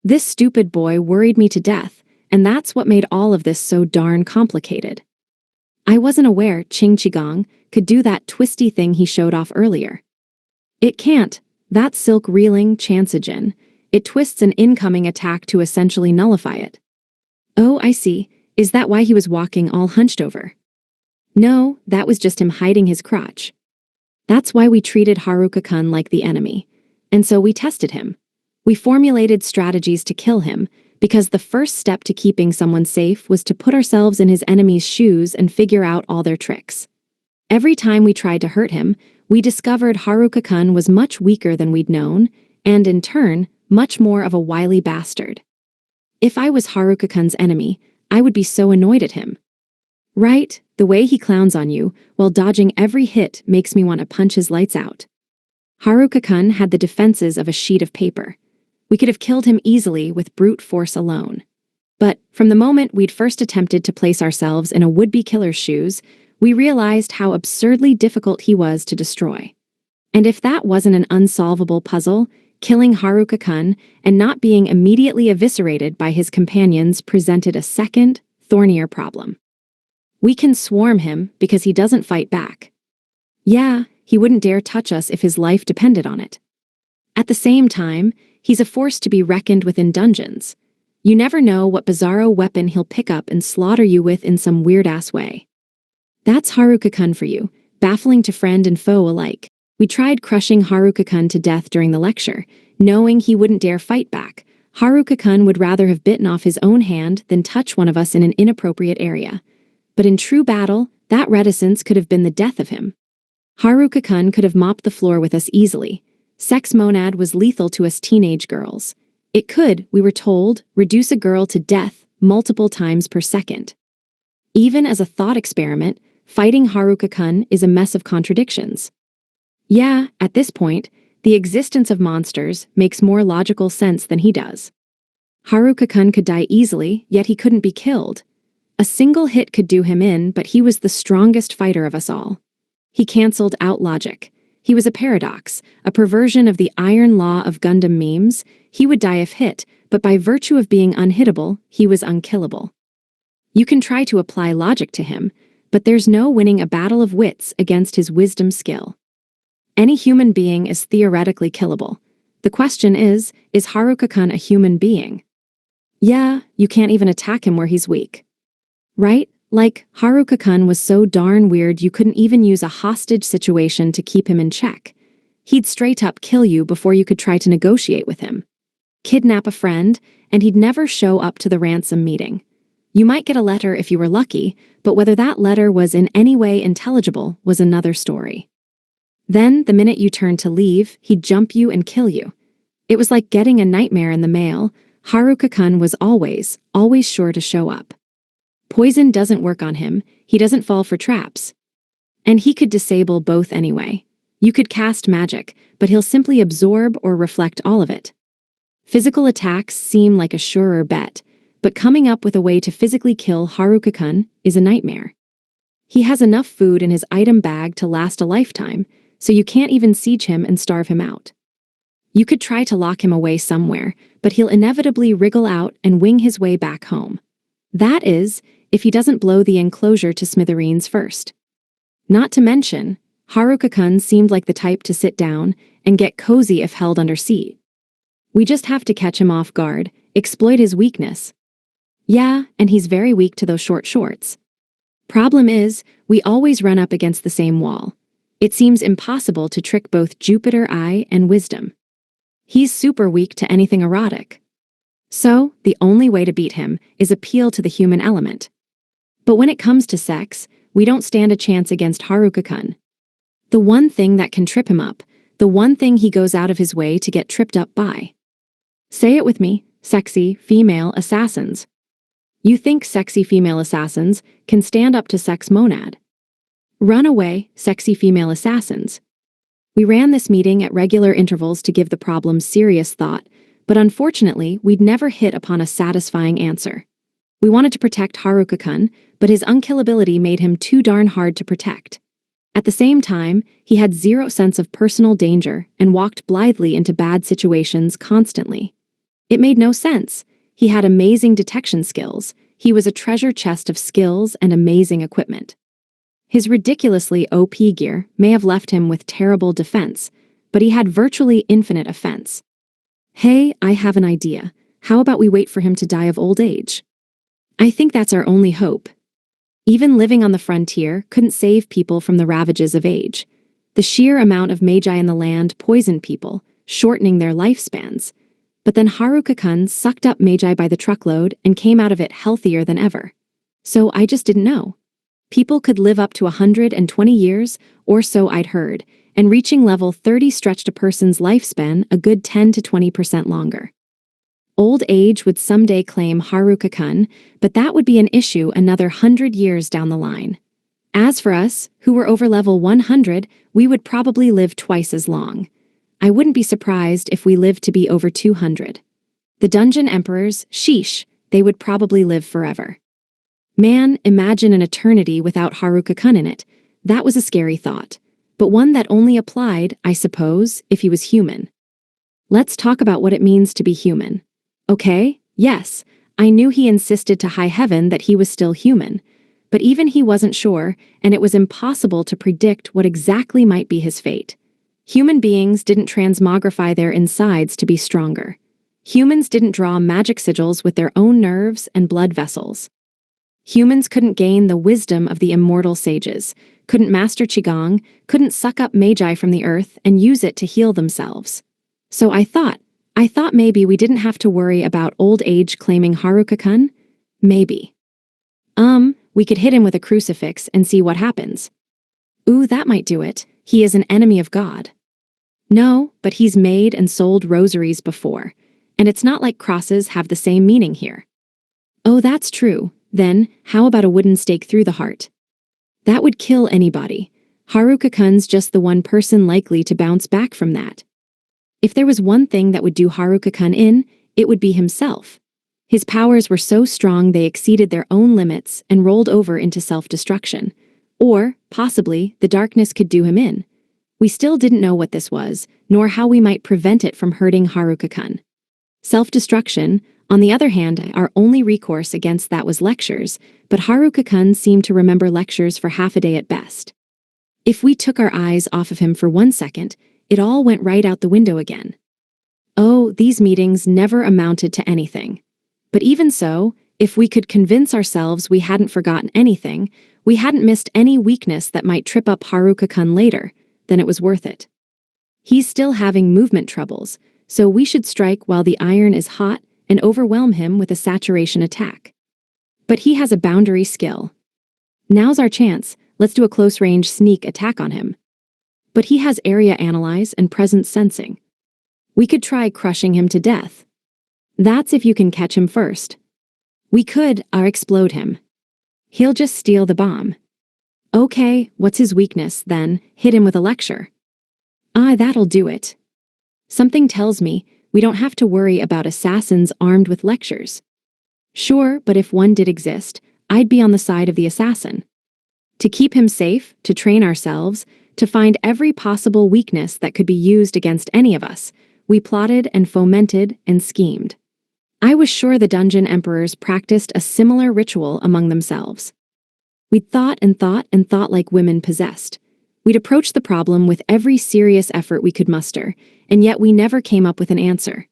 This stupid boy worried me to death, and that's what made all of this so darn complicated. I wasn't aware Qing Qigong could do that twisty thing he showed off earlier. It can't. That silk reeling Chansijin. It twists an incoming attack to essentially nullify it. Oh, I see. Is that why he was walking all hunched over? No, that was just him hiding his crotch. That's why we treated Haruka-kun like the enemy. And so we tested him. We formulated strategies to kill him, because the first step to keeping someone safe was to put ourselves in his enemy's shoes and figure out all their tricks. Every time we tried to hurt him, we discovered Haruka-kun was much weaker than we'd known, and in turn, much more of a wily bastard. If I was Haruka-kun's enemy, I would be so annoyed at him. Right, the way he clowns on you, while dodging every hit makes me want to punch his lights out. Haruka-kun had the defenses of a sheet of paper. We could have killed him easily with brute force alone. But from the moment we'd first attempted to place ourselves in a would-be killer's shoes, we realized how absurdly difficult he was to destroy. And if that wasn't an unsolvable puzzle, killing Haruka-kun and not being immediately eviscerated by his companions presented a second, thornier problem. We can swarm him because he doesn't fight back. Yeah, he wouldn't dare touch us if his life depended on it. At the same time, he's a force to be reckoned with in dungeons. You never know what bizarro weapon he'll pick up and slaughter you with in some weird-ass way. That's Haruka-kun for you, baffling to friend and foe alike. We tried crushing Haruka-kun to death during the lecture, knowing he wouldn't dare fight back. Haruka-kun would rather have bitten off his own hand than touch one of us in an inappropriate area. But in true battle, that reticence could have been the death of him. Haruka-kun could have mopped the floor with us easily. Sex monad was lethal to us teenage girls. It could, we were told, reduce a girl to death multiple times per second. Even as a thought experiment, fighting Haruka-kun is a mess of contradictions. Yeah, at this point, the existence of monsters makes more logical sense than he does. Haruka-kun could die easily, yet he couldn't be killed. A single hit could do him in, but he was the strongest fighter of us all. He cancelled out logic. He was a paradox, a perversion of the iron law of Gundam memes. He would die if hit, but by virtue of being unhittable, he was unkillable. You can try to apply logic to him, but there's no winning a battle of wits against his wisdom skill. Any human being is theoretically killable. The question is Haruka-kun a human being? Yeah, you can't even attack him where he's weak. Right? Like, Haruka-kun was so darn weird you couldn't even use a hostage situation to keep him in check. He'd straight up kill you before you could try to negotiate with him. Kidnap a friend, and he'd never show up to the ransom meeting. You might get a letter if you were lucky, but whether that letter was in any way intelligible was another story. Then, the minute you turned to leave, he'd jump you and kill you. It was like getting a nightmare in the mail. Haruka-kun was always sure to show up. Poison doesn't work on him, he doesn't fall for traps. And he could disable both anyway. You could cast magic, but he'll simply absorb or reflect all of it. Physical attacks seem like a surer bet, but coming up with a way to physically kill Haruka-kun is a nightmare. He has enough food in his item bag to last a lifetime, so you can't even siege him and starve him out. You could try to lock him away somewhere, but he'll inevitably wriggle out and wing his way back home. That is, if he doesn't blow the enclosure to smithereens first. Not to mention, Haruka-kun seemed like the type to sit down and get cozy if held under siege. We just have to catch him off guard, exploit his weakness. Yeah, and he's very weak to those short shorts. Problem is, we always run up against the same wall. It seems impossible to trick both Jupiter Eye and wisdom. He's super weak to anything erotic. So, the only way to beat him is appeal to the human element. But when it comes to sex, we don't stand a chance against Haruka-kun. The one thing that can trip him up, The one thing he goes out of his way to get tripped up by. Say it with me, sexy female assassins. You think sexy female assassins can stand up to sex monad? Run away, sexy female assassins. We ran this meeting at regular intervals to give the problem serious thought, but unfortunately, we'd never hit upon a satisfying answer. We wanted to protect Haruka-kun, but his unkillability made him too darn hard to protect. At the same time, he had zero sense of personal danger and walked blithely into bad situations constantly. It made no sense. He had amazing detection skills. He was a treasure chest of skills and amazing equipment. His ridiculously OP gear may have left him with terrible defense, but he had virtually infinite offense. Hey, I have an idea. How about we wait for him to die of old age? I think that's our only hope. Even living on the frontier couldn't save people from the ravages of age. The sheer amount of magi in the land poisoned people, shortening their lifespans. But then Haruka-kun sucked up magi by the truckload and came out of it healthier than ever. So I just didn't know. People could live up to 120 years, or so I'd heard, and reaching level 30 stretched a person's lifespan a good 10 to 20% longer. Old age would someday claim Haruka-kun, but that would be an issue another 100 years down the line. As for us, who were over level 100, we would probably live twice as long. I wouldn't be surprised if we lived to be over 200. The dungeon emperors, sheesh, they would probably live forever. Man, imagine an eternity without Haruka-kun in it. That was a scary thought, but one that only applied, I suppose, if he was human. Let's talk about what it means to be human. Okay, yes, I knew he insisted to high heaven that he was still human, but even he wasn't sure, and it was impossible to predict what exactly might be his fate. Human beings didn't transmogrify their insides to be stronger. Humans didn't draw magic sigils with their own nerves and blood vessels. Humans couldn't gain the wisdom of the immortal sages, couldn't master Qigong, couldn't suck up magi from the earth and use it to heal themselves. So I thought maybe we didn't have to worry about old age claiming Haruka-kun? Maybe. We could hit him with a crucifix and see what happens. Ooh, that might do it. He is an enemy of God. No, but he's made and sold rosaries before, and it's not like crosses have the same meaning here. Oh, that's true. Then, how about a wooden stake through the heart? That would kill anybody. Haruka-kun's just the one person likely to bounce back from that. If there was one thing that would do Haruka-kun in, it would be himself. His powers were so strong they exceeded their own limits and rolled over into self-destruction. Or, possibly, the darkness could do him in. We still didn't know what this was, nor how we might prevent it from hurting Haruka-kun. Self-destruction, on the other hand, our only recourse against that was lectures, but Haruka-kun seemed to remember lectures for half a day at best. If we took our eyes off of him for 1 second, it all went right out the window again. Oh, these meetings never amounted to anything. But even so, if we could convince ourselves we hadn't forgotten anything, we hadn't missed any weakness that might trip up Haruka-kun later, then it was worth it. He's still having movement troubles, so we should strike while the iron is hot and overwhelm him with a saturation attack. But he has a boundary skill. Now's our chance, let's do a close-range sneak attack on him. But he has area analyze and presence sensing. We could try crushing him to death. That's if you can catch him first. We could explode him. He'll just steal the bomb. Okay, what's his weakness, then? Hit him with a lecture. That'll do it. Something tells me we don't have to worry about assassins armed with lectures. Sure, but if one did exist, I'd be on the side of the assassin. To keep him safe, to train ourselves, to find every possible weakness that could be used against any of us, we plotted and fomented and schemed. I was sure the dungeon emperors practiced a similar ritual among themselves. We'd thought and thought and thought like women possessed. We'd approached the problem with every serious effort we could muster, and yet we never came up with an answer.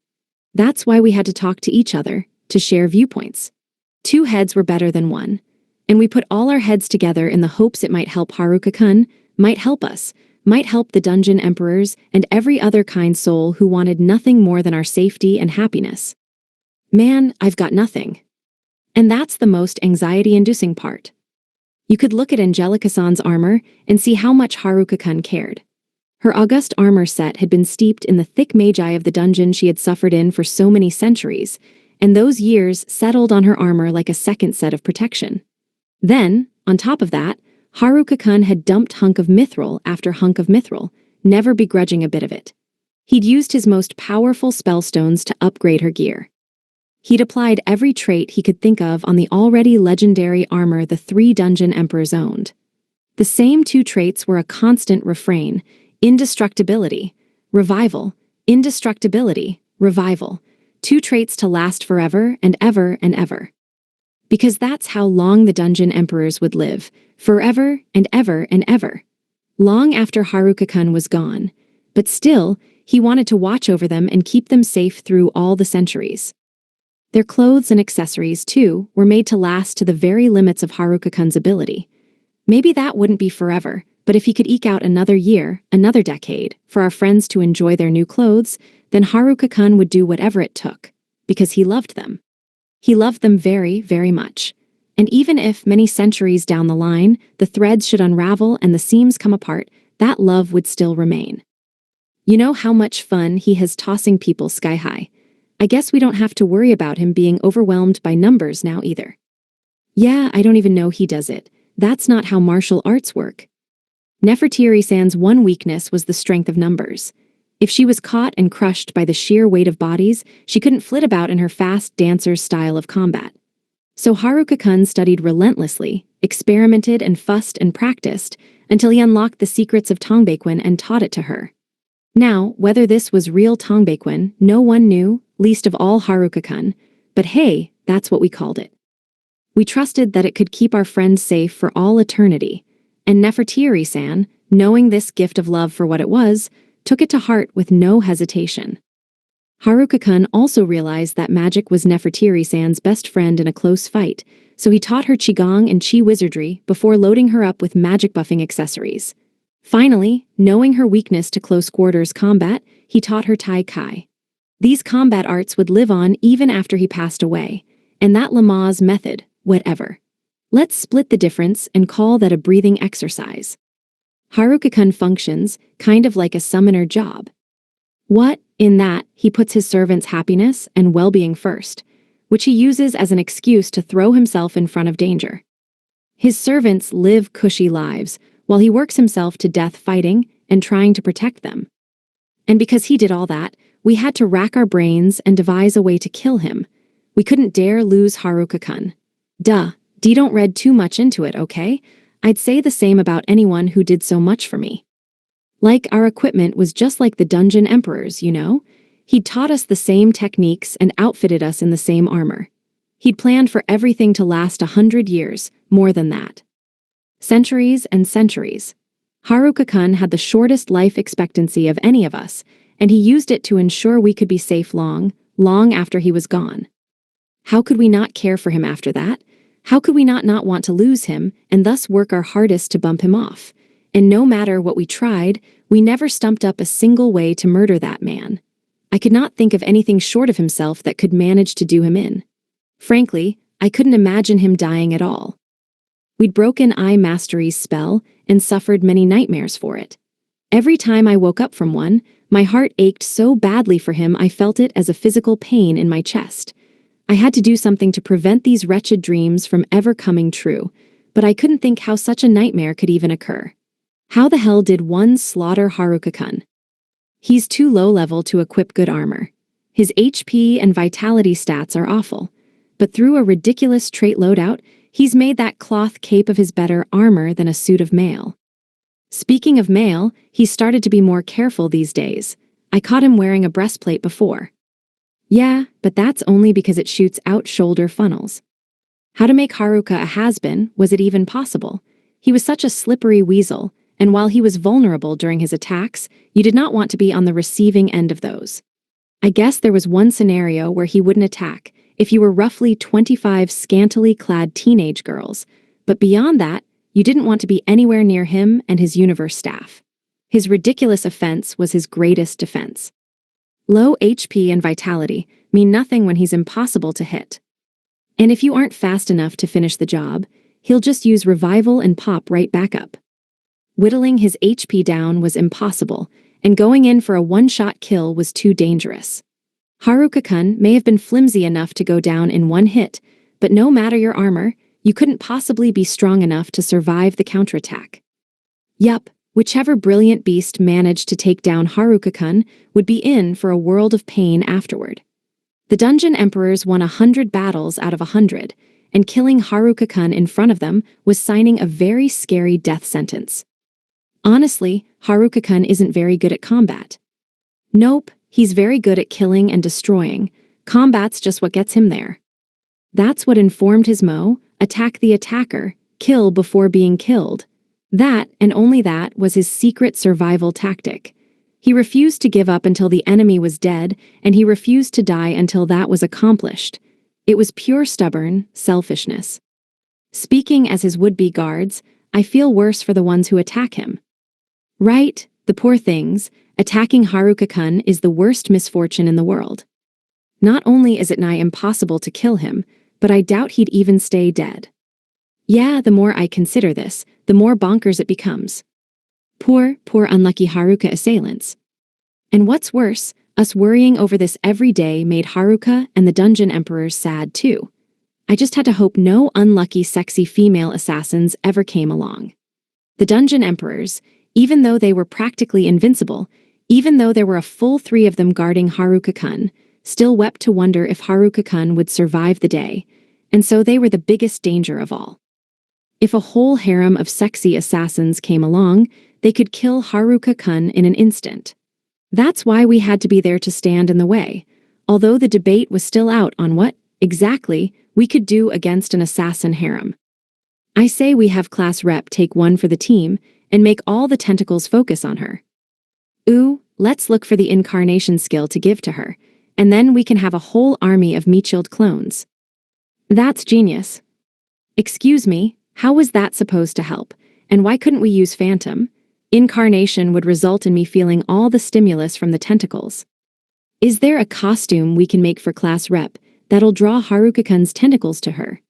That's why we had to talk to each other, to share viewpoints. 2 heads were better than 1, and we put all our heads together in the hopes it might help Haruka-kun, might help us, might help the dungeon emperors and every other kind soul who wanted nothing more than our safety and happiness. Man, I've got nothing. And that's the most anxiety-inducing part. You could look at Angelica-san's armor and see how much Haruka-kun cared. Her august armor set had been steeped in the thick magi of the dungeon she had suffered in for so many centuries, and those years settled on her armor like a second set of protection. Then, on top of that, Haruka-kun had dumped hunk of mithril after hunk of mithril, never begrudging a bit of it. He'd used his most powerful spellstones to upgrade her gear. He'd applied every trait he could think of on the already legendary armor the 3 dungeon emperors owned. The same 2 traits were a constant refrain: indestructibility, revival, indestructibility, revival. 2 traits to last forever and ever and ever. Because that's how long the dungeon emperors would live, forever and ever and ever. Long after Haruka-kun was gone, but still, he wanted to watch over them and keep them safe through all the centuries. Their clothes and accessories, too, were made to last to the very limits of Haruka-kun's ability. Maybe that wouldn't be forever, but if he could eke out another year, another decade, for our friends to enjoy their new clothes, then Haruka-kun would do whatever it took, because he loved them. He loved them very, very much. And even if, many centuries down the line, the threads should unravel and the seams come apart, that love would still remain. You know how much fun he has tossing people sky high. I guess we don't have to worry about him being overwhelmed by numbers now either. Yeah, I don't even know he does it. That's not how martial arts work. Nefertiri-san's one weakness was the strength of numbers. If she was caught and crushed by the sheer weight of bodies, she couldn't flit about in her fast dancer's style of combat. So Haruka-kun studied relentlessly, experimented and fussed and practiced, until he unlocked the secrets of Tongbaekwon and taught it to her. Now, whether this was real Tongbaekwon, no one knew, least of all Haruka-kun, but hey, that's what we called it. We trusted that it could keep our friends safe for all eternity, and Nefertiri-san, knowing this gift of love for what it was, took it to heart with no hesitation. Haruka-kun also realized that magic was Nefertiri-san's best friend in a close fight, so he taught her Qigong and Qi wizardry before loading her up with magic buffing accessories. Finally, knowing her weakness to close quarters combat, he taught her Tai Chi. These combat arts would live on even after he passed away, and that Lamaze method, whatever. Let's split the difference and call that a breathing exercise. Haruka-kun functions kind of like a summoner job. What, in that, he puts his servants' happiness and well-being first, which he uses as an excuse to throw himself in front of danger. His servants live cushy lives, while he works himself to death fighting and trying to protect them. And because he did all that, we had to rack our brains and devise a way to kill him. We couldn't dare lose Haruka-kun. Duh, don't read too much into it, okay? I'd say the same about anyone who did so much for me. Like our equipment was just like the dungeon emperors, you know? He'd taught us the same techniques and outfitted us in the same armor. He'd planned for everything to last 100 years, more than that. Centuries and centuries. Haruka-kun had the shortest life expectancy of any of us, and he used it to ensure we could be safe long, long after he was gone. How could we not care for him after that? How could we not want to lose him, and thus work our hardest to bump him off? And no matter what we tried, we never stumped up a single way to murder that man. I could not think of anything short of himself that could manage to do him in. Frankly, I couldn't imagine him dying at all. We'd broken Eye Mastery's spell and suffered many nightmares for it. Every time I woke up from one, my heart ached so badly for him I felt it as a physical pain in my chest. I had to do something to prevent these wretched dreams from ever coming true, but I couldn't think how such a nightmare could even occur. How the hell did one slaughter Haruka-kun? He's too low level to equip good armor. His HP and vitality stats are awful, but through a ridiculous trait loadout, he's made that cloth cape of his better armor than a suit of mail. Speaking of mail, he's started to be more careful these days. I caught him wearing a breastplate before. Yeah, but that's only because it shoots out shoulder funnels. How to make Haruka a has-been, was it even possible? He was such a slippery weasel, and while he was vulnerable during his attacks, you did not want to be on the receiving end of those. I guess there was one scenario where he wouldn't attack, if you were roughly 25 scantily clad teenage girls, but beyond that, you didn't want to be anywhere near him and his universe staff. His ridiculous offense was his greatest defense. Low HP and vitality mean nothing when he's impossible to hit. And if you aren't fast enough to finish the job, he'll just use revival and pop right back up. Whittling his HP down was impossible, and going in for a one-shot kill was too dangerous. Haruka-kun may have been flimsy enough to go down in one hit, but no matter your armor, you couldn't possibly be strong enough to survive the counterattack. Yup, whichever brilliant beast managed to take down Haruka-kun would be in for a world of pain afterward. The Dungeon Emperors won 100 battles out of 100, and killing Haruka-kun in front of them was signing a very scary death sentence. Honestly, Haruka-kun isn't very good at combat. Nope, he's very good at killing and destroying. Combat's just what gets him there. That's what informed his motto, attack the attacker, kill before being killed. That, and only that, was his secret survival tactic. He refused to give up until the enemy was dead, and he refused to die until that was accomplished. It was pure stubborn selfishness. Speaking as his would-be guards, I feel worse for the ones who attack him. Right, the poor things. Attacking Haruka-kun is the worst misfortune in the world. Not only is it nigh impossible to kill him, but I doubt he'd even stay dead. Yeah, the more I consider this, the more bonkers it becomes. Poor unlucky Haruka assailants. And what's worse, us worrying over this every day made Haruka and the Dungeon Emperors sad too. I just had to hope no unlucky sexy female assassins ever came along. The Dungeon Emperors, even though they were practically invincible, even though there were a full 3 of them guarding Haruka-kun, still wept to wonder if Haruka-kun would survive the day, and so they were the biggest danger of all. If a whole harem of sexy assassins came along, they could kill Haruka-kun in an instant. That's why we had to be there to stand in the way, although the debate was still out on what, exactly, we could do against an assassin harem. I say we have class rep take one for the team and make all the tentacles focus on her. Ooh, let's look for the incarnation skill to give to her, and then we can have a whole army of Mechild clones. That's genius. Excuse me, how was that supposed to help, and why couldn't we use Phantom? Incarnation would result in me feeling all the stimulus from the tentacles. Is there a costume we can make for class rep that'll draw Haruka-kun's tentacles to her?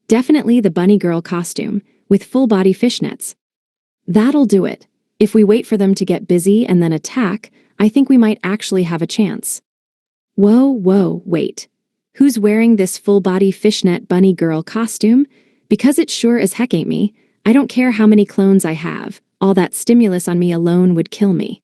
Definitely the bunny girl costume, with full-body fishnets. That'll do it. If we wait for them to get busy and then attack, I think we might actually have a chance. Whoa, wait. Who's wearing this full-body fishnet bunny girl costume? Because it sure as heck ain't me. I don't care how many clones I have. All that stimulus on me alone would kill me.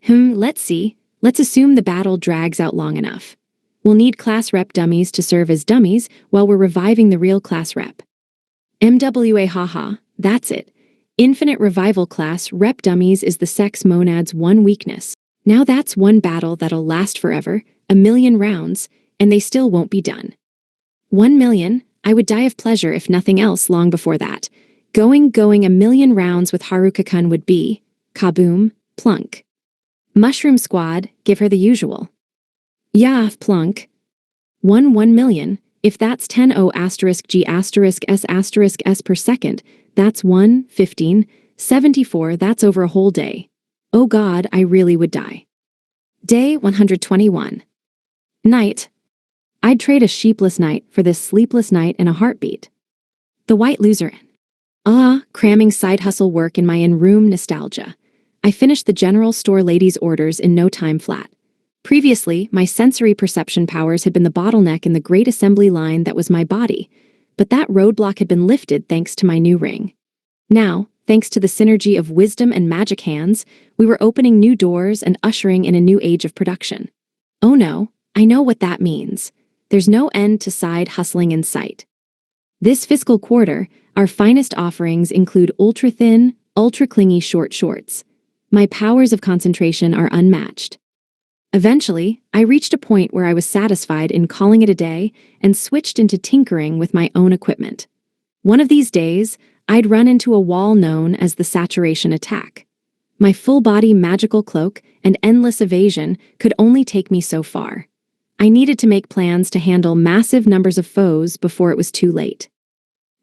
Let's see. Let's assume the battle drags out long enough. We'll need class rep dummies to serve as dummies while we're reviving the real class rep. MWA haha, that's it. Infinite revival class rep dummies is the sex monad's one weakness. Now that's one battle that'll last forever, 1,000,000 rounds, and they still won't be done. 1,000,000? I would die of pleasure if nothing else long before that. Going 1,000,000 rounds with Haruka-kun would be, kaboom, plunk. Mushroom Squad, give her the usual. Yeah, plunk. 1,000,000, if that's 10 asterisk G asterisk S per second, that's 1, 15, 74, that's over a whole day. Oh god, I really would die. Day 121. Night. I'd trade a sheepless night for this sleepless night in a heartbeat. The White Loser. Cramming side hustle work in my in-room nostalgia. I finished the general store lady's orders in no time flat. Previously, my sensory perception powers had been the bottleneck in the great assembly line that was my body, but that roadblock had been lifted thanks to my new ring. Now, thanks to the synergy of wisdom and magic hands, we were opening new doors and ushering in a new age of production. Oh no, I know what that means. There's no end to side hustling in sight. This fiscal quarter, our finest offerings include ultra-thin, ultra-clingy short shorts. My powers of concentration are unmatched. Eventually, I reached a point where I was satisfied in calling it a day and switched into tinkering with my own equipment. One of these days, I'd run into a wall known as the saturation attack. My full-body magical cloak and endless evasion could only take me so far. I needed to make plans to handle massive numbers of foes before it was too late.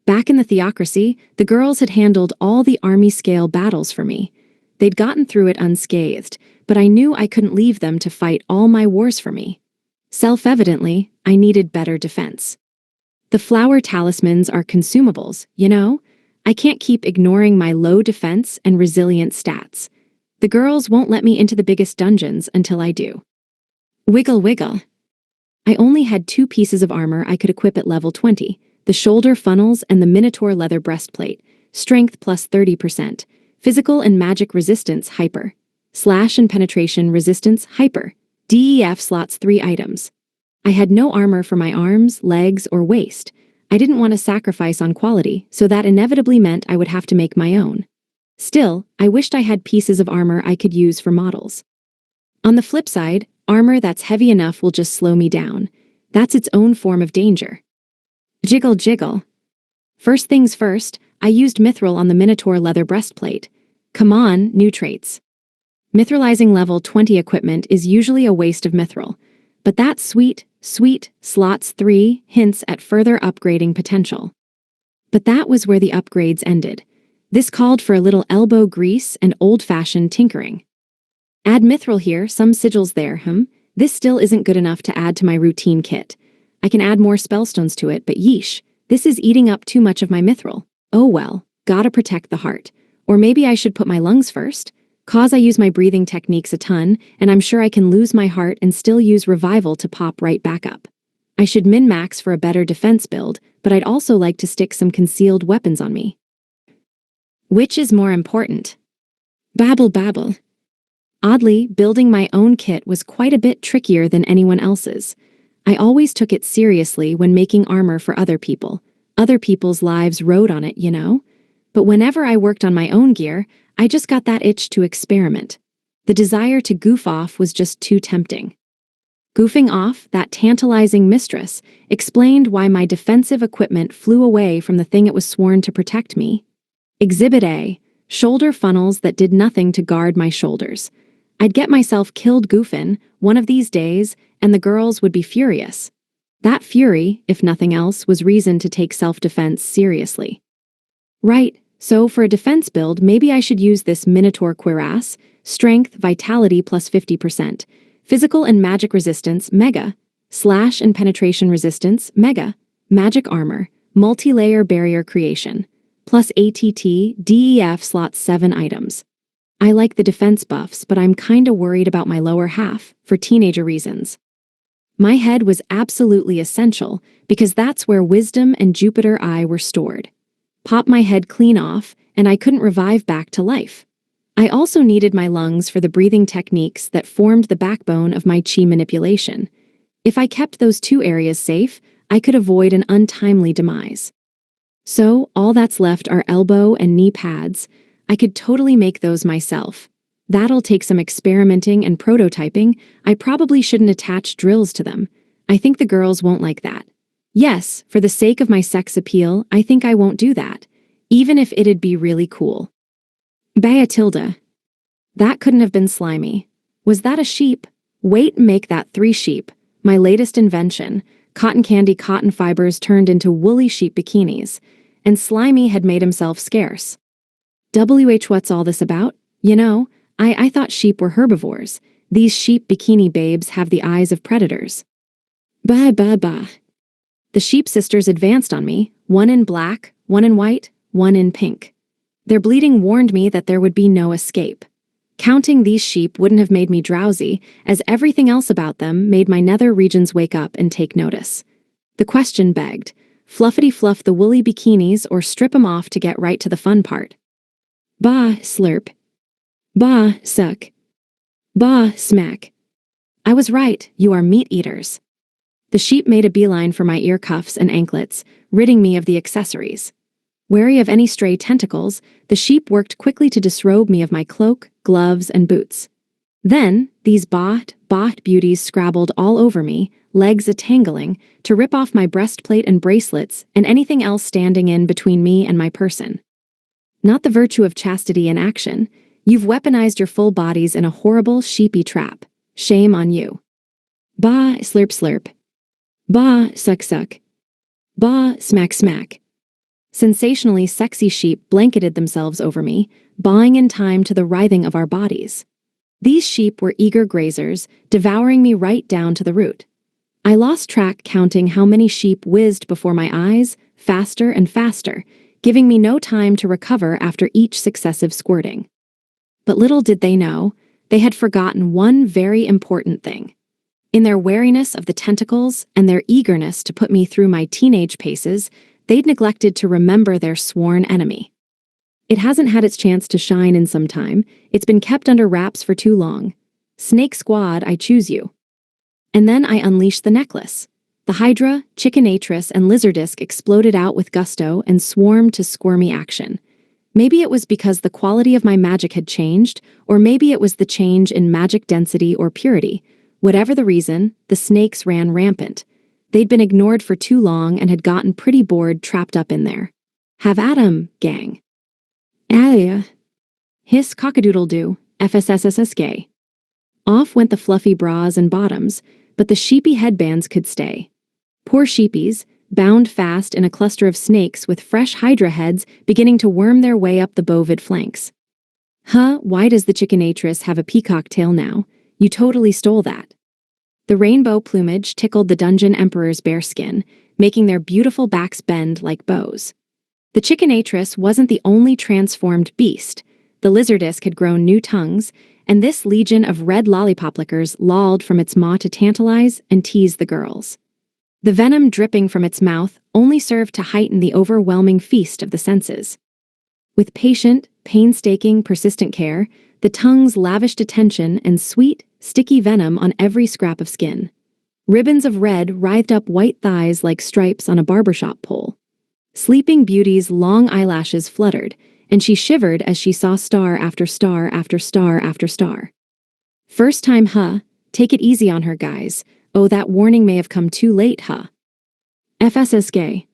Back in the Theocracy, the girls had handled all the army-scale battles for me. They'd gotten through it unscathed, but I knew I couldn't leave them to fight all my wars for me. Self-evidently, I needed better defense. The flower talismans are consumables, you know? I can't keep ignoring my low defense and resilient stats. The girls won't let me into the biggest dungeons until I do. Wiggle wiggle. I only had 2 pieces of armor I could equip at level 20, the shoulder funnels and the Minotaur leather breastplate, strength plus 30%, physical and magic resistance hyper, slash and penetration resistance hyper, DEF slots 3 items. I had no armor for my arms, legs, or waist. I didn't want to sacrifice on quality, so that inevitably meant I would have to make my own. Still, I wished I had pieces of armor I could use for models. On the flip side, armor that's heavy enough will just slow me down. That's its own form of danger. Jiggle jiggle. First things first, I used Mithril on the Minotaur leather breastplate. Come on, new traits. Mithralizing level 20 equipment is usually a waste of Mithril, but that sweet slots 3 hints at further upgrading potential. But that was where the upgrades ended. This called for a little elbow grease and old-fashioned tinkering. Add Mithril here, some sigils there, This still isn't good enough to add to my routine kit. I can add more spellstones to it, but yeesh, this is eating up too much of my Mithril. Oh well, gotta protect the heart. Or maybe I should put my lungs first? Cause I use my breathing techniques a ton, and I'm sure I can lose my heart and still use revival to pop right back up. I should min-max for a better defense build, but I'd also like to stick some concealed weapons on me. Which is more important? Babble babble. Oddly, building my own kit was quite a bit trickier than anyone else's. I always took it seriously when making armor for other people. Other people's lives rode on it, you know? But whenever I worked on my own gear, I just got that itch to experiment. The desire to goof off was just too tempting. Goofing off, that tantalizing mistress, explained why my defensive equipment flew away from the thing it was sworn to protect me. Exhibit A, shoulder funnels that did nothing to guard my shoulders. I'd get myself killed goofin' one of these days, and the girls would be furious. That fury, if nothing else, was reason to take self-defense seriously. Right, so for a defense build, maybe I should use this Minotaur cuirass, strength, vitality plus 50%, physical and magic resistance, mega, slash and penetration resistance, mega, magic armor, multi-layer barrier creation, plus ATT, DEF slots 7 items. I like the defense buffs, but I'm kinda worried about my lower half, for teenager reasons. My head was absolutely essential, because that's where wisdom and Jupiter Eye were stored. Pop my head clean off, and I couldn't revive back to life. I also needed my lungs for the breathing techniques that formed the backbone of my chi manipulation. If I kept those 2 areas safe, I could avoid an untimely demise. So, all that's left are elbow and knee pads. I could totally make those myself. That'll take some experimenting and prototyping. I probably shouldn't attach drills to them. I think the girls won't like that. Yes, for the sake of my sex appeal, I think I won't do that, even if it'd be really cool. Bayatilda. That couldn't have been slimy. Was that a sheep? Wait, make that 3 sheep. My latest invention. Cotton candy cotton fibers turned into woolly sheep bikinis. And Slimy had made himself scarce. What's all this about? You know, I thought sheep were herbivores. These sheep bikini babes have the eyes of predators. Bah bah bah. The sheep sisters advanced on me, one in black, one in white, one in pink. Their bleating warned me that there would be no escape. Counting these sheep wouldn't have made me drowsy, as everything else about them made my nether regions wake up and take notice. The question begged, fluffity fluff the woolly bikinis or strip 'em off to get right to the fun part. Bah, slurp. Bah, suck. Bah, smack. I was right, you are meat eaters. The sheep made a beeline for my ear cuffs and anklets, ridding me of the accessories. Wary of any stray tentacles, the sheep worked quickly to disrobe me of my cloak, gloves, and boots. Then, these bot beauties scrabbled all over me, legs a-tangling, to rip off my breastplate and bracelets and anything else standing in between me and my person. Not the virtue of chastity in action. You've weaponized your full bodies in a horrible, sheepy trap. Shame on you. Bah, slurp slurp. Bah, suck suck. Bah, smack smack. Sensationally sexy sheep blanketed themselves over me, bawing in time to the writhing of our bodies. These sheep were eager grazers, devouring me right down to the root. I lost track counting how many sheep whizzed before my eyes, faster and faster, giving me no time to recover after each successive squirting. But little did they know, they had forgotten one very important thing. In their wariness of the tentacles and their eagerness to put me through my teenage paces, they'd neglected to remember their sworn enemy. It hasn't had its chance to shine in some time. It's been kept under wraps for too long. Snake Squad, I choose you. And then I unleashed the necklace. The Hydra, Chickanatrix, and Lizardisk exploded out with gusto and swarmed to squirmy action. Maybe it was because the quality of my magic had changed, or maybe it was the change in magic density or purity. Whatever the reason, the snakes ran rampant. They'd been ignored for too long and had gotten pretty bored trapped up in there. Have at 'em, gang. Alia. Hiss cockadoodle-doo, FSSSS. Off went the fluffy bras and bottoms, but the sheepy headbands could stay. Poor sheepies, bound fast in a cluster of snakes with fresh hydra heads beginning to worm their way up the bovid flanks. Huh, why does the Chickanatrix have a peacock tail now? You totally stole that. The rainbow plumage tickled the Dungeon Emperor's bare skin, making their beautiful backs bend like bows. The Chickanatrix wasn't the only transformed beast. The Lizardisk had grown new tongues, and this legion of red lollipop lickers lolled from its maw to tantalize and tease the girls. The venom dripping from its mouth only served to heighten the overwhelming feast of the senses. With patient, painstaking, persistent care, the tongues lavished attention and sweet, sticky venom on every scrap of skin. Ribbons of red writhed up white thighs like stripes on a barbershop pole. Sleeping Beauty's long eyelashes fluttered, and she shivered as she saw star after star after star after star. First time, huh? Take it easy on her, guys. Oh, that warning may have come too late, huh? FSSK.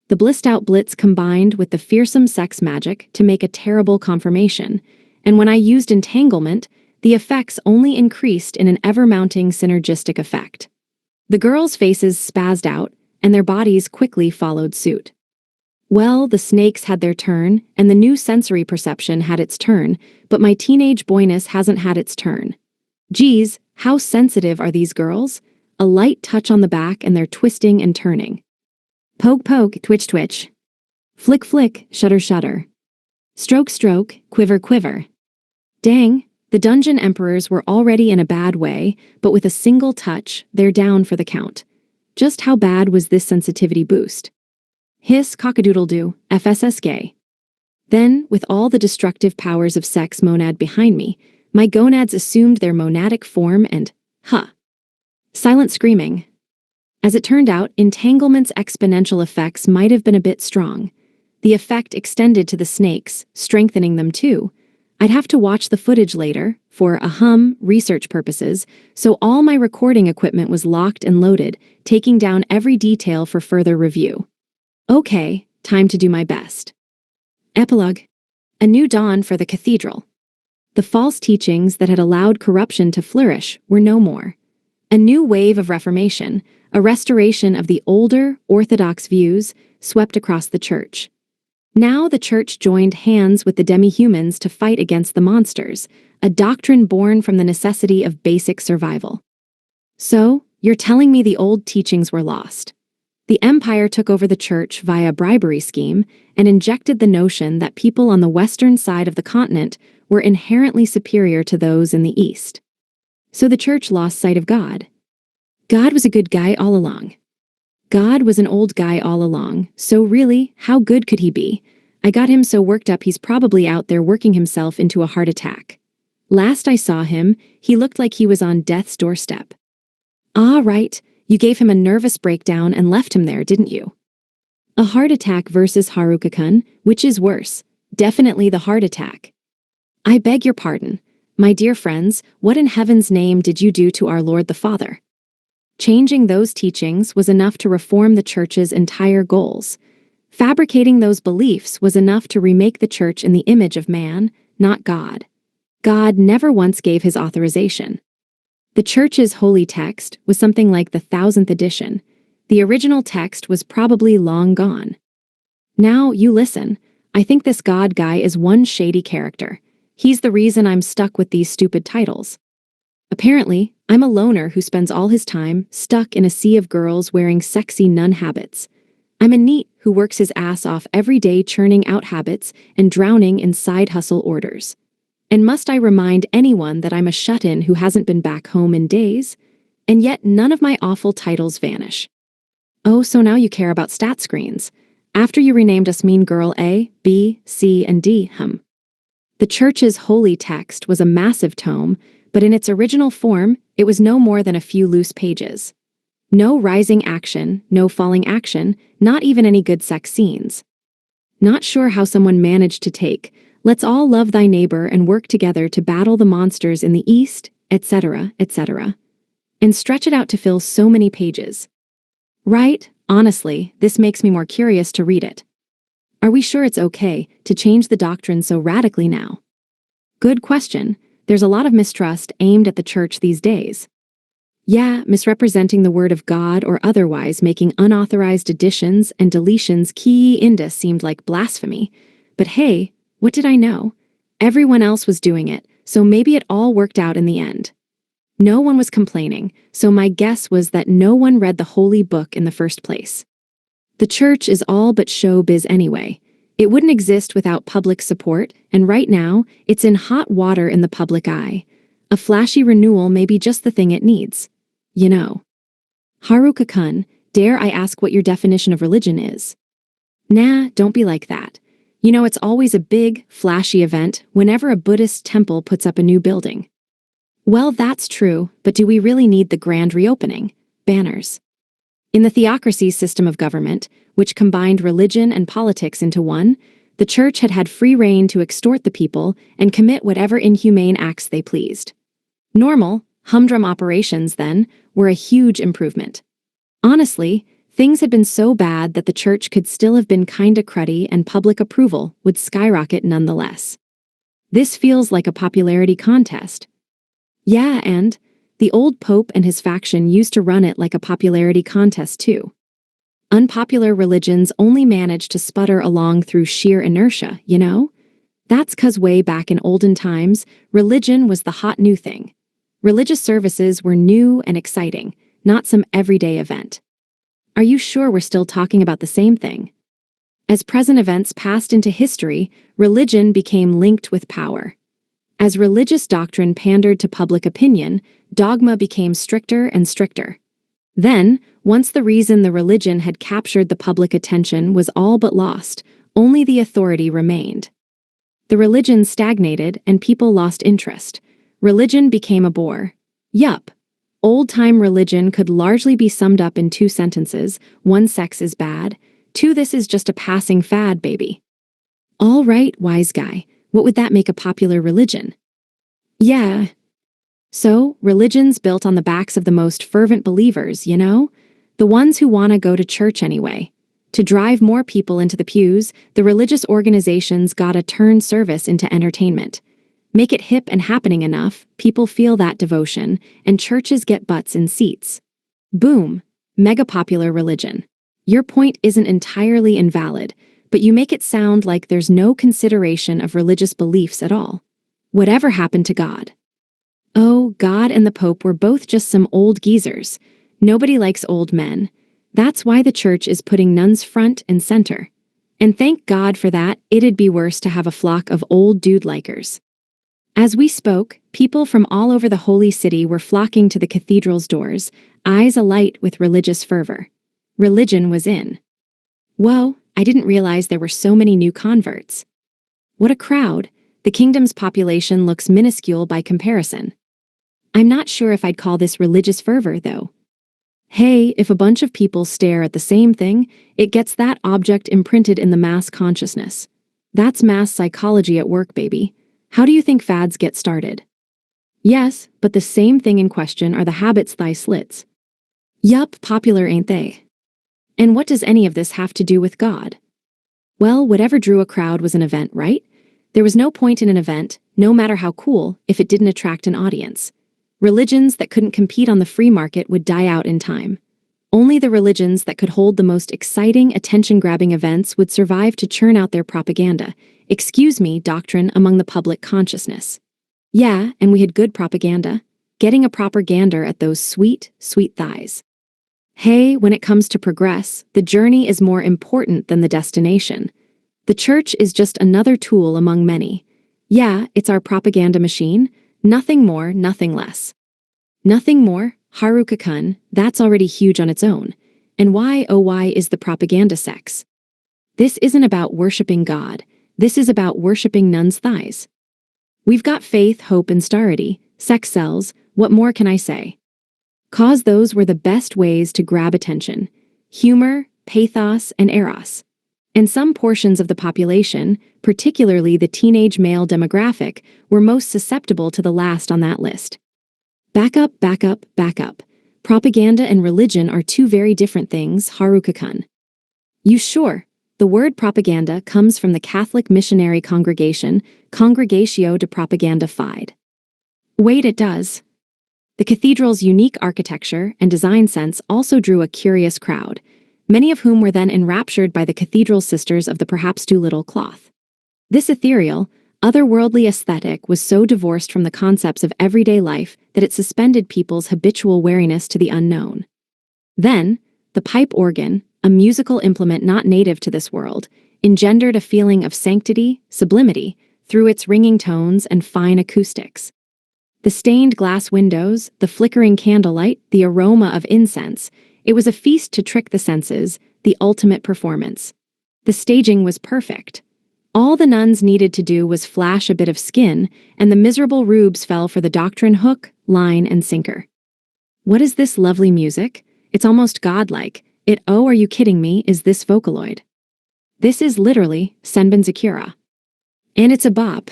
The blissed out blitz combined with the fearsome sex magic to make a terrible confirmation, and when I used entanglement, the effects only increased in an ever-mounting synergistic effect. The girls' faces spazzed out, and their bodies quickly followed suit. Well, the snakes had their turn, and the new sensory perception had its turn, but my teenage boyness hasn't had its turn. Geez, how sensitive are these girls? A light touch on the back and they're twisting and turning. Poke poke, twitch twitch. Flick flick, shudder shudder. Stroke stroke, quiver quiver. Dang, the Dungeon Emperors were already in a bad way, but with a single touch, they're down for the count. Just how bad was this sensitivity boost? Hiss cockadoodle-doo, FSSK. Then, with all the destructive powers of sex monad behind me, my gonads assumed their monadic form and, silent screaming. As it turned out, entanglement's exponential effects might have been a bit strong. The effect extended to the snakes, strengthening them too. I'd have to watch the footage later, for research purposes, so all my recording equipment was locked and loaded, taking down every detail for further review. Okay, time to do my best. Epilogue. A new dawn for the cathedral. The false teachings that had allowed corruption to flourish were no more. A new wave of reformation, a restoration of the older, orthodox views, swept across the church. Now the church joined hands with the demi-humans to fight against the monsters, a doctrine born from the necessity of basic survival. So, you're telling me the old teachings were lost. The Empire took over the church via a bribery scheme and injected the notion that people on the western side of the continent were inherently superior to those in the east. So the church lost sight of God. God was a good guy all along. God was an old guy all along, so really, how good could he be? I got him so worked up he's probably out there working himself into a heart attack. Last I saw him, he looked like he was on death's doorstep. Ah, right. You gave him a nervous breakdown and left him there, didn't you? A heart attack versus Haruka-kun, which is worse? Definitely the heart attack. I beg your pardon. My dear friends, what in heaven's name did you do to our Lord the Father? Changing those teachings was enough to reform the church's entire goals. Fabricating those beliefs was enough to remake the church in the image of man, not God. God never once gave his authorization. The church's holy text was something like the 1000th edition. The original text was probably long gone. Now, you listen. I think this God guy is one shady character. He's the reason I'm stuck with these stupid titles. Apparently, I'm a loner who spends all his time stuck in a sea of girls wearing sexy nun habits. I'm a neat, who works his ass off every day churning out habits and drowning in side hustle orders. And must I remind anyone that I'm a shut-in who hasn't been back home in days? And yet none of my awful titles vanish. Oh, so now you care about stat screens. After you renamed us Mean Girl A, B, C, and D, The church's holy text was a massive tome, but in its original form, it was no more than a few loose pages. No rising action, no falling action, not even any good sex scenes. Not sure how someone managed to take, "Let's all love thy neighbor and work together to battle the monsters in the east," etc., etc., and stretch it out to fill so many pages. Right, honestly, this makes me more curious to read it. Are we sure it's okay to change the doctrine so radically now? Good question. There's a lot of mistrust aimed at the church these days. Yeah, misrepresenting the word of God or otherwise making unauthorized additions and deletions key indus seemed like blasphemy. But hey, what did I know? Everyone else was doing it, so maybe it all worked out in the end. No one was complaining, so my guess was that no one read the holy book in the first place. The church is all but showbiz anyway. It wouldn't exist without public support, and right now, it's in hot water in the public eye. A flashy renewal may be just the thing it needs. You know. Haruka-kun, dare I ask what your definition of religion is? Nah, don't be like that. You know, it's always a big, flashy event whenever a Buddhist temple puts up a new building. Well, that's true, but do we really need the grand reopening? Banners. In the theocracy system of government, which combined religion and politics into one, the church had had free rein to extort the people and commit whatever inhumane acts they pleased. Normal, humdrum operations, then, were a huge improvement. Honestly, things had been so bad that the church could still have been kinda cruddy and public approval would skyrocket nonetheless. This feels like a popularity contest. Yeah, and the old pope and his faction used to run it like a popularity contest too. Unpopular religions only managed to sputter along through sheer inertia, you know? That's 'cause way back in olden times, religion was the hot new thing. Religious services were new and exciting, not some everyday event. Are you sure we're still talking about the same thing? As present events passed into history, religion became linked with power. As religious doctrine pandered to public opinion, dogma became stricter and stricter. Then, once the reason the religion had captured the public attention was all but lost, only the authority remained. The religion stagnated and people lost interest. Religion became a bore. Yup. Old-time religion could largely be summed up in two sentences: one, sex is bad; two, this is just a passing fad, baby. All right, wise guy, what would that make a popular religion? Yeah. So, religions built on the backs of the most fervent believers, you know? The ones who want to go to church anyway. To drive more people into the pews, the religious organizations gotta turn service into entertainment. Make it hip and happening enough, people feel that devotion, and churches get butts in seats. Boom. Mega popular religion. Your point isn't entirely invalid, but you make it sound like there's no consideration of religious beliefs at all. Whatever happened to God? Oh, God and the Pope were both just some old geezers. Nobody likes old men. That's why the church is putting nuns front and center. And thank God for that, it'd be worse to have a flock of old dude-likers. As we spoke, people from all over the holy city were flocking to the cathedral's doors, eyes alight with religious fervor. Religion was in. Whoa, I didn't realize there were so many new converts. What a crowd. The kingdom's population looks minuscule by comparison. I'm not sure if I'd call this religious fervor, though. Hey, if a bunch of people stare at the same thing, it gets that object imprinted in the mass consciousness. That's mass psychology at work, baby. How do you think fads get started? Yes, but the same thing in question are the habits thigh slits. Yup, popular ain't they? And what does any of this have to do with God? Well, whatever drew a crowd was an event, right? There was no point in an event, no matter how cool, if it didn't attract an audience. Religions that couldn't compete on the free market would die out in time. Only the religions that could hold the most exciting, attention-grabbing events would survive to churn out their propaganda, doctrine among the public consciousness. Yeah, and we had good propaganda. Getting a proper gander at those sweet, sweet thighs. Hey, when it comes to progress, the journey is more important than the destination. The church is just another tool among many. Yeah, it's our propaganda machine. Nothing more, nothing less. Nothing more, Haruka-kun, that's already huge on its own. And why, oh why is the propaganda sex? This isn't about worshipping God. This is about worshipping nuns' thighs. We've got faith, hope, and starity. Sex sells. What more can I say? Cause those were the best ways to grab attention. Humor, pathos, and eros. And some portions of the population, particularly the teenage male demographic, were most susceptible to the last on that list. Back up, back up, back up. Propaganda and religion are two very different things, Haruka-kun. You sure? The word propaganda comes from the Catholic missionary congregation, Congregatio de Propaganda Fide. Wait, it does. The cathedral's unique architecture and design sense also drew a curious crowd, many of whom were then enraptured by the cathedral sisters of the perhaps too little cloth. This ethereal, otherworldly aesthetic was so divorced from the concepts of everyday life that it suspended people's habitual wariness to the unknown. Then, the pipe organ, a musical implement not native to this world, engendered a feeling of sanctity, sublimity, through its ringing tones and fine acoustics. The stained glass windows, the flickering candlelight, the aroma of incense, it was a feast to trick the senses, the ultimate performance. The staging was perfect. All the nuns needed to do was flash a bit of skin, and the miserable rubes fell for the doctrine hook, line, and sinker. What is this lovely music? It's almost godlike. Oh, are you kidding me, is this Vocaloid? This is literally Senbon Zakura. And it's a bop.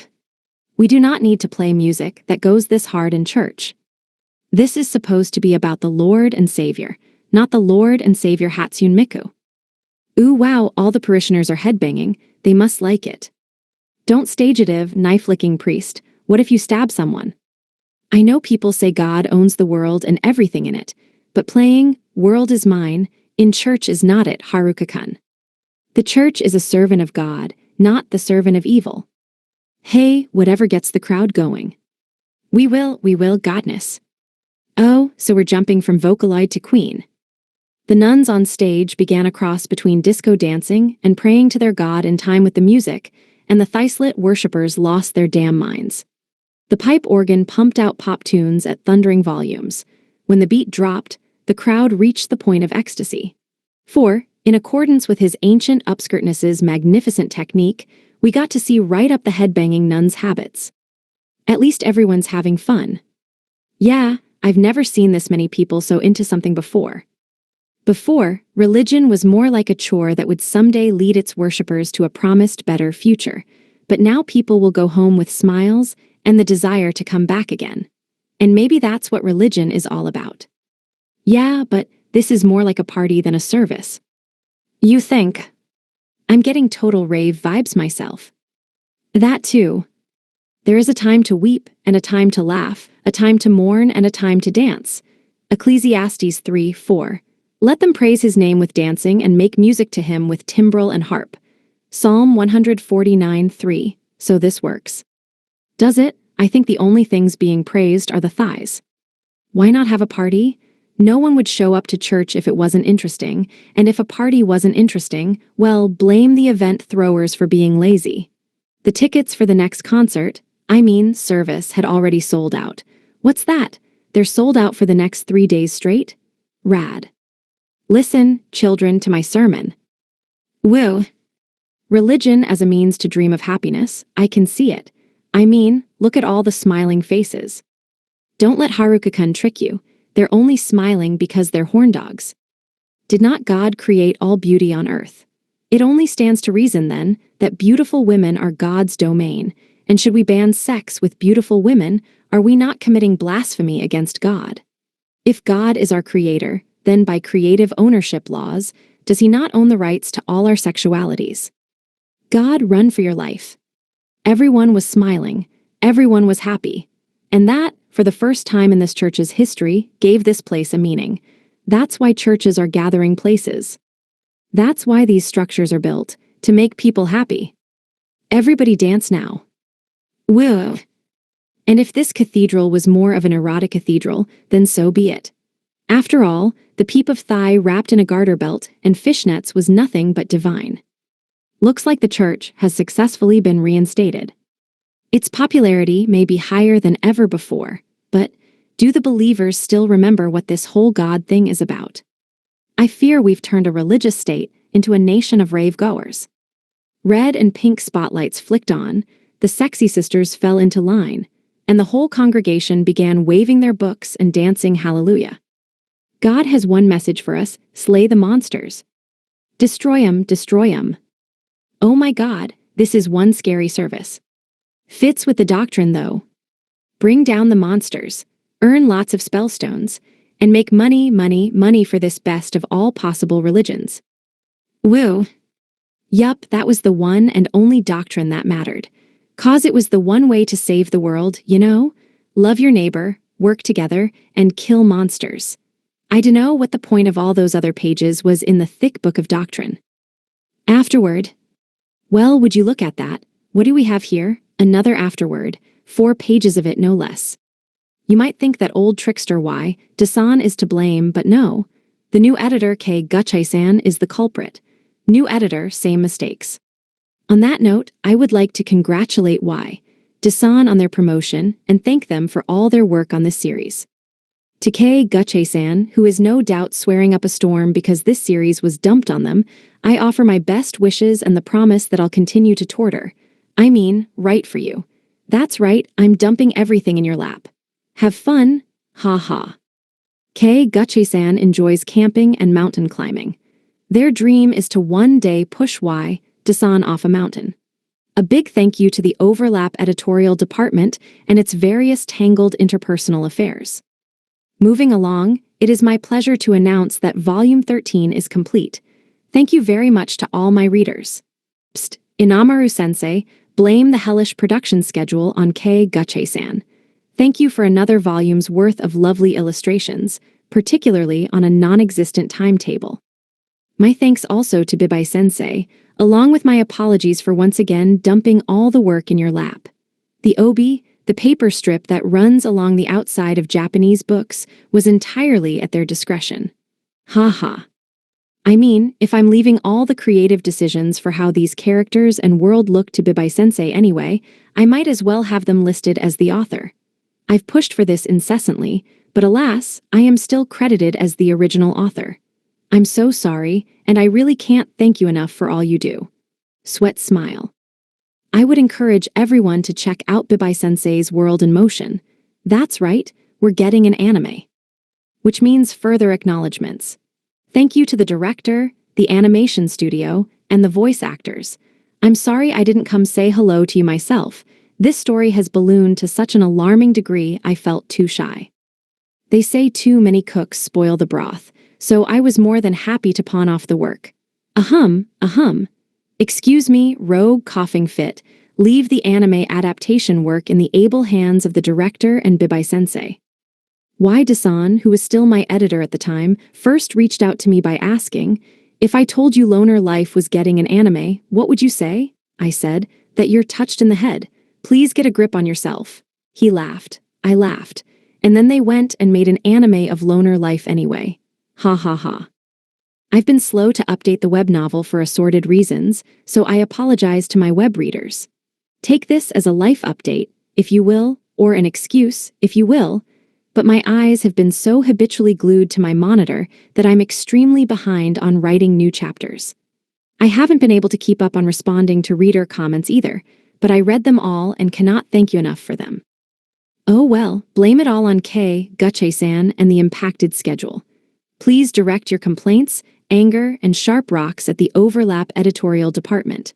We do not need to play music that goes this hard in church. This is supposed to be about the Lord and Savior, not the Lord and Savior Hatsune Miku. Ooh wow, all the parishioners are headbanging, they must like it. Don't stagiative, knife-licking priest, what if you stab someone? I know people say God owns the world and everything in it, but playing "World is Mine" in church is not it, Haruka-kun. The church is a servant of God, not the servant of evil. Hey, whatever gets the crowd going. We will, godness. Oh, so we're jumping from Vocaloid to Queen. The nuns on stage began a cross between disco dancing and praying to their God in time with the music, and the Thicelit worshippers lost their damn minds. The pipe organ pumped out pop tunes at thundering volumes. When the beat dropped, the crowd reached the point of ecstasy. For, in accordance with his ancient upskirtness's magnificent technique, we got to see right up the headbanging nun's habits. At least everyone's having fun. Yeah, I've never seen this many people so into something before. Before, religion was more like a chore that would someday lead its worshippers to a promised better future, but now people will go home with smiles and the desire to come back again. And maybe that's what religion is all about. Yeah, but this is more like a party than a service. You think? I'm getting total rave vibes myself. That too. There is a time to weep and a time to laugh, a time to mourn and a time to dance. Ecclesiastes 3:4. Let them praise his name with dancing and make music to him with timbrel and harp. Psalm 149:3. So this works. Does it? I think the only things being praised are the thighs. Why not have a party? No one would show up to church if it wasn't interesting, and if a party wasn't interesting, well, blame the event throwers for being lazy. The tickets for the next concert, service, had already sold out. What's that? They're sold out for the next 3 days straight? Rad. Listen, children, to my sermon. Woo. Religion as a means to dream of happiness, I can see it. Look at all the smiling faces. Don't let Haruka-kun trick you. They're only smiling because they're horn dogs. Did not God create all beauty on earth? It only stands to reason, then, that beautiful women are God's domain, and should we ban sex with beautiful women, are we not committing blasphemy against God? If God is our creator, then by creative ownership laws, does he not own the rights to all our sexualities? God, run for your life. Everyone was smiling, everyone was happy, and that, for the first time in this church's history, gave this place a meaning. That's why churches are gathering places. That's why these structures are built, to make people happy. Everybody dance now. Whoa. And if this cathedral was more of an erotic cathedral, then so be it. After all, the peep of thigh wrapped in a garter belt and fishnets was nothing but divine. Looks like the church has successfully been reinstated. Its popularity may be higher than ever before, but do the believers still remember what this whole God thing is about? I fear we've turned a religious state into a nation of rave-goers. Red and pink spotlights flicked on, the sexy sisters fell into line, and the whole congregation began waving their books and dancing hallelujah. God has one message for us: slay the monsters. Destroy 'em, destroy 'em. Oh my God, this is one scary service. Fits with the doctrine though. Bring down the monsters, earn lots of spellstones, and make money, money, money for this best of all possible religions. Woo. Yup, that was the one and only doctrine that mattered. 'Cause it was the one way to save the world, you know? Love your neighbor, work together, and kill monsters. I dunno what the point of all those other pages was in the thick book of doctrine. Afterword. Well, would you look at that? What do we have here? Another afterword, 4 pages of it no less. You might think that old trickster Y. Dasan is to blame, but no. The new editor K. Gutchai-san is the culprit. New editor, same mistakes. On that note, I would like to congratulate Y. Dasan on their promotion and thank them for all their work on this series. To K. Gutchai-san, who is no doubt swearing up a storm because this series was dumped on them, I offer my best wishes and the promise that I'll continue to torture. I mean, write for you. That's right, I'm dumping everything in your lap. Have fun, ha ha. K. Gutchai-san enjoys camping and mountain climbing. Their dream is to one day push Y. Dasan off a mountain. A big thank you to the Overlap editorial department and its various tangled interpersonal affairs. Moving along, it is my pleasure to announce that Volume 13 is complete. Thank you very much to all my readers. Psst, Inamaru-sensei, blame the hellish production schedule on K. Gutchai-san. Thank you for another volume's worth of lovely illustrations, particularly on a non-existent timetable. My thanks also to Bibai-sensei, along with my apologies for once again dumping all the work in your lap. The obi, the paper strip that runs along the outside of Japanese books, was entirely at their discretion. Ha ha. I mean, if I'm leaving all the creative decisions for how these characters and world look to Bibai-sensei anyway, I might as well have them listed as the author. I've pushed for this incessantly, but alas, I am still credited as the original author. I'm so sorry, and I really can't thank you enough for all you do. Sweat smile. I would encourage everyone to check out Bibai-sensei's World in Motion. That's right, we're getting an anime. Which means further acknowledgements. Thank you to the director, the animation studio, and the voice actors. I'm sorry I didn't come say hello to you myself. This story has ballooned to such an alarming degree I felt too shy. They say too many cooks spoil the broth, so I was more than happy to pawn off the work. Ahem. Excuse me, rogue coughing fit. Leave the anime adaptation work in the able hands of the director and Bibai-sensei. Y. Dasan, who was still my editor at the time, first reached out to me by asking, "If I told you Loner Life was getting an anime, what would you say?" I said, "That you're touched in the head. Please get a grip on yourself." He laughed. I laughed. And then they went and made an anime of Loner Life anyway. Ha ha ha. I've been slow to update the web novel for assorted reasons, so I apologize to my web readers. Take this as a life update, if you will, or an excuse, if you will, but my eyes have been so habitually glued to my monitor that I'm extremely behind on writing new chapters. I haven't been able to keep up on responding to reader comments either, but I read them all and cannot thank you enough for them. Oh well, blame it all on K. Gutchai-san and the impacted schedule. Please direct your complaints, anger, and sharp rocks at the Overlap editorial department.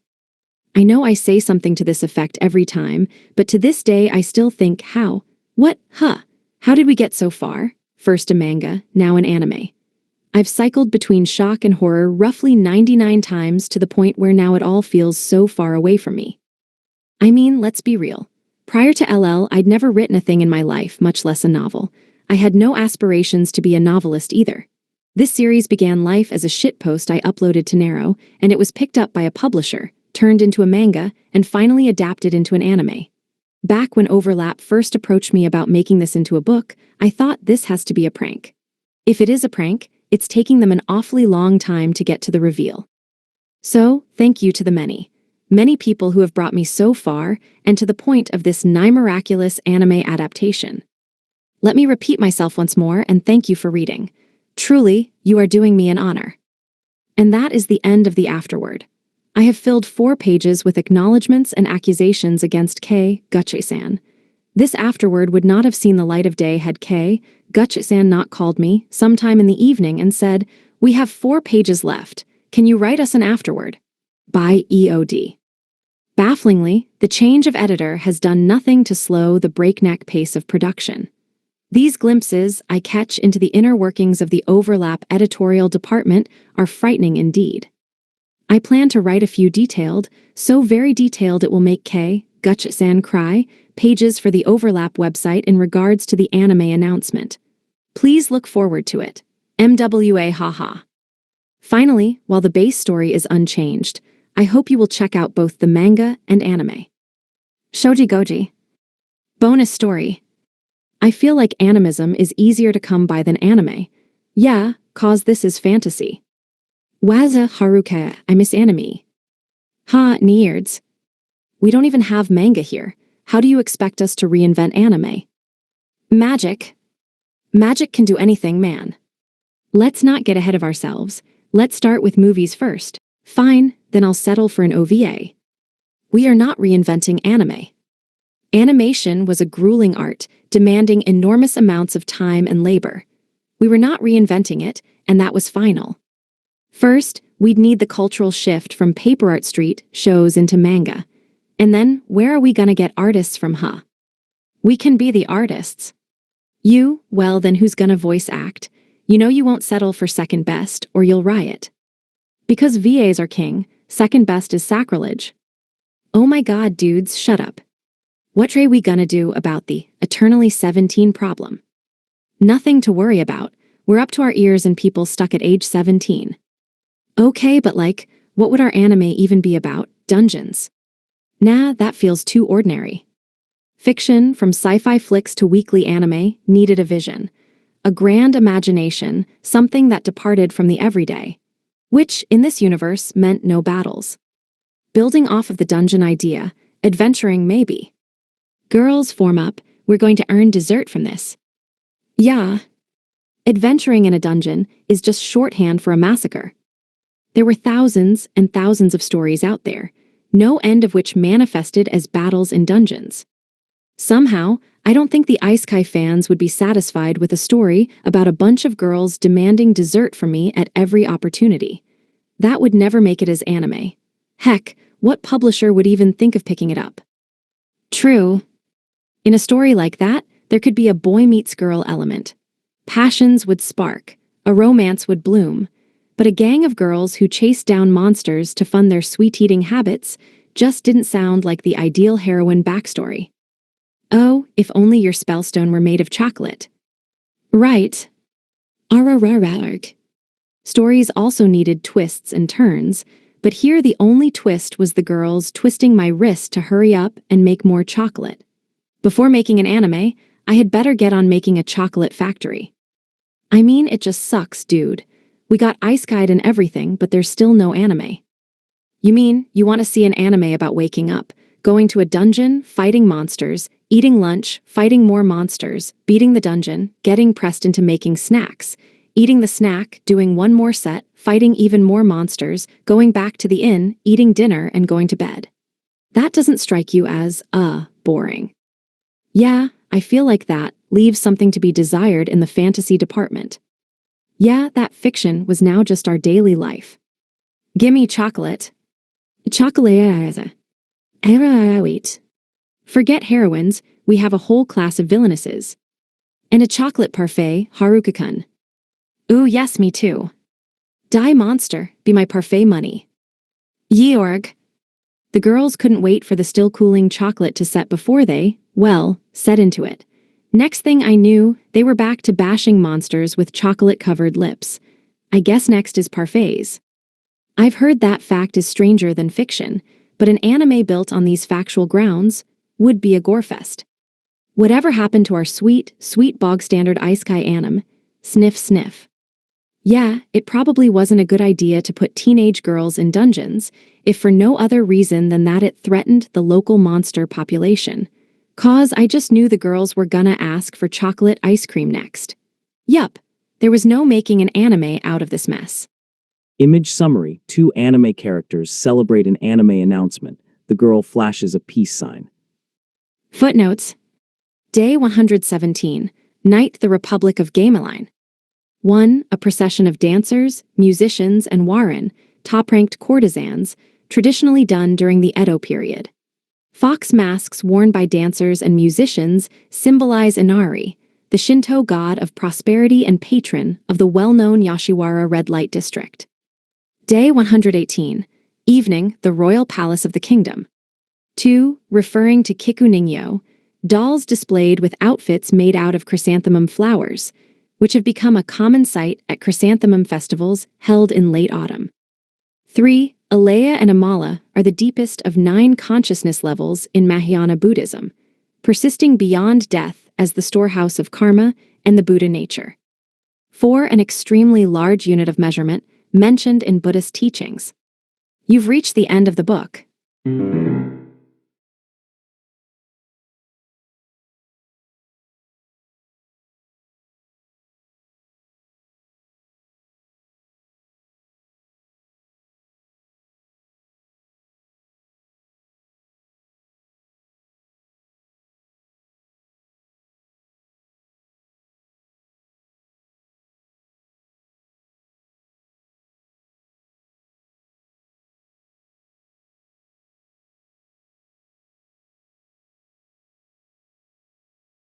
I know I say something to this effect every time, but to this day I still think, how? What? How did we get so far? First a manga, now an anime. I've cycled between shock and horror roughly 99 times to the point where now it all feels so far away from me. I mean, let's be real. Prior to LL, I'd never written a thing in my life, much less a novel. I had no aspirations to be a novelist either. This series began life as a shitpost I uploaded to Narrow, and it was picked up by a publisher, turned into a manga, and finally adapted into an anime. Back when Overlap first approached me about making this into a book, I thought this has to be a prank. If it is a prank, it's taking them an awfully long time to get to the reveal. So, thank you to the many people who have brought me so far and to the point of this nigh miraculous anime adaptation. Let me repeat myself once more and thank you for reading. Truly, you are doing me an honor. And that is the end of the afterword. I have filled 4 pages with acknowledgments and accusations against Kei Gucci-san. This afterword would not have seen the light of day had Kei Gucci-san not called me sometime in the evening and said, "We have 4 pages left. Can you write us an afterword?" By EOD. Bafflingly, the change of editor has done nothing to slow the breakneck pace of production. These glimpses I catch into the inner workings of the Overlap editorial department are frightening indeed. I plan to write a few detailed, so very detailed it will make Kei Gucci-san cry, pages for the Overlap website in regards to the anime announcement. Please look forward to it. MWA haha. Finally, while the base story is unchanged, I hope you will check out both the manga and anime. Shoji Goji. Bonus story. I feel like animism is easier to come by than anime. Yeah, cause this is fantasy. Waza Haruka, I miss anime. Ha, nerds. We don't even have manga here. How do you expect us to reinvent anime? Magic. Magic can do anything, man. Let's not get ahead of ourselves. Let's start with movies first. Fine, then I'll settle for an OVA. We are not reinventing anime. Animation was a grueling art, demanding enormous amounts of time and labor. We were not reinventing it, and that was final. First, we'd need the cultural shift from paper art street shows into manga. And then, where are we gonna get artists from, huh? We can be the artists. You, well then who's gonna voice act? You know you won't settle for second best, or you'll riot. Because VAs are king, second best is sacrilege. Oh my god, dudes, shut up. What are we gonna do about the eternally 17 problem? Nothing to worry about. We're up to our ears in people stuck at age 17. Okay, but like, what would our anime even be about? Dungeons. Nah, that feels too ordinary. Fiction, from sci-fi flicks to weekly anime, needed a vision. A grand imagination, something that departed from the everyday. Which, in this universe, meant no battles. Building off of the dungeon idea, adventuring maybe. Girls, form up, we're going to earn dessert from this. Yeah. Adventuring in a dungeon is just shorthand for a massacre. There were thousands and thousands of stories out there, no end of which manifested as battles in dungeons. Somehow, I don't think the Isekai fans would be satisfied with a story about a bunch of girls demanding dessert from me at every opportunity. That would never make it as anime. Heck, what publisher would even think of picking it up? True. In a story like that, there could be a boy meets girl element. Passions would spark, a romance would bloom, but a gang of girls who chased down monsters to fund their sweet-eating habits just didn't sound like the ideal heroine backstory. Oh, if only your spellstone were made of chocolate. Right. Ararararg. Stories also needed twists and turns, but here the only twist was the girls twisting my wrist to hurry up and make more chocolate. Before making an anime, I had better get on making a chocolate factory. I mean, it just sucks, dude. We got Isekai and everything, but there's still no anime. You mean, you want to see an anime about waking up, going to a dungeon, fighting monsters, eating lunch, fighting more monsters, beating the dungeon, getting pressed into making snacks, eating the snack, doing one more set, fighting even more monsters, going back to the inn, eating dinner, and going to bed. That doesn't strike you as, boring. Yeah, I feel like that leaves something to be desired in the fantasy department. Yeah, that fiction was now just our daily life. Gimme chocolate. Chocolate. Wait. Forget heroines, we have a whole class of villainesses. And a chocolate parfait, Haruka-kun. Ooh, yes, me too. Die monster, be my parfait money. Yeorg. The girls couldn't wait for the still cooling chocolate to set before they, well, set into it. Next thing I knew, they were back to bashing monsters with chocolate-covered lips. I guess next is parfaits. I've heard that fact is stranger than fiction, but an anime built on these factual grounds would be a gorefest. Whatever happened to our sweet, sweet bog-standard Isekai anime? Sniff, sniff. Yeah, it probably wasn't a good idea to put teenage girls in dungeons, if for no other reason than that it threatened the local monster population. 'Cause I just knew the girls were gonna ask for chocolate ice cream next. Yup, there was no making an anime out of this mess. Image summary. Two anime characters celebrate an anime announcement. The girl flashes a peace sign. Footnotes. Day 117. Night the Republic of Gameline. 1. A procession of dancers, musicians, and Warren, top-ranked courtesans, traditionally done during the Edo period. Fox masks worn by dancers and musicians symbolize Inari, the Shinto god of prosperity and patron of the well-known Yoshiwara red light district. Day 118. Evening, the royal palace of the kingdom. 2. Referring to Kiku Ningyo, dolls displayed with outfits made out of chrysanthemum flowers, which have become a common sight at chrysanthemum festivals held in late autumn. 3. Alaya and Amala are the deepest of 9 consciousness levels in Mahayana Buddhism, persisting beyond death as the storehouse of karma and the Buddha nature. 4. An extremely large unit of measurement mentioned in Buddhist teachings. You've reached the end of the book.